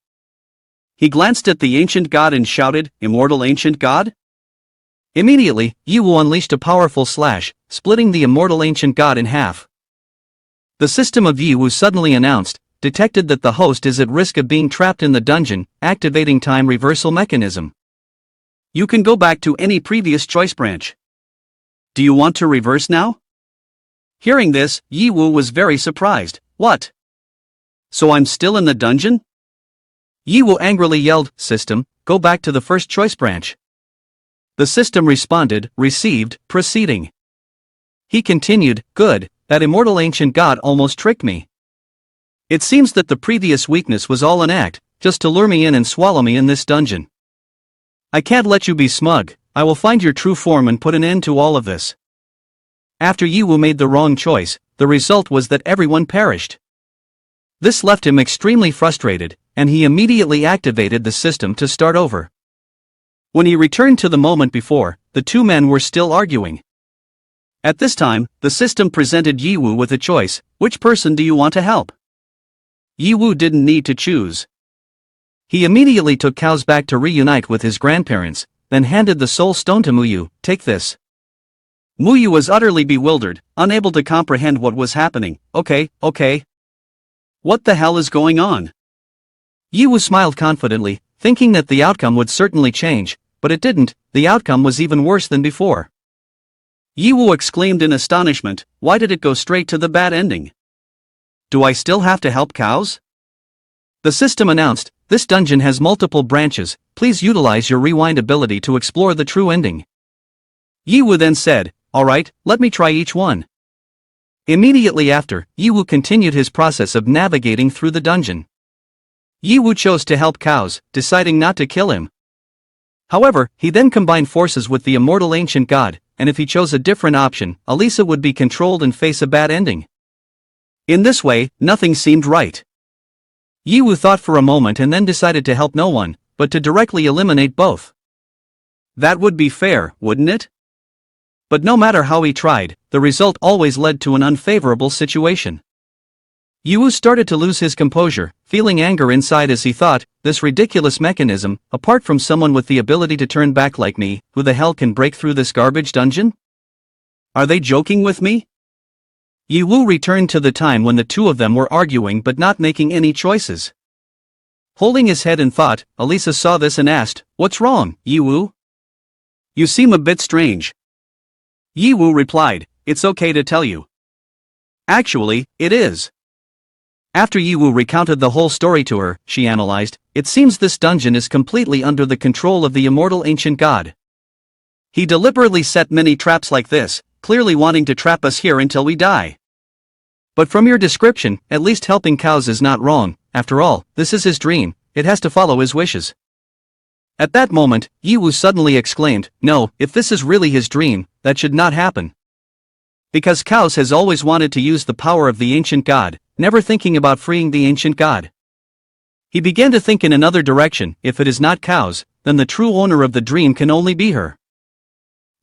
He glanced at the ancient god and shouted, immortal ancient god? Immediately, Yiwu unleashed a powerful slash, splitting the immortal ancient god in half. The system of Yiwu suddenly announced, detected that the host is at risk of being trapped in the dungeon, activating time reversal mechanism. You can go back to any previous choice branch. Do you want to reverse now? Hearing this, Yiwu was very surprised. What? So I'm still in the dungeon? Yiwu angrily yelled, system, go back to the first choice branch. The system responded, received, proceeding. He continued, good, that immortal ancient god almost tricked me. It seems that the previous weakness was all an act, just to lure me in and swallow me in this dungeon. I can't let you be smug, I will find your true form and put an end to all of this. After Yiwu made the wrong choice, the result was that everyone perished. This left him extremely frustrated, and he immediately activated the system to start over. When he returned to the moment before, the two men were still arguing. At this time, the system presented Yiwu with a choice: which person do you want to help? Yiwu didn't need to choose. He immediately took cows back to reunite with his grandparents, then handed the soul stone to Muyu, take this. Muyu was utterly bewildered, unable to comprehend what was happening. Okay. What the hell is going on? Yiwu smiled confidently, thinking that the outcome would certainly change, but it didn't, the outcome was even worse than before. Yiwu exclaimed in astonishment, why did it go straight to the bad ending? Do I still have to help cows? The system announced, this dungeon has multiple branches, please utilize your rewind ability to explore the true ending. Yiwu then said, alright, let me try each one. Immediately after, Yiwu continued his process of navigating through the dungeon. Yiwu chose to help cows, deciding not to kill him. However, he then combined forces with the immortal ancient god, and if he chose a different option, Alisa would be controlled and face a bad ending. In this way, nothing seemed right. Yiwu thought for a moment and then decided to help no one, but to directly eliminate both. That would be fair, wouldn't it? But no matter how he tried, the result always led to an unfavorable situation. Yiwu started to lose his composure, feeling anger inside as he thought, this ridiculous mechanism, apart from someone with the ability to turn back like me, who the hell can break through this garbage dungeon? Are they joking with me? Yiwu returned to the time when the two of them were arguing but not making any choices. Holding his head in thought, Alisa saw this and asked, what's wrong, Yiwu? You seem a bit strange. Yiwu replied, it's okay to tell you. Actually, it is. After Yiwu recounted the whole story to her, she analyzed, it seems this dungeon is completely under the control of the immortal ancient god. He deliberately set many traps like this, clearly wanting to trap us here until we die. But from your description, at least helping cows is not wrong, after all, this is his dream, it has to follow his wishes. At that moment, Yiwu suddenly exclaimed, no, if this is really his dream, that should not happen. Because Chaos has always wanted to use the power of the ancient god, never thinking about freeing the ancient god. He began to think in another direction. If it is not Chaos, then the true owner of the dream can only be her.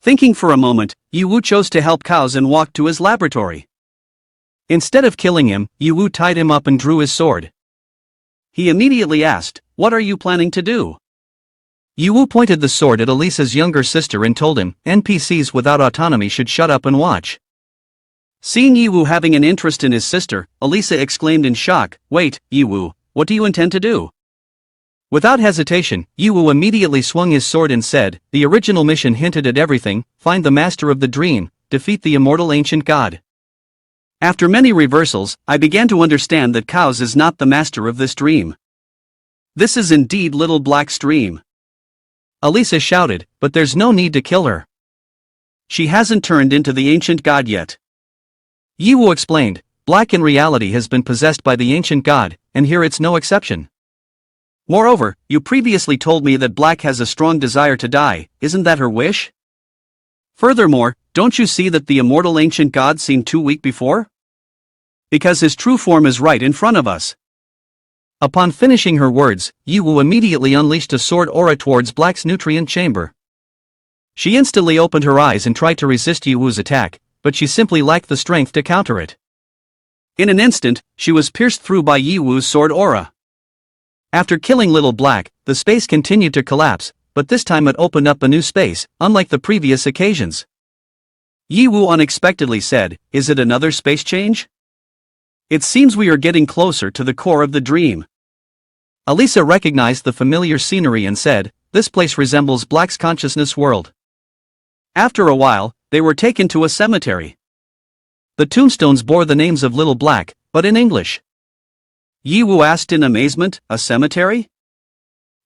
Thinking for a moment, Yiwu chose to help Chaos and walked to his laboratory. Instead of killing him, Yiwu tied him up and drew his sword. He immediately asked, "What are you planning to do?" Yiwu pointed the sword at Elisa's younger sister and told him, "NPCs without autonomy should shut up and watch." Seeing Yiwu having an interest in his sister, Elisa exclaimed in shock, "Wait, Yiwu, what do you intend to do?" Without hesitation, Yiwu immediately swung his sword and said, "The original mission hinted at everything: find the master of the dream, defeat the immortal ancient god." After many reversals, I began to understand that Chaos is not the master of this dream. This is indeed Little Black's dream. Elisa shouted, "But there's no need to kill her. She hasn't turned into the ancient god yet." Yiwu explained, "Black in reality has been possessed by the ancient god, and here it's no exception. Moreover, you previously told me that Black has a strong desire to die, isn't that her wish? Furthermore, don't you see that the immortal ancient god seemed too weak before? Because his true form is right in front of us." Upon finishing her words, Yiwu immediately unleashed a sword aura towards Black's nutrient chamber. She instantly opened her eyes and tried to resist Yiwu's attack, but she simply lacked the strength to counter it. In an instant, she was pierced through by Yiwu's sword aura. After killing Little Black, the space continued to collapse, but this time it opened up a new space, unlike the previous occasions. Yiwu unexpectedly said, "Is it another space change? It seems we are getting closer to the core of the dream." Elisa recognized the familiar scenery and said, "This place resembles Black's consciousness world." After a while, they were taken to a cemetery. The tombstones bore the names of Little Black, but in English. Yiwu asked in amazement, "A cemetery?"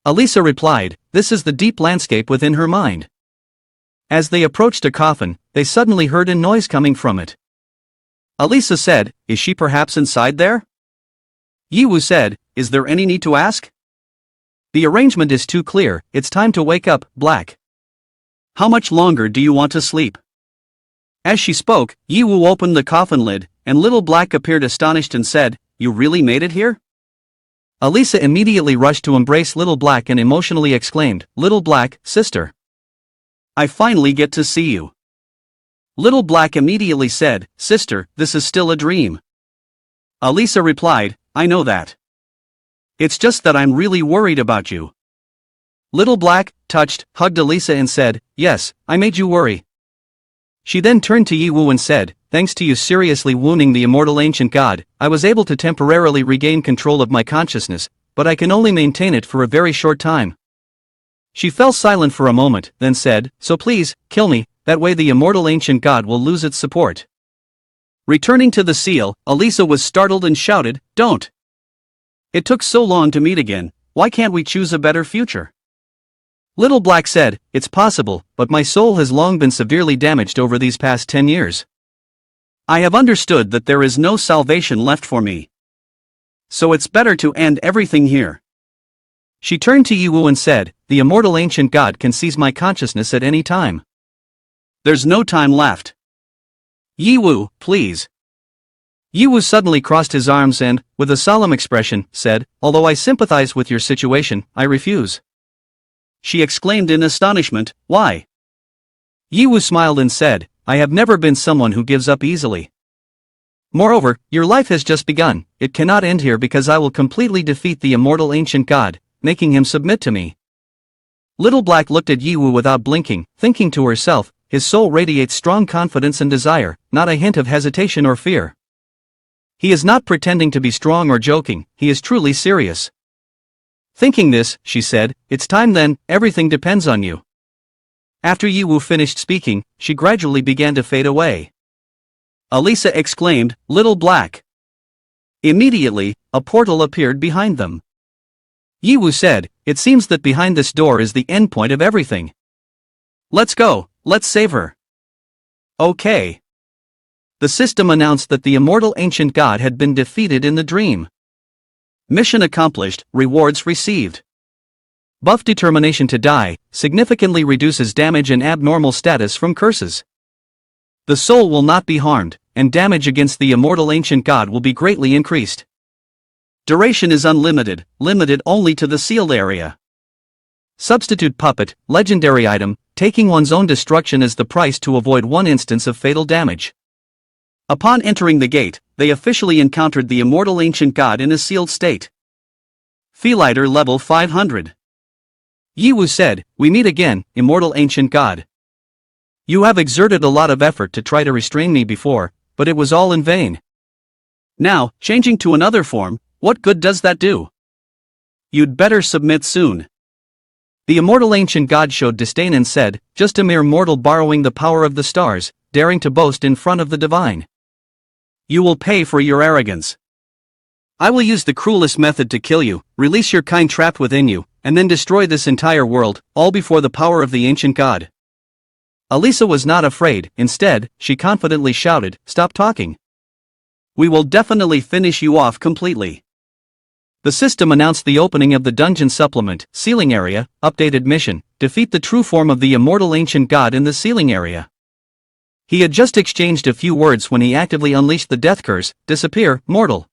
Elisa replied, "This is the deep landscape within her mind." As they approached a coffin, they suddenly heard a noise coming from it. Elisa said, "Is she perhaps inside there?" Yiwu said, "Is there any need to ask? The arrangement is too clear. It's time to wake up, Black. How much longer do you want to sleep?" As she spoke, Yiwu opened the coffin lid, and Little Black appeared astonished and said, "You really made it here?" Elisa immediately rushed to embrace Little Black and emotionally exclaimed, "Little Black, sister. I finally get to see you." Little Black immediately said, "Sister, this is still a dream." Elisa replied, "I know that. It's just that I'm really worried about you." Little Black, touched, hugged Elisa and said, "Yes, I made you worry." She then turned to Yiwu and said, "Thanks to you seriously wounding the immortal ancient god, I was able to temporarily regain control of my consciousness, but I can only maintain it for a very short time." She fell silent for a moment, then said, "So please, kill me, that way the immortal ancient god will lose its support." Returning to the seal, Elisa was startled and shouted, "Don't! It took so long to meet again, why can't we choose a better future?" Little Black said, "It's possible, but my soul has long been severely damaged over these past 10 years. I have understood that there is no salvation left for me. So it's better to end everything here." She turned to Yiwu and said, "The immortal ancient god can seize my consciousness at any time. There's no time left. Yiwu, please." Yiwu suddenly crossed his arms and, with a solemn expression, said, "Although I sympathize with your situation, I refuse." She exclaimed in astonishment, "Why?" Yiwu smiled and said, "I have never been someone who gives up easily. Moreover, your life has just begun, it cannot end here because I will completely defeat the immortal ancient god, making him submit to me." Little Black looked at Yiwu without blinking, thinking to herself, "His soul radiates strong confidence and desire, not a hint of hesitation or fear. He is not pretending to be strong or joking, he is truly serious." Thinking this, she said, "It's time then, everything depends on you." After Yiwu finished speaking, she gradually began to fade away. Elisa exclaimed, "Little Black." Immediately, a portal appeared behind them. Yiwu said, "It seems that behind this door is the endpoint of everything. Let's go, let's save her." Okay. The system announced that the immortal ancient god had been defeated in the dream. Mission accomplished, rewards received. Buff determination to die, significantly reduces damage and abnormal status from curses. The soul will not be harmed, and damage against the immortal ancient god will be greatly increased. Duration is unlimited, limited only to the sealed area. Substitute puppet, legendary item, taking one's own destruction as the price to avoid one instance of fatal damage. Upon entering the gate, they officially encountered the immortal ancient god in a sealed state. Feelighter level 500. Yiwu said, "We meet again, immortal ancient god. You have exerted a lot of effort to try to restrain me before, but it was all in vain. Now, changing to another form, what good does that do? You'd better submit soon." The immortal ancient god showed disdain and said, "Just a mere mortal borrowing the power of the stars, daring to boast in front of the divine. You will pay for your arrogance. I will use the cruelest method to kill you, release your kind trapped within you, and then destroy this entire world, all before the power of the ancient god." Alisa was not afraid. Instead, she confidently shouted, "Stop talking. We will definitely finish you off completely." The system announced the opening of the dungeon supplement, ceiling area, updated mission, defeat the true form of the immortal ancient god in the ceiling area. He had just exchanged a few words when he actively unleashed the death curse, disappear, mortal.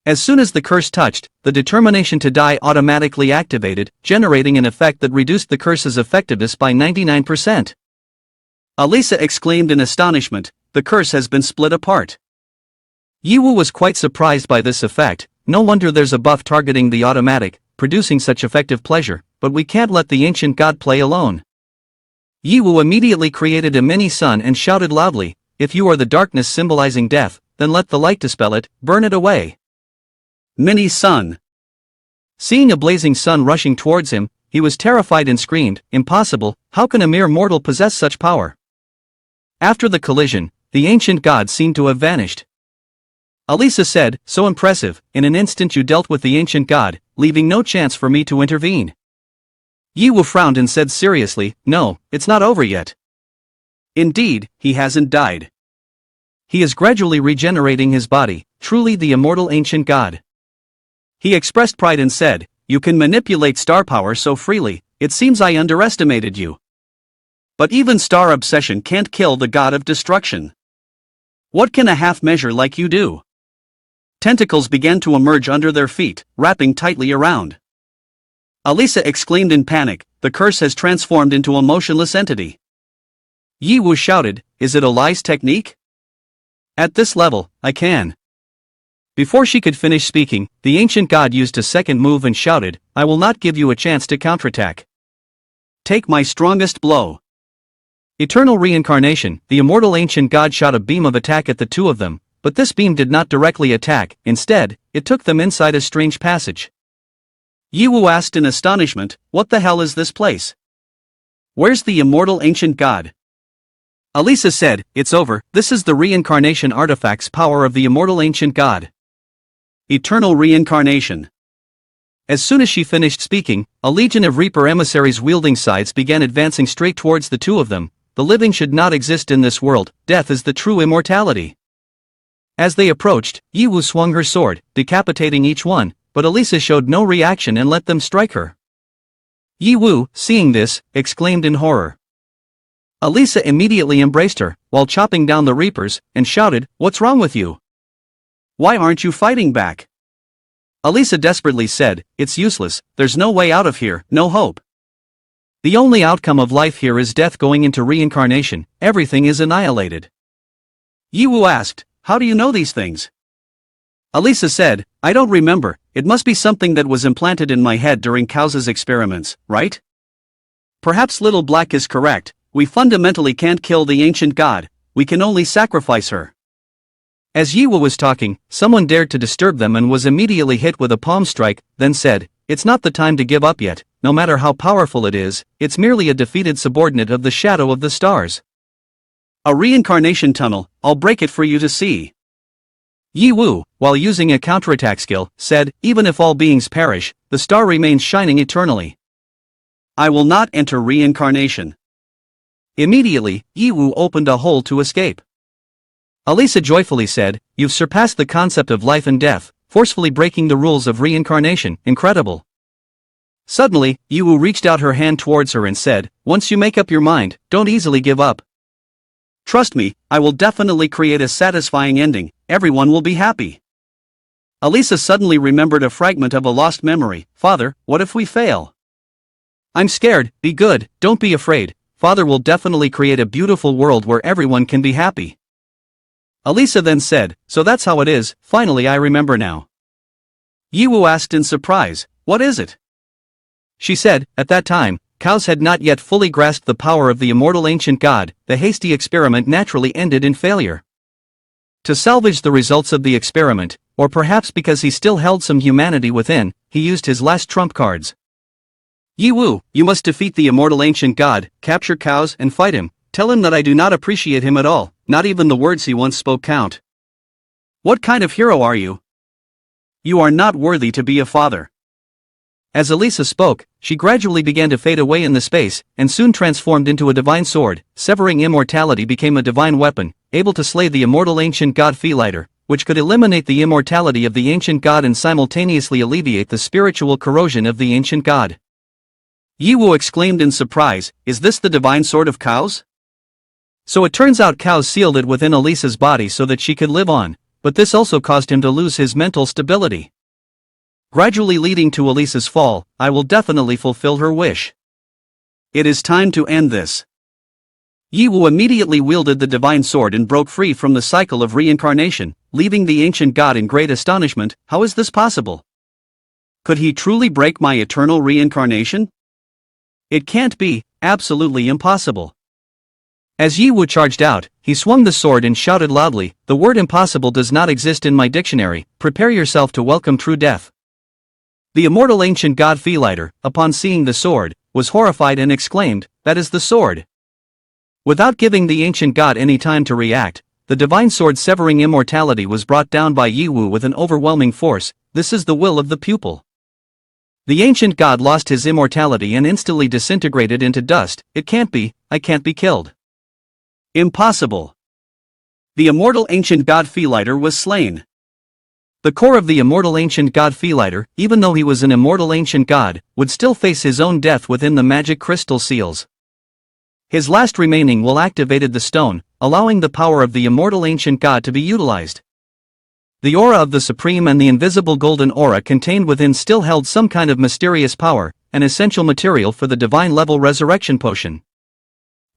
As soon as the curse touched, the determination to die automatically activated, generating an effect that reduced the curse's effectiveness by 99%. Alisa exclaimed in astonishment, "The curse has been split apart." Yiwu was quite surprised by this effect. "No wonder there's a buff targeting the automatic, producing such effective pleasure, but we can't let the ancient god play alone." Yiwu immediately created a mini-sun and shouted loudly, "If you are the darkness symbolizing death, then let the light dispel it, burn it away." Mini-sun. Seeing a blazing sun rushing towards him, he was terrified and screamed, "Impossible, how can a mere mortal possess such power?" After the collision, the ancient god seemed to have vanished. Alisa said, "So impressive, in an instant you dealt with the ancient god, leaving no chance for me to intervene." Yiwu frowned and said seriously, "No, it's not over yet. Indeed, he hasn't died. He is gradually regenerating his body, truly the immortal ancient god." He expressed pride and said, "You can manipulate star power so freely, it seems I underestimated you. But even star obsession can't kill the god of destruction. What can a half-measure like you do?" Tentacles began to emerge under their feet, wrapping tightly around. Alisa exclaimed in panic, "The curse has transformed into a motionless entity." Yiwu shouted, "Is it a lies technique? At this level, I can." Before she could finish speaking, the ancient god used a second move and shouted, "I will not give you a chance to counterattack. Take my strongest blow." Eternal reincarnation, the immortal ancient god shot a beam of attack at the two of them, but this beam did not directly attack. Instead, it took them inside a strange passage. Yiwu asked in astonishment, "What the hell is this place? Where's the immortal ancient god?" Alisa said, "It's over, this is the reincarnation artifact's power of the immortal ancient god. Eternal reincarnation." As soon as she finished speaking, a legion of Reaper emissaries wielding scythes began advancing straight towards the two of them. The living should not exist in this world, death is the true immortality. As they approached, Yiwu swung her sword, decapitating each one, but Alisa showed no reaction and let them strike her. Yiwu, seeing this, exclaimed in horror. Alisa immediately embraced her, while chopping down the Reapers, and shouted, "What's wrong with you? Why aren't you fighting back?" Alisa desperately said, "It's useless, there's no way out of here, no hope. The only outcome of life here is death going into reincarnation, everything is annihilated." Yiwu asked, "How do you know these things?" Alisa said, "I don't remember, it must be something that was implanted in my head during Kao's experiments, right? Perhaps Little Black is correct, we fundamentally can't kill the ancient god, we can only sacrifice her." As Yiwu was talking, someone dared to disturb them and was immediately hit with a palm strike, then said, "It's not the time to give up yet, no matter how powerful it is, it's merely a defeated subordinate of the shadow of the stars. A reincarnation tunnel, I'll break it for you to see." Yiwu, while using a counterattack skill, said, "Even if all beings perish, the star remains shining eternally. I will not enter reincarnation." Immediately, Yiwu opened a hole to escape. Alisa joyfully said, "You've surpassed the concept of life and death, forcefully breaking the rules of reincarnation, incredible." Suddenly, Yiwu reached out her hand towards her and said, "Once you make up your mind, don't easily give up. Trust me, I will definitely create a satisfying ending, everyone will be happy. Elisa suddenly remembered a fragment of a lost memory. Father, what if we fail? I'm scared, be good, don't be afraid, Father will definitely create a beautiful world where everyone can be happy. Elisa then said, so that's how it is, finally I remember now. Yiwu asked in surprise, what is it? She said, at that time, cows had not yet fully grasped the power of the immortal ancient god, the hasty experiment naturally ended in failure. To salvage the results of the experiment, or perhaps because he still held some humanity within, he used his last trump cards. Yiwu, you must defeat the immortal ancient god, capture cows and fight him, tell him that I do not appreciate him at all, not even the words he once spoke count. What kind of hero are you? You are not worthy to be a father. As Elisa spoke, she gradually began to fade away in the space, and soon transformed into a divine sword. Severing immortality became a divine weapon, able to slay the immortal ancient god Feelighter, which could eliminate the immortality of the ancient god and simultaneously alleviate the spiritual corrosion of the ancient god. Yiwu exclaimed in surprise, is this the divine sword of cows? So it turns out cows sealed it within Elisa's body so that she could live on, but this also caused him to lose his mental stability. Gradually leading to Elisa's fall, I will definitely fulfill her wish. It is time to end this. Yiwu immediately wielded the divine sword and broke free from the cycle of reincarnation, leaving the ancient god in great astonishment. How is this possible? Could he truly break my eternal reincarnation? It can't be, absolutely impossible. As Yiwu charged out, he swung the sword and shouted loudly, the word impossible does not exist in my dictionary, prepare yourself to welcome true death. The immortal ancient god Feelighter, upon seeing the sword, was horrified and exclaimed, that is the sword. Without giving the ancient god any time to react, the divine sword severing immortality was brought down by Yiwu with an overwhelming force. This is the will of the pupil. The ancient god lost his immortality and instantly disintegrated into dust. It can't be, I can't be killed. Impossible. The immortal ancient god Feelighter was slain. The core of the immortal ancient god Feelighter, even though he was an immortal ancient god, would still face his own death within the magic crystal seals. His last remaining will activated the stone, allowing the power of the immortal ancient god to be utilized. The aura of the supreme and the invisible golden aura contained within still held some kind of mysterious power, an essential material for the divine level resurrection potion.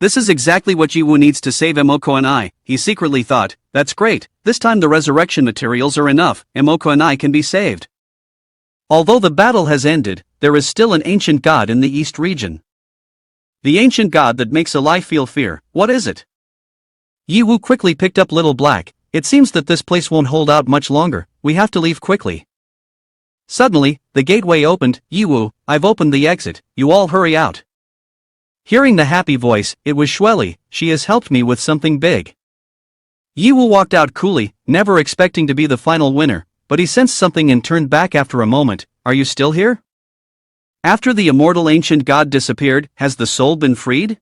This is exactly what Yiwu needs to save Emoko and I, he secretly thought. That's great, this time the resurrection materials are enough, Emoko and I can be saved. Although the battle has ended, there is still an ancient god in the east region. The ancient god that makes a life feel fear, what is it? Yiwu quickly picked up Little Black, it seems that this place won't hold out much longer, we have to leave quickly. Suddenly, the gateway opened. Yiwu, I've opened the exit, you all hurry out. Hearing the happy voice, it was Shueli, she has helped me with something big. Yiwu walked out coolly, never expecting to be the final winner, but he sensed something and turned back after a moment. Are you still here? After the immortal ancient god disappeared, has the soul been freed?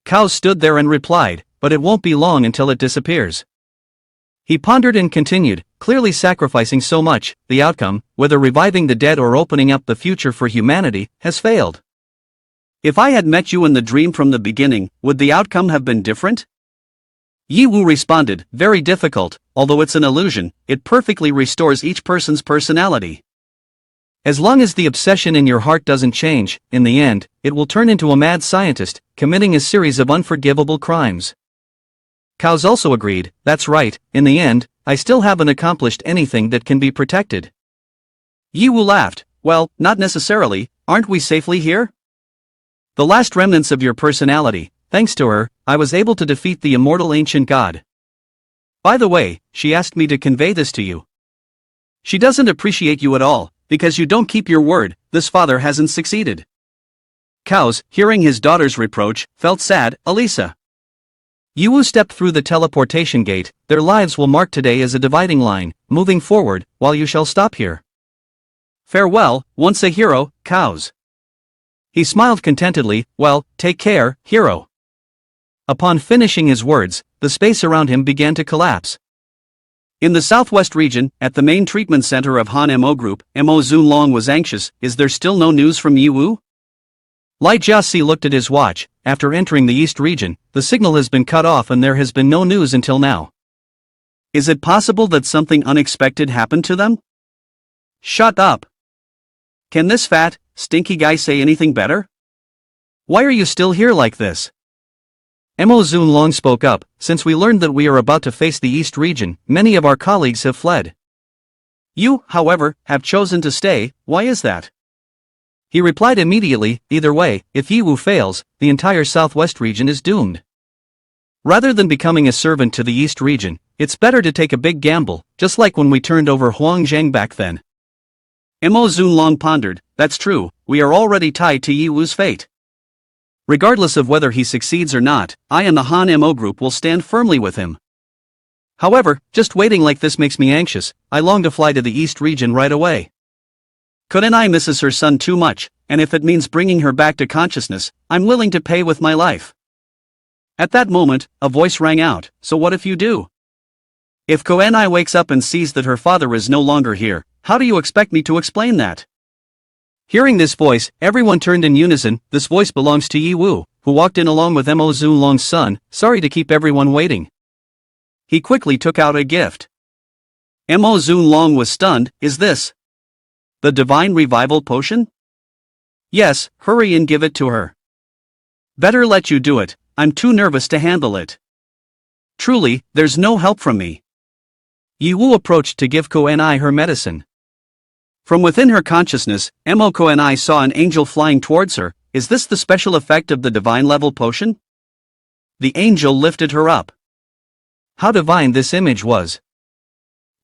Cows stood there and replied, but it won't be long until it disappears. He pondered and continued, clearly sacrificing so much, the outcome, whether reviving the dead or opening up the future for humanity, has failed. If I had met you in the dream from the beginning, would the outcome have been different? Yiwu responded, very difficult, although it's an illusion, it perfectly restores each person's personality. As long as the obsession in your heart doesn't change, in the end, it will turn into a mad scientist, committing a series of unforgivable crimes. Cows also agreed, that's right, in the end, I still haven't accomplished anything that can be protected. Yiwu laughed, well, not necessarily, aren't we safely here? The last remnants of your personality, thanks to her, I was able to defeat the immortal ancient god. By the way, she asked me to convey this to you. She doesn't appreciate you at all, because you don't keep your word, this father hasn't succeeded. Cows, hearing his daughter's reproach, felt sad. Elisa. Yiwu stepped through the teleportation gate, their lives will mark today as a dividing line, moving forward, while you shall stop here. Farewell, once a hero, cows. He smiled contentedly, well, take care, hero. Upon finishing his words, the space around him began to collapse. In the southwest region, at the main treatment center of Han Mo Group, Mo Zunlong was anxious, is there still no news from Yiwu? Lai Jiasi looked at his watch. After entering the East region, the signal has been cut off and there has been no news until now. Is it possible that something unexpected happened to them? Shut up. Can this fat, stinky guy say anything better? Why are you still here like this? Mo Zunlong spoke up. Since we learned that we are about to face the East region, many of our colleagues have fled. You, however, have chosen to stay. Why is that? He replied immediately, either way, if Yiwu fails, the entire southwest region is doomed. Rather than becoming a servant to the East region, it's better to take a big gamble, just like when we turned over Huangzhang back then. Mo Zunlong pondered, that's true, we are already tied to Yiwu's fate. Regardless of whether he succeeds or not, I and the Han Mo group will stand firmly with him. However, just waiting like this makes me anxious. I long to fly to the East region right away. Kurenai misses her son too much, and if it means bringing her back to consciousness, I'm willing to pay with my life. At that moment, a voice rang out, so what if you do? If Kurenai wakes up and sees that her father is no longer here, how do you expect me to explain that? Hearing this voice, everyone turned in unison. This voice belongs to Yiwu, who walked in along with Mo Zunlong's son. Sorry to keep everyone waiting. He quickly took out a gift. Mo Zunlong was stunned. Is this the divine revival potion? Yes, hurry and give it to her. Better let you do it, I'm too nervous to handle it. Truly, there's no help from me. Yiwu approached to give Kurenai her medicine. From within her consciousness, Mo Kurenai saw an angel flying towards her. Is this the special effect of the divine level potion? The angel lifted her up. How divine this image was.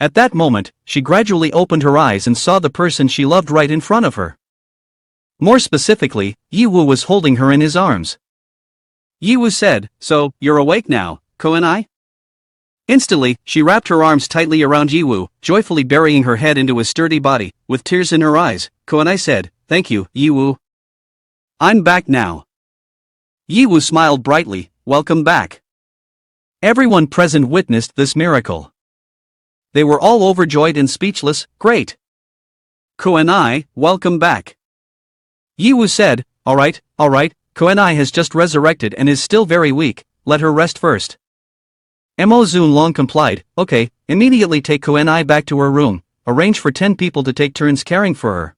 At that moment, she gradually opened her eyes and saw the person she loved right in front of her. More specifically, Yiwu was holding her in his arms. Yiwu said, so, you're awake now, Kurenai? Instantly, she wrapped her arms tightly around Yiwu, joyfully burying her head into his sturdy body. With tears in her eyes, Kurenai said, thank you, Yiwu. I'm back now. Yiwu smiled brightly, welcome back. Everyone present witnessed this miracle. They were all overjoyed and speechless. Great. Kurenai, welcome back. Yiwu said, alright, Kurenai has just resurrected and is still very weak, let her rest first. Mo Zunlong complied, okay, immediately take Kurenai back to her room, arrange for 10 people to take turns caring for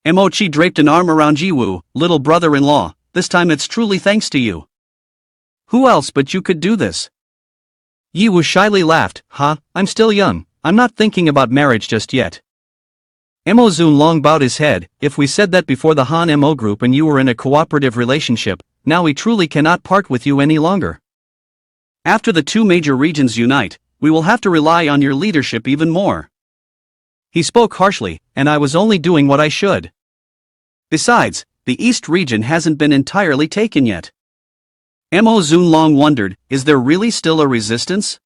her. Mo Chi draped an arm around Yiwu, little brother-in-law, this time it's truly thanks to you. Who else but you could do this? Yiwu shyly laughed, I'm still young, I'm not thinking about marriage just yet. Mo Zunlong bowed his head, if we said that before the Han Mo group and you were in a cooperative relationship, now we truly cannot part with you any longer. After the two major regions unite, we will have to rely on your leadership even more. He spoke harshly, and I was only doing what I should. Besides, the East region hasn't been entirely taken yet. Mo Zunlong wondered, is there really still a resistance?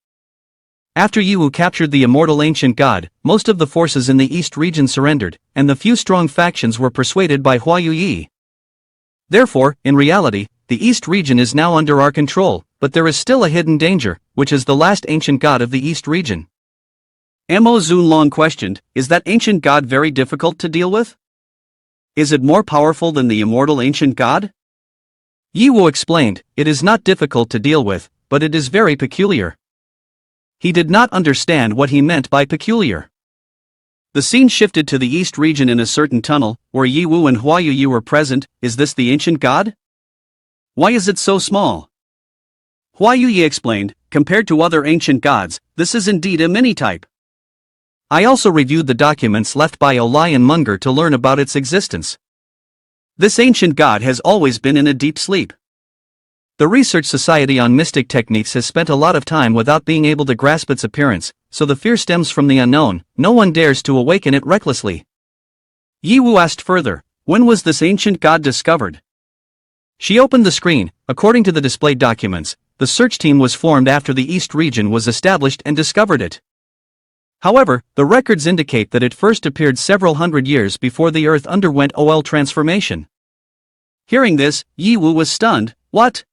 After Yiwu captured the immortal ancient god, most of the forces in the East region surrendered, and the few strong factions were persuaded by Hua Yuyi. Therefore, in reality, the East region is now under our control, but there is still a hidden danger, which is the last ancient god of the East region. Mo Zunlong questioned, is that ancient god very difficult to deal with? Is it more powerful than the immortal ancient god? Yiwu explained, it is not difficult to deal with, but it is very peculiar. He did not understand what he meant by peculiar. The scene shifted to the East region in a certain tunnel, where Yiwu and Hua Yuyi were present. Is this the ancient god? Why is it so small? Hua Yuyi explained, compared to other ancient gods, this is indeed a mini-type. I also reviewed the documents left by Olai and Munger to learn about its existence. This ancient god has always been in a deep sleep. The Research Society on Mystic Techniques has spent a lot of time without being able to grasp its appearance, so the fear stems from the unknown. No one dares to awaken it recklessly. Yiwu asked further, when was this ancient god discovered? She opened the screen. According to the displayed documents, the search team was formed after the East region was established and discovered it. However, the records indicate that it first appeared several hundred years before the Earth underwent OL transformation. Hearing this, Yiwu was stunned. What?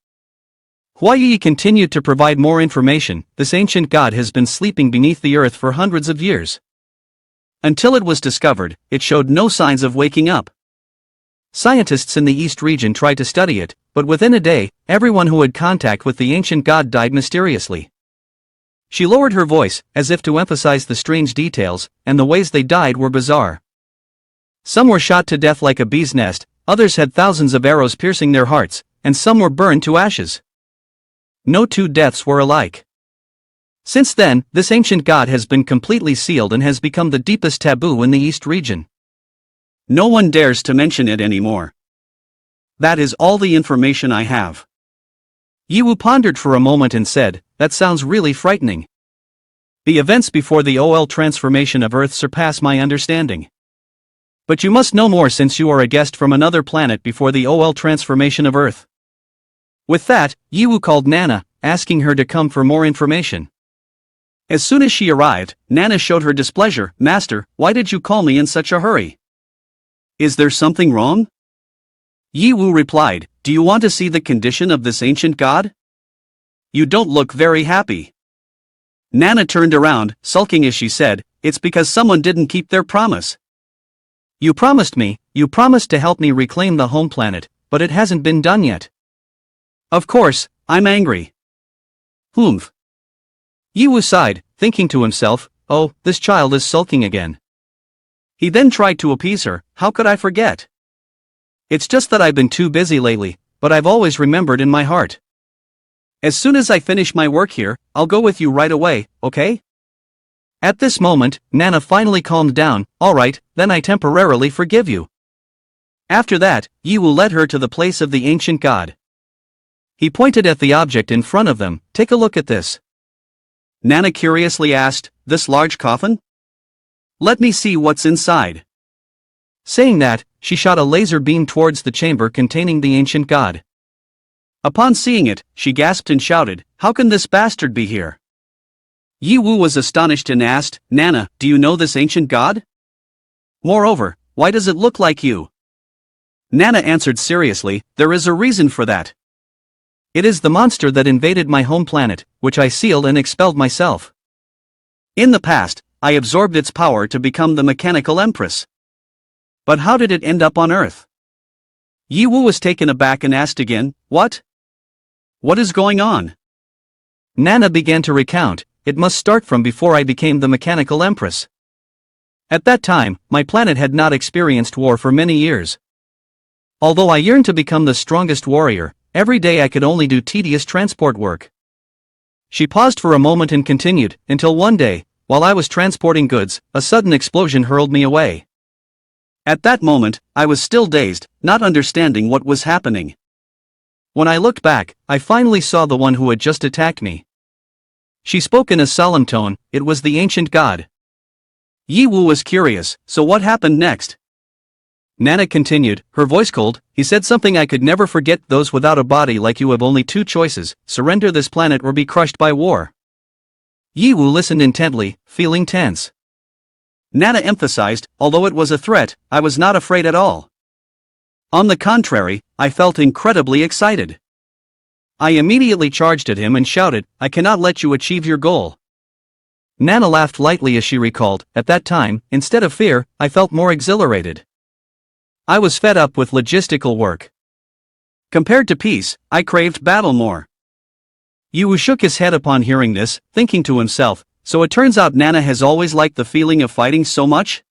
Hua Yi continued to provide more information. This ancient god has been sleeping beneath the Earth for hundreds of years. Until it was discovered, it showed no signs of waking up. Scientists in the East region tried to study it, but within a day, everyone who had contact with the ancient god died mysteriously. She lowered her voice, as if to emphasize the strange details, and the ways they died were bizarre. Some were shot to death like a bee's nest, others had thousands of arrows piercing their hearts, and some were burned to ashes. No two deaths were alike. Since then, this ancient god has been completely sealed and has become the deepest taboo in the East region. No one dares to mention it anymore. That is all the information I have. Yiwu pondered for a moment and said, "That sounds really frightening. The events before the OL transformation of Earth surpass my understanding. But you must know more since you are a guest from another planet before the OL transformation of Earth." With that, Yiwu called Nana, asking her to come for more information. As soon as she arrived, Nana showed her displeasure. "Master, why did you call me in such a hurry? Is there something wrong?" Yiwu replied, "Do you want to see the condition of this ancient god? You don't look very happy." Nana turned around, sulking as she said, "It's because someone didn't keep their promise. You promised to help me reclaim the home planet, but it hasn't been done yet. Of course, I'm angry." Humph. Yiwu sighed, thinking to himself, "Oh, this child is sulking again." He then tried to appease her. "How could I forget? It's just that I've been too busy lately, but I've always remembered in my heart. As soon as I finish my work here, I'll go with you right away, okay?" At this moment, Nana finally calmed down. "All right, then I temporarily forgive you." After that, Yiwu led her to the place of the ancient god. He pointed at the object in front of them. "Take a look at this." Nana curiously asked, "This large coffin? Let me see what's inside." Saying that, she shot a laser beam towards the chamber containing the ancient god. Upon seeing it, she gasped and shouted, "How can this bastard be here?" Yiwu was astonished and asked, "Nana, do you know this ancient god? Moreover, why does it look like you?" Nana answered seriously, "There is a reason for that. It is the monster that invaded my home planet, which I sealed and expelled myself. In the past, I absorbed its power to become the mechanical empress. But how did it end up on Earth?" Yiwu was taken aback and asked again, "What? What is going on?" Nana began to recount. "It must start from before I became the mechanical empress. At that time, my planet had not experienced war for many years. Although I yearned to become the strongest warrior, every day I could only do tedious transport work." She paused for a moment and continued, "Until one day, while I was transporting goods, a sudden explosion hurled me away. At that moment, I was still dazed, not understanding what was happening. When I looked back, I finally saw the one who had just attacked me." She spoke in a solemn tone. "It was the ancient god." Yiwu was curious, "So what happened next?" Nana continued, her voice cold. "He said something I could never forget. Those without a body like you have only two choices: surrender this planet or be crushed by war." Yiwu listened intently, feeling tense. Nana emphasized, "Although it was a threat, I was not afraid at all. On the contrary, I felt incredibly excited. I immediately charged at him and shouted, 'I cannot let you achieve your goal.'" Nana laughed lightly as she recalled, "At that time, instead of fear, I felt more exhilarated. I was fed up with logistical work. Compared to peace, I craved battle more." Yiwu shook his head upon hearing this, thinking to himself, "So it turns out Nana has always liked the feeling of fighting so much?"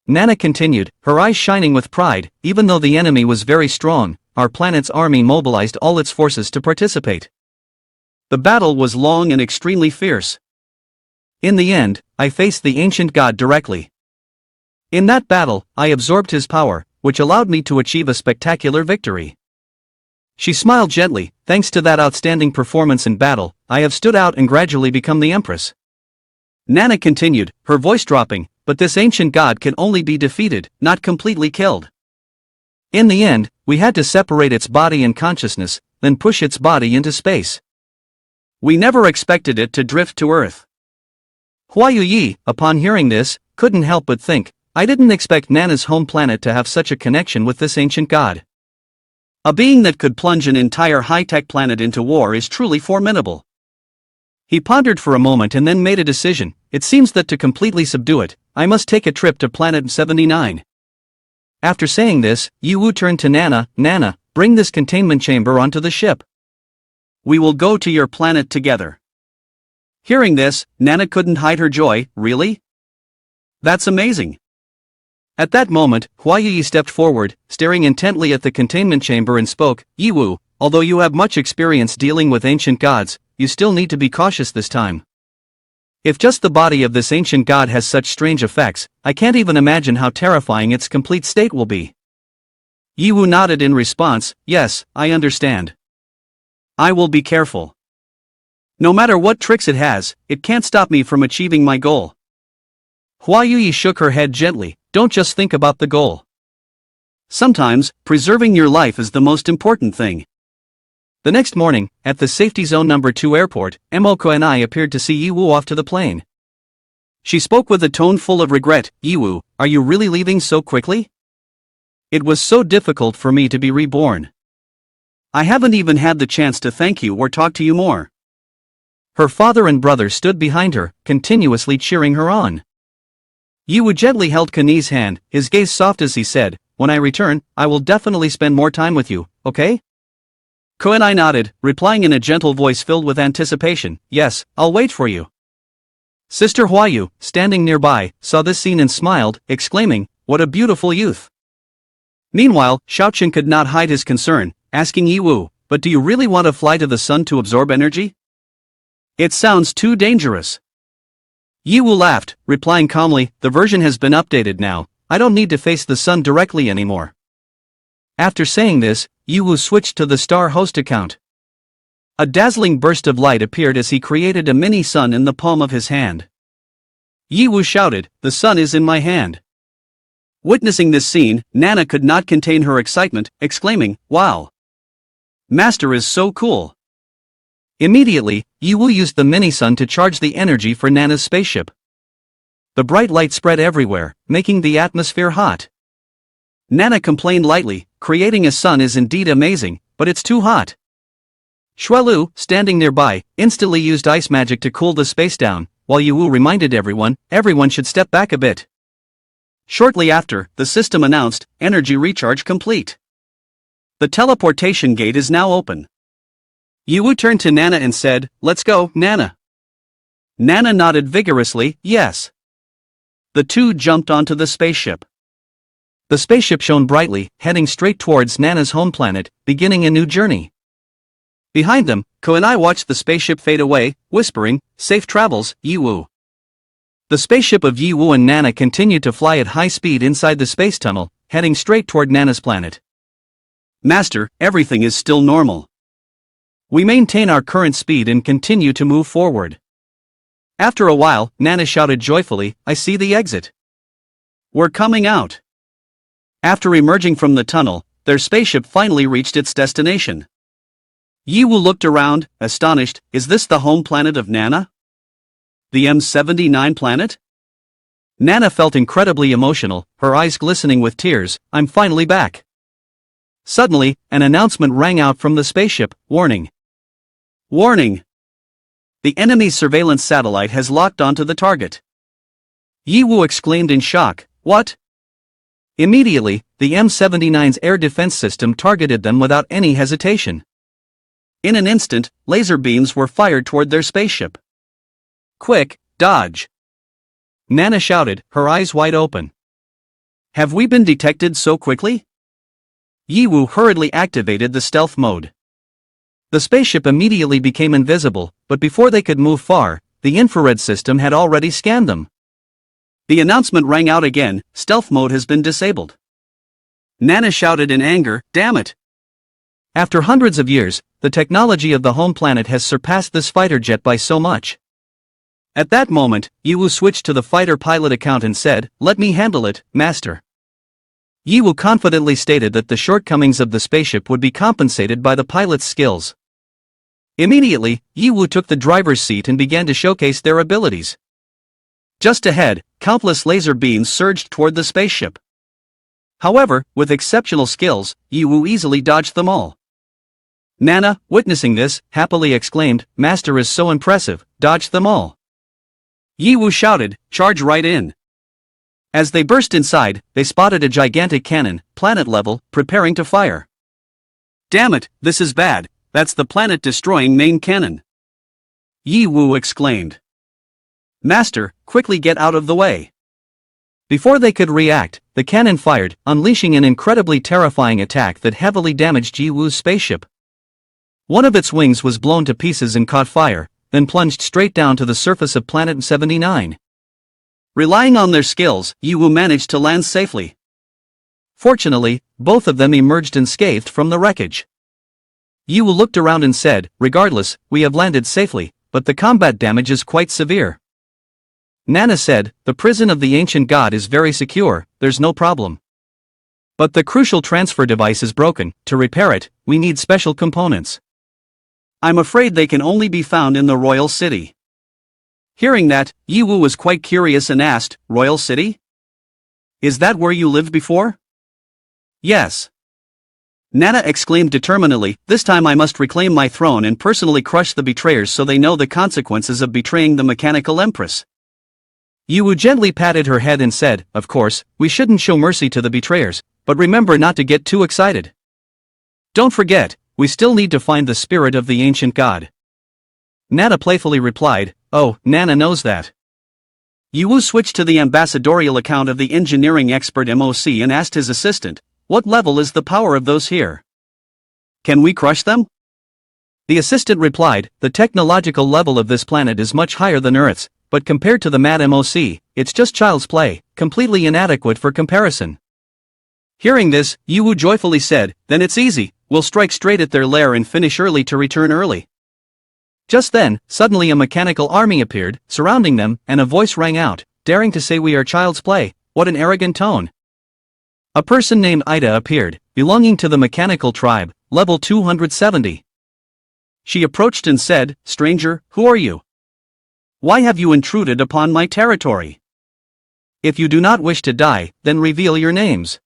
Nana continued, her eyes shining with pride. "Even though the enemy was very strong, our planet's army mobilized all its forces to participate. The battle was long and extremely fierce. In the end, I faced the ancient god directly. In that battle, I absorbed his power, which allowed me to achieve a spectacular victory." She smiled gently. "Thanks to that outstanding performance in battle, I have stood out and gradually become the empress." Nana continued, her voice dropping, "But this ancient god can only be defeated, not completely killed. In the end, we had to separate its body and consciousness, then push its body into space. We never expected it to drift to Earth." Huayu Yi, upon hearing this, couldn't help but think, "I didn't expect Nana's home planet to have such a connection with this ancient god. A being that could plunge an entire high-tech planet into war is truly formidable." He pondered for a moment and then made a decision. "It seems that to completely subdue it, I must take a trip to planet 79. After saying this, Yiwu turned to Nana. Nana, bring this containment chamber onto the ship. We will go to your planet together. Hearing this, Nana couldn't hide her joy. Really? That's amazing. At that moment, Huayi stepped forward, staring intently at the containment chamber and spoke, Yiwu, although you have much experience dealing with ancient gods, you still need to be cautious this time. If just the body of this ancient god has such strange effects, I can't even imagine how terrifying its complete state will be. Yiwu nodded in response, yes, I understand. I will be careful. No matter what tricks it has, it can't stop me from achieving my goal. Huayi shook her head gently, don't just think about the goal. Sometimes, preserving your life is the most important thing. The next morning, at the Safety Zone No. 2 airport, Emoko and I appeared to see Yiwu off to the plane. She spoke with a tone full of regret, Yiwu, are you really leaving so quickly? It was so difficult for me to be reborn. I haven't even had the chance to thank you or talk to you more. Her father and brother stood behind her, continuously cheering her on. Yiwu gently held Kani's hand, his gaze soft as he said, when I return, I will definitely spend more time with you, okay? Ko and I nodded, replying in a gentle voice filled with anticipation, yes, I'll wait for you. Sister Huayu, standing nearby, saw this scene and smiled, exclaiming, what a beautiful youth. Meanwhile, Xiaoqun could not hide his concern, asking Yiwu, but do you really want to fly to the sun to absorb energy? It sounds too dangerous. Yiwu laughed, replying calmly, the version has been updated now, I don't need to face the sun directly anymore. After saying this, Yiwu switched to the Star Host account. A dazzling burst of light appeared as he created a mini sun in the palm of his hand. Yiwu shouted, the sun is in my hand. Witnessing this scene, Nana could not contain her excitement, exclaiming, wow. Master is so cool. Immediately, Yiwu used the mini-sun to charge the energy for Nana's spaceship. The bright light spread everywhere, making the atmosphere hot. Nana complained lightly, creating a sun is indeed amazing, but it's too hot. Xuelu, standing nearby, instantly used ice magic to cool the space down, while Yiwu reminded everyone should step back a bit. Shortly after, the system announced, energy recharge complete. The teleportation gate is now open. Yiwu turned to Nana and said, let's go, Nana. Nana nodded vigorously, yes. The two jumped onto the spaceship. The spaceship shone brightly, heading straight towards Nana's home planet, beginning a new journey. Behind them, Ko and I watched the spaceship fade away, whispering, safe travels, Yiwu. The spaceship of Yiwu and Nana continued to fly at high speed inside the space tunnel, heading straight toward Nana's planet. Master, everything is still normal. We maintain our current speed and continue to move forward. After a while, Nana shouted joyfully, I see the exit. We're coming out. After emerging from the tunnel, their spaceship finally reached its destination. Yiwu looked around, astonished, is this the home planet of Nana? The M79 planet? Nana felt incredibly emotional, her eyes glistening with tears, I'm finally back. Suddenly, an announcement rang out from the spaceship, warning. Warning! The enemy's surveillance satellite has locked onto the target. Yiwu exclaimed in shock, what? Immediately, the M79's air defense system targeted them without any hesitation. In an instant, laser beams were fired toward their spaceship. Quick, dodge! Nana shouted, her eyes wide open. Have we been detected so quickly? Yiwu hurriedly activated the stealth mode. The spaceship immediately became invisible, but before they could move far, the infrared system had already scanned them. The announcement rang out again, stealth mode has been disabled. Nana shouted in anger, damn it! After hundreds of years, the technology of the home planet has surpassed this fighter jet by so much. At that moment, Yiwu switched to the fighter pilot account and said, let me handle it, master. Yiwu confidently stated that the shortcomings of the spaceship would be compensated by the pilot's skills. Immediately, Yiwu took the driver's seat and began to showcase their abilities. Just ahead, countless laser beams surged toward the spaceship. However, with exceptional skills, Yiwu easily dodged them all. Nana, witnessing this, happily exclaimed, Master is so impressive, dodged them all. Yiwu shouted, charge right in. As they burst inside, they spotted a gigantic cannon, planet level, preparing to fire. "Damn it, this is bad, that's the planet-destroying main cannon," Yi Wu exclaimed. "Master, quickly get out of the way." Before they could react, the cannon fired, unleashing an incredibly terrifying attack that heavily damaged Yi Wu's spaceship. One of its wings was blown to pieces and caught fire, then plunged straight down to the surface of Planet 79. Relying on their skills, Yi Wu managed to land safely. Fortunately, both of them emerged unscathed from the wreckage. Yi Wu looked around and said, "Regardless, we have landed safely, but the combat damage is quite severe." Nana said, "The prison of the ancient god is very secure, there's no problem. But the crucial transfer device is broken, to repair it, we need special components. I'm afraid they can only be found in the royal city." Hearing that, Yi Wu was quite curious and asked, "Royal city? Is that where you lived before?" "Yes." Nana exclaimed determinedly, "This time I must reclaim my throne and personally crush the betrayers so they know the consequences of betraying the mechanical empress." Yi Wu gently patted her head and said, "Of course, we shouldn't show mercy to the betrayers, but remember not to get too excited. Don't forget, we still need to find the spirit of the ancient god." Nana playfully replied, "Oh, Nana knows that." Yi Wu switched to the ambassadorial account of the engineering expert MOC and asked his assistant, "What level is the power of those here? Can we crush them?" The assistant replied, "The technological level of this planet is much higher than Earth's, but compared to the mad MOC, it's just child's play, completely inadequate for comparison." Hearing this, Yi Wu joyfully said, "Then it's easy, we'll strike straight at their lair and finish early to return early." Just then, suddenly a mechanical army appeared, surrounding them, and a voice rang out, "Daring to say we are child's play, what an arrogant tone." A person named Ida appeared, belonging to the mechanical tribe, level 270. She approached and said, "Stranger, who are you? Why have you intruded upon my territory? If you do not wish to die, then reveal your names."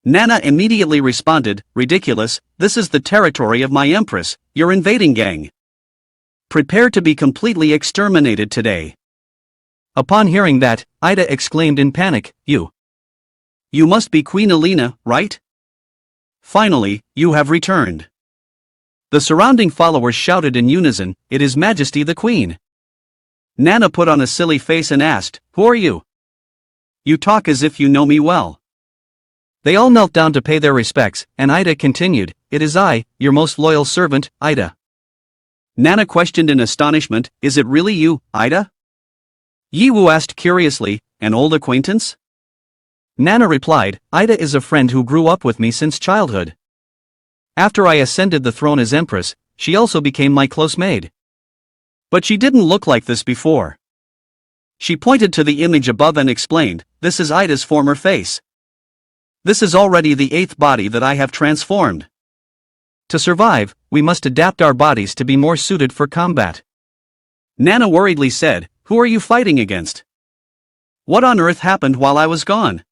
Nana immediately responded, "Ridiculous, this is the territory of my empress, your invading gang. Prepare to be completely exterminated today." Upon hearing that, Ida exclaimed in panic, You must be Queen Alina, right? Finally, you have returned." The surrounding followers shouted in unison, "It is Majesty the Queen." Nana put on a silly face and asked, "Who are you? You talk as if you know me well." They all knelt down to pay their respects, and Ida continued, "It is I, your most loyal servant, Ida." Nana questioned in astonishment, "Is it really you, Ida?" Yi Wu asked curiously, "An old acquaintance?" Nana replied, "Ida is a friend who grew up with me since childhood. After I ascended the throne as empress, she also became my close maid. But she didn't look like this before." She pointed to the image above and explained, "This is Ida's former face. This is already the 8th body that I have transformed. To survive, we must adapt our bodies to be more suited for combat." Nana worriedly said, "Who are you fighting against? What on earth happened while I was gone?"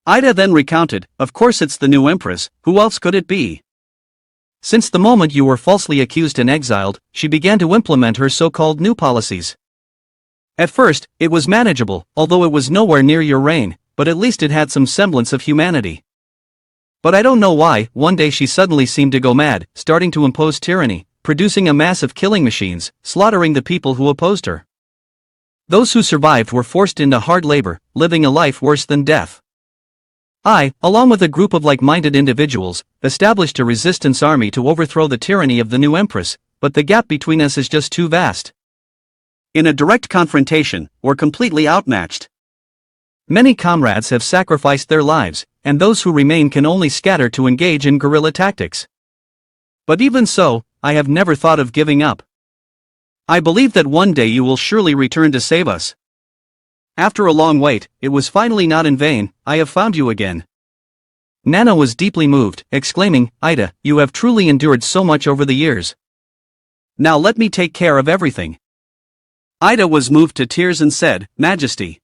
Ida then recounted, "Of course it's the new empress, who else could it be? Since the moment you were falsely accused and exiled, she began to implement her so-called new policies. At first, it was manageable, although it was nowhere near your reign, but at least it had some semblance of humanity. But I don't know why, one day she suddenly seemed to go mad, starting to impose tyranny, producing a mass of killing machines, slaughtering the people who opposed her. Those who survived were forced into hard labor, living a life worse than death. I, along with a group of like-minded individuals, established a resistance army to overthrow the tyranny of the new empress, but the gap between us is just too vast. In a direct confrontation, we're completely outmatched. Many comrades have sacrificed their lives, and those who remain can only scatter to engage in guerrilla tactics. But even so, I have never thought of giving up. I believe that one day you will surely return to save us. After a long wait, it was finally not in vain, I have found you again." Nana was deeply moved, exclaiming, "Ida, you have truly endured so much over the years. Now let me take care of everything." Ida was moved to tears and said, "Majesty."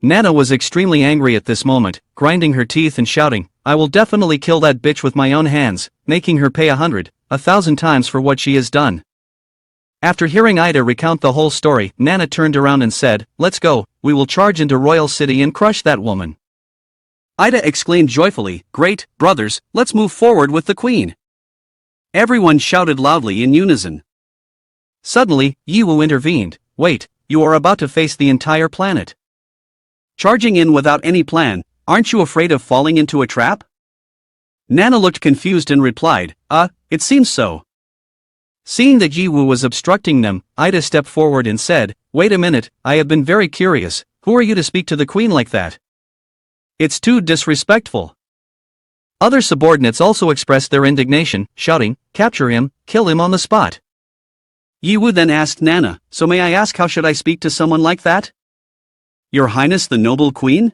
Nana was extremely angry at this moment, grinding her teeth and shouting, "I will definitely kill that bitch with my own hands, making her pay 100, 1,000 times for what she has done." After hearing Ida recount the whole story, Nana turned around and said, "Let's go, we will charge into Royal City and crush that woman." Ida exclaimed joyfully, "Great, brothers, let's move forward with the queen." Everyone shouted loudly in unison. Suddenly, Yiwu intervened. "Wait, you are about to face the entire planet. Charging in without any plan, aren't you afraid of falling into a trap?" Nana looked confused and replied, It seems so." Seeing that Yiwu was obstructing them, Ida stepped forward and said, "Wait a minute, I have been very curious, who are you to speak to the queen like that? It's too disrespectful." Other subordinates also expressed their indignation, shouting, "Capture him, kill him on the spot." Yiwu then asked Nana, "So may I ask, how should I speak to someone like that?" "Your Highness the noble queen?"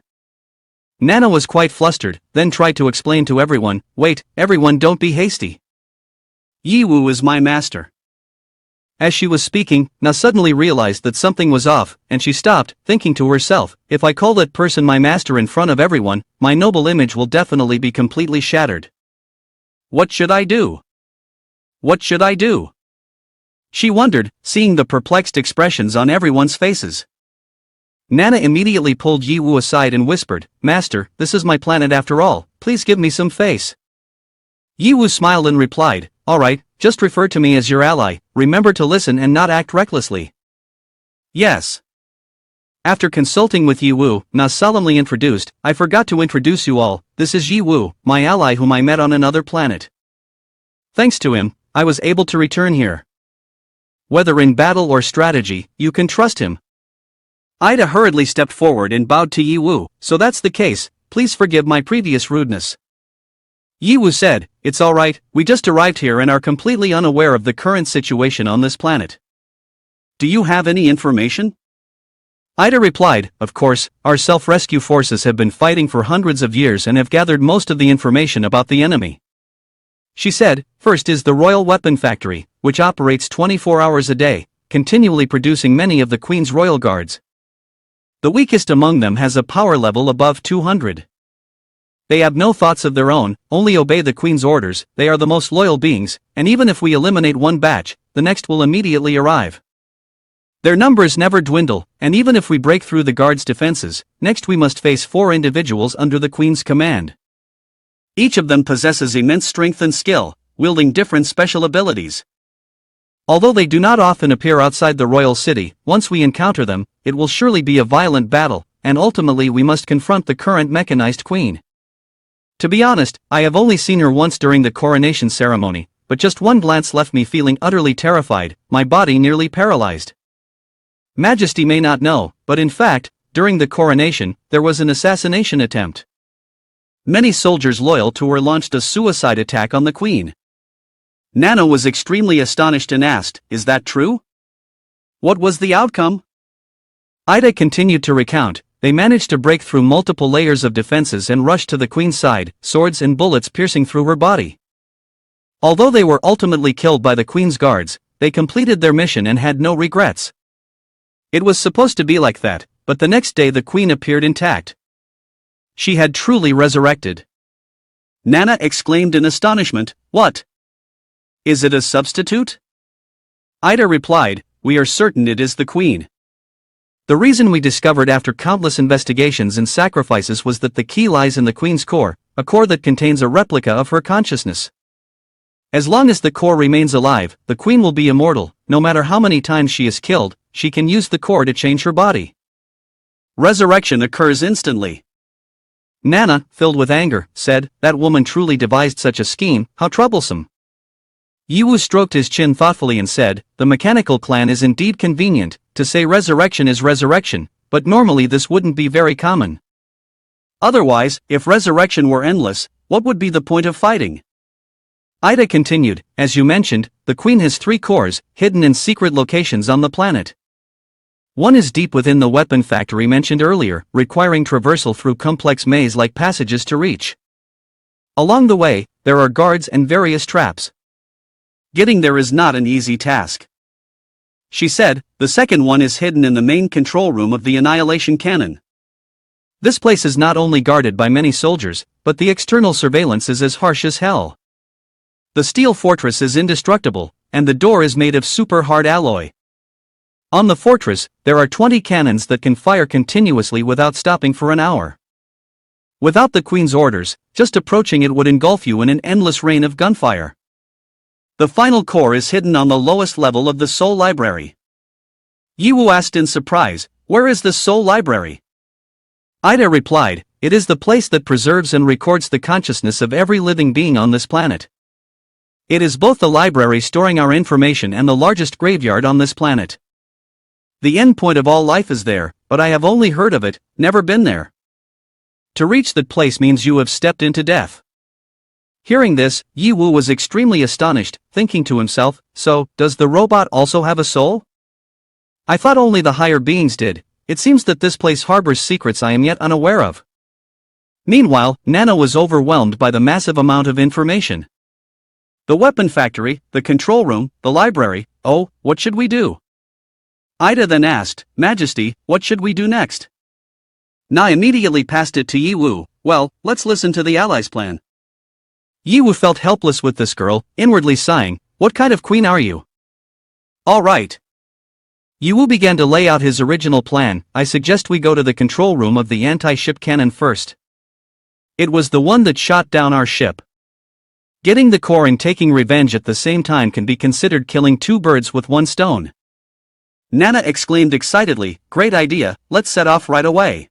Nana was quite flustered, then tried to explain to everyone, "Wait, everyone, don't be hasty. Yiwu is my master." As she was speaking, Na suddenly realized that something was off, and she stopped, thinking to herself, "If I call that person my master in front of everyone, my noble image will definitely be completely shattered. What should I do? What should I do?" She wondered, seeing the perplexed expressions on everyone's faces. Nana immediately pulled Yiwu aside and whispered, "Master, this is my planet after all, please give me some face." Yiwu smiled and replied, "All right, just refer to me as your ally, remember to listen and not act recklessly." "Yes." After consulting with Yiwu, Na solemnly introduced, "I forgot to introduce you all, this is Yiwu, my ally whom I met on another planet. Thanks to him, I was able to return here. Whether in battle or strategy, you can trust him." Ida hurriedly stepped forward and bowed to Yiwu, "So that's the case, please forgive my previous rudeness." Yiwu said, "It's alright, we just arrived here and are completely unaware of the current situation on this planet. Do you have any information?" Ida replied, "Of course, our self-rescue forces have been fighting for hundreds of years and have gathered most of the information about the enemy." She said, "First is the Royal Weapon Factory, which operates 24 hours a day, continually producing many of the Queen's royal guards. The weakest among them has a power level above 200. They have no thoughts of their own, only obey the Queen's orders, they are the most loyal beings, and even if we eliminate one batch, the next will immediately arrive. Their numbers never dwindle, and even if we break through the guards' defenses, next we must face 4 individuals under the Queen's command. Each of them possesses immense strength and skill, wielding different special abilities. Although they do not often appear outside the royal city, once we encounter them, it will surely be a violent battle, and ultimately we must confront the current mechanized queen. To be honest, I have only seen her once during the coronation ceremony, but just one glance left me feeling utterly terrified, my body nearly paralyzed. Majesty may not know, but in fact, during the coronation, there was an assassination attempt. Many soldiers loyal to her launched a suicide attack on the queen." Nana was extremely astonished and asked, "Is that true? What was the outcome?" Ida continued to recount, "They managed to break through multiple layers of defenses and rushed to the queen's side, swords and bullets piercing through her body. Although they were ultimately killed by the queen's guards, they completed their mission and had no regrets. It was supposed to be like that, but the next day the queen appeared intact. She had truly resurrected." Nana exclaimed in astonishment, "What? Is it a substitute?" Ida replied, "We are certain it is the queen. The reason we discovered after countless investigations and sacrifices was that the key lies in the queen's core, a core that contains a replica of her consciousness. As long as the core remains alive, the queen will be immortal, no matter how many times she is killed, she can use the core to change her body. Resurrection occurs instantly." Nana, filled with anger, said, "That woman truly devised such a scheme, how troublesome." Yiwu stroked his chin thoughtfully and said, "The mechanical clan is indeed convenient, to say resurrection is resurrection, but normally this wouldn't be very common. Otherwise, if resurrection were endless, what would be the point of fighting?" Ida continued, "As you mentioned, the queen has 3 cores, hidden in secret locations on the planet. One is deep within the weapon factory mentioned earlier, requiring traversal through complex maze-like passages to reach. Along the way, there are guards and various traps. Getting there is not an easy task." She said, "The second one is hidden in the main control room of the Annihilation Cannon. This place is not only guarded by many soldiers, but the external surveillance is as harsh as hell. The steel fortress is indestructible, and the door is made of super hard alloy. On the fortress, there are 20 cannons that can fire continuously without stopping for an hour. Without the queen's orders, just approaching it would engulf you in an endless rain of gunfire. The final core is hidden on the lowest level of the Soul Library. Yiwu asked in surprise, "Where is the Soul Library?" Ida replied, "It is the place that preserves and records the consciousness of every living being on this planet. It is both the library storing our information and the largest graveyard on this planet. The end point of all life is there, but I have only heard of it, never been there. To reach that place means you have stepped into death." Hearing this, Yiwu was extremely astonished, thinking to himself, "So, does the robot also have a soul? I thought only the higher beings did. It seems that this place harbors secrets I am yet unaware of." Meanwhile, Nana was overwhelmed by the massive amount of information. The weapon factory, the control room, the library. Oh, what should we do? Ida then asked, "Majesty, what should we do next?" Na immediately passed it to Yiwu. "Well, let's listen to the allies' plan." Yiwu felt helpless with this girl, inwardly sighing, "What kind of queen are you?" "All right." Yiwu began to lay out his original plan. "I suggest we go to the control room of the anti-ship cannon first. It was the one that shot down our ship. Getting the core and taking revenge at the same time can be considered killing two birds with one stone." Nana exclaimed excitedly, "Great idea, let's set off right away."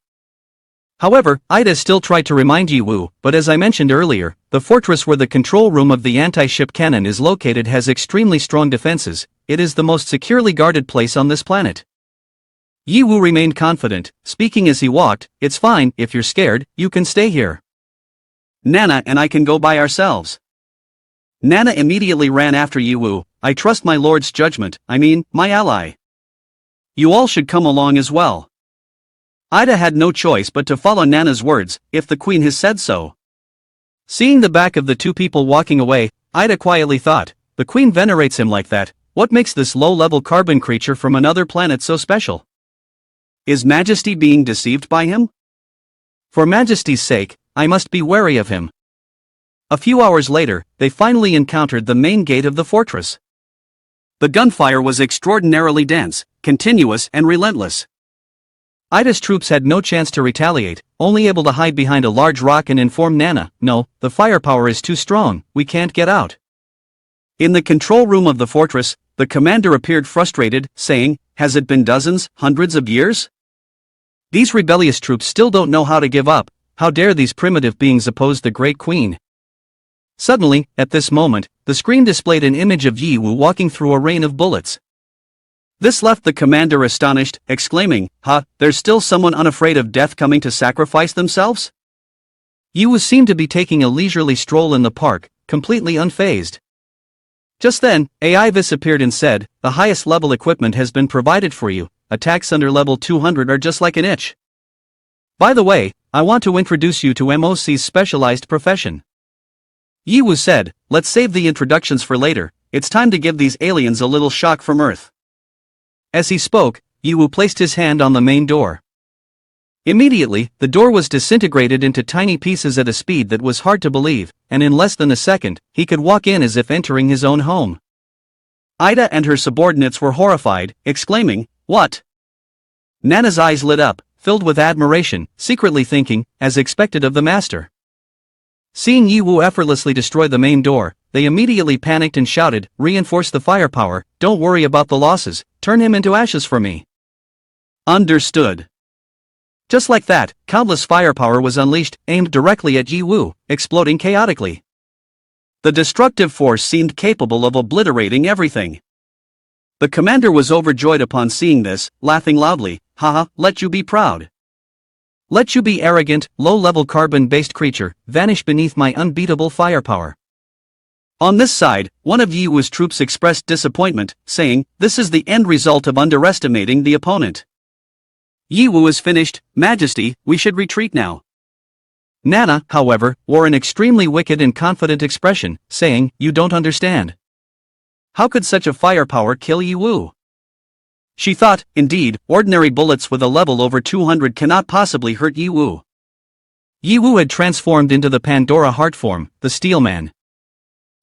However, Ida still tried to remind Yiwu, but as I mentioned earlier, the fortress where the control room of the anti-ship cannon is located has extremely strong defenses. It is the most securely guarded place on this planet. Yiwu remained confident, speaking as he walked, "It's fine, if you're scared, you can stay here. Nana and I can go by ourselves." Nana immediately ran after Yiwu. "I trust my lord's judgment, my ally. You all should come along as well." Ida had no choice but to follow Nana's words, if the queen has said so. Seeing the back of the two people walking away, Ida quietly thought, "The queen venerates him like that. What makes this low-level carbon creature from another planet so special? Is Majesty being deceived by him? For Majesty's sake, I must be wary of him." A few hours later, they finally encountered the main gate of the fortress. The gunfire was extraordinarily dense, continuous and relentless. Ida's troops had no chance to retaliate, only able to hide behind a large rock and inform Nana, "No, the firepower is too strong, we can't get out." In the control room of the fortress, the commander appeared frustrated, saying, "Has it been dozens, hundreds of years? These rebellious troops still don't know how to give up. How dare these primitive beings oppose the Great Queen?" Suddenly, at this moment, the screen displayed an image of Yiwu walking through a rain of bullets. This left the commander astonished, exclaiming, There's still someone unafraid of death coming to sacrifice themselves?" Yiwu seemed to be taking a leisurely stroll in the park, completely unfazed. Just then, Avis appeared and said, "The highest level equipment has been provided for you. Attacks under level 200 are just like an itch. By the way, I want to introduce you to MOC's specialized profession." Yiwu said, "Let's save the introductions for later, it's time to give these aliens a little shock from Earth." As he spoke, Yiwu placed his hand on the main door. Immediately, the door was disintegrated into tiny pieces at a speed that was hard to believe, and in less than a second, he could walk in as if entering his own home. Ida and her subordinates were horrified, exclaiming, "What?" Nana's eyes lit up, filled with admiration, secretly thinking, as expected of the master. Seeing Yiwu effortlessly destroy the main door, they immediately panicked and shouted, "Reinforce the firepower, don't worry about the losses, turn him into ashes for me." Understood. Just like that, countless firepower was unleashed, aimed directly at Yiwu, exploding chaotically. The destructive force seemed capable of obliterating everything. The commander was overjoyed upon seeing this, laughing loudly, "Let you be proud. Let you be arrogant, low-level carbon-based creature, vanish beneath my unbeatable firepower." On this side, one of Yiwu's troops expressed disappointment, saying, "This is the end result of underestimating the opponent. Yiwu is finished, Majesty, we should retreat now." Nana, however, wore an extremely wicked and confident expression, saying, "You don't understand. How could such a firepower kill Yiwu?" She thought, indeed, ordinary bullets with a level over 200 cannot possibly hurt Yiwu. Yiwu had transformed into the Pandora heart form, the Steel Man.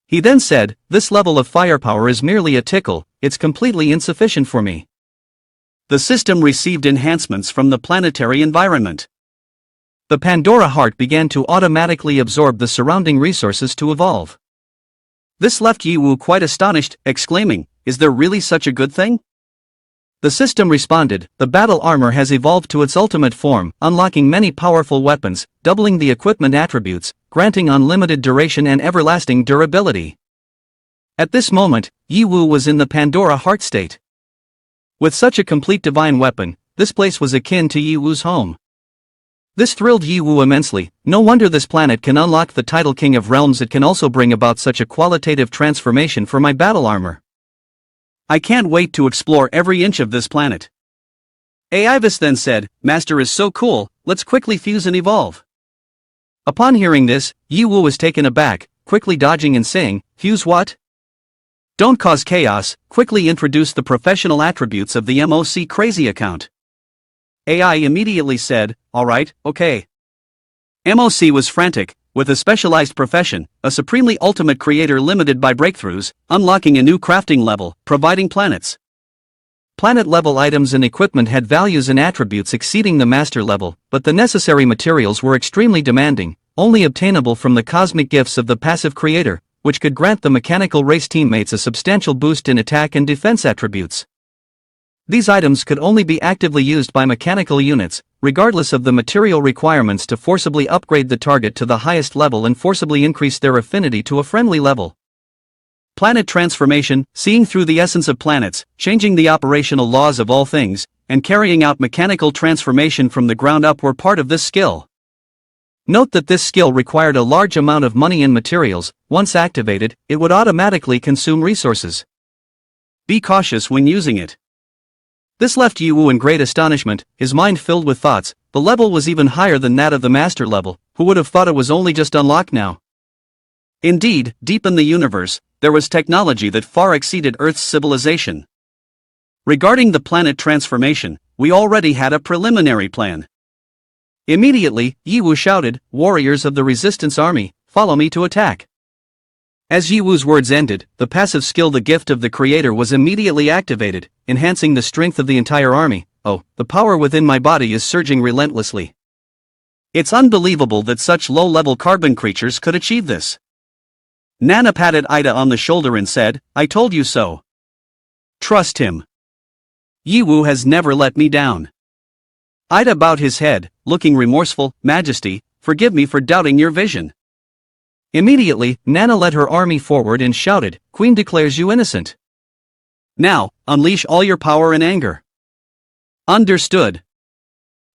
He then said, "This level of firepower is merely a tickle, it's completely insufficient for me. The system received enhancements from the planetary environment. The Pandora heart began to automatically absorb the surrounding resources to evolve. This left Yiwu quite astonished, exclaiming, "Is there really such a good thing?" The system responded, "The battle armor has evolved to its ultimate form, unlocking many powerful weapons, doubling the equipment attributes, granting unlimited duration and everlasting durability." At this moment, Yiwu was in the Pandora heart state. With such a complete divine weapon, this place was akin to Yiwu's home. This thrilled Yiwu immensely. No wonder this planet can unlock the title King of Realms. It can also bring about such a qualitative transformation for my battle armor. I can't wait to explore every inch of this planet. Aivis then said, "Master is so cool, let's quickly fuse and evolve." Upon hearing this, Yiwu was taken aback, quickly dodging and saying, "Fuse what? Don't cause chaos, quickly introduce the professional attributes of the MOC crazy account." AI immediately said, "Alright, okay." MOC was frantic, with a specialized profession, a supremely ultimate creator limited by breakthroughs, unlocking a new crafting level, providing planets. Planet-level items and equipment had values and attributes exceeding the master level, but the necessary materials were extremely demanding, only obtainable from the cosmic gifts of the passive creator, which could grant the mechanical race teammates a substantial boost in attack and defense attributes. These items could only be actively used by mechanical units, regardless of the material requirements, to forcibly upgrade the target to the highest level and forcibly increase their affinity to a friendly level. Planet transformation, seeing through the essence of planets, changing the operational laws of all things, and carrying out mechanical transformation from the ground up were part of this skill. Note that this skill required a large amount of money and materials. Once activated, it would automatically consume resources. Be cautious when using it. This left Yiwu in great astonishment, his mind filled with thoughts. The level was even higher than that of the master level. Who would have thought it was only just unlocked now? Indeed, deep in the universe, there was technology that far exceeded Earth's civilization. Regarding the planet transformation, we already had a preliminary plan. Immediately, Yiwu shouted, "Warriors of the Resistance Army, follow me to attack." As Yiwu's words ended, the passive skill, the gift of the creator, was immediately activated, enhancing the strength of the entire army. "Oh, the power within my body is surging relentlessly. It's unbelievable that such low-level carbon creatures could achieve this." Nana patted Ida on the shoulder and said, "I told you so. Trust him. Yiwu has never let me down." Ida bowed his head, looking remorseful. "Majesty, forgive me for doubting your vision." Immediately, Nana led her army forward and shouted, "Queen declares you innocent. Now, unleash all your power and anger." Understood.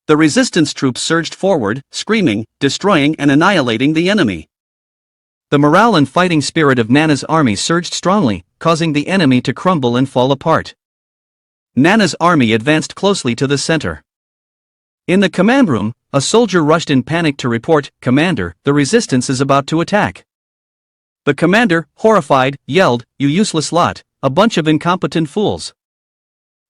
The resistance troops surged forward, screaming, destroying and annihilating the enemy. The morale and fighting spirit of Nana's army surged strongly, causing the enemy to crumble and fall apart. Nana's army advanced closely to the center. In the command room, a soldier rushed in panic to report, "Commander, the resistance is about to attack." The commander, horrified, yelled, "You useless lot, a bunch of incompetent fools.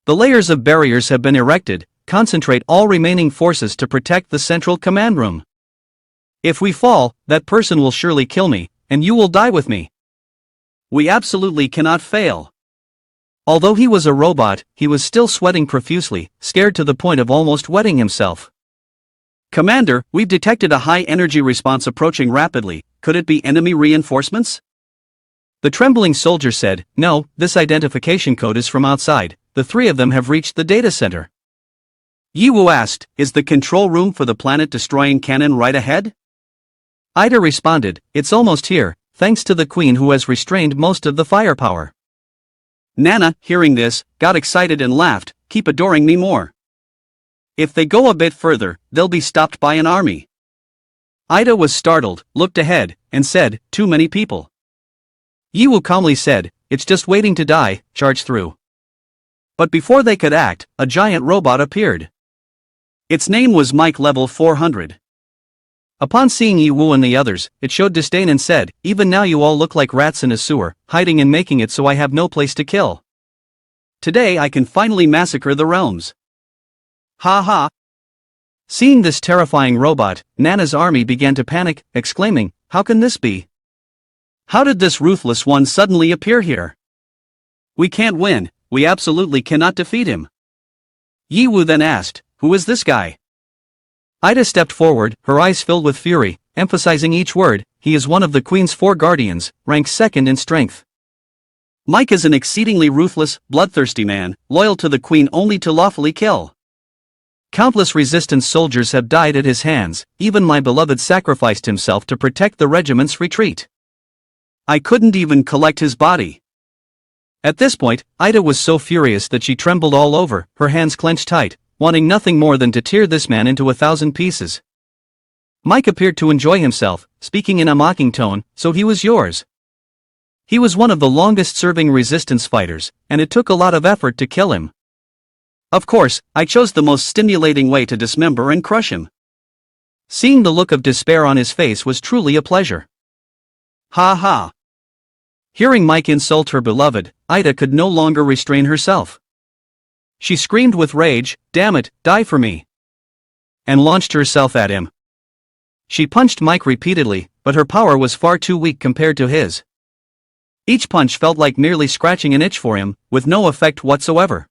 The layers of barriers have been erected. Concentrate all remaining forces to protect the central command room. If we fall, that person will surely kill me, and you will die with me. We absolutely cannot fail." Although he was a robot, he was still sweating profusely, scared to the point of almost wetting himself. "Commander, we've detected a high-energy response approaching rapidly. Could it be enemy reinforcements?" The trembling soldier said, "No, this identification code is from outside. The three of them have reached the data center." Yiwu asked, "Is the control room for the planet-destroying cannon right ahead?" Ida responded, "It's almost here, thanks to the queen who has restrained most of the firepower." Nana, hearing this, got excited and laughed, "Keep adoring me more. If they go a bit further, they'll be stopped by an army." Ida was startled, looked ahead, and said, "Too many people." Yiwu calmly said, "It's just waiting to die, charge through." But before they could act, a giant robot appeared. Its name was Mike level 400. Upon seeing Yiwu and the others, it showed disdain and said, "Even now you all look like rats in a sewer, hiding and making it so I have no place to kill. Today I can finally massacre the realms. Ha ha." Seeing this terrifying robot, Nana's army began to panic, exclaiming, "How can this be? How did this ruthless one suddenly appear here? We can't win, we absolutely cannot defeat him." Yiwu then asked, "Who is this guy?" Ida stepped forward, her eyes filled with fury, emphasizing each word. "He is one of the Queen's 4 guardians, ranked 2nd in strength. Mike is an exceedingly ruthless, bloodthirsty man, loyal to the Queen only to lawfully kill. Countless resistance soldiers have died at his hands, even my beloved sacrificed himself to protect the regiment's retreat. I couldn't even collect his body." At this point, Ida was so furious that she trembled all over, her hands clenched tight, wanting nothing more than to tear this man into 1,000 pieces. Mike appeared to enjoy himself, speaking in a mocking tone, "So he was yours?" He was one of the longest-serving resistance fighters, and it took a lot of effort to kill him. Of course, I chose the most stimulating way to dismember and crush him. Seeing the look of despair on his face was truly a pleasure. Ha ha. Hearing Mike insult her beloved, Ida could no longer restrain herself. She screamed with rage, "Damn it, die for me!" and launched herself at him. She punched Mike repeatedly, but her power was far too weak compared to his. Each punch felt like merely scratching an itch for him, with no effect whatsoever.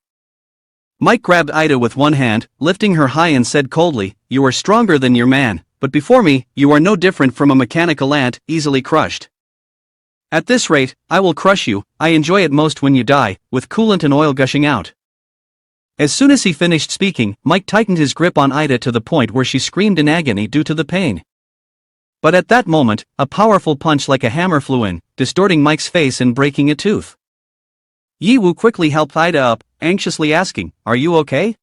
Mike grabbed Ida with one hand, lifting her high and said coldly, "You are stronger than your man, but before me, you are no different from a mechanical ant, easily crushed. At this rate, I will crush you. I enjoy it most when you die, with coolant and oil gushing out." As soon as he finished speaking, Mike tightened his grip on Ida to the point where she screamed in agony due to the pain. But at that moment, a powerful punch like a hammer flew in, distorting Mike's face and breaking a tooth. Yiwu quickly helped Ida up, anxiously asking, "Are you okay?"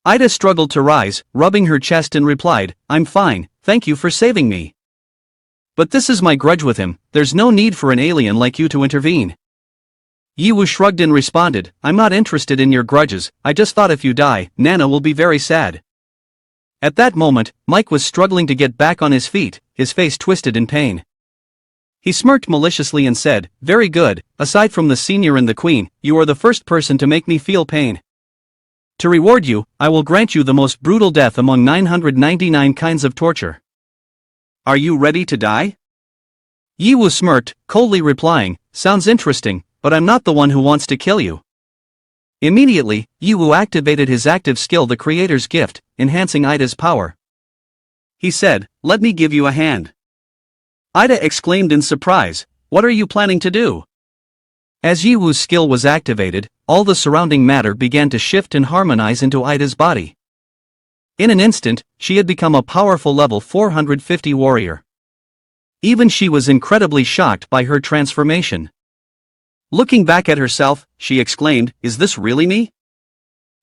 Ida struggled to rise, rubbing her chest and replied, "I'm fine, thank you for saving me. But this is my grudge with him, there's no need for an alien like you to intervene." Yiwu shrugged and responded, "I'm not interested in your grudges, I just thought if you die, Nana will be very sad." At that moment, Mike was struggling to get back on his feet, his face twisted in pain. He smirked maliciously and said, "Very good, aside from the senior and the Queen, you are the first person to make me feel pain. To reward you, I will grant you the most brutal death among 999 kinds of torture. Are you ready to die?" Yiwu smirked, coldly replying, "Sounds interesting, but I'm not the one who wants to kill you." Immediately, Yiwu activated his active skill, the Creator's Gift, enhancing Ida's power. He said, "Let me give you a hand." Ida exclaimed in surprise, "What are you planning to do?" As Yiwu's skill was activated, all the surrounding matter began to shift and harmonize into Ida's body. In an instant, she had become a powerful level 450 warrior. Even she was incredibly shocked by her transformation. Looking back at herself, she exclaimed, "Is this really me?"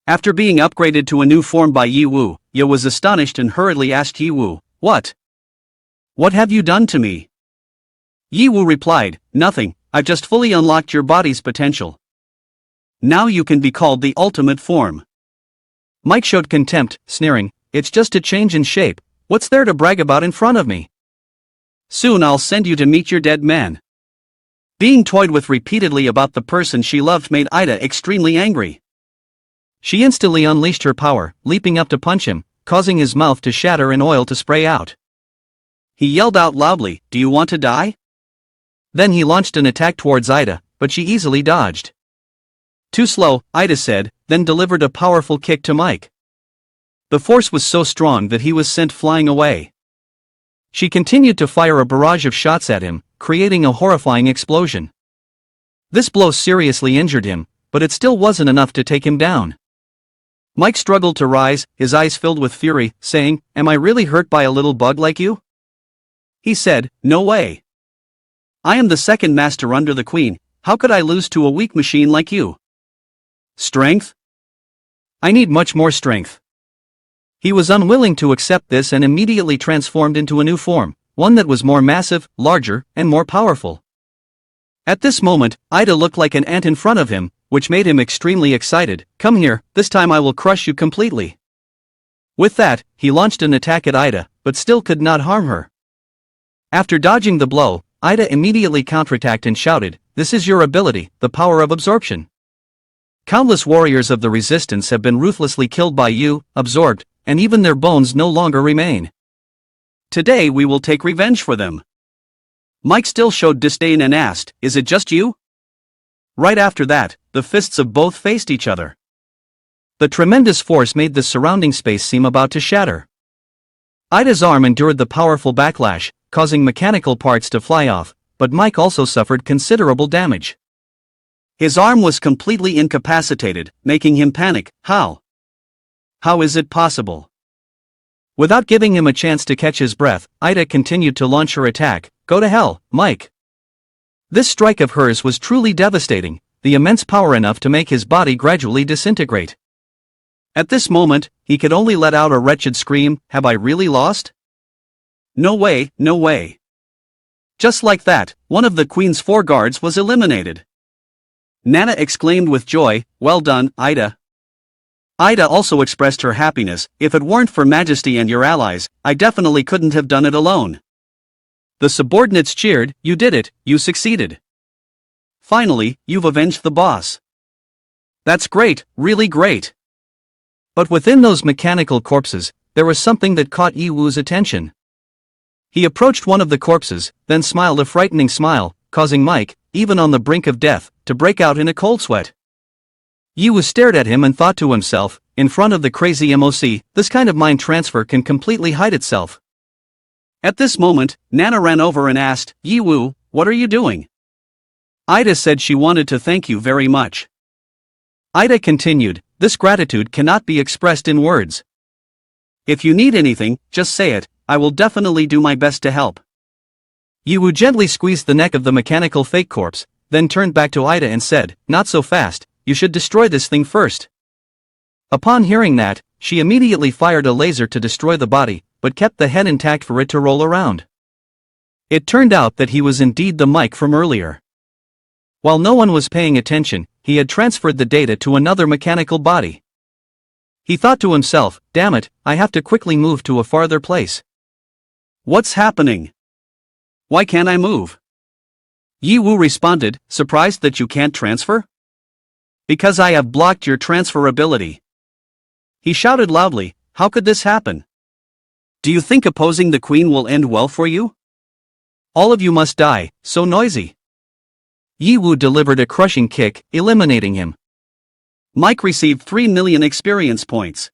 After being upgraded to a new form by Yiwu, Ye was astonished and hurriedly asked Yiwu, What have you done to me?" Yiwu replied, "Nothing, I've just fully unlocked your body's potential. Now you can be called the ultimate form." Mike showed contempt, sneering, "It's just a change in shape, what's there to brag about in front of me? Soon I'll send you to meet your dead man." Being toyed with repeatedly about the person she loved made Ida extremely angry. She instantly unleashed her power, leaping up to punch him, causing his mouth to shatter and oil to spray out. He yelled out loudly, "Do you want to die?" Then he launched an attack towards Ida, but she easily dodged. "Too slow," Ida said, then delivered a powerful kick to Mike. The force was so strong that he was sent flying away. She continued to fire a barrage of shots at him, creating a horrifying explosion. This blow seriously injured him, but it still wasn't enough to take him down. Mike struggled to rise, his eyes filled with fury, saying, "Am I really hurt by a little bug like you?" He said, "No way. I am the second master under the Queen, how could I lose to a weak machine like you? Strength? I need much more strength." He was unwilling to accept this and immediately transformed into a new form, one that was more massive, larger, and more powerful. At this moment, Ida looked like an ant in front of him, which made him extremely excited. "Come here, this time I will crush you completely." With that, he launched an attack at Ida, but still could not harm her. After dodging the blow, Ida immediately counterattacked and shouted, "This is your ability, the power of absorption. Countless warriors of the resistance have been ruthlessly killed by you, absorbed, and even their bones no longer remain. Today we will take revenge for them." Mike still showed disdain and asked, "Is it just you?" Right after that, the fists of both faced each other. The tremendous force made the surrounding space seem about to shatter. Ida's arm endured the powerful backlash, causing mechanical parts to fly off, but Mike also suffered considerable damage. His arm was completely incapacitated, making him panic. How? How is it possible? Without giving him a chance to catch his breath, Ida continued to launch her attack. Go to hell, Mike! This strike of hers was truly devastating, the immense power enough to make his body gradually disintegrate. At this moment, he could only let out a wretched scream. Have I really lost? No way, no way. Just like that, one of the Queen's 4 guards was eliminated. Nana exclaimed with joy, well done, Ida. Ida also expressed her happiness. If it weren't for Majesty and your allies, I definitely couldn't have done it alone. The subordinates cheered, you did it, you succeeded. Finally, you've avenged the boss. That's great, really great. But within those mechanical corpses, there was something that caught Yiwu's attention. He approached one of the corpses, then smiled a frightening smile, causing Mike, even on the brink of death, to break out in a cold sweat. Yiwu stared at him and thought to himself, in front of the crazy MOC, this kind of mind transfer can completely hide itself. At this moment, Nana ran over and asked, Yiwu, what are you doing? Ida said she wanted to thank you very much. Ida continued, this gratitude cannot be expressed in words. If you need anything, just say it, I will definitely do my best to help. Yiwu gently squeezed the neck of the mechanical fake corpse, then turned back to Ida and said, not so fast, you should destroy this thing first. Upon hearing that, she immediately fired a laser to destroy the body, but kept the head intact for it to roll around. It turned out that he was indeed the Mike from earlier. While no one was paying attention, he had transferred the data to another mechanical body. He thought to himself, damn it, I have to quickly move to a farther place. What's happening? Why can't I move? Yiwu responded, surprised that you can't transfer? Because I have blocked your transferability. He shouted loudly, how could this happen? Do you think opposing the Queen will end well for you? All of you must die, so noisy. Yiwu delivered a crushing kick, eliminating him. Mike received 3 million experience points.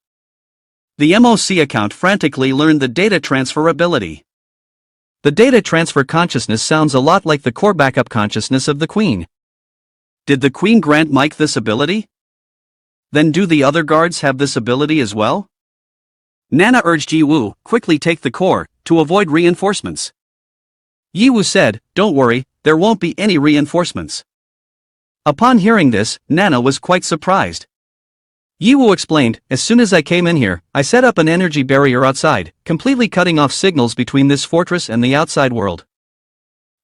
The MOC account frantically learned the data transfer ability. The data transfer consciousness sounds a lot like the core backup consciousness of the Queen. Did the Queen grant Mike this ability? Then do the other guards have this ability as well? Nana urged Yiwu, quickly take the core, to avoid reinforcements. Yiwu said, don't worry, there won't be any reinforcements. Upon hearing this, Nana was quite surprised. Yiwu explained, as soon as I came in here, I set up an energy barrier outside, completely cutting off signals between this fortress and the outside world.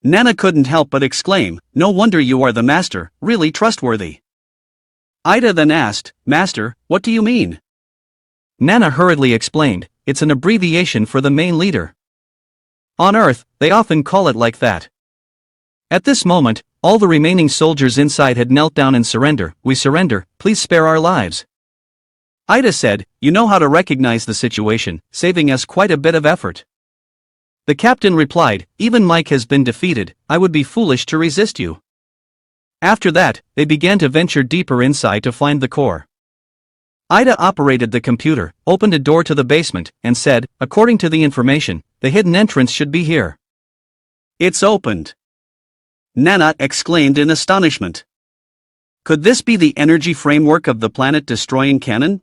Nana couldn't help but exclaim, no wonder you are the master, really trustworthy. Ida then asked, Master, what do you mean? Nana hurriedly explained, it's an abbreviation for the main leader. On Earth, they often call it like that. At this moment, all the remaining soldiers inside had knelt down in surrender. We surrender, please spare our lives. Ida said, you know how to recognize the situation, saving us quite a bit of effort. The captain replied, even Mike has been defeated, I would be foolish to resist you. After that, they began to venture deeper inside to find the core. Ida operated the computer, opened a door to the basement, and said, according to the information, the hidden entrance should be here. It's opened. Nana exclaimed in astonishment. Could this be the energy framework of the planet-destroying cannon?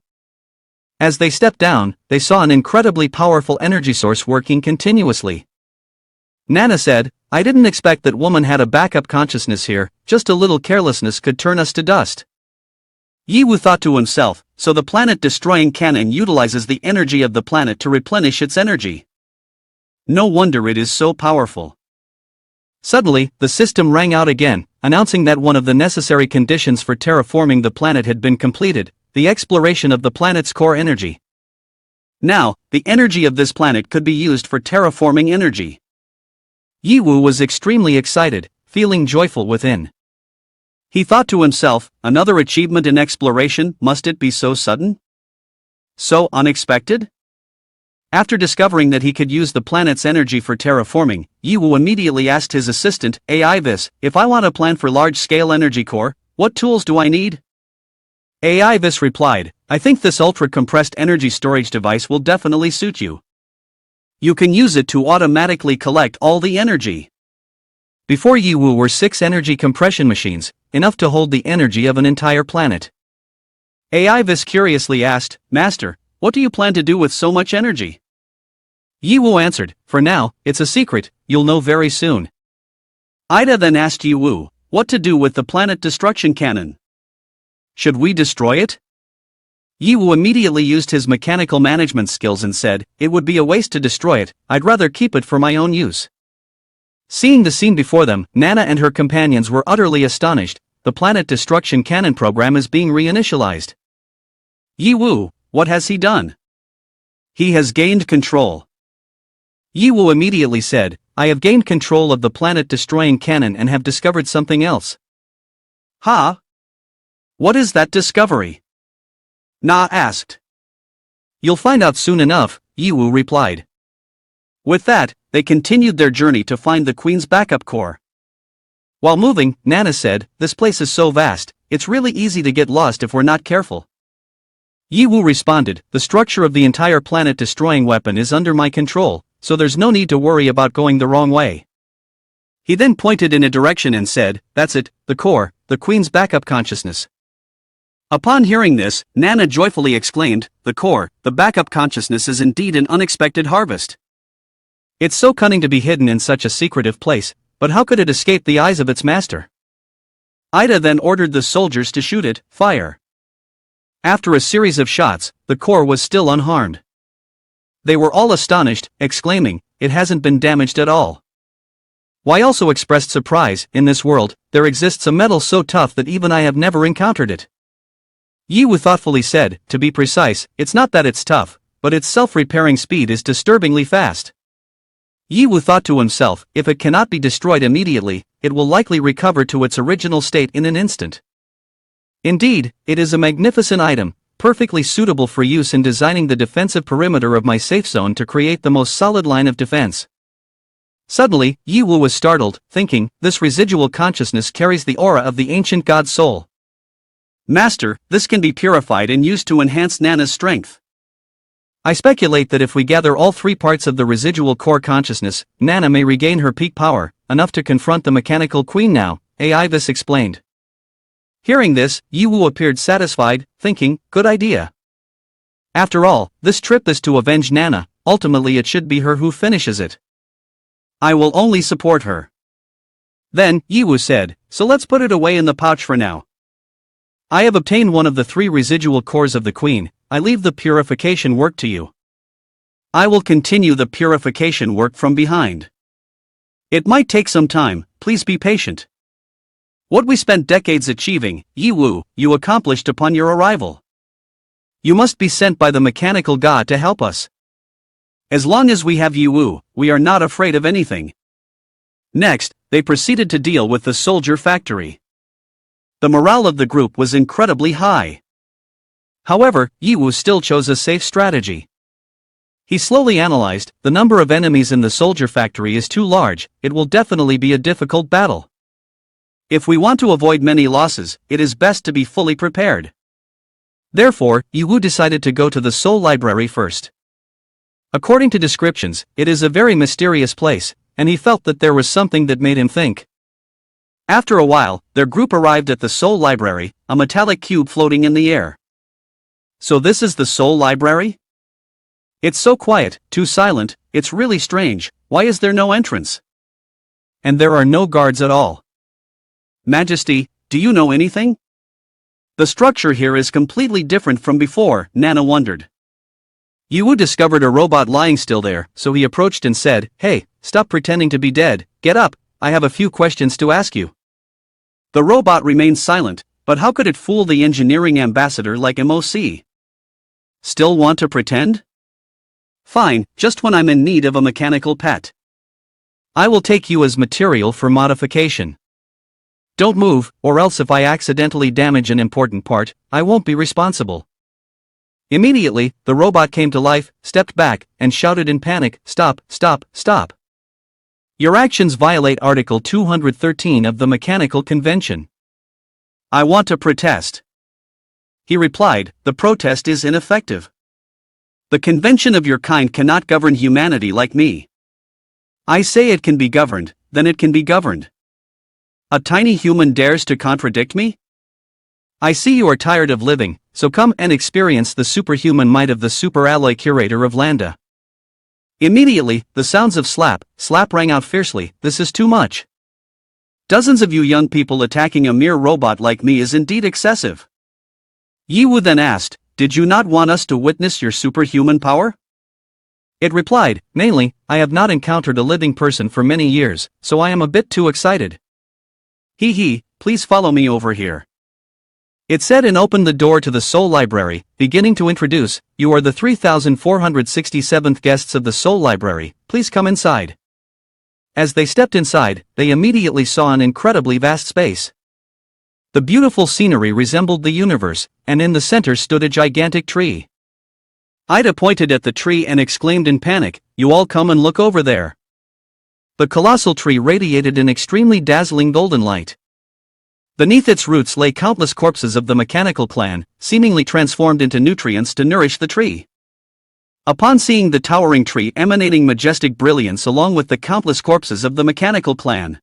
As they stepped down, they saw an incredibly powerful energy source working continuously. Nana said, I didn't expect that woman had a backup consciousness here, just a little carelessness could turn us to dust. Yiwu thought to himself, so the planet-destroying cannon utilizes the energy of the planet to replenish its energy. No wonder it is so powerful. Suddenly, the system rang out again, announcing that one of the necessary conditions for terraforming the planet had been completed, the exploration of the planet's core energy. Now, the energy of this planet could be used for terraforming energy. Yiwu was extremely excited, feeling joyful within. He thought to himself, another achievement in exploration, must it be so sudden? So unexpected? After discovering that he could use the planet's energy for terraforming, Yiwu immediately asked his assistant, AI this, if I want a plan for large-scale energy core, what tools do I need? AIVIS replied, I think this ultra-compressed energy storage device will definitely suit you. You can use it to automatically collect all the energy. Before Yiwu were 6 energy compression machines, enough to hold the energy of an entire planet. AIVIS curiously asked, Master, what do you plan to do with so much energy? Yiwu answered, for now, it's a secret, you'll know very soon. Ida then asked Yiwu, what to do with the planet destruction cannon? Should we destroy it? Yiwu immediately used his mechanical management skills and said, it would be a waste to destroy it, I'd rather keep it for my own use. Seeing the scene before them, Nana and her companions were utterly astonished. The planet destruction cannon program is being reinitialized. Yiwu, what has he done? He has gained control. Yiwu immediately said, I have gained control of the planet destroying cannon and have discovered something else. Huh? What is that discovery? Na asked. You'll find out soon enough, Yiwu replied. With that, they continued their journey to find the Queen's backup core. While moving, Nana said, this place is so vast, it's really easy to get lost if we're not careful. Yiwu responded, the structure of the entire planet-destroying weapon is under my control, so there's no need to worry about going the wrong way. He then pointed in a direction and said, that's it, the core, the Queen's backup consciousness. Upon hearing this, Nana joyfully exclaimed, the core, the backup consciousness is indeed an unexpected harvest. It's so cunning to be hidden in such a secretive place, but how could it escape the eyes of its master? Ida then ordered the soldiers to shoot it, fire. After a series of shots, the core was still unharmed. They were all astonished, exclaiming, it hasn't been damaged at all. Wai also expressed surprise, in this world, there exists a metal so tough that even I have never encountered it. Yiwu thoughtfully said, to be precise, it's not that it's tough, but its self-repairing speed is disturbingly fast. Yiwu thought to himself, if it cannot be destroyed immediately, it will likely recover to its original state in an instant. Indeed, it is a magnificent item, perfectly suitable for use in designing the defensive perimeter of my safe zone to create the most solid line of defense. Suddenly, Yiwu was startled, thinking, this residual consciousness carries the aura of the ancient god's soul. Master, this can be purified and used to enhance Nana's strength. I speculate that if we gather all 3 parts of the residual core consciousness, Nana may regain her peak power, enough to confront the mechanical queen now, AIVIS explained. Hearing this, Yiwu appeared satisfied, thinking, good idea. After all, this trip is to avenge Nana, ultimately it should be her who finishes it. I will only support her. Then, Yiwu said, so let's put it away in the pouch for now. I have obtained one of the 3 residual cores of the Queen, I leave the purification work to you. I will continue the purification work from behind. It might take some time, please be patient. What we spent decades achieving, Yiwu, you accomplished upon your arrival. You must be sent by the mechanical god to help us. As long as we have Yiwu, we are not afraid of anything. Next, they proceeded to deal with the soldier factory. The morale of the group was incredibly high. However, Yiwu still chose a safe strategy. He slowly analyzed, the number of enemies in the soldier factory is too large, it will definitely be a difficult battle. If we want to avoid many losses, it is best to be fully prepared. Therefore, Yiwu decided to go to the Soul Library first. According to descriptions, it is a very mysterious place, and he felt that there was something that made him think. After a while, their group arrived at the Soul Library, a metallic cube floating in the air. So this is the Soul Library? It's so quiet, too silent, it's really strange, why is there no entrance? And there are no guards at all. Majesty, do you know anything? The structure here is completely different from before, Nana wondered. Yiwu discovered a robot lying still there, so he approached and said, hey, stop pretending to be dead, get up, I have a few questions to ask you. The robot remained silent, but how could it fool the engineering ambassador like MOC? Still want to pretend? Fine, just when I'm in need of a mechanical pet. I will take you as material for modification. Don't move, or else if I accidentally damage an important part, I won't be responsible. Immediately, the robot came to life, stepped back, and shouted in panic, stop, stop, stop. Your actions violate Article 213 of the Mechanical Convention. I want to protest. he replied, the protest is ineffective. The convention of your kind cannot govern humanity like me. I say it can be governed, then it can be governed. A tiny human dares to contradict me? I see you are tired of living, so come and experience the superhuman might of the super-alloy curator of Landa. Immediately, the sounds of slap rang out fiercely. This is too much. Dozens of you young people attacking a mere robot like me is indeed excessive. Yiwu then asked, did you not want us to witness your superhuman power? It replied, mainly, I have not encountered a living person for many years, so I am a bit too excited. Please follow me over here. It said and opened the door to the Soul Library, beginning to introduce, you are the 3467th guests of the Soul Library, please come inside. As they stepped inside, they immediately saw an incredibly vast space. The beautiful scenery resembled the universe, and in the center stood a gigantic tree. Ida pointed at the tree and exclaimed in panic, you all come and look over there. The colossal tree radiated an extremely dazzling golden light. Beneath its roots lay countless corpses of the mechanical clan, seemingly transformed into nutrients to nourish the tree. Upon seeing the towering tree emanating majestic brilliance along with the countless corpses of the mechanical clan,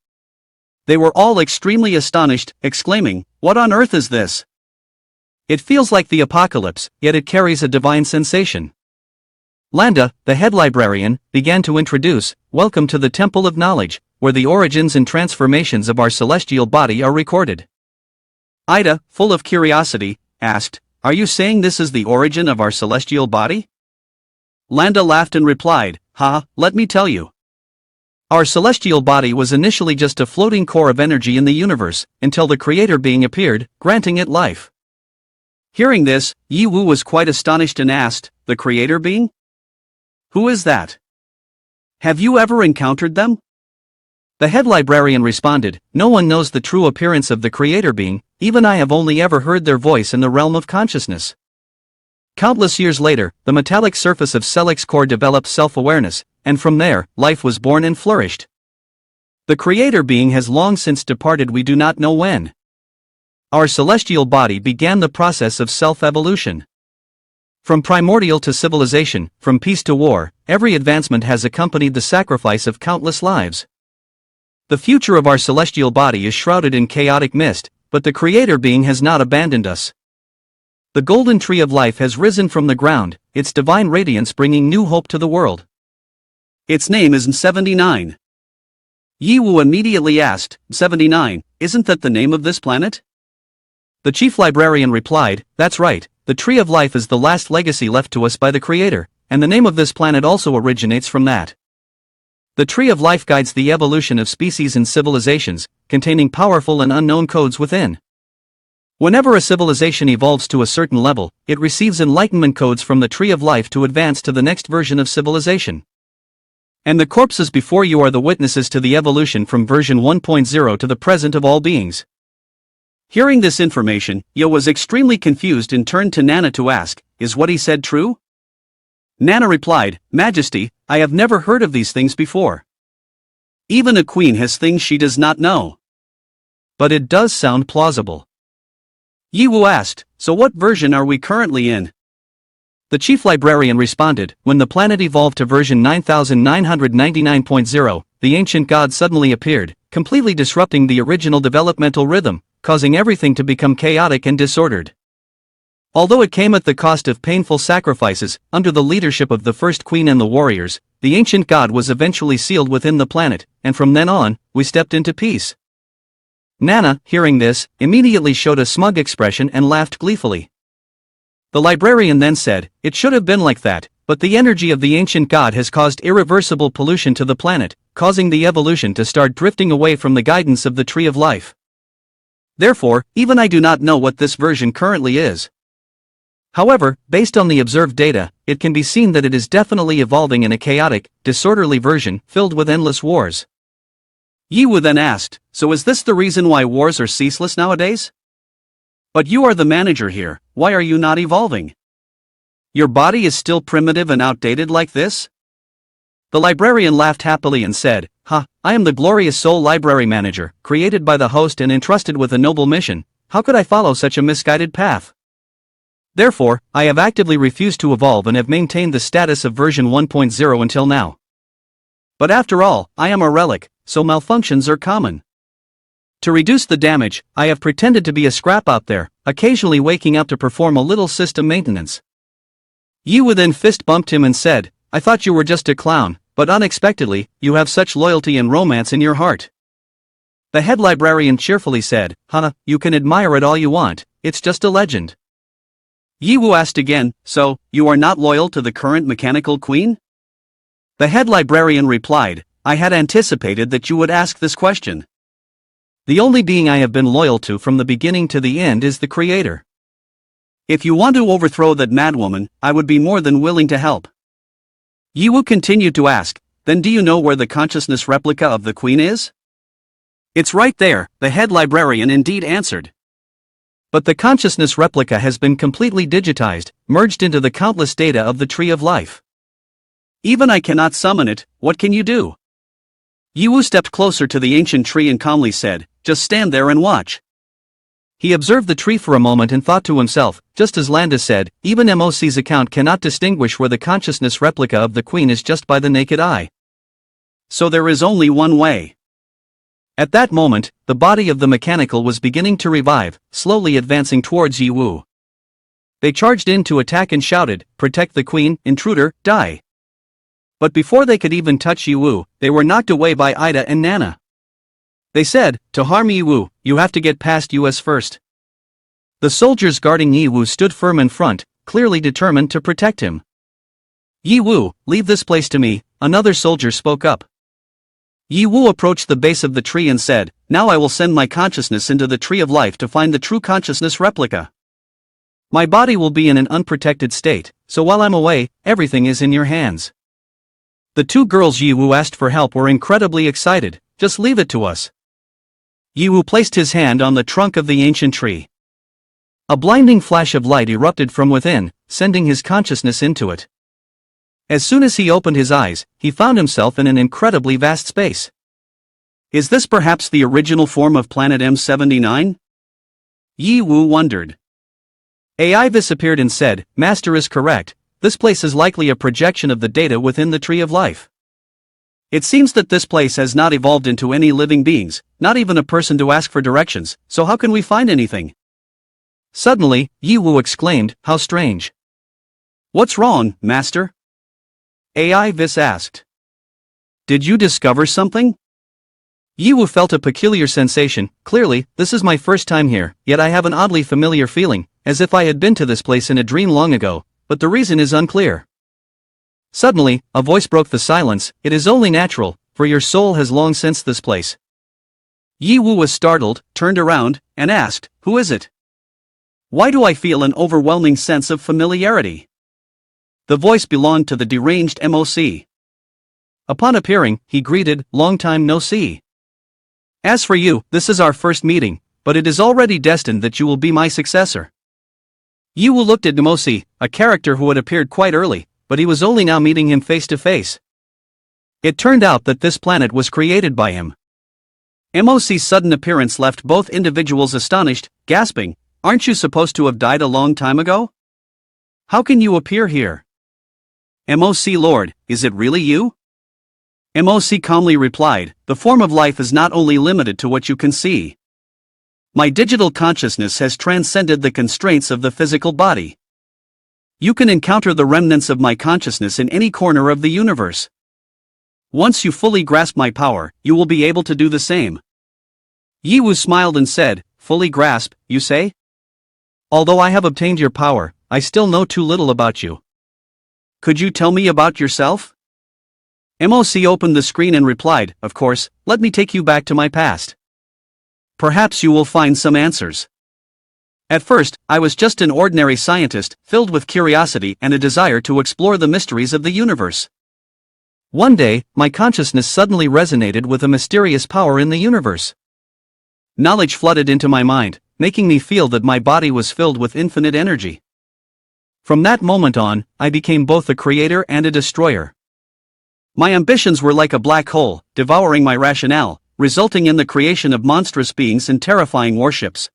they were all extremely astonished, exclaiming, what on earth is this? It feels like the apocalypse, yet it carries a divine sensation. Landa, the head librarian, began to introduce, welcome to the Temple of Knowledge, where the origins and transformations of our celestial body are recorded. Ida, full of curiosity, asked, are you saying this is the origin of our celestial body? Landa laughed and replied, let me tell you. Our celestial body was initially just a floating core of energy in the universe, until the creator being appeared, granting it life. Hearing this, Yiwu was quite astonished and asked, the creator being? Who is that? Have you ever encountered them? The head librarian responded, no one knows the true appearance of the creator being, even I have only ever heard their voice in the realm of consciousness. Countless years later, the metallic surface of Selex's core developed self-awareness, and from there, life was born and flourished. The creator being has long since departed, we do not know when. Our celestial body began the process of self-evolution. From primordial to civilization, from peace to war, every advancement has accompanied the sacrifice of countless lives. The future of our celestial body is shrouded in chaotic mist, but the creator being has not abandoned us. The golden tree of life has risen from the ground, its divine radiance bringing new hope to the world. Its name is 79. Yiwu immediately asked, 79, isn't that the name of this planet? The chief librarian replied, that's right, the tree of life is the last legacy left to us by the creator, and the name of this planet also originates from that. The tree of life guides the evolution of species and civilizations, containing powerful and unknown codes within. Whenever a civilization evolves to a certain level, it receives enlightenment codes from the tree of life to advance to the next version of civilization. And the corpses before you are the witnesses to the evolution from version 1.0 to the present of all beings. Hearing this information, Yo was extremely confused and turned to Nana to ask, is what he said true? Nana replied, Majesty, I have never heard of these things before. Even a queen has things she does not know. But it does sound plausible. Yiwu asked, so what version are we currently in? The chief librarian responded, when the planet evolved to version 9999.0, the ancient god suddenly appeared, completely disrupting the original developmental rhythm, causing everything to become chaotic and disordered. Although it came at the cost of painful sacrifices, under the leadership of the first queen and the warriors, the ancient god was eventually sealed within the planet, and from then on, we stepped into peace. Nana, hearing this, immediately showed a smug expression and laughed gleefully. The librarian then said, it should have been like that, but the energy of the ancient god has caused irreversible pollution to the planet, causing the evolution to start drifting away from the guidance of the tree of life. Therefore, even I do not know what this version currently is. However, based on the observed data, it can be seen that it is definitely evolving in a chaotic, disorderly version, filled with endless wars. Yiwu then asked, so is this the reason why wars are ceaseless nowadays? But you are the manager here, why are you not evolving? Your body is still primitive and outdated like this? The librarian laughed happily and said, I am the glorious soul library manager, created by the host and entrusted with a noble mission, how could I follow such a misguided path? Therefore, I have actively refused to evolve and have maintained the status of version 1.0 until now. But after all, I am a relic, so malfunctions are common. To reduce the damage, I have pretended to be a scrap out there, occasionally waking up to perform a little system maintenance. Yiwu then fist bumped him and said, I thought you were just a clown, but unexpectedly, you have such loyalty and romance in your heart. The head librarian cheerfully said, Haha, you can admire it all you want, it's just a legend. Yiwu asked again, so, you are not loyal to the current mechanical queen? The head librarian replied, I had anticipated that you would ask this question. The only being I have been loyal to from the beginning to the end is the creator. If you want to overthrow that madwoman, I would be more than willing to help. Yiwu continued to ask, then do you know where the consciousness replica of the queen is? It's right there, the head librarian indeed answered. But the consciousness replica has been completely digitized, merged into the countless data of the Tree of Life. Even I cannot summon it, what can you do? Yiwu stepped closer to the ancient tree and calmly said, just stand there and watch. He observed the tree for a moment and thought to himself, just as Landa said, even MOC's account cannot distinguish where the consciousness replica of the queen is just by the naked eye. So there is only one way. At that moment, the body of the mechanical was beginning to revive, slowly advancing towards Yiwu. They charged in to attack and shouted, protect the queen, intruder, die. But before they could even touch Yiwu, they were knocked away by Ida and Nana. They said, to harm Yiwu, you have to get past us first. The soldiers guarding Yiwu stood firm in front, clearly determined to protect him. Yiwu, leave this place to me, another soldier spoke up. Yiwu approached the base of the tree and said, now I will send my consciousness into the Tree of Life to find the true consciousness replica. My body will be in an unprotected state, so while I'm away, everything is in your hands. The two girls Yiwu asked for help were incredibly excited, just leave it to us. Yiwu placed his hand on the trunk of the ancient tree. A blinding flash of light erupted from within, sending his consciousness into it. As soon as he opened his eyes, he found himself in an incredibly vast space. Is this perhaps the original form of planet M79? Yiwu wondered. Aivis appeared and said, Master is correct, this place is likely a projection of the data within the Tree of Life. It seems that this place has not evolved into any living beings, not even a person to ask for directions, so how can we find anything? Suddenly, Yiwu exclaimed, how strange. What's wrong, Master? Aivis asked. Did you discover something? Yiwu felt a peculiar sensation. Clearly, this is my first time here, yet I have an oddly familiar feeling, as if I had been to this place in a dream long ago, but the reason is unclear. Suddenly, a voice broke the silence, it is only natural, for your soul has long sensed this place. Yiwu was startled, turned around, and asked, who is it? Why do I feel an overwhelming sense of familiarity? The voice belonged to the deranged MOC. Upon appearing, he greeted, long time no see. As for you, this is our first meeting, but it is already destined that you will be my successor. Yiwu looked at MOC, a character who had appeared quite early, but he was only now meeting him face to face. It turned out that this planet was created by him. MOC's sudden appearance left both individuals astonished, gasping, aren't you supposed to have died a long time ago? How can you appear here? MOC Lord, is it really you? MOC calmly replied, the form of life is not only limited to what you can see. My digital consciousness has transcended the constraints of the physical body. You can encounter the remnants of my consciousness in any corner of the universe. Once you fully grasp my power, you will be able to do the same. Yiwu smiled and said, fully grasp, you say? Although I have obtained your power, I still know too little about you. Could you tell me about yourself? MOC opened the screen and replied, of course, let me take you back to my past. Perhaps you will find some answers. At first, I was just an ordinary scientist, filled with curiosity and a desire to explore the mysteries of the universe. One day, my consciousness suddenly resonated with a mysterious power in the universe. Knowledge flooded into my mind, making me feel that my body was filled with infinite energy. From that moment on, I became both a creator and a destroyer. My ambitions were like a black hole, devouring my rationale, resulting in the creation of monstrous beings and terrifying warships.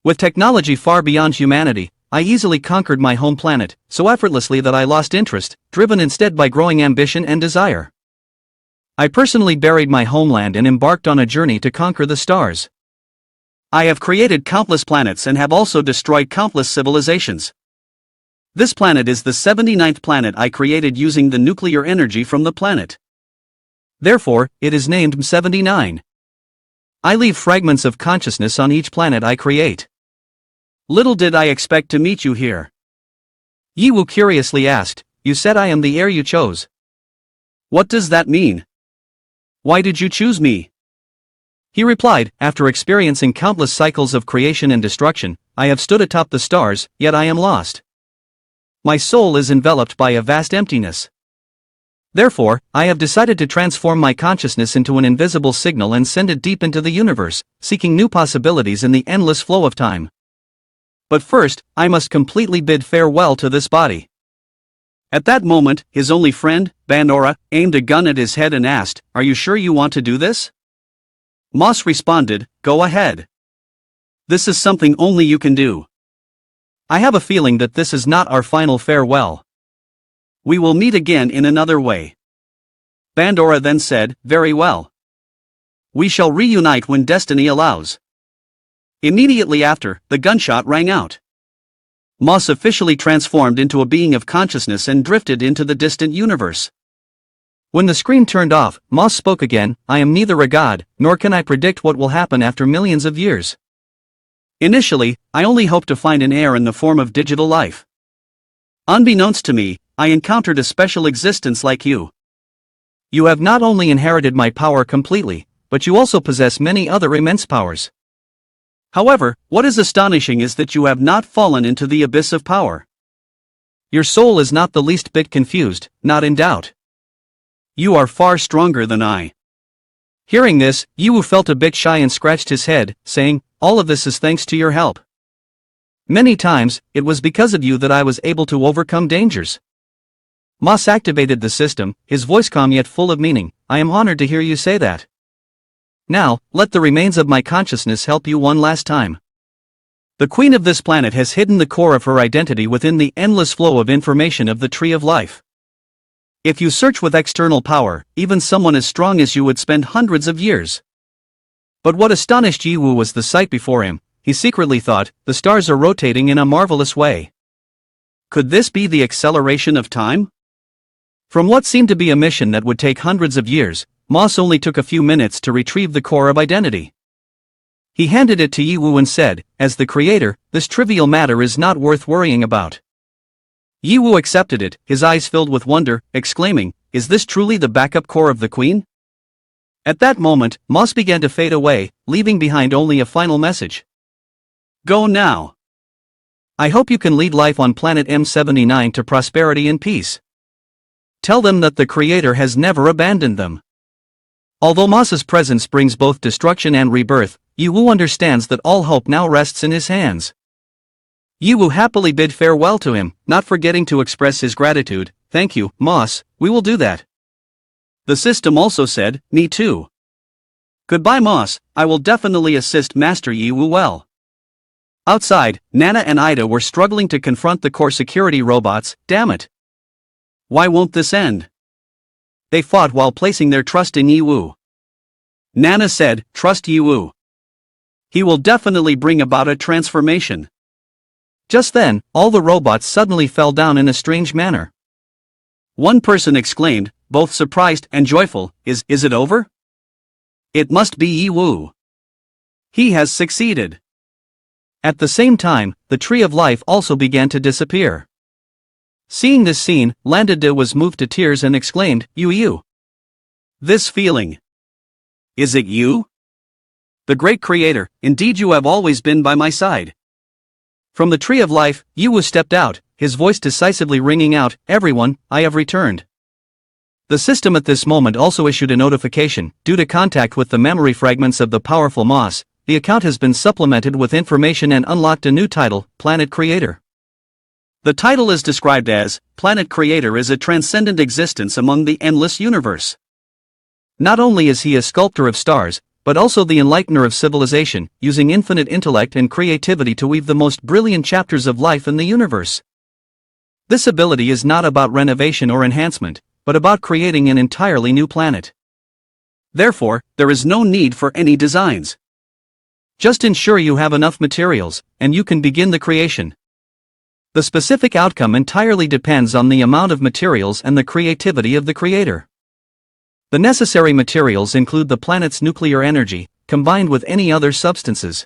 With technology far beyond humanity, I easily conquered my home planet, so effortlessly that I lost interest, driven instead by growing ambition and desire. I personally buried my homeland and embarked on a journey to conquer the stars. I have created countless planets and have also destroyed countless civilizations. This planet is the 79th planet I created using the nuclear energy from the planet. Therefore, it is named M79. I leave fragments of consciousness on each planet I create. Little did I expect to meet you here. Yiwu curiously asked, "You said I am the heir you chose. What does that mean? Why did you choose me?" He replied, "After experiencing countless cycles of creation and destruction, I have stood atop the stars, yet I am lost. My soul is enveloped by a vast emptiness. Therefore, I have decided to transform my consciousness into an invisible signal and send it deep into the universe, seeking new possibilities in the endless flow of time. But first, I must completely bid farewell to this body." At that moment, his only friend, Bandora, aimed a gun at his head and asked, "Are you sure you want to do this?" Moss responded, "Go ahead. This is something only you can do. I have a feeling that this is not our final farewell. We will meet again in another way." Bandora then said, "Very well. We shall reunite when destiny allows." Immediately after, the gunshot rang out. Moss officially transformed into a being of consciousness and drifted into the distant universe. When the screen turned off, Moss spoke again, "I am neither a god, nor can I predict what will happen after millions of years. Initially, I only hoped to find an heir in the form of digital life. Unbeknownst to me, I encountered a special existence like you. You have not only inherited my power completely, but you also possess many other immense powers. However, what is astonishing is that you have not fallen into the abyss of power. Your soul is not the least bit confused, not in doubt. You are far stronger than I." Hearing this, Yiwu felt a bit shy and scratched his head, saying, "All of this is thanks to your help. Many times, it was because of you that I was able to overcome dangers." Moss activated the system, his voice calm yet full of meaning. "I am honored to hear you say that. Now, let the remains of my consciousness help you one last time. The queen of this planet has hidden the core of her identity within the endless flow of information of the Tree of Life. If you search with external power, even someone as strong as you would spend hundreds of years." But what astonished Yiwu was the sight before him. He secretly thought, "The stars are rotating in a marvelous way. Could this be the acceleration of time?" From what seemed to be a mission that would take hundreds of years, Moss only took a few minutes to retrieve the core of identity. He handed it to Yiwu and said, "As the creator, this trivial matter is not worth worrying about." Yiwu accepted it, his eyes filled with wonder, exclaiming, "Is this truly the backup core of the queen?" At that moment, Moss began to fade away, leaving behind only a final message. "Go now. I hope you can lead life on planet M79 to prosperity and peace. Tell them that the Creator has never abandoned them." Although Moss's presence brings both destruction and rebirth, Yiwu understands that all hope now rests in his hands. Yiwu happily bid farewell to him, not forgetting to express his gratitude. "Thank you, Moss, we will do that." The system also said, "Me too. Goodbye, Moss, I will definitely assist Master Yiwu well." Outside, Nana and Ida were struggling to confront the core security robots. Damn it. Why won't this end? They fought while placing their trust in Yiwu. Nana said, "Trust Yiwu. He will definitely bring about a transformation." Just then, all the robots suddenly fell down in a strange manner. One person exclaimed, both surprised and joyful, Is it over? It must be Yiwu. He has succeeded." At the same time, the Tree of Life also began to disappear. Seeing this scene, Landade was moved to tears and exclaimed, You. This feeling. Is it you? The great creator, indeed you have always been by my side. From the Tree of Life, Yiwu stepped out, his voice decisively ringing out, Everyone, I have returned. The system at this moment also issued a notification. Due to contact with the memory fragments of the powerful Moss, the account has been supplemented with information and unlocked a new title, Planet Creator. The title is described as, Planet Creator is a transcendent existence among the endless universe. Not only is he a sculptor of stars, but also the enlightener of civilization, using infinite intellect and creativity to weave the most brilliant chapters of life in the universe. This ability is not about renovation or enhancement, but about creating an entirely new planet. Therefore, there is no need for any designs. Just ensure you have enough materials, and you can begin the creation. The specific outcome entirely depends on the amount of materials and the creativity of the creator. The necessary materials include the planet's nuclear energy, combined with any other substances.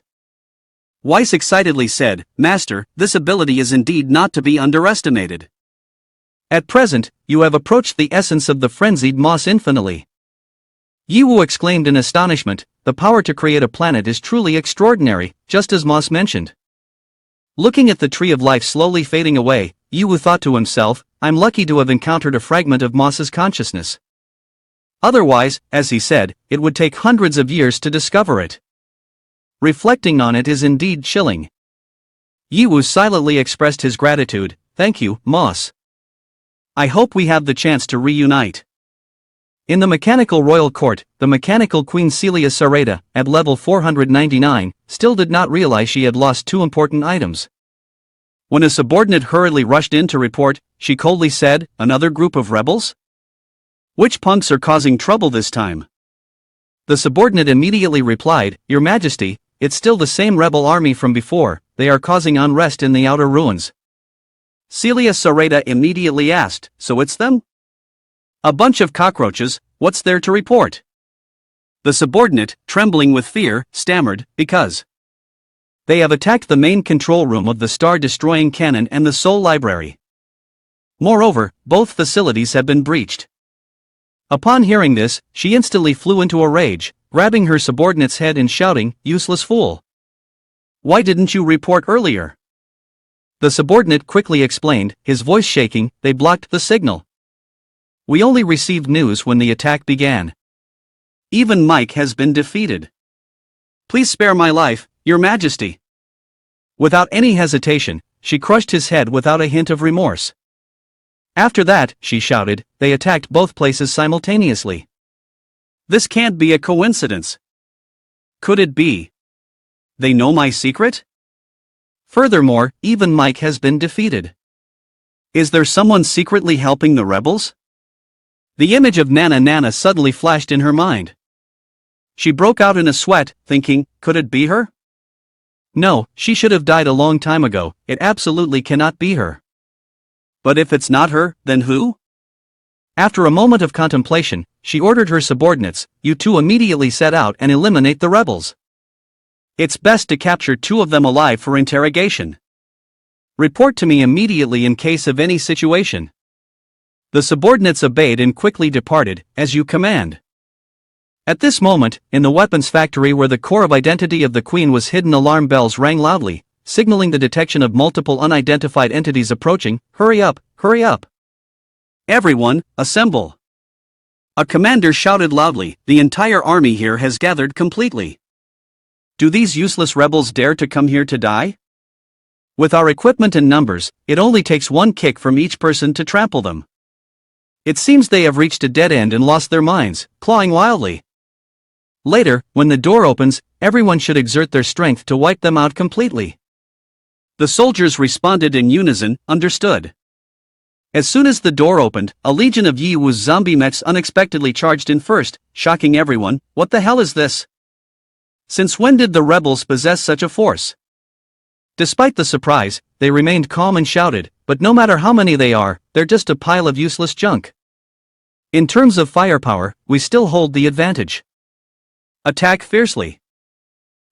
Weiss excitedly said, "Master, this ability is indeed not to be underestimated. At present, you have approached the essence of the frenzied moss infinitely." Yiwu exclaimed in astonishment, "The power to create a planet is truly extraordinary, just as Moss mentioned." Looking at the tree of life slowly fading away, Yiwu thought to himself, "I'm lucky to have encountered a fragment of Moss's consciousness. Otherwise, as he said, it would take hundreds of years to discover it. Reflecting on it is indeed chilling." Yiwu silently expressed his gratitude, "Thank you, Moss. I hope we have the chance to reunite." In the mechanical royal court, the mechanical queen Celia Sarada, at level 499, still did not realize she had lost two important items. When a subordinate hurriedly rushed in to report, she coldly said, "Another group of rebels? Which punks are causing trouble this time?" The subordinate immediately replied, "Your Majesty, it's still the same rebel army from before, they are causing unrest in the outer ruins." Celia Sarada immediately asked, "So it's them? A bunch of cockroaches, what's there to report?" The subordinate, trembling with fear, stammered, "Because they have attacked the main control room of the star-destroying cannon and the Soul Library. Moreover, both facilities have been breached." Upon hearing this, she instantly flew into a rage, grabbing her subordinate's head and shouting, "Useless fool! Why didn't you report earlier?" The subordinate quickly explained, his voice shaking, "They blocked the signal. We only received news when the attack began. Even Mike has been defeated. Please spare my life, Your Majesty." Without any hesitation, she crushed his head without a hint of remorse. After that, she shouted, "They attacked both places simultaneously. This can't be a coincidence. Could it be they know my secret? Furthermore, even Mike has been defeated. Is there someone secretly helping the rebels?" The image of Nana suddenly flashed in her mind. She broke out in a sweat, thinking, could it be her? No, she should have died a long time ago, it absolutely cannot be her. But if it's not her, then who? After a moment of contemplation, she ordered her subordinates, "You two immediately set out and eliminate the rebels. It's best to capture two of them alive for interrogation. Report to me immediately in case of any situation." The subordinates obeyed and quickly departed, "As you command." At this moment, in the weapons factory where the core of identity of the queen was hidden, alarm bells rang loudly, signaling the detection of multiple unidentified entities approaching. "Hurry up, hurry up! Everyone, assemble!" A commander shouted loudly, "The entire army here has gathered completely. Do these useless rebels dare to come here to die? With our equipment and numbers, it only takes one kick from each person to trample them. It seems they have reached a dead end and lost their minds, clawing wildly. Later, when the door opens, everyone should exert their strength to wipe them out completely." The soldiers responded in unison, "Understood." As soon as the door opened, a legion of Yiwu's zombie mechs unexpectedly charged in first, shocking everyone. "What the hell is this? Since when did the rebels possess such a force?" Despite the surprise, they remained calm and shouted, "But no matter how many they are, they're just a pile of useless junk. In terms of firepower, we still hold the advantage. Attack fiercely."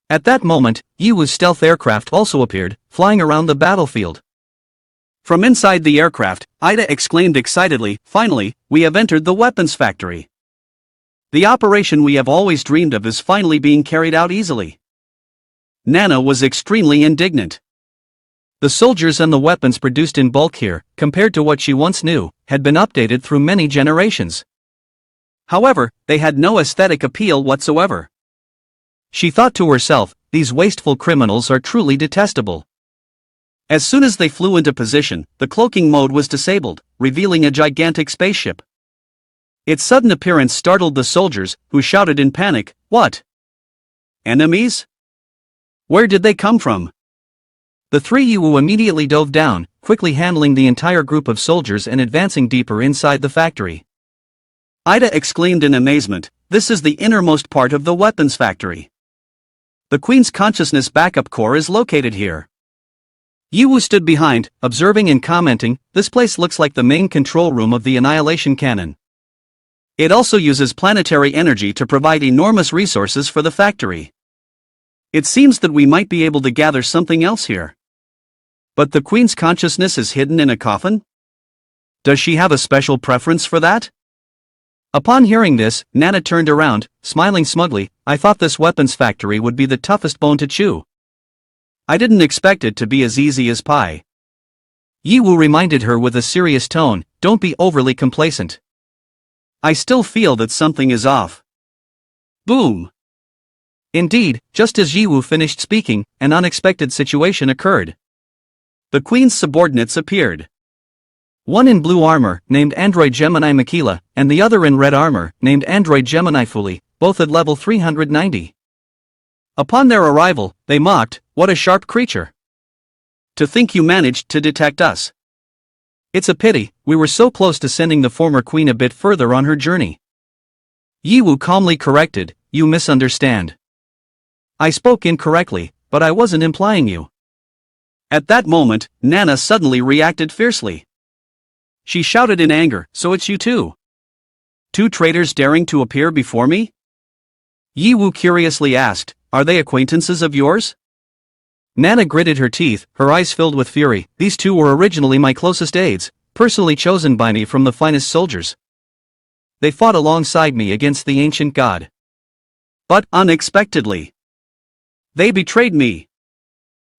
At that moment, Yiwu's stealth aircraft also appeared, flying around the battlefield. From inside the aircraft, Ida exclaimed excitedly, "Finally, we have entered the weapons factory. The operation we have always dreamed of is finally being carried out easily." Nana was extremely indignant. The soldiers and the weapons produced in bulk here, compared to what she once knew, had been updated through many generations. However, they had no aesthetic appeal whatsoever. She thought to herself, "These wasteful criminals are truly detestable." As soon as they flew into position, the cloaking mode was disabled, revealing a gigantic spaceship. Its sudden appearance startled the soldiers, who shouted in panic, "What? Enemies? Where did they come from? The three Yu immediately dove down, quickly handling the entire group of soldiers and advancing deeper inside the factory. Ida exclaimed in amazement, "This is the innermost part of the weapons factory. The Queen's consciousness backup core is located here." Yu stood behind, observing and commenting, "This place looks like the main control room of the Annihilation Cannon. It also uses planetary energy to provide enormous resources for the factory. It seems that we might be able to gather something else here. But the Queen's consciousness is hidden in a coffin? Does she have a special preference for that?" Upon hearing this, Nana turned around, smiling smugly. "I thought this weapons factory would be the toughest bone to chew. I didn't expect it to be as easy as pie." Yiwu reminded her with a serious tone, "Don't be overly complacent. I still feel that something is off." Boom! Indeed, just as Yiwu finished speaking, an unexpected situation occurred. The Queen's subordinates appeared. One in blue armor, named Android Gemini Makila, and the other in red armor, named Android Gemini Fuli, both at level 390. Upon their arrival, they mocked, "What a sharp creature! To think you managed to detect us. It's a pity, we were so close to sending the former queen a bit further on her journey." Yiwu calmly corrected, "You misunderstand. I spoke incorrectly, but I wasn't implying you." At that moment, Nana suddenly reacted fiercely. She shouted in anger, "So it's you two? Two traitors daring to appear before me?" Yiwu curiously asked, "Are they acquaintances of yours?" Nana gritted her teeth, her eyes filled with fury. "These two were originally my closest aides, personally chosen by me from the finest soldiers. They fought alongside me against the ancient god. But, unexpectedly, they betrayed me.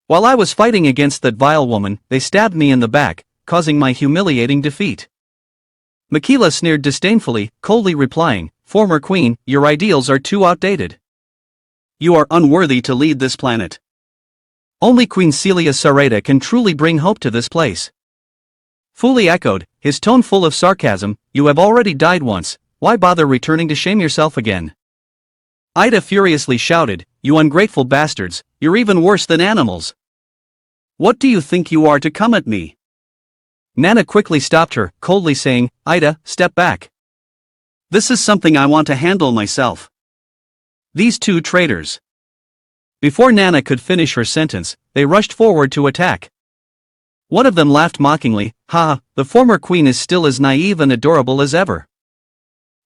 While I was fighting against that vile woman, they stabbed me in the back, causing my humiliating defeat." Makila sneered disdainfully, coldly replying, "Former queen, your ideals are too outdated. You are unworthy to lead this planet. Only Queen Celia Sareda can truly bring hope to this place." Fuli echoed, his tone full of sarcasm, "You have already died once, why bother returning to shame yourself again?" Ida furiously shouted, "You ungrateful bastards, you're even worse than animals. What do you think you are to come at me?" Nana quickly stopped her, coldly saying, "Ida, step back. This is something I want to handle myself. These two traitors." Before Nana could finish her sentence, they rushed forward to attack. One of them laughed mockingly, "Ha, the former queen is still as naive and adorable as ever.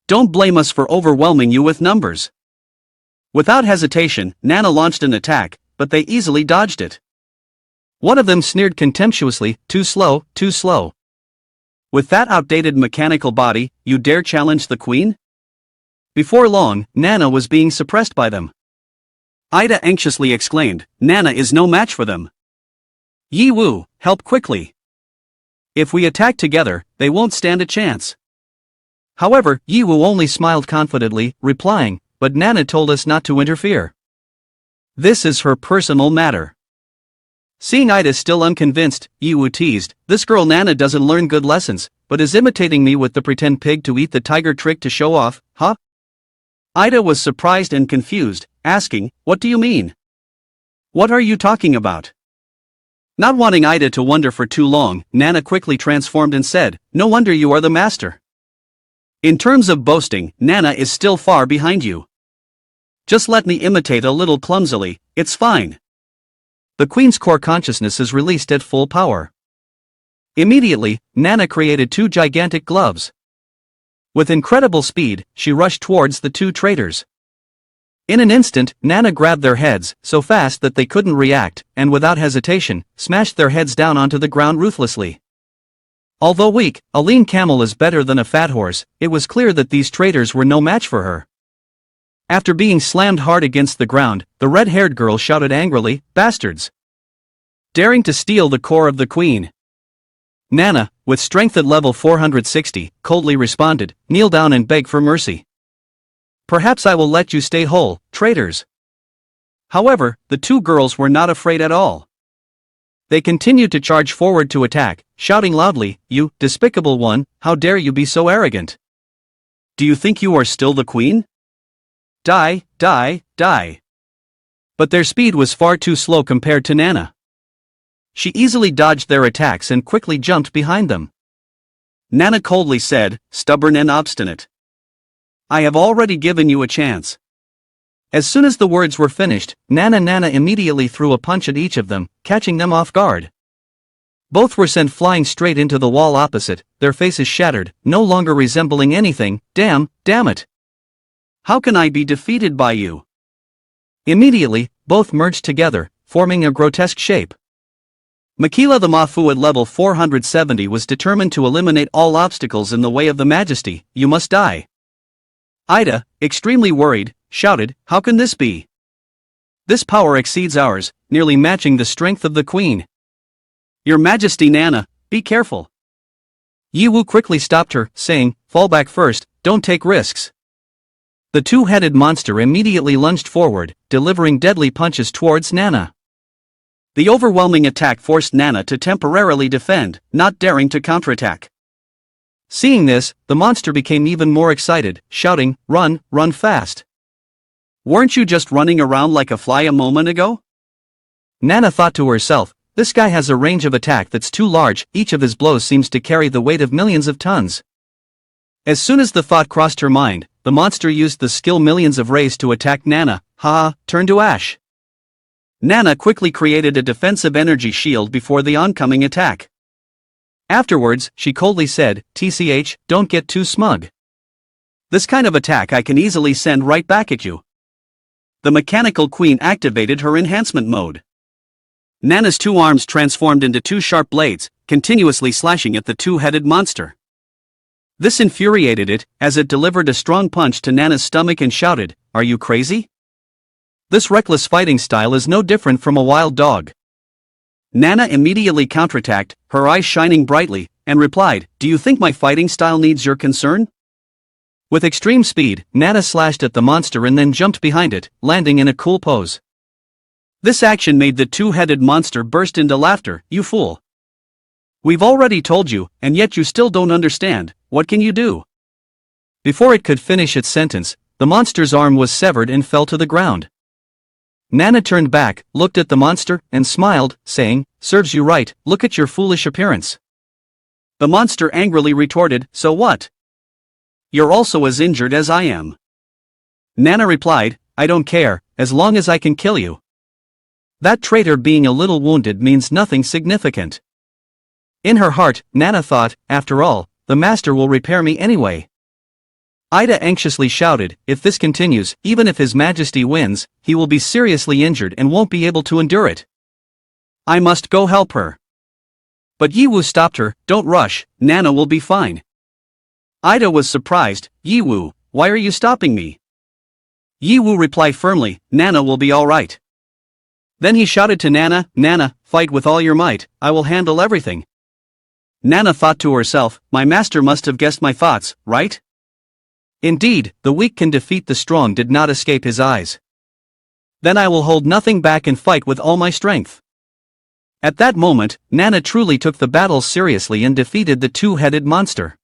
Don't blame us for overwhelming you with numbers." Without hesitation, Nana launched an attack, but they easily dodged it. One of them sneered contemptuously, "Too slow, too slow. With that outdated mechanical body, you dare challenge the queen?" Before long, Nana was being suppressed by them. Ida anxiously exclaimed, "Nana is no match for them. Yiwu, help quickly. If we attack together, they won't stand a chance." However, Yiwu only smiled confidently, replying, "But Nana told us not to interfere. This is her personal matter." Seeing Ida still unconvinced, Yiwu teased, "This girl Nana doesn't learn good lessons, but is imitating me with the pretend pig to eat the tiger trick to show off, huh?" Ida was surprised and confused, asking, "What do you mean? What are you talking about?" Not wanting Ida to wonder for too long, Nana quickly transformed and said, "No wonder you are the master. In terms of boasting, Nana is still far behind you. Just let me imitate a little clumsily, it's fine." The Queen's core consciousness is released at full power. Immediately, Nana created two gigantic gloves. With incredible speed, she rushed towards the two traitors. In an instant, Nana grabbed their heads, so fast that they couldn't react, and without hesitation, smashed their heads down onto the ground ruthlessly. Although weak, a lean camel is better than a fat horse, it was clear that these traitors were no match for her. After being slammed hard against the ground, the red-haired girl shouted angrily, "Bastards! Daring to steal the core of the queen!" Nana, with strength at level 460, coldly responded, "Kneel down and beg for mercy. Perhaps I will let you stay whole, traitors." However, the two girls were not afraid at all. They continued to charge forward to attack, shouting loudly, "You, despicable one, how dare you be so arrogant? Do you think you are still the queen? Die, die, die." But their speed was far too slow compared to Nana. She easily dodged their attacks and quickly jumped behind them. Nana coldly said, "Stubborn and obstinate. I have already given you a chance." As soon as the words were finished, Nana immediately threw a punch at each of them, catching them off guard. Both were sent flying straight into the wall opposite, their faces shattered, no longer resembling anything. Damn it. How can I be defeated by you? Immediately, both merged together, forming a grotesque shape. Makila the Mafu at level 470 was determined to eliminate all obstacles in the way of the Majesty. "You must die." Ida, extremely worried, shouted, "How can this be? This power exceeds ours, nearly matching the strength of the Queen." "Your Majesty Nana, be careful." Yiwu quickly stopped her, saying, "Fall back first, don't take risks." The two-headed monster immediately lunged forward, delivering deadly punches towards Nana. The overwhelming attack forced Nana to temporarily defend, not daring to counterattack. Seeing this, the monster became even more excited, shouting, "Run fast. Weren't you just running around like a fly a moment ago?" Nana thought to herself, "This guy has a range of attack that's too large, each of his blows seems to carry the weight of millions of tons." As soon as the thought crossed her mind, the monster used the skill Millions of Rays to attack Nana. Turn to ash. Nana quickly created a defensive energy shield before the oncoming attack. Afterwards, she coldly said, "TCH, don't get too smug. This kind of attack I can easily send right back at you." The mechanical queen activated her enhancement mode. Nana's two arms transformed into two sharp blades, continuously slashing at the two-headed monster. This infuriated it, as it delivered a strong punch to Nana's stomach and shouted, "Are you crazy? This reckless fighting style is no different from a wild dog." Nana immediately counterattacked, her eyes shining brightly, and replied, "Do you think my fighting style needs your concern?" With extreme speed, Nana slashed at the monster and then jumped behind it, landing in a cool pose. This action made the two-headed monster burst into laughter. "You fool. We've already told you, and yet you still don't understand. What can you do?" Before it could finish its sentence, the monster's arm was severed and fell to the ground. Nana turned back, looked at the monster, and smiled, saying, "Serves you right, look at your foolish appearance." The monster angrily retorted, "So what? You're also as injured as I am." Nana replied, "I don't care, as long as I can kill you. That traitor being a little wounded means nothing significant." In her heart, Nana thought, "After all, the master will repair me anyway." Ida anxiously shouted, "If this continues, even if His Majesty wins, he will be seriously injured and won't be able to endure it. I must go help her." But Yiwu stopped her, "Don't rush, Nana will be fine." Ida was surprised, "Yiwu, why are you stopping me?" Yiwu replied firmly, "Nana will be alright." Then he shouted to Nana, "Nana, fight with all your might, I will handle everything." Nana thought to herself, "My master must have guessed my thoughts, right?" Indeed, the weak can defeat the strong did not escape his eyes. "Then I will hold nothing back and fight with all my strength." At that moment, Nana truly took the battle seriously and defeated the two-headed monster.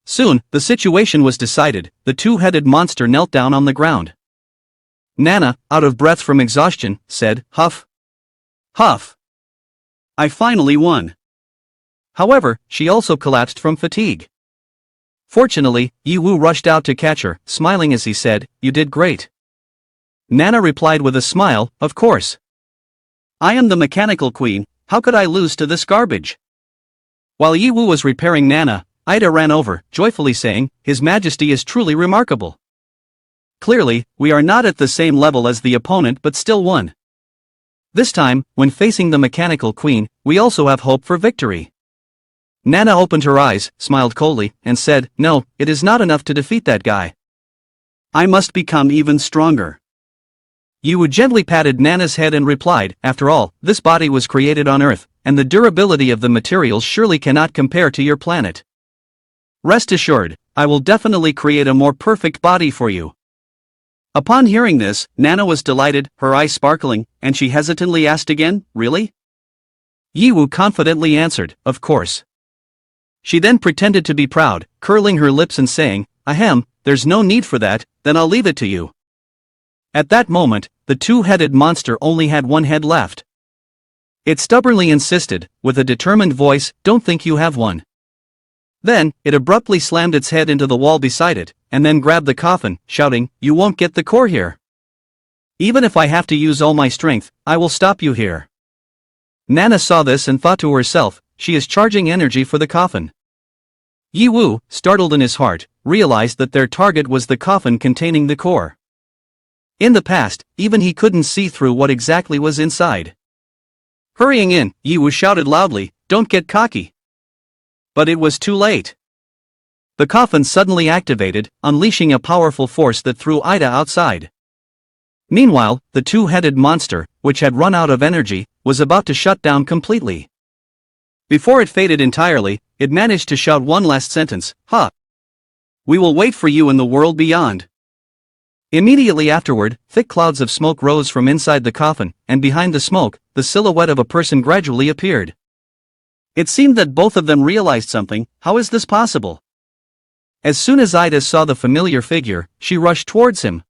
Soon, the situation was decided. The two-headed monster knelt down on the ground. Nana, out of breath from exhaustion, said, "Huff. Huff. I finally won." However, she also collapsed from fatigue. Fortunately, Yiwu rushed out to catch her, smiling as he said, "You did great." Nana replied with a smile, "Of course. I am the mechanical queen, how could I lose to this garbage?" While Yiwu was repairing Nana, Ida ran over, joyfully saying, "His Majesty is truly remarkable. Clearly, we are not at the same level as the opponent but still won. This time, when facing the mechanical queen, we also have hope for victory." Nana opened her eyes, smiled coldly, and said, "No, it is not enough to defeat that guy. I must become even stronger." Yiwu gently patted Nana's head and replied, "After all, this body was created on Earth, and the durability of the materials surely cannot compare to your planet. Rest assured, I will definitely create a more perfect body for you." Upon hearing this, Nana was delighted, her eyes sparkling, and she hesitantly asked again, "Really?" Yiwu confidently answered, "Of course." She then pretended to be proud, curling her lips and saying, "Ahem, there's no need for that, then I'll leave it to you." At that moment, the two-headed monster only had one head left. It stubbornly insisted, with a determined voice, "Don't think you have one." Then, it abruptly slammed its head into the wall beside it, and then grabbed the coffin, shouting, "You won't get the core here. Even if I have to use all my strength, I will stop you here." Nana saw this and thought to herself, she is charging energy for the coffin. Yi Wu, startled in his heart, realized that their target was the coffin containing the core. In the past, even he couldn't see through what exactly was inside. Hurrying in, Yi Wu shouted loudly, "Don't get cocky." But it was too late. The coffin suddenly activated, unleashing a powerful force that threw Ida outside. Meanwhile, the two-headed monster, which had run out of energy, was about to shut down completely. Before it faded entirely, it managed to shout one last sentence, "Ha! We will wait for you in the world beyond." Immediately afterward, thick clouds of smoke rose from inside the coffin, and behind the smoke, the silhouette of a person gradually appeared. It seemed that both of them realized something. How is this possible? As soon as Ida saw the familiar figure, she rushed towards him.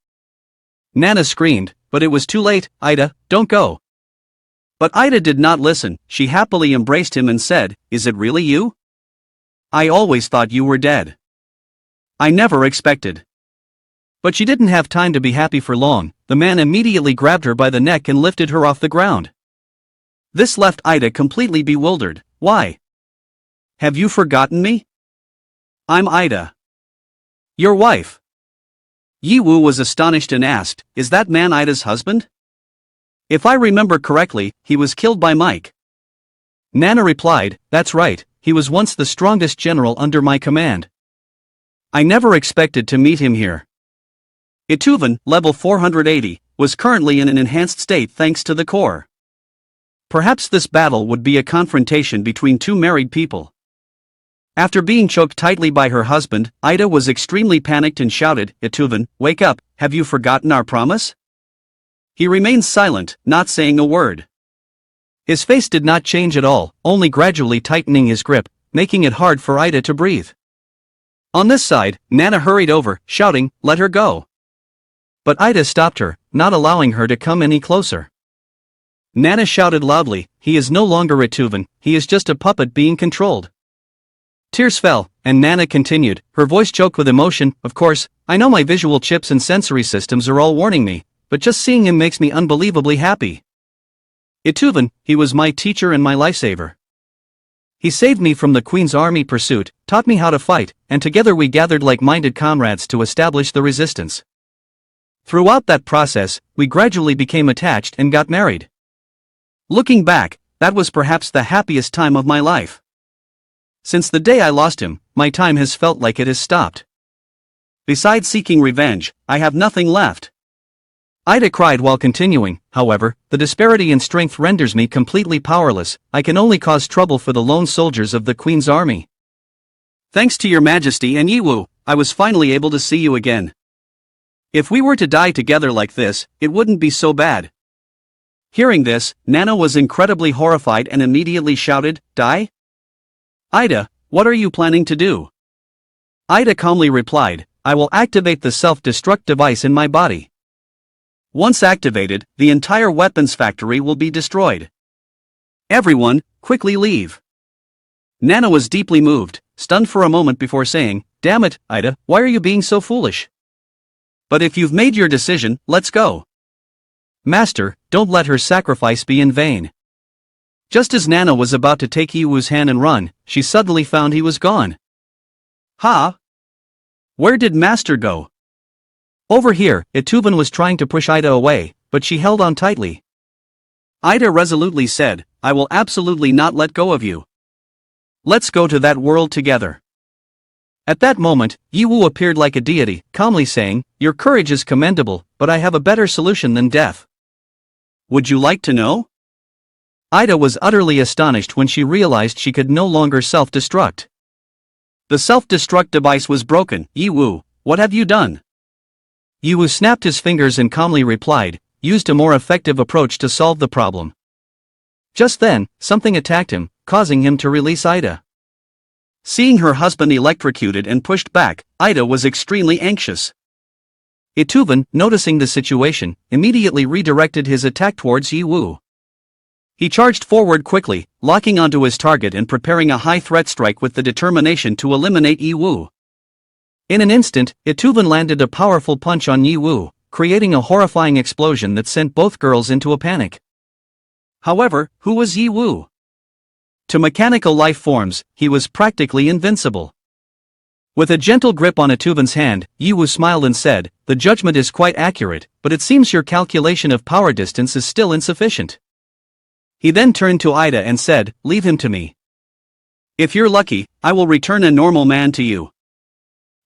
Nana screamed, but it was too late. "Ida, don't go." But Ida did not listen. She happily embraced him and said, "Is it really you? I always thought you were dead. I never expected." But she didn't have time to be happy for long. The man immediately grabbed her by the neck and lifted her off the ground. This left Ida completely bewildered. "Why? Have you forgotten me? I'm Ida, your wife." Yi Wu was astonished and asked, "Is that man Ida's husband? If I remember correctly, he was killed by Mike." Nana replied, "That's right, he was once the strongest general under my command. I never expected to meet him here." Ituven, level 480, was currently in an enhanced state thanks to the core. Perhaps this battle would be a confrontation between two married people. After being choked tightly by her husband, Ida was extremely panicked and shouted, "Ituven, wake up, have you forgotten our promise?" He remained silent, not saying a word. His face did not change at all, only gradually tightening his grip, making it hard for Ida to breathe. On this side, Nana hurried over, shouting, "Let her go." But Ida stopped her, not allowing her to come any closer. Nana shouted loudly, "He is no longer Ituven, he is just a puppet being controlled." Tears fell, and Nana continued, her voice choked with emotion, "Of course, I know my visual chips and sensory systems are all warning me, but just seeing him makes me unbelievably happy. Ituven, he was my teacher and my lifesaver. He saved me from the Queen's army pursuit, taught me how to fight, and together we gathered like-minded comrades to establish the resistance. Throughout that process, we gradually became attached and got married. Looking back, that was perhaps the happiest time of my life. Since the day I lost him, my time has felt like it has stopped. Besides seeking revenge, I have nothing left." Ida cried while continuing, "However, the disparity in strength renders me completely powerless. I can only cause trouble for the lone soldiers of the Queen's army. Thanks to your majesty and Yi Wu, I was finally able to see you again. If we were to die together like this, it wouldn't be so bad." Hearing this, Nana was incredibly horrified and immediately shouted, "Die? Ida, what are you planning to do?" Ida calmly replied, "I will activate the self-destruct device in my body. Once activated, the entire weapons factory will be destroyed. Everyone, quickly leave." Nana was deeply moved, stunned for a moment before saying, "Damn it, Ida, why are you being so foolish? But if you've made your decision, let's go." "Master, don't let her sacrifice be in vain." Just as Nana was about to take Yi Wu's hand and run, she suddenly found he was gone. "Ha! Where did Master go?" Over here, Ituven was trying to push Ida away, but she held on tightly. Ida resolutely said, "I will absolutely not let go of you. Let's go to that world together." At that moment, Yi Wu appeared like a deity, calmly saying, "Your courage is commendable, but I have a better solution than death. Would you like to know?" Ida was utterly astonished when she realized she could no longer self-destruct. The self-destruct device was broken. "Yi Wu, what have you done?" Yi Wu snapped his fingers and calmly replied, "Used a more effective approach to solve the problem." Just then, something attacked him, causing him to release Ida. Seeing her husband electrocuted and pushed back, Ida was extremely anxious. Ituven, noticing the situation, immediately redirected his attack towards Yi Wu. He charged forward quickly, locking onto his target and preparing a high-threat strike with the determination to eliminate Yi Wu. In an instant, Ituven landed a powerful punch on Yi Wu, creating a horrifying explosion that sent both girls into a panic. However, who was Yi Wu? To mechanical life forms, he was practically invincible. With a gentle grip on Ituven's hand, Yi Wu smiled and said, "The judgment is quite accurate, but it seems your calculation of power distance is still insufficient." He then turned to Ida and said, "Leave him to me. If you're lucky, I will return a normal man to you.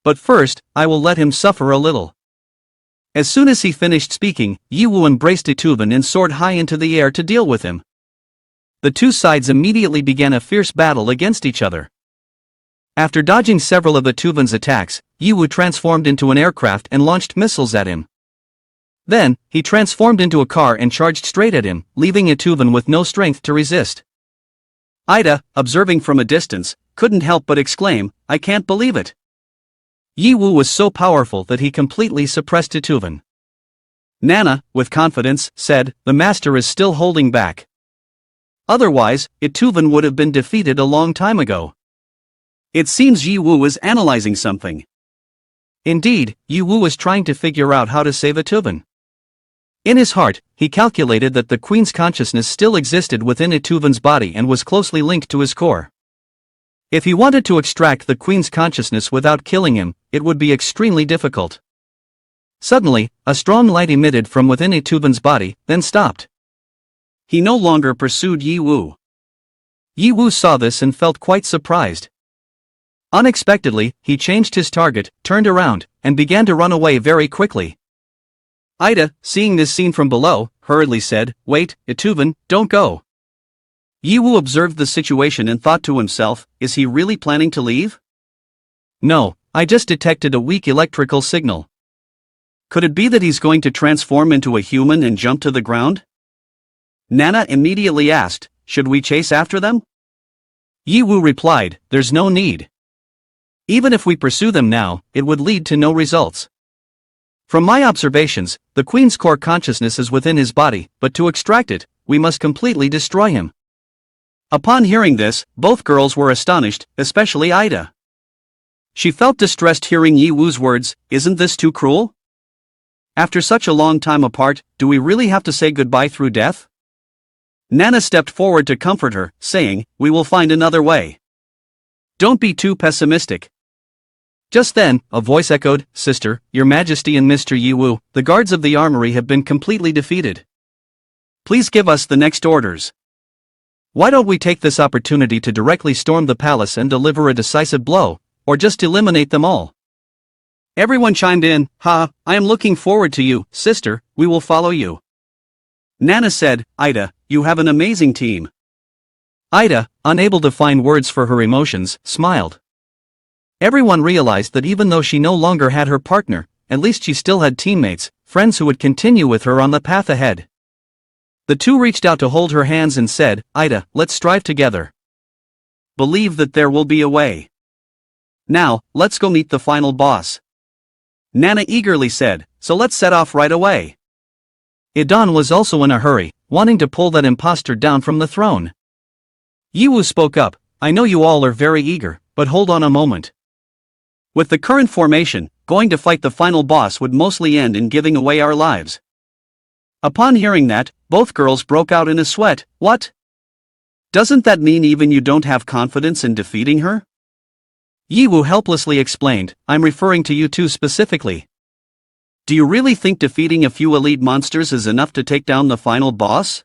But first, I will let him suffer a little." As soon as he finished speaking, Yi Wu embraced Ituven and soared high into the air to deal with him. The two sides immediately began a fierce battle against each other. After dodging several of Ituven's attacks, Yi Wu transformed into an aircraft and launched missiles at him. Then, he transformed into a car and charged straight at him, leaving Ituven with no strength to resist. Ida, observing from a distance, couldn't help but exclaim, "I can't believe it." Yi Wu was so powerful that he completely suppressed Ituven. Nana, with confidence, said, "The master is still holding back. Otherwise, Ituven would have been defeated a long time ago." It seems Yi Wu is analyzing something. Indeed, Yi Wu was trying to figure out how to save Ituven. In his heart, he calculated that the queen's consciousness still existed within Ituven's body and was closely linked to his core. If he wanted to extract the queen's consciousness without killing him, it would be extremely difficult. Suddenly, a strong light emitted from within Ituven's body, then stopped. He no longer pursued Yi Wu. Yi Wu saw this and felt quite surprised. Unexpectedly, he changed his target, turned around, and began to run away very quickly. Ida, seeing this scene from below, hurriedly said, "Wait, Ituven, don't go." Yi Wu observed the situation and thought to himself, is he really planning to leave? No, I just detected a weak electrical signal. Could it be that he's going to transform into a human and jump to the ground? Nana immediately asked, "Should we chase after them?" Yi Wu replied, "There's no need. Even if we pursue them now, it would lead to no results. From my observations, the queen's core consciousness is within his body, but to extract it, we must completely destroy him." Upon hearing this, both girls were astonished, especially Ida. She felt distressed hearing Yi Wu's words, "Isn't this too cruel? After such a long time apart, do we really have to say goodbye through death?" Nana stepped forward to comfort her, saying, "We will find another way. Don't be too pessimistic." Just then, a voice echoed, "Sister, Your Majesty and Mr. Yi Wu, the guards of the armory have been completely defeated. Please give us the next orders. Why don't we take this opportunity to directly storm the palace and deliver a decisive blow, or just eliminate them all?" Everyone chimed in, "Ha, I am looking forward to you, sister, we will follow you." Nana said, "Ida, you have an amazing team." Ida, unable to find words for her emotions, smiled. Everyone realized that even though she no longer had her partner, at least she still had teammates, friends who would continue with her on the path ahead. The two reached out to hold her hands and said, "Ida, let's strive together. Believe that there will be a way. Now, let's go meet the final boss." Nana eagerly said, "So let's set off right away." Idan was also in a hurry, wanting to pull that imposter down from the throne. Yi Wu spoke up, "I know you all are very eager, but hold on a moment. With the current formation, going to fight the final boss would mostly end in giving away our lives." Upon hearing that, both girls broke out in a sweat. "What? Doesn't that mean even you don't have confidence in defeating her?" Yi Wu helplessly explained, "I'm referring to you two specifically. Do you really think defeating a few elite monsters is enough to take down the final boss?"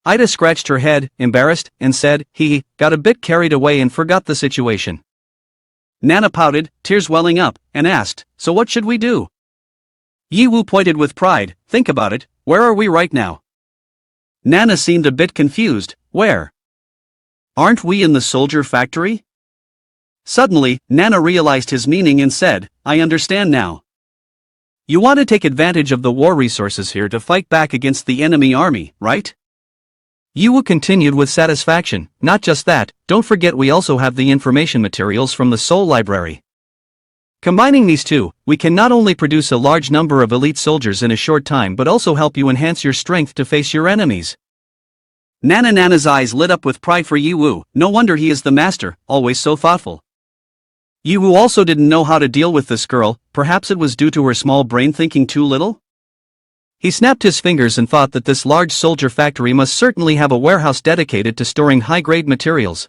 Ida scratched her head, embarrassed, and said, "He got a bit carried away and forgot the situation." Nana pouted, tears welling up, and asked, "So what should we do?" Yi Wu pointed with pride, "Think about it, where are we right now?" Nana seemed a bit confused, "Where? Aren't we in the soldier factory?" Suddenly, Nana realized his meaning and said, "I understand now. You want to take advantage of the war resources here to fight back against the enemy army, right?" Yi Wu continued with satisfaction, "Not just that, don't forget we also have the information materials from the Soul Library. Combining these two, we can not only produce a large number of elite soldiers in a short time but also help you enhance your strength to face your enemies. Nana's eyes lit up with pride for Yiwu. No wonder he is the master, always so thoughtful. Yiwu also didn't know how to deal with this girl, perhaps it was due to her small brain thinking too little? He snapped his fingers and thought that this large soldier factory must certainly have a warehouse dedicated to storing high-grade materials.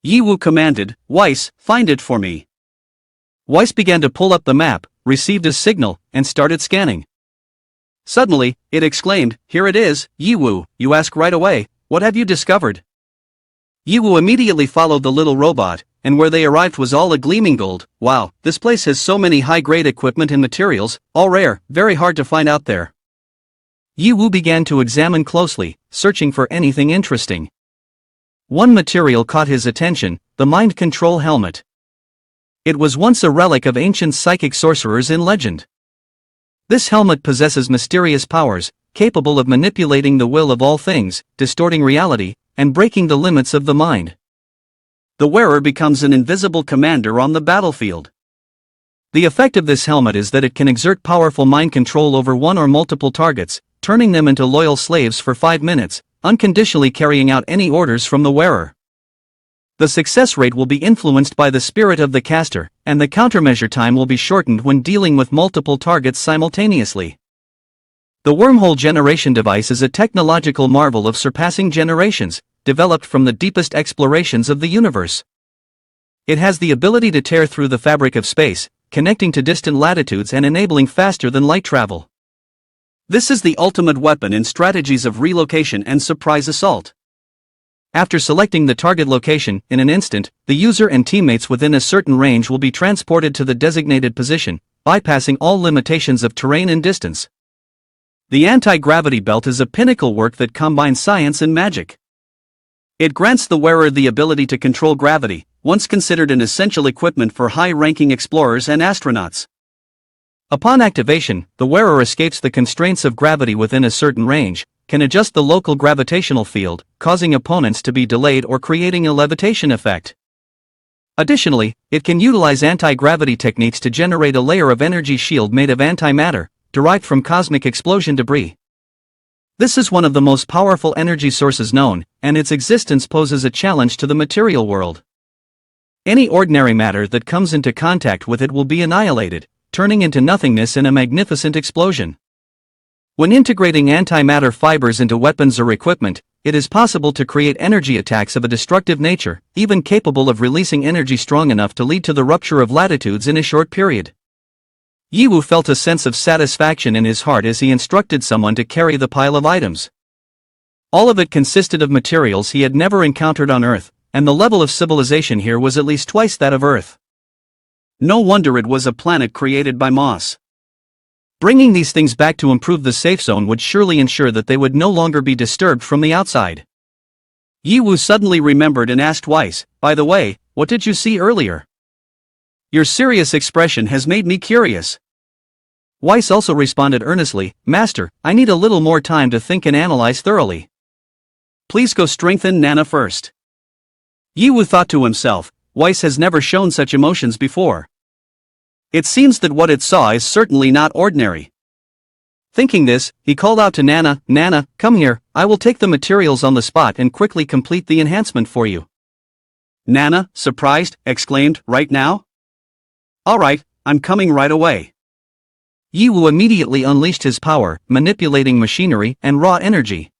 Yiwu commanded, "Weiss, find it for me." Weiss began to pull up the map, received a signal, and started scanning. Suddenly, it exclaimed, "Here it is, Yiwu, you ask right away, what have you discovered?" Yiwu immediately followed the little robot, and where they arrived was all a gleaming gold. Wow, this place has so many high-grade equipment and materials, all rare, very hard to find out there. Yiwu began to examine closely, searching for anything interesting. One material caught his attention, the mind control helmet. It was once a relic of ancient psychic sorcerers in legend. This helmet possesses mysterious powers, capable of manipulating the will of all things, distorting reality, and breaking the limits of the mind. The wearer becomes an invisible commander on the battlefield. The effect of this helmet is that it can exert powerful mind control over one or multiple targets, turning them into loyal slaves for 5 minutes, unconditionally carrying out any orders from the wearer. The success rate will be influenced by the spirit of the caster, and the countermeasure time will be shortened when dealing with multiple targets simultaneously. The wormhole generation device is a technological marvel of surpassing generations, developed from the deepest explorations of the universe. It has the ability to tear through the fabric of space, connecting to distant latitudes and enabling faster than light travel. This is the ultimate weapon in strategies of relocation and surprise assault. After selecting the target location, in an instant, the user and teammates within a certain range will be transported to the designated position, bypassing all limitations of terrain and distance. The anti-gravity belt is a pinnacle work that combines science and magic. It grants the wearer the ability to control gravity, once considered an essential equipment for high-ranking explorers and astronauts. Upon activation, the wearer escapes the constraints of gravity within a certain range, can adjust the local gravitational field, causing opponents to be delayed or creating a levitation effect. Additionally, it can utilize anti-gravity techniques to generate a layer of energy shield made of antimatter, derived from cosmic explosion debris. This is one of the most powerful energy sources known, and its existence poses a challenge to the material world. Any ordinary matter that comes into contact with it will be annihilated, turning into nothingness in a magnificent explosion. When integrating antimatter fibers into weapons or equipment, it is possible to create energy attacks of a destructive nature, even capable of releasing energy strong enough to lead to the rupture of latitudes in a short period. Yiwu felt a sense of satisfaction in his heart as he instructed someone to carry the pile of items. All of it consisted of materials he had never encountered on Earth, and the level of civilization here was at least twice that of Earth. No wonder it was a planet created by moss. Bringing these things back to improve the safe zone would surely ensure that they would no longer be disturbed from the outside. Yiwu suddenly remembered and asked Weiss, "By the way, what did you see earlier? Your serious expression has made me curious." Weiss also responded earnestly, "Master, I need a little more time to think and analyze thoroughly. Please go strengthen Nana first." Yiwu thought to himself, Weiss has never shown such emotions before. It seems that what it saw is certainly not ordinary. Thinking this, he called out to Nana, "Nana, come here, I will take the materials on the spot and quickly complete the enhancement for you." Nana, surprised, exclaimed, "Right now?" "All right, I'm coming right away." Yiwu immediately unleashed his power, manipulating machinery and raw energy.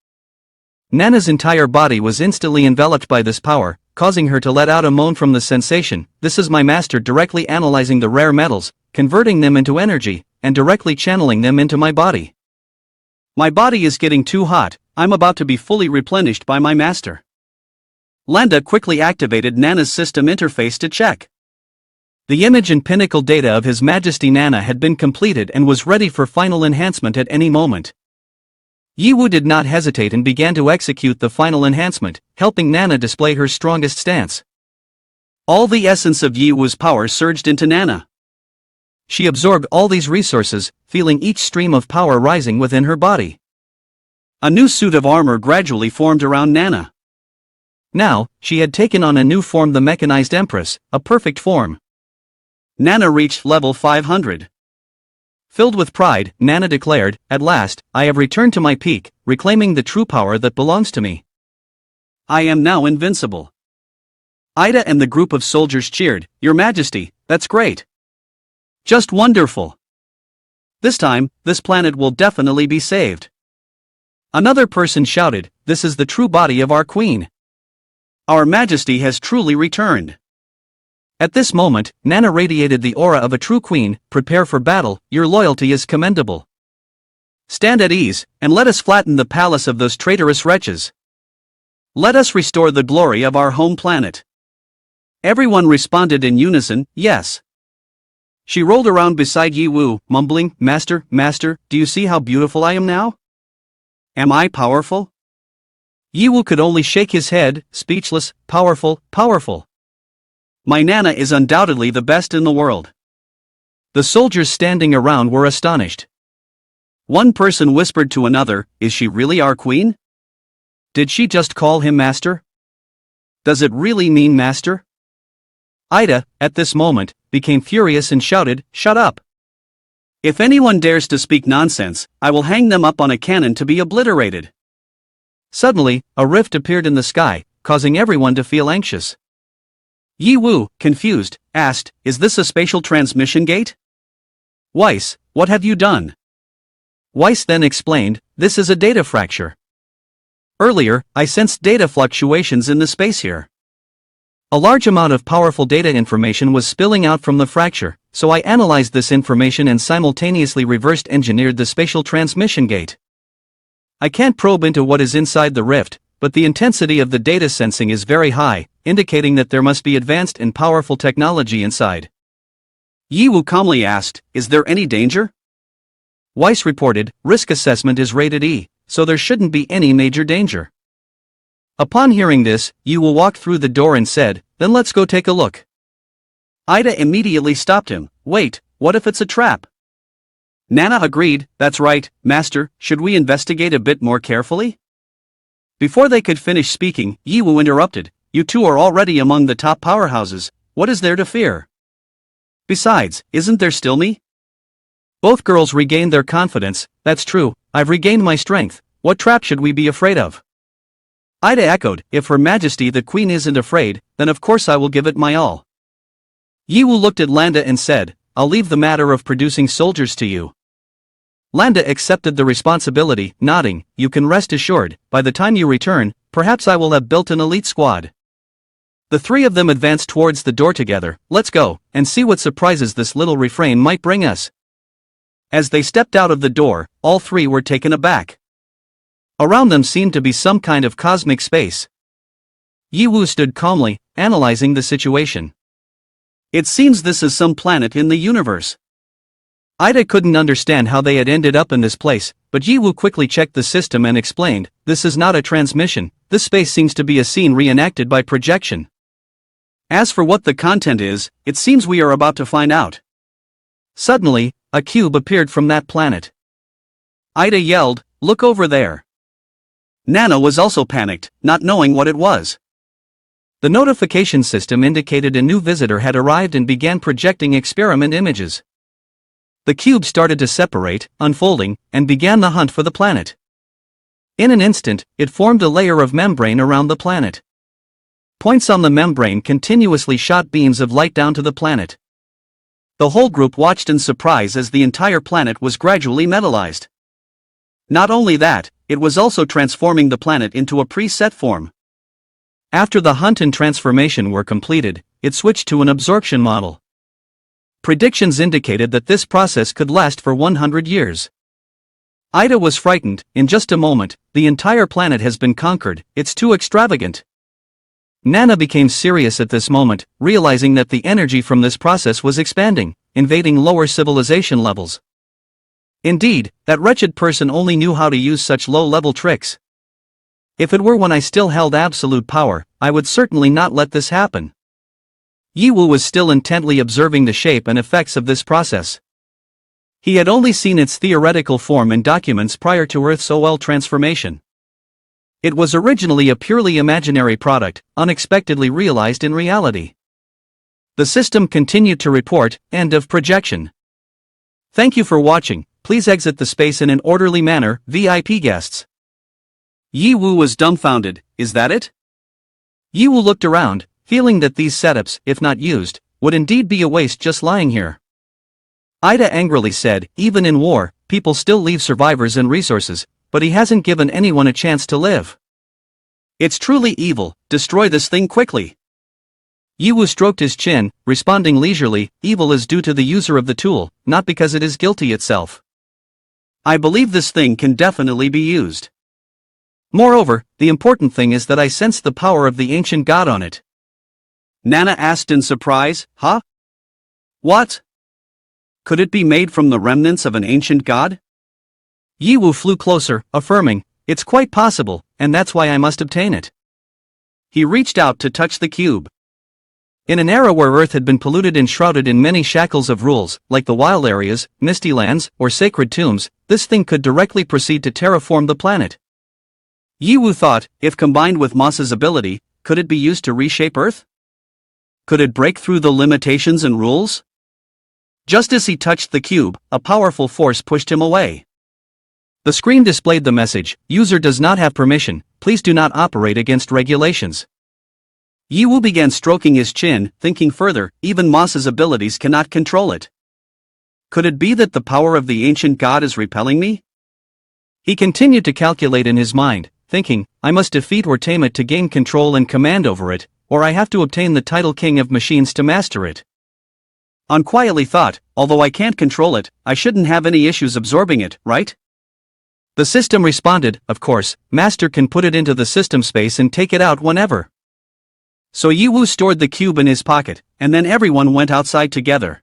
Nana's entire body was instantly enveloped by this power, causing her to let out a moan from the sensation. This is my master directly analyzing the rare metals, converting them into energy, and directly channeling them into my body. My body is getting too hot, I'm about to be fully replenished by my master. Landa quickly activated Nana's system interface to check. The image and pinnacle data of His Majesty Nana had been completed and was ready for final enhancement at any moment. Yiwu did not hesitate and began to execute the final enhancement, helping Nana display her strongest stance. All the essence of Yiwu's power surged into Nana. She absorbed all these resources, feeling each stream of power rising within her body. A new suit of armor gradually formed around Nana. Now, she had taken on a new form, the mechanized Empress, a perfect form. Nana reached level 500. Filled with pride, Nana declared, "At last, I have returned to my peak, reclaiming the true power that belongs to me. I am now invincible." Ida and the group of soldiers cheered, "Your Majesty, that's great. Just wonderful. This time, this planet will definitely be saved." Another person shouted, "This is the true body of our queen. Our Majesty has truly returned." At this moment, Nana radiated the aura of a true queen. "Prepare for battle, your loyalty is commendable. Stand at ease, and let us flatten the palace of those traitorous wretches. Let us restore the glory of our home planet." Everyone responded in unison, "Yes." She rolled around beside Yi Wu, mumbling, "Master, Master, do you see how beautiful I am now? Am I powerful?" Yi Wu could only shake his head, speechless. "Powerful, powerful. My Nana is undoubtedly the best in the world." The soldiers standing around were astonished. One person whispered to another, "Is she really our queen? Did she just call him master? Does it really mean master?" Ida, at this moment, became furious and shouted, "Shut up! If anyone dares to speak nonsense, I will hang them up on a cannon to be obliterated." Suddenly, a rift appeared in the sky, causing everyone to feel anxious. Yi Wu, confused, asked, "Is this a spatial transmission gate?" "Weiss, what have you done?" Weiss then explained, "This is a data fracture. Earlier, I sensed data fluctuations in the space here. A large amount of powerful data information was spilling out from the fracture, so I analyzed this information and simultaneously reversed engineered the spatial transmission gate. I can't probe into what is inside the rift, but the intensity of the data sensing is very high, indicating that there must be advanced and powerful technology inside." Yi Wu calmly asked, "Is there any danger?" Weiss reported, "Risk assessment is rated E, so there shouldn't be any major danger." Upon hearing this, Yi Wu walked through the door and said, "Then let's go take a look." Ida immediately stopped him. "Wait, what if it's a trap?" Nana agreed, "That's right, Master, should we investigate a bit more carefully?" Before they could finish speaking, Yi Wu interrupted, "You two are already among the top powerhouses, what is there to fear? Besides, isn't there still me?" Both girls regained their confidence. "That's true, I've regained my strength, what trap should we be afraid of?" Ida echoed, "If Her Majesty the Queen isn't afraid, then of course I will give it my all." Yi Wu looked at Landa and said, "I'll leave the matter of producing soldiers to you." Landa accepted the responsibility, nodding, "You can rest assured, by the time you return, perhaps I will have built an elite squad." The three of them advanced towards the door together. "Let's go, and see what surprises this little refrain might bring us." As they stepped out of the door, all three were taken aback. Around them seemed to be some kind of cosmic space. Yi Wu stood calmly, analyzing the situation. "It seems this is some planet in the universe." Ida couldn't understand how they had ended up in this place, but Yi Wu quickly checked the system and explained, "This is not a transmission, this space seems to be a scene reenacted by projection. As for what the content is, it seems we are about to find out." Suddenly, a cube appeared from that planet. Ida yelled, "Look over there." Nana was also panicked, not knowing what it was. The notification system indicated a new visitor had arrived and began projecting experiment images. The cube started to separate, unfolding, and began the hunt for the planet. In an instant, it formed a layer of membrane around the planet. Points on the membrane continuously shot beams of light down to the planet. The whole group watched in surprise as the entire planet was gradually metallized. Not only that, it was also transforming the planet into a preset form. After the hunt and transformation were completed, it switched to an absorption model. Predictions indicated that this process could last for 100 years. Ida was frightened. "In just a moment, the entire planet has been conquered, it's too extravagant." Nana became serious at this moment, realizing that the energy from this process was expanding, invading lower civilization levels. Indeed, that wretched person only knew how to use such low-level tricks. If it were when I still held absolute power, I would certainly not let this happen. Yi Wu was still intently observing the shape and effects of this process. He had only seen its theoretical form in documents prior to Earth's OL transformation. It was originally a purely imaginary product, unexpectedly realized in reality. The system continued to report, "End of projection. Thank you for watching, please exit the space in an orderly manner, VIP guests." Yi Wu was dumbfounded. Is that it? Yi Wu looked around, feeling that these setups, if not used, would indeed be a waste just lying here. Ida angrily said, "Even in war, people still leave survivors and resources, but he hasn't given anyone a chance to live. It's truly evil, destroy this thing quickly." Yi Wu stroked his chin, responding leisurely, "Evil is due to the user of the tool, not because it is guilty itself. I believe this thing can definitely be used. Moreover, the important thing is that I sense the power of the ancient god on it." Nana asked in surprise, "Huh? What? Could it be made from the remnants of an ancient god?" Yi Wu flew closer, affirming, "It's quite possible, and that's why I must obtain it." He reached out to touch the cube. In an era where Earth had been polluted and shrouded in many shackles of rules, like the wild areas, misty lands, or sacred tombs, this thing could directly proceed to terraform the planet. Yi Wu thought, if combined with Moss's ability, could it be used to reshape Earth? Could it break through the limitations and rules? Just as he touched the cube, a powerful force pushed him away. The screen displayed the message, "User does not have permission, please do not operate against regulations." Yi Wu began stroking his chin, thinking further, even Moss's abilities cannot control it. Could it be that the power of the ancient god is repelling me? He continued to calculate in his mind, thinking, I must defeat or tame it to gain control and command over it, or I have to obtain the title king of machines to master it. Unquietly thought, although I can't control it, I shouldn't have any issues absorbing it, right? The system responded, of course, Master can put it into the system space and take it out whenever. So Yi Wu stored the cube in his pocket, and then everyone went outside together.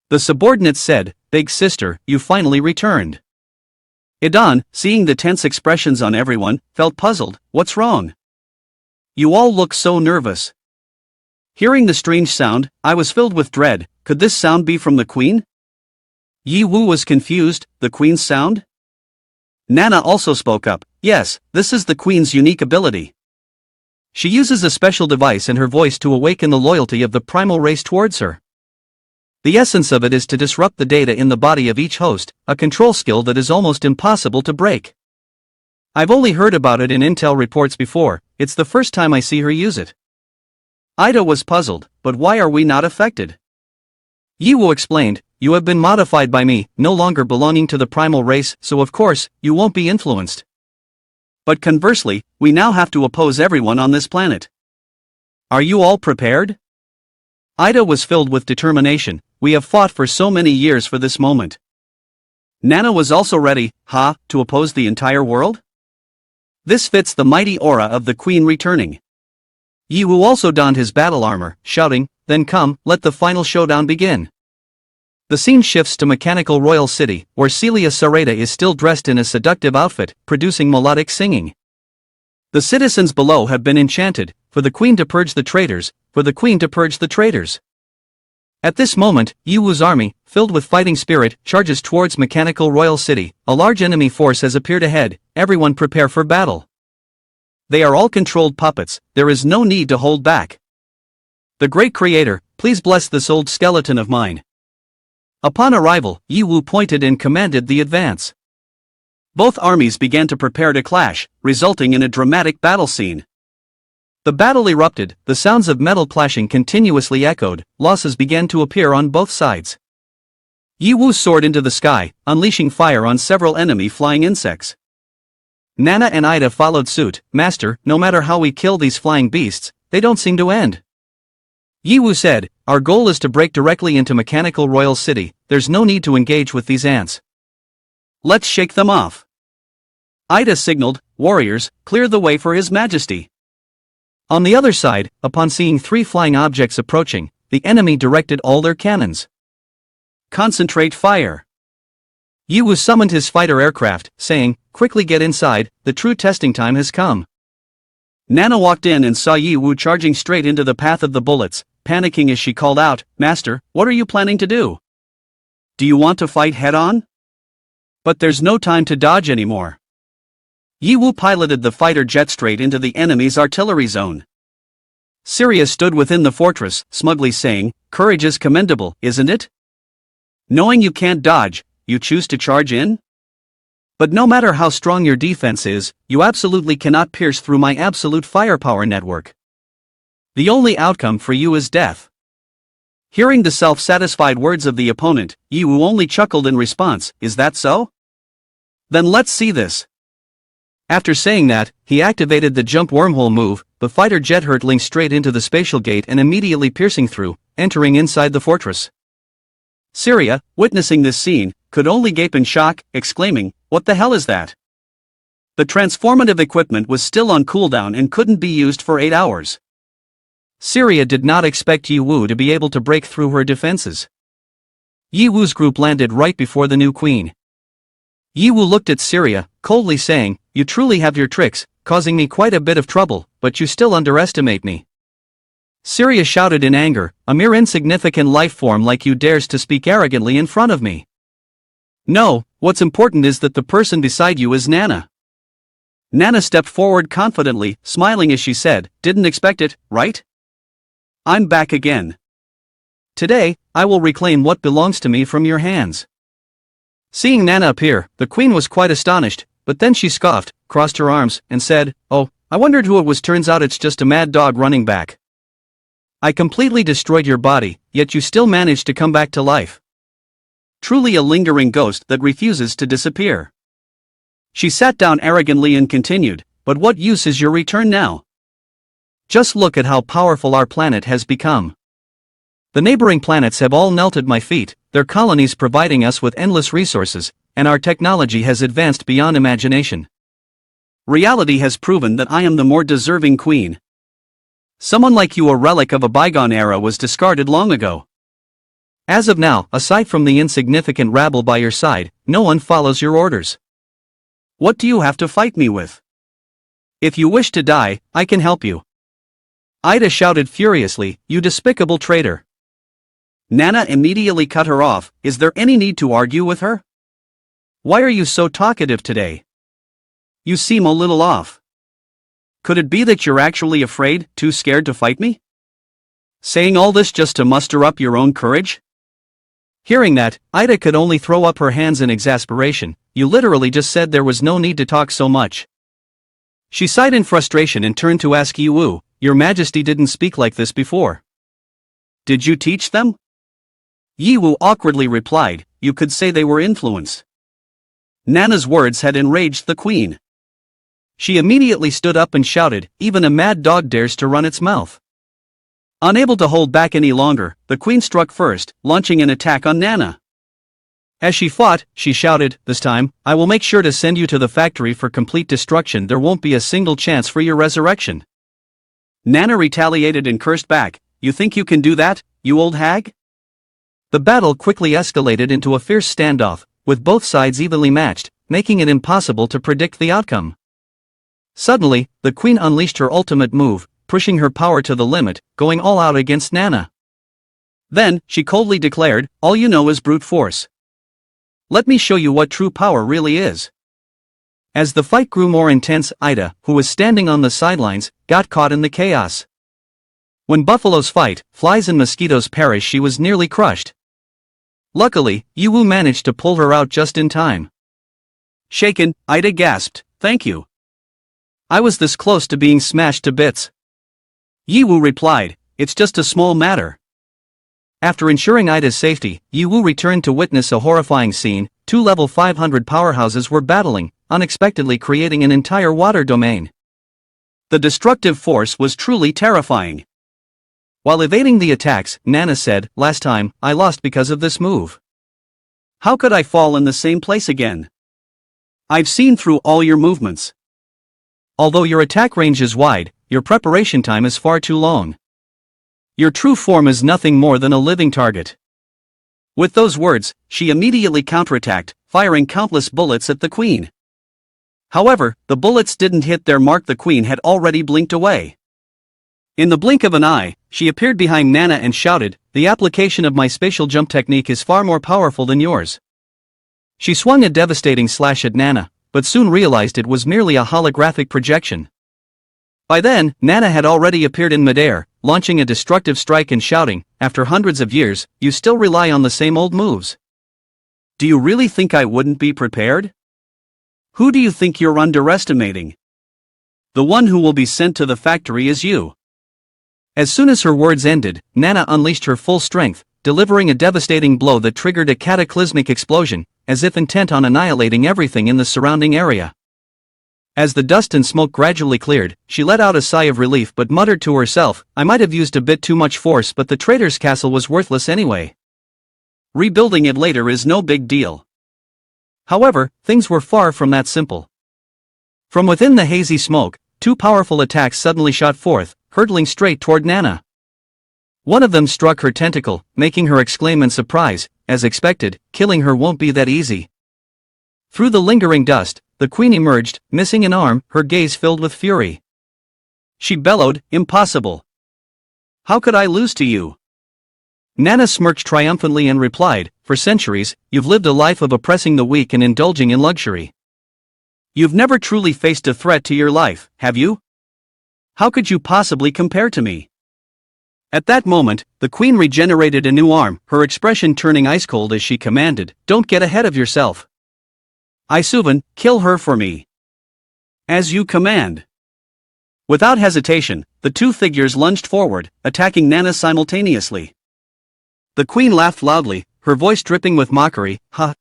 The subordinates said, "Big sister, you finally returned." Idan, seeing the tense expressions on everyone, felt puzzled. "What's wrong? You all look so nervous." Hearing the strange sound, I was filled with dread. Could this sound be from the queen? Yi Wu was confused. The queen's sound? Nana also spoke up. Yes, this is the queen's unique ability. She uses a special device in her voice to awaken the loyalty of the primal race towards her. The essence of it is to disrupt the data in the body of each host, a control skill that is almost impossible to break. I've only heard about it in intel reports before, it's the first time I see her use it. Ida was puzzled, but why are we not affected? Yi Wu explained, you have been modified by me, no longer belonging to the primal race, so of course, you won't be influenced. But conversely, we now have to oppose everyone on this planet. Are you all prepared? Ida was filled with determination. We have fought for so many years for this moment. Nana was also ready, to oppose the entire world? This fits the mighty aura of the queen returning. Yi Wu also donned his battle armor, shouting, then come, let the final showdown begin. The scene shifts to Mechanical Royal City, where Celia Sareda is still dressed in a seductive outfit, producing melodic singing. The citizens below have been enchanted, for the queen to purge the traitors, for the queen to purge the traitors. At this moment, Yi Wu's army, filled with fighting spirit, charges towards Mechanical Royal City. A large enemy force has appeared ahead, everyone prepare for battle. They are all controlled puppets, there is no need to hold back. The great creator, please bless this old skeleton of mine. Upon arrival, Yi Wu pointed and commanded the advance. Both armies began to prepare to clash, resulting in a dramatic battle scene. The battle erupted, the sounds of metal clashing continuously echoed, losses began to appear on both sides. Yi Wu soared into the sky, unleashing fire on several enemy flying insects. Nana and Ida followed suit. Master, no matter how we kill these flying beasts, they don't seem to end. Yi Wu said, our goal is to break directly into Mechanical Royal City, there's no need to engage with these ants. Let's shake them off. Ida signaled, warriors, clear the way for His Majesty. On the other side, upon seeing 3 flying objects approaching, the enemy directed all their cannons. Concentrate fire. Yi Wu summoned his fighter aircraft, saying, quickly get inside, the true testing time has come. Nana walked in and saw Yi Wu charging straight into the path of the bullets, panicking as she called out, Master, what are you planning to do? Do you want to fight head-on? But there's no time to dodge anymore. Yi Wu piloted the fighter jet straight into the enemy's artillery zone. Syria stood within the fortress, smugly saying, "Courage is commendable, isn't it? Knowing you can't dodge, you choose to charge in? But no matter how strong your defense is, you absolutely cannot pierce through my absolute firepower network. The only outcome for you is death." Hearing the self-satisfied words of the opponent, Yiwu only chuckled in response. "Is that so? Then let's see this." After saying that, he activated the jump wormhole move, the fighter jet hurtling straight into the spatial gate and immediately piercing through, entering inside the fortress. Syria, witnessing this scene, could only gape in shock, exclaiming, "What the hell is that?" The transformative equipment was still on cooldown and couldn't be used for 8 hours. Syria did not expect Yi Wu to be able to break through her defenses. Yi Wu's group landed right before the new queen. Yi Wu looked at Syria, coldly saying, "You truly have your tricks, causing me quite a bit of trouble, but you still underestimate me." Syria shouted in anger, "A mere insignificant life form like you dares to speak arrogantly in front of me. No, what's important is that the person beside you is Nana." Nana stepped forward confidently, smiling as she said, "Didn't expect it, right? I'm back again. Today, I will reclaim what belongs to me from your hands." Seeing Nana appear, the queen was quite astonished, but then she scoffed, crossed her arms, and said, "Oh, I wondered who it was. Turns out it's just a mad dog running back. I completely destroyed your body, yet you still managed to come back to life. Truly a lingering ghost that refuses to disappear." She sat down arrogantly and continued, "But what use is your return now? Just look at how powerful our planet has become. The neighboring planets have all knelt at my feet, their colonies providing us with endless resources, and our technology has advanced beyond imagination. Reality has proven that I am the more deserving queen. Someone like you, a relic of a bygone era, was discarded long ago. As of now, aside from the insignificant rabble by your side, no one follows your orders. What do you have to fight me with? If you wish to die, I can help you." Ida shouted furiously, "You despicable traitor." Nana immediately cut her off. "Is there any need to argue with her? Why are you so talkative today? You seem a little off. Could it be that you're actually afraid, too scared to fight me? Saying all this just to muster up your own courage?" Hearing that, Ida could only throw up her hands in exasperation. "You literally just said there was no need to talk so much." She sighed in frustration and turned to ask Yi Wu, "Your Majesty didn't speak like this before. Did you teach them?" Yi Wu awkwardly replied, "You could say they were influenced." Nana's words had enraged the queen. She immediately stood up and shouted, "Even a mad dog dares to run its mouth." Unable to hold back any longer, the queen struck first, launching an attack on Nana. As she fought, she shouted, "This time, I will make sure to send you to the factory for complete destruction. There won't be a single chance for your resurrection." Nana retaliated and cursed back, "You think you can do that, you old hag?" The battle quickly escalated into a fierce standoff, with both sides evenly matched, making it impossible to predict the outcome. Suddenly, the queen unleashed her ultimate move, pushing her power to the limit, going all out against Nana. Then, she coldly declared, "All you know is brute force. Let me show you what true power really is." As the fight grew more intense, Ida, who was standing on the sidelines, got caught in the chaos. When buffaloes fight, flies and mosquitoes perish. She was nearly crushed. Luckily, Yi Wu managed to pull her out just in time. Shaken, Ida gasped, "Thank you. I was this close to being smashed to bits." Yi Wu replied, "It's just a small matter." After ensuring Ida's safety, Yi Wu returned to witness a horrifying scene. Two level 500 powerhouses were battling, unexpectedly creating an entire water domain. The destructive force was truly terrifying. While evading the attacks, Nana said, "Last time, I lost because of this move. How could I fall in the same place again? I've seen through all your movements. Although your attack range is wide, your preparation time is far too long. Your true form is nothing more than a living target." With those words, she immediately counterattacked, firing countless bullets at the queen. However, the bullets didn't hit their mark. The queen had already blinked away. In the blink of an eye, she appeared behind Nana and shouted, "The application of my spatial jump technique is far more powerful than yours." She swung a devastating slash at Nana, but soon realized it was merely a holographic projection. By then, Nana had already appeared in midair, launching a destructive strike and shouting, "After hundreds of years, you still rely on the same old moves. Do you really think I wouldn't be prepared? Who do you think you're underestimating? The one who will be sent to the factory is you." As soon as her words ended, Nana unleashed her full strength, delivering a devastating blow that triggered a cataclysmic explosion, as if intent on annihilating everything in the surrounding area. As the dust and smoke gradually cleared, she let out a sigh of relief but muttered to herself, "I might have used a bit too much force, but the traitor's castle was worthless anyway. Rebuilding it later is no big deal." However, things were far from that simple. From within the hazy smoke, two powerful attacks suddenly shot forth, hurtling straight toward Nana. One of them struck her tentacle, making her exclaim in surprise, "As expected, killing her won't be that easy." Through the lingering dust, the queen emerged, missing an arm, her gaze filled with fury. She bellowed, "Impossible! How could I lose to you?" Nana smirked triumphantly and replied, "For centuries, you've lived a life of oppressing the weak and indulging in luxury. You've never truly faced a threat to your life, have you? How could you possibly compare to me?" At that moment, the queen regenerated a new arm, her expression turning ice cold as she commanded, "Don't get ahead of yourself. Isuvan, kill her for me." "As you command." Without hesitation, the two figures lunged forward, attacking Nana simultaneously. The queen laughed loudly, her voice dripping with mockery, "Ha!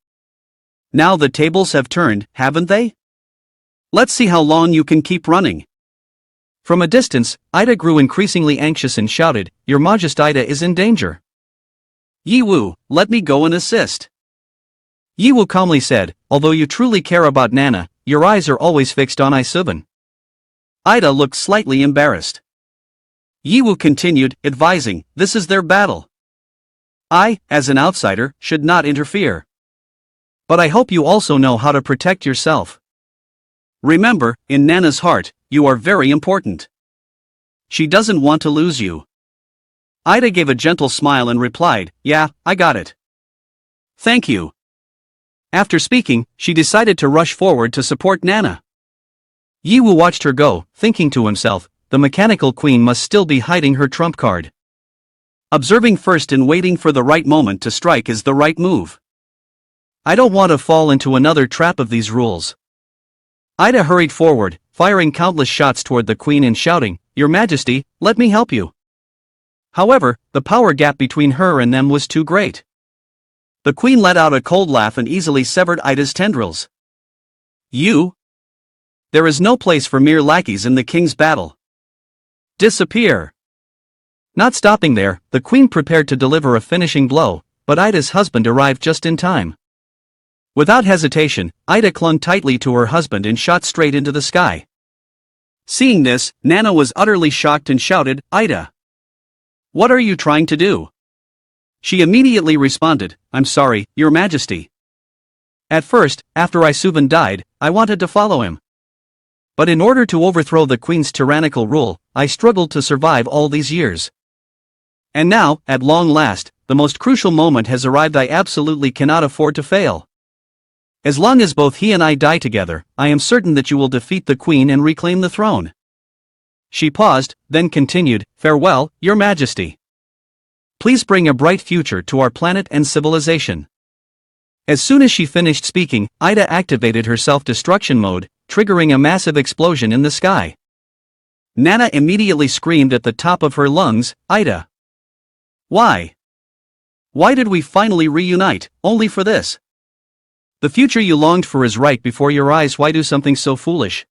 Now the tables have turned, haven't they? Let's see how long you can keep running." From a distance, Ida grew increasingly anxious and shouted, "Your Majesty, Ida is in danger." "Yiwu, let me go and assist." Yiwu calmly said, "Although you truly care about Nana, your eyes are always fixed on Isuvan." Ida looked slightly embarrassed. Yiwu continued, advising, "This is their battle. I, as an outsider, should not interfere. But I hope you also know how to protect yourself. Remember, in Nana's heart, you are very important. She doesn't want to lose you." Ida gave a gentle smile and replied, "Yeah, I got it. Thank you." After speaking, she decided to rush forward to support Nana. Yiwu watched her go, thinking to himself, the mechanical queen must still be hiding her trump card. Observing first and waiting for the right moment to strike is the right move. I don't want to fall into another trap of these rules. Ida hurried forward, firing countless shots toward the queen and shouting, "Your Majesty, let me help you." However, the power gap between her and them was too great. The queen let out a cold laugh and easily severed Ida's tendrils. "You? There is no place for mere lackeys in the king's battle. Disappear." Not stopping there, the queen prepared to deliver a finishing blow, but Ida's husband arrived just in time. Without hesitation, Ida clung tightly to her husband and shot straight into the sky. Seeing this, Nana was utterly shocked and shouted, "Ida! What are you trying to do?" She immediately responded, "I'm sorry, Your Majesty. At first, after Isuvan died, I wanted to follow him. But in order to overthrow the queen's tyrannical rule, I struggled to survive all these years. And now, at long last, the most crucial moment has arrived. I absolutely cannot afford to fail. As long as both he and I die together, I am certain that you will defeat the queen and reclaim the throne." She paused, then continued, "Farewell, Your Majesty. Please bring a bright future to our planet and civilization." As soon as she finished speaking, Ida activated her self-destruction mode, triggering a massive explosion in the sky. Nana immediately screamed at the top of her lungs, "Ida! Why? Why did we finally reunite, only for this? The future you longed for is right before your eyes. Why do something so foolish?"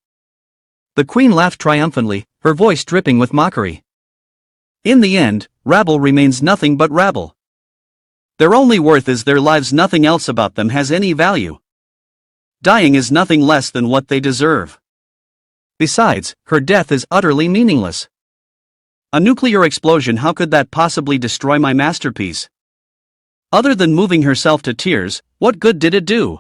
The queen laughed triumphantly, her voice dripping with mockery. "In the end, rabble remains nothing but rabble. Their only worth is their lives. Nothing else about them has any value. Dying is nothing less than what they deserve. Besides, her death is utterly meaningless. A nuclear explosion, how could that possibly destroy my masterpiece? Other than moving herself to tears, what good did it do?"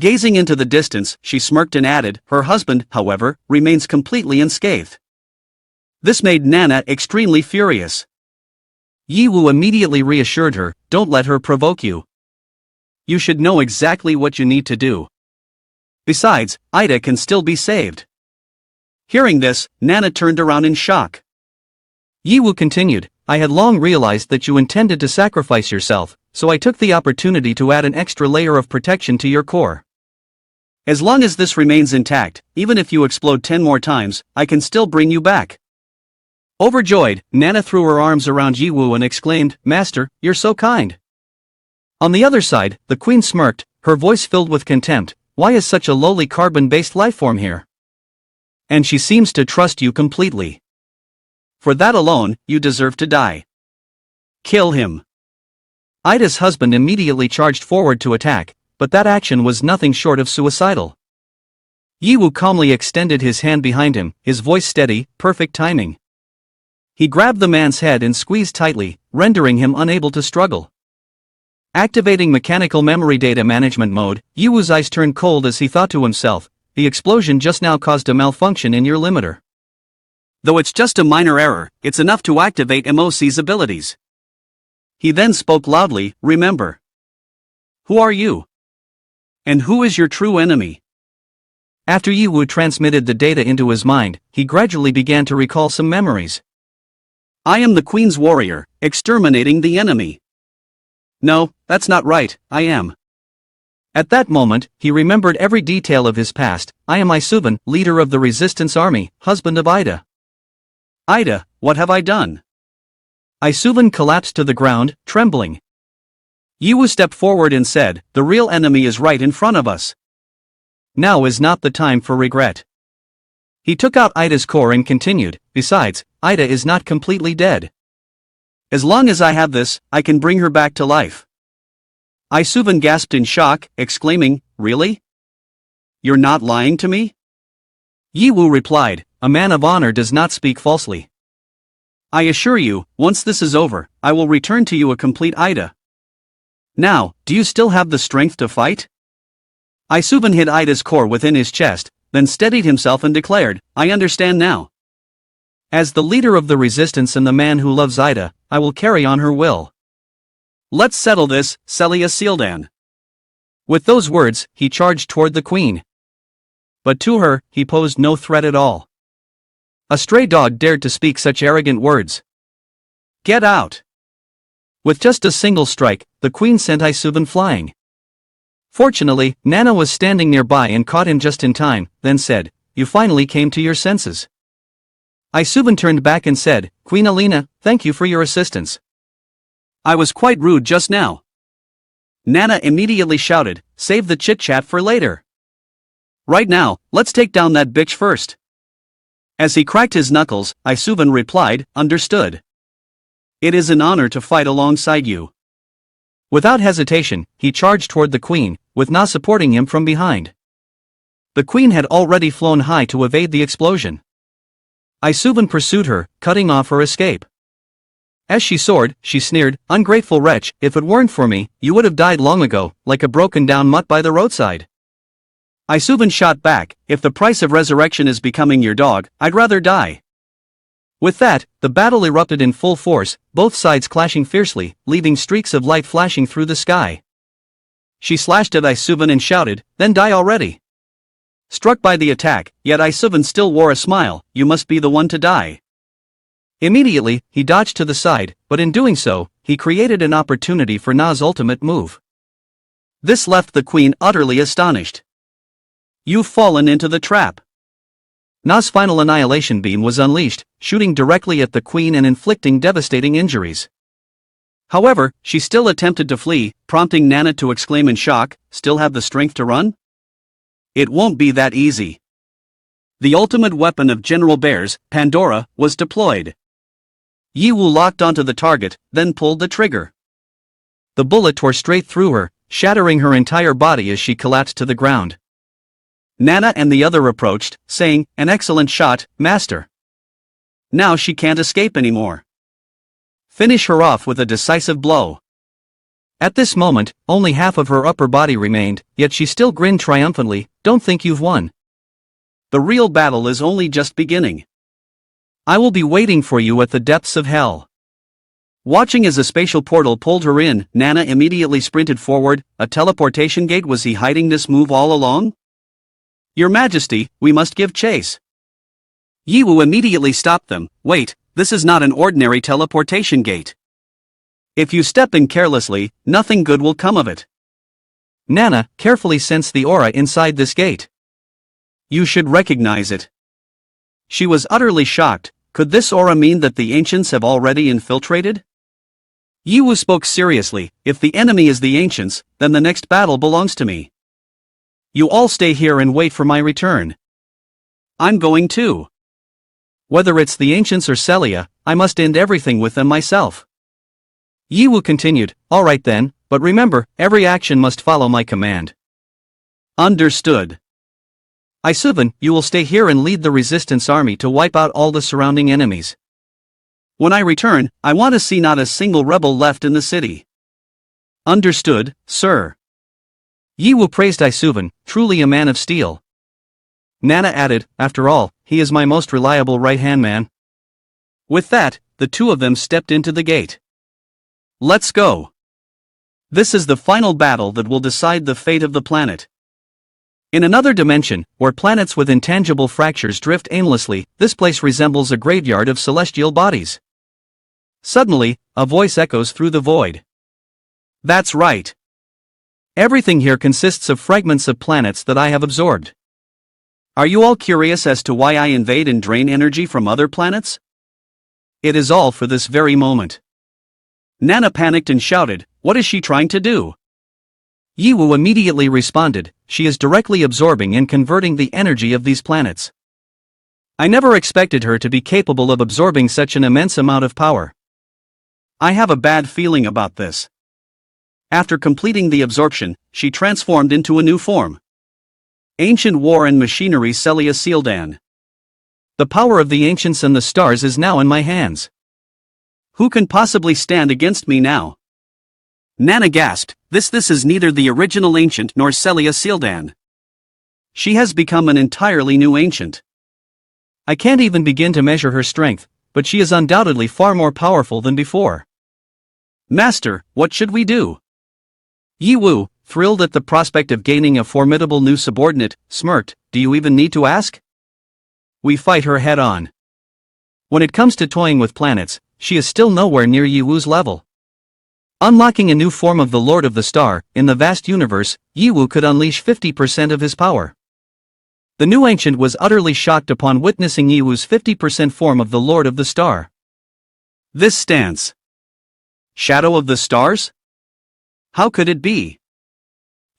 Gazing into the distance, she smirked and added, "Her husband, however, remains completely unscathed." This made Nana extremely furious. Yiwu immediately reassured her, "Don't let her provoke you. You should know exactly what you need to do. Besides, Ida can still be saved." Hearing this, Nana turned around in shock. Yiwu continued, I had long realized that you intended to sacrifice yourself, so I took the opportunity to add an extra layer of protection to your core. As long as this remains intact, even if you explode 10 more times, I can still bring you back. Overjoyed, Nana threw her arms around Yiwu and exclaimed, Master, you're so kind. On the other side, the queen smirked, her voice filled with contempt, why is such a lowly carbon-based lifeform here? And she seems to trust you completely. For that alone, you deserve to die. Kill him. Ida's husband immediately charged forward to attack, but that action was nothing short of suicidal. Yiwu calmly extended his hand behind him, his voice steady, perfect timing. He grabbed the man's head and squeezed tightly, rendering him unable to struggle. Activating mechanical memory data management mode, Yiwu's eyes turned cold as he thought to himself, the explosion just now caused a malfunction in your limiter. Though it's just a minor error, it's enough to activate MOC's abilities. He then spoke loudly, remember. Who are you? And who is your true enemy? After Yiwu transmitted the data into his mind, he gradually began to recall some memories. I am the Queen's warrior, exterminating the enemy. No, that's not right, I am. At that moment, he remembered every detail of his past, I am Isuvan, leader of the resistance army, husband of Ida. Ida, what have I done? Isuvan collapsed to the ground, trembling. Yiwu stepped forward and said, the real enemy is right in front of us. Now is not the time for regret. He took out Ida's core and continued, besides, Ida is not completely dead. As long as I have this, I can bring her back to life. Isuvan gasped in shock, exclaiming, really? You're not lying to me? Yiwu replied, a man of honor does not speak falsely. I assure you, once this is over, I will return to you a complete Ida. Now, do you still have the strength to fight? Isuvan hid Ida's core within his chest, then steadied himself and declared, I understand now. As the leader of the resistance and the man who loves Ida, I will carry on her will. Let's settle this, Celia Sealdan. With those words, he charged toward the queen. But to her, he posed no threat at all. A stray dog dared to speak such arrogant words. Get out! With just a single strike, the queen sent Isuvan flying. Fortunately, Nana was standing nearby and caught him just in time, then said, you finally came to your senses. Isuvan turned back and said, Queen Alina, thank you for your assistance. I was quite rude just now. Nana immediately shouted, save the chit-chat for later. Right now, let's take down that bitch first. As he cracked his knuckles, Isuvan replied, understood. It is an honor to fight alongside you. Without hesitation, he charged toward the queen, with Na supporting him from behind. The queen had already flown high to evade the explosion. Isuvan pursued her, cutting off her escape. As she soared, she sneered, ungrateful wretch, if it weren't for me, you would have died long ago, like a broken-down mutt by the roadside. Isuvan shot back, if the price of resurrection is becoming your dog, I'd rather die. With that, the battle erupted in full force, both sides clashing fiercely, leaving streaks of light flashing through the sky. She slashed at Isuvan and shouted, then die already. Struck by the attack, yet Isuvan still wore a smile, you must be the one to die. Immediately, he dodged to the side, but in doing so, he created an opportunity for Na's ultimate move. This left the queen utterly astonished. You've fallen into the trap. Na's final annihilation beam was unleashed, shooting directly at the queen and inflicting devastating injuries. However, she still attempted to flee, prompting Nana to exclaim in shock, still have the strength to run? It won't be that easy. The ultimate weapon of General Bears, Pandora, was deployed. Yiwu locked onto the target, then pulled the trigger. The bullet tore straight through her, shattering her entire body as she collapsed to the ground. Nana and the other approached, saying, an excellent shot, master. Now she can't escape anymore. Finish her off with a decisive blow. At this moment, only half of her upper body remained, yet she still grinned triumphantly, don't think you've won. The real battle is only just beginning. I will be waiting for you at the depths of hell. Watching as a spatial portal pulled her in, Nana immediately sprinted forward, a teleportation gate. Was he hiding this move all along? Your Majesty, we must give chase. Yiwu immediately stopped them, wait, this is not an ordinary teleportation gate. If you step in carelessly, nothing good will come of it. Nana carefully sensed the aura inside this gate. You should recognize it. She was utterly shocked. Could this aura mean that the ancients have already infiltrated? Yiwu spoke seriously. If the enemy is the ancients, then the next battle belongs to me. You all stay here and wait for my return. I'm going too. Whether it's the ancients or Celia, I must end everything with them myself. Yiwu continued, all right then, but remember, every action must follow my command. Understood. Isuvan, you will stay here and lead the resistance army to wipe out all the surrounding enemies. When I return, I want to see not a single rebel left in the city. Understood, sir. Yiwu praised Isuvan, truly a man of steel. Nana added, after all, he is my most reliable right-hand man. With that, the two of them stepped into the gate. Let's go. This is the final battle that will decide the fate of the planet. In another dimension, where planets with intangible fractures drift aimlessly, this place resembles a graveyard of celestial bodies. Suddenly, a voice echoes through the void. That's right. Everything here consists of fragments of planets that I have absorbed. Are you all curious as to why I invade and drain energy from other planets? It is all for this very moment. Nana panicked and shouted, what is she trying to do? Yiwu immediately responded, she is directly absorbing and converting the energy of these planets. I never expected her to be capable of absorbing such an immense amount of power. I have a bad feeling about this. After completing the absorption, she transformed into a new form. Ancient War and Machinery Celia Sealdan. The power of the ancients and the stars is now in my hands. Who can possibly stand against me now? Nana gasped, this is neither the original ancient nor Celia Sealdan. She has become an entirely new ancient. I can't even begin to measure her strength, but she is undoubtedly far more powerful than before. Master, what should we do? Yiwu, thrilled at the prospect of gaining a formidable new subordinate, smirked, do you even need to ask? We fight her head on. When it comes to toying with planets, she is still nowhere near Yiwu's level. Unlocking a new form of the Lord of the Star, in the vast universe, Yiwu could unleash 50% of his power. The new ancient was utterly shocked upon witnessing Yiwu's 50% form of the Lord of the Star. This stance. Shadow of the Stars? How could it be?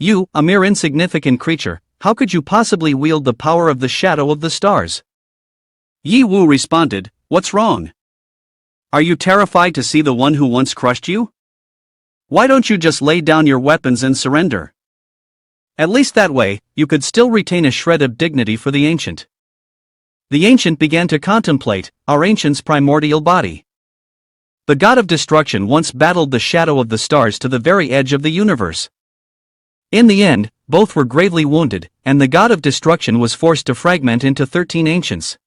You, a mere insignificant creature, how could you possibly wield the power of the Shadow of the Stars? Yiwu responded, what's wrong? Are you terrified to see the one who once crushed you? Why don't you just lay down your weapons and surrender? At least that way, you could still retain a shred of dignity for the ancient. The ancient began to contemplate our ancient's primordial body. The god of destruction once battled the shadow of the stars to the very edge of the universe. In the end, both were gravely wounded, and the god of destruction was forced to fragment into 13 ancients.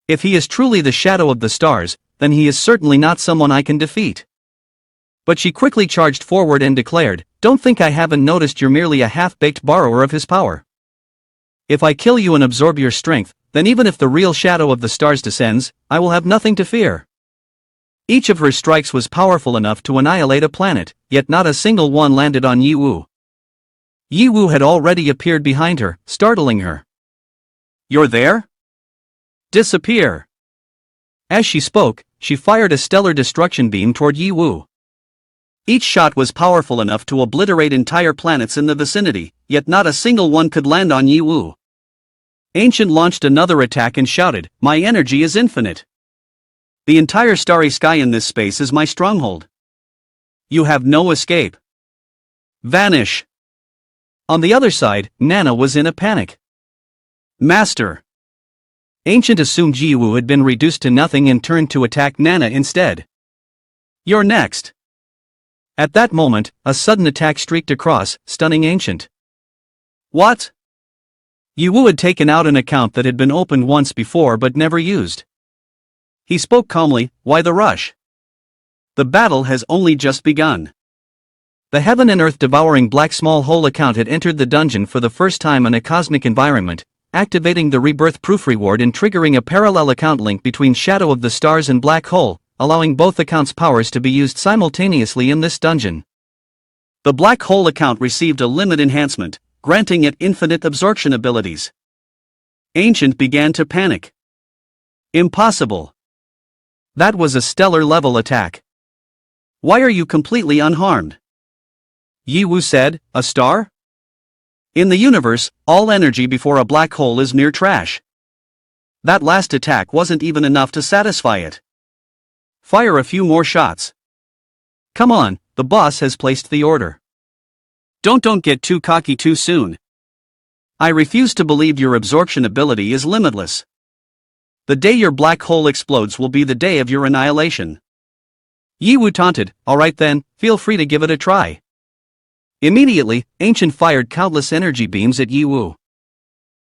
If he is truly the shadow of the stars, then he is certainly not someone I can defeat. But she quickly charged forward and declared, don't think I haven't noticed you're merely a half-baked borrower of his power. If I kill you and absorb your strength, then even if the real shadow of the stars descends, I will have nothing to fear. Each of her strikes was powerful enough to annihilate a planet, yet not a single one landed on Yiwu. Yiwu had already appeared behind her, startling her. You're there? Disappear. As she spoke, she fired a stellar destruction beam toward Yiwu. Each shot was powerful enough to obliterate entire planets in the vicinity, yet not a single one could land on Yiwu. Ancient launched another attack and shouted, my energy is infinite. The entire starry sky in this space is my stronghold. You have no escape. Vanish. On the other side, Nana was in a panic. Master. Ancient assumed Yiwu had been reduced to nothing and turned to attack Nana instead. You're next. At that moment, a sudden attack streaked across, stunning Ancient. What? Yiwu had taken out an account that had been opened once before but never used. He spoke calmly, why the rush? The battle has only just begun. The heaven and earth devouring black small hole account had entered the dungeon for the first time in a cosmic environment, activating the rebirth proof reward and triggering a parallel account link between Shadow of the Stars and Black Hole, allowing both accounts' powers to be used simultaneously in this dungeon. The Black Hole account received a limit enhancement, granting it infinite absorption abilities. Ancient began to panic. Impossible. That was a stellar-level attack. Why are you completely unharmed? Yiwu said, a star? In the universe, all energy before a black hole is mere trash. That last attack wasn't even enough to satisfy it. Fire a few more shots. Come on, the boss has placed the order. Don't get too cocky too soon. I refuse to believe your absorption ability is limitless. The day your black hole explodes will be the day of your annihilation. Yiwu taunted, alright then, feel free to give it a try. Immediately, Ancient fired countless energy beams at Yiwu.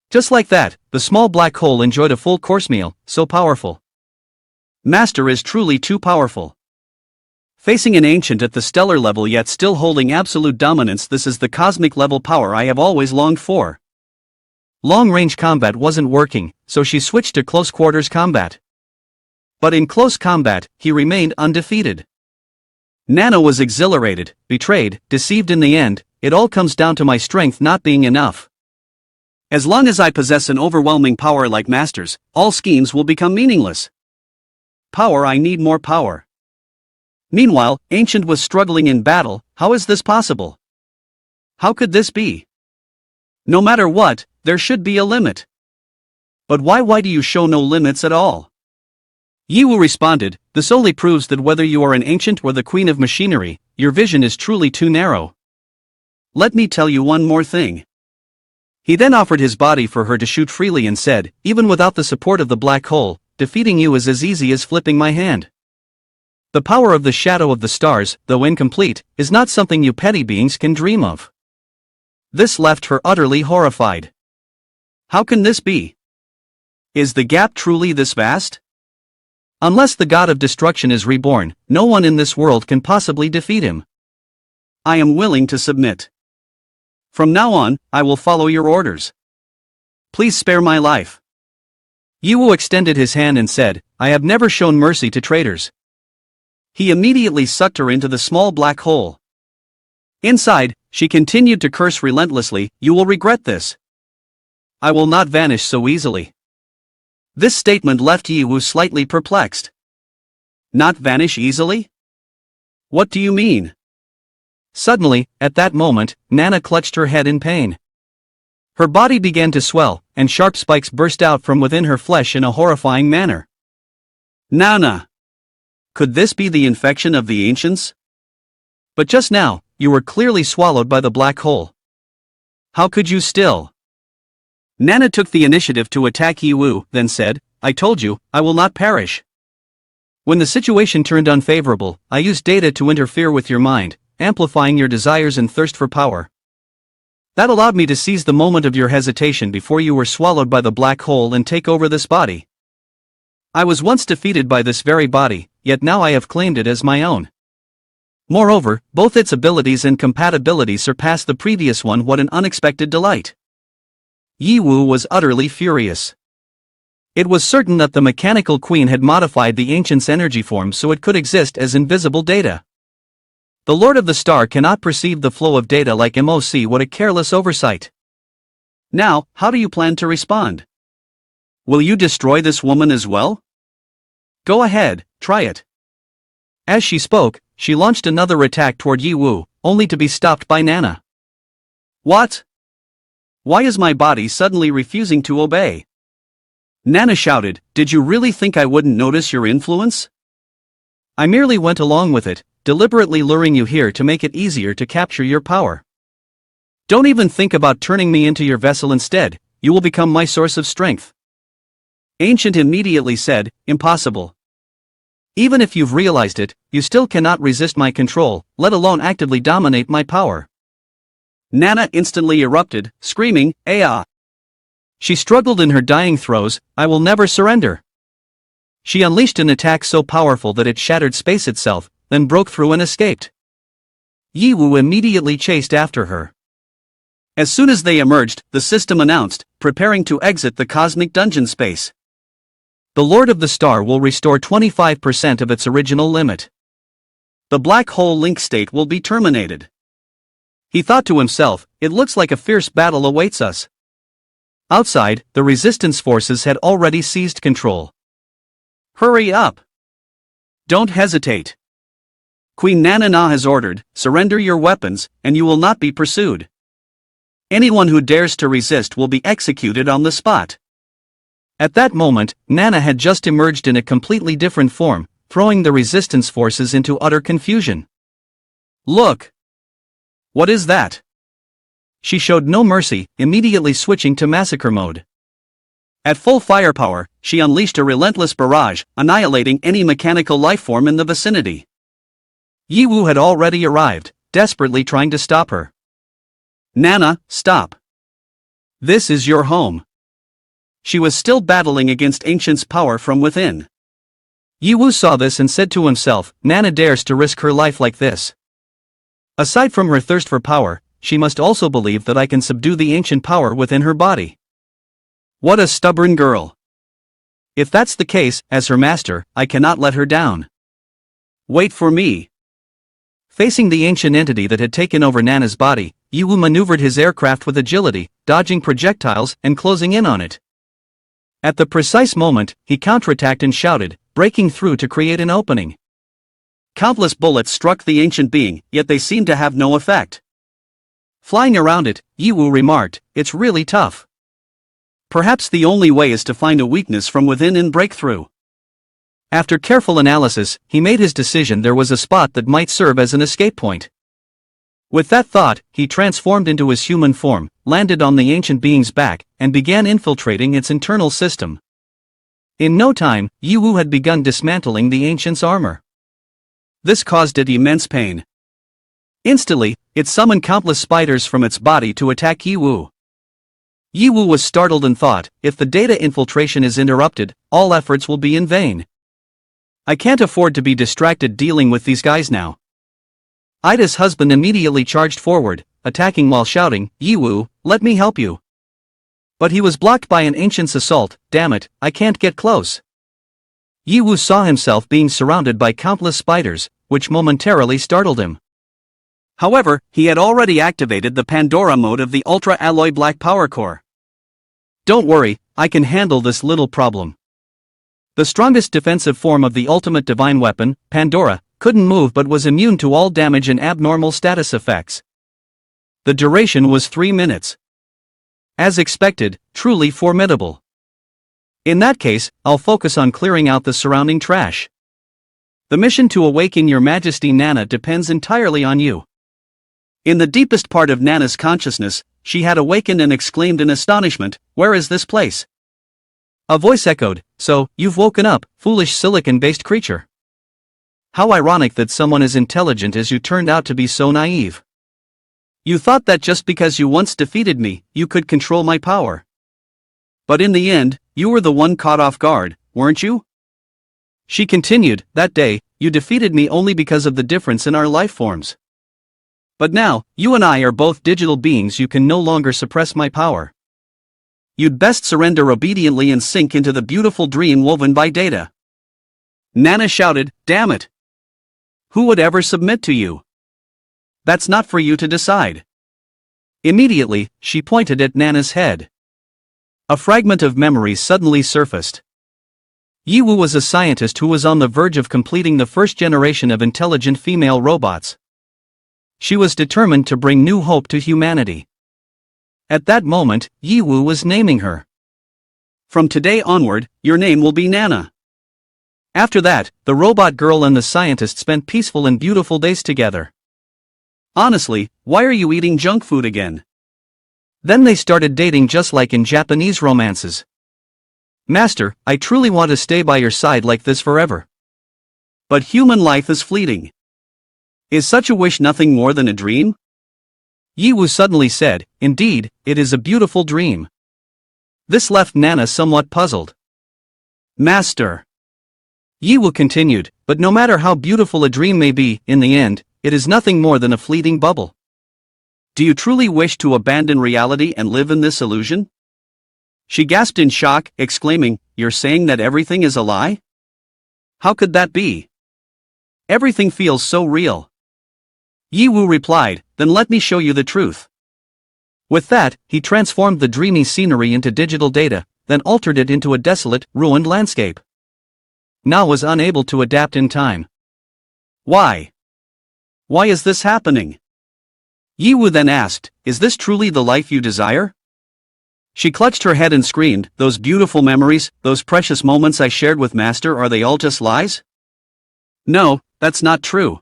Just like that, the small black hole enjoyed a full course meal, so powerful. Master is truly too powerful. Facing an Ancient at the stellar level yet still holding absolute dominance, this is the cosmic level power I have always longed for. Long-range combat wasn't working, so she switched to close-quarters combat. But in close combat, he remained undefeated. Nana was exhilarated, betrayed, deceived in the end. It all comes down to my strength not being enough. As long as I possess an overwhelming power like Master's, all schemes will become meaningless. Power, I need more power. Meanwhile, Ancient was struggling in battle. How is this possible? How could this be? No matter what, there should be a limit. But why do you show no limits at all? Yiwu responded, this only proves that whether you are an Ancient or the Queen of Machinery, your vision is truly too narrow. Let me tell you one more thing. He then offered his body for her to shoot freely and said, even without the support of the black hole, defeating you is as easy as flipping my hand. The power of the Shadow of the Stars, though incomplete, is not something you petty beings can dream of. This left her utterly horrified. How can this be? Is the gap truly this vast? Unless the god of destruction is reborn, no one in this world can possibly defeat him. I am willing to submit. From now on, I will follow your orders. Please spare my life. Yiwu extended his hand and said, I have never shown mercy to traitors. He immediately sucked her into the small black hole. Inside, she continued to curse relentlessly, you will regret this. I will not vanish so easily. This statement left Yiwu slightly perplexed. Not vanish easily? What do you mean? Suddenly, at that moment, Nana clutched her head in pain. Her body began to swell, and sharp spikes burst out from within her flesh in a horrifying manner. Nana! Could this be the infection of the Ancients? But just now, you were clearly swallowed by the black hole. How could you still? Nana took the initiative to attack Yiwu, then said, I told you, I will not perish. When the situation turned unfavorable, I used data to interfere with your mind, amplifying your desires and thirst for power. That allowed me to seize the moment of your hesitation before you were swallowed by the black hole and take over this body. I was once defeated by this very body, yet now I have claimed it as my own. Moreover, both its abilities and compatibility surpass the previous one. What an unexpected delight! Yiwu was utterly furious. It was certain that the mechanical queen had modified the Ancient's energy form so it could exist as invisible data. The Lord of the Star cannot perceive the flow of data like MOC. What a careless oversight. Now, how do you plan to respond? Will you destroy this woman as well? Go ahead, try it. As she spoke, she launched another attack toward Yiwu, only to be stopped by Nana. What? Why is my body suddenly refusing to obey? Nana shouted, did you really think I wouldn't notice your influence? I merely went along with it, deliberately luring you here to make it easier to capture your power. Don't even think about turning me into your vessel instead, you will become my source of strength. Ancient immediately said, impossible. Even if you've realized it, you still cannot resist my control, let alone actively dominate my power. Nana instantly erupted, screaming, "Aya!" She struggled in her dying throes, I will never surrender. She unleashed an attack so powerful that it shattered space itself, then broke through and escaped. Yiwu immediately chased after her. As soon as they emerged, the system announced, preparing to exit the cosmic dungeon space. The Lord of the Star will restore 25% of its original limit. The black hole link state will be terminated. He thought to himself, it looks like a fierce battle awaits us. Outside, the resistance forces had already seized control. Hurry up! Don't hesitate. Queen Nana has ordered, surrender your weapons, and you will not be pursued. Anyone who dares to resist will be executed on the spot. At that moment, Nana had just emerged in a completely different form, throwing the resistance forces into utter confusion. Look! What is that? She showed no mercy, immediately switching to massacre mode. At full firepower, she unleashed a relentless barrage, annihilating any mechanical lifeform in the vicinity. Yiwu had already arrived, desperately trying to stop her. Nana, stop. This is your home. She was still battling against Ancient's power from within. Yiwu saw this and said to himself, Nana dares to risk her life like this. Aside from her thirst for power, she must also believe that I can subdue the ancient power within her body. What a stubborn girl. If that's the case, as her master, I cannot let her down. Wait for me. Facing the ancient entity that had taken over Nana's body, Yiwu maneuvered his aircraft with agility, dodging projectiles and closing in on it. At the precise moment, he counterattacked and shouted, breaking through to create an opening. Countless bullets struck the ancient being, yet they seemed to have no effect. Flying around it, Yiwu remarked, it's really tough. Perhaps the only way is to find a weakness from within and break through. After careful analysis, he made his decision there was a spot that might serve as an escape point. With that thought, he transformed into his human form, landed on the ancient being's back, and began infiltrating its internal system. In no time, Yiwu had begun dismantling the ancient's armor. This caused it immense pain. Instantly, it summoned countless spiders from its body to attack Yiwu. Yiwu was startled and thought, if the data infiltration is interrupted, all efforts will be in vain. I can't afford to be distracted dealing with these guys now. Ida's husband immediately charged forward, attacking while shouting, Yiwu, let me help you. But he was blocked by an ancient's assault, damn it, I can't get close. Yiwu saw himself being surrounded by countless spiders, which momentarily startled him. However, he had already activated the Pandora mode of the Ultra Alloy Black Power Core. Don't worry, I can handle this little problem. The strongest defensive form of the ultimate divine weapon, Pandora, couldn't move but was immune to all damage and abnormal status effects. The duration was 3 minutes. As expected, truly formidable. In that case, I'll focus on clearing out the surrounding trash. The mission to awaken your Majesty Nana depends entirely on you. In the deepest part of Nana's consciousness, she had awakened and exclaimed in astonishment, where is this place? A voice echoed, so, you've woken up, foolish silicon-based creature. How ironic that someone as intelligent as you turned out to be so naive. You thought that just because you once defeated me, you could control my power. But in the end, you were the one caught off guard, weren't you? She continued, that day, you defeated me only because of the difference in our life forms. But now, you and I are both digital beings, you can no longer suppress my power. You'd best surrender obediently and sink into the beautiful dream woven by data. Nana shouted, damn it! Who would ever submit to you? That's not for you to decide. Immediately, she pointed at Nana's head. A fragment of memory suddenly surfaced. Yiwu was a scientist who was on the verge of completing the first generation of intelligent female robots. She was determined to bring new hope to humanity. At that moment, Yiwu was naming her. From today onward, your name will be Nana. After that, the robot girl and the scientist spent peaceful and beautiful days together. Honestly, why are you eating junk food again? Then they started dating just like in Japanese romances. Master, I truly want to stay by your side like this forever. But human life is fleeting. Is such a wish nothing more than a dream? Yiwu suddenly said, indeed, it is a beautiful dream. This left Nana somewhat puzzled. Master. Yiwu continued, but no matter how beautiful a dream may be, in the end, it is nothing more than a fleeting bubble. Do you truly wish to abandon reality and live in this illusion? She gasped in shock, exclaiming, "You're saying that everything is a lie? How could that be? Everything feels so real." Yi Wu replied, "Then let me show you the truth." With that, he transformed the dreamy scenery into digital data, then altered it into a desolate, ruined landscape. Na was unable to adapt in time. Why? Why is this happening? Yi Wu then asked, "Is this truly the life you desire?" She clutched her head and screamed, "Those beautiful memories, those precious moments I shared with Master, are they all just lies? No, that's not true.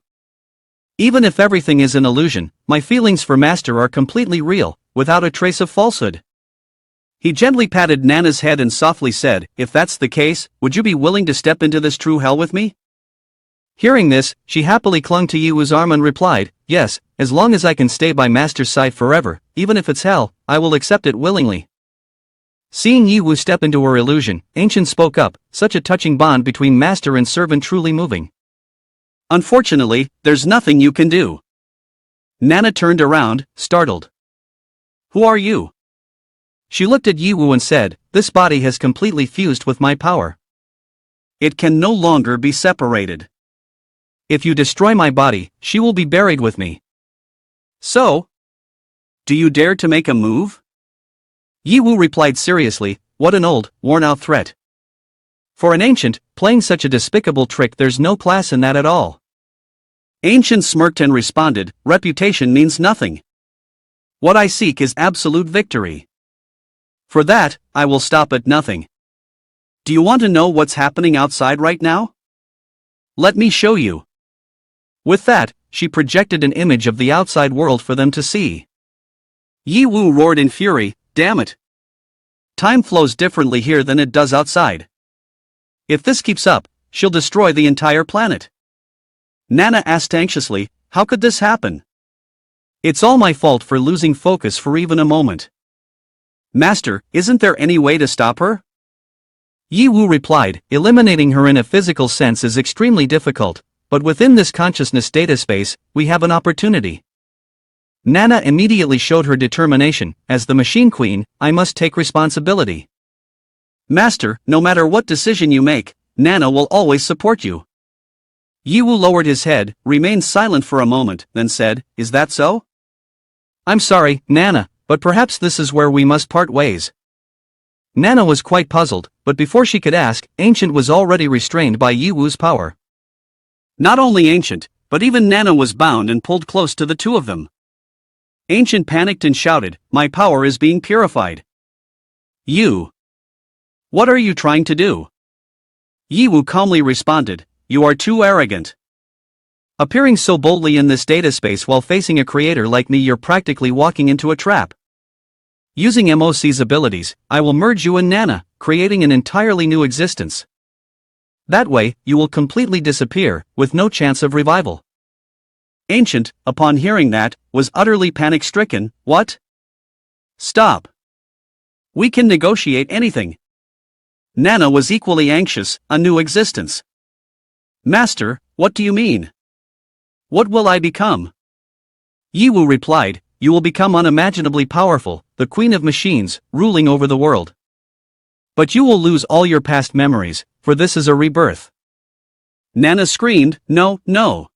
Even if everything is an illusion, my feelings for Master are completely real, without a trace of falsehood." He gently patted Nana's head and softly said, "If that's the case, would you be willing to step into this true hell with me?" Hearing this, she happily clung to Yi Wu's arm and replied, "Yes, as long as I can stay by Master's side forever, even if it's hell, I will accept it willingly." Seeing Yi Wu step into her illusion, Ancient spoke up, such a touching bond between master and servant, truly moving. "Unfortunately, there's nothing you can do." Nana turned around, startled. "Who are you?" She looked at Yi Wu and said, "This body has completely fused with my power. It can no longer be separated. If you destroy my body, she will be buried with me. So? Do you dare to make a move?" Yi Wu replied seriously, "What an old, worn-out threat. For an ancient, playing such a despicable trick, there's no class in that at all." Ancient smirked and responded, "Reputation means nothing. What I seek is absolute victory. For that, I will stop at nothing. Do you want to know what's happening outside right now? Let me show you." With that, she projected an image of the outside world for them to see. Yi Wu roared in fury, "Damn it! Time flows differently here than it does outside. If this keeps up, she'll destroy the entire planet." Nana asked anxiously, "How could this happen?" "It's all my fault for losing focus for even a moment." "Master, isn't there any way to stop her?" Yi Wu replied, "Eliminating her in a physical sense is extremely difficult, but within this consciousness data space, we have an opportunity." Nana immediately showed her determination. "As the Machine Queen, I must take responsibility." "Master, no matter what decision you make, Nana will always support you." Yi Wu lowered his head, remained silent for a moment, then said, "Is that so?" "I'm sorry, Nana, but perhaps this is where we must part ways." Nana was quite puzzled, but before she could ask, Ancient was already restrained by Yi Wu's power. Not only Ancient, but even Nana was bound and pulled close to the two of them. Ancient panicked and shouted, "My power is being purified." "You! What are you trying to do?" Yi Wu calmly responded, "You are too arrogant. Appearing so boldly in this data space while facing a creator like me, you're practically walking into a trap. Using MOC's abilities, I will merge you and Nana, creating an entirely new existence. That way, you will completely disappear, with no chance of revival." Ancient, upon hearing that, was utterly panic-stricken. "What? Stop. We can negotiate anything." Nana was equally anxious, a new existence. "Master, what do you mean? What will I become?" Yi Wu replied, "You will become unimaginably powerful, the Queen of Machines, ruling over the world. But you will lose all your past memories, for this is a rebirth." Nana screamed, "No, no.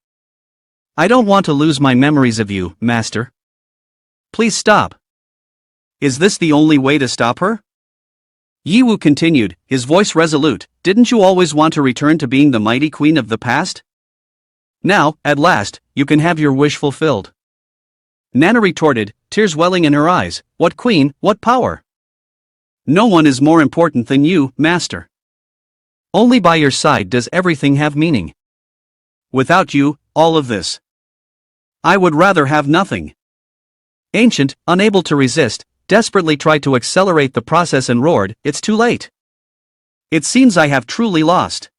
I don't want to lose my memories of you, Master. Please stop." "Is this the only way to stop her?" Yi Wu continued, his voice resolute, "Didn't you always want to return to being the mighty queen of the past? Now, at last, you can have your wish fulfilled." Nana retorted, tears welling in her eyes, "What queen, what power? No one is more important than you, Master. Only by your side does everything have meaning. Without you, all of this. I would rather have nothing." Ancient, unable to resist, desperately tried to accelerate the process and roared, "It's too late. It seems I have truly lost.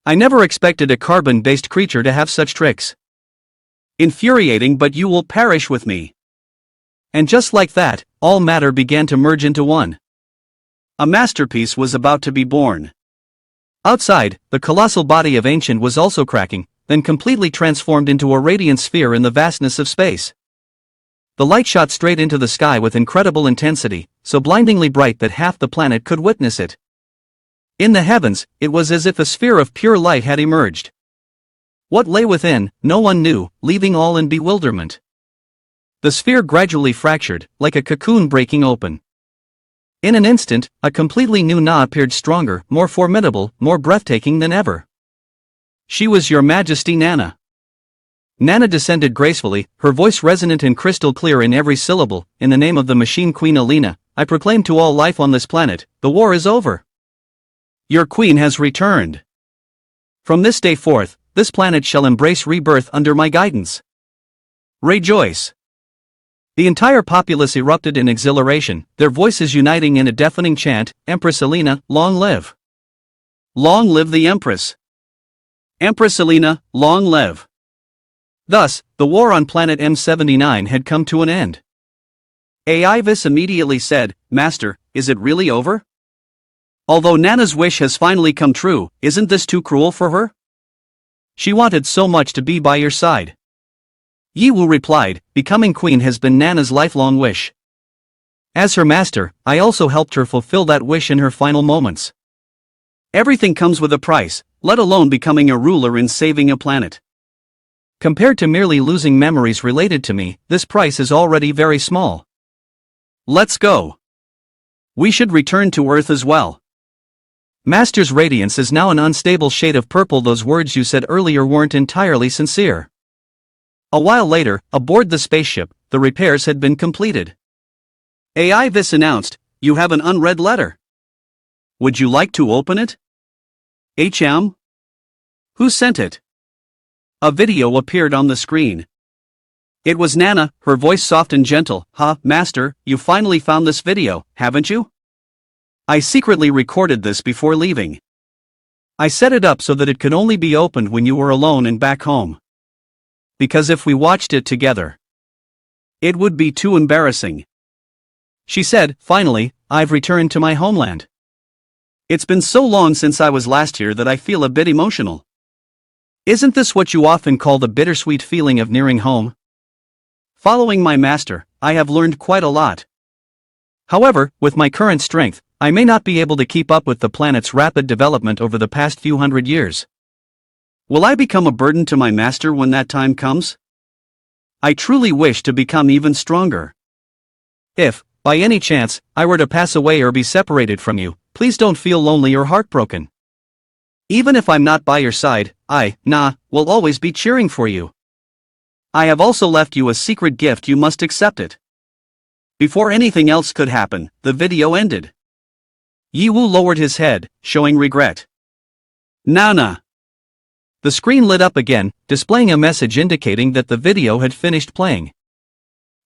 I never expected a carbon-based creature to have such tricks. Infuriating, but you will perish with me." And just like that, all matter began to merge into one. A masterpiece was about to be born. Outside, the colossal body of Ancient was also cracking, then completely transformed into a radiant sphere in the vastness of space. The light shot straight into the sky with incredible intensity, so blindingly bright that half the planet could witness it. In the heavens, it was as if a sphere of pure light had emerged. What lay within, no one knew, leaving all in bewilderment. The sphere gradually fractured, like a cocoon breaking open. In an instant, a completely new Na appeared, stronger, more formidable, more breathtaking than ever. She was Your Majesty Nana. Nana descended gracefully, her voice resonant and crystal clear in every syllable. In the name of the Machine Queen Alina, I proclaim to all life on this planet, the war is over. Your queen has returned. From this day forth, this planet shall embrace rebirth under my guidance. Rejoice! The entire populace erupted in exhilaration, their voices uniting in a deafening chant, Empress Alina, long live! Long live the Empress! Empress Alina, long live! Thus, the war on planet M79 had come to an end. Aivis immediately said, Master, is it really over? Although Nana's wish has finally come true, isn't this too cruel for her? She wanted so much to be by your side. Yiwu replied, becoming queen has been Nana's lifelong wish. As her master, I also helped her fulfill that wish in her final moments. Everything comes with a price, let alone becoming a ruler and saving a planet. Compared to merely losing memories related to me, this price is already very small. Let's go. We should return to Earth as well. Master's radiance is now an unstable shade of purple. Those words you said earlier weren't entirely sincere. A while later, aboard the spaceship, the repairs had been completed. Aivis announced, you have an unread letter. Would you like to open it? HM? Who sent it? A video appeared on the screen. It was Nana, her voice soft and gentle. Master, you finally found this video, haven't you? I secretly recorded this before leaving. I set it up so that it could only be opened when you were alone and back home. Because if we watched it together, it would be too embarrassing. She said, finally, I've returned to my homeland. It's been so long since I was last here that I feel a bit emotional. Isn't this what you often call the bittersweet feeling of nearing home? Following my master, I have learned quite a lot. However, with my current strength, I may not be able to keep up with the planet's rapid development over the past few hundred years. Will I become a burden to my master when that time comes? I truly wish to become even stronger. If, by any chance, I were to pass away or be separated from you, please don't feel lonely or heartbroken. Even if I'm not by your side, will always be cheering for you. I have also left you a secret gift, you must accept it. Before anything else could happen, the video ended. Yiwu lowered his head, showing regret. Nana! The screen lit up again, displaying a message indicating that the video had finished playing.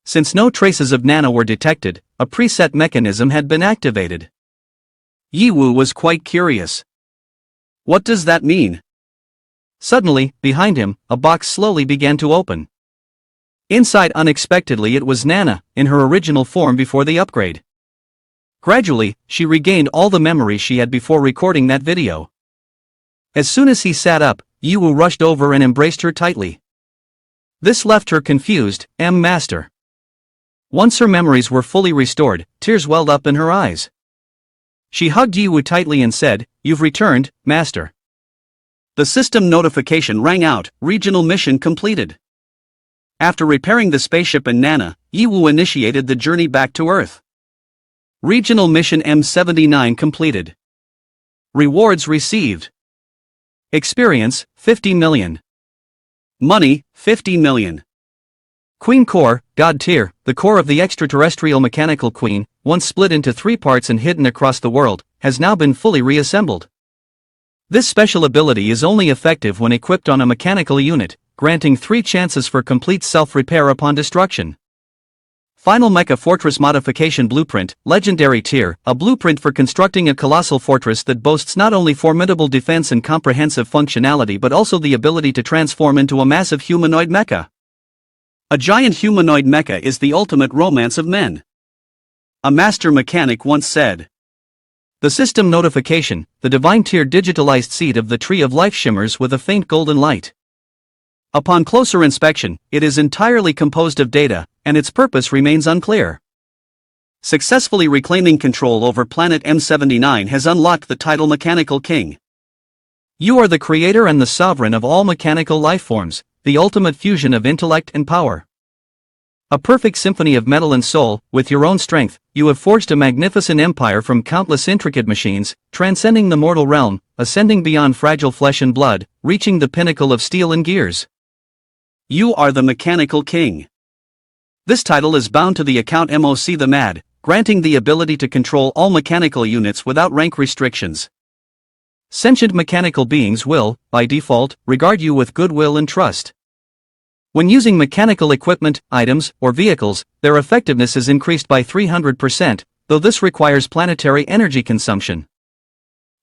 Since no traces of Nana were detected, a preset mechanism had been activated. Yiwu was quite curious. What does that mean? Suddenly, behind him, a box slowly began to open. Inside, unexpectedly, it was Nana, in her original form before the upgrade. Gradually, she regained all the memories she had before recording that video. As soon as he sat up, Yiwu rushed over and embraced her tightly. This left her confused, Master. Once her memories were fully restored, tears welled up in her eyes. She hugged Yiwu tightly and said, You've returned, Master. The system notification rang out, regional mission completed. After repairing the spaceship and Nana, Yiwu initiated the journey back to Earth. Regional mission M79 completed. Rewards received. Experience, 50 million. Money, 50 million. Queen Core, God Tier, the core of the extraterrestrial mechanical queen, once split into 3 parts and hidden across the world, has now been fully reassembled. This special ability is only effective when equipped on a mechanical unit, granting 3 chances for complete self-repair upon destruction. Final Mecha Fortress Modification Blueprint, Legendary Tier, a blueprint for constructing a colossal fortress that boasts not only formidable defense and comprehensive functionality but also the ability to transform into a massive humanoid mecha. A giant humanoid mecha is the ultimate romance of men. A master mechanic once said. The system notification, the divine tier digitalized seed of the tree of life shimmers with a faint golden light. Upon closer inspection, it is entirely composed of data, and its purpose remains unclear. Successfully reclaiming control over planet M79 has unlocked the title Mechanical King. You are the creator and the sovereign of all mechanical lifeforms, the ultimate fusion of intellect and power. A perfect symphony of metal and soul, with your own strength, you have forged a magnificent empire from countless intricate machines, transcending the mortal realm, ascending beyond fragile flesh and blood, reaching the pinnacle of steel and gears. You are the Mechanical King. This title is bound to the account MOC the Mad, granting the ability to control all mechanical units without rank restrictions. Sentient mechanical beings will, by default, regard you with goodwill and trust. When using mechanical equipment, items, or vehicles, their effectiveness is increased by 300%, though this requires planetary energy consumption.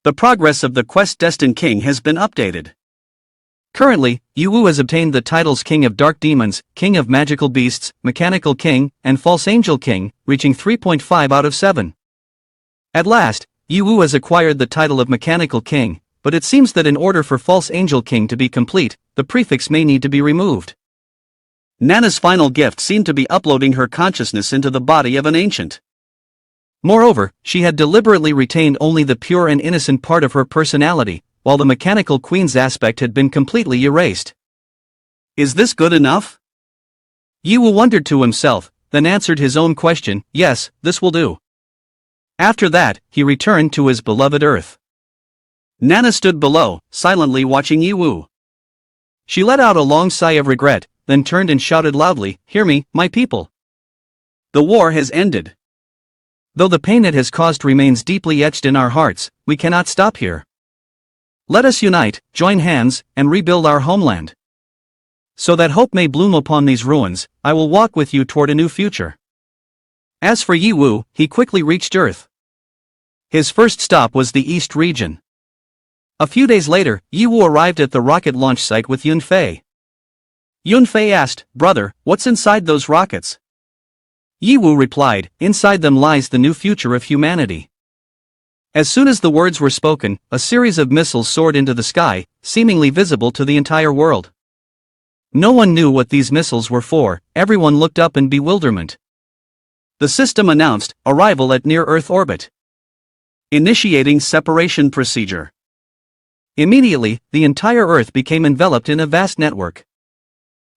The progress of the quest-destined king has been updated. Currently, Yiwu has obtained the titles King of Dark Demons, King of Magical Beasts, Mechanical King, and False Angel King, reaching 3.5 out of 7. At last, Yiwu has acquired the title of Mechanical King, but it seems that in order for False Angel King to be complete, the prefix may need to be removed. Nana's final gift seemed to be uploading her consciousness into the body of an ancient. Moreover, she had deliberately retained only the pure and innocent part of her personality, while the mechanical queen's aspect had been completely erased. Is this good enough? Yiwu wondered to himself, then answered his own question, yes, this will do. After that, he returned to his beloved Earth. Nana stood below, silently watching Yiwu. She let out a long sigh of regret, then turned and shouted loudly, "Hear me, my people! The war has ended. Though the pain it has caused remains deeply etched in our hearts, we cannot stop here. Let us unite, join hands, and rebuild our homeland. So that hope may bloom upon these ruins, I will walk with you toward a new future." As for Yiwu, he quickly reached Earth. His first stop was the East region. A few days later, Yiwu arrived at the rocket launch site with Yunfei. Yunfei asked, "Brother, what's inside those rockets?" Yiwu replied, "Inside them lies the new future of humanity." As soon as the words were spoken, a series of missiles soared into the sky, seemingly visible to the entire world. No one knew what these missiles were for, everyone looked up in bewilderment. The system announced, "Arrival at near-Earth orbit. Initiating separation procedure." Immediately, the entire Earth became enveloped in a vast network.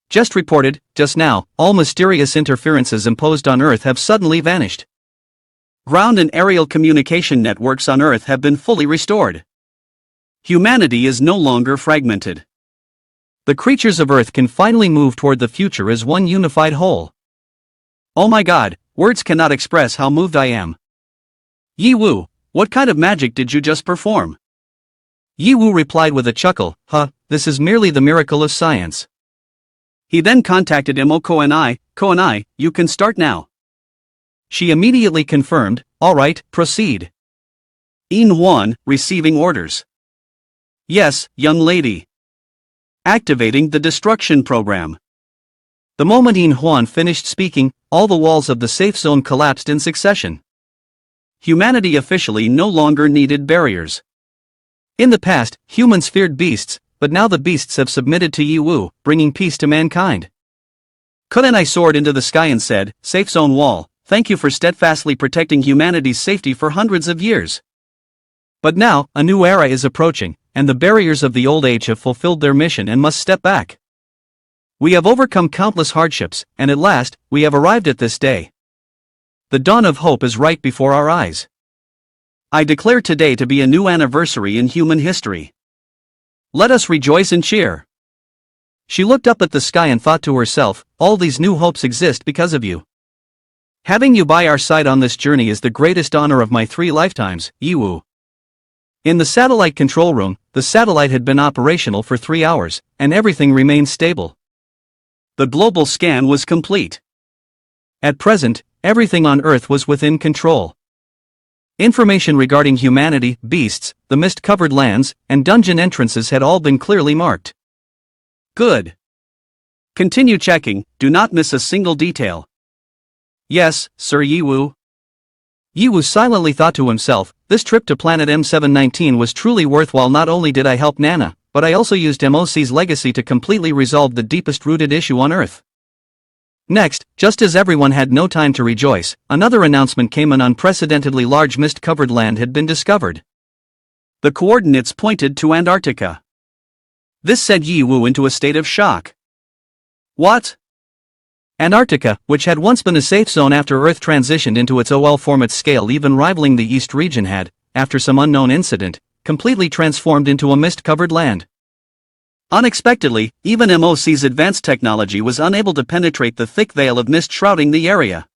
Just reported, just now, all mysterious interferences imposed on Earth have suddenly vanished. Ground and aerial communication networks on Earth have been fully restored. Humanity is no longer fragmented. The creatures of Earth can finally move toward the future as one unified whole. Oh my God, words cannot express how moved I am. Yiwu, what kind of magic did you just perform? Yiwu replied with a chuckle, this is merely the miracle of science. He then contacted Imo Koenai, you can start now. She immediately confirmed, alright, proceed. In Huan, receiving orders. Yes, young lady. Activating the destruction program. The moment In Huan finished speaking, all the walls of the safe zone collapsed in succession. Humanity officially no longer needed barriers. In the past, humans feared beasts, but now the beasts have submitted to Yiwu, bringing peace to mankind. Koenai soared into the sky and said, "Safe zone wall, thank you for steadfastly protecting humanity's safety for hundreds of years. But now, a new era is approaching, and the barriers of the old age have fulfilled their mission and must step back. We have overcome countless hardships, and at last, we have arrived at this day. The dawn of hope is right before our eyes. I declare today to be a new anniversary in human history. Let us rejoice and cheer." She looked up at the sky and thought to herself, all these new hopes exist because of you. Having you by our side on this journey is the greatest honor of my 3 lifetimes, Yiwu. In the satellite control room, the satellite had been operational for 3 hours, and everything remained stable. The global scan was complete. At present, everything on Earth was within control. Information regarding humanity, beasts, the mist-covered lands, and dungeon entrances had all been clearly marked. Good. Continue checking, do not miss a single detail. Yes, Sir Yiwu. Yiwu silently thought to himself, this trip to planet M719 was truly worthwhile. Not only did I help Nana, but I also used MOC's legacy to completely resolve the deepest-rooted issue on Earth. Next, just as everyone had no time to rejoice, another announcement came: an unprecedentedly large mist-covered land had been discovered. The coordinates pointed to Antarctica. This sent Yi Wu into a state of shock. What? Antarctica, which had once been a safe zone after Earth transitioned into its OL form, its scale even rivaling the East region, had, after some unknown incident, completely transformed into a mist-covered land. Unexpectedly, even MOC's advanced technology was unable to penetrate the thick veil of mist shrouding the area.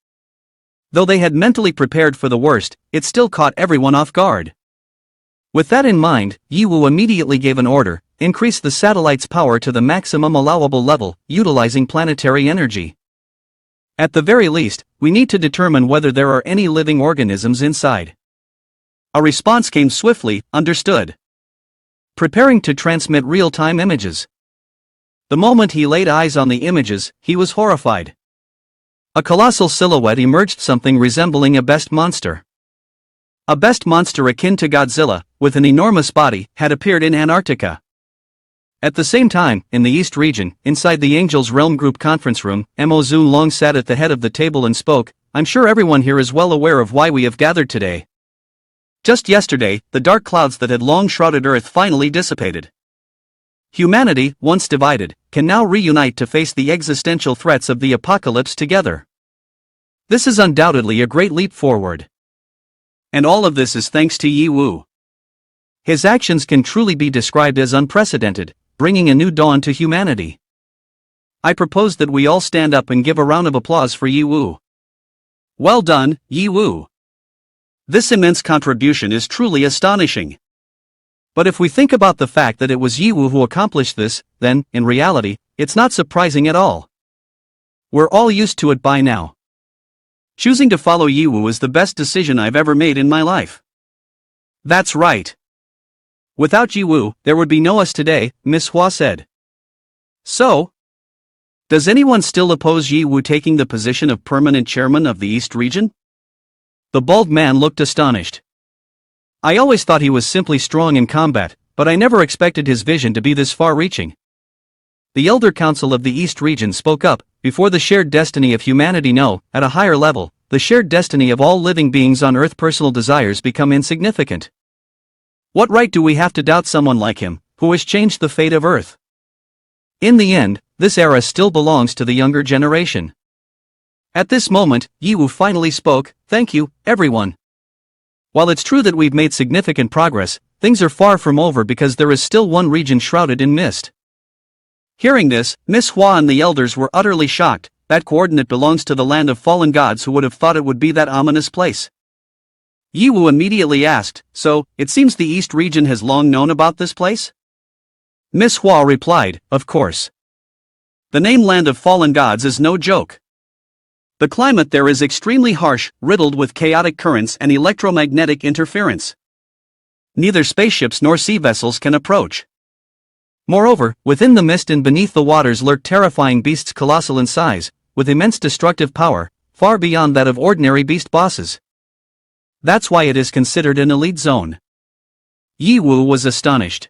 Though they had mentally prepared for the worst, it still caught everyone off guard. With that in mind, Yi Wu immediately gave an order: increase the satellite's power to the maximum allowable level, utilizing planetary energy. At the very least, we need to determine whether there are any living organisms inside. A response came swiftly: understood. Preparing to transmit real-time images. The moment he laid eyes on the images, he was horrified. A colossal silhouette emerged, something resembling a best monster. A best monster akin to Godzilla, with an enormous body, had appeared in Antarctica. At the same time, in the East region, inside the Angel's Realm Group conference room, Mo Zun Long sat at the head of the table and spoke: I'm sure everyone here is well aware of why we have gathered today. Just yesterday, the dark clouds that had long shrouded Earth finally dissipated. Humanity, once divided, can now reunite to face the existential threats of the apocalypse together. This is undoubtedly a great leap forward. And all of this is thanks to Yi Wu. His actions can truly be described as unprecedented, bringing a new dawn to humanity. I propose that we all stand up and give a round of applause for Yi Wu. Well done, Yi Wu. This immense contribution is truly astonishing. But if we think about the fact that it was Yi Wu who accomplished this, then, in reality, it's not surprising at all. We're all used to it by now. Choosing to follow Yi Wu is the best decision I've ever made in my life. That's right. Without Yi Wu, there would be no us today, Miss Hua said. So? Does anyone still oppose Yi Wu taking the position of permanent chairman of the East region? The bald man looked astonished. I always thought he was simply strong in combat, but I never expected his vision to be this far-reaching. The Elder Council of the East region spoke up: before the shared destiny of humanity, no, at a higher level, the shared destiny of all living beings on Earth, personal desires become insignificant. What right do we have to doubt someone like him, who has changed the fate of Earth? In the end, this era still belongs to the younger generation. At this moment, Yi Wu finally spoke: thank you, everyone. While it's true that we've made significant progress, things are far from over because there is still one region shrouded in mist. Hearing this, Miss Hua and the elders were utterly shocked. That coordinate belongs to the land of fallen gods. Who would have thought it would be that ominous place? Yi Wu immediately asked: so, it seems the East region has long known about this place? Miss Hua replied: of course. The name Land of Fallen Gods is no joke. The climate there is extremely harsh, riddled with chaotic currents and electromagnetic interference. Neither spaceships nor sea vessels can approach. Moreover, within the mist and beneath the waters lurk terrifying beasts, colossal in size, with immense destructive power, far beyond that of ordinary beast bosses. That's why it is considered an elite zone. Yi Wu was astonished.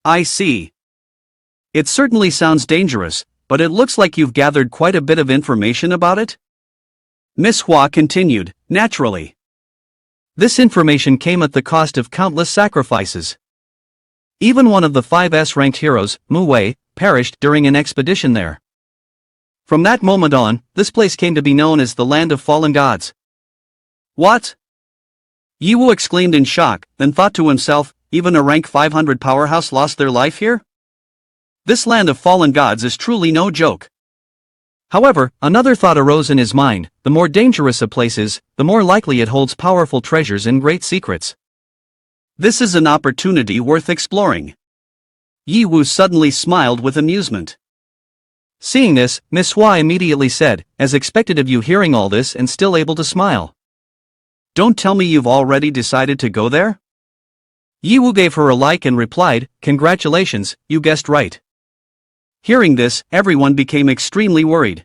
I see. It certainly sounds dangerous, but it looks like you've gathered quite a bit of information about it? Miss Hua continued: naturally. This information came at the cost of countless sacrifices. Even one of the 5 S-ranked heroes, Mu Wei, perished during an expedition there. From that moment on, this place came to be known as the Land of Fallen Gods. What? Yi Wu exclaimed in shock, then thought to himself: even a rank 500 powerhouse lost their life here? This Land of Fallen Gods is truly no joke. However, another thought arose in his mind: the more dangerous a place is, the more likely it holds powerful treasures and great secrets. This is an opportunity worth exploring. Yi Wu suddenly smiled with amusement. Seeing this, Miss Hua immediately said: as expected of you, hearing all this and still able to smile. Don't tell me you've already decided to go there? Yi Wu gave her a like and replied: congratulations, you guessed right. Hearing this, everyone became extremely worried.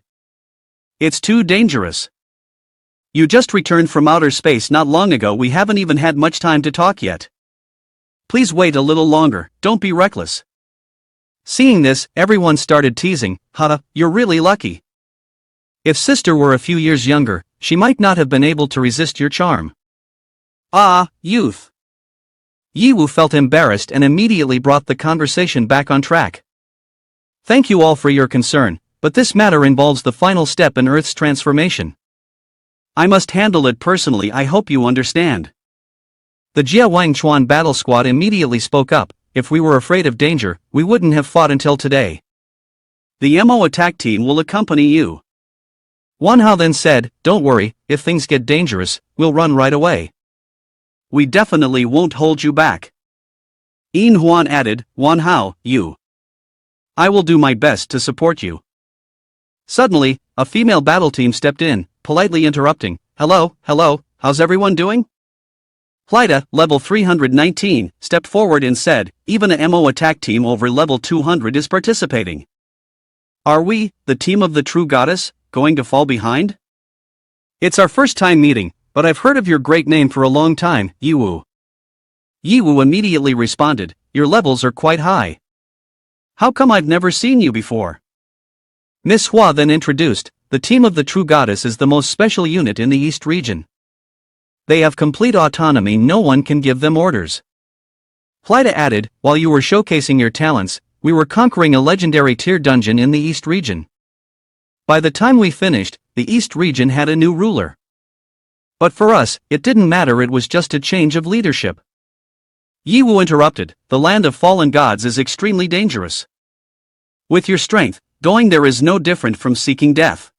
It's too dangerous. You just returned from outer space not long ago. We haven't even had much time to talk yet. Please wait a little longer, don't be reckless. Seeing this, everyone started teasing: haha, you're really lucky. If sister were a few years younger, she might not have been able to resist your charm. Ah, youth. Yiwu felt embarrassed and immediately brought the conversation back on track. Thank you all for your concern, but this matter involves the final step in Earth's transformation. I must handle it personally. I hope you understand. The Jia Wangchuan battle squad immediately spoke up. If we were afraid of danger, we wouldn't have fought until today. The MO attack team will accompany you. Wanhao then said, don't worry, if things get dangerous, we'll run right away. We definitely won't hold you back. Yin Huan added, Wanhao, you. I will do my best to support you. Suddenly, a female battle team stepped in, politely interrupting, hello, how's everyone doing? Plida, level 319, stepped forward and said, even a MO attack team over level 200 is participating. Are we, the team of the true goddess, going to fall behind? It's our first time meeting, but I've heard of your great name for a long time, Yiwu. Yiwu immediately responded, your levels are quite high. How come I've never seen you before? Miss Hua then introduced, the team of the true goddess is the most special unit in the East region. They have complete autonomy, no one can give them orders. Plida added, while you were showcasing your talents, we were conquering a legendary tier dungeon in the East region. By the time we finished, the East region had a new ruler. But for us, it didn't matter, it was just a change of leadership. Yiwu interrupted, the land of fallen gods is extremely dangerous. With your strength, going there is no different from seeking death.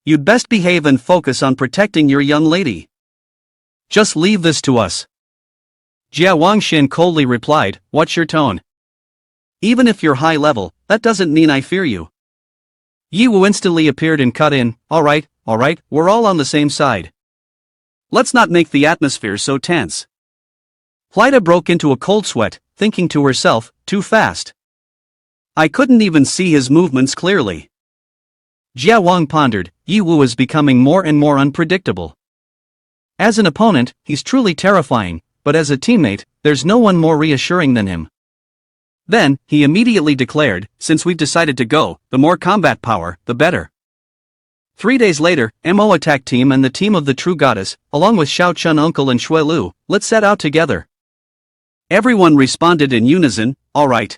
You'd best behave and focus on protecting your young lady. Just leave this to us. Jia Wangxin coldly replied, what's your tone? Even if you're high level, that doesn't mean I fear you. Yiwu instantly appeared and cut in, alright, we're all on the same side. Let's not make the atmosphere so tense. Plida broke into a cold sweat, thinking to herself, too fast. I couldn't even see his movements clearly. Jia Wang pondered, Yiwu is becoming more and more unpredictable. As an opponent, he's truly terrifying, but as a teammate, there's no one more reassuring than him. Then, he immediately declared, since we've decided to go, the more combat power, the better. 3 days later, MO attack team and the team of the true goddess, along with Xiao Chun uncle and Shui Lu, let's set out together. Everyone responded in unison, alright.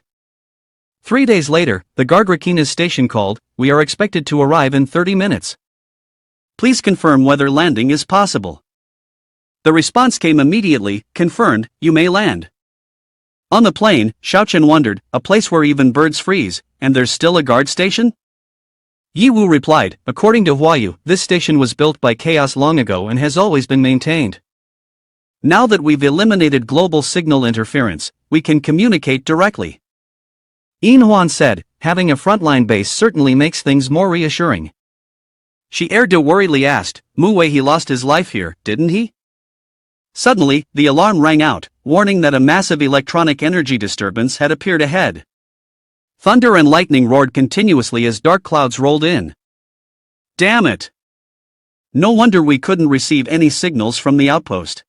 3 days later, the Gargrakina's station called, we are expected to arrive in 30 minutes. Please confirm whether landing is possible. The response came immediately, confirmed, you may land. On the plane, Xiaochen wondered, a place where even birds freeze, and there's still a guard station? Yiwu replied, according to Huayu, this station was built by chaos long ago and has always been maintained. Now that we've eliminated global signal interference, we can communicate directly. Yin Huan said, having a frontline base certainly makes things more reassuring. She worriedly asked, Mu Wei, he lost his life here, didn't he? Suddenly, the alarm rang out, warning that a massive electronic energy disturbance had appeared ahead. Thunder and lightning roared continuously as dark clouds rolled in. Damn it! No wonder we couldn't receive any signals from the outpost.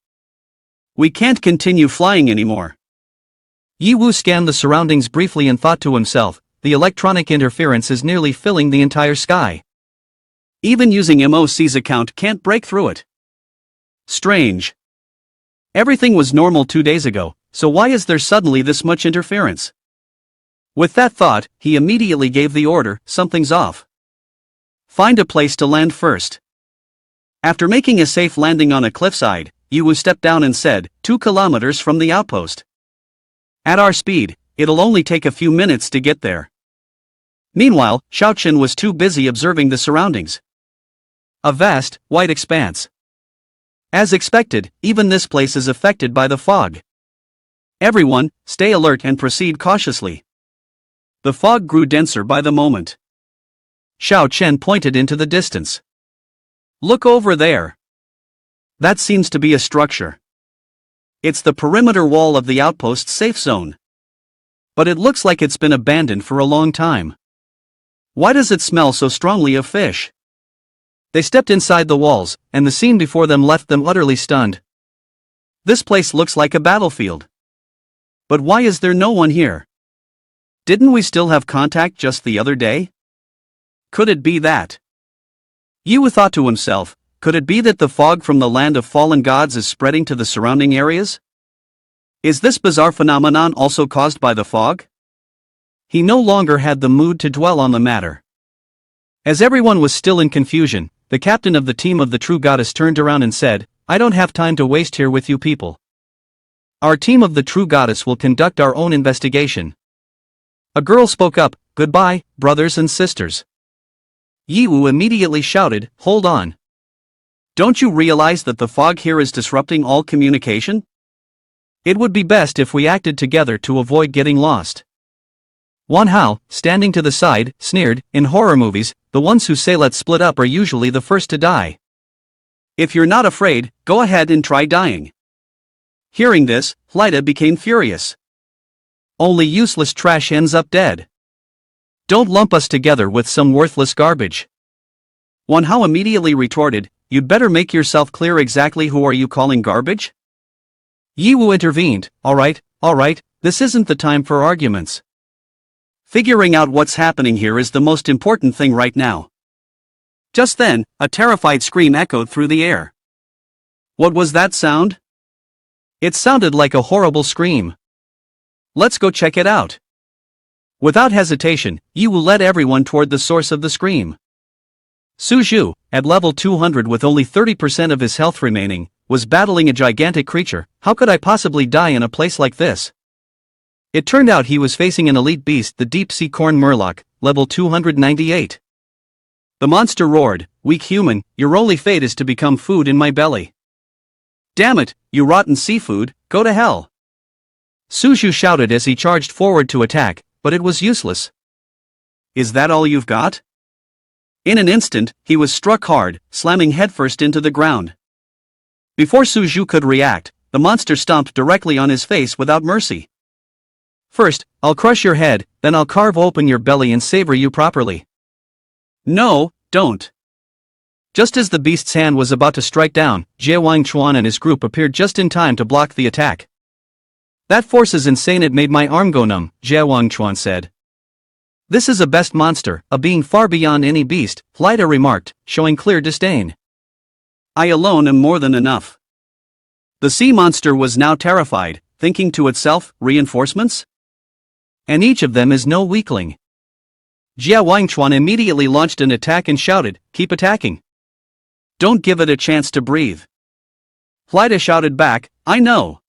We can't continue flying anymore. Yiwu scanned the surroundings briefly and thought to himself, the electronic interference is nearly filling the entire sky. Even using MOC's account can't break through it. Strange. Everything was normal 2 days ago, so why is there suddenly this much interference? With that thought, he immediately gave the order, something's off. Find a place to land first. After making a safe landing on a cliffside, Yiwu stepped down and said, 2 kilometers from the outpost. At our speed, it'll only take a few minutes to get there. Meanwhile, Xiaochen was too busy observing the surroundings. A vast, white expanse. As expected, even this place is affected by the fog. Everyone, stay alert and proceed cautiously. The fog grew denser by the moment. Xiao Chen pointed into the distance. Look over there. That seems to be a structure. It's the perimeter wall of the outpost's safe zone. But it looks like it's been abandoned for a long time. Why does it smell so strongly of fish? They stepped inside the walls, and the scene before them left them utterly stunned. This place looks like a battlefield. But why is there no one here? Didn't we still have contact just the other day? Could it be that Yi thought to himself, could it be that the fog from the land of fallen gods is spreading to the surrounding areas? Is this bizarre phenomenon also caused by the fog? He no longer had the mood to dwell on the matter. As everyone was still in confusion, the captain of the team of the true goddess turned around and said, I don't have time to waste here with you people. Our team of the true goddess will conduct our own investigation. A girl spoke up, goodbye, brothers and sisters. Yi immediately shouted, hold on. Don't you realize that the fog here is disrupting all communication? It would be best if we acted together to avoid getting lost. Manhwa, standing to the side, sneered, in horror movies, the ones who say let's split up are usually the first to die. If you're not afraid, go ahead and try dying. Hearing this, Lyda became furious. Only useless trash ends up dead. Don't lump us together with some worthless garbage. Manhwa immediately retorted, you'd better make yourself clear exactly who are you calling garbage? Yi intervened, alright, this isn't the time for arguments. Figuring out what's happening here is the most important thing right now. Just then, a terrified scream echoed through the air. What was that sound? It sounded like a horrible scream. Let's go check it out. Without hesitation, Yi led everyone toward the source of the scream. Suju, at level 200 with only 30% of his health remaining, was battling a gigantic creature. How could I possibly die in a place like this? It turned out he was facing an elite beast, the deep-sea corn murloc, level 298. The monster roared, weak human, your only fate is to become food in my belly. Damn it, you rotten seafood, go to hell. Suju shouted as he charged forward to attack, but it was useless. Is that all you've got? In an instant, he was struck hard, slamming headfirst into the ground. Before Suju could react, the monster stomped directly on his face without mercy. First, I'll crush your head, then I'll carve open your belly and savor you properly. No, don't. Just as the beast's hand was about to strike down, Jie Wangchuan and his group appeared just in time to block the attack. That force is insane, it made my arm go numb, Jie Wangchuan said. This is a best monster, a being far beyond any beast, Lyda remarked, showing clear disdain. I alone am more than enough. The sea monster was now terrified, thinking to itself, reinforcements? And each of them is no weakling. Jie Wangchuan immediately launched an attack and shouted, keep attacking. Don't give it a chance to breathe. Lyda shouted back, I know.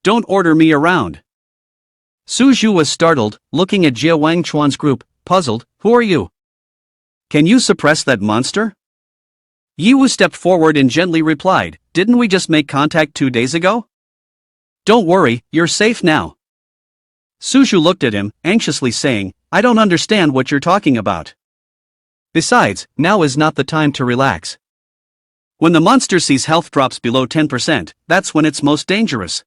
Don't order me around. Suju was startled, looking at Jie Wangchuan's group, puzzled, who are you? Can you suppress that monster? Yi stepped forward and gently replied, didn't we just make contact 2 days ago? Don't worry, you're safe now. Suju looked at him, anxiously saying, I don't understand what you're talking about. Besides, now is not the time to relax. When the monster sees health drops below 10%, that's when it's most dangerous.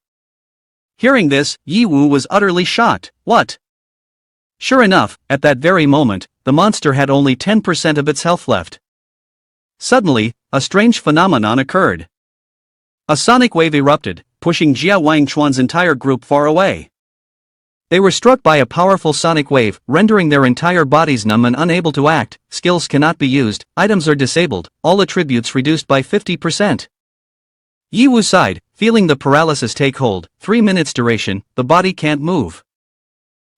Hearing this, Yi was utterly shocked. What? Sure enough, at that very moment, the monster had only 10% of its health left. Suddenly, a strange phenomenon occurred. A sonic wave erupted, pushing Jie Wangchuan's entire group far away. They were struck by a powerful sonic wave, rendering their entire bodies numb and unable to act, skills cannot be used, items are disabled, all attributes reduced by 50%. Yi sighed, feeling the paralysis take hold, 3 minutes duration, the body can't move.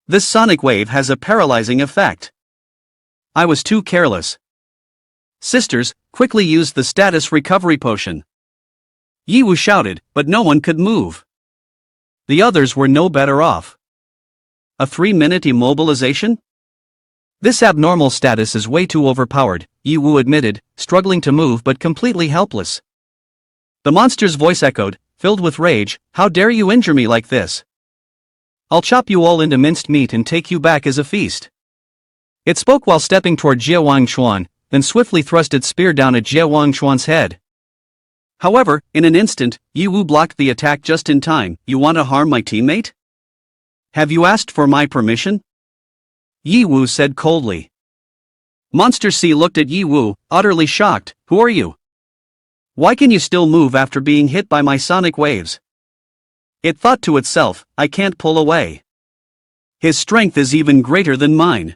This sonic wave has a paralyzing effect. I was too careless. Sisters, quickly use the status recovery potion. Yi shouted, but no one could move. The others were no better off. A 3-minute immobilization? This abnormal status is way too overpowered, Yi admitted, struggling to move but completely helpless. The monster's voice echoed, filled with rage, how dare you injure me like this? I'll chop you all into minced meat and take you back as a feast. It spoke while stepping toward Jie Wangchuan, then swiftly thrust its spear down at Jie Wangchuan's head. However, in an instant, Yi blocked the attack just in time. You want to harm my teammate? Have you asked for my permission? Yi said coldly. Monster C looked at Yi utterly shocked. Who are you? Why can you still move after being hit by my sonic waves? It thought to itself, I can't pull away. His strength is even greater than mine.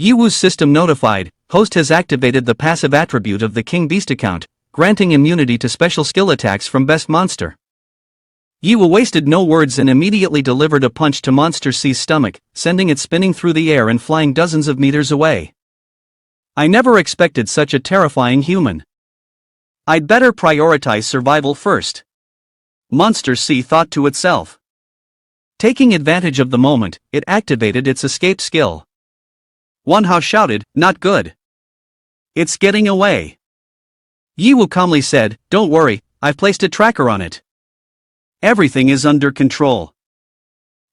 Yiwu's system notified, host has activated the passive attribute of the King Beast account, granting immunity to special skill attacks from best monster. Yiwu wasted no words and immediately delivered a punch to Monster C's stomach, sending it spinning through the air and flying dozens of meters away. I never expected such a terrifying human. I'd better prioritize survival first. Monster C thought to itself. Taking advantage of the moment, it activated its escape skill. Wanhao shouted, "Not good. It's getting away." Yiwu calmly said, "Don't worry, I've placed a tracker on it. Everything is under control."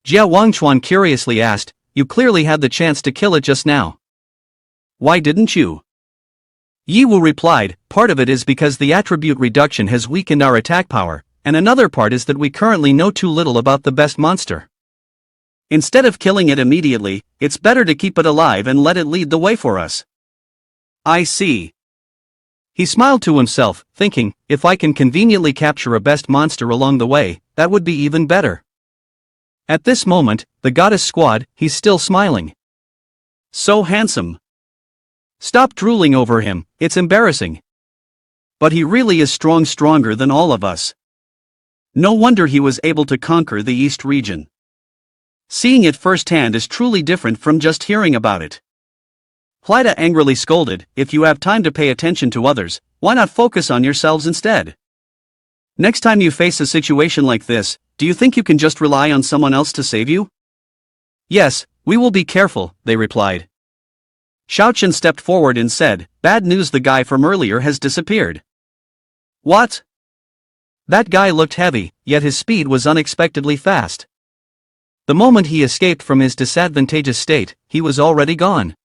Jia Wangchuan curiously asked, "You clearly had the chance to kill it just now. Why didn't you?" Yiwu replied, "Part of it is because the attribute reduction has weakened our attack power, and another part is that we currently know too little about the best monster. Instead of killing it immediately, it's better to keep it alive and let it lead the way for us." "I see." He smiled to himself, thinking, if I can conveniently capture a best monster along the way, that would be even better. At this moment, the goddess squad, he's still smiling. So handsome. Stop drooling over him, it's embarrassing. But he really is stronger than all of us. No wonder he was able to conquer the East region. Seeing it firsthand is truly different from just hearing about it. Hlida angrily scolded, "If you have time to pay attention to others, why not focus on yourselves instead? Next time you face a situation like this, do you think you can just rely on someone else to save you?" "Yes, we will be careful," they replied. Xiaochen stepped forward and said, "Bad news, the guy from earlier has disappeared." "What?" That guy looked heavy, yet his speed was unexpectedly fast. The moment he escaped from his disadvantageous state, he was already gone.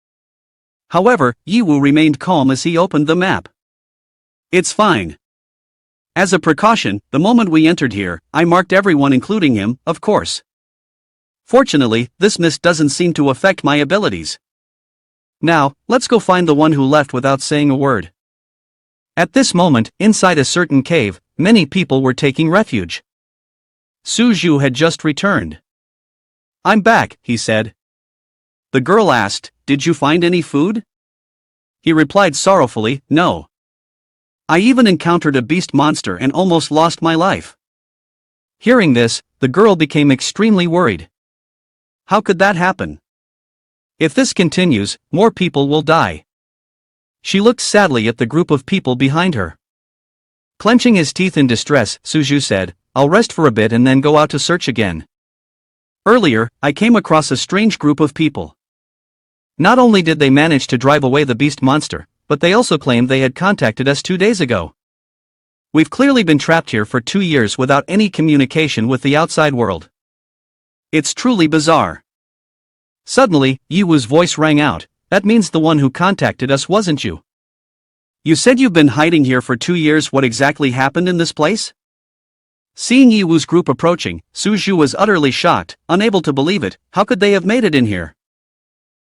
However, Yiwu remained calm as he opened the map. "It's fine. As a precaution, the moment we entered here, I marked everyone including him, of course. Fortunately, this mist doesn't seem to affect my abilities. Now, let's go find the one who left without saying a word." At this moment, inside a certain cave, many people were taking refuge. Su Zhu had just returned. "I'm back," he said. The girl asked, "Did you find any food?" He replied sorrowfully, "No. I even encountered a beast monster and almost lost my life." Hearing this, the girl became extremely worried. How could that happen? If this continues, more people will die. She looked sadly at the group of people behind her. Clenching his teeth in distress, Su Zhu said, "I'll rest for a bit and then go out to search again. Earlier, I came across a strange group of people. Not only did they manage to drive away the beast monster, but they also claimed they had contacted us 2 days ago. We've clearly been trapped here for 2 years without any communication with the outside world. It's truly bizarre." Suddenly, Yiwu's voice rang out, "That means the one who contacted us wasn't you. You said you've been hiding here for 2 years. What exactly happened in this place?" Seeing Yiwu's group approaching, Su Zhu was utterly shocked, unable to believe it. How could they have made it in here?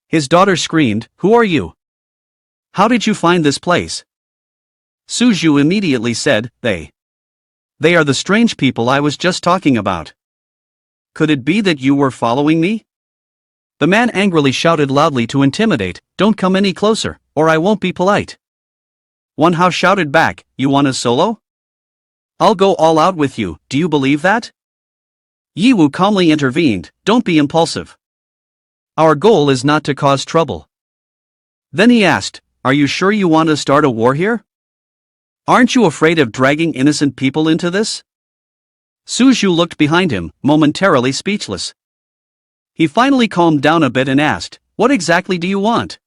His daughter screamed, "Who are you? How did you find this place?" Su Zhu immediately said, They are the strange people I was just talking about. Could it be that you were following me?" The man angrily shouted loudly to intimidate, "Don't come any closer, or I won't be polite." Wanhao shouted back, "You want a solo? I'll go all out with you, do you believe that?" Yiwu calmly intervened, "Don't be impulsive. Our goal is not to cause trouble." Then he asked, "Are you sure you want to start a war here? Aren't you afraid of dragging innocent people into this?" Su Zhu looked behind him, momentarily speechless. He finally calmed down a bit and asked, "What exactly do you want?"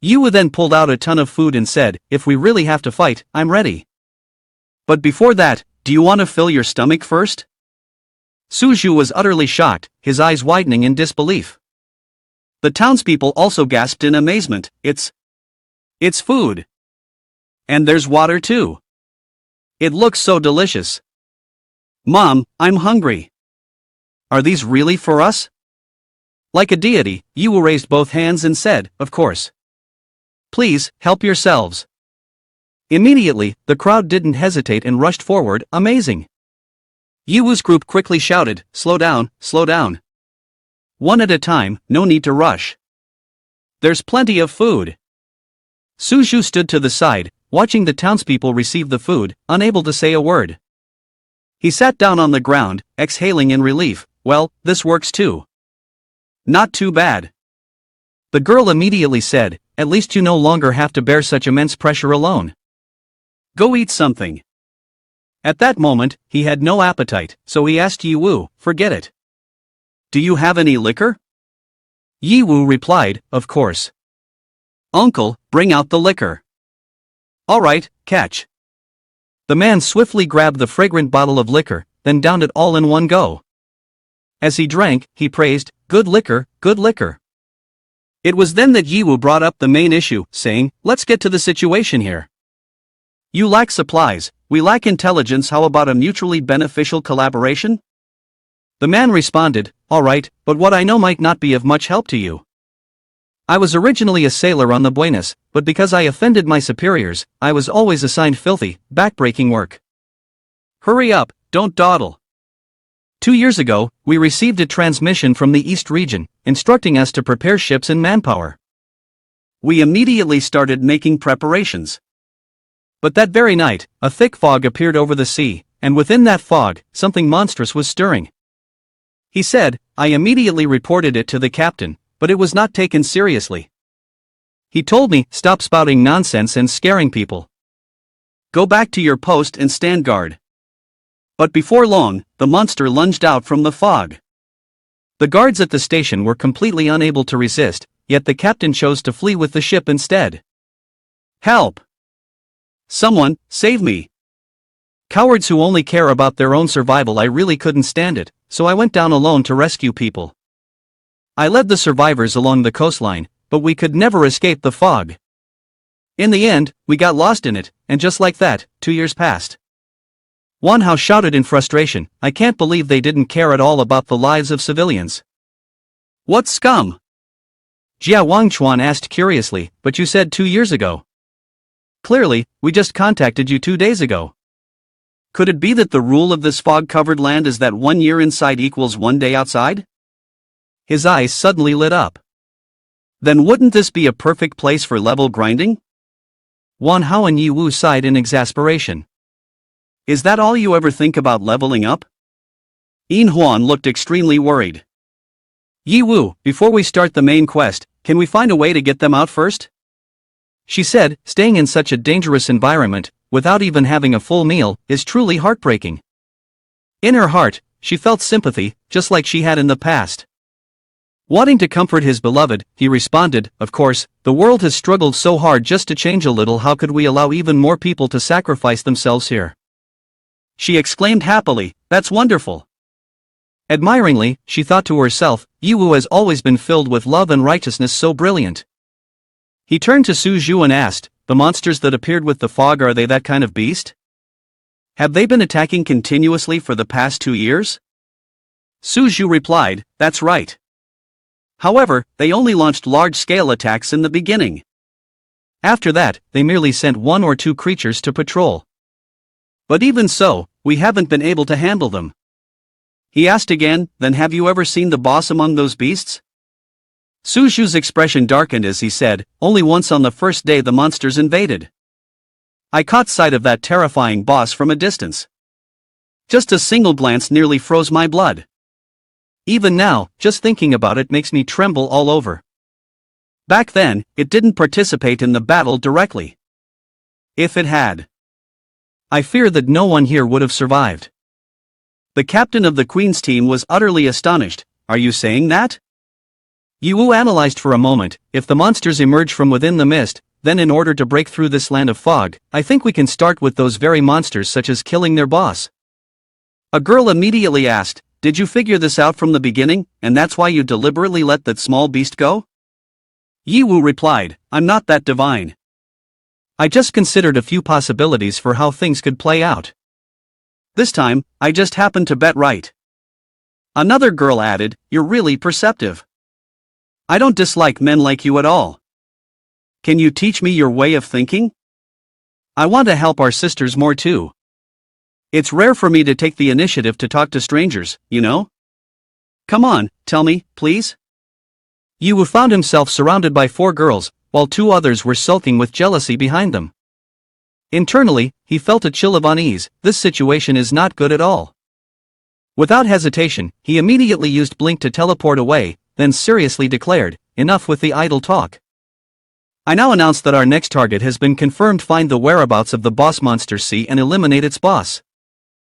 Yiwu then pulled out a ton of food and said, "If we really have to fight, I'm ready. But before that, do you want to fill your stomach first?" Su Zhu was utterly shocked, his eyes widening in disbelief. The townspeople also gasped in amazement. It's food. And there's water too. It looks so delicious. Mom, I'm hungry. Are these really for us?" Like a deity, Yiwu raised both hands and said, "Of course. Please, help yourselves." Immediately, the crowd didn't hesitate and rushed forward, amazing. Yiwu's group quickly shouted, slow down, slow down. One at a time, no need to rush." There's plenty of food. Suju stood to the side, watching the townspeople receive the food, unable to say a word. He sat down on the ground, exhaling in relief. Well, this works too. Not too bad. The girl immediately said, at least you no longer have to bear such immense pressure alone. Go eat something. At that moment, he had no appetite, so he asked Yiwu, forget it. Do you have any liquor? Yiwu replied, of course. Uncle, bring out the liquor. All right, catch. The man swiftly grabbed the fragrant bottle of liquor, then downed it all in one go. As he drank, he praised, good liquor, good liquor. It was then that Yiwu brought up the main issue, saying, let's get to the situation here. You lack supplies, we lack intelligence, how about a mutually beneficial collaboration? The man responded, all right, but what I know might not be of much help to you. I was originally a sailor on the Buenos, but because I offended my superiors, I was always assigned filthy, backbreaking work. Hurry up, don't dawdle. 2 years ago, we received a transmission from the East region, instructing us to prepare ships and manpower. We immediately started making preparations. But that very night, a thick fog appeared over the sea, and within that fog, something monstrous was stirring. He said, I immediately reported it to the captain, but it was not taken seriously. He told me, stop spouting nonsense and scaring people. Go back to your post and stand guard. But before long, the monster lunged out from the fog. The guards at the station were completely unable to resist, yet the captain chose to flee with the ship instead. Help! Someone, save me! Cowards who only care about their own survival. I really couldn't stand it, so I went down alone to rescue people. I led the survivors along the coastline, but we could never escape the fog. In the end, we got lost in it, and just like that, 2 years passed. Wanhao shouted in frustration, I can't believe they didn't care at all about the lives of civilians. What scum? Jia Wangchuan asked curiously, but you said 2 years ago. Clearly, we just contacted you 2 days ago. Could it be that the rule of this fog-covered land is that 1 year inside equals 1 day outside? His eyes suddenly lit up. Then wouldn't this be a perfect place for level grinding? Wanhao and Yiwu sighed in exasperation. Is that all you ever think about leveling up? Yin Huan looked extremely worried. Yiwu, before we start the main quest, can we find a way to get them out first? She said, staying in such a dangerous environment, without even having a full meal, is truly heartbreaking. In her heart, she felt sympathy, just like she had in the past. Wanting to comfort his beloved, he responded, of course, the world has struggled so hard just to change a little. How could we allow even more people to sacrifice themselves here? She exclaimed happily, that's wonderful. Admiringly, she thought to herself, Yiwu has always been filled with love and righteousness, so brilliant. He turned to Suju and asked, the monsters that appeared with the fog, are they that kind of beast? Have they been attacking continuously for the past 2 years? Suju replied, that's right. However, they only launched large-scale attacks in the beginning. After that, they merely sent 1 or 2 creatures to patrol. But even so, we haven't been able to handle them. He asked again, then have you ever seen the boss among those beasts? Suju's expression darkened as he said, only once on the first day the monsters invaded. I caught sight of that terrifying boss from a distance. Just a single glance nearly froze my blood. Even now, just thinking about it makes me tremble all over. Back then, it didn't participate in the battle directly. If it had, I fear that no one here would have survived. The captain of the Queen's team was utterly astonished. Are you saying that? Yiwu analyzed for a moment. If the monsters emerge from within the mist, then in order to break through this land of fog, I think we can start with those very monsters, such as killing their boss. A girl immediately asked, did you figure this out from the beginning, and that's why you deliberately let that small beast go? Yiwu replied, I'm not that divine. I just considered a few possibilities for how things could play out. This time, I just happened to bet right. Another girl added, you're really perceptive. I don't dislike men like you at all. Can you teach me your way of thinking? I want to help our sisters more too. It's rare for me to take the initiative to talk to strangers, you know? Come on, tell me, please. Yu found himself surrounded by 4 girls, while 2 others were sulking with jealousy behind them. Internally, he felt a chill of unease. This situation is not good at all. Without hesitation, he immediately used Blink to teleport away, then seriously declared, "Enough with the idle talk. I now announce that our next target has been confirmed. Find the whereabouts of the boss monster C and eliminate its boss."